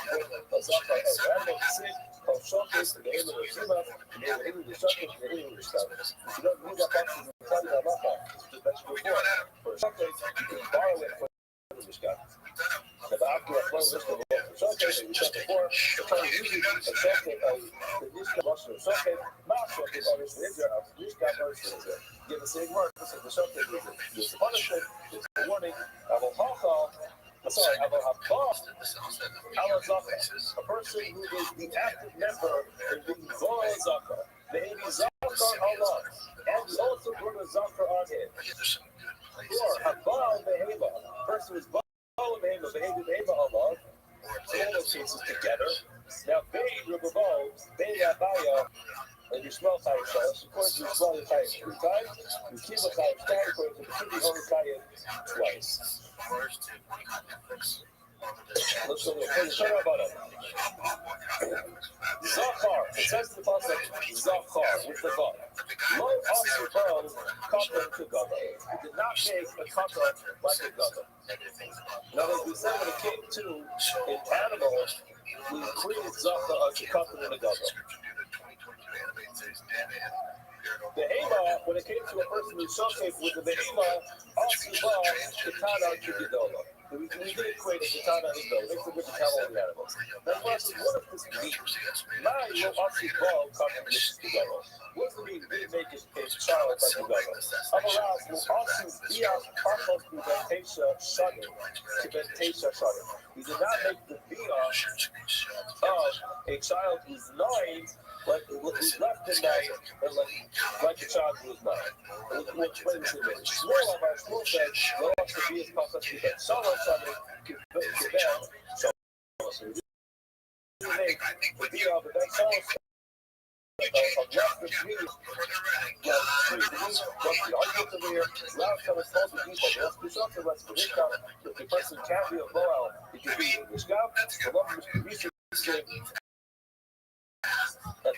of Zachar. And I'm sick, called showcase, the name of the Shema, the name of the showcase, the name of the showcase. If you don't use that function, you can tell you about that. Just mentioned before. For a showcase, you can borrow it from the showcase. The after a flow list of showcase, we said before, the time usually a showcase, the Nishka Russian showcase, not showcase, obviously, Israel, Nishka Russian Israel. Give the same word, this is the showcase, it's the punishment, it's the warning, I will call, I will have lost, a person who is the active member in the Zohar Zakar, the Amy Zakar Allah, and we also put a Zakar on him. Or a Baal Behema, a person who is all of Behema, Behema Allah, all those cases together. Now, Bein Rababo, Bein Abaya, and you smell Chayyim Shalosh. Of course, you smell the Chayyim 3 times. You keep the Chayyim Shalosh, according to the Kibbi Holy Chayyim twice. Let's go there. Turn about it. Zachar. It says in the passage, Zachar, with the God. Lo Asibel, Katan to God. He did not make a Katan like a God. Now, as we said, when it came to an animal, we created Zachar as a Katan and a God. The Hema, when it came to a person who showcased with the Hema, Asibel, Katana, Kibidola. We didn't create a katana in those. It's a good to tell all the animals. Now, what does this mean? Now, you will actually grow coming together. What does it mean? We make a child like together. Otherwise, we'll also be out almost to Bentasha Shudder. We did not make the Bia of a child who's 9, but who's left in 9, and like a child who's 9. We'll explain this in a minute. Shmuel of our Shmuel said, well, the Bia is called such a bit. Shalom, so we make the Bia of the Ben Shalom. Of just the three, the person can't be a Boel, it can be a Mishkab, the love of the research that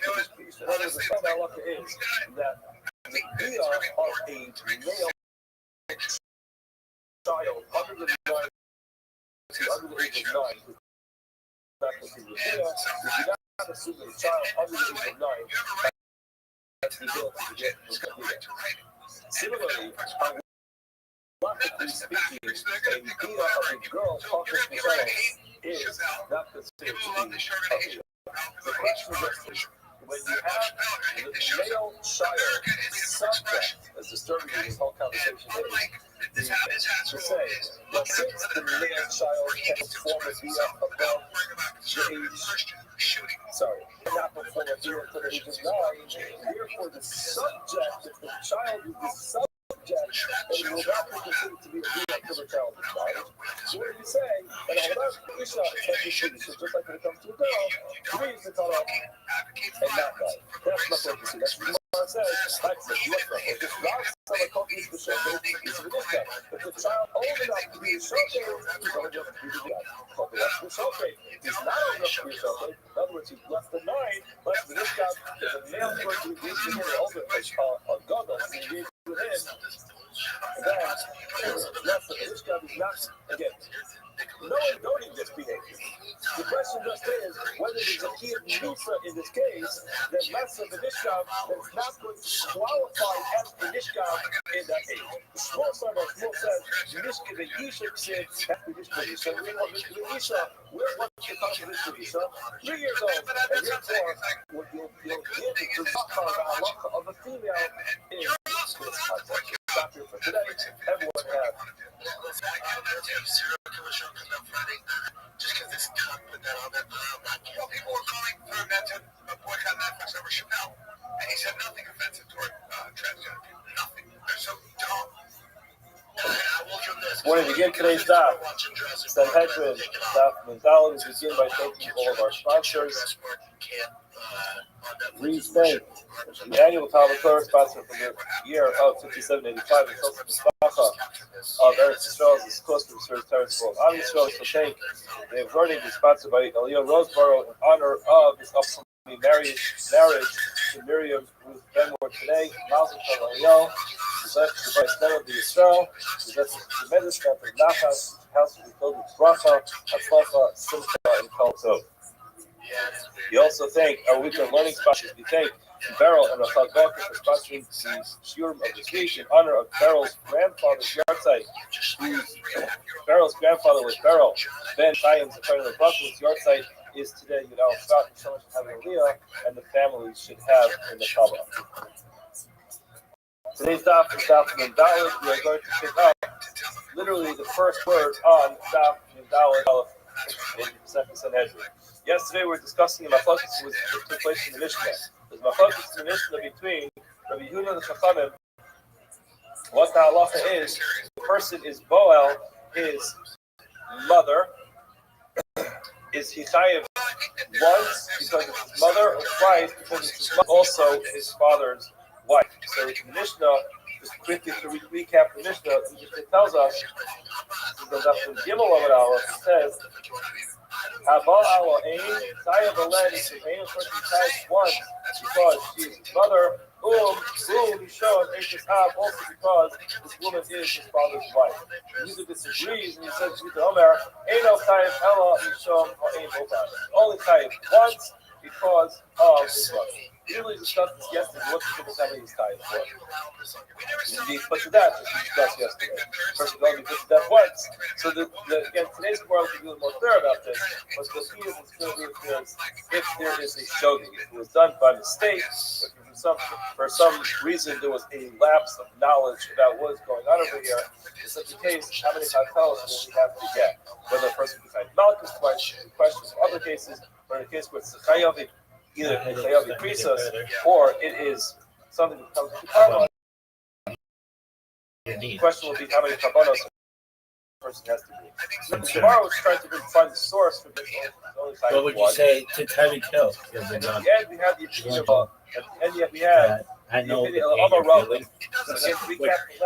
what is the Shabbat halacha is that the Bia of a male child under the age of 9, not considered Bia, if you not assume that a child under the age of 9 has the ability to get Similarly, practically speaking, a beta of a girl talking to someone is not considered to be a beta. The question is, when you have the male child subject, as disturbing as this whole conversation is, to say that since the male child can perform a bia above the age, not perform a bia until the age of 9, therefore the subject, if the child is the subject, it will not be considered to be a bia until the child is 9. So what do you say? And Isha is so just like when it comes to a girl, 3 is the cutoff and not 9. That's my focus. That's what I said. That's the if the child old enough to be a showcase, he's old enough to be the showcase. He's not old enough to be a showcase. In other words, he's less than 9. Less than this guy is a male person who needs to get older, a godel, and he needs to him. And then, less than this guy is not, again, no one noting this behavior. The question just is whether there's a kid Musa in this case that less of the Nishkav that's not going to qualify as the Nishkav in that age. The small son of Shmuel says, Nishkav and Isha said, that's the Nishkav. So we know the Isha, we're what the time of Nishkav Isha, 3 years old, and therefore, what you'll give is the halacha of a female in this context. Stop here for today. Everyone have. Just because this cup put that on that, people were calling for that to boycott Netflix over Chappelle, and he said nothing offensive toward transgender people. Nothing. They're so dumb. Wanted to get today's stop. Sanhedrin, stop mentality is begin by thanking all of our sponsors. Restream, the annual Talmud Torah sponsor for the year of 5785, and also the Sfacha of Eretz Yisrael is close to the Surah Terrace World. Am Yisrael is Shatay. They have learning is sponsored by Eliyah Roseborough in honor of his upcoming marriage to Miriam Ruth Benmore today. Malzim from Eliyah. The vice melody Yisrael. That's a tremendous amount of nachas. House will be filled with bracha, hatzlacha, simcha, and kol tov. We also thank our weekend learning sponsors. We thank Beryl and Rachel Becker for sponsoring the shiurim of this week in honor of Beryl's grandfather's yahrzeit. Beryl's grandfather was Beryl. Ben Chaim's according to the Brooklyn's yahrzeit is today. Scott and so much for having Leah, and the family should have in the Kabbalah. Today's daf is daf and Dalit. We are going to pick up literally the first word on daf and Dalit in Second Sanhedrin. Yesterday we were discussing the machlokes which took place in the Mishnah. There's machlokes in the Mishnah between Rabbi Yehuda and the Chachamim. What the halacha is, the person is Boel, his mother, is he chayiv once because it's his mother, or twice because it's his mother, also his father's wife. So in the Mishnah, just quickly to recap the Mishnah, it tells us, it goes up to Gimel Amud Aleph, it says, Haba Alo Ein, Chayav Alen, is Ein person chayiv once because she is his mother, Yishon, Eish's Av, also because this woman is his father's wife. Yehuda disagrees and he says, Yehuda Omer, Eino Chayiv Ela, Yishon, or Ein Bobar. Only chayiv once because of his mother. We really discussed this yesterday. What's the difference how many he's chayiv for? Indeed, put to death, as we discussed yesterday. First of all, we put to death once. So again, today's Gemara will be a little more clear about this. But the key is it's going to be clear if there is a shogi, if it was done by mistake, if for some reason there was a lapse of knowledge about what is going on over here. In such a case, how many hatalos will we have to get? Whether a person decides malchus twice, questions for other cases, or in a case where it's chayav, either chayav krisos, or it is something that comes to karma. The question will be how many karbanos a person has to be. So tomorrow is trying to find the source for this. What would you say to Terry Kill? At the end, we had the opinion of, and yet we had I know the opinion of so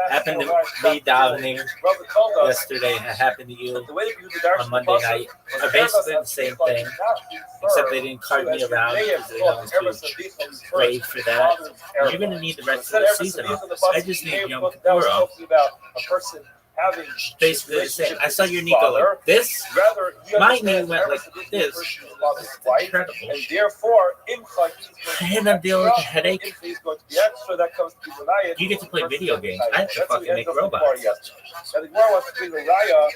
happened to me davening yesterday. It happened to you on Monday night. Basically the same thing, except they didn't cart me around because they don't pray for that. You're going to need the rest of the season on this. I just need Yom Kippur. having basically the same. I saw your knee go like this. Rather, My knee went like this. Incredible. And therefore, And I'm dealing with a headache. is going to be extra. That comes to the You get to play video games. I have to fucking make robots. And the Gemara wants to bring the Raya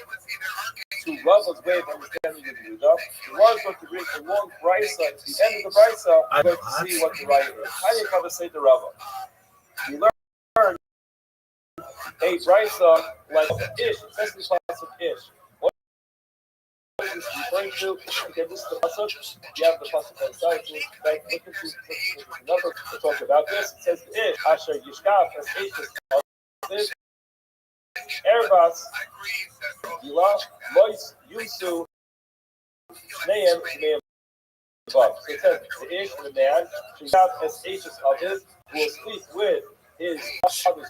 to Rav's way of understanding the Yehuda. The Gemara is going to bring a long brisa. At the end of the brisa, we're going to see what the Raya is. How do you come to say the Rava? You learn a brisa like Ish. It says the class of Ish. What is this referring to? Okay, this is the pasuk. You have the pasuk on the side. So look into the number to talk about this. It says Ish. Asher Yishkaf as Ish. Erbas, Gila, Mois, Yusu, Shneim, Shneim, above. So it says the Ish, the man, Shishab as Ashes of his, who will sleep with his mother's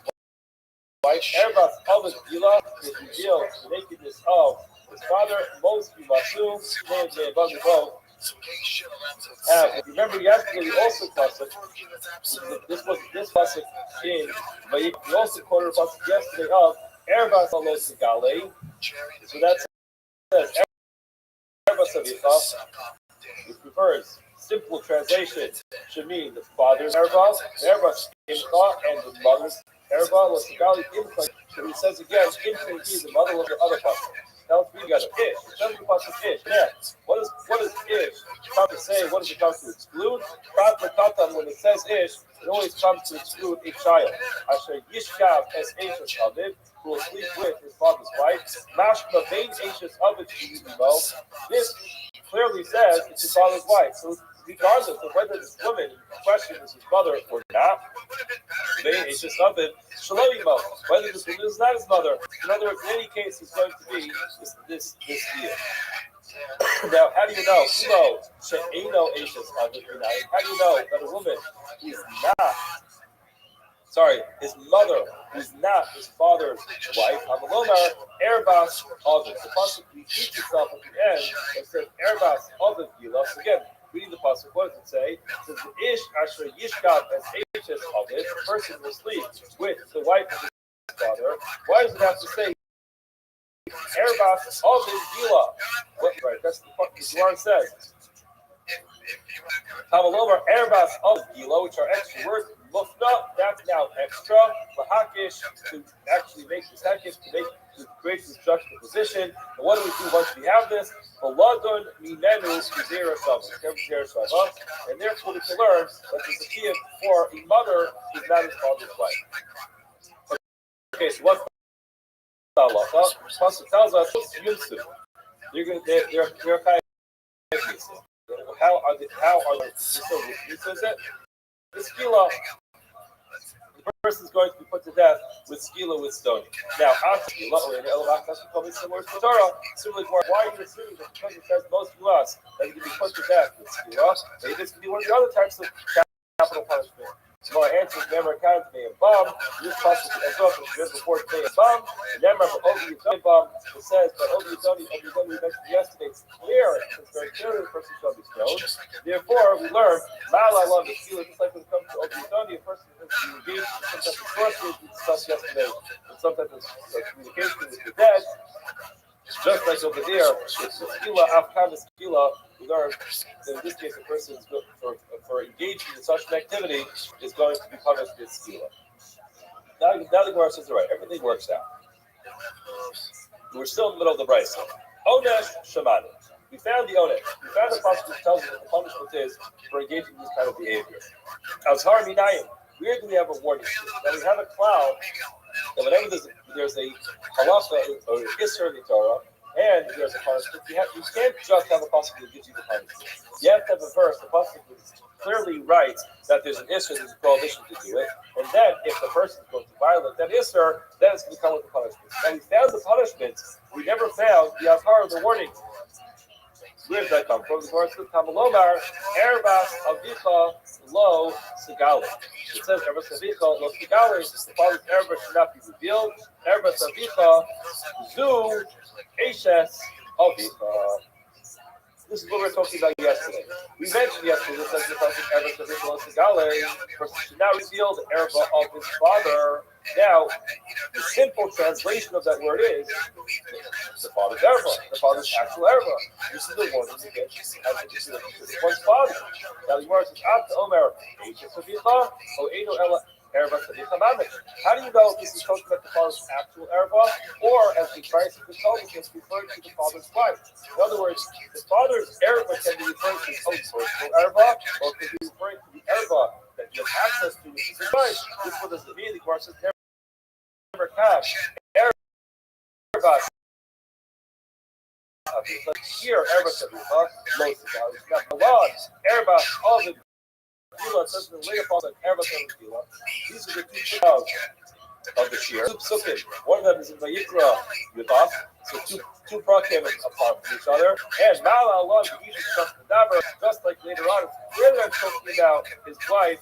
wife. Erbas of his Gila is revealed the nakedness of his father, Mos, Yumasu, Shneim, Shneim, above the both. Remember yesterday we also pasuk. This pasuk in we also quoted a pasuk yesterday of Erbas Alos Gale. So that says Erbas Avicha, which refers simple translation should mean the father's Erbas, Erbas Imcha, and the mother's Erbas Alos Gale Imcha. So he says again, Imcha is the mother of the other pasuk. Now let's read together. Ish. It doesn't pasuk Ish. Yeah. What is Ish come to say? What does it come to exclude? When it says Ish, it always comes to exclude a child. Asher Yishkav as Ashes Aviv, who will sleep with his father's wife. Mashma Bain Ashes Aviv Yimo. This clearly says it's his father's wife. So regardless of whether this woman in question is his mother or not, Bain Ashes Aviv Shalomimo. Whether this woman is not his mother. In other words, in any case, it's going to be this deal. Now, how do you know? How do you know that a woman is not, his mother is not his father's wife? Hamalomar, Erbas Ovid. The pasuk repeats itself at the end. It says Erbas Ovid Gila. So again, reading the pasuk, what does it say? It says Ish Asher Yishkav as Ashes Ovid. The person will sleep with the wife of his father. Why does it have to say Erbas Ovid Gila? Right, that's what the Gemara says. Hamalomar Erbas Ovid Gila, which are extra words. Mufna, that's now extra. Lahakish, to actually make this hakish, to create this juxtaposition. And what do we do once we have this? Baladun Minenu Zera Sava. And therefore we can learn that there's a key for a mother who's not his father's wife. Okay, so what's the halacha? Pasuk tells us Yunsu. They're kind of how are they so says it? The skila, the person is going to be put to death with skila with stoning. Now, similarly, why are you assuming that because it says most of us that you can be put to death with skila? Maybe this could be one of the other types of capital punishment. So my answer is never account to me a bomb. This pasuk as well as the before to a bomb. And then remember Ovi Yitoni bomb. It says that Ovi Yitoni we mentioned yesterday. It's clear. It's very clear the person shall be stoned. Therefore, we learn Ma'ala love the skila. Just like when it comes to Ovi Yitoni, a person is engaged in some type of sorcery. We discussed yesterday. In some type of communication with the dead. Just like over there, it's the skila afkan the skila. We learn that in this case, a person is good for engaging in such an activity is going to be punished with skila. Now the Gemara says, all right, everything works out. We're still in the middle of the brisa. Onesh Shamani. We found the onesh. We found the pasuk which tells us what the punishment is for engaging in this kind of behavior. Azhar Minayim. Where do we have a warning? Now we have a cloud that whenever there's a halacha or isser in the Torah, and there's a punishment, you can't just have a pasuk that gives you the punishment. You have to have a verse. The pasuk clearly writes that there's an isser, there's a prohibition to do it, and then if the person is going to violate that isser, then it's going to come with the punishment. And we found the punishments. We never found the azhar, the warning. Where does that come from? The Gemara says, "Kamalomar Erbas Avicha Lo Sigali." It says Erbas Avicha Lo Sigali. The father's Erbas should not be revealed. Erbas Avicha Zu Ashes Avicha. This is what we were talking about yesterday. We mentioned yesterday that says the father's Erbas Avicha Lo Sigali. The person should not reveal the Erba of his father. Now, The simple translation of that word is the father's erva, the father's actual erva. This is the one that gets one's father. Now the Gemara says, "Abta Omer, O Eino Ela Erva Tzadika Mamish." How do you know if this is talking about the father's actual erva, or as the Christ of the Torah is referring to the father's wife? In other words, the father's erva can be referring to his own personal erva, or it can be referring to the erva that you have access to, which is his wife. This one doesn't mean the Gemara says never have erva. Here, erva Tzadika, got the law, erva of the Gila says in the later part of erva Tzadika. These are the two of the shear. One of them is in Vayikra Yudaf, so two prakim apart from each other. And Mala Allah just like later on, we're going to talking about his wife.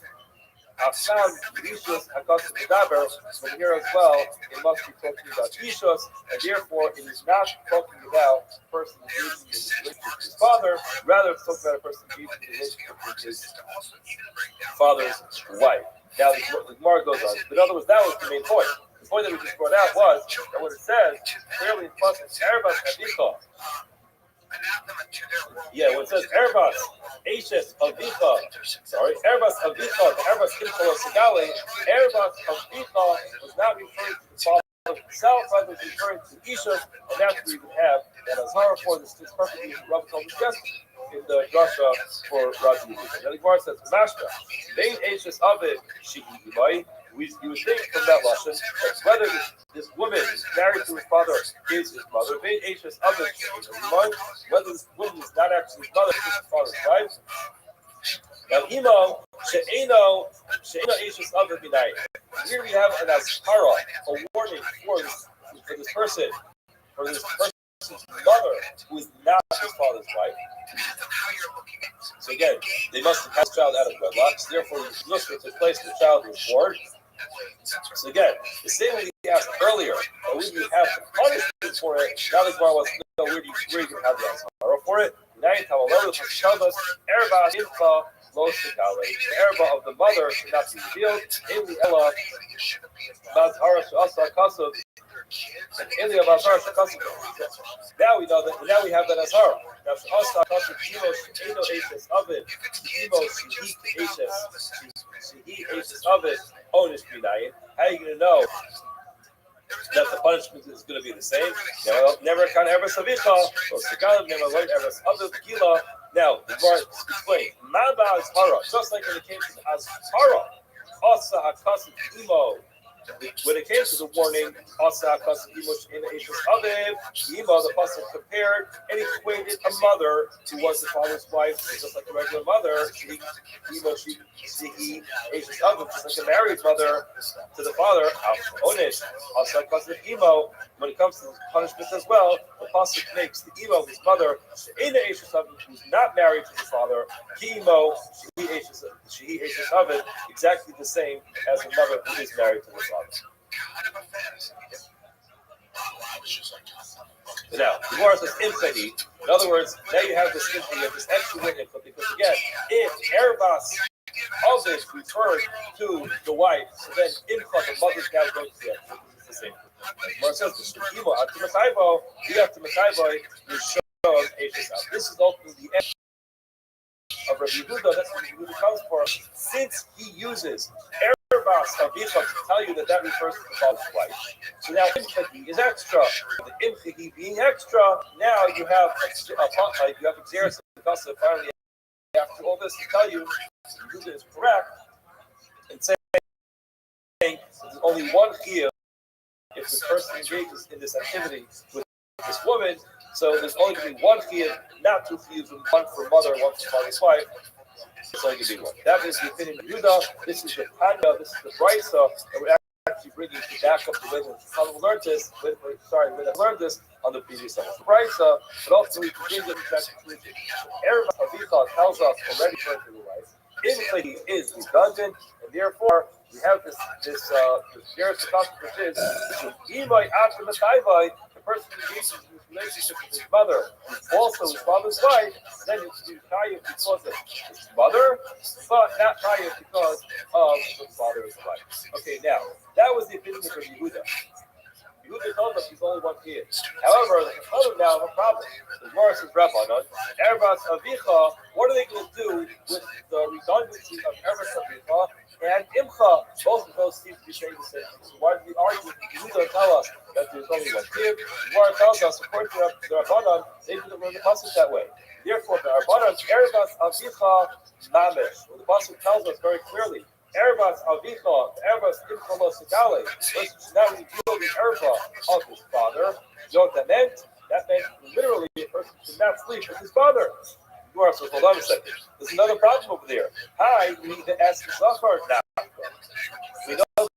Afsam Ishus Hakas Medaber, from here as well, it must be talking about Ishus, and therefore it is not talking about a person engaging in his relationship with his father, rather it's talking about a person engaging in a relationship with his father's wife. Now the Gemara goes on. In other words, that was the main point. The point that we just brought out was that what it says clearly in plus it's Erebas Avicha. Yeah, when it says Erebas Ashes Avicha, Erebas Avicha, the Erebas Kimchol Sigale, Erebas Avicha was not referring to the father himself, but was referring to Ishus, and that's what we would have that Azhar for this perfectly Rabbi told us yesterday in the drasha for Rabbi Yehuda. Now the Gemara says, "Mashma, Bein Ashes Avid Shehi." You would think from that lesson that whether this woman is married to his father is his mother, Bein Ashes Avid Shehi, whether this woman is not actually his mother, is his father's wife. Now, Imo She'eno Ashes Avid B'nai. Here we have an askara, a warning for this person, for this person's mother who is not his father's wife. So again, they must have had a child out of wedlock. So therefore, you look at the place the child was born. So again, the same way we asked earlier, that we would have the punishment for it. Now the Gemara wants to know where you can have the answer for it. Now you tell Allah tells us, Erba Infa Lo Shikale. The Erba of the mother should not be revealed. Ely Ella Bazhara Shasa Kasav. And Elia Bazhara Shakasav. Now we know that. Now we have that as her. Now Shasa Kasav Emo Shino Ashes of it. Emo Shihik Ashes. Shihik Ashes of it. Onish Binayin. How are you going to know that the punishment is going to be the same? Never can ever savicha. Or Sagalim never learned ever other Gila. Now, the Gemara explains, Maba is hara, just like when it came to the Azhara, Asa Hakasim Imo. When it came to the warning, Asa Hakasim Imo in Ashes Aviv, Imo, the pasuk compared and equated a mother who was the father's wife, just like a regular mother, Imo, she Ashes Aviv, just like a married mother to the father, Onish, Asa Hakasim Imo. When it comes to punishment as well, the pasuk makes the Imo, his mother, in the Ashes Aviv, who's not married to the father, Imo, she Ashes Aviv, exactly the same as the mother who is married to the father. Now, the Gemara says imchahi. In other words, now you have this imchahi, you have this extra witness, because again, if Erebas of this referred to the wife, so then imcha, the mother's now going to the extra. It's the same. The Gemara says, we have to Makaibo, you show Ashes out. This is ultimately the end of Rabbi Yehuda. That's what Rabbi Yehuda comes for. Since he uses Erebas Avicha to tell you that refers to the father's wife. So now Imchahi is extra. The Imchahi being extra, now you have Xeris and Kasa finally after all this to tell you Yehuda is correct and saying there's only one chiyuv if this person engages in this activity with this woman. So there's only going to be one chiyuv, not two chiyuvs, one for mother, one for father's wife. It's only going to be one. That is the opinion of Yehuda. This is the Tanya. This is the Brisa that we're actually bringing to back up the way that we learned this. When I learned this on the previous level. The Brisa, but also we can bring it back to the Erev Avicha tells us already for the wife. Imchahi is redundant, and therefore we have this Xeris which is Imai After Matayvai, the person who engages in this relationship with his mother, who's also his father's wife, then it's to Chayiv because of his mother, but not Chayiv because of the father's wife. Okay, now that was the opinion of Rabbi Yehuda. Yehuda told us he's only one kid. However, the Chachamim now have a problem. The Gemara says, Rabbanon, Erbas Avicha, what are they going to do with the redundancy of Erbas Avicha and Imcha? Both of those seem to be saying the same thing. So why do we argue? Yehuda tell us that there's only one kid. The Gemara tells us, according to the Rabbanon, they didn't learn the pasuk that way. Therefore, the Rabbanon, Erbas Avicha Mamish. Well, the pasuk tells us very clearly, Erbas Avicha, Erbas Imcha Lo Sigale. Now we deal with the Erba of his father. You know what that meant? That meant literally a person should not sleep with his father. Gemara says, hold on a second. There's another problem over there. Hi, we need to ask the Zafar now. We know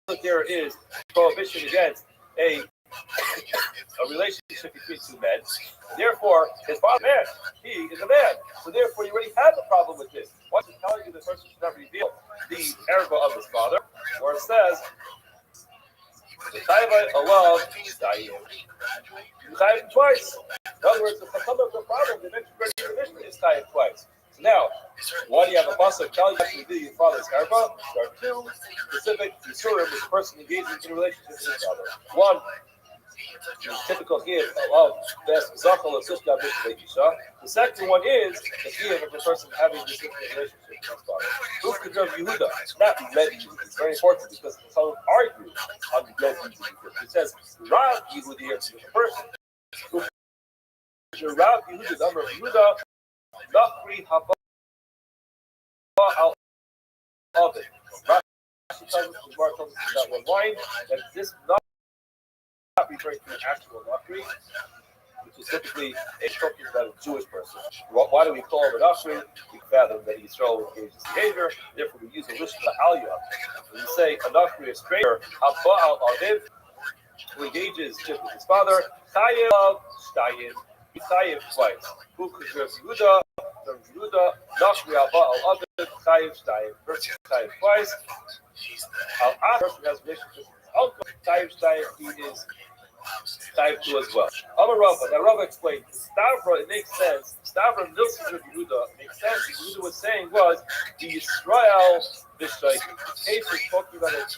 that there is prohibition against a relationship between two men. Therefore, his father is a man. He is a man. So therefore, you already have a problem with this. Why is it telling you the person should not reveal the erba of his father? Where it says, the Taiva Allah Taiva twice. In other words, the Chacham of the problem, the mentioned is Taiva twice. So now, why do you have a pasuk telling you to do your father's erba? There are two specific isurim which the person engages in a relationship with his father. One, the typical here of Zachal of Sishka Mishnah. The second one is the here of the person having this relationship with his father. Who could of Yehuda? Not ready. It's very important because some argue on the Yehuda. It says Rav Yehuda here to the person. Who Rav Yehuda, the number of Yehuda, Nachri Haba al Ovid. Rashi tells us the Gemara tells us that one line that this not referring to an actual Nachri, which is typically a talking about a Jewish person. Why do we call him a Nachri? We fathom that Yisrael engages behavior, therefore we use a Lishna Aliyah. When we say a Nachri, a stranger, Haba al Aviv, who engages with his father, Chayev Shtayim, Chayev twice. Who could serve Yehuda, from Yehuda, Nachri Haba al Aviv, Chayev Shtayim, person Chayev twice. Al person has relationship with his uncle, Chayev Shtayim, he is type 2 as well. Amarava, now Rava explained, Stavra, it makes sense. Stavra Nilson of Yehuda makes sense. What Yehuda was saying was the Yisrael Bishai. The case was talking about a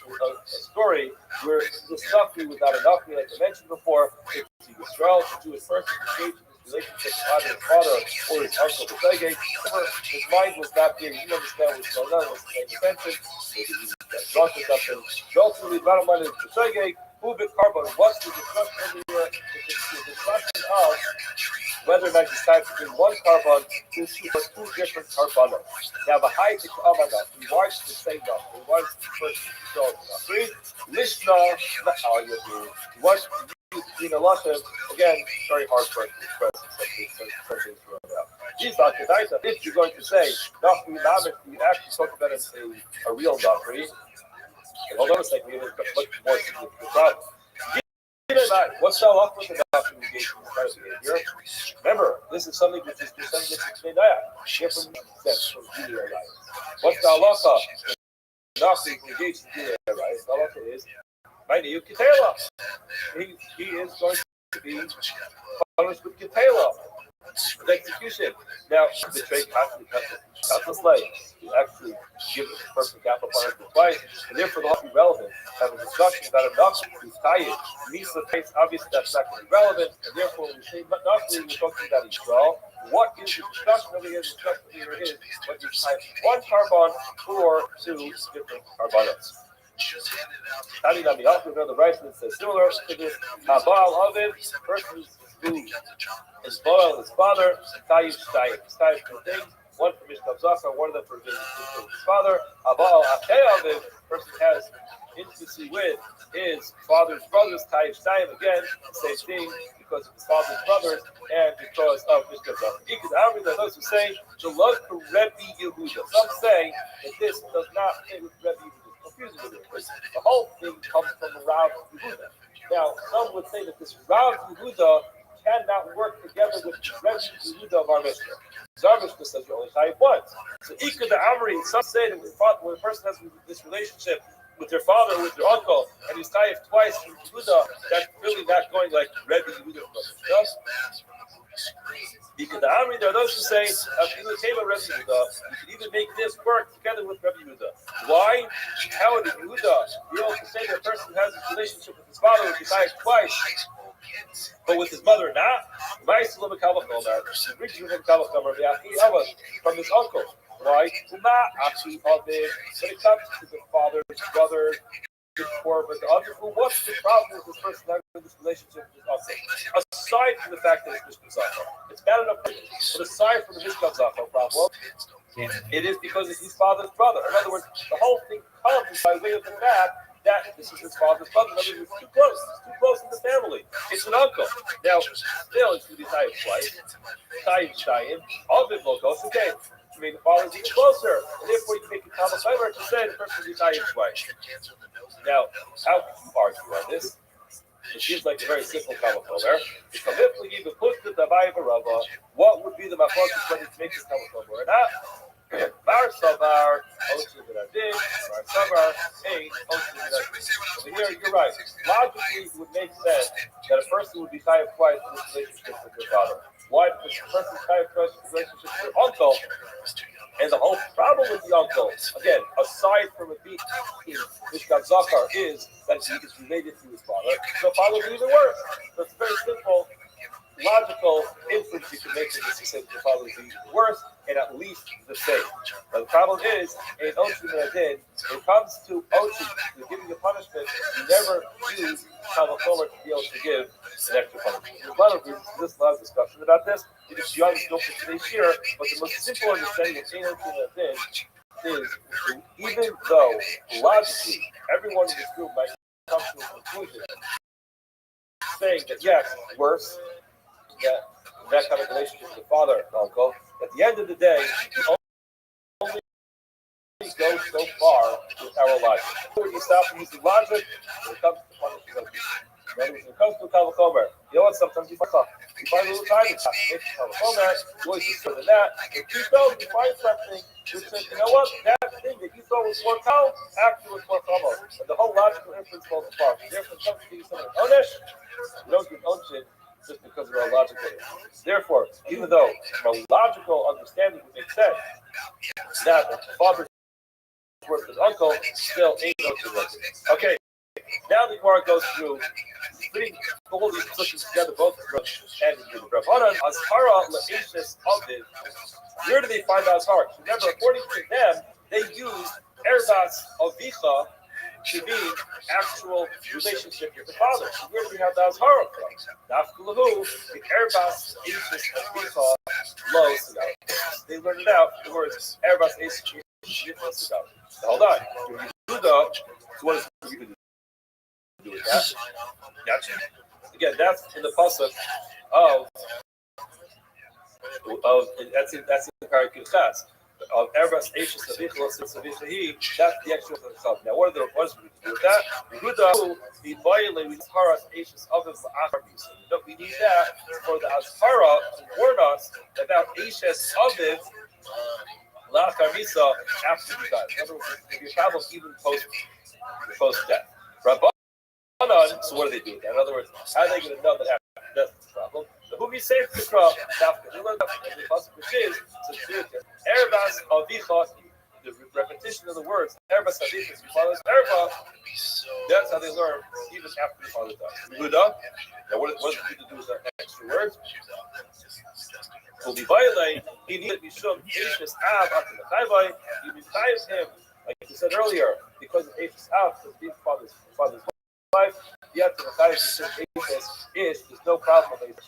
story where the Nafri was not a Nafri, like I mentioned before. It's Yisrael, the Jewish person, engaged in this relationship with either his father or his uncle Bishai. His mind was not there. He didn't understand what's going on, wasn't paying attention. Maybe he got drunk or something. Ultimately, the bottom line is Bishai. Carbon. What's the discussion over here? The discussion of whether or not you type between one carbon to two different carbonos. Now, the height is oh my god, we watch the same number. We watch the first show. Three, Lishna, we watch Dina Lashem. Again, very hard for us to express something thrown out. If you're going to say Nachri Mamit, you actually talk about a real Nachri. Hold on a second, we have a much more significant problem. What's the halacha with the Nachri engagement in this behavior? Remember, this is something which is presented to Shnei from Julia. What's the halacha? Nachri engaged in Julia. The halacha is Mainu Kitela. He is going to be punished with Kitela. The execution. Now, the trade constantly cuts the slave. You actually give the person capital punishment twice, and therefore they'll be relevant. Have a discussion about a Nachri who's tired. Meets the face, obviously that's not going to be relevant, and therefore when we say Nachri, we're talking about Yisrael. What is the discussion over here? The discussion here is whether you type one carbon or two different carbonates. Tani Nami Alpha, the right that says similar to this. Habal Ovid, person who is Baal, his father, Tayiv Shtayim. Shtayim two things. One for Mishkav Zachar, one of them for his father. Abal Akeyaviv, person has intimacy with his father's brothers, Tayiv Shtayim, again, same thing, because of his father's brothers and because of Mishkav Zachar. There are those who say, the love for Rebbe Yehuda. Some say that this does not fit with Rebbe Yehuda. Confusing with it, because the whole thing comes from the Rav Yehuda. Now, some would say that this Rav Yehuda cannot work together with the Rebbe Yehuda of our Mishnah. Our Mishnah says you only type once. So Ika the Amri, some say that when a person has this relationship with their father or with their uncle, and he's type twice from Yehuda, that's really not going like Rebbe Yehuda from us. Ika the Amri, there are those who say, if you came a Rebbe Yehuda, you can even make this work together with Rebbe Yehuda. Why? How did Yehuda be able to say that a person has a relationship with his father would be chayiv twice, but with his mother not. From his uncle. Why? When it comes to the father's brother, but the other, what's the problem with this person having this relationship with his uncle? Aside from the fact that it's Mishkan Zachar, it's bad enough, but aside from the Mishkan Zachar problem, it is because it's his father's brother. In other words, the whole thing comes by way of the fact that this is his father's brother. In other words, it's too close. It's too close in the family. It's an uncle. Now, still, it's going to be Tayyip twice. Tayyip, all of it will go. Okay. I mean, the father's even closer. And therefore, you make a common favor to say the person will be Tayyip twice. Now, how can you argue on this? It seems like a very simple common favor. What would be the machlokas when you make this common favor or not? Bar Savar, Oshim Adin, Bar Savar, Eight, Oshim Adin. So here, you're right. Logically, it would make sense that a person would be Tayyip twice in this relationship with their father. Why? Because the person's Tayyip twice in this relationship with their uncle. And the whole problem with the uncle, again, aside from it being Mishkan Zachar, is that he is related to his father. So the father would be even worse. So it's very simple, logical inference you can make from this to say that the father would be even worse and at least the same. But the problem is, in Oshim Adin, when it comes to Oshim, to giving the punishment, you never use Kavachomer to be able to give an extra punishment. There's a lot of reasons for this, a lot of discussion about this. It is beyond the scope of today's year, but the most simple understanding of Oshim Adin is even though logically everyone in this group might come to a conclusion saying that yes, worse, that kind of relationship with the father and uncle, at the end of the day, we only go so far with our logic. When you stop using logic, when it comes to punishment, when it comes to Kavachomer, you know what? Sometimes you find a little time, it's Kavachomer, you always just than that. If you don't, you find something which says, you know what? That thing that you thought was more Kal, actually was more Kamo. And the whole logical inference falls apart. Therefore, it comes to you something Onesh, you don't give Onshin just because of our logical inference. Therefore, even though from a logical understanding would make sense that the father's worth his uncle, still ain't no Onshin. Okay. Now the Gemara goes through putting all these positions together, both and the Rabbanan, Azhara Le'eshes Aviv. Where do they find Azhar? Remember, according to them, they use Erzas Avicha to mean actual relationship with the father. So where do we have the Azhara from? Nafkulahu, the Erzas Eshes Avicha Lo Sigal. They learned it out. The words Erzas Eshes Avicha Lo Sigal. Hold on. Yehuda, what is Yehuda do with that? Gotcha. Again, that's in the pasuk of that's in Parakut Chas of Erbas Eishes Savichlos and Savichahi. That's the actual pasuk. Now, what are the ones we do with that? Yehuda the violate with Haras Eishes Aviv La'achar. We need that for the Azhara to warn us about Eishes Aviv La'achar Misa after he died. In other words, if you travel even post death. So what do they do with that? In other words, how are they going to know that after death is the problem? The who we say to Kra, they learned that the pasuk which is Erbas Avicha, the repetition of the words Erbas Avicha, your father's Erba. That's how they learn even after the father dies. Yehuda. Now what does it do with that extra words? Will be violated. He needed Mishum Eishes Av after the Chayvai. You besides him, like you said earlier, because of Eishes Av, because his father's life, yet the Messiah is there's no problem with it.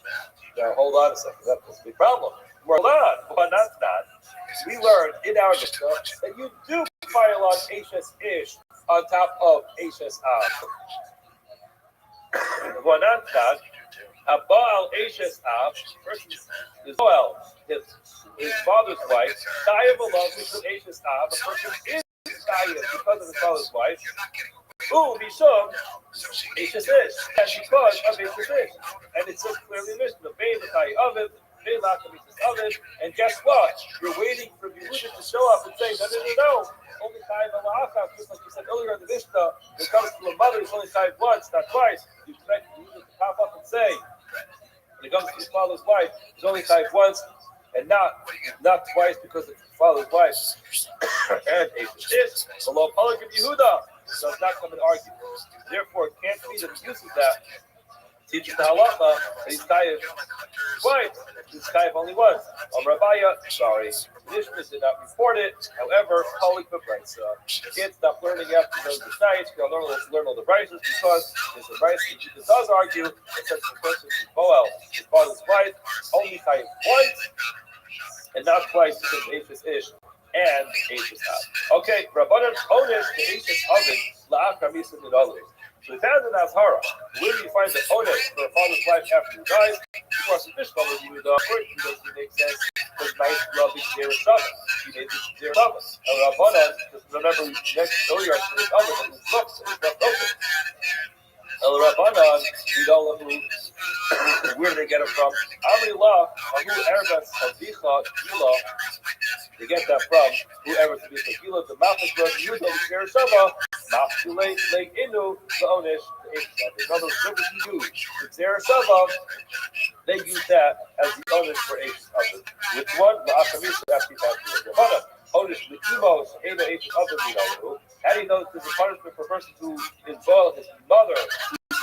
Now hold on a second, that's a big problem. Hold on, but that's not. We learned in our Mishnah that you do pile on Ashes Ish on top of Ashes Av. Well, not that. A Baal Ashes Av, person is Boel, his father's wife. Chayav alone, which is Ashes Av, a person is Chayav because of his father's wife. Ooh, Mishum, Ashes Ish, and because of Ashes Ish. And it says clearly in Mishnah, Bein L'Chayi Aviv, Bein L'Acham Ashes Aviv, and guess what? You're waiting for Yehuda to show up and say, no, only Chayiv L'Acham, just like you said earlier in the Mishnah, when it comes to a mother, it's only Chayiv once, not twice. You expect Yehuda to pop up and say, when it comes to his father's wife, it's only Chayiv once, and not twice because of his father's wife. And Ashes Ish, below Polyg of Yehuda. does not come and argue. Therefore, it can't be that he uses that, teaches the halacha, that he's chayiv twice. He's chayiv only once. Rabbiya, sorry, Mishnah did not report it. However, Kalik B'Braisa. Can't stop learning after you know the science. You can learn all the Braisas because there's a Braisa that does argue that since the person is Boel, his father's wife, only chayiv once, and not twice because Ashes Ish and Ashes Av. Okay, Rabbanan Onish to Ashes Oven, La'achar Misa Nidalus. So we found in Azhara, where do you find the Onish for a father's wife after he dies? Of course, the Mishpah would do the first because it makes sense because nice love is there Shabbos. He made this there Shabbos. And Rabbanan, just remember, we next earlier to this oven, and it looks, and it's left open. El Rabbanan, we don't know where do they get it from? Amri La, Ahu Erbas Havicha Gila. They get that from whoever to be Gila, the Mafis Rosh Yudo, the Shava, Mafile, Lake Inu, the Onish, the Eish. In other words, whatever you use, the Shava, they use that as the Onish for Eish. Which one? The Akamisha, that's the Rabbanan. Onish, the Kimos, Eda Eish Oven, how do you know that there's a punishment for a person who is boiled his mother?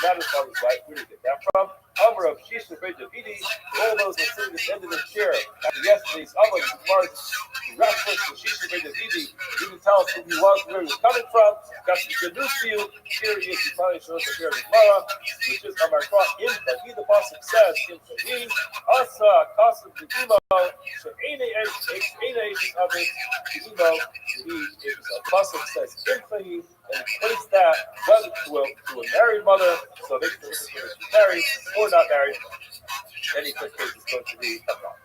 Not his father's wife. Where do you get that from? Amr of Shisha Beit Davidi, all those that sit at the end of the chair. After yesterday's Amr, as far as the reference to Shisha Beit Davidi, didn't tell us who he was, where he was coming from. Got some good news for you. Here he is. He finally shows us here in the Gemara, which is Amar Kra in Fahi. The pasuk says in Fahi, Asa Kasim B'Imo, She'ene Eish Avet B'Imo. The pasuk says in Fahi, and place that whether to a married mother, so they can married or not married, any case is going to be upheld.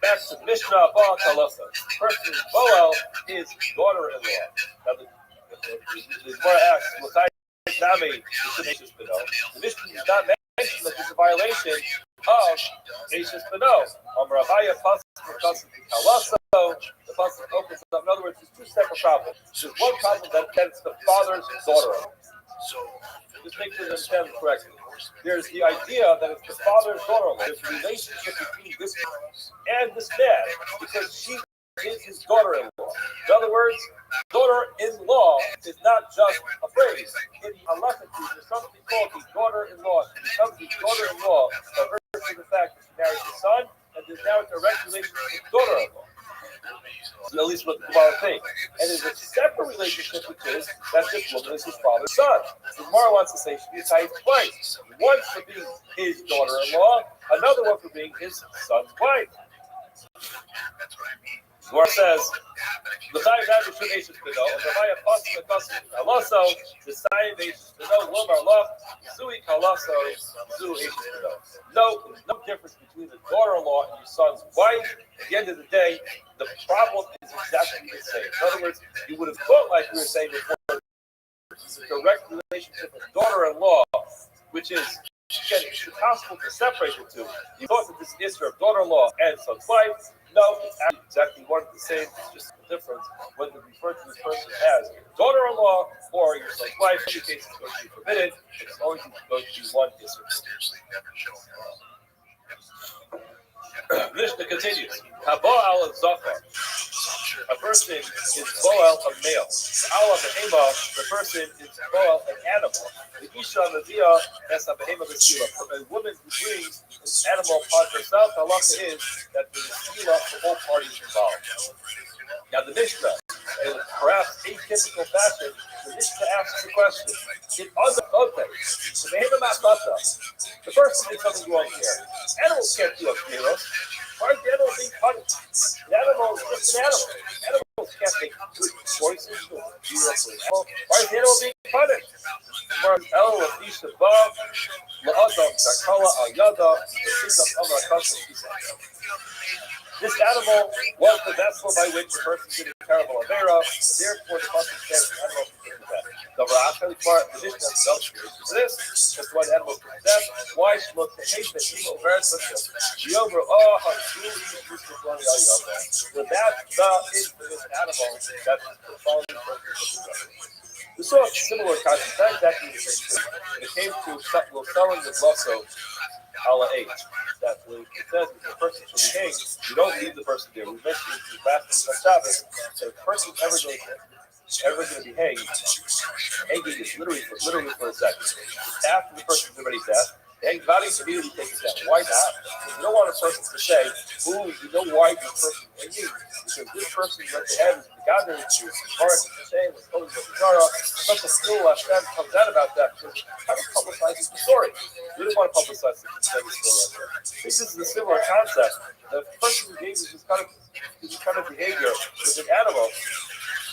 Back to Mishnah Baal Kalasa. Person Boel is daughter-in-law. Now the Gemara asks, "L'chai nami Ashes Beno?" The Mishnah does not mention that there's a violation of Ashes Beno. Rabbiya Pasuk Kalasa. The pasuk opens up. In other words, there's two separate problems. There's one problem that it's the father's daughter. Just make sure you understand it correctly. There's the idea that it's the father's daughter. There's a relationship between this and this man because she is his daughter-in-law. In other words, daughter-in-law is not just a phrase. In halacha, there's something called the daughter-in-law. She becomes the daughter-in-law by virtue of the fact that she married his son, and there's now a direct relationship with daughter-in-law. At least what the Gemara thinks. And there's a separate relationship with this, that this woman is his father's son. So Gemara wants to say she be tied twice. One for being his daughter-in-law, another one for being his son's wife. Gemara says, the Chayiv Rabbi should Ashes Beno, and the Maya Pasim and Pasim Kalaso, the Chayiv Ashes Beno, Lomar Loch, Zui Kalaso, Zu Ashes Beno. No, there's no difference between the daughter-in-law and your son's wife. At the end of the day, the problem is exactly the same. In other words, you would have thought, like we were saying before, it's a direct relationship with daughter-in-law, which is, again, it's impossible to separate the two. You thought that this is your daughter-in-law and son's wife. No, it's actually exactly one and the same. It's just the difference whether you refer to this person as daughter-in-law or your son's wife. In any case, it's going to be forbidden. It's always going to be one issue. Mishnah continues. Haba'al of Zachar. A person is Boel, a male. Al Behema, the person is Boel, an animal. The Isha Mavia, that's a Behema B'Sila. A woman who brings an animal upon herself, the halacha is that there is Sila for all parties involved. Now the Mishnah, in perhaps atypical fashion, the Mishnah asks the question, in other context, the person did something wrong here. Animals can't do a Miros. Why is the animal being punished? The animal is just an animal. Animals can't make good choices. Why is the animal being punished? This animal was the vessel by which the person did a terrible avera, and therefore the person says the animal should be death. The Mishnah itself is this. That's why the animal is death. Why should they hate the evil very much? The over how truly used to blow the other. So that's the infamous animal that is the following purpose of the judgment. We saw a similar concept, not exactly the same thing. When it came to selling the Blosso, Allah H. That it says if the person should be hanged, you don't leave the person there. We mentioned in the last week on Shabbos that if the person ever goes there, everyone's going to be hanged. Hanging is literally for a second. After the person's already dead, the hanged body immediately takes it down. Why not? Because you don't want a person to say, "Ooh, you know why this person hanging? Because this person went to heaven, the God knows you, Baruch Hashem, was told the Gemara, such a still Hashem comes out about that because it publicizes the story. We didn't want to publicize the story. This is a similar concept. The person who engages this kind of behavior with an animal,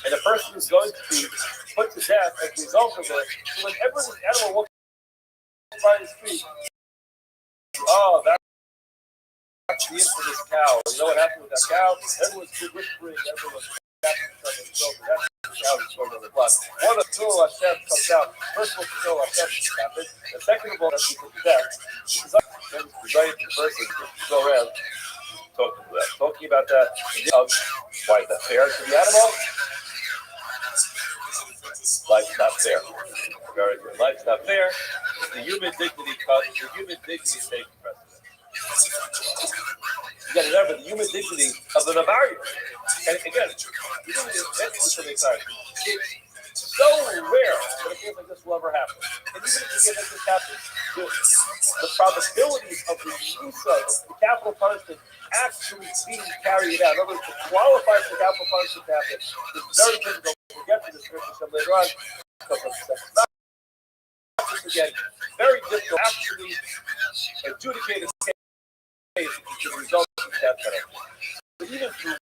and the person is going to be put to death as a result of it. So whenever this animal walks by the street, oh, that's the infamous cow. You know what happened with that cow? Everyone's whispering, everyone's tapping each other's shoulder. That's the cow that's going on the block. One of Tzil Hashem comes out. First of all, Tzil Hashem happens. And second of all, as we put to death, it's up to the person to go around talking about that. Why is that fair to the animal? Life's not fair. Very good. Life's not fair. The human dignity comes. The human dignity is taking precedent. You got to remember the human dignity of the Navari. And again, you didn't invent this so many times. It's so rare that it feels like this will ever happen. And even if you get this happen, the probabilities of the use of the capital punishment actually being carried out, in other words, to qualify for capital punishment to happen, is very difficult. We'll get to this some later on. Again, very difficult to actually adjudicate a case as a result of that penalty. But even through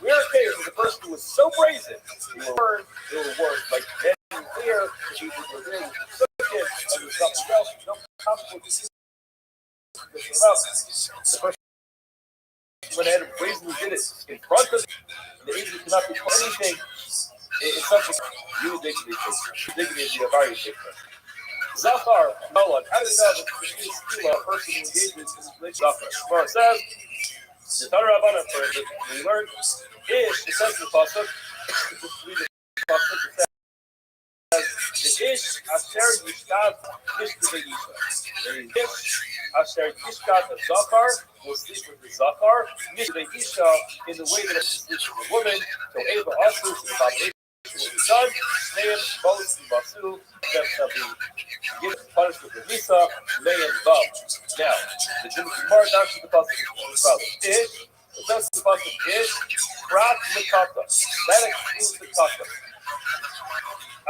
rare cases, the person who was so brazen, they were words like then clear, Jesus was there, so good, and there's nothing else, no possible disease. The person went ahead and brazenly did it in front of the agent cannot do anything. It's something you dignity is the very statement. Zachar, Nolan, how does that a person who engages in this relationship? Zachar says, the Torah Rabbana, we learned, Ish, it says in the Pasuk, just read the Pasuk, it says, the Ish, Asher Yishkat, Mishka Yisha. The Ish, Asher Yishkat, the Zachar, will sleep with the Zachar, Mishka Yisha, in the way that it sleeps with a woman, so Eva Asus, the abomination. Son, Sneim, both Masu, them shall be given punishment with Lisa, Leim, Bum. Now, the Gemara down to the Pasuk Ish, it says to the Pasuk Ish, Prat Mikata. That excludes the Kata.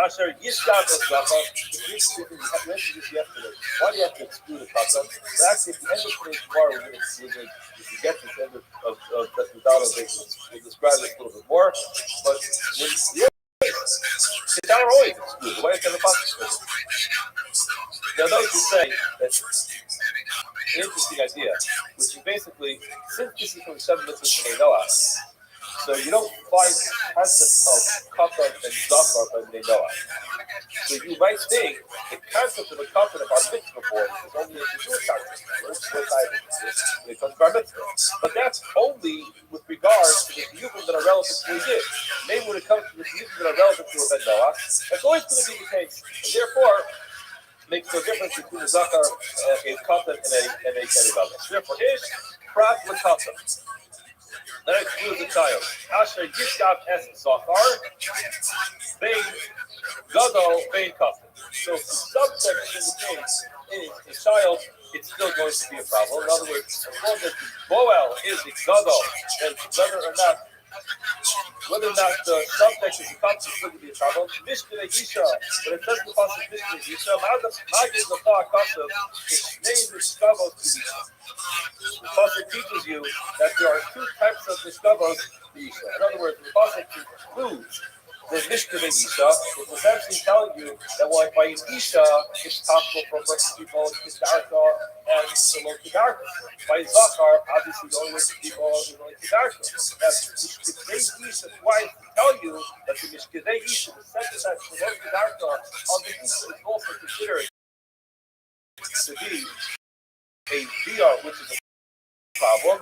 Asher Yishkat Eslacha, we mentioned this yesterday. Why do you have to exclude the Kata? But actually, at the end of today's Gemara, we're going to get to the end of the Dala, we'll describe it a little bit more. But when it's our always excluded. Why is it the Pasuk? Now, those who say that an interesting idea, which is basically, since this is from 7 mitzvahs of Noah, so you don't find the concept of kata and zachar by Bnei Noah. So you might think the concept of a kata of our mitzvah boy is only a Jewish concept. When it comes to our mitzvah. But that's only with regards to the yuvim that are relevant to a yid. Maybe when it comes to the yuvim that are relevant to a Ben Noah, that's always going to be the case. And therefore, makes no difference between a zachar, a kata, and a kedibah. Therefore, ish, prat, and kata. That excludes the child. Asher Yishkat es Zachar, Bein Gadol, Bein Kafin. So if the subject in the case is the child, it's still going to be a problem. In other words, as long as the Boel is the Gadol, then whether or not the subject is a concept is going to be a problem. Mishkele Yisha, but it doesn't pass with Mishkele Yisha. Magid the Far concept is named Mishkavos to Yisha. The Pasuk teaches you that there are two types of Mishkavos to Yisha. In other words, the Pasuk includes the Mishkele Yisha. It's essentially telling you that by an Isha, it's possible for a person to be both Kedarka and below Kedarka. By Zachar, obviously the only way to be both is only Kedarka. That's Mishkele Yisha's wife to tell you that the Mishkele Yisha, the second type below Kedarka, on the Isha is also considered to be a Bia, which is a problem.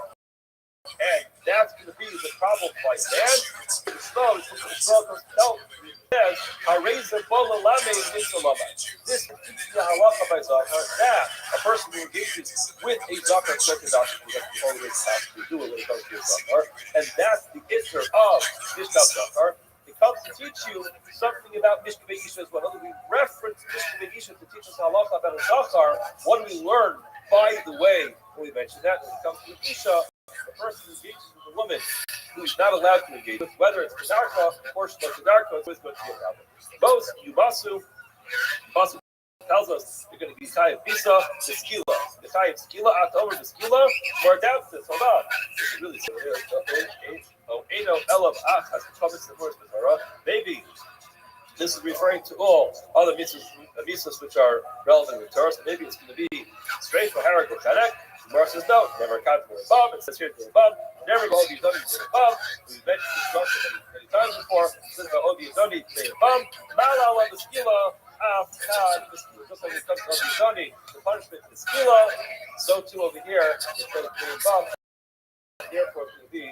And that's going to be the problem by man. The Snow says, Hareza Bola Lame Misalama. This is the halacha by Zachar that a person who engages with a Zachar Orthodox that's always has to do it when it comes to a Zachar. And that's the issue of Mishkat Zachar. it comes to teach you something about Mishkevei Isha as well. We reference Mishkevei Isha to teach us halacha about a Zachar. What do we learn by the way when we mention that? When it comes to Isha, the person who engages with a woman who is not allowed to engage with, whether it's Kedarka or Shlokedarka, it's going to be a problem. Most Yumasu tells us you're going to be Chayiv Bisa, the Skila. The Chayiv Skila, October, the Skila, more doubts this. Hold on. This is really serious. Maybe this is referring to all other mitzvahs which are relevant in Torah. So maybe it's going to be straight for Harak or Chadek. The Gemara says no, never count to the Bob. It says here to the Bob. Never go to the Bob. We've mentioned this many times before. Since the Odi Adoni to the Bob, Mala on the Skila. Just like it comes to Adoni, the punishment is Skila, so too over here, it's going to be Bob. Therefore, it's going to be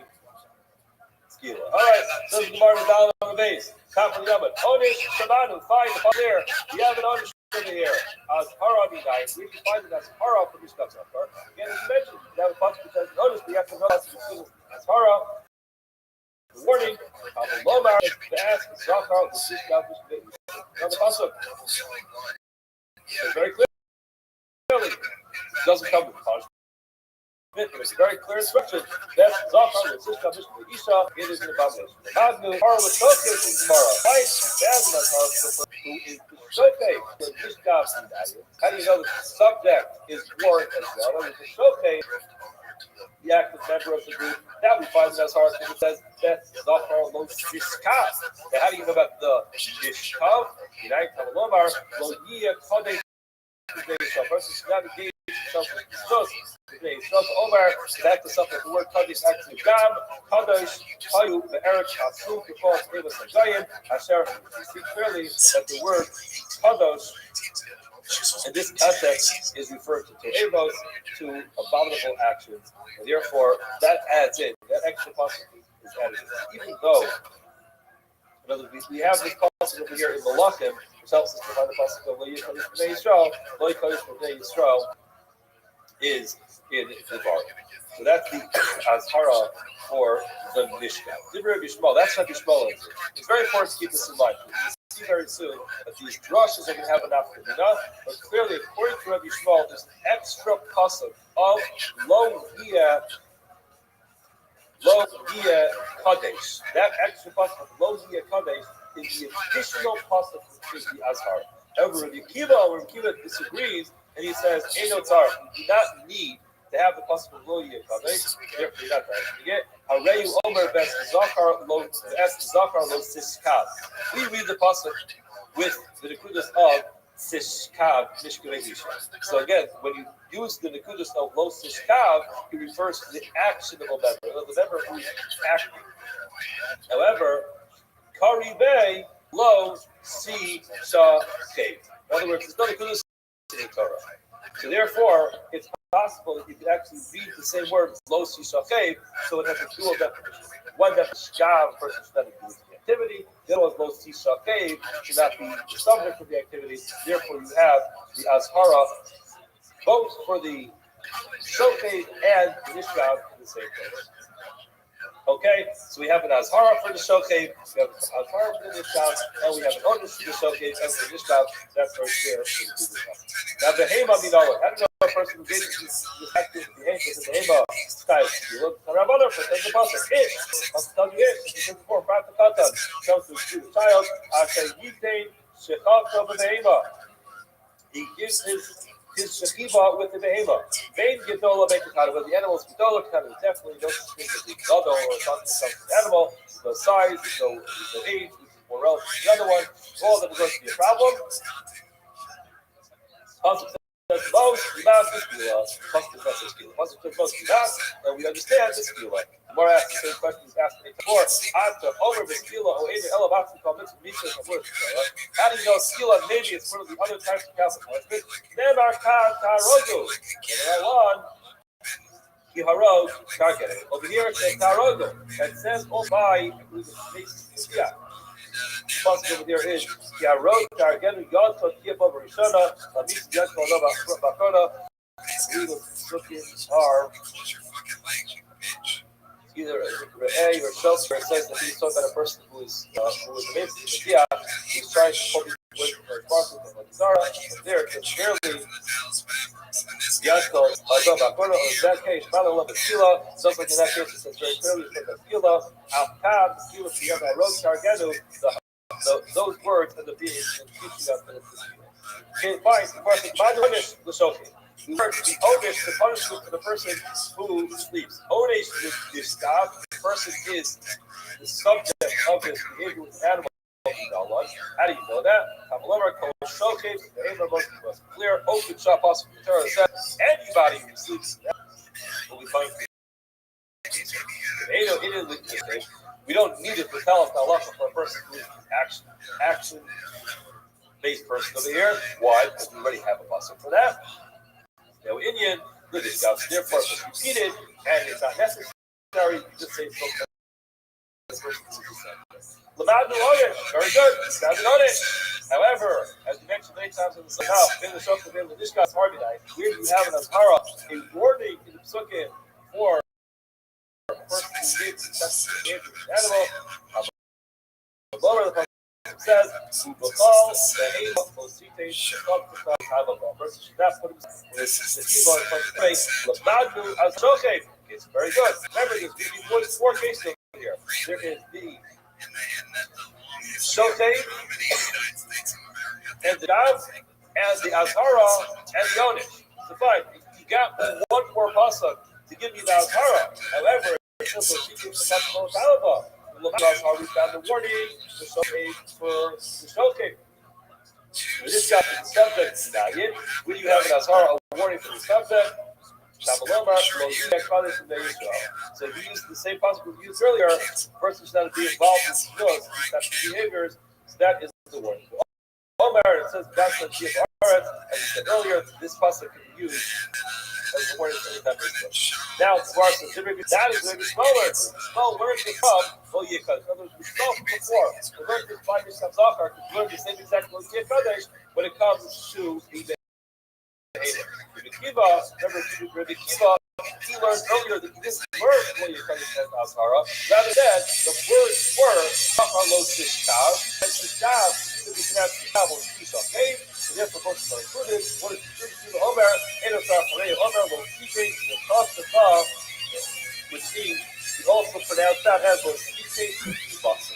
Skila. All right, so the Gemara is down on the base. Top of the Yamad. Onish Shabanu, find the part there. We have an Onish over here. As Hara Midai, we can find it as Hara for Mishkat Zachar. Again, as you mentioned, we have a bunch of says Onish, we have to know as Hara. The warning, Lomar, to ask Zachar, the Mishkat Mishkat. Now the pasuk is very clearly it doesn't come with punishment. It's a very clear instruction that Zachar, the Mishkat Mishkat Isha, it is an abomination. Magnu, Hara with Shokeh tomorrow. Right? That's who is the Shokeh, the Mishkat. How do you know that the subject is warned as well? The Shokeh, the active member of the group, that we find in as hard because it says that Zachar lo Shishkav. Now, how do you know about the Shishkav? United Tamalomar, lo Yia Kodei Shishkav. Person should not engage himself with Shishkav. Shishkav Omar, back to something. The word Kodesh actually Gam, Kodesh, Hayu, the Eretz Hasu, because it was a giant. Asher, you see clearly that the word Kodesh in this context is referred to To'evos, to abominable actions, and therefore that adds in, that extra possibility is added in. Even though, in other words, we have this possibility over here in Malachim, which helps us to find the possibility of Lo Yikodesh B'nei Yisrael is in the bar. So that's the Azhara for the Mishkan. Divrei Bishmal, that's not Bishmal. It's very important to keep this in mind. See very soon that these drushes are going to have enough for enough, but clearly, according to Rabbi Shmuel, there's an extra pasuk of Lo Yia Kadesh. That extra pasuk of Lo Yia Kadesh is the additional pasuk which is the Azhar. However, Rabbi Kiva disagrees, and he says, Eino Tzar, you do not need to have the pasuk of Lo Yia Kadesh. Therefore, you're not asking it. Hareyu Omer Bes Zachar Lo Sishkav. We read the pasuk with the nekudas of Sishkav Mishkevei Isha. So again, when you use the nekudas of Lo Sishkav, he refers to the actionable member, the member who is acting. However, Karibei Lo Si Sha Kev. In other words, it's not nekudas in the Torah. So therefore, it's possible that you could actually read the same word Lo Si Sha Kev, so it has a dual definition. One definition, Shkav, person should not engage in the activity. The other one is Lo Si Sha Kev, should not be the subject of the activity. Therefore, you have the Azhara, both for the Shokeh and the Nishkav in the same place. Okay, so we have an Azhara for the Shokeh, we have an Azhara for the Nishkav, and we have an Onush for the Shokeh and for the Nishkav. That's very clear. Now, the Hema Minala, how do you know a person who engages in this active behavior is the Hema style? You look at the Rabbanon for taking the pasuk. I'll tell you it. This is before practical content. Comes to the child. I say, Yitain Shechavto B'Hema. He gives his shechiva with the behema. Vein gedola bekatana, but the animal is gedola katana. Definitely no such thing as the gado or something that comes to the animal. There's no size, there's no age, which is more relevant to the other one. All of them are going to be a problem. Pasuk says most not the skila. Pasuk says the skila. Pasuk says most not, and we understand the skila. The more asked the same question is asked before. After over the skila or either elevatum called mitzvah misha and words. How do you know skila? Maybe it's one of the other types of capital punishment. Never kan tarogu. One. Kiharog target. Over here it says tarogu. It says oh by the yeah. Possible over there is Kiharog target. God to keep over Rishona. Lamis Yashma Lava Bakona. We will look in our. either A or Schultz, where it says that he's talking about a person who is amazing in the who's trying to copy with the Zara, and there it's clearly Yaakov, Adam, Akona, or in that case, Mala Tefillah, just like in that case, it says very clearly from the Tefillah, Al-Kab, Tefillah, Tiyama, Rose, Targanu, those words end up being teaching us that it's the Tefillah. Okay, fine, the person, Ma'anish, L'Shoki. We learn the Onish, the punishment for the person who sleeps. Onish is the staff, the person is the subject of his behavior with the animal. How do you know that? Showcase the aim of most clear, open shop possible Torah says anybody who sleeps will be fine. We don't need it to tell us halacha for a person who is action based person over here. Why? Because we already have a pasuk for that. No Indian, the discuss, therefore it's repeated and it's not necessary. You just say so. Very good. However, as we mentioned many times in the Sukkah, in the Shofar in the Nishkas Harmonite, here you have an Azhara, a warning in the Sukkah for a person who lives in such an animal. Lower the person says, the name of Mosite, the person should not put himself in the face. It's very good. Remember, there's going to be four cases here. There is the Shotei, and the Dav, and the Azhara, and the Onish. So fine, you got one more pasuk to give you the Azhara. However, it's also teaching the Pasuk Talaba. The Azhara, we found the warning, the Shotei for the Shotei. This got the subject tonight. When you have an Azhara, a warning for the subject, so if you use the same possible we used earlier, the person should not be involved in those types of behaviors, so that is the word. Omar, it says that's the G of Aretz, as we said earlier, this pasuk can be used as the word for any type of stuff. Now, as far as the that is where the small words. Small words are from Yekad. In other words, we saw before, the word is by Yisham Zachar, can learn the same exact word Yekadesh when it comes to the Rabbi Kiva, he learned earlier that this word when you come to Azhara, rather than the words were Chachalo Shishkav, and Shishkav to be pronounced Shishkav or Shishkav. So therefore, both are included. What is the Omer? Enosar Farei Omer was teaching the cross the Tav, which means we also pronounce that as was teaching the Kivasar.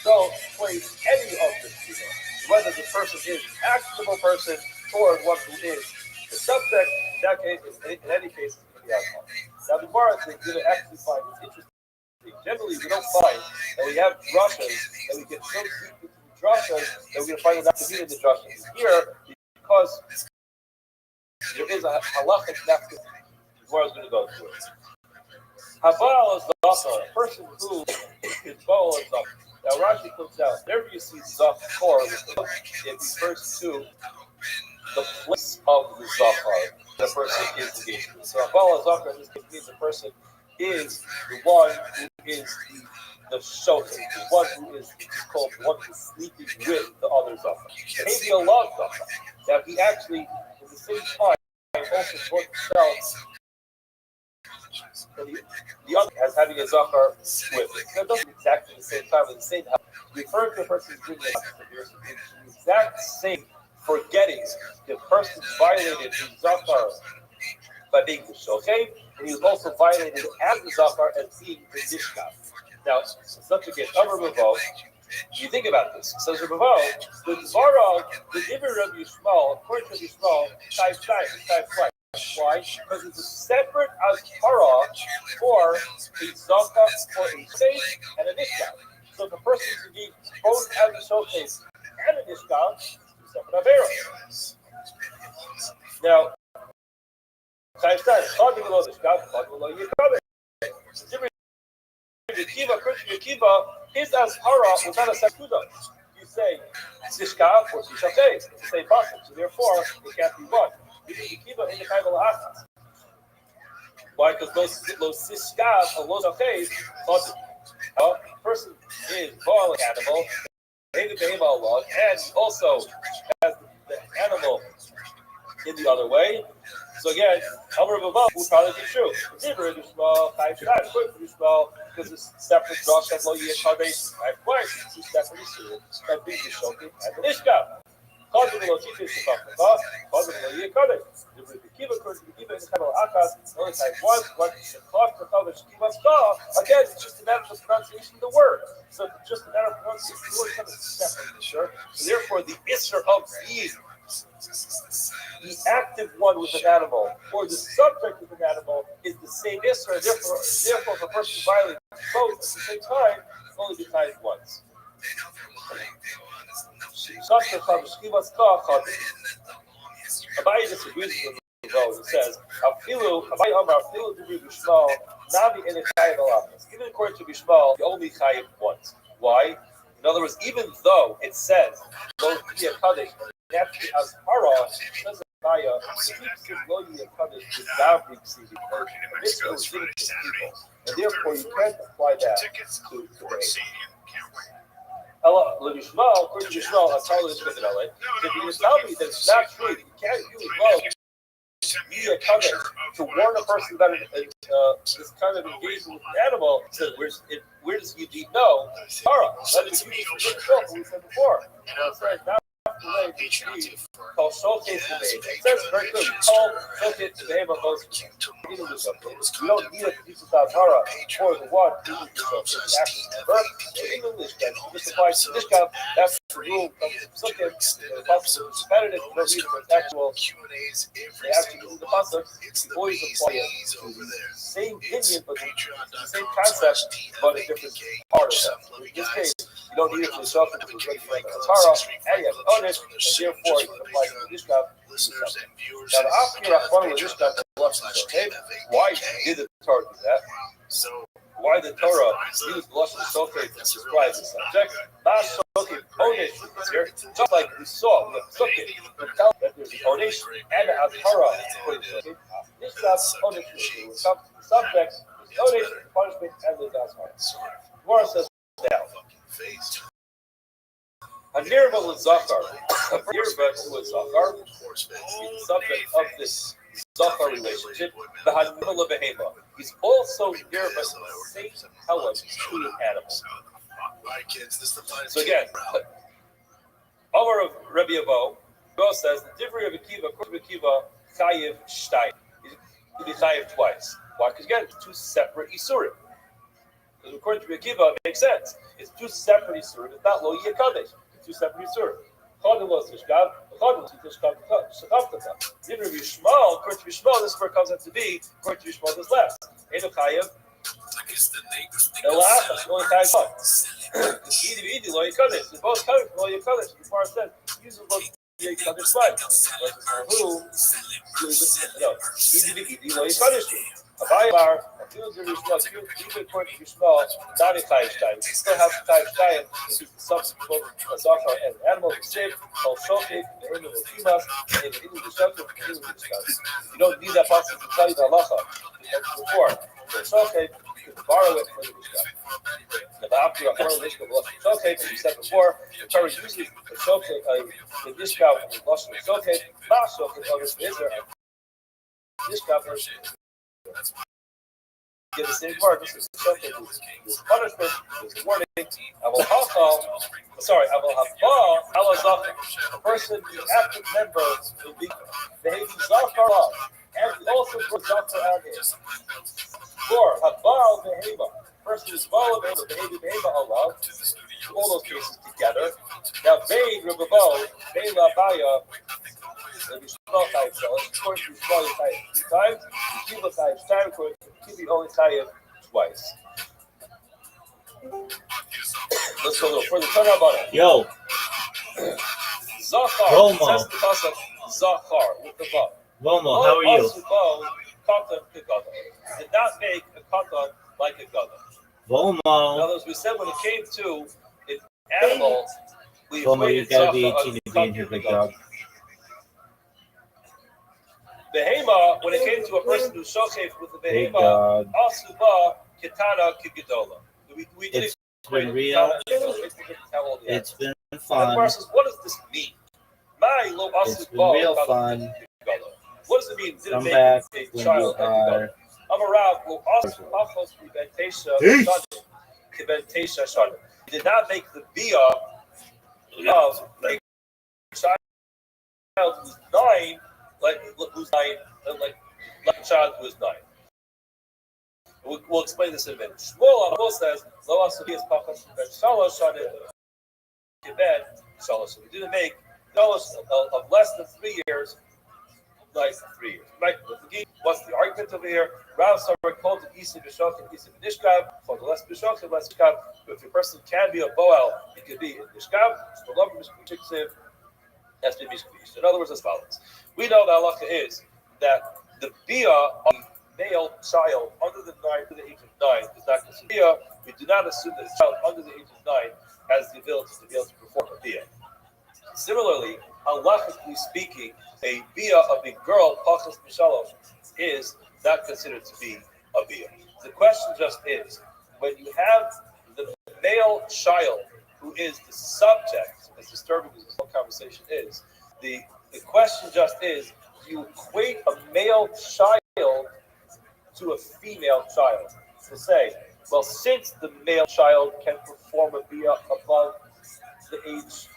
So, place any of the people, whether the person is an actionable person or one who is the subject, in that case, in any case, it's going to be alcohol. Now, the Gemara is going to actually find it's interesting. Generally, we don't find that we have drashas, that we get so deep into the drashas that we're going to find it not to be in the drashas. Here, because there is a halachic that the Gemara is going to go through it. Habal is a person who is Baal is Zachar. Now, Rashi puts out, whenever you see Zachar, it refers to the place of the Zachar the person is engaged with. So Abala Zachar in this case means the person is the one who is the shofet, the one who is called the one who's sleeping with the other Zachar. And maybe a lot of Zachar. Now he actually, at the same time, also brought himself the other as having a Zachar with it. So it doesn't exactly the same time, at the same time. Referring to a person who's doing the exact same forgetting the person violated his Zachar by being the Shochet, and he was also violated as the Zachar as being the Nishkav. Now, such a case, you think about this. Says Rabbi, the Dvarah, the Dibur of Yishmael, according to Yishmael, type twice. Why? Because it's a separate Azhara for a Zachar, for a State, and a Nishkav. So if a person is indeed both as a Shochet and a Nishkav, now, Kiva, his Azhara was not a Sakuda. You say Sishkav or Sishakeh, it's the same process, so therefore it can't be one. You need Kiva in the Kaival Achas. Why? Because those Sishkav or those Shakeh, a person is born like animal. And also has the animal in the other way. So again, Amar Baba would probably be true. Because it's separate Rosh and Lo Yekadesh, right? Twice, it's two separate issues that be Yishokim and the Nishka. Cause of the Lotif is the Kafka, cause of the Lo Yekadesh. The Kiva, according to the Kiva in the Kabbalah Akas, only type one, but the Klaf, the Kavish, Kiva's Ka, again, it's just a matter of pronunciation of the word. So it's just a matter of pronunciation of the word, it's separate, sure? So therefore, the Isser of being the active one with an animal or the subject with an animal is the same Isra, and therefore if a person violates both at the same time, it's only be tied once. Abaye disagrees with me though. He says, even according to Bishmal, you only chayiv once. Why? In other words, even though it says, naturally as hara, says Maya, and therefore you can't apply that to today. According to Yishmael, I'm telling you this, if you tell me that it's not true, you can't use love media cover to warn a person about this kind of engagement with an animal. So where does you know? Tara, that is usually for yourself, we said before. It says now. Called showcase the babe. It says very clearly, call showcase the babe of those. You don't need a piece of Tara for the one who is yourself. It's actually the verb. In English, then, you just apply to this job. That's the rule of Sukkim. The pasuk is repetitive. You don't need it for actual. They actually use the pasuk. You always apply it to the same opinion, but the same concept, but a different part of it. In this case, you don't need it for yourself. It's ready for the Tara, and you have on it, and therefore you can apply to the Dishkab. Now, the after Rahman with Dishkab, why did the Torah do that? Why the Torah used Lashon Shokeh to describe the subject? Not Shokeh Onesh is here, just like we saw with Shokeh, to tell that there's the Onesh and the Torah. Dishkab Onesh is the subject, the Onesh, the punishment, and the Dashar. Gemara says now. A nirva with Zachar. A nirva with Zachar is the subject of this Zachar relationship. The Hanimala Behema. He's also nirva in the same element to an animal. So again, Omar of Rabbi Abo says the difference of Akiva, according to Akiva, Chayiv Shtayim. He'll be Chayiv twice. Why? Because again, it's two separate Isurim. Because according to Akiva, it makes sense. It's two separate Isurim. It's not Lo Yekadesh. Two separate Yisurim. Chadin was Tishkav, Chadin was Tishkav Shakavtata. Even Yishmael, according to Yishmael, this word comes out to be, according to Yishmael, this last. Eino Chayev, Ela'achas, only Chayev what? Idi, Lo Yekadesh. They're both coming from Lo Yekadesh. The Gemara said, use them both Yekadesh twice. Who? No. Idi, Lo Yekadesh. Abayar, even according to Yishmael, not in Chayev Shtayim. You still have Chayev Shtayim, which is the subsequent Zachar and animal is saved, called Shokeh, the Inu of Shimas, and the Inu of Shokeh, the Inu of Shokeh. You don't need that passage to tell you the halacha. Before, so Shokeh, you can borrow it for the Mishkan. The Ba'apti Rachman Mishkan of Shokeh, as you said before, the Torah uses the Shokeh, the Mishkan of the Lashon of Shokeh, not Shokeh, of Israel, Mishkan of get the same word. This is something. There's punishment. There's warning. I will have a person, the active member, will be behaving Zachar law, and also for Zachar out here. For Habal Behema, person is behaving Behema Allah, all those cases together. Now, Vein Rababo, Vein Labaya. If you small type cells, according to small type 3 times, you keep a type time, according to the only type twice. Let's go a little further. Turn about it. Yo. Zachar. Romo. Says the concept Zachar with the vav. Romo, how are you? Did not make a katan like a gadol. Romo. In other words, we said when it came to an animal, we Romo, you gotta be 18 to be in here, big dog. Behema, when it came to a person who's shokef with the behema, asuba kitana kigedola. We did it's been real. It's been fun. Says, what does this mean? It's been real fun. What does it mean? Didn't Come make back a when you child like the are. I'm around. Well, also, Pachos Kibenteisha Shana. He did not make the Bia of a child who's 9, like who's 9, like a child who is 9. We'll explain this in a minute. Shmuel Amo says, Lo Asabi is Pachos Ben Shalosh Shana Kiben Shalosh. So we didn't make Shalosh of less than 3 years. Like 3 years. Right? What's the argument over here? Rav Sarah called it Isi Bishok and Isi Nishkav, called the less Bishok and less Nishkav. If a person can be a Boel, he could be in Nishkav, so the love of Mishkav has to be Mishkav. In other words, as follows. We know the halacha is that the Bia of a male child under the age of 9 is not considered Bia. We do not assume that a child under the age of 9 has the ability to be able to perform a Bia. Similarly, halachically speaking, a bia of a girl, pachas mishalosh, is not considered to be a bia. The question just is, when you have the male child who is the subject, as disturbing as this whole conversation is, the question just is, do you equate a male child to a female child? To say, well, since the male child can perform a bia above the age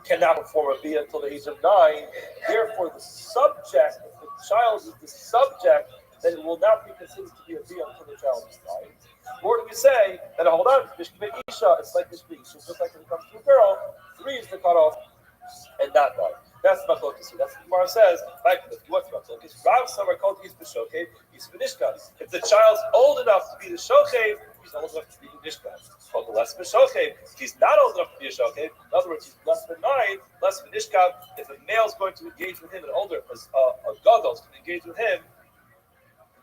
cannot perform a bia until the age of 9. Therefore, the subject, if the child is the subject, then it will not be considered to be a bia until the child is 9. Or do we say that, hold on, Mishkebe Isha, it's like Mishkebe Isha, just like when it comes to a girl, 3 is the cutoff and not 9. That's Machlokes. That's what Gemara says. Like, what's Machlokes? Rav Samar called Yis B'Shochev, Yis B'Nishkav. If the child's old enough to be the Shochev, he's old enough to be the Nishkav. Called the less B'Shochev. If he's not old enough to be a Shochev, in other words, he's less than 9, less than Nishkav. If a male's going to engage with him, an older, a gadol is going to engage with him,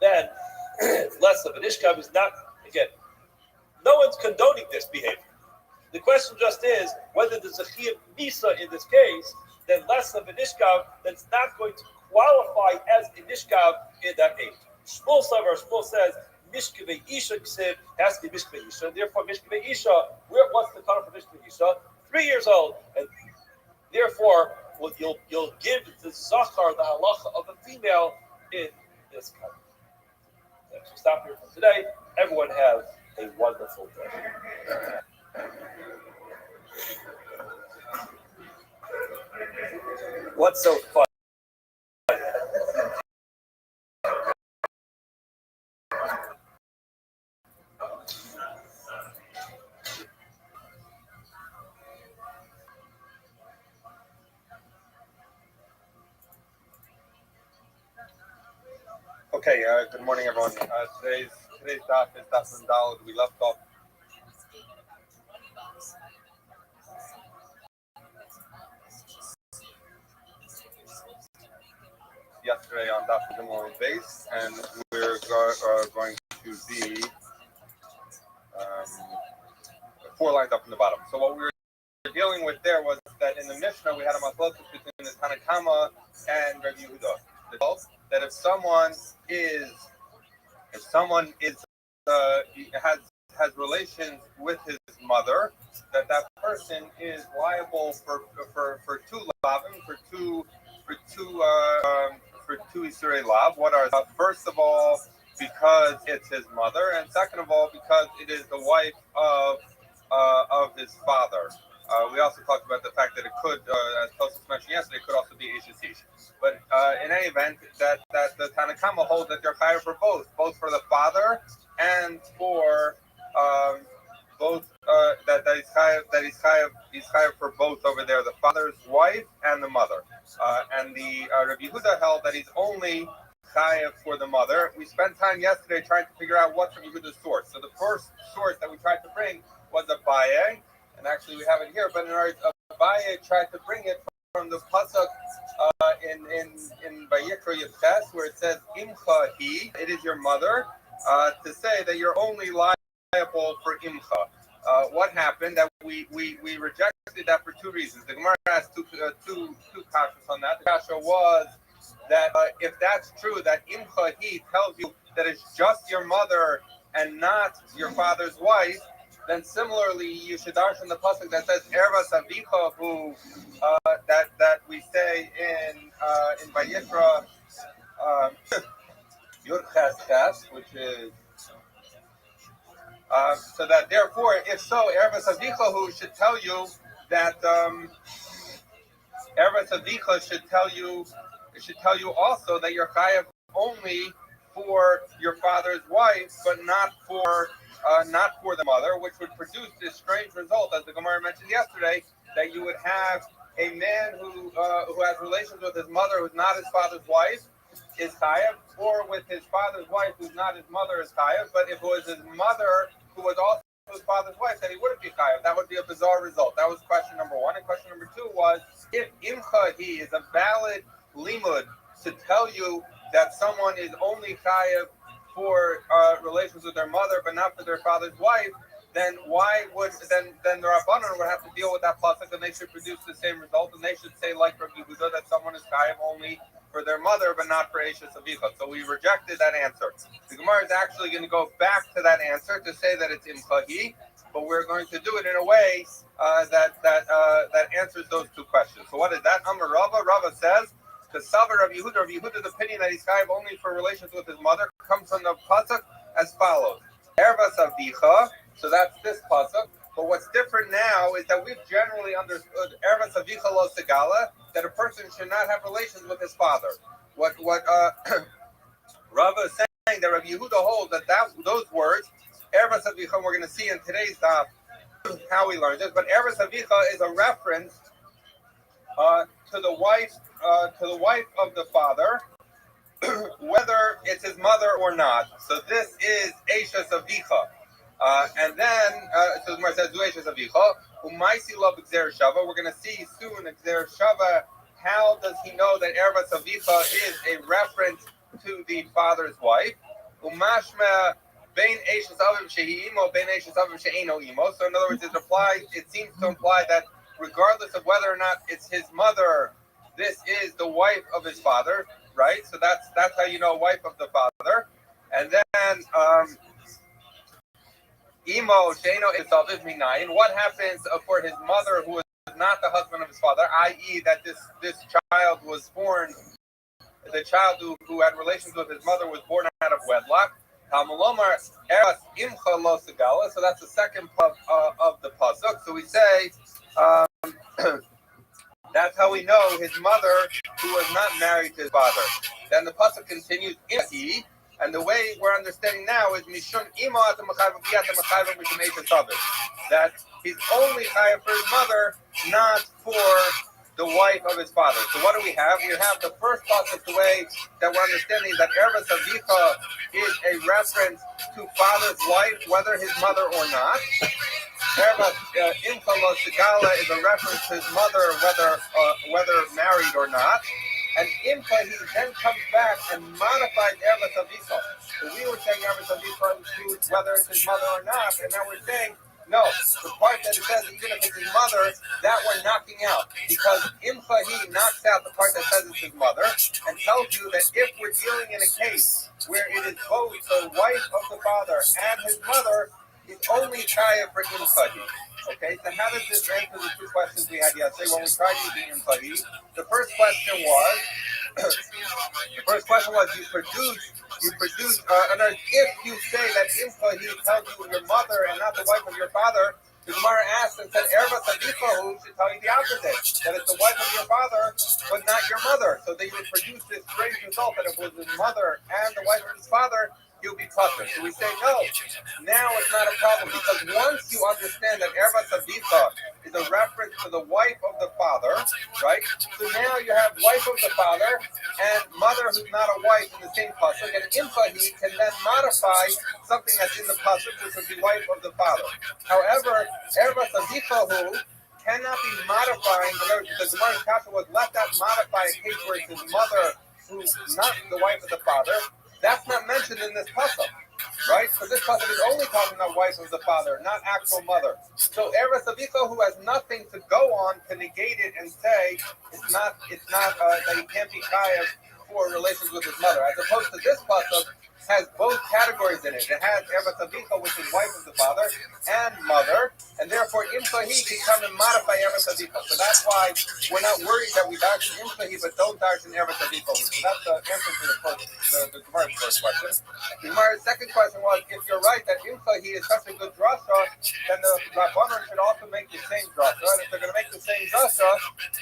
then less of a Nishkav is not, again, no one's condoning this behavior. The question just is whether there's a chiyuv misa in this case, then less of a nishkav that's not going to qualify as a nishkav in that age. Shmuel says mishkavei isha ksiv has to be mishkavei isha, and therefore mishkavei isha. What's the cutoff for mishkavei isha? 3 years old, and therefore you'll give the zachar the halacha of a female in this kind. So stop here for today. Everyone have a wonderful day. What's so fun? Okay, good morning, everyone. Today's daf is daf and daled. We left off yesterday on daf and base, and we're going to be 4 lines up from the bottom. So what we were dealing with there was that in the Mishnah we had a machlokes between the Tanakama and Rabbi Yehuda. That if someone has relations with his mother, that person is liable for 2 lavim, for two Isurei lav. What are first of all, because it's his mother, and second of all, because it is the wife of his father. We also talked about the fact that it could, as Tosus mentioned yesterday, it could also be Ishasish. But in any event, that the Tanakama hold that they're chayav for both for the father and for both. He's chayav for both over there, the father's wife and the mother. And the Rabbi Yehuda held that he's only chayav for the mother. We spent time yesterday trying to figure out what's Rabbi Yehuda's source. So the first source that we tried to bring was Abaye, and actually we have it here. But in our Abaye tried to bring it from the pasuk in Vayikra Yevches, where it says Imcha Hi, it is your mother, to say that you're only liable for Imcha. What happened? That we rejected that for 2 reasons. The Gemara has two kashas on that. The kasha was that if that's true, that Imcha Hi tells you that it's just your mother and not your father's wife, then similarly you should darshan the pasuk that says Erva Savicha, who that we say in Vayikra Yud Ches Ches, which is so that therefore, if so, Erva Savicha, who should tell you that Erva Savicha should tell you also that you're chayav only for your father's wife, but not for the mother, which would produce this strange result, as the Gemara mentioned yesterday, that you would have a man who has relations with his mother who's not his father's wife is chayav, or with his father's wife who's not his mother is chayav. But if it was his mother who was also his father's wife, then he wouldn't be chayav. That would be a bizarre result. That was question number one. And question number two was, if imcha he is a valid limud to tell you that someone is only chayav for relations with their mother, but not for their father's wife, then why would then the Rabbanan would have to deal with that pasuk, and they should produce the same result, and they should say like Rabbi Yehuda that someone is chayav only for their mother, but not for Eishes Avicha. So we rejected that answer. The Gemara is actually going to go back to that answer to say that it's imchahi, but we're going to do it in a way that answers those two questions. So what is that? Amar Rava. Rava says, the Savar of Yehuda's opinion that he's chayav only for relations with his mother comes from the pasuk as follows: Erva Savicha. So that's this pasuk. But what's different now is that we've generally understood Erva Savicha lo segala, that a person should not have relations with his father. What Rava is saying that Rabbi Yehuda holds that those words, Erva Savicha, we're going to see in today's daf how we learned this. But Erva Savicha is a reference to the wife of the father, whether it's his mother or not. So this is Eisha Savicha. And then, so the Gemara says, Zueishes Avicha, Umaisi Love Xer Shava. We're going to see soon, Xer Shava, how does he know that Erva Savicha is a reference to the father's wife? Umashma Bein Eishes Avim Shehi Imo, Bein Eishes Avim She'eno Imo. So in other words, it seems to imply that regardless of whether or not it's his mother, this is the wife of his father, right? So that's how you know wife of the father. And then, Imo Sheno Isaviv Minayin. What happens for his mother who is not the husband of his father, i.e., that this child was born, the child who had relations with his mother was born out of wedlock. Talmulomar Eras Imcha Lo Segala. So that's the second part of the pasuk. So we say that's how we know his mother who was not married to his father. Then the pasuk continues, Imhi. And the way we're understanding now is Mishun Ima at the that he's only chayav for his mother, not for the wife of his father. So what do we have? We have the first pasuk, the way that we're understanding that Erva Savicha is a reference to father's wife, whether his mother or not. Erva Imcha Lo Segala is a reference to his mother, whether married or not. And Imcha, he then comes back and modifies Erva Savicha. So we were saying Erva Savicha includes whether it's his mother or not, and now we're saying, no, the part that it says even if it's his mother, that we're knocking out. Because Imcha, he knocks out the part that says it's his mother, and tells you that if we're dealing in a case where it is both the wife of the father and his mother, it's only chayav for Imcha. Okay, so how does this answer the two questions we had yesterday when we tried using Imchahi? The first question was you produce, and if you say that Imchahi tells you your mother and not the wife of your father, the Gemara asked and said, Erva Savicha should tell you the opposite, that it's the wife of your father, but not your mother. So they would produce this strange result that if it was his mother and the wife of his father, he'll be puzzled. So we say, no, now it's not a problem, because once you understand that Erva Savicha is a reference to the wife of the father, right? So now you have wife of the father and mother who's not a wife in the same pasuk, and Imchahi can then modify something that's in the pasuk, which would be wife of the father. However, Erva Savicha who cannot be modifying, the Gemara's kasha was, let that modify a case where it's his mother who's not the wife of the father. That's not mentioned in this pasuk, right? So this pasuk is only talking about wife of the father, not actual mother. So Erva Savicha, who has nothing to go on to negate it and say it's not that he can't be chayav for relations with his mother, as opposed to this pasuk has both categories in it. It has Eretz Avicha, which is wife of the father, and mother, and therefore Imchahi can come and modify Eretz Avicha. So that's why we're not worried that we darshan Imchahi, but don't darshan Eretz Avicha. So that's the answer to the Gemara's first question. The Gemara's second question was, if you're right that Imchahi is such a good drasha, then the Rabbanon should also make the same drasha, and if they're going to make the same drasha,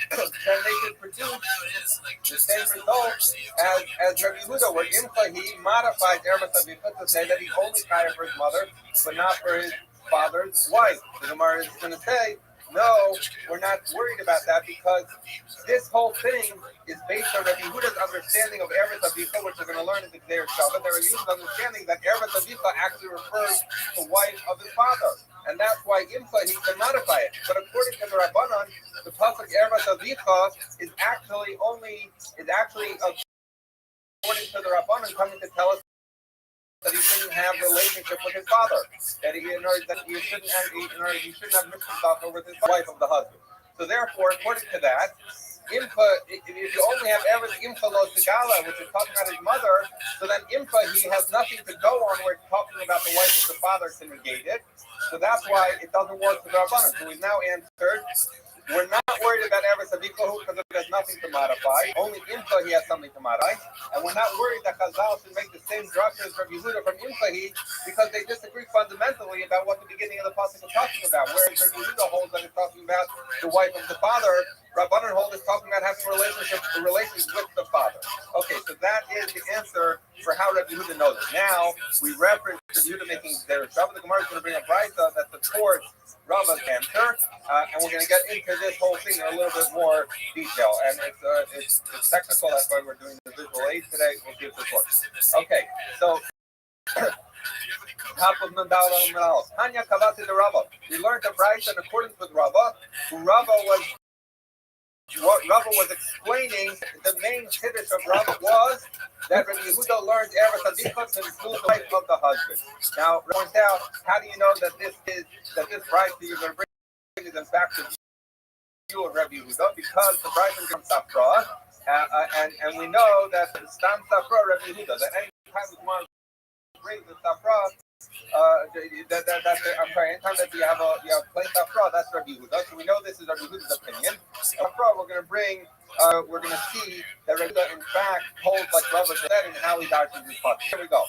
then they should produce the same result as Rabbi Yehuda, where Imchahi modified Eretz Avicha to say that he only hired for his mother, but not for his father's wife. The Gemara is going to say, no, we're not worried about that because this whole thing is based on Rabbi Yehuda's understanding of Eretz Avicha, which we're going to learn in the Gzeir Shabbat. They're using understanding that Eretz Avicha actually refers to wife of his father. And that's why Imcha, he can modify it. But according to the Rabbanon, the pasuk Eretz Avicha is actually according to the Rabbanon, coming to tell us that he shouldn't have a relationship with his father. That he shouldn't have mixed himself over with his wife of the husband. So therefore, according to that, Imcha, if you only have Eretz Imcha Lo Sigala, which is talking about his mother, so then Imcha, he has nothing to go on where it's talking about the wife of the father to negate it. So that's why it doesn't work for the Rabbanon. So we've now answered. We're not worried about Eretz Avicha because it has nothing to modify. Only Imcha, he has something to modify. And we're not worried that Chazal should make the same drashas from Yehuda from Imcha because they disagree fundamentally about what the beginning of the pasuk is talking about. Whereas Rabbi Yehuda holds that it's talking about the wife of the father, Rabbanan holds is talking about having relations with the father. Okay, so that is the answer for how Rabbi Yehuda knows it. Now, we reference Rabbi Yehuda making their Shabbat. The Gemara is going to bring a brayta that supports Rava's answer, and we're going to get into this whole thing in a little bit more detail. And it's technical, that's why we're doing the visual aid today. We'll see if this works. Okay, so half of Nandala Manal. Hanya Kavati the Rava. We learned the brayta in accordance with Rava, who Rava was explaining. The main kiddush of Rava was that Rabbi Yehuda learned Eretz Avicha to include the wife of the husband. Now, point out, how do you know that this brayta you're going to bring is in fact the view of Rabbi Yehuda? Because the brayta is from Safra, and we know that the Stam Safra Rabbi Yehuda, that any time we want to bring the Safra, anytime that you have plain Safra, that's Rabbi Yehuda. So we know this is Rabbi Yehuda's opinion. Safra, we're going to see that Rabbi Yehuda in fact holds like Rava said and how he dies in his part. Here we go.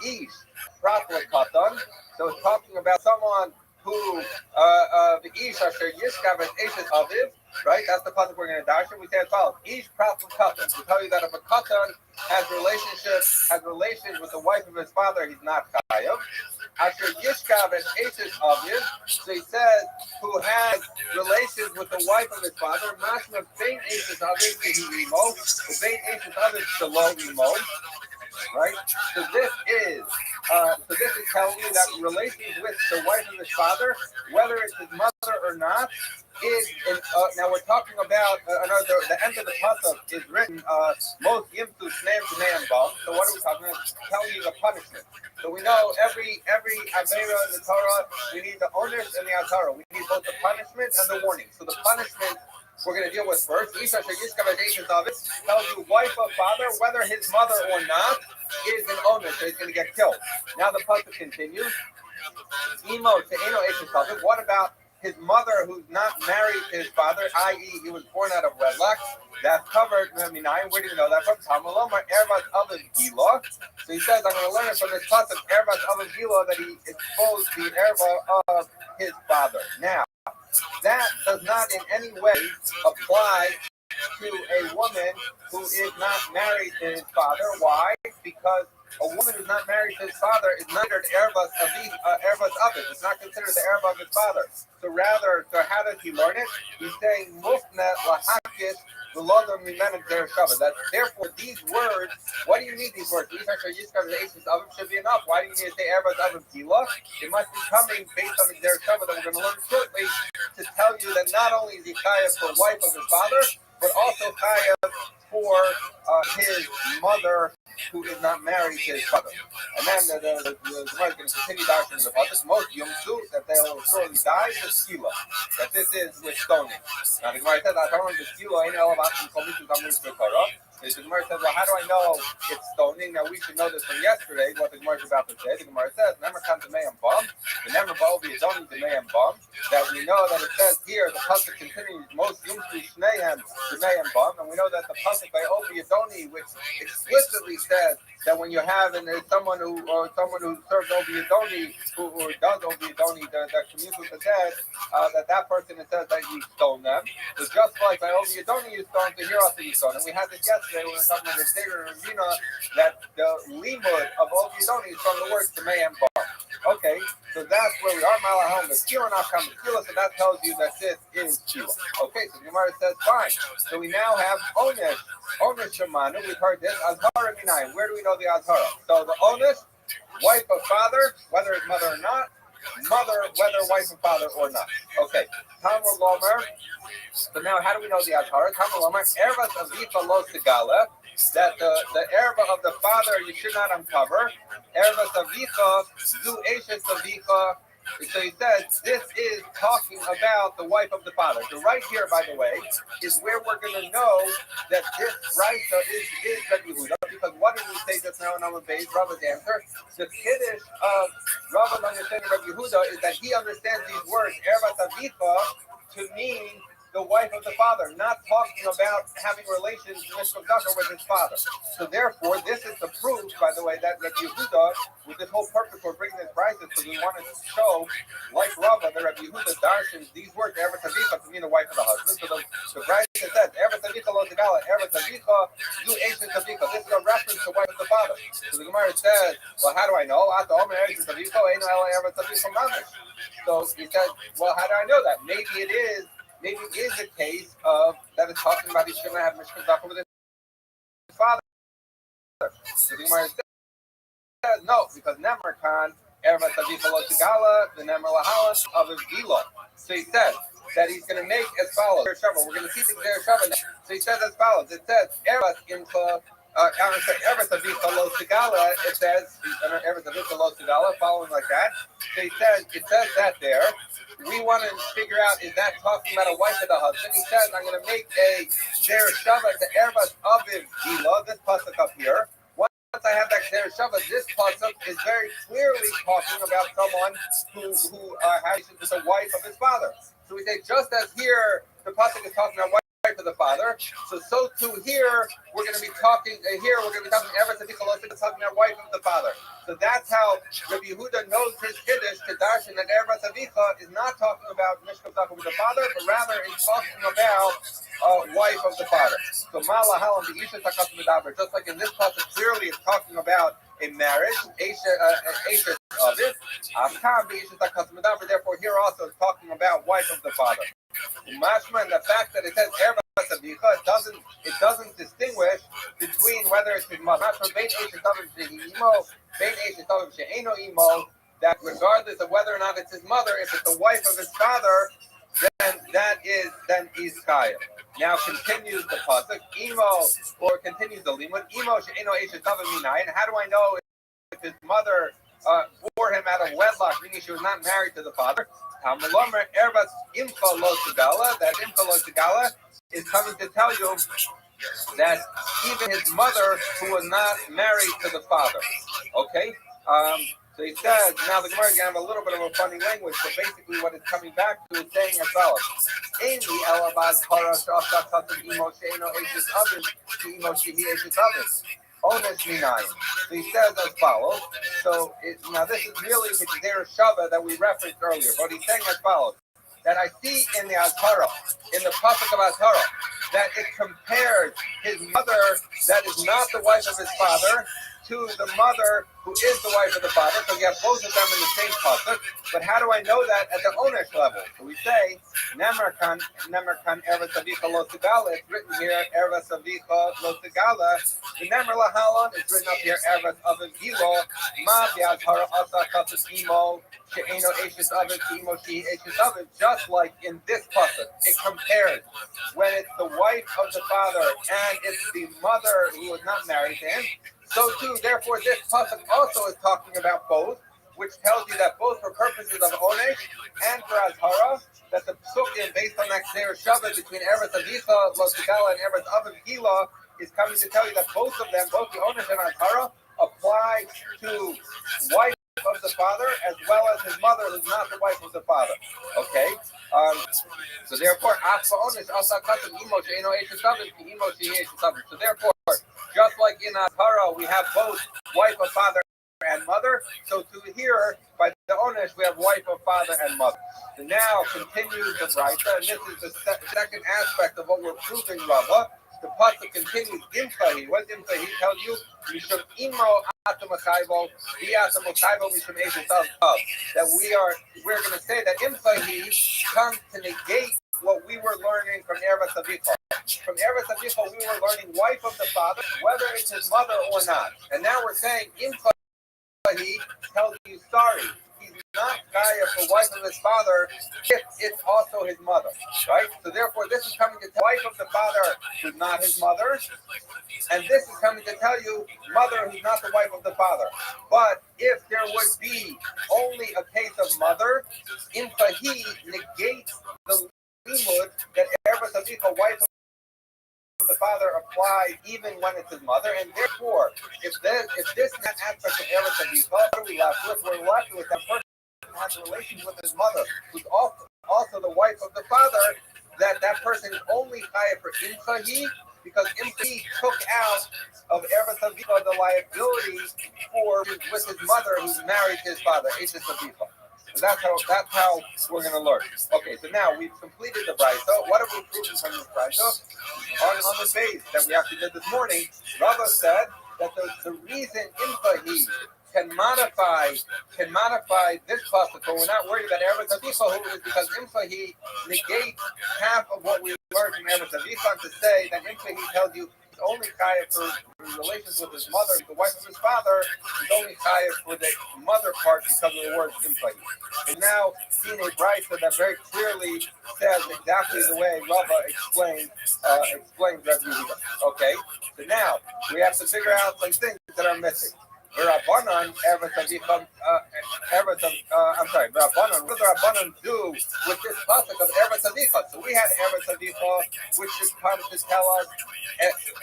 Ish, Prafla Katan. So it's talking about someone who the Ish Asher Yishkav and Eshes Aviv. Right? That's the pasuk we're going to dash. We say as follows: Ish Prafla Katan. We tell you that if a Katan has relations with the wife of his father, he's not chayav. Asher Yishkav and Eshes Aviv. So he says, who has relations with the wife of his father, Mashma Bein Eshes Aviv Kehi Imo, Bein Eshes Aviv Shalom Imo. Right? So this is telling you that relations with the wife of his father, whether it's his mother or not, is now we're talking about the end of the pasuk is written most yimtu shneim b'neim bam. So what are we talking about? Telling you the punishment. So we know every avera in the Torah, we need the onus and the atara. We need both the punishment and the warning. So the punishment we're going to deal with first. Isha Shayishka Vadation David tells you wife of father, whether his mother or not, is an onus, so he's going to get killed. Now the pasuk continues. Imo Te'eno Eshes David. What about his mother who's not married to his father, i.e. he was born out of wedlock? That's covered. Where do you know that from? Tamaloma Ervat Avin Gila. So he says, I'm going to learn it from this pasuk Ervat Avin Gila that he exposed the erva of his father. Now, that does not in any way apply to a woman who is not married to his father. Why? Because a woman who's not married to his father is not considered ervas aviv. It's not considered the erva of his father. So rather, so how does he learn it? He's saying mufnet lahakis v'lodom mimenet der shava. That therefore these words. Why do you need these words? These actually should be enough. Why do you need to say ervas aviv gila? It must be coming based on the der shava that we're going to learn shortly to tell you that not only is he chayav for wife of his father, but also chayav for his mother who is not married to his father. And then the Gemara is going to continue down in the pasuk. Most yomsu that they will surely die is skila. that this is with stoning. Now the Gemara says, the Gemara says, well, how do I know it's stoning? Now we should know this from yesterday, what the Gemara is about to say. The Gemara says, Nemer kan Demayim Bum, the Nemer Ba'obi Yidoni Demayim Bum, that we know that it says here, the pasuk continues, most Yumtu Shnehem Demayim Bum, and we know that the pasuk by Obi Yidoni, which explicitly says that when you have and there's someone who serves Obi Yidoni, who does Obi Yidoni, that commutes with the dead, that person, it says that you stone them. So just like by Obi Yidoni you stone, so here also you stone. And we had this yesterday when we were talking about the Zera and Ravina, that the limud of Obi Yidoni is from the words to Mayim Bar. Okay, so that's where we are. Malahom, the Kila not come to Kila, so that tells you that this is Kila. Okay, so Gemara says fine. So we now have Onesh Shemanu. We've heard this. Azhara Minayim. Where do we know the Azhara? So the Onesh, wife of father, whether it's mother or not. Mother, whether wife and father or not. Okay. Talmud Lomer. So now, how do we know the Azhara? Talmud Lomer. Ervas Avifa Lo Sigala. That the erva of the father you should not uncover. Ervas Avifa Zu Eshes Avifa. So he says this is talking about the wife of the father. So right here, by the way, is where we're going to know that this Raisa is Rabbi Yehuda. Because what did we say just now in our base? Rabbi's answer. The kiddush of Rabbi's understanding of Rabbi Yehuda is that he understands these words, Ervat Avicha, to mean the wife of the father, not talking about having relations with his father. So therefore, this is the proof, by the way, that Rabbi Yehuda, with this whole purpose for bringing this crisis, because we wanted to show, like Rava, that Rabbi Yehuda darshans these words, Ervat Avicha, to mean the wife of the husband. So the crisis says, Ervat Avicha lo tegala, Ervat Avicha zu Eshes Avicha. This is a reference to wife of the father. So the Gemara says, well, how do I know? So he said, well, how do I know that? Maybe it is a case of that is talking about he shouldn't have mishkazaka with his father. So the Gemara says no, because Nemer Khan, Erva Tadifa Lo Sigala, the Nemer Lahalas of his Gila. So he says that he's going to make as follows. We're going to see the Zer Shava now. So he says as follows. It says Erva Infa. Erva Tadifa Lo Sigala. It says Erva Tadifa Lo Sigala, following like that. So it says that there. We want to figure out, is that talking about a wife of the husband? He says, I'm going to make a Zer Shava to Ervas Aviv Gila, this pasuk up here. Once I have that Zer Shava, this pasuk is very clearly talking about someone who has the wife of his father. So we say, just as here, the pasuk is talking about wife of the father, so too here, we're going to be talking, Ervas Aviv Gila, talking about wife of the father. So that's how Rabbi Yehuda knows his kiddush to darshan that Ervas Avicha is not talking about mishkazaka with the father, but rather is talking about wife of the father. So Malahalam the Isha Takas Medaber, just like in this passage, clearly it's talking about a marriage, Isha of it. Akam the Isha Takas Medaber, therefore here also is talking about wife of the father. Mashma, and the fact that it says Ervas Avicha, it doesn't distinguish between whether it's his mother. That regardless of whether or not it's his mother, if it's the wife of his father, then he's Kaya. Now continues the pasuk, Imo, or continues the limud, Imo she'eno eshet tavim minayin. How do I know if his mother bore him out of wedlock, meaning she was not married to the father? Tamalomer erbas imcha lo tegala. That imcha lo tegala is coming to tell you that even his mother, who was not married to the father. Okay? So he says, now the Gemara can have a little bit of a funny language, but basically what it's coming back to is saying as follows. So he says as follows. So now this is really the Zer Shava that we referenced earlier, but he's saying as follows. That I see in the Azhara, in the pasuk of Azhara, that it compares his mother, that is not the wife of his father, to the mother who is the wife of the father. So we have both of them in the same pasuk. But how do I know that at the Onesh level? So we say, Nemer kan Erva Savicha Lo Tegala. It's written here, Erva Savicha Lo Tegala. The Nemer Lahalon is written up here, Erva Aviv Gilo. Ma V'Azhara Asa Kasas Imo. She'eno Eshes Aviv Imo She Eshes Aviv. Just like in this pasuk, it compares when it's the wife of the father and it's the mother who is not married to him. So too, therefore, this pasuk also is talking about both, which tells you that both for purposes of Onesh and for Azhara, that the psukim based on that Xer Shabbat between Eretz Avicha, Lo Sigala, and Eretz Aviv Gila is coming to tell you that both of them, both the Onesh and Atara, apply to wife of the father as well as his mother who's not the wife of the father. Okay? So therefore, Aspa Onesh, Asa Katam, Imo, Sheino Eshisavim, Imo, Shehi Eshisavim. So therefore, just like in Atara, we have both wife of father and mother. So to here, by the Onesh, we have wife of father and mother. So now continues the Braita, and this is the second aspect of what we're proving, Rava. The pasuk continues, Imchahi. What does Imchahi tell you? Mishum imo atamachayvo, viatamachayvo mishum eshisav. That we're going to say that Imchahi comes to negate what we were learning from Eretz Avicha. From Eretz Avicha, we were learning wife of the father, whether it's his mother or not. And now we're saying Imchahi tells you, sorry, he's not Kaya for wife of his father if it's also his mother, right? So therefore, this is coming to tell wife of the father who's not his mother, and this is coming to tell you mother who's not the wife of the father. But if there would be only a case of mother, Imchahi negates the limud that Eretz Avicha, wife of the father, applies even when it's his mother, and therefore, if this aspect of Eretz Avicha, what are we left with? We're left with that person who has relations with his mother, who's also the wife of the father, that person is only chayav for Imchahi, because Imchahi took out of Eretz Avicha the liability with his mother who's married to his father, Eshes Avicha. So that's how we're going to learn. Okay, so now we've completed the Braita. What have we proven from this Braita? On the base that we actually did this morning, Rava said that the reason Imchahi can modify this pasuk, but we're not worried about Eretz Avicha, is because Imchahi negates half of what we learned from Eretz Avicha to say that Imchahi tells you he's only chayav for relations with his mother, the wife of his father. He's only chayav for the mother part because of the word Imchahi. And now seen a Braita that very clearly says exactly the way Rava explained Rabbi Yehuda. Okay, so now we have to figure out some things that are missing. Rabbanan, Rabbanan, what do Rabbanan do with this pasuk of Eretz Avicha? So we had Eretz Avicha, which is come to tell us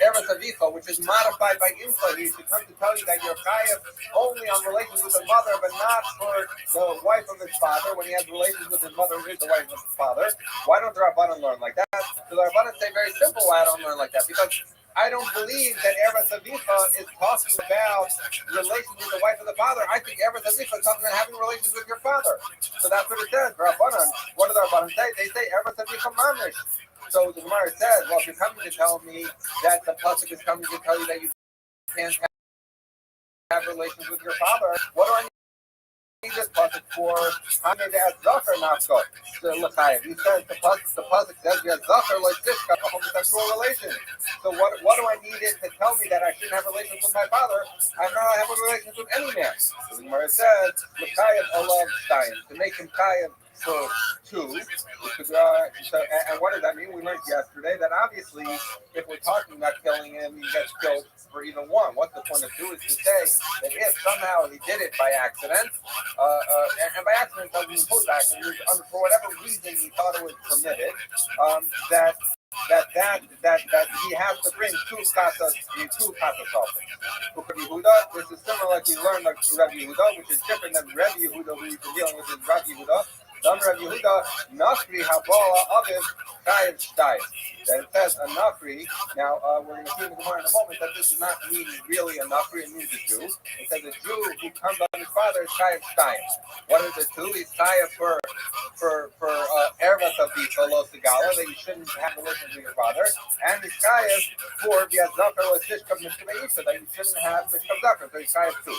Eretz Avicha, which is modified by Imchahi, to come to tell you that you're chayav only on relations with the mother, but not for the wife of his father. When he has relations with his mother, who is the wife of his father. Why don't the Rabbanan learn like that? So the Rabbanan say very simple why I don't learn like that, because I don't believe that Eretz Avicha is talking about relations with the wife of the father. I think Eretz Avicha is talking about having relations with your father. So that's what it says. Rabbanan, what do the Rabbanan say? They say Eretz Avicha mamish. So the Gemara says, well, if you're coming to tell me that the pasuk is coming to tell you that you can't have relations with your father, what do I need this pasuk for? I need to ask Zachar Nafko. So L'chayev, he says the pasuk says you have Zachar like this, a homosexual relation. So what do I need it to tell me that I shouldn't have relations with my father? I'm not having relations with any man. So the Gemara says L'chayev alav Stein, to make him chayev for two. And what does that mean? We learned yesterday that obviously, if we're talking about killing him, he gets killed for even one. What's the point of two? Is to say that if somehow he did it by accident, and by accident doesn't include accident, for whatever reason he thought it was permitted, that he has to bring two katas also. Rabbi Yehuda, this is similar like we learned like Rabbi Yehuda, which is different than Rabbi Yehuda who we've been dealing with is Rabbi Yehuda. Rabbi Yehuda, Nafri Habala Aviv Chayiv Shtayim. That it says a Nafri. Now we're going to see in the Gemara in a moment that this does not mean really a Nafri, it means a Jew. It says a Jew who comes on his father is Chayiv Shtayim. What is it too? He's Chayiv for Eretz Avicha Lo Sigala, that you shouldn't have relations with your father, and he's Chayiv for V'Yazakar Lo Tishkav Mishkav Isa, that you shouldn't have Mishkav Zakar, so he's Chayiv too.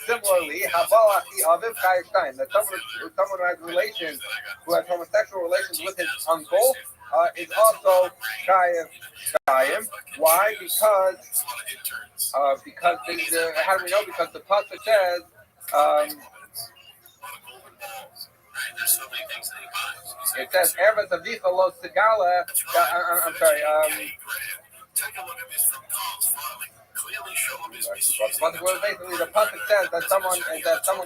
Similarly, Habalachi Aviv Chayiv Shtayim, that someone who has relations, who has homosexual relations with his uncle, is also Chayiv Shtayim. Why? Because how do we know? Because the pasuk says. It says Eretz Avicha Lo Sigala. I'm sorry. clearly show his Basically, the pasuk says that someone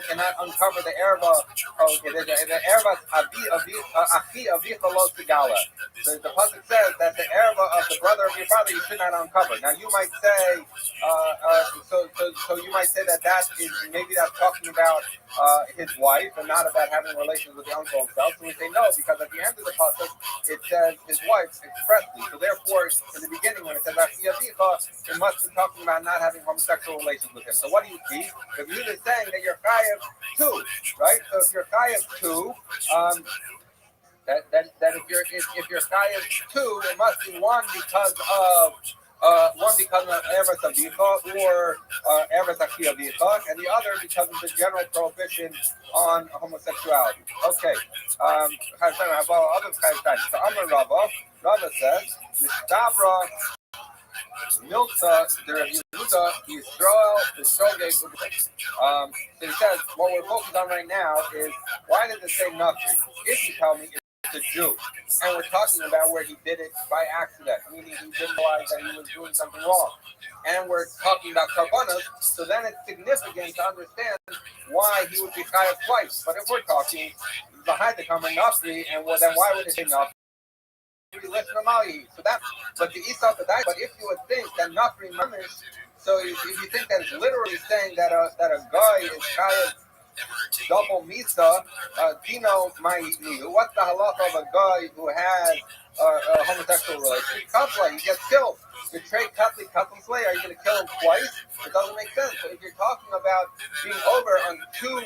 cannot uncover the erva. Okay, the erva achi avicha lo sigala. The pasuk says that the erva of the brother of your father you should not uncover. Now you might say, so you might say that is maybe that's talking about his wife and not about having relations with the uncle himself. So we say no, because at the end of the pasuk it says his wife expressly. So therefore, in the beginning when it says achi avicha, it must be talking about not having homosexual relations with him. So what do you see? If you're saying that you're chayav two, right? So if you're chayav two, that if you're chayav two, it must be one because of eretz avicha or eretz achi avicha, and the other because of the general prohibition on homosexuality. Okay. So Amar Rava says, Mistabra Milta, the Yehuda, Yisrael, the Shogeg. So he says, what we're focused on right now is why does it say nothing? If you tell me it's a Jew, and we're talking about where he did it by accident, meaning he didn't realize that he was doing something wrong, and we're talking about karbanos, so then it's significant to understand why he would be chayav twice. But if we're talking behind the common nafri, and then why would it say nafri? So that, but the Esau to die. But if you would think that nafri mamish, so if you think that it's literally saying that a guy is chayav double misa, Dino Ma'idniu. What's the halacha of a guy who has a homosexual relationship? Kapla, he gets killed. You trade Katli slay, are you going to kill him twice? It doesn't make sense. So if you're talking about being over on two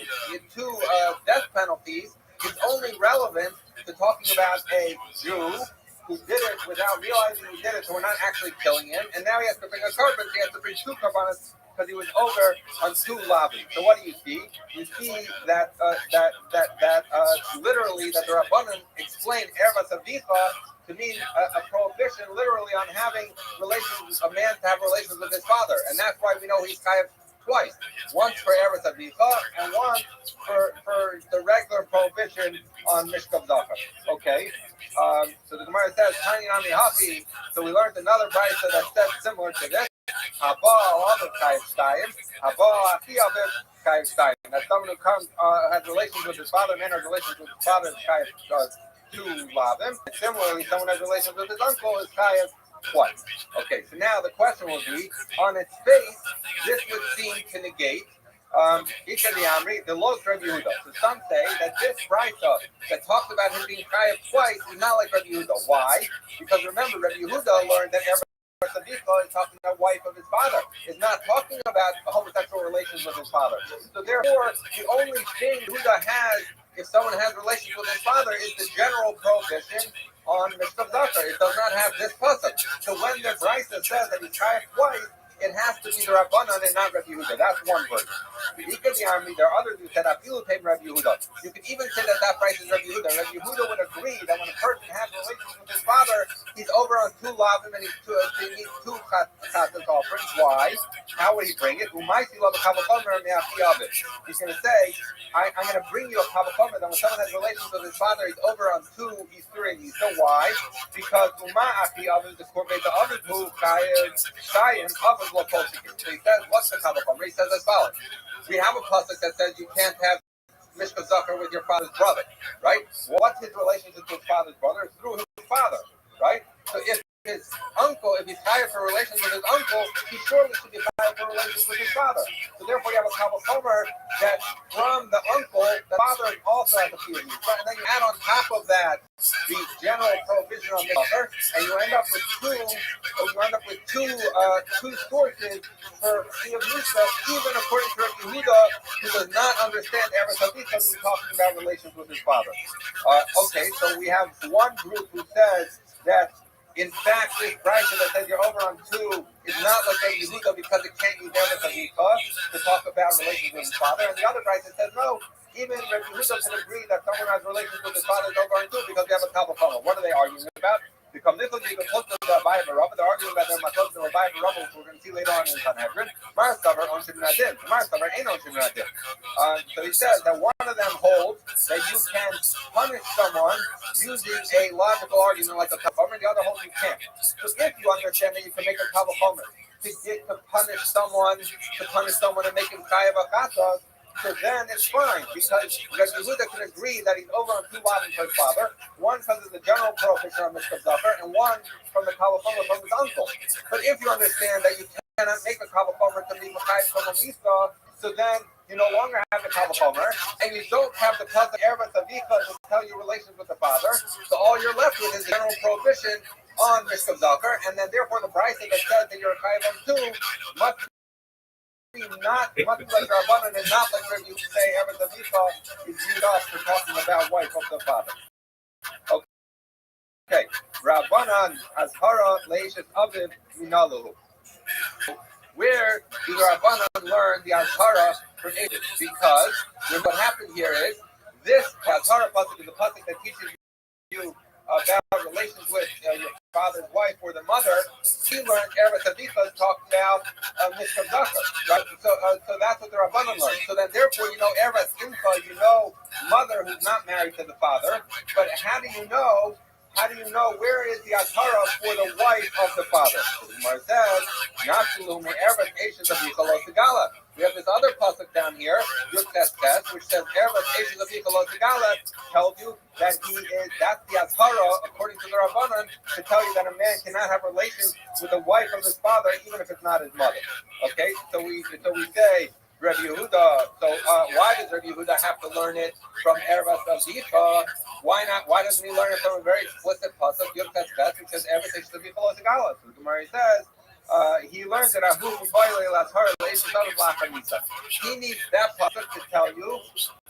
death penalties, it's only relevant to talking about a Jew who did it without realizing he did it, so we're not actually killing him. And now he has to bring a carbon, he has to bring two carbonates because he was over on two lobbies. So what do you see? You see that literally that the Rabbanan explained Ervas Avicha to mean a prohibition literally on having relations, a man to have relations with his father. And that's why we know he's chayav twice. Once for Ervas Avicha and once for the regular prohibition on Mishkav Zachar. Okay? So the Gemara says, Tiny Nami Hafi. So we learned another brayso that said similar to this. Haba Alav Chayiv Stayim. Haba Achi Aviv Chayiv Stayim. That someone who comes has relations with his father, man has relations with his father, is chayiv two lavim. Similarly, someone has relations with his uncle is chayiv twice. Okay, so now the question will be, on its face, this would seem to negate the Los Rabbi Yehuda. So some say that this brayso that talks about him being chayav twice is not like Rabbi Yehuda. Why? Because remember, Rabbi Yehuda learned that every Sadiqa is talking about wife of his father. It's not talking about homosexual relations with his father. So therefore, the only thing Yehuda has, if someone has relations with his father, is the general prohibition on Mishkav Zachar. It does not have this pasuk. So when the brayso says that he's chayav twice, it has to be the Rabbanan and not Rabbi Yehuda. That's one version. There are others who said Afilu Tabim Rabbi Yehuda. You could even say that price is Rabbi Yehuda. Rabbi Yehuda would agree that when a person has relations with his father, he's over on two lavim and he needs two chatas offerings. Why? How would he bring it? He's going to say, I'm going to bring you a kavachomer that when someone has relations with his father, he's over on two Easter and Easter. Why? Because Uma Afi Aviv, the Korban the Aviv, who Chayev Shayim, Aviv. So he says, what's the kavachomer? He says as follows. We have a pasuk that says you can't have Mishkav Zachar with your father's brother, right? What's his relationship to his father's brother? It's through his father, right? So if his uncle, if he's chayav for relations with his uncle, he surely should be chayav for relations with his father. So therefore you have a kavachomer that from the uncle, the father also has a few. And then you add on top of that the general prohibition on Mishkav, and you end up with two sources for Siyam Mishka, even according to Rabbi Yehuda, who does not understand Eretz Avita, who's talking about relations with his father. Okay, so we have one group who says that in fact this brayso that says you're over on two is not like Rabbi Yehuda because it can't use Eretz Avita to talk about relations with his father, and the other brayso says no. Even Rabbi Yehuda can agree that someone has relations with his father is over on two because they have a kavachomer. What are they arguing about? Because this will be the close to the Rabbi Barabba. They're arguing about their matos to Rabbi Barabba, which we're going to see later on in Sanhedrin. Mars cover on Shimon Mars cover ain't on Shimon So he says that one of them holds that you can punish someone using a logical argument like a kavachomer, and the other holds you can't. So if you understand that you can make a kavachomer to punish someone and make him chayav achatos, so then it's fine because Rabbi Yehuda can agree that he's over on two wadin for his father, one because of the general prohibition on Mishkav Zachar, and one from the Kalafomer from his uncle. But if you understand that you cannot make a Kalafomer to be Machayim from a Misa, so then you no longer have the Kalafomer, and you don't have the plus of Eretz Avicha to tell you relations with the father, so all you're left with is the general prohibition on Mishkav Zachar, and then therefore the Brisa that says that you're a Chayav on two must be not much like Rabbanan and not like when you say Eretz Avicha is viewed off for talking about wife of the father. Okay, Rabbanan Azhara Leishes Aviv Minaluhu. Where do the Rabbanan learn the Azhara from Aviv? Because what happened here is this Azhara pasuk is a pasuk that teaches you about relations with your father's wife or the mother. He learned Eretz Avicha talked about Mishkav Zachar, right? So that's what the Rabbanan learned. So then therefore you know Eretz Imcha, you know mother who's not married to the father. But how do you know where is the Atara for the wife of the father? The Gemara says, we have this other pasuk down here, Yud Tes Tes, which says Erev Eishes Avicha Lo Tegala, tells you that that's the Atara, according to the Rabbanan, to tell you that a man cannot have relations with the wife of his father, even if it's not his mother. Okay, so we say Rabbi Yehuda. So why does Rabbi Yehuda have to learn it from Erev Avicha? Why not? Why doesn't he learn it from a very explicit pasuk, Yud Tes Tes, which says Erev Eishes Avicha Lo Tegala? So the Gemara says. He learns that he needs that pasuk to tell you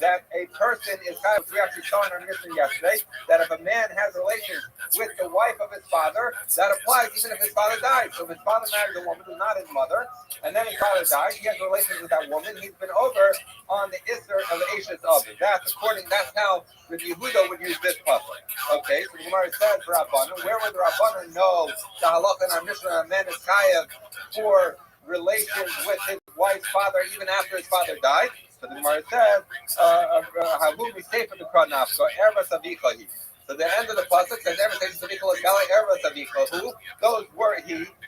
that a person is kind of, we actually saw in our mission yesterday, that if a man has relations with the wife of his father, that applies even if his father died. So if his father married a woman who's not his mother, and then his father died, he has relations with that woman, he's been over on the Isser of the Eishes Aviv. That's how Rabbi Yehuda would use this pasuk. Okay, so the Gemara says, Rabbanan, where would the Rabbanan know the halakha in our Mishnah, a man is chayav for relations with his wife's father even after his father died? So the Gemara says, Havu Misefa the Kranafka, Erev Avicha. So the end of the pasuk says, Erev Avicha.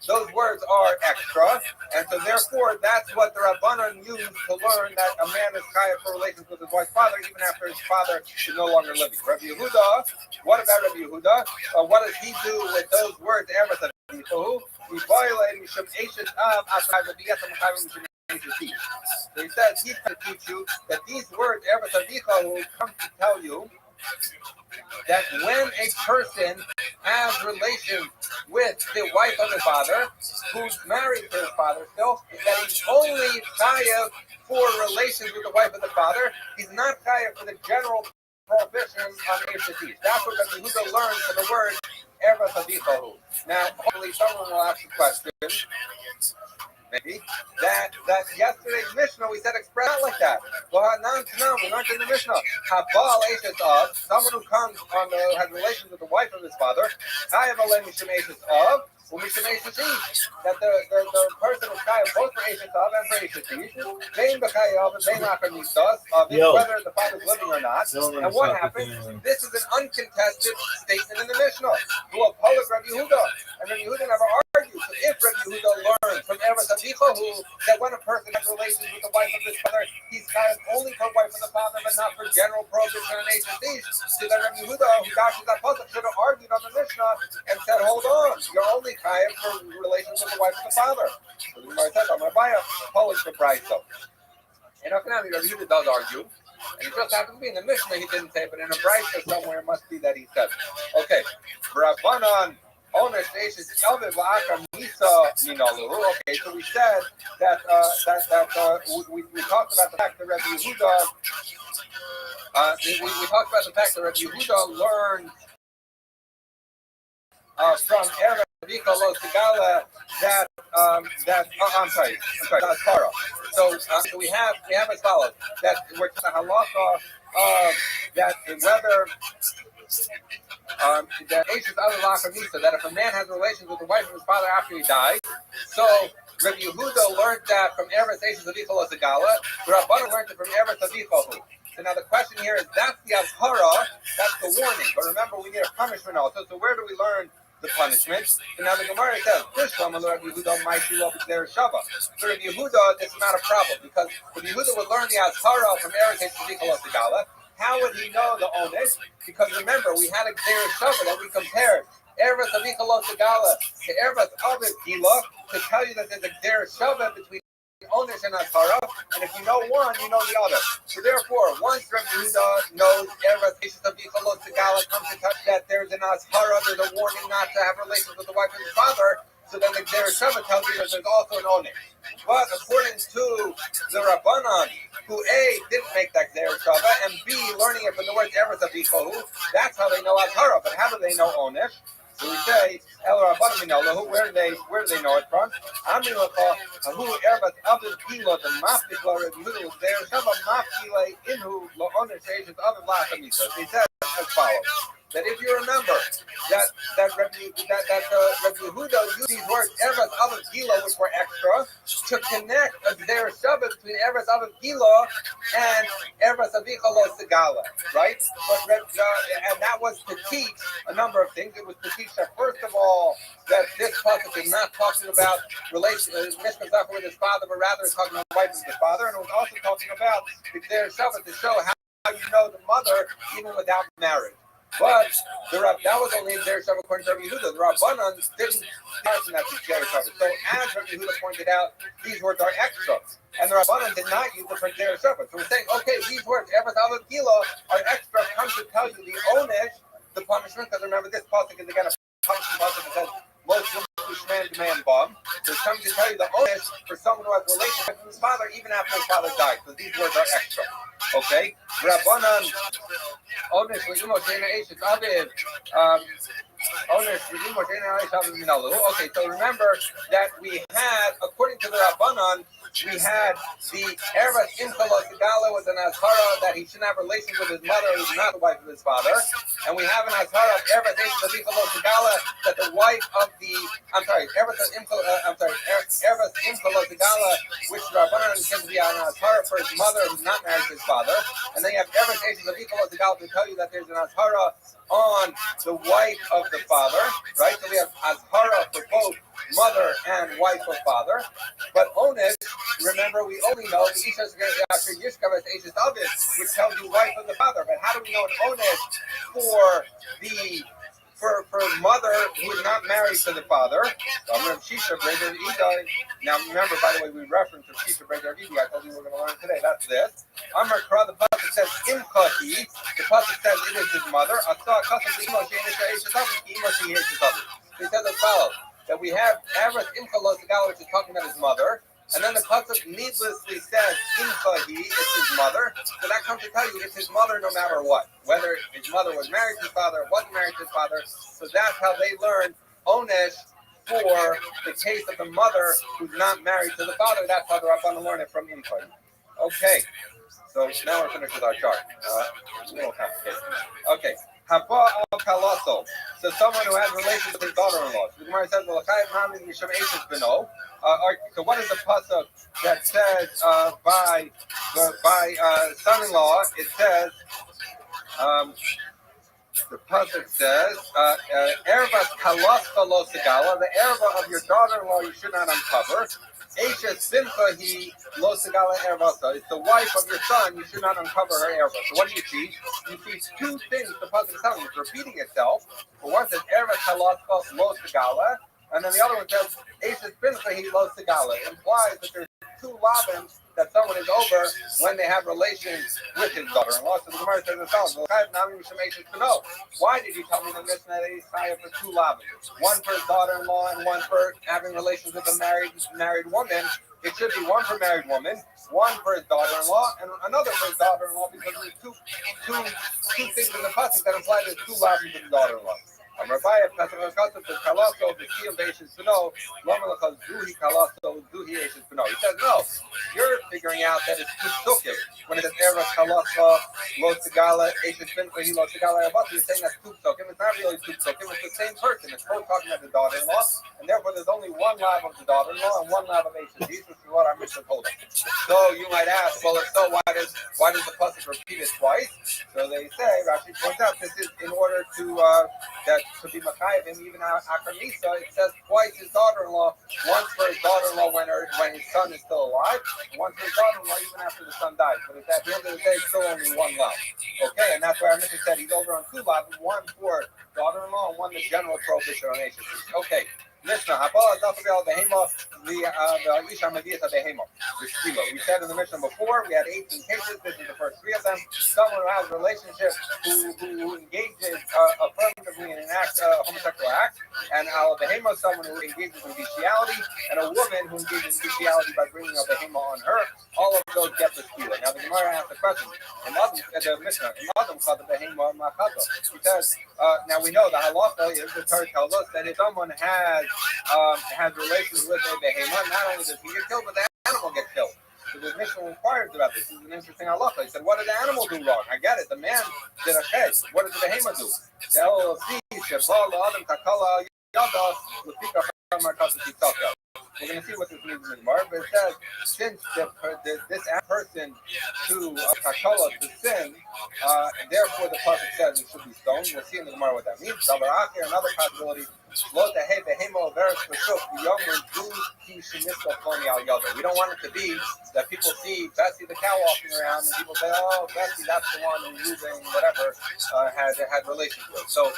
Those words are extra, and so therefore that's what the Rabbanan used to learn that a man is chayav for relations with his wife's father even after his father is no longer living. Rabbi Yehuda, what about Rabbi Yehuda? What does he do with those words? Erev Avicha. He violated Mishum Eishes Av Asai V'Biyasam Chayim Mishum. So he says he's going to teach you that these words, Erev Avicha, will come to tell you that when a person has relations with the wife of his father, who's married to his father still, that he's only chayav for relations with the wife of the father. He's not chayav for the general prohibition on Eishes. That's what Rabbi Yehuda learned from the word Erev Avicha. Now, hopefully someone will ask a question. Maybe that yesterday's Mishnah we said express not like that. Well, no, we learned in the Mishnah. Habal Eishes Av, someone who comes has relations with the wife of his father. Chayav Alei Mishum Eishes Av, Mishum Eishes Ish. That the person is chayav both for Eishes Av and for Eishes Ish. Bein b'chayav and bein achar misas, whether the father is living or not. And what happens? This is an uncontested statement in the Mishnah. Who oppose Rabbi Yehuda, and Rabbi Yehuda never argues. So if Rabbi Yehuda learned from Erev Avicha that when a person has relations with the wife of his father, he's chayav only for wife of the father, but not for general prohibition on Eishes Ish. So that Rabbi Yehuda, who dashes that pasuk, should have argued on the Mishnah and said, "Hold on, you're only chayav for relations with the wife of the father." So the Gemara says, "I'm going to buy a Polish for Brisa." And Rabbi Yehuda does argue. And it just happens to be in the Mishnah he didn't say, but in a Brisa somewhere it must be that he said it. Okay, Rabbanan. Okay, so we said that we talked about the fact that Rabbi Yehuda we talked about the fact that Rabbi Yehuda learned from Erev Avicha Lo Tegala that I'm sorry, Torah. So we have as follows that we're talking halacha that whether that Eishes Av L'Achar Misa, that if a man has relations with the wife of his father after he dies, so Rabbi Yehuda learned that from Erev Eishes Avicha Lo Tegala, Rabbanan learned it from Erev Avicha. So now the question here is, that's the Azhara, that's the warning. But remember, we need a punishment also. So where do we learn the punishment. And now the Gemara says, Rabbi Yehuda might be love their Shava. For Rabbi Yehuda, this is not a problem because Rabbi Yehuda would learn the Azhara from Eretz Tzadikah Segala. How would he know the Onesh? Because remember, we had a Gzer Shava that we compared Eretz Tzadikah Segala to Eretz Aviv Gila to tell you that there's a Gzer Shava between Onesh and Azhara, and if you know one, you know the other. So therefore, once Rabbi Yehuda knows Eretz Tzadikah Segala comes to touch that there's an Azhara, there's a warning not to have relations with the wife and the father. So then the Gzer Shava tells you that there's also an Onesh. But according to the Rabbanan, who A, didn't make that Gzer Shava, and B, learning it from the words Eretz Avichohu, that's how they know Azhara. But how do they know Onesh? So we say, El Rabbanan Minolahu, where do they know it from? Amilacha, Ahu Eretz Aviv Gila, the Mafkila Rabbi Yehuda was Gzer Shava, Mafkila Inhu Lo Onesh Eishes Aviv Lachamisa. He says as follows. That if you remember that Rabbi Yehuda used these words Eretz Aviv Gila, which were extra, to connect a Gzer Shava between Eretz Aviv Gila and Eretz Avicha Lo Segala, right? And that was to teach a number of things. It was to teach that first of all that this pasuk is not talking about Mishkan Zachar with his father, but rather it's talking about the wife of his father, and it was also talking about the Gzer Shava to show how you know the mother even without marriage. But that was only Gzer Shava according to Rabbi Yehuda. The Rabbanan didn't mention that to Gzer Shava. So as Rabbi Yehuda pointed out, these words are extra. And the Rabbanan did not use the for Gzer Shava. So we're saying, okay, these words, Eretz Aviv Gila, are extra, come to tell you the Onesh, the punishment, because remember this pasuk is again a punishment pasuk that says, most women demand bomb. So it's coming to tell you the Onesh for someone who has relationship with his father even after his father died. So these words are extra. Okay? Rabbanan Onesh L'imo Sheina Eishes Aviv Onesh L'imo Sheina Eishes Aviv Minalu. Okay, so remember that we had, according to the Rabbanan, we had the Eretz Imcha Lo Segala was an Azhara that he shouldn't have relations with his mother who's not the wife of his father. And we have an Azhara of Eretz Imcha Lo Segala that the wife of the Eretz Imcha Lo Segala, which Rabbanan intends to be an Azhara for his mother who's not married to his father. And then you have Eretz Imcha Lo Segala to tell you that there's an Azhara on the wife of the father, right? So we have Azhara for both mother and wife of father. But Onesh, remember, we only know the Isha's after Yishkav Eishes Aviv, which tells you wife of the father. But how do we know an Onesh for mother who is not married to the father? Now remember, by the way, we referenced to Shisha Breder Vidi. I told you we were going to learn today. That's this. Amar Kra, the pasuk says Imkahi. The pasuk says it is his mother. He says as follows, that we have Eretz Imcha Lo Segala, which is talking about his mother, and then the pasuk needlessly says Imchahi, it's his mother. So that comes to tell you it's his mother no matter what, whether his mother was married to his father or wasn't married to his father. So that's how they learn Onesh for the case of the mother who's not married to the father. That's how the Rabbanan learn it from Imchahi. Okay, so now we're finished with our chart. A little complicated. Okay. Haba al Kalaso. So someone who has relations with his daughter-in-law. So the Gemara says, so what is the pasuk that says by son-in-law? It says, the pasuk says, Ervas Kalasta Lo Segala, the erva of your daughter-in-law you should not uncover. Eishes Simcha He Lo Segala Ervasa. It's the wife of your son, you should not uncover her erva. So what do you see? You see two things the pasuk is telling you. It's repeating itself. For one says Ervas Kalasta Lo Segala, and then the other one says Eishes Simcha He Lo Segala. It implies that there's two lavins that someone is over when they have relations with his daughter-in-law. So the Gemara says as follows. Why did you tell me the Mishnah that he's tired for two lavins? One for his daughter-in-law and one for having relations with a married woman. It should be one for married woman, one for his daughter-in-law, and another for his daughter-in-law, because there's two things in the pasuk that imply there's two lavins with the daughter-in-law. He says no. You're figuring out that it's two psukim. When it says Eretz Kalasa Lo Segala Eishes Fincha He Lo Segala Ervasa, you're saying that's two psukim. It's not really two psukim. It's the same person. It's both talking about the daughter-in-law, and therefore there's only one lav of the daughter-in-law and one lav of Eishes. This is what our Mishnah told us. So you might ask, well, if so, why does the pasuk repeat it twice? So they say, Rashi points out, this is in order to that to be Machayev him even after Misa. It says twice his daughter-in-law, once for his daughter-in-law when his son is still alive, and once for his daughter-in-law even after the son dies. But at the end of the day, it's still only one lav. Okay, and that's why our mission said he's over on two lavs, one for daughter-in-law and one the general prohibition on Ashes. Okay. Mishnah, Habala Dafabel Behemo, the Isha Mediata Behemo, the Shkilo. We said in the Mishnah before, we had 18 cases. This is the first three of them. Someone who has a relationship who engages affirmatively in an act, homosexual act, and Al Behemo, someone who engages in bestiality, and a woman who engages in bestiality by bringing a Behemo on her. All of those get the Shkilo. Now the Gemara asked the question, the Mishnah, because now we know the halacha is the Torah tells us that if someone has relations with a behema, not only does he get killed, but the animal gets killed. So the Mishnah inquires about this. This is an interesting halacha. He said, what did the animal do wrong? I get it. The man did a chet. What did the behema do? We're going to see what this means in the Gemara, but it says, since this person to Kakala to sin, therefore the Pasuk says it should be stoned. We'll see in the Gemara what that means. Another possibility. We don't want it to be that people see Bessie the cow walking around and people say, oh, Bessie, that's the one who Reuben, whatever, had relations with. So,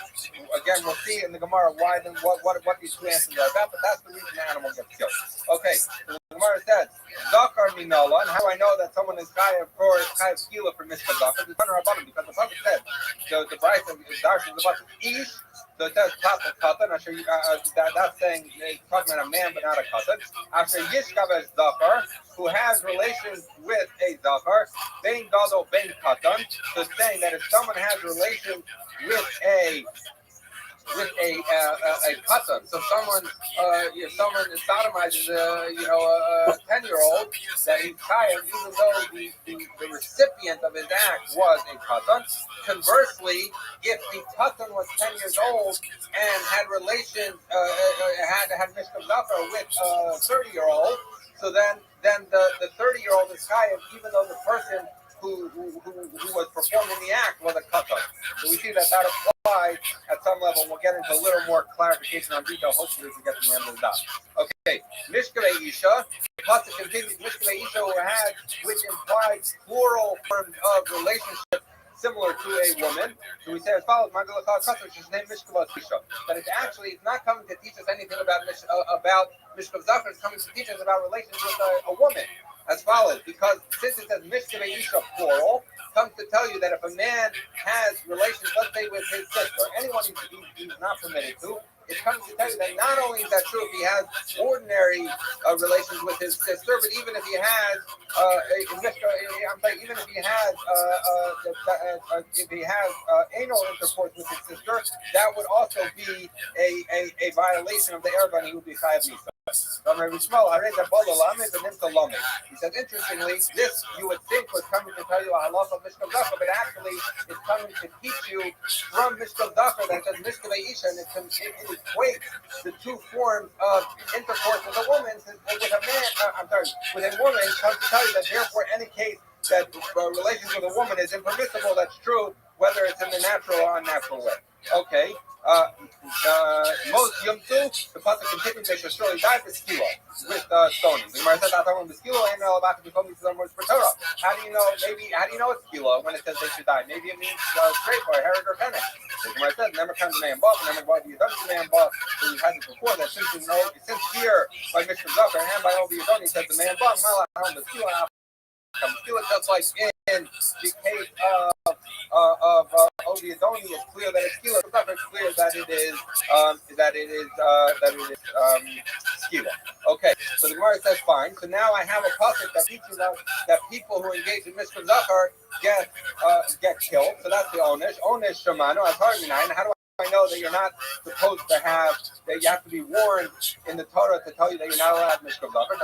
again, we'll see in the Gemara why then what these two answers are about, but that's the reason the animal gets killed. Okay, so the Gemara says, Zakar Minola, and how do I know that someone is Chayav Skila for Mishka Zakar? The Tanur Rabbanim, because the Pasuk said, so the Bryce of Darshan, the Pasuk Ish. So it says Katan. I'm sure that's saying it's talking about a man, but not a Katan. After Yishkav as Zakar, who has relations with a Zakar, Ben Gadol Ben Katan. So saying that if someone has relations with a katan, so someone sodomizes a 10-year-old, that he's chayav, even though the recipient of his act was a katan. Conversely, if the katan was 10 years old and had relations, had mishkav zafar with a 30-year-old, so then the 30-year-old is chayav, even though the person who was performing the act was a katan. So we see that applies at some level. We'll get into a little more clarification on detail, hopefully we can get to the end of the dot. Okay, Mishkavei Isha, the pasuk continues, Mishkavei Isha which implies plural forms of relationship similar to a woman. So we say as follows, which is named Mishkavei Isha. But it's not coming to teach us anything about Mishkav Zafar, it's coming to teach us about relations with a woman. As follows, because since it says Mishkavei Isha plural, comes to tell you that if a man has relations, let's say with his sister, anyone he's not permitted to, it comes to tell you that not only is that true if he has ordinary relations with his sister, but even if he has anal intercourse with his sister, that would also be a violation of the Erevah, and he would be chayav misa. He says, interestingly, this you would think was coming to tell you a halacha of Mishkav Zafar, but actually it's coming to teach you from Mishkav Zafar that says Mishkavei Isha, and it equates the two forms of intercourse with a woman, with a woman, comes to tell you that therefore any case that relations with a woman is impermissible, that's true, whether it's in the natural or unnatural way. Okay. Most Yumtu, the pasuk continues, they should surely die for skila with stoning. The Gemara says, "I thought the skila and about to become these words for Torah." How do you know? How do you know it's skila when it says they should die? Maybe it means straight or herod or fennec. The Gemara says, "Never comes the man above, never by the Yadoni man above." So we've had this before that since here by Mishka Zafar and by Obi Yadoni says the man above, Malach the skila. Just like in the case of Obi Yadoni, it's clear that it's skila. It's clear that it is skila. Okay, so the Gemara says fine. So now I have a pasuk that teaches us that people who engage in Mishka Zachar get killed. So that's the onesh. Onesh shamanu. How do I know that you're not supposed to have, that you have to be warned in the Torah to tell you that you're not allowed Mishkav Zafar?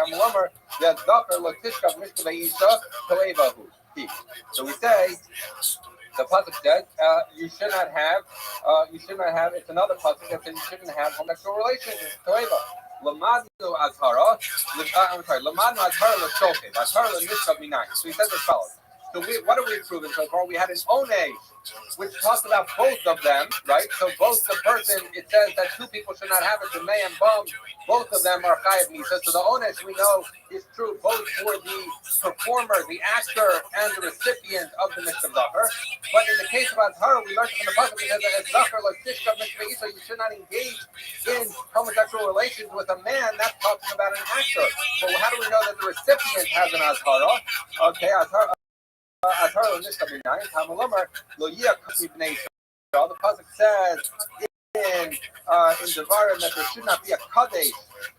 So we say, the pasuk says, you should not have, it's another pasuk that says you shouldn't have homosexual relations. Lamadnu azhara, Lamadnu azhara l'shokev, azhara l'mishkav minayin. So he says as follows. So what have we proven so far? We had an oneg, which talks about both of them, right? So both the person, it says that two people should not have it, the may and bum, both of them are chayav misa. So the oneg we know is true both for the performer, the actor, and the recipient of the mishkav zacher. But in the case of Azhara, we learned from the pasuk that as zacher l'tishka mishkav isa, you should not engage in homosexual relations with a man. That's talking about an actor. But how do we know that the recipient has an Azhara? Okay, Azhara. The pasuk says in Devarim that there should not be a kadesh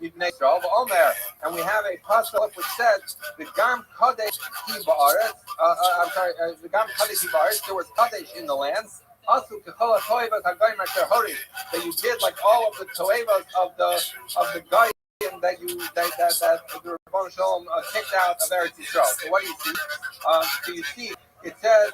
ibnei Yisrael Omer, and we have a pasuk which says the gam kadesh hi ba'aretz. The gam kadesh hi ba'aretz. There was kadesh in the land. Asu kechol ha'toivas ha'goyim asher hori, that you did like all of the toivas of the goyim that the Rebbeinu Shalom kicked out of Eretz Yisrael. So what do you see? So you see. It says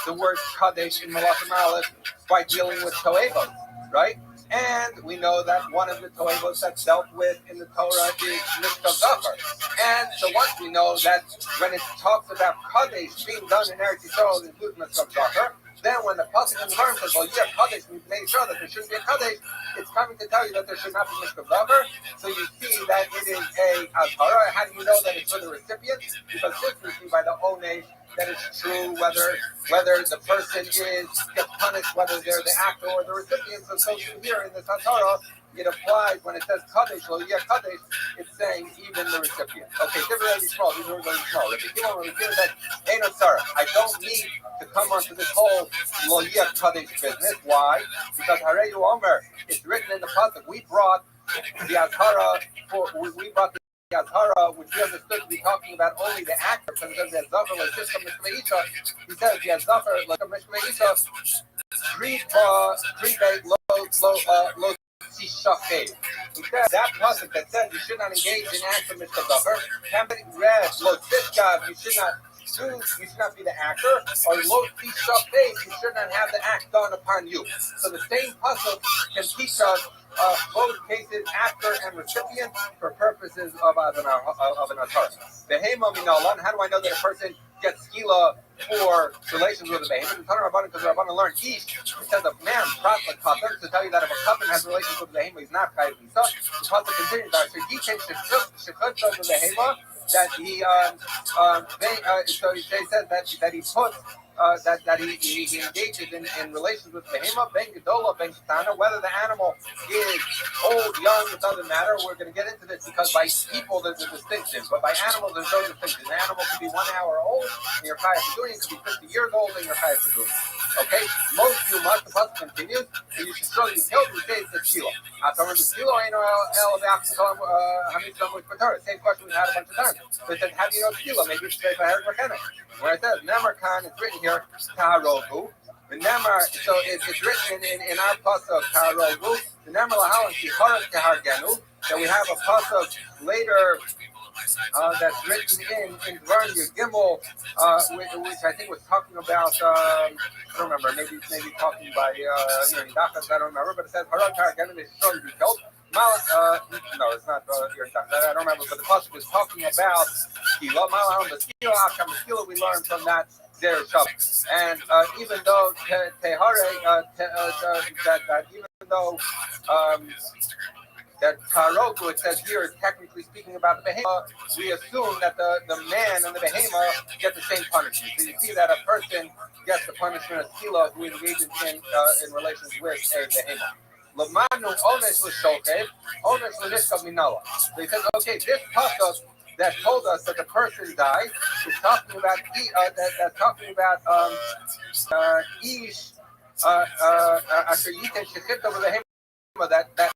the word kadesh in Malachim Aleph by dealing with toevos, right? And we know that one of the toevos that's dealt with in the Torah is mishkav zacher. And so once we know that when it talks about kadesh being done in Eretz Yisrael, it includes mishkav zacher. Then when the pasuk in the Torah says, "Well, yeah, kadesh," we made sure that there shouldn't be a kadesh. It's coming to tell you that there should not be mishkav zacher. So you see that it is a azhara. How do you know that it's for the recipient? Because this we see by the oneg that it's true whether the person gets punished, whether they're the actor or the recipient. So here in the Torah, it applies when it says kadesh, well, yeah, kadesh, it's saying even the recipient. Okay, these are really small. If you want to hear that, I don't need to come onto this whole lo yeah kadesh business. Why? Because Hareyu Omer, it's written in the pasuk. We brought the Azhara we brought the Azhara, which we understood to be talking about only the actor, because it says the Azhara like Shishka Mishmei Isha. He says the Azhara like Mishmei Isha, three bait low Sishake. He says that pasuk that says you should not engage in acts of Mishka Zacher can be read lo Tishka, you should not be the actor, or lo Sishake, you should not have the act done upon you. So the same pasuk can teach us both cases, actor and recipient, for purposes of an atar. Behema minalan. How do I know that a person gets skila for relations with a behema? Because the Rabbanan learned ish. It says a man prat katan to tell you that if a katan has relations with a behema, he's not chayav misa. The pasuk continues that so he takes shechut of the behema that he so he says that he puts. That he engages in relations with behema, ben gedola, ben ketana, whether the animal is old, young, it doesn't matter. We're going to get into this because by people there's a distinction, but by animals there's no distinction. An animal could be 1 hour old and you're chayav for doing it. It could be 50 years old and you're chayav for doing it. Okay? Most you must, the pasuk continues, and you should surely be killed. We say it's a kilo. Same question we've had a bunch of times. So it says, how do you know kilo? Maybe it's straight by Herod Mechanic. Where it says, Nemarkan, it's written here, Taharogu. The Nemar, so it's written in our pasuk, Taharogu. The Nemar Lahal and Tiharat Tehargenu. That we have a pasuk later that's written in Dvarim Gimel, which I think was talking about, I don't remember, maybe talking by Yidachas, I don't remember, but it says, Harat Tehargenu, they should be killed. No, it's not I don't remember, but the pasuk is talking about skila. Malaham the skila we learned from that there Shabbat. And even though tehare that even though that taroku it says here is technically speaking about the behema, we assume that the man and the behema get the same punishment. So you see that a person gets the punishment of skila who engages in relations with a behema. Lamanu onesh l'shokev, onesh l'nishkav minala. So he says, okay, this pasuk that told us that the person died is talking about that's talking about ish asher yiten shechita v'lehema that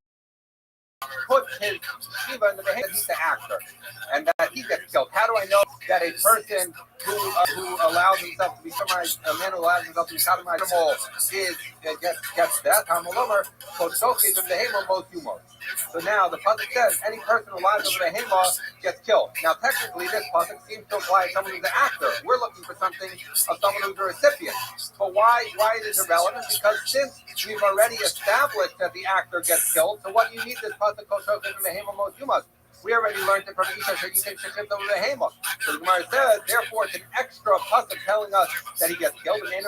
put his shiva in the behavior, he's the actor, and that he gets killed. How do I know that a person who allows himself to be summarized, a man who allows himself to be summarized, gets death? So now the pasuk says any person who lies over the behema gets killed. Now technically this pasuk seems to apply to someone who's the actor. We're looking for something of someone who's the recipient. But why it is irrelevant? Because since we've already established that the actor gets killed, so what do you need this pasuk? We already learned it from Isha Shagitin Shashim over the Hema. So the Gemara says, therefore, it's an extra pasuk telling us that he gets killed. And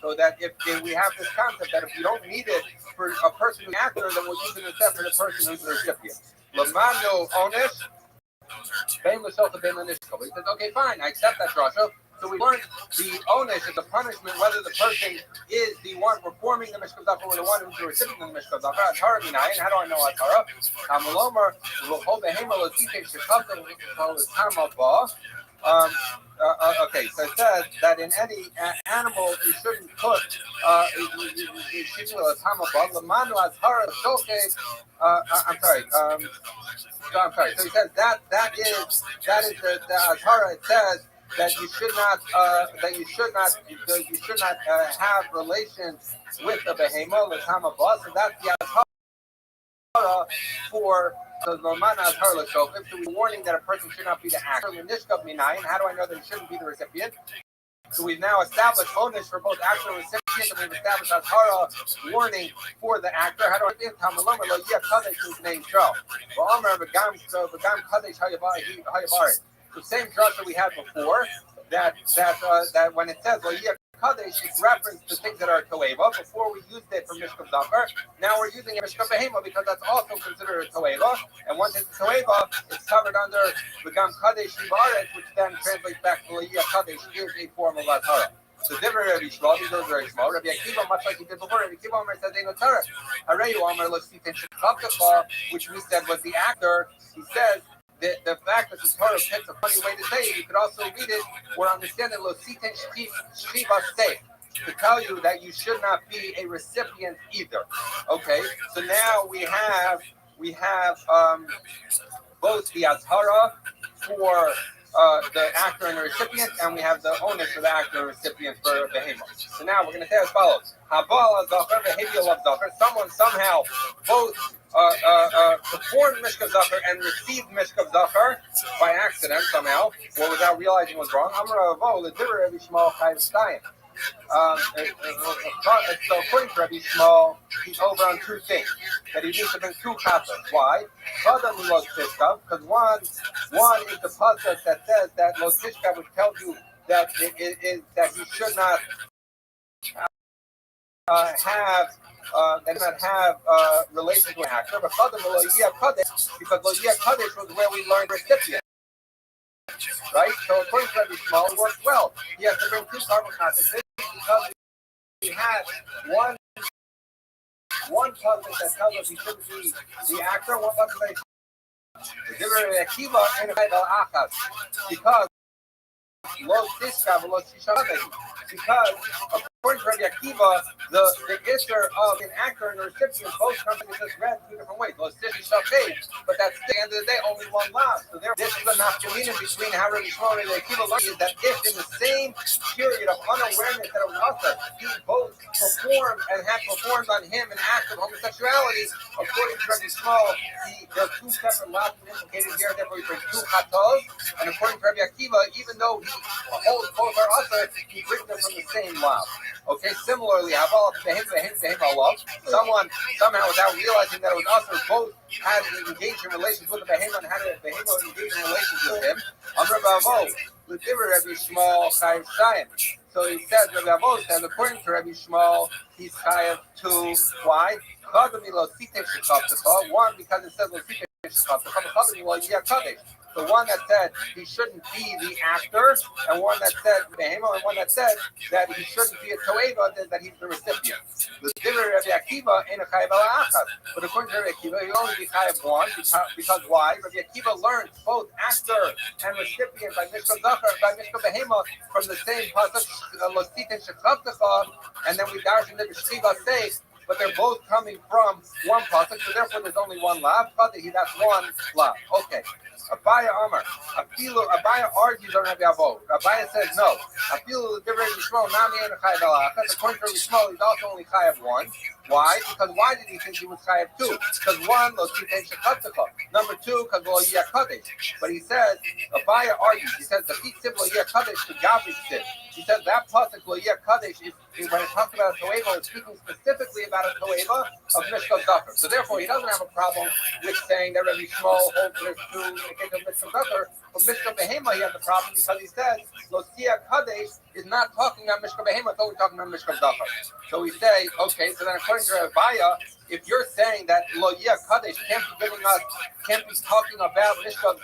so that if we have this concept that if you don't need it for a person who's an actor, then we'll use it instead for the person who's the recipient. Lamano Onish, Ben Lashoka Ben Lanishka. He says, okay, fine, I accept that, Joshua. So we learned the onus is the punishment, whether the person is the one performing the Mishkav Zafar or the one who's the recipient of the Mishkav Zafar. Atara Minayin, how do I know Atara? Hamalomar, will hold the Hemal of Tite Shekata, the Tamaba. Okay, so it says that in any animal you shouldn't put I'm sorry. So he says that is the Azhara. It says that you should not have relations with the behemoth, the tamabas, and that's the Azhara for the Lomana Azhara L'Shofim. So we're warning that a person should not be the actor. L'Nishkav Minayin. How do I know that he shouldn't be the recipient? So we've now established onus for both actor and recipient, and we've established Azhara warning for the actor. How do I think? Tamalomar Lo Yeh Kadesh whose name Show. V'Omer V'Gam Kadesh Hayabarit. The same drug that we had before, that when it says Lo Yeh Kadesh, it's reference to things that are Toeva. Before we used it for Mishkav Zafar, now we're using it for Mishkav Behema because that's also considered a Toeva. And once it's Toeva, it's covered under V'Gam Kadesh Shivaret, which then translates back to Lo Yeh Kadesh, is a form of Azhara. So different Rabbi Shmuel, these are very small. Rabbi Akiva, much like he did before, Rabbi Akiva Omer says, "Eino Torah." Hareyu Omer Lo Sitin Shekavkacha, which we said was the actor. He says the fact that the Torah picks a funny way to say it, you could also read it or understand it Lo Sitin Shiva Stay, to tell you that you should not be a recipient either. Okay, so now we have both the Azhara for the actor and the recipient, and we have the onus for the actor and recipient for behemoth. So now we're going to say as follows: Habal Zafar, behavior of Zafar. Someone somehow both performed Mishkav Zafar and received Mishkav Zafar by accident somehow, or without realizing was wrong. Amar Avo l'divrei Rabbi Shmuel Chayav Stayim. So according to Rabbi Shmuel, he's over on two things. That he needs to bring two katas. Why? Because one is the pasuk that says that Lo Tishka, which tells you that that you should not have relations with actor. But Lo Yeh Kadesh, because Lo Yeh Kadesh was where we learned recipient. Right? So according to Rabbi Shmuel, it works well. He has to bring two carbon contents because we had one puzzle that tells us he shouldn't be the actor, one puzzle that because according to Rabbi Akiva, the issue of an actor and a recipient both companies just read two different ways. But that's at the end of the day only one law. So this is a nafkamina between how Rabbi Shmuel and Rabbi Akiva learned is that if in the same period of unawareness that it was also, he both performed and had performed on him an act of homosexuality, according to Rabbi Shmuel, there are two separate laws implicated here. Therefore, he brings two chatos, and according to Rabbi Akiva, even though he holds both are usher, he brings them from the same law. Okay, similarly, someone somehow without realizing that it was usher, both had engaged in relations with the behemoth and had a behemoth engaged in relations with him. Rabbi Shmuel Chayav Shayim. So he says, Rabbi Avo says, according to Rabbi Shmuel, he's Chayav to why? One, because it says the one that said he shouldn't be the actor, and one that said behemoth, and one that said that he shouldn't be a toeva, that he's the recipient. The Rabbi Akiva ain't a chayav ala achad, but according to Rabbi Akiva, he only be chayav one because why? Rabbi Akiva learned both actor and recipient by Mishkav Zafar, by Mishkav Behemoth from the same pasuk Losit and Shekhavtecha, and then we darshan the Shchiva say. But they're both coming from one pasuk, so therefore there's only one lav. That's one lav. Okay. Abaya Amar. Abaya argues on Rabbi Avo. Abaya says no. According to Rabbi Shmuel, he's also only chayav one. Why? Because why did he think he was chayav two? Because one, number two, because Lo Yeh Kadesh. But he says, Abaya argues. He says the feet simple Yeh Kadesh to Gabri sit. He says that pasuk Loyeh Kadesh is when it talks about a toeva, it's speaking specifically about a toeva of Mishkav Zachar. So therefore, he doesn't have a problem with saying that Rabbi Shmuel holds this true in the case of Mishkav Zachar. But Mishkav Behema, he has a problem because he says Loyeh Kadesh is not talking about Mishkav Behema, it's only talking about Mishkav Zachar. So we say, okay, so then according to Rabbiya, if you're saying that Loyeh Kadesh can't be talking about Mishkav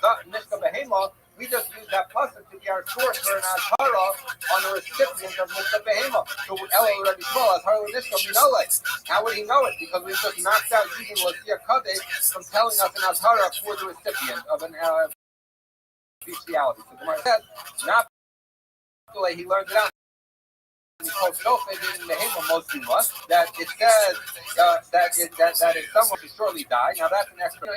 Behema, we just use that pasuk to be our source for an azhara on the recipient of Mishkav Behema. So Elo Rabbi Shmuel, azhara l'nishkav minoleh. How would he know it? Because we just knocked out using Loyeh Kadesh from telling us an azhara for the recipient of an bestiality. So Gemara says, not the way he learned it out. That it says that if someone should surely die. Now that's an extra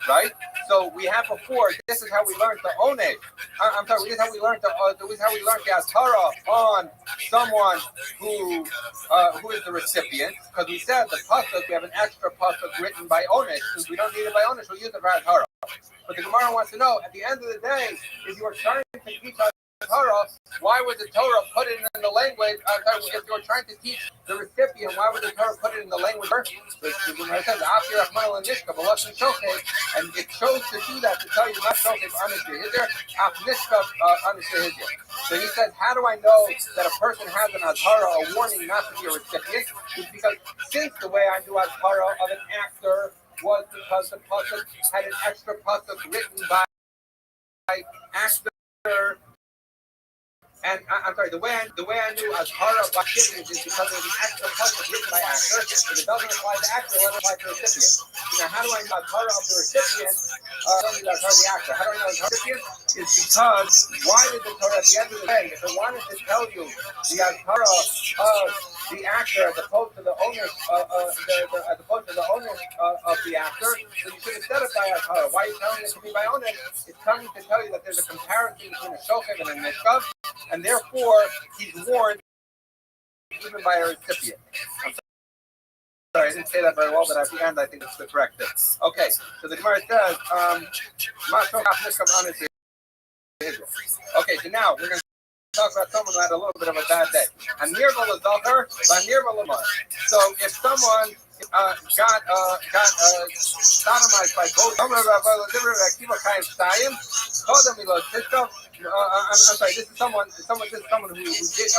right? So we have before. This is how we learned the onesh. I'm sorry. This is how we learned the azhara on someone who is the recipient. Because we said the pasuk, we have an extra pasuk written by onesh. Since we don't need it by onesh, we'll use it for azhara. But the Gemara wants to know at the end of the day, if you were trying to teach Torah, why would the Torah put it in the language? If you were trying to teach the recipient, why would the Torah put it in the language? It says, and it chose to do that to tell you not shokef understood hither, understood hither. So he says, how do I know that a person has an azhara, a warning not to be a recipient? It's because since the way I do azhara of an actor was because the pasuk had an extra pasuk written by actor. And I'm sorry, the way I knew azhara by recipient is because there was an extra pasuk written by actor. If it doesn't apply to actor, it doesn't apply to recipient. Now, how do I know azhara of the recipient? Don't use azhara of the actor. How do I know azhara of the recipient? It's because why did the Torah at the end of the day, if it wanted to tell you the azhara of the actor as opposed to the owner of the actor, so you should have said it by azhara. Why are you telling it to me by owner? It's coming to tell you that there's a comparison between a shokhev and a mishkav. And therefore, he's warned even by a recipient. I'm sorry, I didn't say that very well, but at the end, I think it's the correct thing. Okay, so the Gemara says, okay, so now we're going to talk about someone who had a little bit of a bad day. So if someone got sodomized by both, I'm sorry. This is someone who did.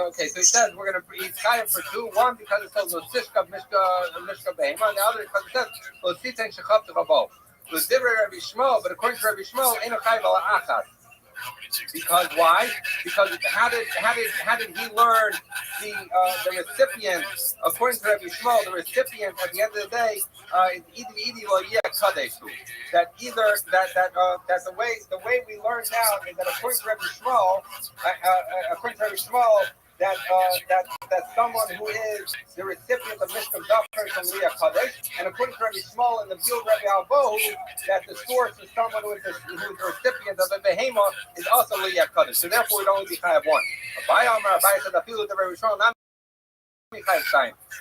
Okay, so he says we're going to he's chayav for two. One because it says Losishka Mishka Behema, and the other because it says Lositeng Shechavt Rabo. So it's different Rabbi Shmuel, but according to Rabbi Shmuel, ain't a chayav ala achas. Because why? Because how did he learn the recipient? According to Rabbi Shmuel, the recipient at the end of the day is idi loyeh kadesh. That either that the way we learn now is that according to Rabbi Shmuel, that someone who is the recipient of Mishkav Zachar from Liyah Kadesh, and according to Rabbi Shmuel and the view of Rabbi Albo, that the source is someone who is the recipient of a behema is also Liyah Kadesh. So therefore, we'd only be chayav one. Abaya said, "I feel that Rabbi Shmuel not."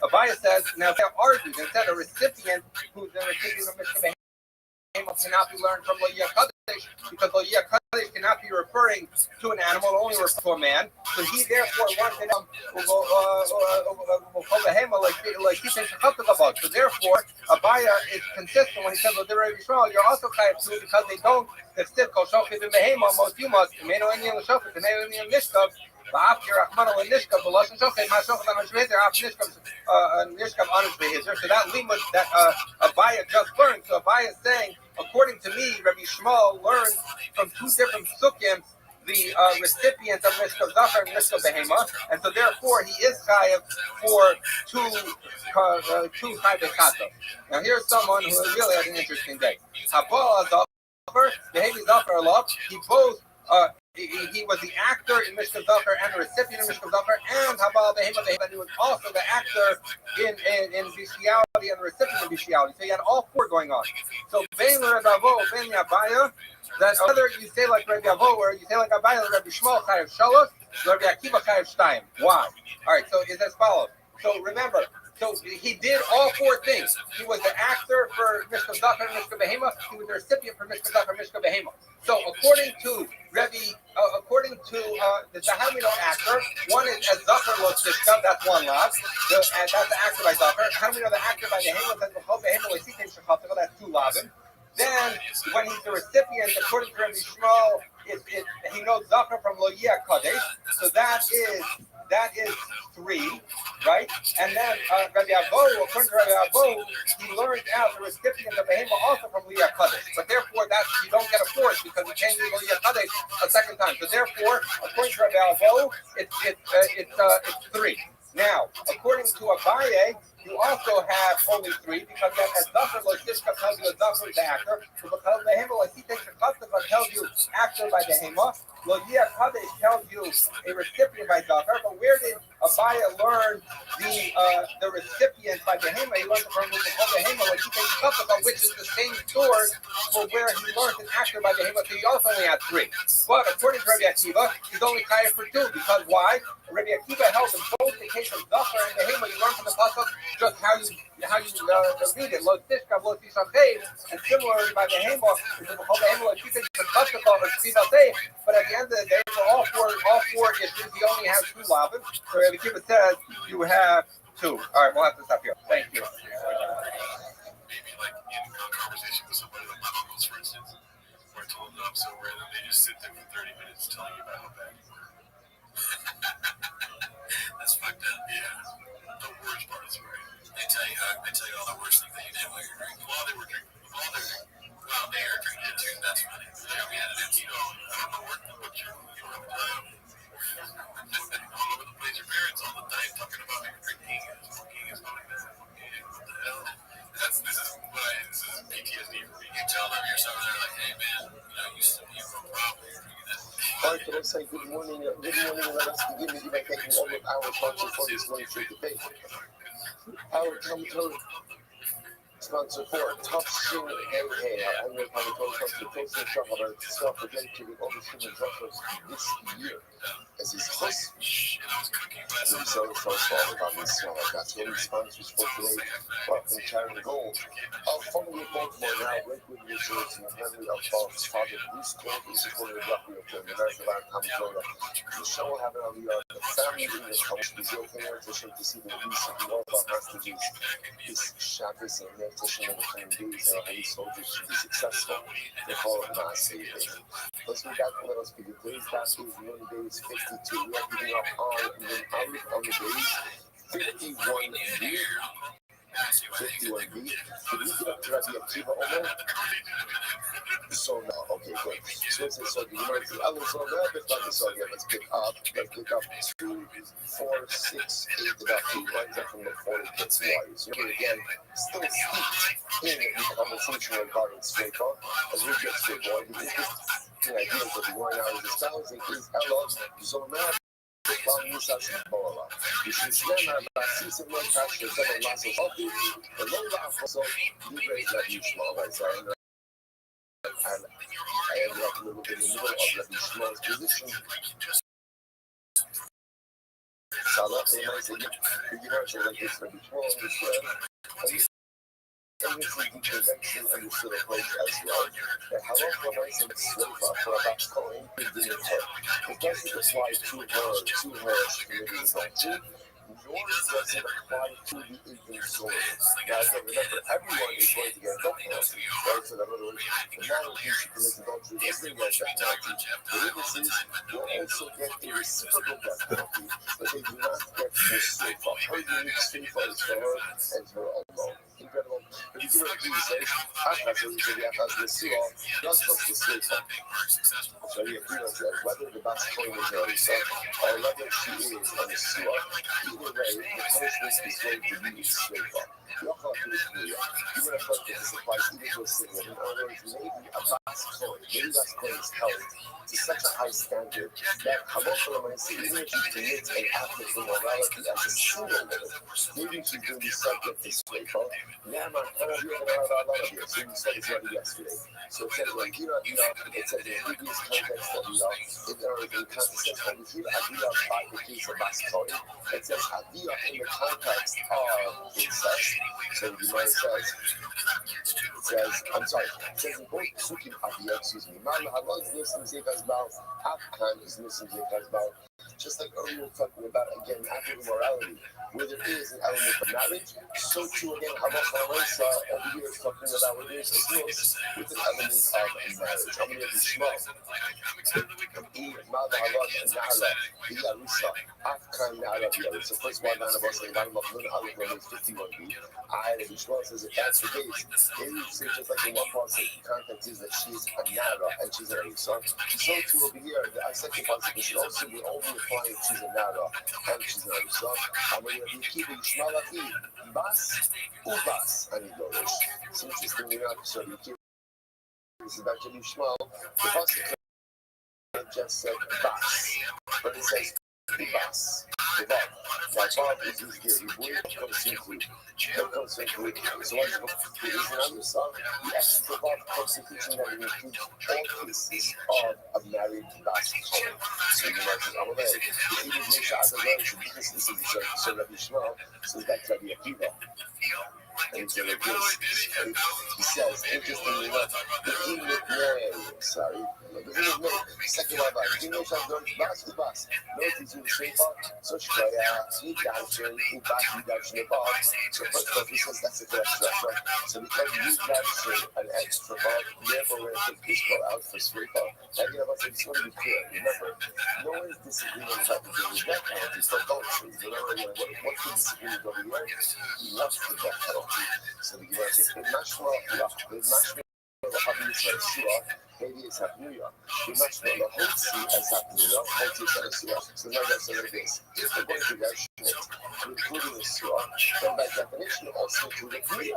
Abaya says, now they argued and said a recipient who's the recipient of Mishkav Behema cannot be learned from Liyah Kadesh because Liyah Kadesh cannot be referring to an animal, only refer to a man. So he therefore wanted so therefore, Abaya is consistent when he says, you're also chayav too because they don't. Most you must. So that limud that Abaya just learned. So Abaya is saying, according to me, Rabbi Shmuel learned from two different sukkim the recipient of Mishkav Zachar and Mishkav Behema, and so therefore he is chayav for two chayvei. Now here's someone who really had an interesting day. Habal Zachar, Behevi Zachar Love, he both. He was the actor in Mishkav Zachar and the recipient of Mishkav Zachar, and Habal Behema Behema, and he was also the actor in bestiality and the recipient of bestiality. So he had all four going on. So Bein L'Rabavo, Bein Abaya, that whether you say like Rabbi Avo or you say like Abaya, Rabbi Shmuel chayav shalosh, Rabbi Akiva chayav shtayim. Why? All right, so it's as follows. So remember, So he did all four things. He was the actor for Mishka Zachar and Mishka Behema. He was the recipient for Mishka Zachar and Mishka Behema. So according to Rebbe, according to the Tahamino actor, one is as Zachar Losishka, that's one lav, and that's the actor by Zachar. Tahamino, the actor by Behema, that's two lavim. Then, when he's the recipient, according to Rabbi Shmuel, he knows Zachar from Lo Yeh Kadesh, so that is 3, right? And then Rabbi Avo, according to Rabbi Avo, he learned out the recipient of Behema also from Lo Yeh Kadesh. But therefore, you don't get a fourth because he changed Lo Yeh Kadesh a second time. So therefore, according to Rabbi Avo, it's 3. Now, according to Abaye, you also have only 3 because that as Zachar Losishka tells you that Zachar is the actor. So because Behema Losishka tells you actor by Behema. Lo Yeh Kadesh tells you a recipient by Zachar. But where did Abaye learn the recipient by Behema? He learned it from Behema Losishka, which is the same source for where he learned an actor by Behema. So he also only had 3. But according to Rabbi Akiva, he's only tired for 2 because why? Rabbi Akiva held in both the case of Zachar and Behema, you learn from the pasuk just how you read it. Lo tishkav, lo tisachay, and similarly by Behema, but at the end of the day, for all four issues, he only has 2 lavim. So Rabbi Akiva says you have 2. All right, we'll have to stop here. Thank you. Maybe like in a conversation with somebody like my uncles, for instance, where I told them I'm so random, they just sit there for 30 minutes telling you about how bad you were. That's fucked up. Yeah. The worst part is right. They tell you all the worst things that you did while you're drinking. While they were drinking. While they are drinking too. That's funny. They only had it, I don't know what you were at the time. All over the place. Your parents all the time talking about how you're drinking and smoking and stuff like that. Okay, what the hell? This is PTSD for me. You tell them you're somewhere like, hey man, you have a problem. You're drinking that. All right, can I say good morning? Good morning. Let us begin with you by taking all of our function for this one straight debate. Our commentary sponsor for Tough Shin and Hair. I'm going to have a total posting shop about itself again to the other human droppers this year. As his host, I'm so sorry about this. That's one of the sponsors for today. From Sharon Gold. Our family of Baltimore now, Lakewood Resorts in the memory of Bob's father, Bruce Gold, is supported roughly of the American Land Commodore. The show will have the family in the house. The real thing to show to see the release of the Lord hostages. This Shabbos and meditation in the coming days, and holy soldiers should be successful. The whole mass saving. Let's be back. Let us begin. Today's back is Mondays 52. We are giving up on the days 51 B. 51 B. Did we get up to Rabbi Akiva Omer? So no, okay, good. So do you mind the other so now? So again, let's pick up 2, 4, 6, 8, about 2 lines up from the 40 gets wide. So again, still steeped in the conversation regarding Srefa, as we get Srefa, the interesting ideas of the 1 hour is 1,000 is Ella, so now. And I ended up a little bit in the middle of Rabbi Shmuel's position. So I left him and I said, you know, so like this Rabbi Shmuel understood. And this is the convention understood approach as well. That halacha nice and sleifa for about calling the dinner her. It doesn't apply to her committing adultery, nor does it apply to the eating soul. Now, again, remember, everyone is going to get a death penalty. Right? So, in other words, the man who commits adultery is going to get a death penalty. The witnesses will also get a reciprocal death penalty, but they do not get her sleifa. Her unique sleifa is for her and her alone. Incredible. But you do what Jesus says, just like the sleifa. So he agrees that whether the best coin is her son or whether she is on the sewer, either way, the punishment is going to be sleifa. thought it was real. You would have thought that this applies even to a single. In other words, maybe a Bas coin, maybe Bas coin is held to such a high standard that Halacha Lamaisa, even if she commits an act of immorality as a single woman, maybe she's going to be subject to Sreifa. Nama, so we said this already yesterday. So it says, when Gira, it says in the previous context of in context of Aviyah by the case of Bas coin, it says Aviyah in the context of incest. So the Gemara says, I'm sorry, it says in both Psukim Aviyah, excuse me, Man Halal is listening to Zekazbal, Afkan is listening to Zekazbal. Just like earlier talking about, again, act of immorality, where there is an element of marriage, so too again, Halacha Lamaisa over here is talking about where there is a snus with an element of marriage. How many of you small? So first one, none of us, and none of us, 51b. I, the Shmuel says, if that's the case, maybe you say just like in one passage, the context is that she's a Nara and she's a Risa. So too over here, the second passage should also be only applying she's a Nara and she's a Risa. And when you keep it Shmalati, Bas, Ubas, and Idorish. It's interesting enough, so you keep this is back to Shmuel. The passage just said Bas, but it says Ubas. The Bob is used here. The comes simply. So what is another song? The extra Bob constitution that includes all cases of a married Bas couple. So you might say, I'm aware. The English nation as a version, this is so Rabbi Shmuel, so that's Rabbi Akiva. And so like this, and he says, interestingly enough, the English, sorry, the English, second one, the English has no Bas, no teaching the Shrefa, so Shkaya, he dancing, he back, he dancing the bar. So first of all, he says that's a correct structure. So because you dancing an extra bar, never will take this bar out for Shrefa. And you know what, it's going to be clear. Remember, no one is disagreeing about the death penalty for adultery. Remember, what can disagree with over here? He loves the death penalty. So the Gemara says, maybe it's Hapnuya. The Mashma Lahotzi as Hapnuya, Hotzi is a Surah. So now that's what it is. If we're going to mention it, including the Surah, then by definition also include the Hapnuya.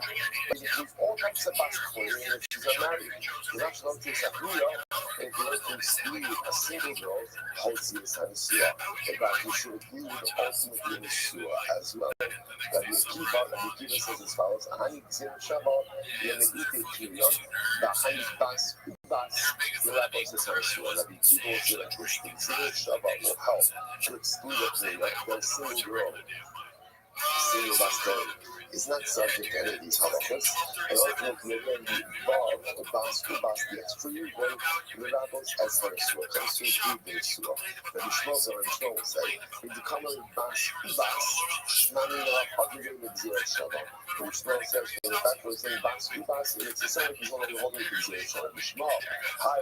It includes all types of Bashkori and if she's unmarried. The Mashma Lahotzi is Hapnuya, and if you want to exclude a single girl, Hotzi is a Surah. In fact, you should include ultimately the Surah as well. Rabbi Akiva says as follows: Ahani Zir Shabbat, Yemeite Kirion, Ahani Bas Ubas, the Rabbi says Rabbi Akiva says like this: Zir Shabbat will help to exclude the single girl. Single Bas is not subject to any of these halachas, and ultimately again the Bob, the Bas, the extra you bring the rabbis as far as Surah comes to include the Surah. The Shmuel will say, in the common Bas, Shmani Hagir with Zir Shabbat. The Shmuel says, for the fact we're saying Bas, and it's the same as only holding the Zir Shabbat. The Shmuel, hi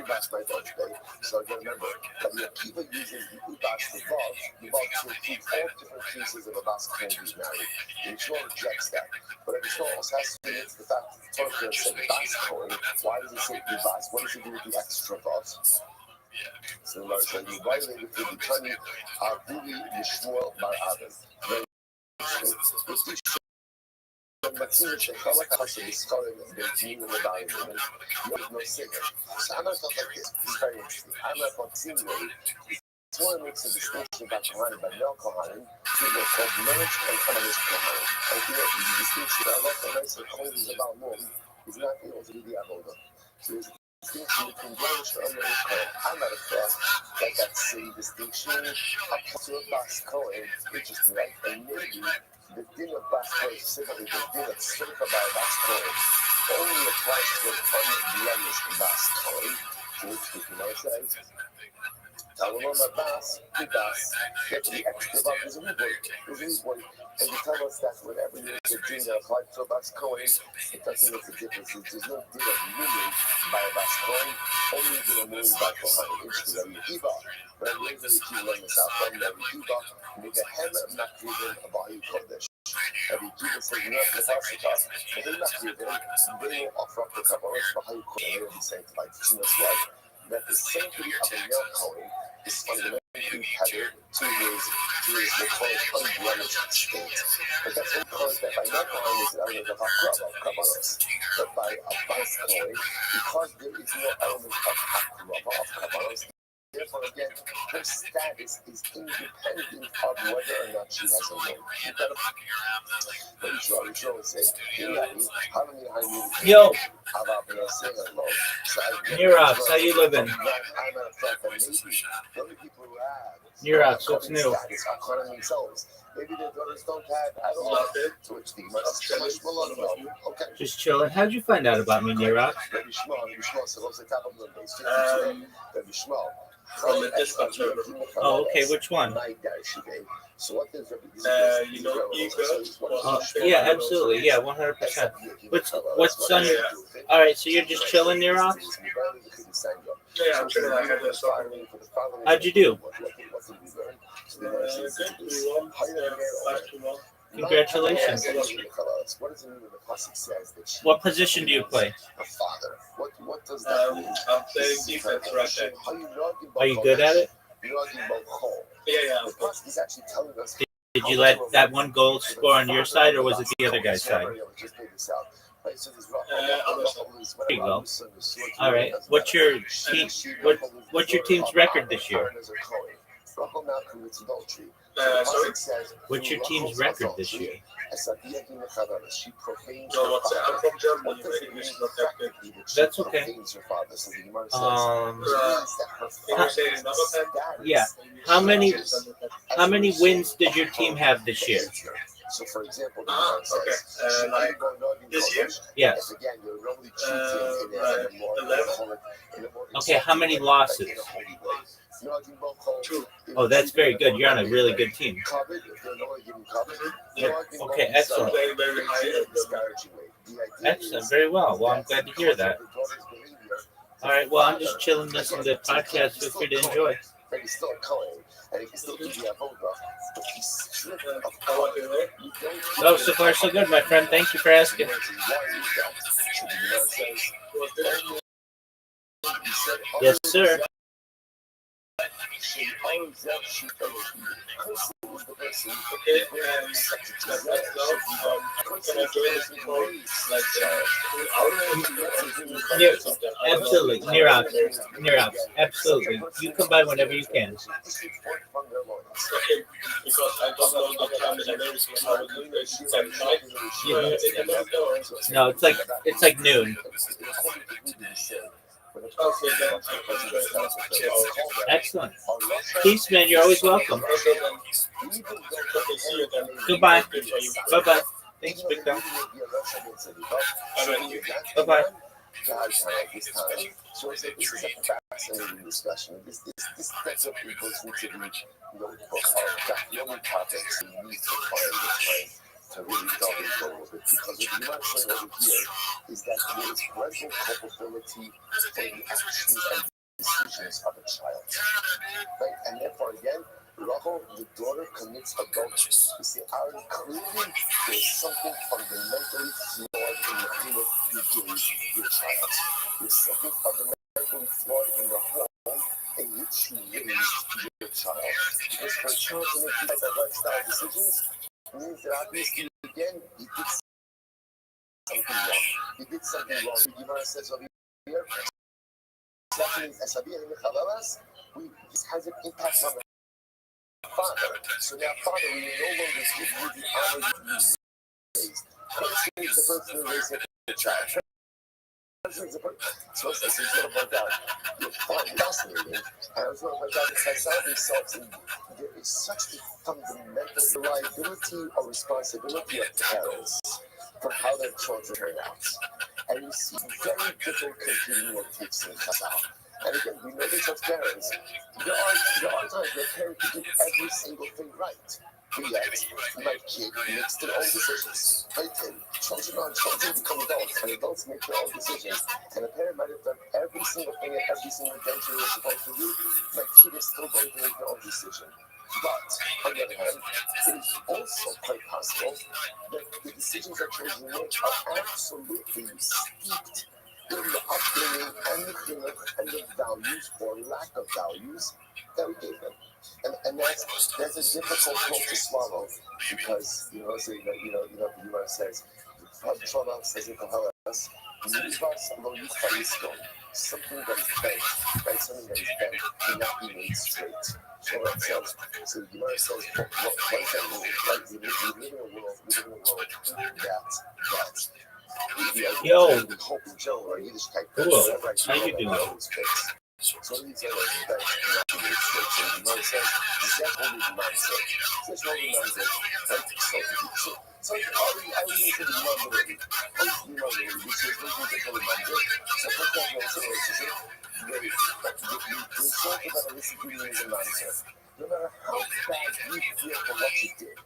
Bas, my birthday. So again, remember, that the Akiva uses the Ubas, the Bob to include all different pieces of a Bas can be married. The Shmuel rejects that. But the Shmuel also has to admit the fact that the Torah said Bas coin. Why does it say Ubas? What does it do with the extra Bas? So the Lord said, you violated the Tani Avili Yishmuel Bar Adam. Very interesting. Maxine Shekala Kasha is calling the team in the Bible. You have no singer. So I'm not talking like this. It's very interesting. I'm not talking similarly. Torah makes a distinction about Kohanim, but no Kohanim, people are called merged and honest Kohanim. And here, the distinction I love the nice and cold is about more. He's not able to do the Avodah. So there's a distinction between merged and unmerged Kohanim. I'm not a fan that that same distinction applies to a Bas Kohen, interesting, right? And maybe the din of Bas Kohen, specifically the din of Seifa by Bas Kohen, only applies to an unblemished Bas Kohen, to which we can now say, Talmud Bas, get the extra Bas is a reward. And you tell us that whenever you use a din that applies to a Bas Kohen, it doesn't make a difference. There's no din of moving by a Bas Kohen, only din of moving by Kohen. Interesting, Rabbi Akiva. But I'm going to keep laying this out. Then Rabbi Akiva, Megahem Makridim Abayu Kodesh. Rabbi Akiva says, you know, the Pasukah, if they're not given, they will offer up the Kabbalah Bahayu Kodesh. They will be sanctified. That's why that the sanctity of a male Kohen is fundamentally tethered to his Jews will call it unblemished state. But that's what we call it that by not calling it an element of hakrava, kavanos, but by a basically, because there is no element of hakrava, of kavanos, therefore again, her status is independent of whether or not she has a name. Yo, Nerox, how you living? Nerox, what's new? Maybe their daughters don't have, I don't know, to which the okay. Just chilling. How'd you find out about me, Nerox? From the Discord server. Oh, okay. Which one? Yeah, absolutely. Yeah, 100%. What's on your? All right, so you're just chilling, Nerox? Yeah, I'm sure I had this on. How'd you do? Congratulations. What position do you play? What does that mean? I'm playing defense right there. Are you good at it? Yeah. He's actually telling us. Did you let that one goal score on your side, or was it the other guy's side? There you go. All right. What's your team? What's your team's record this year? Sorry? What's your team's record this year? No, what's that? I'm from Germany. Maybe not that good. That's okay. Can you say another time? Yeah. How many wins did your team have this year? So, for example, okay. Like this year? Yes. Okay. How many losses? 2. Oh, that's very good. You're on a really good team. Okay, excellent. Very, very high. Excellent. Very well. Well, I'm glad to hear that. All right. Well, I'm just chilling, listening to the podcast. Feel free to enjoy. Oh, so far so good, my friend. Thank you for asking. Yes, sir. Absolutely, Nerox, absolutely. You come by whenever you can. Because I don't know the time in America. How would you No, it's like noon. Okay, then. Excellent. Peace, man. You're always welcome. Goodbye. Bye-bye. Thanks, Big Dog. Bye-bye. So this is a fascinating discussion. This that's what people need to read notebooks are the only topics you need to find the time to really delve into a little bit. Because what you might say over here is that there is parental culpability for the actions and decisions of a child. Right? And therefore, again, Rachel, the daughter, commits adultery. You see, Aaron, clearly there's something fundamentally flawed in the home you gave your child. There's something fundamentally flawed in the home in which you raised your child. Because for a child to make these type of lifestyle decisions means that obviously, again, he did something wrong. He did something wrong. The Gemara says over here, this has an impact on the father. So now, father, we no longer give you the honor you raised. Person is the person who raised the child. Person is the person. So it's going to point out. You're fascinating. And I was going to point out this has all results in there is such a fundamental liability or responsibility of parents for how their children turn out. And you see very different competing motifs in Chazal. And again, we know this as parents. There are times where parents can do every single thing right. But yet, my kid makes their own decisions. Right? And children become adults, and adults make their own decisions. And a parent might have done every single thing and every single intention they're supposed to do. My kid is still going to make their own decision. But, on the other hand, it is also quite possible that the decisions that children make are absolutely steeped in the upbringing and the values or lack of values that we gave them. And that's a difficult pill to swallow because so the U.S. says Trump says it will us. Something that is bent, right? Something that is bent cannot be made straight. So that says. So the U.S. says, what does that mean? Right? We live in a world that Yo, hope in general or Yiddish type. cool. How you doing? So these are like that cannot be made straight. So the U.S. says, that's only the mindset. That's only the mindset. So I was going to the non-literary. Which is what we call a mindset. So for example, we talk about a disagreement as a mindset. No matter how bad you feel for what you did,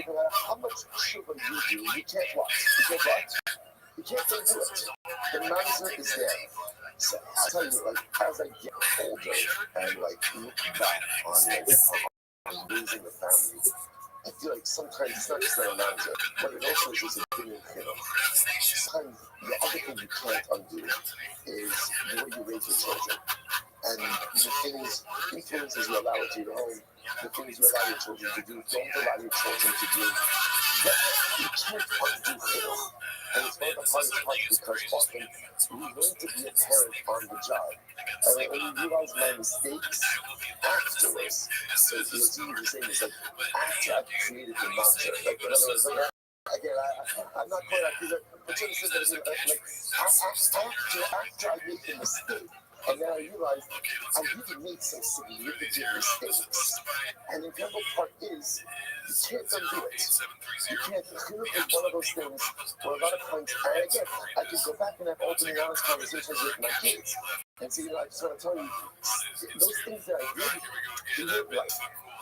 no matter how much sugar you do, you can't what? You can't do it. The mindset is there. So I'll tell you, like, as I get older and like look back on raising a family, I feel like sometimes it's not just a mindset, but it also is just a thing. Sometimes the other thing you can't undo is the way you raise your children. And the influences you allow into your home, the things you allow your children to do, don't allow your children to do. But you can't undo it. And it's one of the hardest parts because often we learn to be a parent on the job. And when you realize my mistakes afterwards, so it's easy to say this, like, after I created the monster, like, in other words, like, again, I'm not quite accusing, but you understand that, like, after I made the mistake, and then I realized I really made some significant mistakes. And the incredible part is, you can't undo it. You can't. Clearly, it's one of those things where a lot of times, and again, I can go back and have open and honest conversations with my kids. And so, I just want to tell you, those things that I did, they weren't right.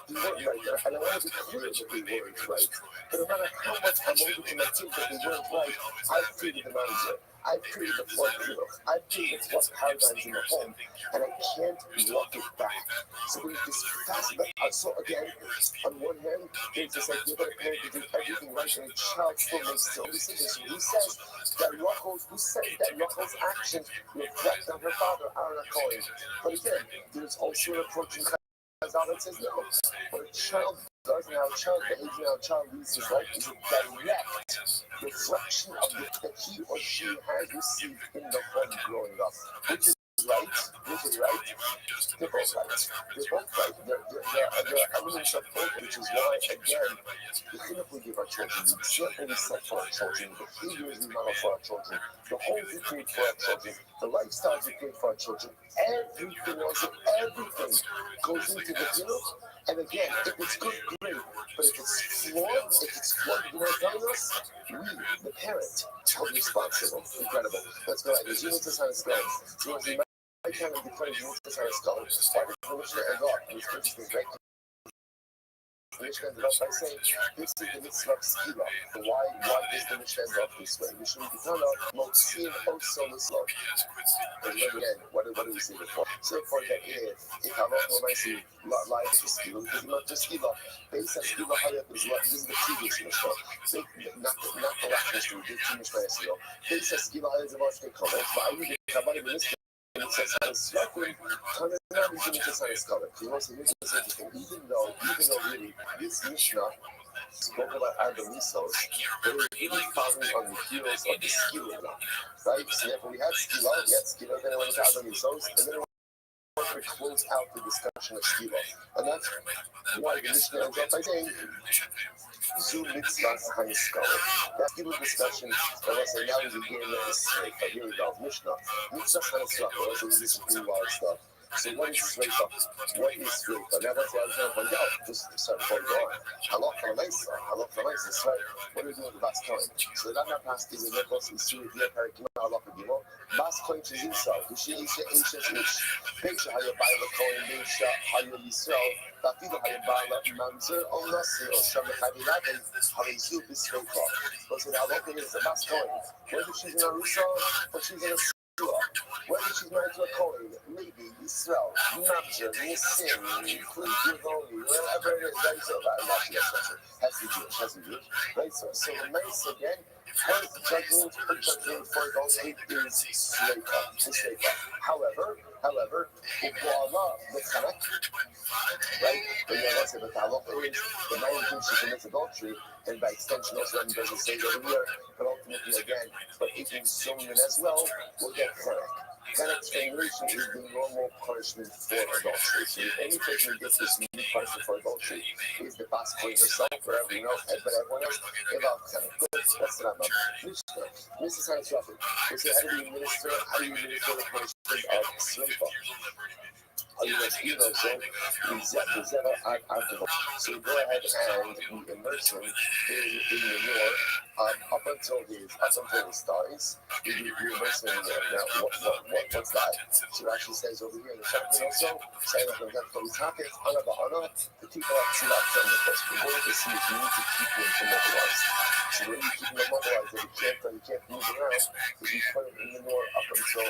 They weren't right. And I want to be clear that they weren't right. But no matter how much I'm over to my kids that they weren't right, I've created the mindset. I've created the flood zero. I've created the flood paradigms in the home, and I can't walk it back. So there's this fascinating. So again, on one hand, there's this idea that a parent can do everything right, and a child still makes still decisions. Who says that Rachel's actions reflect on her father, Aaron Cohen? But again, there's also an approach in Chazal that says no. What a child does and how a child behaves and how a child leads his life is a direct reflection of the that he or she has received in the home growing up. Which is right? They're both right. There are elements of both, which is why, again, the thing we give our children, the example we set for our children, the behaviors we model for our children, the homes we create for our children, the lifestyles we create for our children, everything else, everything goes into the deal. And again, if it's good, great. But if it's flawed, you know what telling us? We, the parent, are responsible. Incredible. Let's go ahead. There's units of science skills. So as I kind of declare units of science skills, why did the Mishnah end up? It was interesting, right? The Mishnah ended up by saying, this is the mitzvah of skila. Why is the Mishnah end up this way? We should be done up, motzin also mitzvah. And again, what do we say before? So for that, if I'm not going to say life is skila, because not just skila, based on skila hayat is what this is the previous Mishnah. Not the last Mishnah, the two Mishnah SEO. Based on skila hayat is about to come. But I read the Kabbalah Mishnah. It says, I was struggling, coming out of the science scholar. You know, so here's what's interesting. Even though really, this Mishnah spoke about Adamisos, they were really following on the heels of the Skila, right? So therefore we had Skila, then I went to Adamisos, and then we close out the discussion of Skila. And that's why the Mishnah ends up by saying, Zoom mitzvah scholar. That's the discussion. And I say now we begin this. But here we go. Mishnah. Mitzvah scholar. So this is pretty wild stuff. So what is Sreifa? What is Sreifa? Now that's why I was going to point out. Just start before we go on. Halach Lamaisa. Right? What are we doing the last time? So that not past is a necklace in Suri Via Parakima Halach Gimo. Bas Coin Chizisa. Ushi Isha Isha Ish. Beisha Hayabaila Coin Beisha Hayalisrael. Dafido Hayabaila Mamzer O Nasi O Shamakabilabi Halizu Bisreifa. Because the Halach is the Bas Coin. Whether she's in a Rusa or she's in a Whether she's married to a Kohen, Levi, Yisrael, Mamzer, Nisim, Klud, Yevoni, whatever it is, right? So, actually, that's not true. Has to be Jewish, right? So the nice again, her judgment for adultery is Sleifa. However, U'Ba'ala B'Chanak, right? But yeah, that's it. But the halacha is the man who thinks she commits adultery, and by extension also that doesn't say over here, but ultimately again, but eating Sunan as well will get Cherek. Cherek strangulation is the normal punishment for adultery. So if any person who gets this new punishment for adultery is the boss queen herself, wherever you know, but everyone else, about Cherek. Good, that's the Rambam. Mishnah. This is how it's roughly. We say, how do you administer the punishment of Sleifa? So you go ahead and you immerse him in manure up until his thighs. You immerse him in manure. Now, what's that? So it actually says over here in the chapter also, saying that the people have to not from the first. We're going to see if you need to keep him immobilized. So when you keep him immobilized, you can't move around, because you put him in manure up until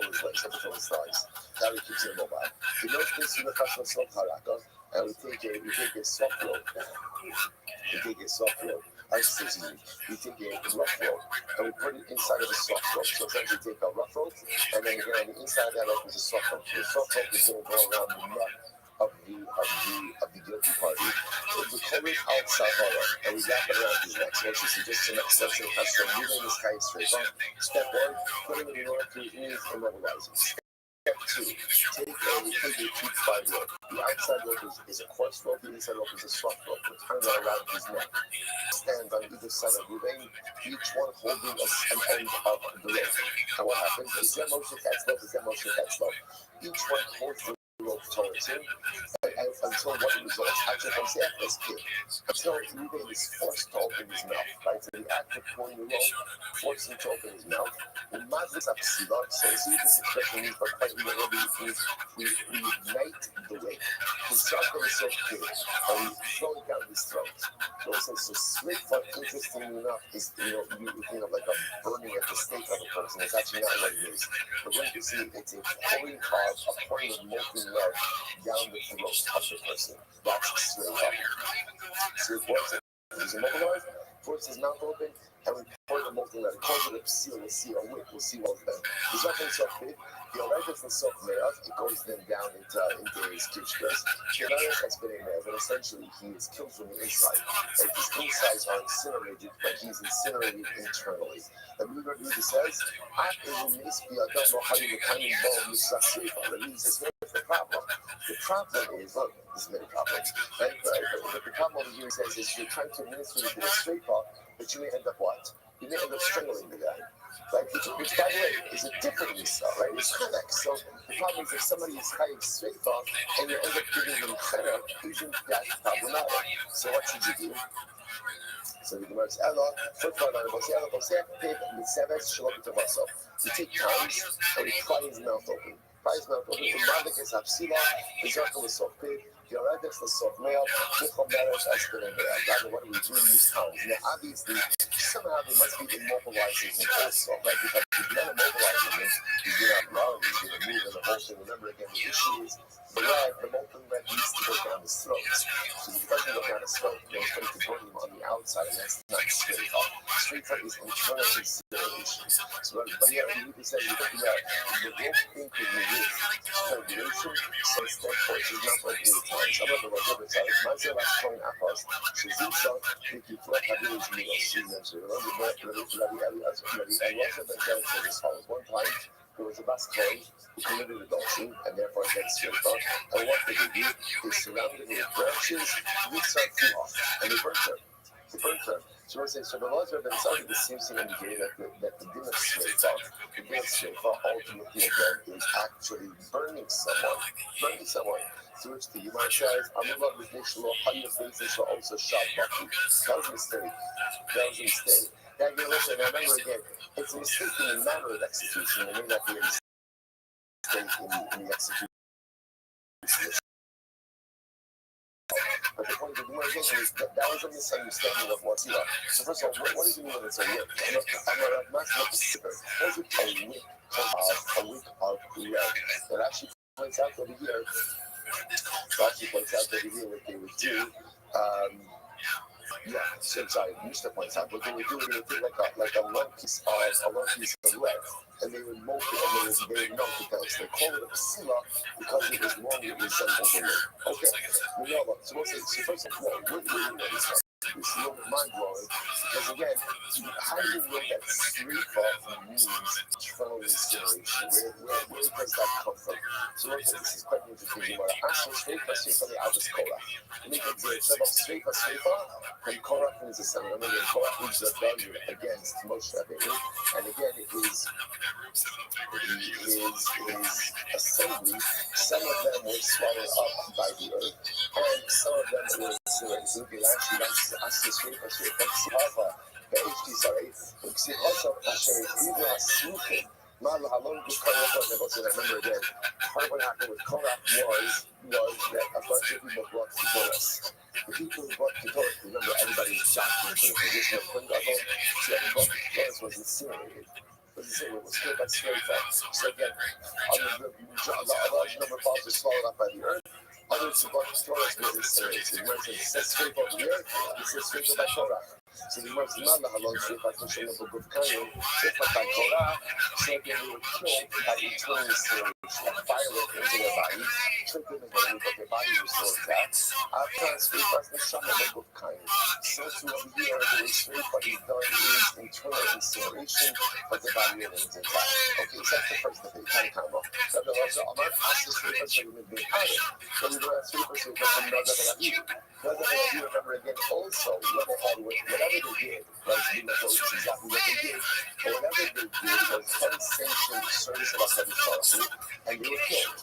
his legs, up until his thighs. That he keeps him mobile. We don't consider the custom of soft haraka, and we take a soft rope. We take a soft rope. We take a rough rope, and we put it inside of a soft rope. So essentially, take a rough rope, and then again, on the inside of that rope is a soft rope. The soft rope is going to go around the neck of the guilty party. So we call it outside horror, and we wrap it around his neck. So it's just the next section. So moving this guy straight on. Step 1, put him in the order to his knees, immobilize him. Step 2, take a 2-5 rope. The outside rope is a coarse rope, the inside rope is a soft rope. We're tying that around his neck. Stand on either side of Ruvain, each one holding an end of the rope. And what happens is that motion catch slope. Each one holds the rope towards him until what results. Actually, from the this kid, until Ruvain is forced to open his mouth. Right? So the act of pulling the rope forces him to open his mouth. The madness of Siva, so see this expression means, but quite literally means we ignite the weight. We start from the soft kid, and we throw it down his throat. So split foot, interestingly enough, is you think of like a burning at the stake of a person. It's actually not what it is. We're going to see it's a pouring of molten lead down the throat of the person. That's straight up. So it works. He's immobilized, forces his mouth open, and we pour the molten lead. Cause it a seal, we'll see a wick, we'll see what's done. He's not going to self big. The Oregus and self nails, it goes then down into his kishkas. The Oregus has been in there, but essentially he is killed from the inside. Like his insides are incinerated, but he's incinerated internally. And we read says, the problem is, look, there's many problems, right? But the problem over here says is you're trying to administer it with a straight paw, but you may end up what? You may end up strangling the guy. Right? Which, by the way, is a different Yisrael, right? It's chenek. So the problem is if somebody is hiding straight off and you end up giving them chenek, isn't that problematic? So what should you do? So the Gemara says, you take tongs and you pry his mouth open. The Mavic is Hapsila, the Zarkal is soft pig, the Oredex is soft male, the Chomeres is good and bad. What do we do in these tongs? Now, obviously, somehow they must be immobilizing him also, right? Because if you're not immobilizing him, he's going to love, he's going to move, and the whole thing. Remember, again, the issue is the molten lead needs to go down his throat. So if it doesn't go down his throat, then it's going to burn him on the outside, and that's not straight up. Straight up is internal incineration. So, but yeah, you can say, the rope thing could be used. Strangulation, so it's that force is not like any time. Some of the rope side, Mazda last point apples, Shazisha, Vicky Fleck, Habilis, Milos, Siemens, one time, there was a Basque who committed adultery and therefore against straight up. And what did they do? They surrounded him with branches, roots are too off, and they burnt her. So we're saying, so the laws have been started, this seems to indicate that the din of shreifa ultimately again is actually burning someone. So which the Gemara says, Amullah with Nishlo, Hayya Basis, also shot Baki. That was a mistake. That you listen, remember again, it's a mistake in the manner of execution, it may not be a mistake in the execution. But the point of that was a misunderstanding of what's here. So first of all, what does it mean when it's a whip? I'm not specific. What is it? A whip of red. That actually points out over here. What they would do. Yeah, so sorry, Mr. points out, but they would do it like a long piece of lead, and they would mold it, and they would melt the pelts. They call it a psila because it was long, it resembled the wood. Okay, we know that. So first of all, what do you know this one? It's a little bit mind-blowing, because again, how do you know that srifa means internal incineration? Where does that come from? So this is quite interesting. You want to ask srifa the Abbas Korach. And you can say, srifa, and Korach means a son. Remember, Korach means a rebellion against Moshe Rabbeinu, and again, it is assembly. Some of them were swallowed up by the earth, and some of them were incinerated. Actually, that's the srifa. ב-HD, sorry, וכסיכוסו אשר הקריבו הסמוכים, מה להלום בקורח, remember again, part of what happened with Korach was that a bunch of people brought Kedoros. The people who brought Kedoros, remember everybody was shocking for the position of Kungadol, so everybody Kedoros was incinerated. It was killed by Srefa. So again, a large number of balls were swallowed up by the earth. Others who brought Kedoros were incinerated. It says Srefa over here, it says Srefa by Korach. So the words not the halon shrifa to show up a good kind shrifa by Torah, so that they were killed by eternal incineration, like fire went into their body, took them in the room, but their body was still intact. After shrifa the shama of a good kind. So to over here, the way shrifa is done is internal incineration, but the body remains intact. Okay, so that's the first thing, kind of combo. So the Lord said, I'm not asking shrifa to remain behind, but we don't have shrifa from Nada Rabbi. Remember again, also, when they had whatever they did, like we know exactly what they did, but whatever they did was unsanctioned service of Hashem Torah, and they were killed.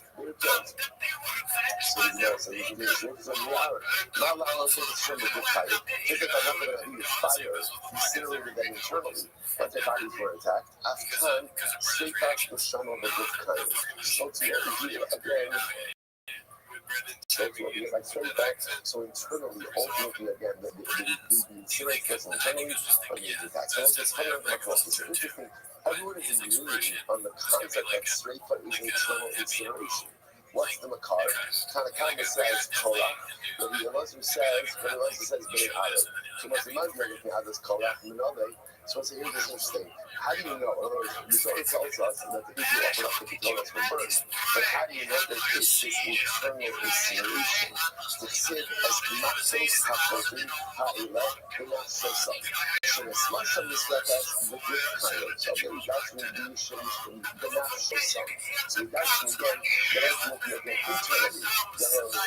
So you can do this. It's a reality. Not allowing us to swim a good fire. Just if I'm not going to be fire, incinerated them internally, but their bodies were attacked. Afghan, straight back to the shama of a good kind. So to here again. Like straight back, so internally, ultimately, again, the incinerated person internally, but the attack. So it's just kind of like it's interesting. Everyone is agreeing on the concept that straight foot is internal incineration. What's the makar? Tanakama says Korach. The Elazar says Bnei Adam. So what's the man everything others Korach Minole? So it's interesting. How do you know? In other words, the Torah tells us that the people offered up the Kedoros were burned. But how do you know that this is internal incineration? The Sid as Maxos Hakotin Ha'ileh B'Nafshosam. So the smash of this reference, the good kind of. So the reduction in the issues from B'Nafshosam. So reduction again, they're ultimately again internally.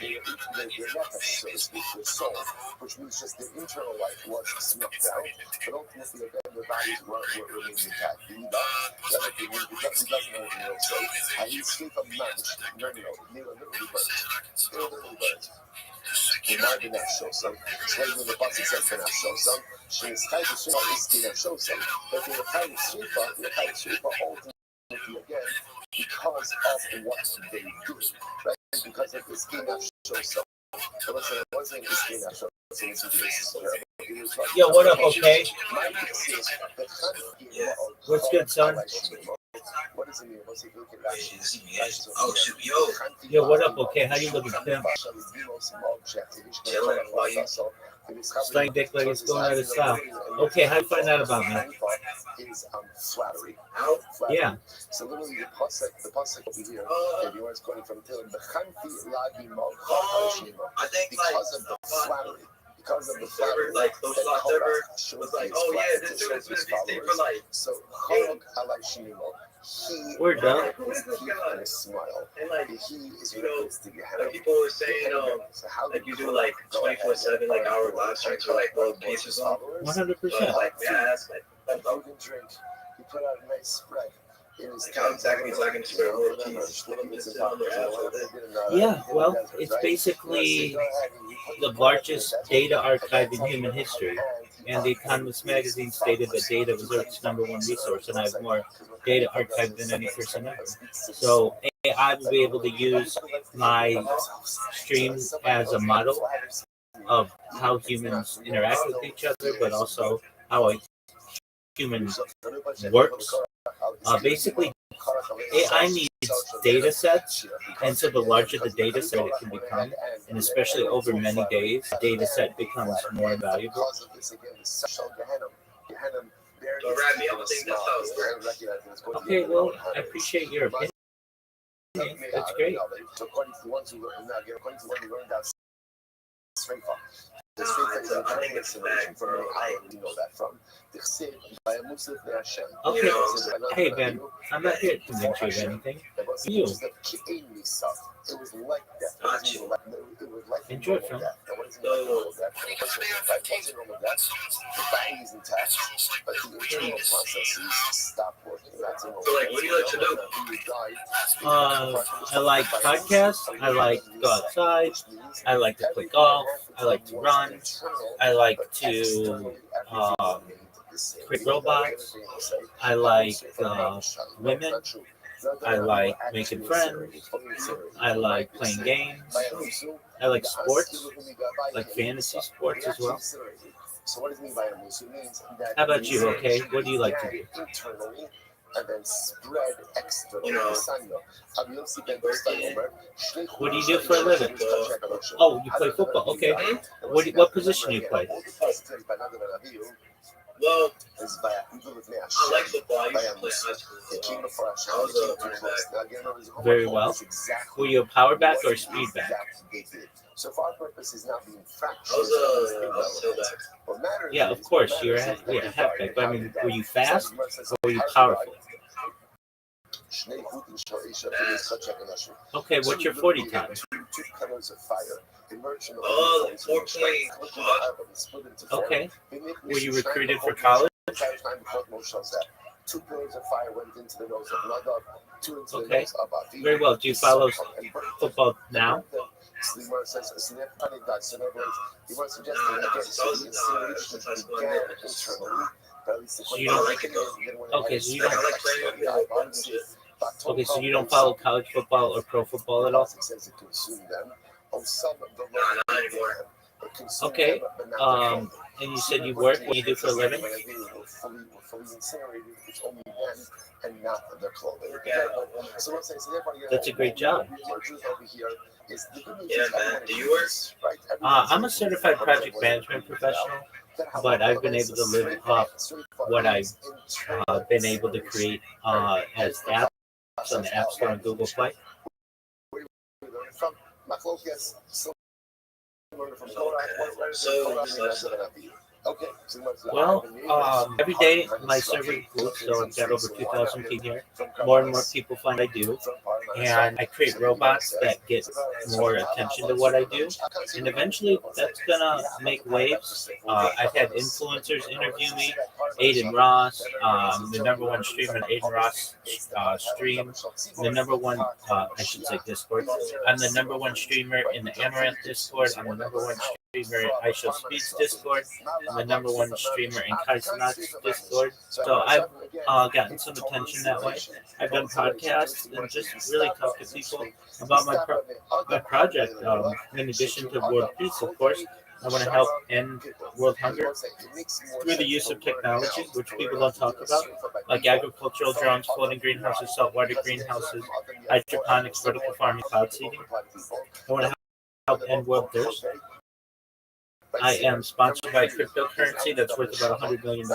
They're nefesh, so to speak, their soul, which means just their internal life was snuffed out. But ultimately, again, their bodies were remaining intact. The other thing is, because he doesn't know what the Lord says, I need sleep of manage. No, they were literally burnt. They were literally burnt. They might be not show some. So when the Pasuk says they're not show some, she is tied to Shrifa, is to not show some. But they were tied to Shrifa ultimately again because of what they do. Right? Because of this king not show some. So listen, it wasn't this king not show some. Yo, what up, okay? What's good, son? What does it mean? What's it mean? Oh, shoot, yo. Yo, what up, okay? How you looking, Tim? Slang dick like it's going out of style. Okay, how you find out about me? Is flattery. Yeah. So literally the pasuk over here, everyone's quoting from Tehillim, I think because of the flattery. Because of the flattery, like those server was like, oh yeah, this dude has been a beast for like. So Chorog alai shimimo. We're done. And a smile. And like, he is realistic. Like people were saying, like you do like 24/7, like hour live streams for like world peace or something. 100%. Like, yeah, that's like. He didn't drink. He put out a nice spread. Yeah, well, it's basically the largest data archive in human history. And The Economist magazine stated that data was Earth's #1 resource, and I have more data archived than any person ever. So I will be able to use my streams as a model of how humans interact with each other, but also how a human works. Basically, AI needs data sets, and so the larger the data set it can become, and especially over many days, the data set becomes more valuable. Okay, well, I appreciate your opinion. That's great. Okay, hey Ben, I'm not here to convince you of anything. You enjoy film. What do you like to do? I like podcasts. I like to go outside. I like to play golf. I like to run. I like to create robots. I like women. I like making friends. I like playing games. I like sports, like fantasy sports as well. How about you? Okay, what do you like to do? And then spread externally. What do you do for a living? Oh, you play football. Okay. What position do you play? Well, I like football. I used to play high school. I was a running back. Very well. Were you a power back or a speed back? So for our purposes now being fractured. I was a tailback. Yeah, of course. You're a halfback. But I mean, were you fast or were you powerful? Okay, what's your 40 time? 4.5. Okay. Were you recruited for college? 2 pillars of fire went into the nose of Nadav, 2 into the Okay. nose of Aviv. Very well. Do you follow football now? Slimar says, in other words, he was suggesting again, so the incineration began internally. So you don't like it though? Okay, so you don't. Okay, so you don't follow college football or pro football at all? Okay. And you said you work. What do you do for a living? That's a great job. Yeah, man. Do you work? I'm a certified project management professional, but I've been able to live off what I've been able to create as apps on the App Store and Google Play. Well, every day my server improves, so I've got over 2,000 people here. More and more people find I do, and I create robots that get more attention to what I do, and eventually that's gonna make waves. I've had influencers interview me, Aiden Ross, the #1 streamer, Aiden Ross stream, the #1, I should say Discord. I'm the #1 streamer in the Amaranth Discord. I'm the #1 streamer in I Show Speeds Discord. I'm the #1 streamer in Kaisenat's Discord. So I've gotten some attention that way. I've done podcasts and just really talked to people about my project. In addition to world peace, of course, I want to help end world hunger through the use of technology, which people don't talk about, like agricultural drones, floating greenhouses, saltwater greenhouses, hydroponics, vertical farming, cloud seeding. I want to help end world thirst. I am sponsored by cryptocurrency that's worth about $100 million.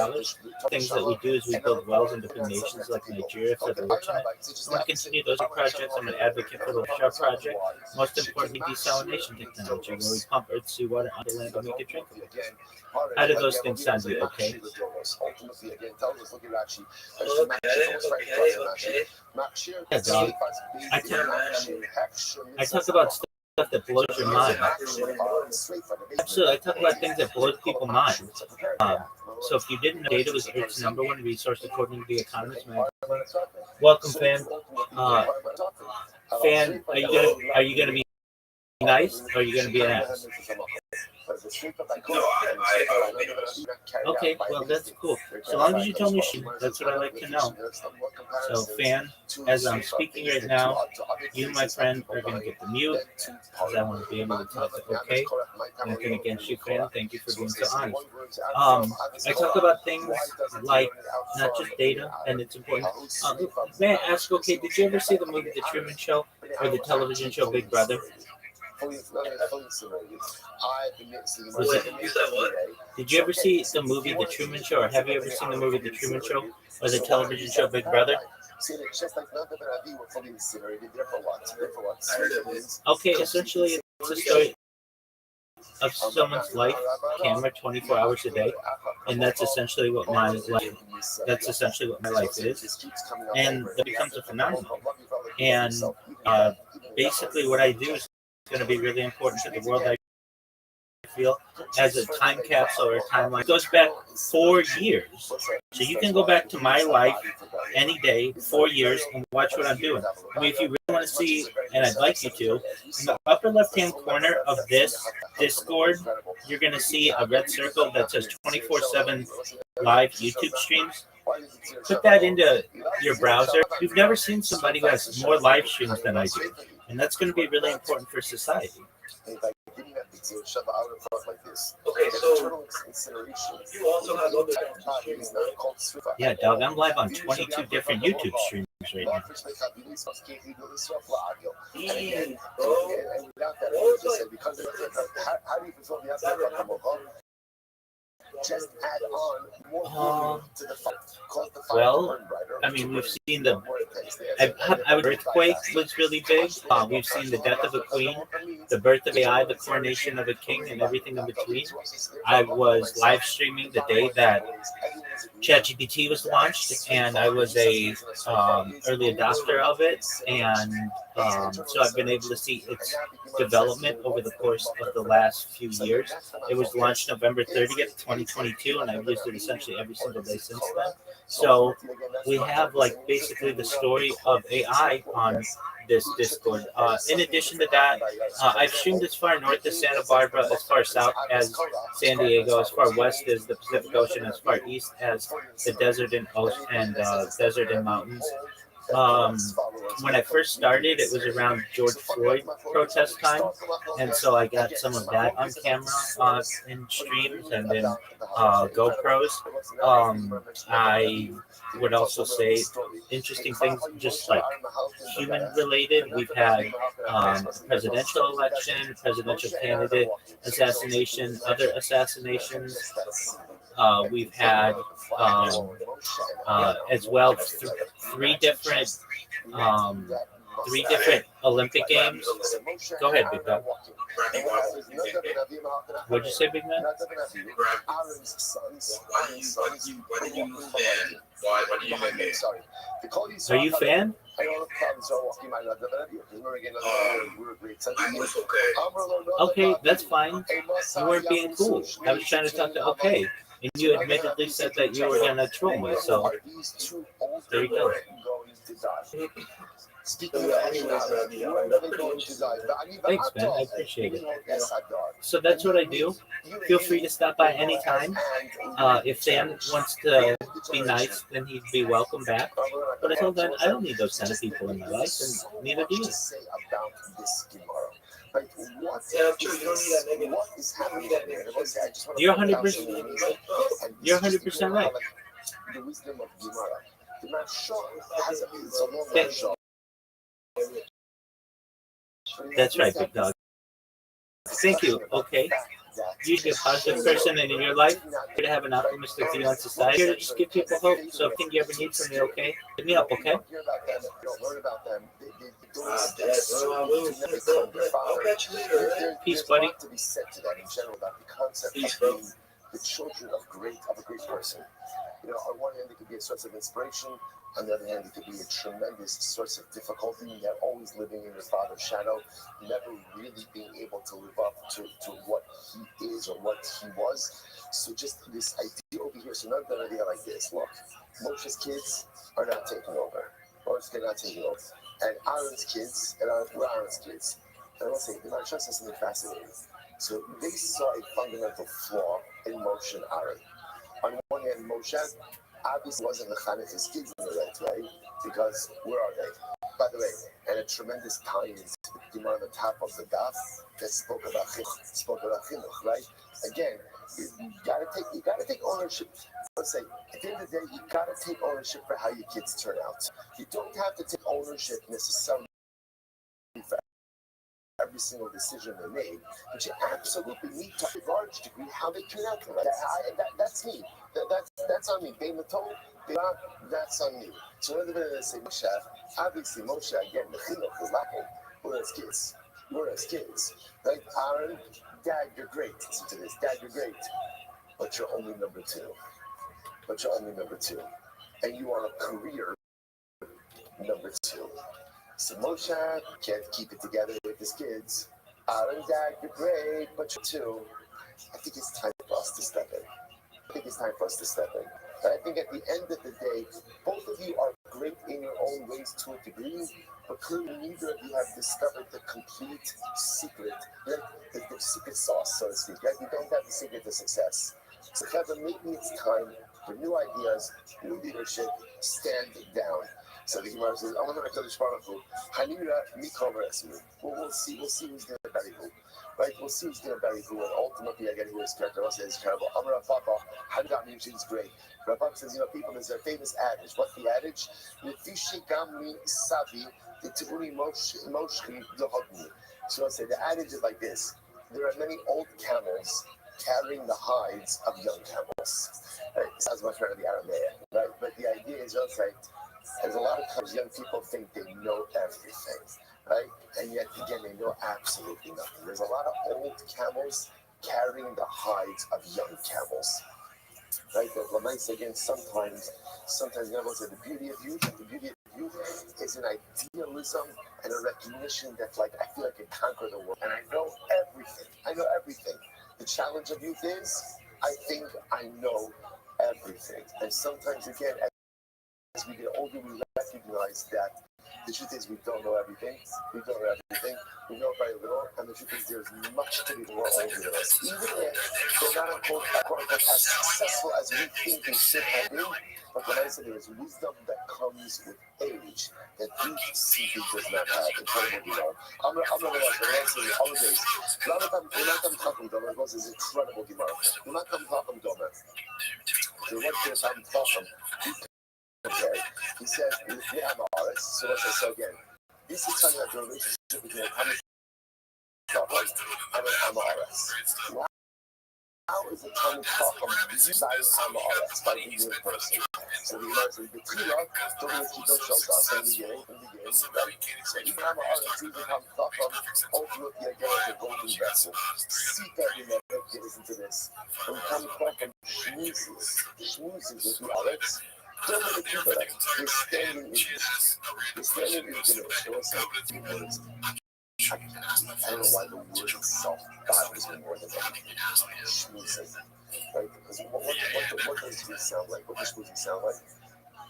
Things that we do is we build wells in different nations like Nigeria for the rich. I'm going to continue those projects. I'm an advocate for the Shell project. Most importantly, desalination technology, where we pump earth seawater onto land and make it drinkable. How do those things sound to you, okay? Yeah, dog. I talk about stuff that blows your mind. Absolutely, I talk about things that blow people's minds. So if you didn't know, data was Earth's #1 resource according to the Economist magazine. Welcome, fan. Fan, are you gonna be nice or are you gonna be an ass? Okay, well that's cool. So long as you tell me she, that's what I like to know. So fan, as I'm speaking right now, you, my friend, are gonna get the mute because I want to be able to talk. Okay, nothing against you, fan. Thank you for being so honest. I talk about things like not just data, and it's important. May I ask? Okay, did you ever see the movie The Truman Show or the television show Big Brother? Was it? Did you ever see the movie The Truman Show, or have you ever seen the movie The Truman Show or the television show Big Brother? Okay, essentially, it's a story of someone's life, camera 24 hours a day, and that's essentially what my life. That's essentially what my life is, and it becomes a phenomenon. And basically, what I do is going to be really important to the world. I feel as a time capsule or a timeline. It goes back 4 years, so you can go back to my life any day, 4 years, and watch what I'm doing. I mean, if you really want to see, and I'd like you to, in the upper left-hand corner of this Discord, you're going to see a red circle that says 24/7 live YouTube streams. Put that into your browser. You've never seen somebody who has more live streams than I do, and that's going to be really important for society. Okay, so you also have other streams, right? Yeah, dog, I'm live on 22 different YouTube streams right now. Just add on more to the fire. Well, I mean, we've seen the earthquake was really big. We've seen the death of a queen, the birth of AI, the coronation of a king, and everything in between. I was live streaming the day that ChatGPT was launched, and I was a early adopter of it, and so I've been able to see its development over the course of the last few years. It was launched November 30th, 2022, and I've used it essentially every single day since then. So we have like basically the story of AI on this Discord. In addition to that, I've streamed as far north as Santa Barbara, as far south as San Diego, as far west as the Pacific Ocean, as far east as the desert and desert and mountains. When I first started, it was around George Floyd protest time, and so I got some of that on camera in streams and in GoPros. I would also say interesting things, just like human related. We've had presidential election, presidential candidate assassination, other assassinations. We've had as well three different Olympic games. Go ahead, Big Dog. What'd you say, Big Man? Why do you make it? Are you a fan? Okay, that's fine. You weren't being cool. I was trying to talk to okay. And you admittedly said that you were gonna troll me, so there you go. Thanks, man. I appreciate it. So that's what I do. Feel free to stop by anytime. If Dan wants to be nice, then he'd be welcome back. But until then, I don't need those kind of people in my life, and neither do you. You're 100%. You're 100% right. That's right, Big Dog. Thank you. Okay. You should be a positive person, and in your life, you're to have an optimistic view on society. You're here to just give people hope. So if you ever need from me, okay, hit me up, okay? Peace, buddy. Peace, bro. The children of a great person. On one hand, it could be a source of inspiration. On the other hand, it could be a tremendous source of difficulty. They're always living in their father's shadow, never really being able to live up to what he is or what he was. So just this idea over here. So now the idea like this. Look, Moshe's kids are not taking over. Moshe's kids are not taking over. And Aaron's kids, we're Aaron's kids. And I'll say, they're not trusting something fascinating. So they saw a fundamental flaw in Moshe and Aaron. On one hand, Moshe obviously wasn't the Chanukah his kids in the right way, because where are they? By the way, and a tremendous time is the Gemara on the top of the daf that spoke about chinuch, right? Again, you gotta take ownership. Let's say at the end of the day, you gotta take ownership for how your kids turn out. You don't have to take ownership necessarily for every single decision they made, but you absolutely need to, to a large degree, how they turn out. That's me. That's on me. They told, that's on me. So rather than say Moshe, obviously Moshe again, the chinuch is lacking. We're as kids. Right? Aaron, Dad, you're great. Listen to this. Dad, you're great, but you're only number two. And you want a career number two. So Moshe can't keep it together with his kids. Aaron, Dad, you're great, but you're two. I think it's time for us to step in. But I think at the end of the day, both of you are great in your own ways to a degree, but clearly neither of you have discovered the complete secret, right? The secret sauce, so to speak. Right? You don't have the secret to success. So Kevin, maybe it's time for new ideas, new leadership, stand down. So the Gemara says, I'm going to Kodesh Baruch Hu, Hanira Mikol Resmu. We'll see who's going to bury who. Right? We'll see who's going to bury who, and ultimately, again, who is correct. I'll say it's terrible. Amar Papa, Hanira Mimshin is great. Rabbi says, people, there's a famous adage. What's the adage? Lefishi Gamli Savi, the Tiburi Moshchi Dohodni. So I'll say the adage is like this. There are many old camels carrying the hides of young camels. Right? Sounds much better than the Aramaic, right? But the idea is just like, there's a lot of times young people think they know everything, right? And yet, again, they know absolutely nothing. There's a lot of old camels carrying the hides of young camels, right? But Lamais, again, sometimes you know, the beauty of youth is an idealism and a recognition that, like, I feel I can conquer the world, and I know everything. The challenge of youth is, I think I know everything. And sometimes, again, as we get older, we recognize that the truth is we don't know everything. We know very little, and the truth is there's much to be more older than us. Even if they're not quote unquote as successful as we think they should have been, but the nice thing is wisdom that comes with age that youth simply does not have. Incredible, you know. I'm gonna answer the holidays. Unakam Takum Doma is incredible, Gemara. Unakam Takum Doma. So what is Takum Takum? Okay, he says, so let's say, so again, this is talking about the relationship between an and an Amaris. How is it Talmud Chacham using Amaris by being a person? So the Gemara says, the Tila, don't let you don't show us in the beginning, right? So even Amaris, even Talmud Chacham, ultimately again is a golden vessel. Sita, remember, listen to this. When Talmud Chacham schmoozes with the Amaris, don't let it keep it up. The standing is diminished. I don't know why the word itself bothers me more than anything. Schmoozing. Right? Because what does it sound like? What does schmoozing sound like?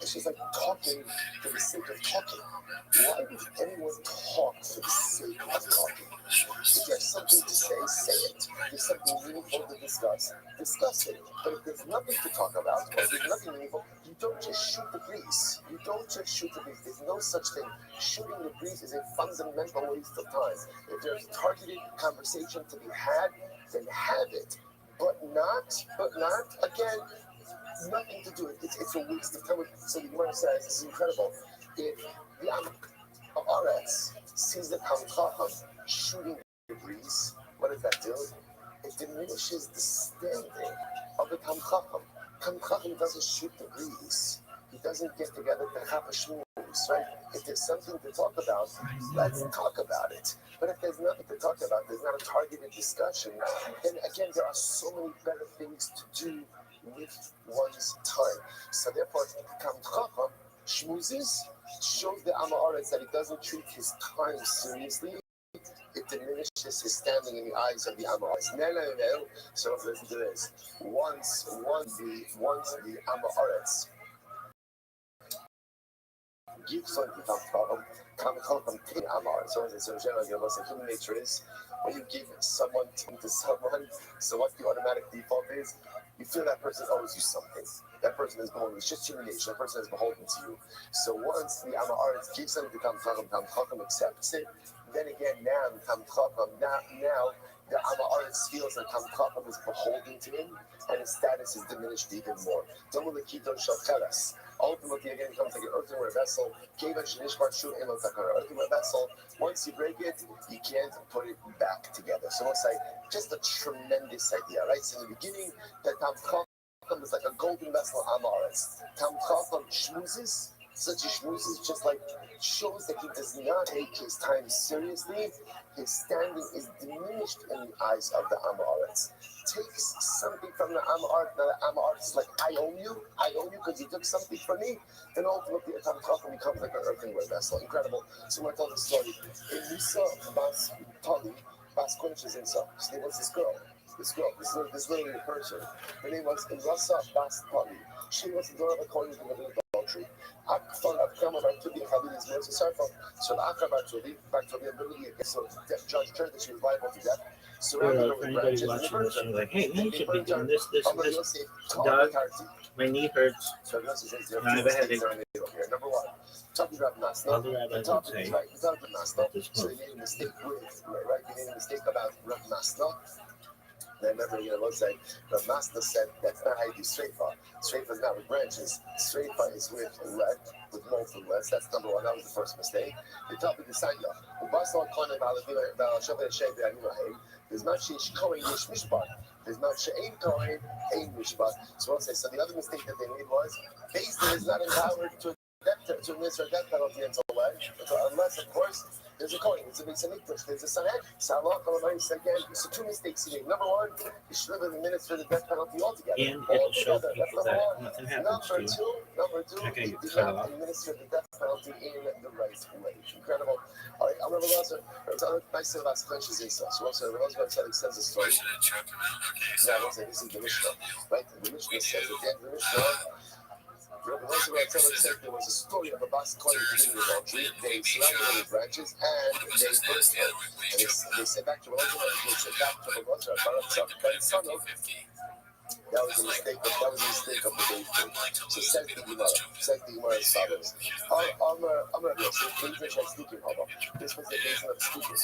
It's just like talking for the sake of talking. Why would anyone talk for the sake of talking? If you have something to say, say it. If there's something meaningful to discuss it. But if there's nothing to talk about, or there's nothing meaningful, you don't just shoot the breeze. There's no such thing. Shooting the breeze is a fundamental waste of time. If there's targeted conversation to be had, then have it. But not, again, nothing to do with it. It's a waste of time. So the Gemara says, this is incredible. If the RS sees the Talmud Chacham shooting the breeze, what does that do? It diminishes the standing of the Talmud Chacham. Talmud Chacham doesn't shoot the breeze. He doesn't get together to have a shmooze, right? If there's something to talk about, let's talk about it. But if there's nothing to talk about, there's not a targeted discussion, then again, there are so many better things to do with one's time. So therefore, Talmud Chacham schmoozes, shows the Amaretz that he doesn't treat his time seriously. It diminishes his standing in the eyes of the Amaretz. No. So listen to this. Once the Amaretz give something to come take Amar. So generally, human nature is when you give someone to someone, so what the automatic default is, you feel that person owes you something. That person is beholden. It's just human nature. That person is beholden to you. So once the Amar gives something to Chacham accepts it, then again, now the Amaretz feels that Chacham is beholden to him, and his status is diminished even more. Ultimately, again, it becomes like an earthenware vessel. Earthenware vessel. Once you break it, you can't put it back together. So it's like just a tremendous idea, right? So in the beginning, that Chacham is like a golden vessel Amaretz. Chacham schmoozes. Such a schmoozes just like shows that he does not take his time seriously. His standing is diminished in the eyes of the Amaretz. Takes something from the Amaretz. Now the Amaretz is like, I own you because you took something from me. Then ultimately, a Chacham becomes like an earthenware vessel. Incredible. So we're telling the story. In Nisa Bas Tali, Bas Kunch in so there was this girl, this literally a person. Her name was Rasa Bas Tali. She was the daughter of a Kohen who committed adultery. So the judge turned that she was liable to death. Surrounded her For with anybody branches and watching burned this, her. you're like, hey, man, you They should be burned her. doing this, and this. Dog, my knee hurts. And I have a headache. Number one, talking about Masna. All the rabbis would say, Right, the topic of Masna. this So move. they made a mistake with, right? They made a mistake about Rav Masna. And I remember, it looks like Rav Masna said that's not how you do Sreifa. Sreifa is not with branches. Sreifa is with lead, with molten lead. That's number one. That was the first mistake. The topic of Sanya. There's not she's Kohen Yesh Mishpat. There's not She'ain Kohen, Ein Mishpat. So I'll say, so the other mistake that they made was, Beis Din is not empowered to administer a death penalty until when? Unless, of course, there's a Kohen, there's a Beis Hamikdash, there's a Sanhedrin. Salah, again, so two mistakes he made. Number one, you should have administered the death penalty altogether. And it'll show people that nothing happens to you. Number two, Okay, he you did cut not off. administer the death penalty in the right way. Incredible. All right, I'm going to also, nice thing about clinches is so also, Rosebud says a story. Yeah, I say this is the Mishnah, right? The Mishnah says at the end of the Mishnah, Rabbi Rosebud said there was a story of a Bas Kohen committing adultery. They surrounded her with branches and they burned her. And they said back to Rabbi Rosebud, that was a mistake of the day. So says the Gemara as follows. I'm going to go, so please check speaking, Haba. This was the reason of speaking.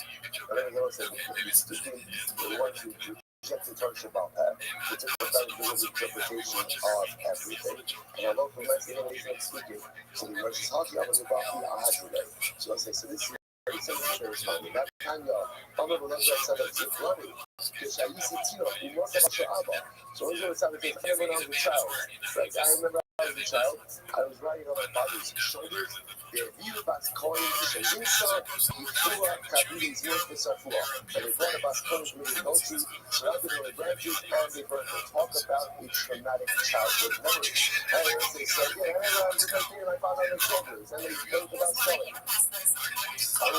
And then I was speaking, the ones who rejected Torah Shabbat, they took the very good interpretation of everything. And I love the last thing of speaking. So the Gemara says, Haki, I'm going to go back to the Ahad today. So I say, so this is that Tanya, I'm going to let you say that's running. Because I used to tell you, you must have a Abba. So I was going to say, I remember when I was a child. Right? I remember when I was a child, I was riding on my father's shoulders. The view of us calling to Shinsa, Yifua, Kabi's York, and Safua. And they brought about calling to me in Gochi, surrounded by branches, and they burned to talk about a traumatic childhood memory. And they said, yeah, I remember I was with my father on the shoulders, and they think about selling. He said,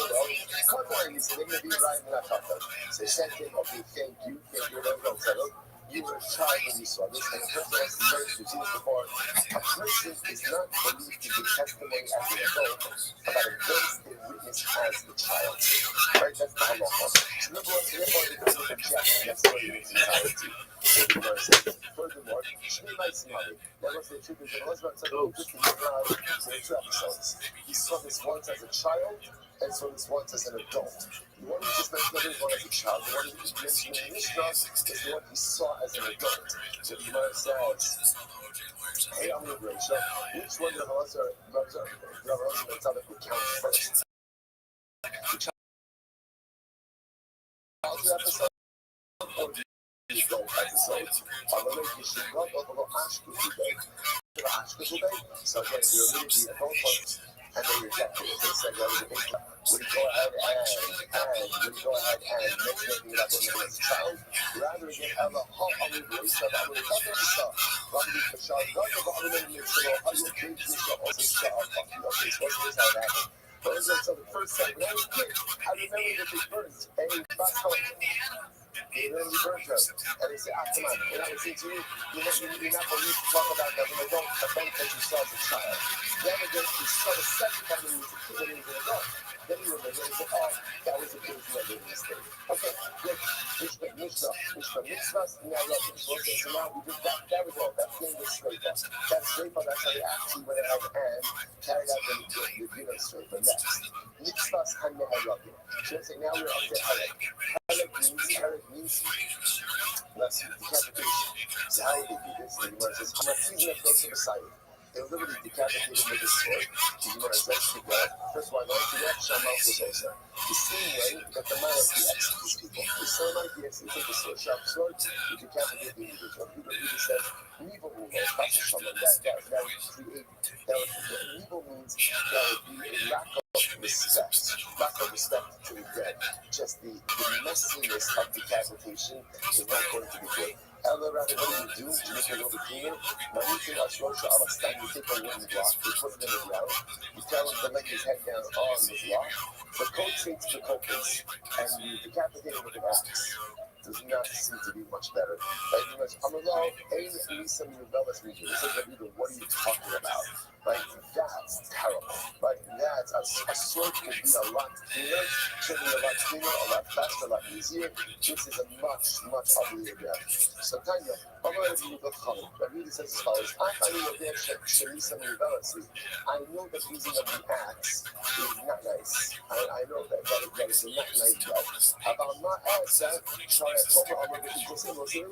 they're going to be right in that couple. So they said, okay, thank you, very well settled. You were a child when you saw this, and the person has been very strategic before. A person is not believed to give testimony as an adult about events they witnessed as a child. Right? That's the halacha. So therefore, they don't object necessarily to entirety. So the Gemara says, furthermore, Shmi Maisimari. That was the truth. There was about something interesting in two episodes. He saw this once as a child, and saw this once as an adult. The one who just mentioned the one as a child, the one who just mentioned in Mishnah is the one he saw as an adult. So the Gemara says, hey, I'm going to Rachel, which one of us are would count first? The childhood episode or the adult episode? So again, we were reading the adult ones, and they rejected it. They said that was a big deal. Would you go ahead and make anything about women as a child? Rather than have a hot on the race of our stuff. Probably for child, not the bottom of the show, how you think you should also start talking about this. What is how that happened? But as I said, the first time, when I was a kid, I remember that they burnt a back home. They literally burnt her. And they say, come on. And I would say to you, you're not believe to talk about that when adult event that you saw as a child. Then again, you saw the second time when he was an adult. Then you remember and say, oh, that was a crazy that made a mistake. Okay, good. Mishnah, mitzvahs, now okay, so now we did that. That was all. That's name was straight up. That's straight up. That's how they actually went ahead and carried out the dinner straight up. Next, mitzvahs, haneharakim. So let's say now we're up to Herek. Herek means let's see, decapitation. So how would they do this? The Gemara says, Hamatizna goes to Messiah. They were literally decapitated with a sword. The Gemara says to God, first of all, going to that Shamal was also the same way that the monarchy executes people. The same monarchy executes the sword, sharp sword, you decapitate the individual. He says, Nivo will go, that's a Shamal. That would create, Nivo means that would be a lack of respect to the dead. Just the messiness of decapitation is not going to be good. Ella, rather, what do? You make it a little bit cleaner. Manichu Ashrosha Alastan, you take a wooden block, you put it in the ground, you tell him to lay his head down on the block, the coat takes the culprits, and you decapitate him with an axe. Does not seem to be much better. Right? Because Amallah, Ain Lisa Mirabellas region. This is what are you talking about? Like, that's terrible. Like, that's a sword could be a lot cleaner, should be a lot cleaner, a lot faster, a lot easier. This is a much uglier death. So, Tanya, I'm going to give you that really says as follows. I know that using of the axe is not nice. I know that is not nice death. I'm not asked that. Sorry, I told her I'm going to say, what should I do?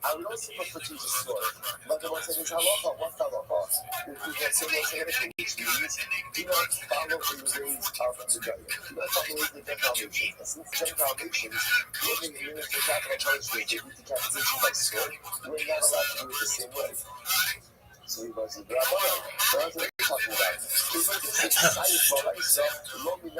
I would also prefer to use a sword. But the one saying is halacha, what halacha? Which means do not follow in the ways of the Gentile. Do not follow in the Gentile nations. And since Gentile nations living in the capital punishment, they do decapitation by sword, we're not allowed to do it the same way. So he goes, but that's what we're talking about. People can say, no, we're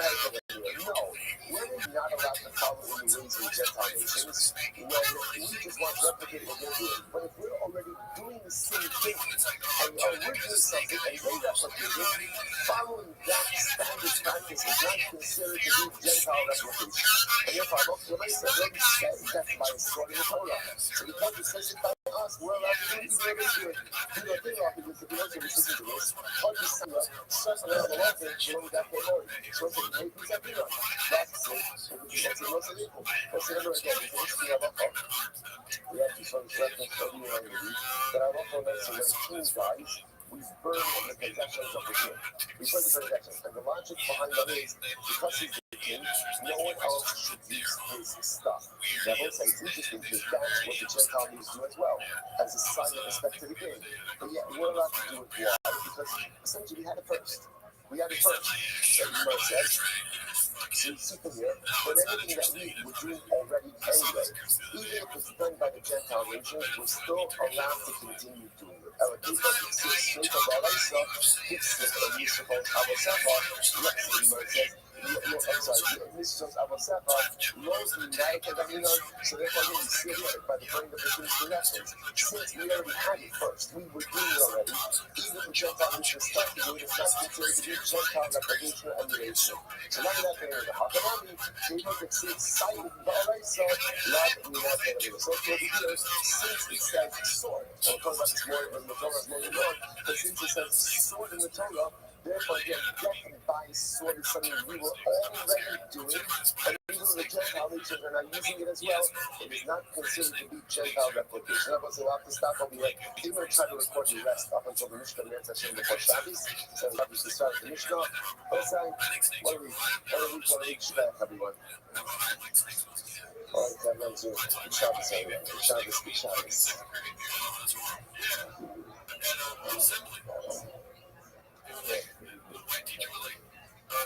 not allowed to follow in the ways of Gentile nations when we just want to replicate what they're doing. But if we're already doing the same thing, and we're doing something, and they replicate it, following that standard practice is not considered to be Gentile replication. And if our Lord already says that by sword in the Torah. So because it says it by us, we're allowed to do it. Do the thing off because if you don't do this, but the son of certain of the law, you know that they know. So it's a great piece of people. That's it. So we can say what's it equal. What's it ever again? It's interesting about that. We have to sort of reference every year in the week. But I also mentioned when king dies, we burn the possessions of the king. We burn the possessions. And the logic behind that is because he's the king, no one else should use his stuff. That will say it's interesting because that's what the Gentile needs to do as well, as a sign of respect to the king. But yet we're allowed to do it. Why? Because essentially we had it first. We had it first. So you might say, so you see from here, but anything that we were doing already anyway, even if it's done by the Gentile nations, we're still allowed to continue doing it. Our people can see straight from our life, so it's a useful Avasafa, Mrs. Avasafa, Rose United, so therefore we see here by the burning of the king's connections. Since we already had it first, we were doing it already, even if the Gentile nations started to do it, it's not considered to be Gentile replication and emulation. So now that they're the Hakanami, they make it say silent, but alright, so love we have it. So over here, since it says sword, and of course that's more in the Torah is more than one, but since it says sword in the Torah, therefore again, death by sword is something we were already doing, and even the Gentile nations are not using it as well. It is not considered to be Gentile replication. I was allowed to stop over here. I'm going to try to record the rest up until the Mishnah Meretz Hashem before Shabbos. So I'm going to start the Mishnah. What a week, Shvach, everyone. All right, that runs you. Good Shabbos, everyone. Good Shabbos.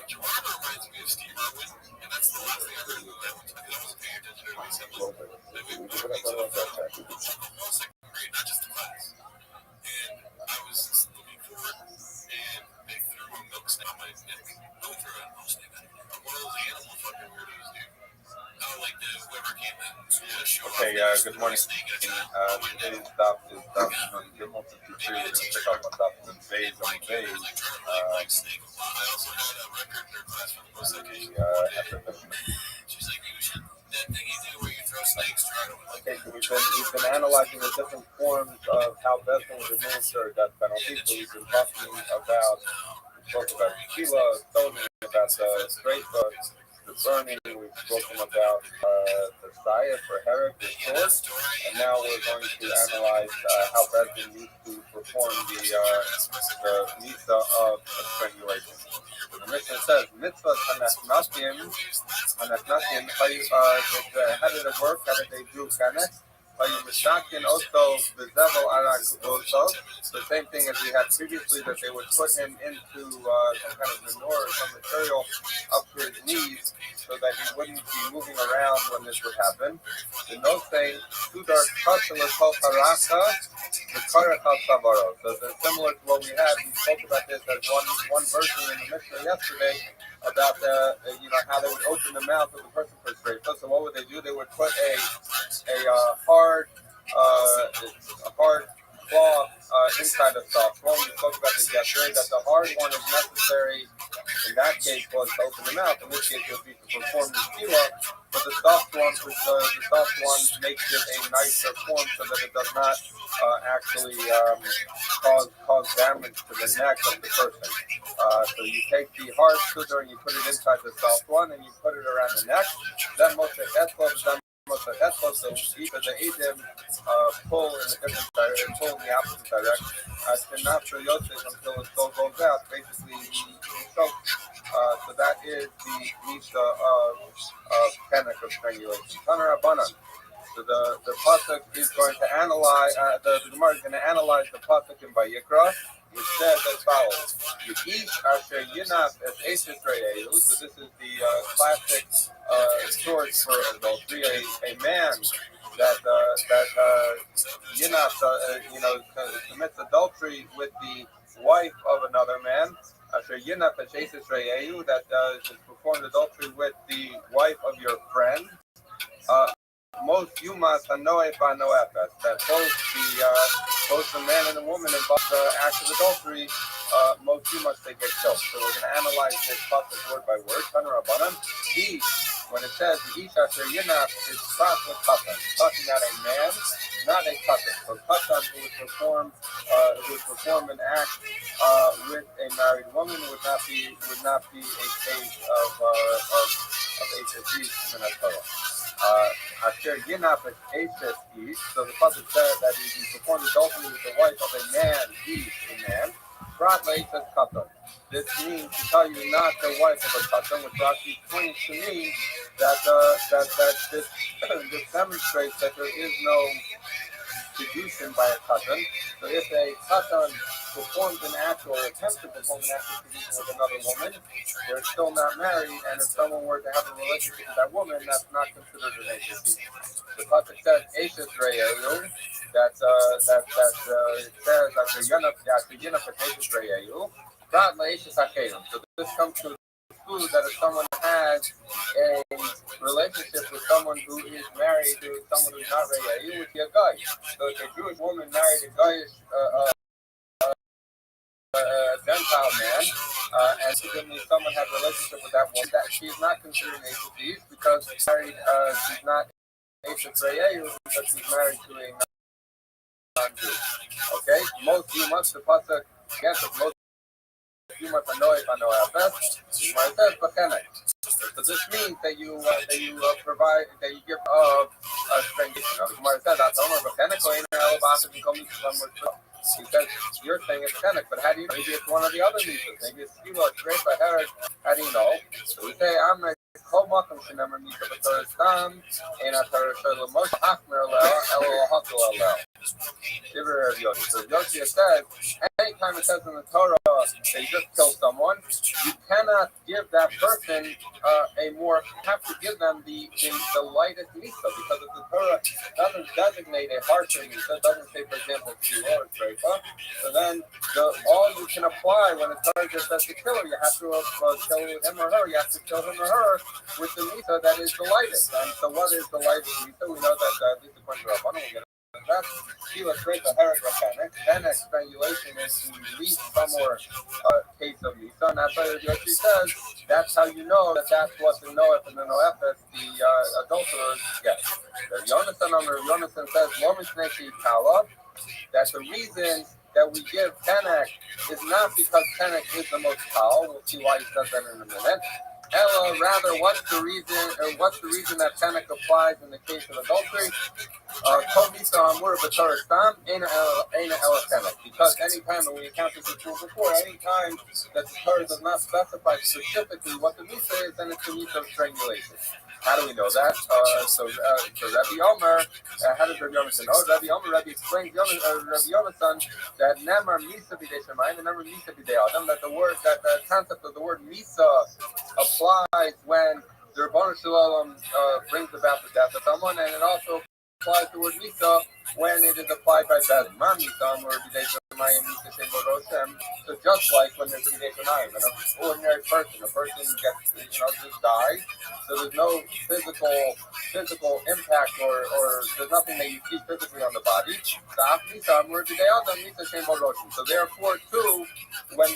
Your barber reminds me of Steve Irwin, and that's the last thing I heard about him because I wasn't paying attention to what he said. Great, not just the class. And I was looking for it, and they threw a milk snack on my neck. No, threw a milk snack. I'm one of those animal fucking weirdos, dude. Like whoever came in. Okay, good morning. Today's stop is Daf on Gimel 53. We're going to check out what Daf on Vase on Vase. I also had a record in their class for the most occasion. She's like, that thing you do case, we've been analyzing the different forms of how Besson would administer a death penalty. So we've been talking about, we spoke about Sheila, stoning, about the Strafa, the burning. We've spoken about the Saya for Herod, the sword, and now we're going to analyze how Besson used to perform the Misa of strangulation. So the Mishnah says, Mitzvah Hanachnatim, how did it work? How did they do Kanek? Also, the devil the same thing as we had previously, that they would put him into some kind of manure or some material up to his knees so that he wouldn't be moving around when this would happen. In those things, Sudar Kasala Kalkaraka, the Karakal Savaro. So it's similar to what we had. We spoke about this as one version in the Mishnah yesterday about how they would open the mouth of the person for straight. So what would they do? They would put a hard cloth inside the soft one. We spoke about this yesterday, that the hard one is necessary in that case was to open the mouth. In this case, it would be to perform the tefillah, but the soft one makes it a nicer form so that it does not actually cause damage to the neck of the person. So you take the hard sugar and you put it inside the soft one and you put it around the neck. Then most of that's supposed to keep the Adam pull in the different direction, pull in the opposite direction. To not for Yosef until his soul goes out. Basically, he chokes. So that is the Misa of panic of strangulation. So the pasuk is going to analyze. The Gemara is going to analyze the pasuk in Vayikra. It says as follows: Yish asher yinaf es eshes re'elu. So this is the classic source for adultery. A man that commits adultery with the wife of another man. Asher yinaf es eshes re'elu. That is performed adultery with the wife of your friend. Most you must know if I know FS that both the man and the woman involved in the act of adultery, most you must they get killed. So we're going to analyze this passage word by word. When it says the Isha Yinaf is prat with katan, talking about a man, not a katan. So katan who would perform an act with a married woman would not be a case of HSE in a Torah. Asher Yinaf is Ashes Ish, so the pasuk says that he performed adultery with the wife of a man, a man. Prat Ashes Katan. This means to tell you not the wife of a katan, which actually explains to me that this demonstrates that there is no seduction by a katan. So if a katan performs an act or attempts to perform an act of seduction with another woman, they're still not married, and if someone were to have a relationship with that woman, that's not considered an Ashes. The pasuk says Ashes Re'elu, that it says after Yinaf Ashes Re'elu, not Ashes Hakelim. So this comes to exclude that if someone has a relationship with someone who is married to someone who's not Re'elu, would be a guy. So if a Jewish woman married a guyish Gentile man, and suddenly someone had a relationship with that woman, that she's not considered an Ashes because she's married, she's not Ashes Re'elu because she's married to a non-Jew. Okay? Most you must the pasuk against it. Most you must know if I know our best. My best, but can I? So this means that you provide, that you give strangulation. The Gemara says that he says you're saying it's Kenek, but how do you know? Maybe it's one of the other nieces. Maybe it's Sheila, Trefa, Herod. How do you know? So we say I'm a Komakum Shenemar Misa B'Torah Stam, and a Torah Shalom Moshe Hachmer Elul Hakol Elul. Shiver of Yoshi. So Yoshi says, anytime it says in the Torah they just killed someone, you cannot give that person you have to give them the lightest Misa, because if the Torah doesn't designate a harsher Misa, it doesn't say, for example, Sheila or Trefa, so then all you can apply when the Torah just says to kill her, you have to kill him or her, you have to kill him or her with the Misa that is the lightest. And so what is the lightest Misa? We know that at least according to Rabbanan, we'll get that's Sheila straight to Herrick Mechanic. Then strangulation is the least somewhere case of Misa, and that's why she says that's how you know that that's what the Noef and the Noefes, the adulterers get. Jonathan says, that the reason that we give Tenek is not because Tenek is the most powerful. We'll see why he says that in a minute. Ella, rather, what's the reason that Tenek applies in the case of adultery? Because anytime, and we accounted this before, anytime that the Torah does not specify specifically what the Misa is, then it's the Misa of strangulation. How do we know that? So Rabbi Omer, how does Rabbi Omer say? Oh, Rabbi explains Rabbi Omer's son that Nemar Misa b'dei Shemayim and Nemar Misa b'dei Adam, that the concept of the word Misa applies when the Rebbeinu Shalom brings about the death of someone, and it also applies the word Misa when it is applied by Bezin. Mar Misa, or b'dei Shemayim, Misa Shem Boroshem. So just like when there's a b'dei Shemayim, an ordinary person, a person gets, just dies. So there's no physical impact or there's nothing that you see physically on the body. So therefore, too, when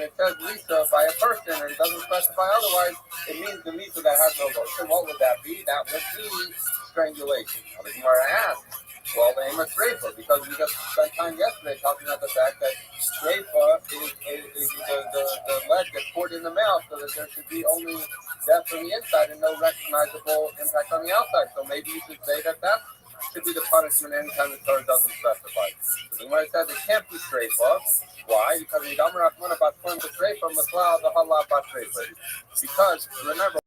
it says Lisa by a person and it doesn't specify otherwise, it means the Lisa that has no lotion. What would that be? That would be strangulation. Now the Gemara asks, well, the aim of Shreifa, because we just spent time yesterday talking about the fact that Shreifa is the lead gets poured in the mouth, so that there should be only death from the inside and no recognizable impact on the outside. So maybe you should say that should be the punishment anytime the Torah doesn't specify. So when it says it can't be Shreifa, why? Because remember,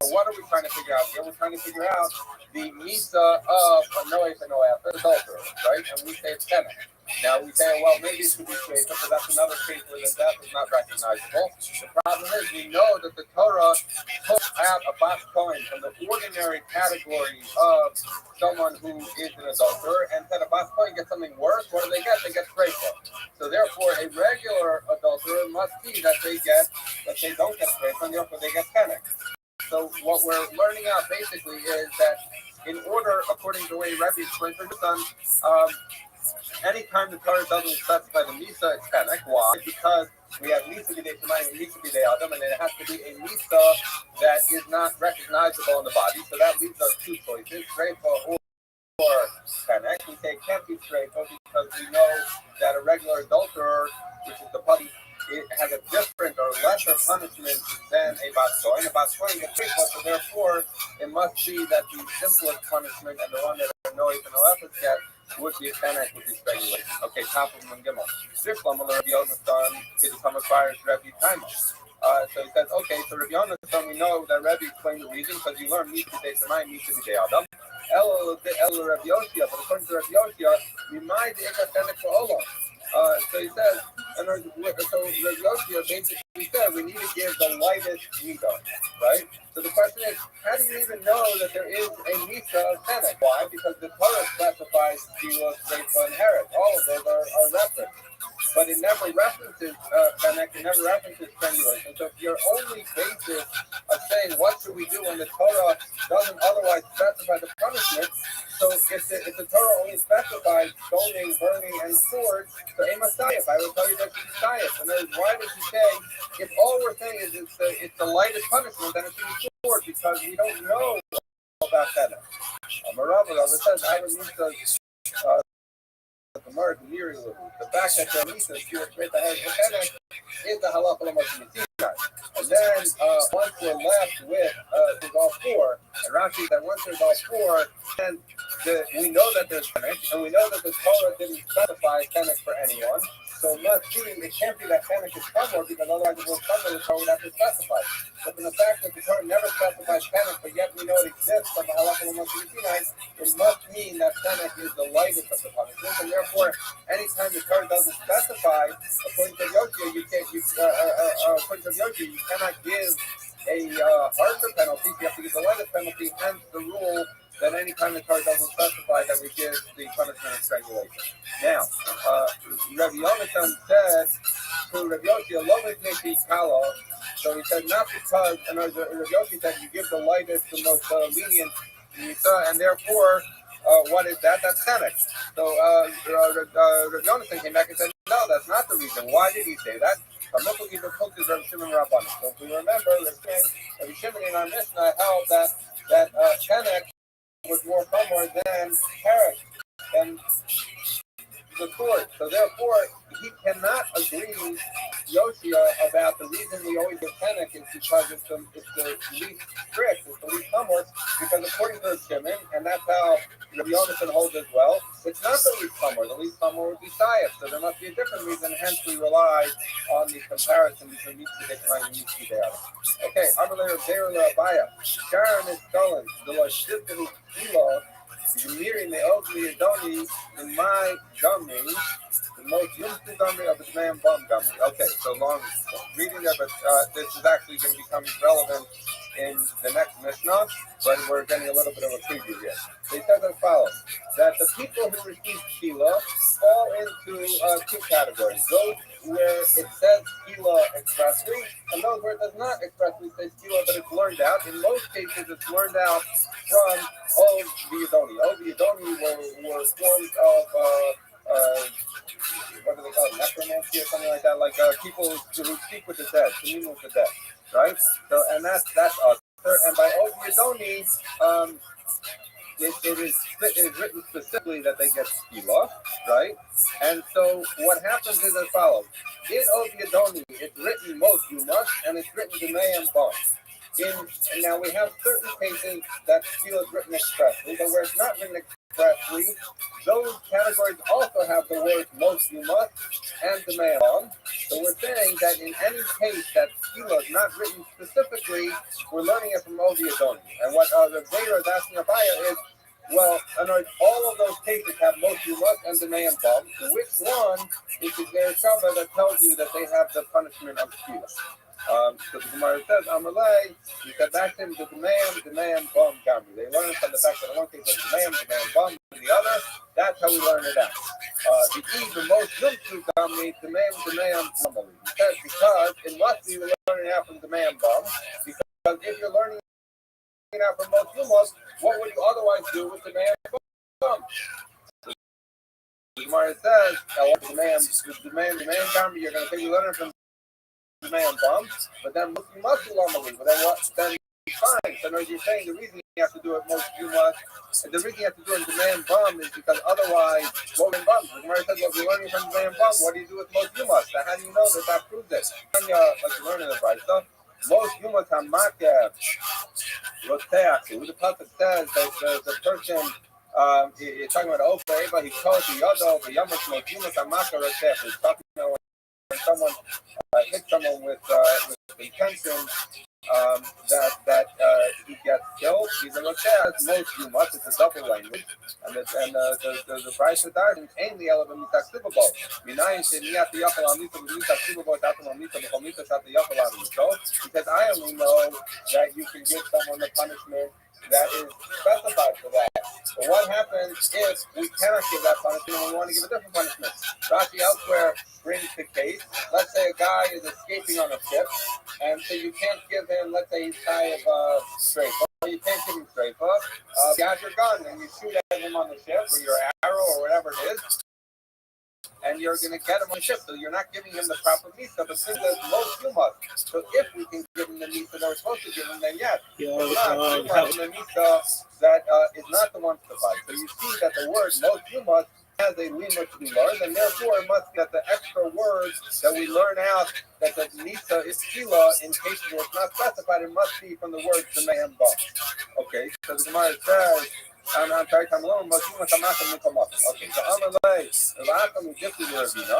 what are we trying to figure out here? We're trying to figure out the Misa of a Noef and Noef, adulterer, right? And we say it's Tenek. Now we say, well, maybe it should be Shreifa, but that's another case where the death is not recognizable. The problem is we know that the Torah took out a bas kohen from the ordinary category of someone who is an adulterer and said a bas kohen gets something worse. What do they get? They get Shreifa. So therefore, a regular adulterer must be that they don't get Shreifa, and therefore they get Tenek. So what we're learning out basically is that in order, according to the way Rebbe explains for the son, anytime the Torah doesn't specify the Misa, it's Tenek. Why? Because we have Misa b'dei Shemayim and Misa b'dei Adam, and it has to be a Misa that is not recognizable in the body. So that leaves us two choices, Shreifa or Tenek. We say it can't be Shreifa because we know that a regular adulterer, which is the puppy, it has a different or lesser punishment than a bas kohen. A bas kohen gets Shreifa, so therefore it must be that the simplest punishment and the one that a Noef and Noefes get would be a Tenek, would be strangulation. Okay, top of them Gimel. This one, Rabbi Yona's son, to become a fire to Rabbi Taima. So he says, okay, so Rabbi Yona's son, we know that Rabbi explained the reason because you learn Misa b'dei Shemayim, Misa b'dei Adam. El Rabbi Yoshia, but according to Rabbi Yoshia, we might get a Tenek for Olam. So he says, so Rabbi Yoshia basically said we need to give the lightest Misa, right? So the question is, how do you even know that there is a Misa of Tenek? Why? Because the Torah specifies Gila, Shreifa, and Herod. All of those are referenced. But it never references Tenek, it never references strangulation. So if your only basis of saying what should we do when the Torah doesn't otherwise specify the punishment, so if the Torah only specifies stoning, burning, and sword, so a Messiah, I would tell you that it's Messiah. And then why does he say, if all we're saying is it's the lightest punishment, then it should be sword, because we don't know about Tenek. It says, I would need to the fact that the Misa is the halacha l'moshe. And then once we're left with there's all four, and Rashi that once there's all four, then we know that there's Tenek, and we know that the Torah didn't specify Tenek for anyone. So it must be, it can't be that Tenek is somewhere, because otherwise it will come to the Torah would have to specify. But from the fact that the Torah never specifies Tenek, but yet we know it exists from the halacha l'moshe, it must mean that Tenek is the lightest of the punishments, and therefore, anytime the Torah doesn't specify, according to Yoshia, you cannot give a harsher penalty. You have to give the lightest penalty. Hence the rule that anytime the Torah doesn't specify, that we give the punishment of strangulation. Now, Rabbi Yonasan said to Rabbi Yoshia, "Lo mitnei kala." So he said, not because, and Rabbi Yoshia said, you give the lightest, the most lenient, and therefore, what is that? That's Senate. So Rav Jonathan came back and said, no, that's not the reason. Why did he say that? So if we remember, Rabbi Shimon in our Mishnah held that Senate was more chomer than Herod, than the court. So therefore, he cannot agree Yoshia about the reason we always get panic is because it's the least strict, it's the least somewhat, because according to Shimon, and that's how Rabbi Yonason holds as well, it's not the least somewhat. The least somewhat would be Sayef, so there must be a different reason, hence we rely on the comparison between Mitzvah and Mitzvah there. Okay, Amalei Rabbeinu Abaya, Sharon is stolen, the Lashivim Kilo, Miri Me'ogli Adoni, in my gummy, the most useful gummy of the man bum gummy. Okay, so long reading there, but this is actually going to become relevant in the next Mishnah, but we're getting a little bit of a preview here. They said as follows, that the people who receive Tefillah fall into two categories. Those where it says Tefillah expressly, and those where it does not expressly say Tefillah, but it's learned out. In most cases, it's learned out from Ov V'Yadoni. Ov V'Yadoni were forms of what do they call it, necromancy or something like that, like people who speak with the dead, commune with the dead, right? So, and that's Usher. And by Ov V'Yadoni, it is written specifically that they get Tefillah, right? And so what happens is as follows. In Ov V'Yadoni, it's written most you must, and it's written Demei and Bom. And now we have certain cases that Tefillah is written expressly, but where it's not written expressly, those categories also have the words most you must and Demei and Bom. So we're saying that in any case that Tefillah is not written specifically, we're learning it from Ov V'Yadoni. And what the Zayra is asking Abaya is, well, in all of those cases have most you must and Demei and Bom. Which one is the Zayra that tells you that they have the punishment of Tefillah? So the Gemara says, Amalei, you said back to him, the demand, Bom, Gamri. They learn it from the fact that in one case there's demand, Bom, in the other. That's how we learn it out. The most Yumtu Gamri, demand, Bom. Because in Lusty, we're learning out from demand, Bom. Because if you're learning out from most Lumos, what would you otherwise do with demand, Bom? The Gemara says, demand, Gamri, you're going to say you learn it from man bum, but then you must do normally. But then what? Then fine. So as you're saying, the reason you have to do it most you must, and the reason you have to do it in demand bum is because otherwise, what in bum? The Gemara says, well, we're learning from demand bum. What do you do with most you must? Now, how do you know that that proves it? When you're like learning the right stuff, most you must have makav roteach. Who the prophet says that the person. You're talking about Ofer, but he told the other, the Yamas Motimus Amaka roteach. He's talking about when someone hit someone with intention that he gets killed. He's a Roteach, most you must. It's a double language, and the price of that is ainly element mitaksibabo. Minayin sheniyat yachal amita mitaksibabo tatam amita b'chamita shat yachal amito. Because I only know that you can give someone the punishment that is specified for that. But what happens if we cannot give that punishment and we want to give a different punishment? Rashi elsewhere brings the case. Let's say a guy is escaping on a ship, and so you can't give him, let's say he's tied of strafe. Well, you can't give him strafe. You have your gun and you shoot at him on the ship, or your arrow, or whatever it is, and you're going to get him on the ship. So you're not giving him the proper misa, but since there's most you must. So if we can give him the misa that we're supposed to give him, then yes. If not, you must the misa that is not the one to divide. So you see that the word most you must has a lima to be learned, and therefore it must get the extra words that we learn out that the misa is tefillah in cases where it's not specified. It must be from the words the man bum. Okay, so the Gemara says. I'm sorry, I'm alone. Okay, so Amalei, the last time we get to the Ravina,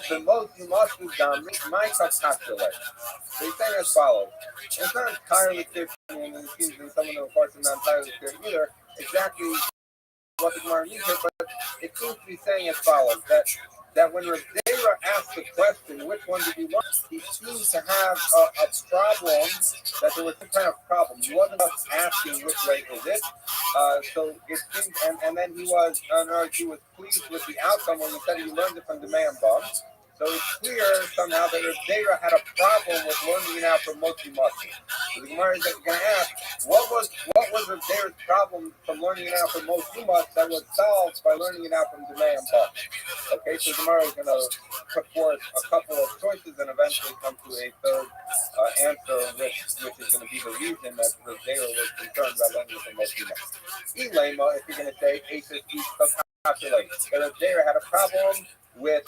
the most you must do down my calculate. So he's saying as follows. It's not entirely clear to me, and it seems in some of the reports are not entirely clear either, exactly what the Gemara means here, but it seems to be saying as follows, that when Zera asked the question, which one did you want, he seems to have a problem, that there was some kind of problem. He wasn't just asking which way is it. So it seems, and then he was pleased with the outcome when he said he learned it from the man bum. So it's clear somehow that Rav Zera had a problem with learning it out from Moshe Moshe. So the Gemara is going to ask, what was Rav Zera's problem from learning it out from Moshe Moshe that was solved by learning it out from Demei and Bach? Okay, so the Gemara is going to put forth a couple of choices and eventually come to a third answer, which is going to be the reason that Rav Zera was concerned about learning it from Moshe Moshe. Elema, if you're going to say, Aces calculate. But Rav Zera had a problem with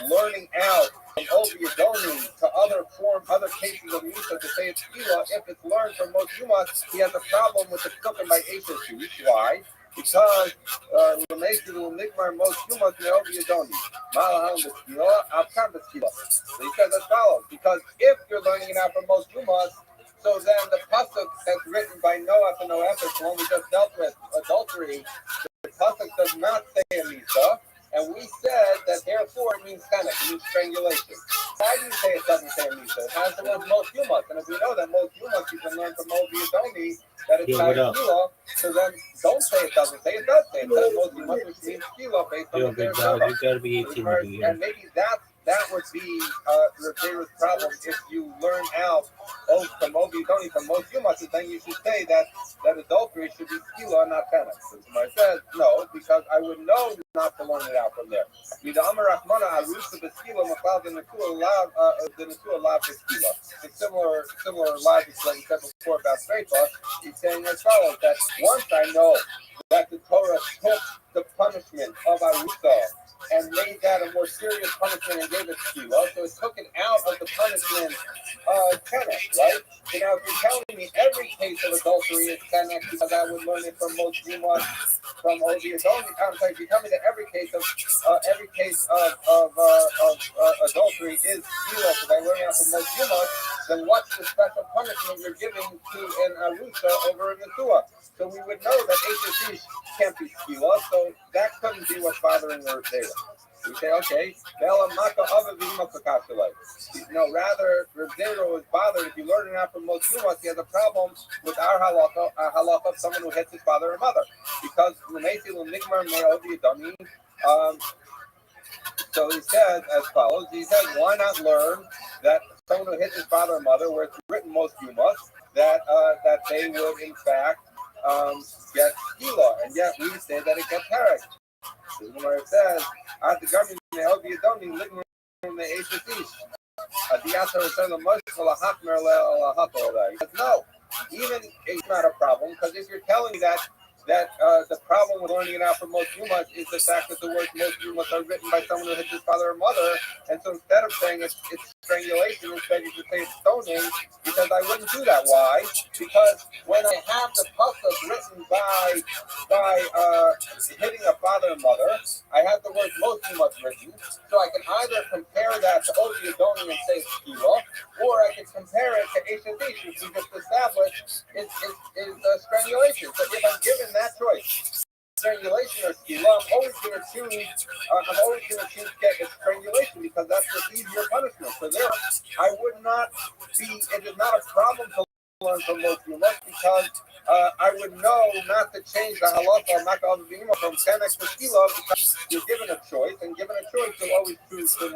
learning out from Oviadoni to other cases of Misa to say it's Tila. If it's learned from Moshe Moshe, he has a problem with the cooking by Aces. Why? Because Nigmar Moshe Moshe Oviadoni. Malaham Beskila, Avkan Beskila. So he says as follows, because if you're learning it out from Moshe Moshe, so then the pasuk that's written by Noah to no effort, the one we just dealt with, adultery, the pasuk does not say a Misa. And we said that therefore it means Kenek, it means strangulation. Why do you say it doesn't say Misa? It has the word Mos Yumas. And if we know that Mos Yumas, you can learn from Mobi Adoni that it's Kila, so then don't say it doesn't say it does say it says Mos Yumas, which means Kila based on the you gotta be 18 to be here. And maybe that would be Rav Zera's problem if you learn out from Mobi Adoni from Mos Yumas, then you should say that adultery should be Kila, not Kenek. So somebody says no, because I would know not to learn it out from there. It's similar logic that we said before about Sreifa. He's saying as follows, that once I know that the Torah took the punishment of Arusa and made that a more serious punishment and gave it to you. So it took it out of the punishment of Kenek, right? So now if you're telling me every case of adultery is Kenek, because I would learn it from Moshe Moshe, from Ovi Adoni, I'm sorry, if you tell me that every case of adultery is Kila, because I learn it from Moshe Moshe, then what's the special punishment you're giving to an Arusa over in the Tua? So we would know that HSC can't be Kila, so that couldn't be what's bothering her there. We say, okay, no, rather, Rav Zera was bothered. If you learn it out from Moshe Moshe, he has a problem with our halakha of someone who hits his father or mother. Because so he says as follows, he says, why not learn that someone who hits his father or mother, where it's written Moshe Moshe, that they would in fact get Skila, and yet we say that it gets Herek. Where it says, at the government, the Adoni living in the HSC. No, even it's not a problem, because if you're telling me that the problem with learning it out from Moshe Moshe is the fact that the words Moshe Moshe are written by someone who hits his father or mother, and so instead of saying it's strangulation, instead you should say it's stoning, because I wouldn't do that. Why? Because when I have the pasuk written by hitting a father and mother, I have the word Moshe Moshe written, so I can either compare that to Ovi Adoni and say it's Kila, or I can compare it to Eshavish, which we just established is strangulation. So if I'm given that choice, strangulation or Skila, I'm always going to choose get strangulation, because that's the easier punishment. So there, I would not be. It is not a problem to learn from Moshe Moshe, because I would know not to change the halacha from Kenek to Skila, because you're given a choice, and given a choice, you'll always choose the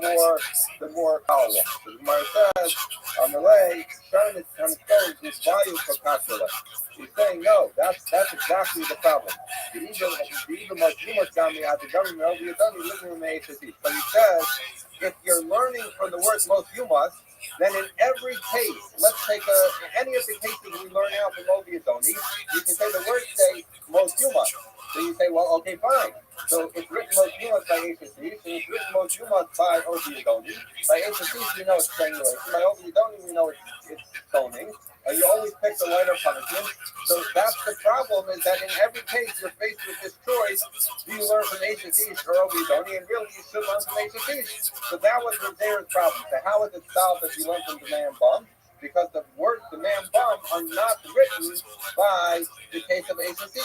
more powerful. So the Gemara says, Amalei, Sharon is controlled this value for Kashala. He's saying no. That's exactly the problem. The even Moshe got me out the government. You're done living in the HSC. But he says, if you're learning from the words Moshe Moshe, then in every case, let's take any of the cases we learn out from Ovi Adoni, you can say the words say Moshe Moshe. So you say, well, okay, fine. So it's written Moshe Moshe by HSC, so it's written Moshe Moshe by Ovi Adoni. By HSC, we know it's strangulation. By Ovi Adoni, we know it's stoning. You always pick the lighter punishment. So that's the problem, is that in every case you're faced with this choice. Do you learn from HSC or Ovi Adoni? And really, you should learn from HSC. So that was Rav Zera's problem. So how is it solved if you learn from the man bum? Because the words the man bum are not written by the case of HSC.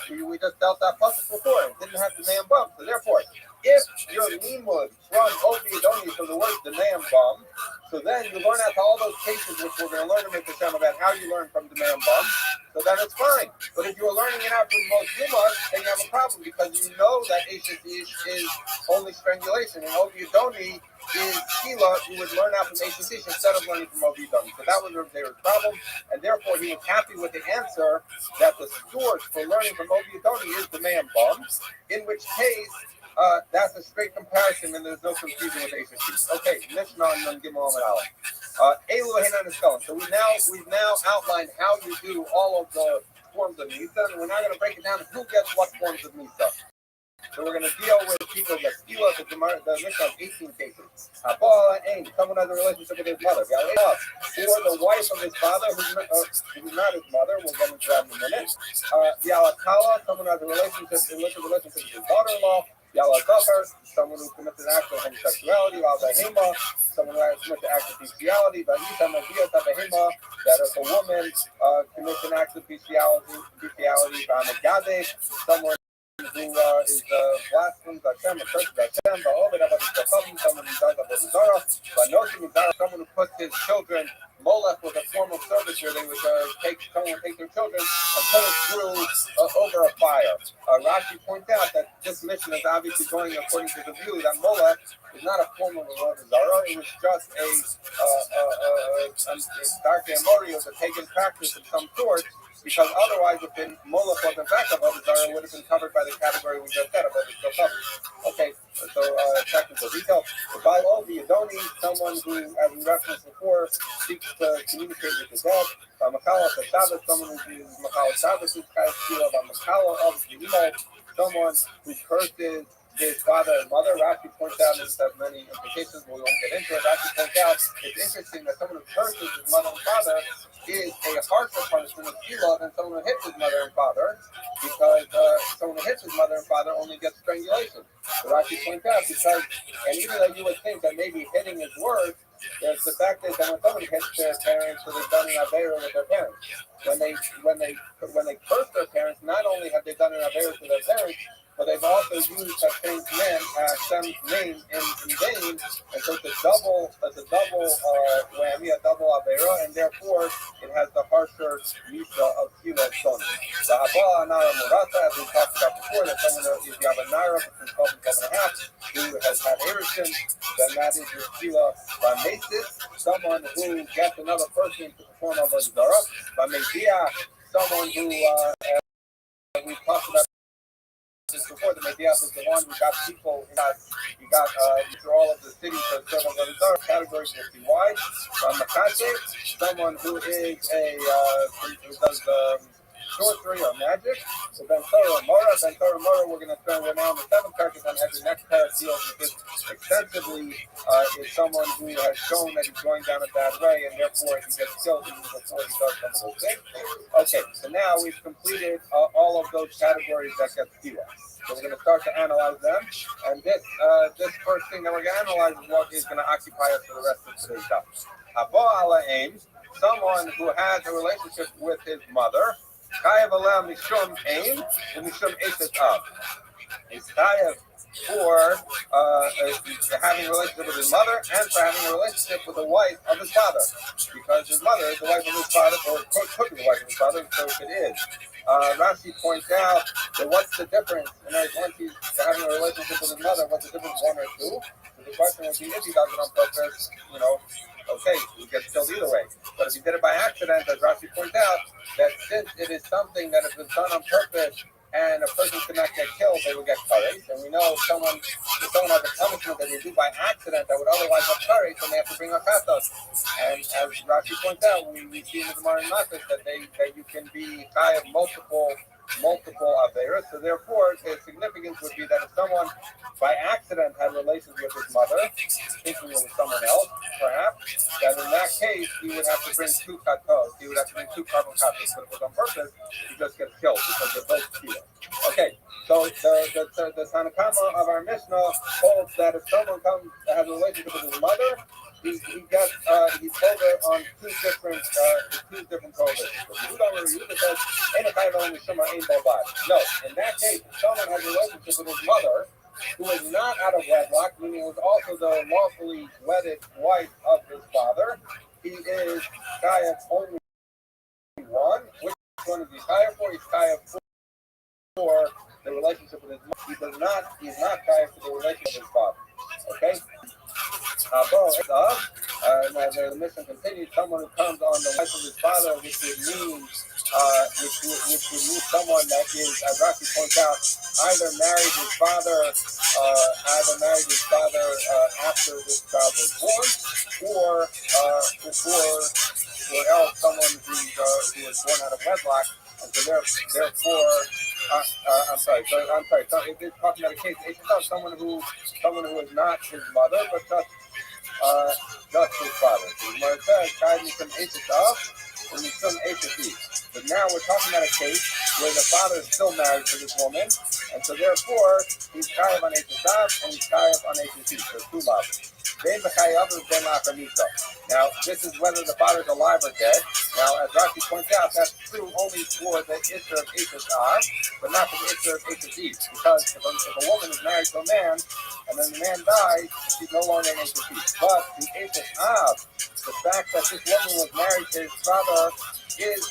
We just dealt that puzzle before. It didn't have the man bum. So therefore, if your limud from Ovi Adoni from the words the man bum, so then you learn out to all those cases which we're going to learn to make the about how you learn from the man bum. so then it's fine. But if you're learning it out from most Yumas, then you have a problem because you know that Eshes is only strangulation, and Oviadoni is Tila. You would learn out from Eshes instead of learning from Oviadoni. So that was their problem, and therefore he was happy with the answer that the source for learning from Oviadoni is the man bum, in which case that's a straight comparison, and there's no confusion with Eshes. Okay, Mishnah and Gimel and Aleph. Elu Henan is Spelling. So we've now outlined how you do all of the forms of Misa, and we're now going to break it down to who gets what forms of Misa. So we're going to deal with people that steal us the Mishnah of 18 cases. Someone has a relationship with his mother. Or the wife of his father, who's not his mother. We'll get into that in a minute. Yalatala, someone has a relationship with his daughter-in-law. Yalazachar, someone who commits an act of homosexuality. Yalazahima, someone who commits an act of bestiality. Vahita Magia Tabahima, that if a woman commits an act of bestiality. Vamagade, someone who is blasphemes Hashem, a curses Hashem, someone who does Avodah Zarah, someone who puts his children. Molech was a form of service where they would take their children and put it through over a fire. Rashi points out that this mission is obviously going according to the view that Molech is not a form of Avodah Zarah. It was just a dark Amori, a pagan practice of some sort. Because otherwise, if the Molech was in fact Avodah Zarah, it would have been covered by the category we just said, Avodah Zarah. Okay, so technical detail. By Ovi, Yadoni, someone who, as we referenced before, seeks to communicate with the dead. Makala of Shabbos, someone who uses Makala Shabbos, who's kind of feel about Makala of the someone who curses his father and mother. Rashi points out, and this has many implications, but we won't get into it. Rashi points out, it's interesting that someone who curses his mother and father is a harsher punishment of Tila than someone who hits his mother and father, because someone who hits his mother and father only gets strangulation. So Rashi points out, because, and even though you would think that maybe hitting is worse, there's the fact is that when someone hits their parents, so they've done an avera with their parents. When they curse their parents, not only have they done an avera to their parents, but they've also used Hashem's name in vain, and so it's a double whammy, a double avera, and therefore it has the harsher misa of Tila Son. The Abba Nara Murata, as we talked about before, that someone if you have a Nara between 12 and 12.5 who has had erection, then that is your Tila Bamesis, someone who gets another person to perform Avodah Zarah. Bamesia, someone who we've talked about before, the Medias is the one who got people, you got through all of the cities of several other categories will be wide. Makase, someone who is who does sorcery or magic. So Ben Torah Mora, we're going to spend now on the seventh paragraph and have the next paragraph deals with this extensively. Is someone who has shown that he's going down a bad way, and therefore he gets killed even before he does some of those things. Okay, so now we've completed all of those categories that get Tila. So we're going to start to analyze them, and this first thing that we're going to analyze is what is going to occupy us for the rest of today's talk. Haba ala aims, someone who has a relationship with his mother. Chayav aleh mishum aim and mishum eshes av. He's chayav for having a relationship with his mother and for having a relationship with the wife of his father, because his mother is the wife of his father, or could be the wife of his father, so it is. Rashi points out that what's the difference? Once he's having a relationship with his mother, what's the difference, one or two? So the question would be, if he does it on purpose, okay, he gets killed either way. But if he did it by accident, as Rashi points out, that since it is something that has been done on purpose and a person could not get killed, they would get courage. And we know if someone has a punishment that they do by accident that would otherwise have courage, then they have to bring a katos. And as Rashi points out, we see in the Gemara in Makkah that you can be high of multiple averas. So therefore, the significance would be that if someone by accident had relations with his mother, thinking it was someone else, perhaps, that in that case he would have to bring two katos. He would have to bring two carbon katos. But if it was on purpose, he just gets killed because they're both killed. Okay, so the Tanakama of our Mishnah holds that if someone has a relationship with his mother, he's over on two different prohibitions. So you don't really use it as no, in that case, if someone has a relationship with his mother, who is not out of wedlock, meaning was also the lawfully wedded wife of his father, he is Gaia's only one, which one is Yishaya for, Yishaya for the relationship with his mother. He's not Kaya for the relationship with his father. Okay? The mission continues. Someone who comes on the wife of his father, which would mean someone that is, as Rashi points out, either married his father after this child was born, or else someone who was born out of wedlock, and so therefore. I'm sorry. So if it's talking about a case, it's about someone who is not his mother, but just his father. So the Gemara says, "Kai mishum eishav, and mishum eishav." But now we're talking about a case where the father is still married to this woman, and so therefore he's chayav on eishav and he's chayav on eishav. So two fathers. Now, this is whether the father is alive or dead. Now, as Rashi points out, that's true only for the issue of Eishav, but not for the issue of Eishav. Because if a woman is married to a man, and then the man dies, she's no longer an Eishav. But the Eishav, the fact that this woman was married to his father is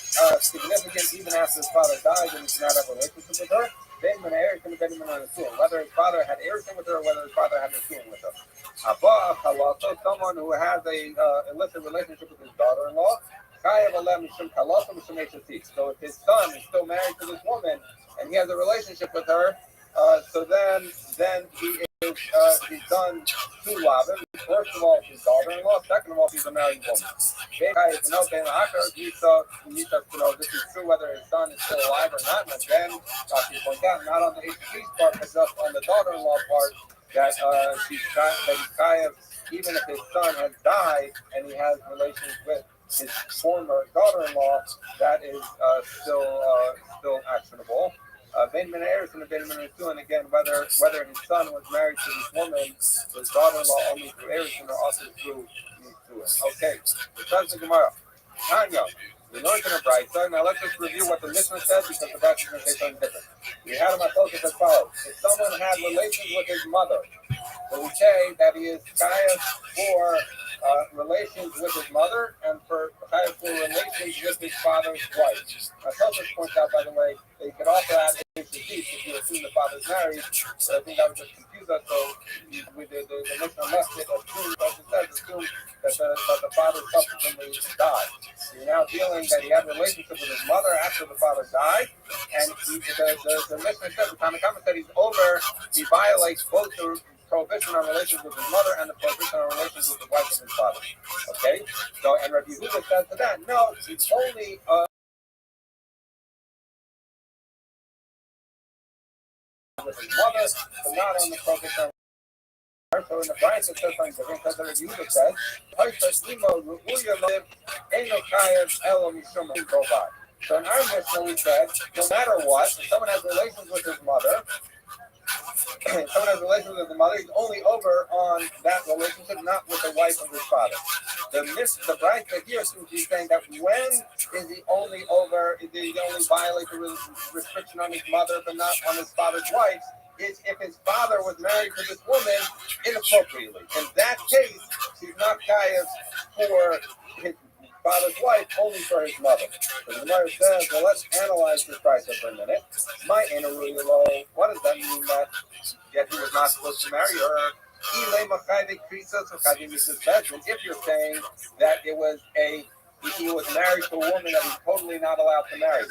significant even after his father died, and he cannot have a relationship with her. Whether his father had everything with her or whether his father had nothing with her. Someone who has a illicit relationship with his daughter-in-law. So if his son is still married to this woman and he has a relationship with her, so then he's done two lavim. First of all, his daughter-in-law. Second of all, he's a married woman. He needs to know this is true whether his son is still alive or not. And again, Rashi points out, not on the HP's part, but just on the daughter-in-law part, that he's chayav, even if his son has died and he has relations with his former daughter-in-law, that is still actionable. Ben Menaeris and Ben Menaeris, and again, whether his son was married to this woman, his daughter-in-law, only through Erison or also through Nisuin. Okay, so that's the Gemara. Tanya, we learned in a Brayta. Now let's just review what the Mishnah said because the Brayta is going to say something different. We had him focus as follows: if someone had relations with his mother, so we say that he is chayav for relations with his mother and for relations with his father's wife. Now, Tosus points out, by the way, that you could also add HCC if you assume the father's married, but I think that would just confuse us, so the Mishnah left it assume that the father subsequently died. So you're now dealing that he had a relationship with his mother after the father died, and the Mishnah said, the Tanakh said he violates both the prohibition on relations with his mother and the prohibition on relations with the wife of his father. Okay? So, and Rabbi Yehuda says to that, no, it's only with his mother, but not on the prohibition on. So in the Brayta it says something different because Rabbi Yehuda says, so in our Mishnah we said, no matter what, if someone has relations with his mother, he's only over on that relationship, not with the wife of his father. The Brayta here seems to be saying that when is he only over, did he only violate the restriction on his mother but not on his father's wife, is if his father was married to this woman inappropriately. In that case, he's not chayav for his father's wife, only for his mother. So the Gemara says, well, let's analyze this Brayta for a minute. What does that mean that he was not supposed to marry her? If you're saying that he was married to a woman that he's totally not allowed to marry,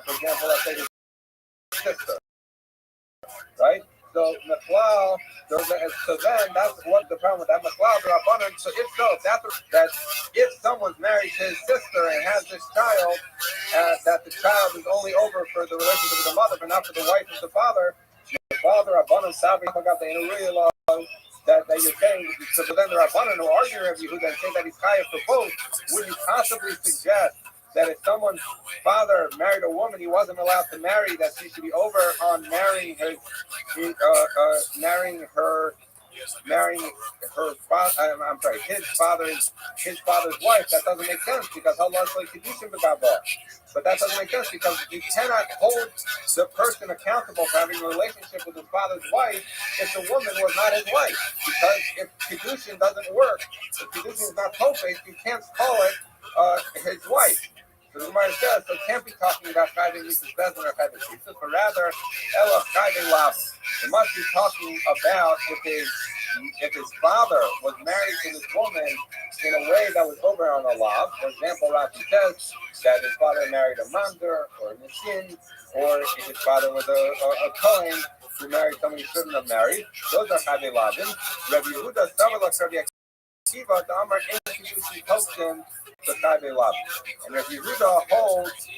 for example, let's say his sister, right? So then that's what the problem with that. So if someone's married to his sister and has this child, that the child is only over for the relationship with the mother, but not for the wife of the father. The father, Rabbanan, Sabi, got the Inuriya law that you're saying. So then the Rabbanan who argue with you, who then say that he's chayav for both, would you possibly suggest that if someone's father married a woman he wasn't allowed to marry, that she should be over on marrying her his father's wife? That doesn't make sense because Allah says kedushin b'gavah. But that doesn't make sense because you cannot hold the person accountable for having a relationship with his father's wife if the woman was not his wife. Because if kedushin doesn't work, if kedushin is not tofes, you can't call it his wife. So the Gemara says, so it can't be talking about Chayve Mitzvah Bezin or Chayve Mitzvah, but rather, Ela Chayve Lav. It must be talking about if his father was married to this woman in a way that was over on a lav. For example, Rashi says that his father married a mamzer or a nishin, or if his father was a kohen who married someone he shouldn't have married. Those are Chayve Lavim. Rabbi Yehuda Savalak Rabbi Akiva, the Amar Ein Kiddushin the Chayve Lavim. And Rabbi Yehuda holds,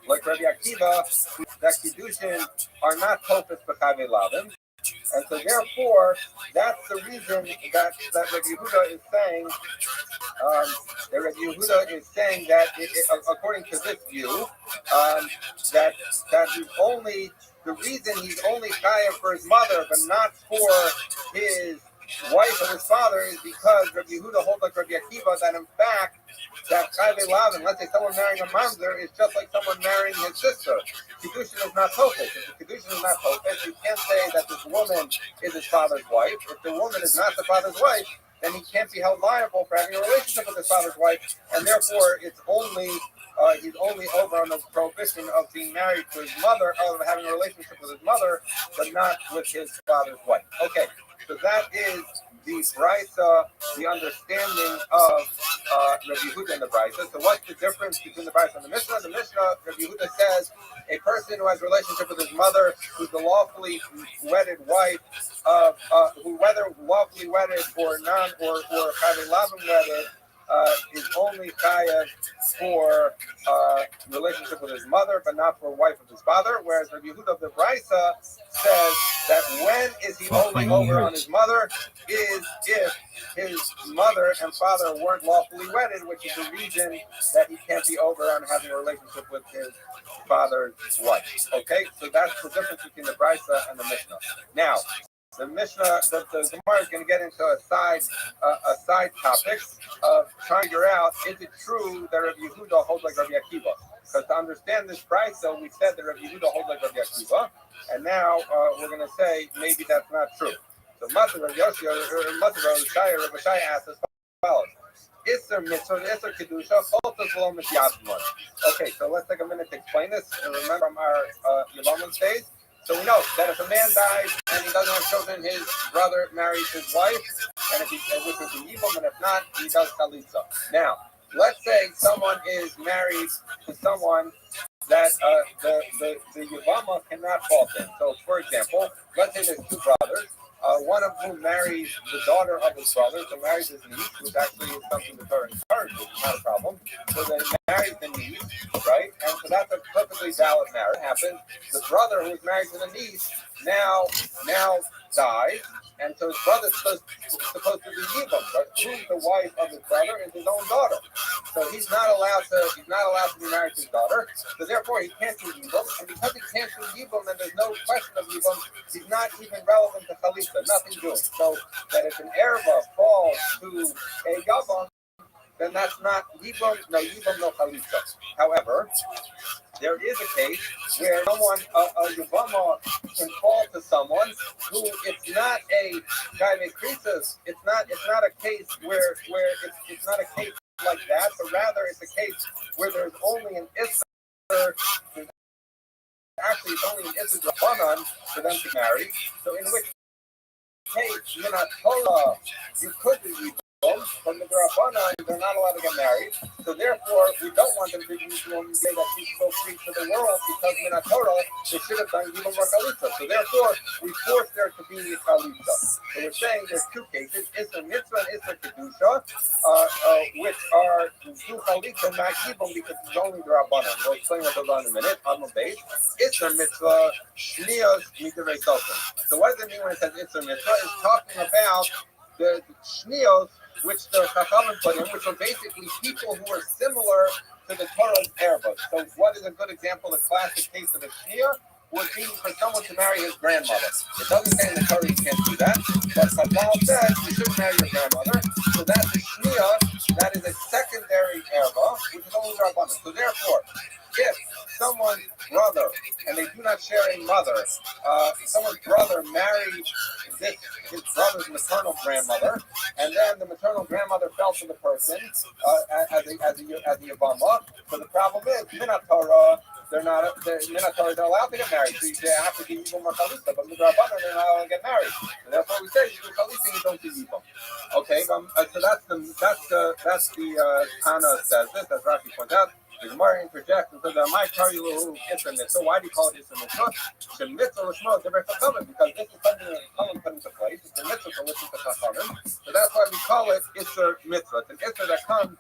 like Rabbi Akiva, that Kiddushin are not Tofes B'Chayve Lavim. And so therefore, that's the reason that Rabbi Yehuda is saying, according to this view, that he's only, the reason he's only chayav for his mother, but not for his wife or his father, is because Rabbi Yehuda holds like Rabbi Akiva that in fact, that Chayve Lavim, let's say someone marrying a mamzer, is just like someone marrying his sister. Kiddushin is not Tofes. If the Kiddushin is not Tofes, you can't say that this woman is his father's wife. If the woman is not the father's wife, then he can't be held liable for having a relationship with his father's wife, and therefore it's only he's only over on the prohibition of being married to his mother, of having a relationship with his mother, but not with his father's wife. Okay, so that is the Brisa, the understanding of Rabbi Yehuda and the Brisa. So what's the difference between the Brisa and the Mishnah? The Mishnah, Rabbi Yehuda says, a person who has a relationship with his mother, who's the lawfully wedded wife of, who whether lawfully wedded or non, or Chayve Lavim wedded, is only chayav for relationship with his mother, but not for a wife of his father. Whereas Rabbi Yehuda of the Brisa says that when is he only over on his mother is if his mother and father weren't lawfully wedded, which is the reason that he can't be over on having a relationship with his father's wife. Okay, so that's the difference between the Brisa and the Mishnah. Now, the Mishnah, the Gemara is going to get into a side topic of trying to figure out, is it true that Rabbi Yehuda holds like Rabbi Akiva? Because to understand this Brisa, we said that Rabbi Yehuda holds like Rabbi Akiva, and now we're going to say maybe that's not true. So Matzah Rabbi Yoshi, or Matzah Rabbi Shai asks as follows. Isser mitzvah, Isser kedusha, choltos lo misyasman. Okay, so let's take a minute to explain this. And remember from our Yevamim days. So we know that if a man dies and he doesn't have children, his brother marries his wife, and if he, which would be evil, and if not, he does chalitza. Now, let's say someone is married to someone that the Yevama cannot fault him. So, for example, let's say there's two brothers. One of whom marries the daughter of his brother, so marries his niece, which actually is something that are encouraged, which is not a problem. So they marry the niece, right? And so that's a perfectly valid marriage. Happens. The brother who is married to the niece now dies, and so his brother's supposed to be Yibam, but who's the wife of his brother is his own daughter. So he's not allowed to be married to his daughter. So therefore he can't do Yibam, and because he can't do Yibam, and there's no question of Yibam, he's not even relevant to Chalitza, nothing doing. So that if an Erva falls to a Yavam, then that's not Yibam, no Chalitza. However, there is a case where someone, a Yavama, can fall to someone who it's not a Chayve Krisos. It's not a case where it's not a case like that, but rather it's a case where there's only an Isser. Actually, it's only an Isser Rabbanan for them to marry. So in which case, you're not Torah, you could be from the Rabbanan, they're not allowed to get married. So therefore, we don't want them to use the say that she's so free to the world because in a Torah, they should have done Yibam or Chalitza. So therefore, we force there to be Chalitza. So we're saying there's two cases, Isser Mitzvah and Isser Kedusha, which are two Chalitza, not Yibam, because it's only the Rabbanan. We'll explain what those are in a minute, on the base. Isser Mitzvah, Shnios, Mitzvah Sofen. So what does it mean when it says Isser Mitzvah? It's talking about the Shnios, which the Chachamim put in, which are basically people who are similar to the Torah's Erevos. So what is a good example, the classic case of a Shnia, would be for someone to marry his grandmother. It doesn't say in the Torah you can't do that, but Chazal says you should marry your grandmother. So that's a Shnia, that is a secondary Ereva, which is only Rabbanan. So therefore, if someone's brother, and they do not share a mother. Someone's brother married his brother's maternal grandmother, and then the maternal grandmother fell to the person as a Yavama. So the problem is, Minatorah, they're allowed to get married. So they have to give Yibam or Chalisa, but Midrabana, they're not allowed to get married. And therefore we say, you do Chalisa, you don't do Yibam. Okay, so that's the Tana says this, as Rashi points out. The Gemara interjects and says, "I tell you a little Isra So why do you call it Isra Mitzvah? The mitzvah Lishma Deber Chachamim, because this is something that Chachamim put into place. It's a mitzvah to listen to Chachamim, so that's why we call it Isra Mitzvah. It's an Isra that comes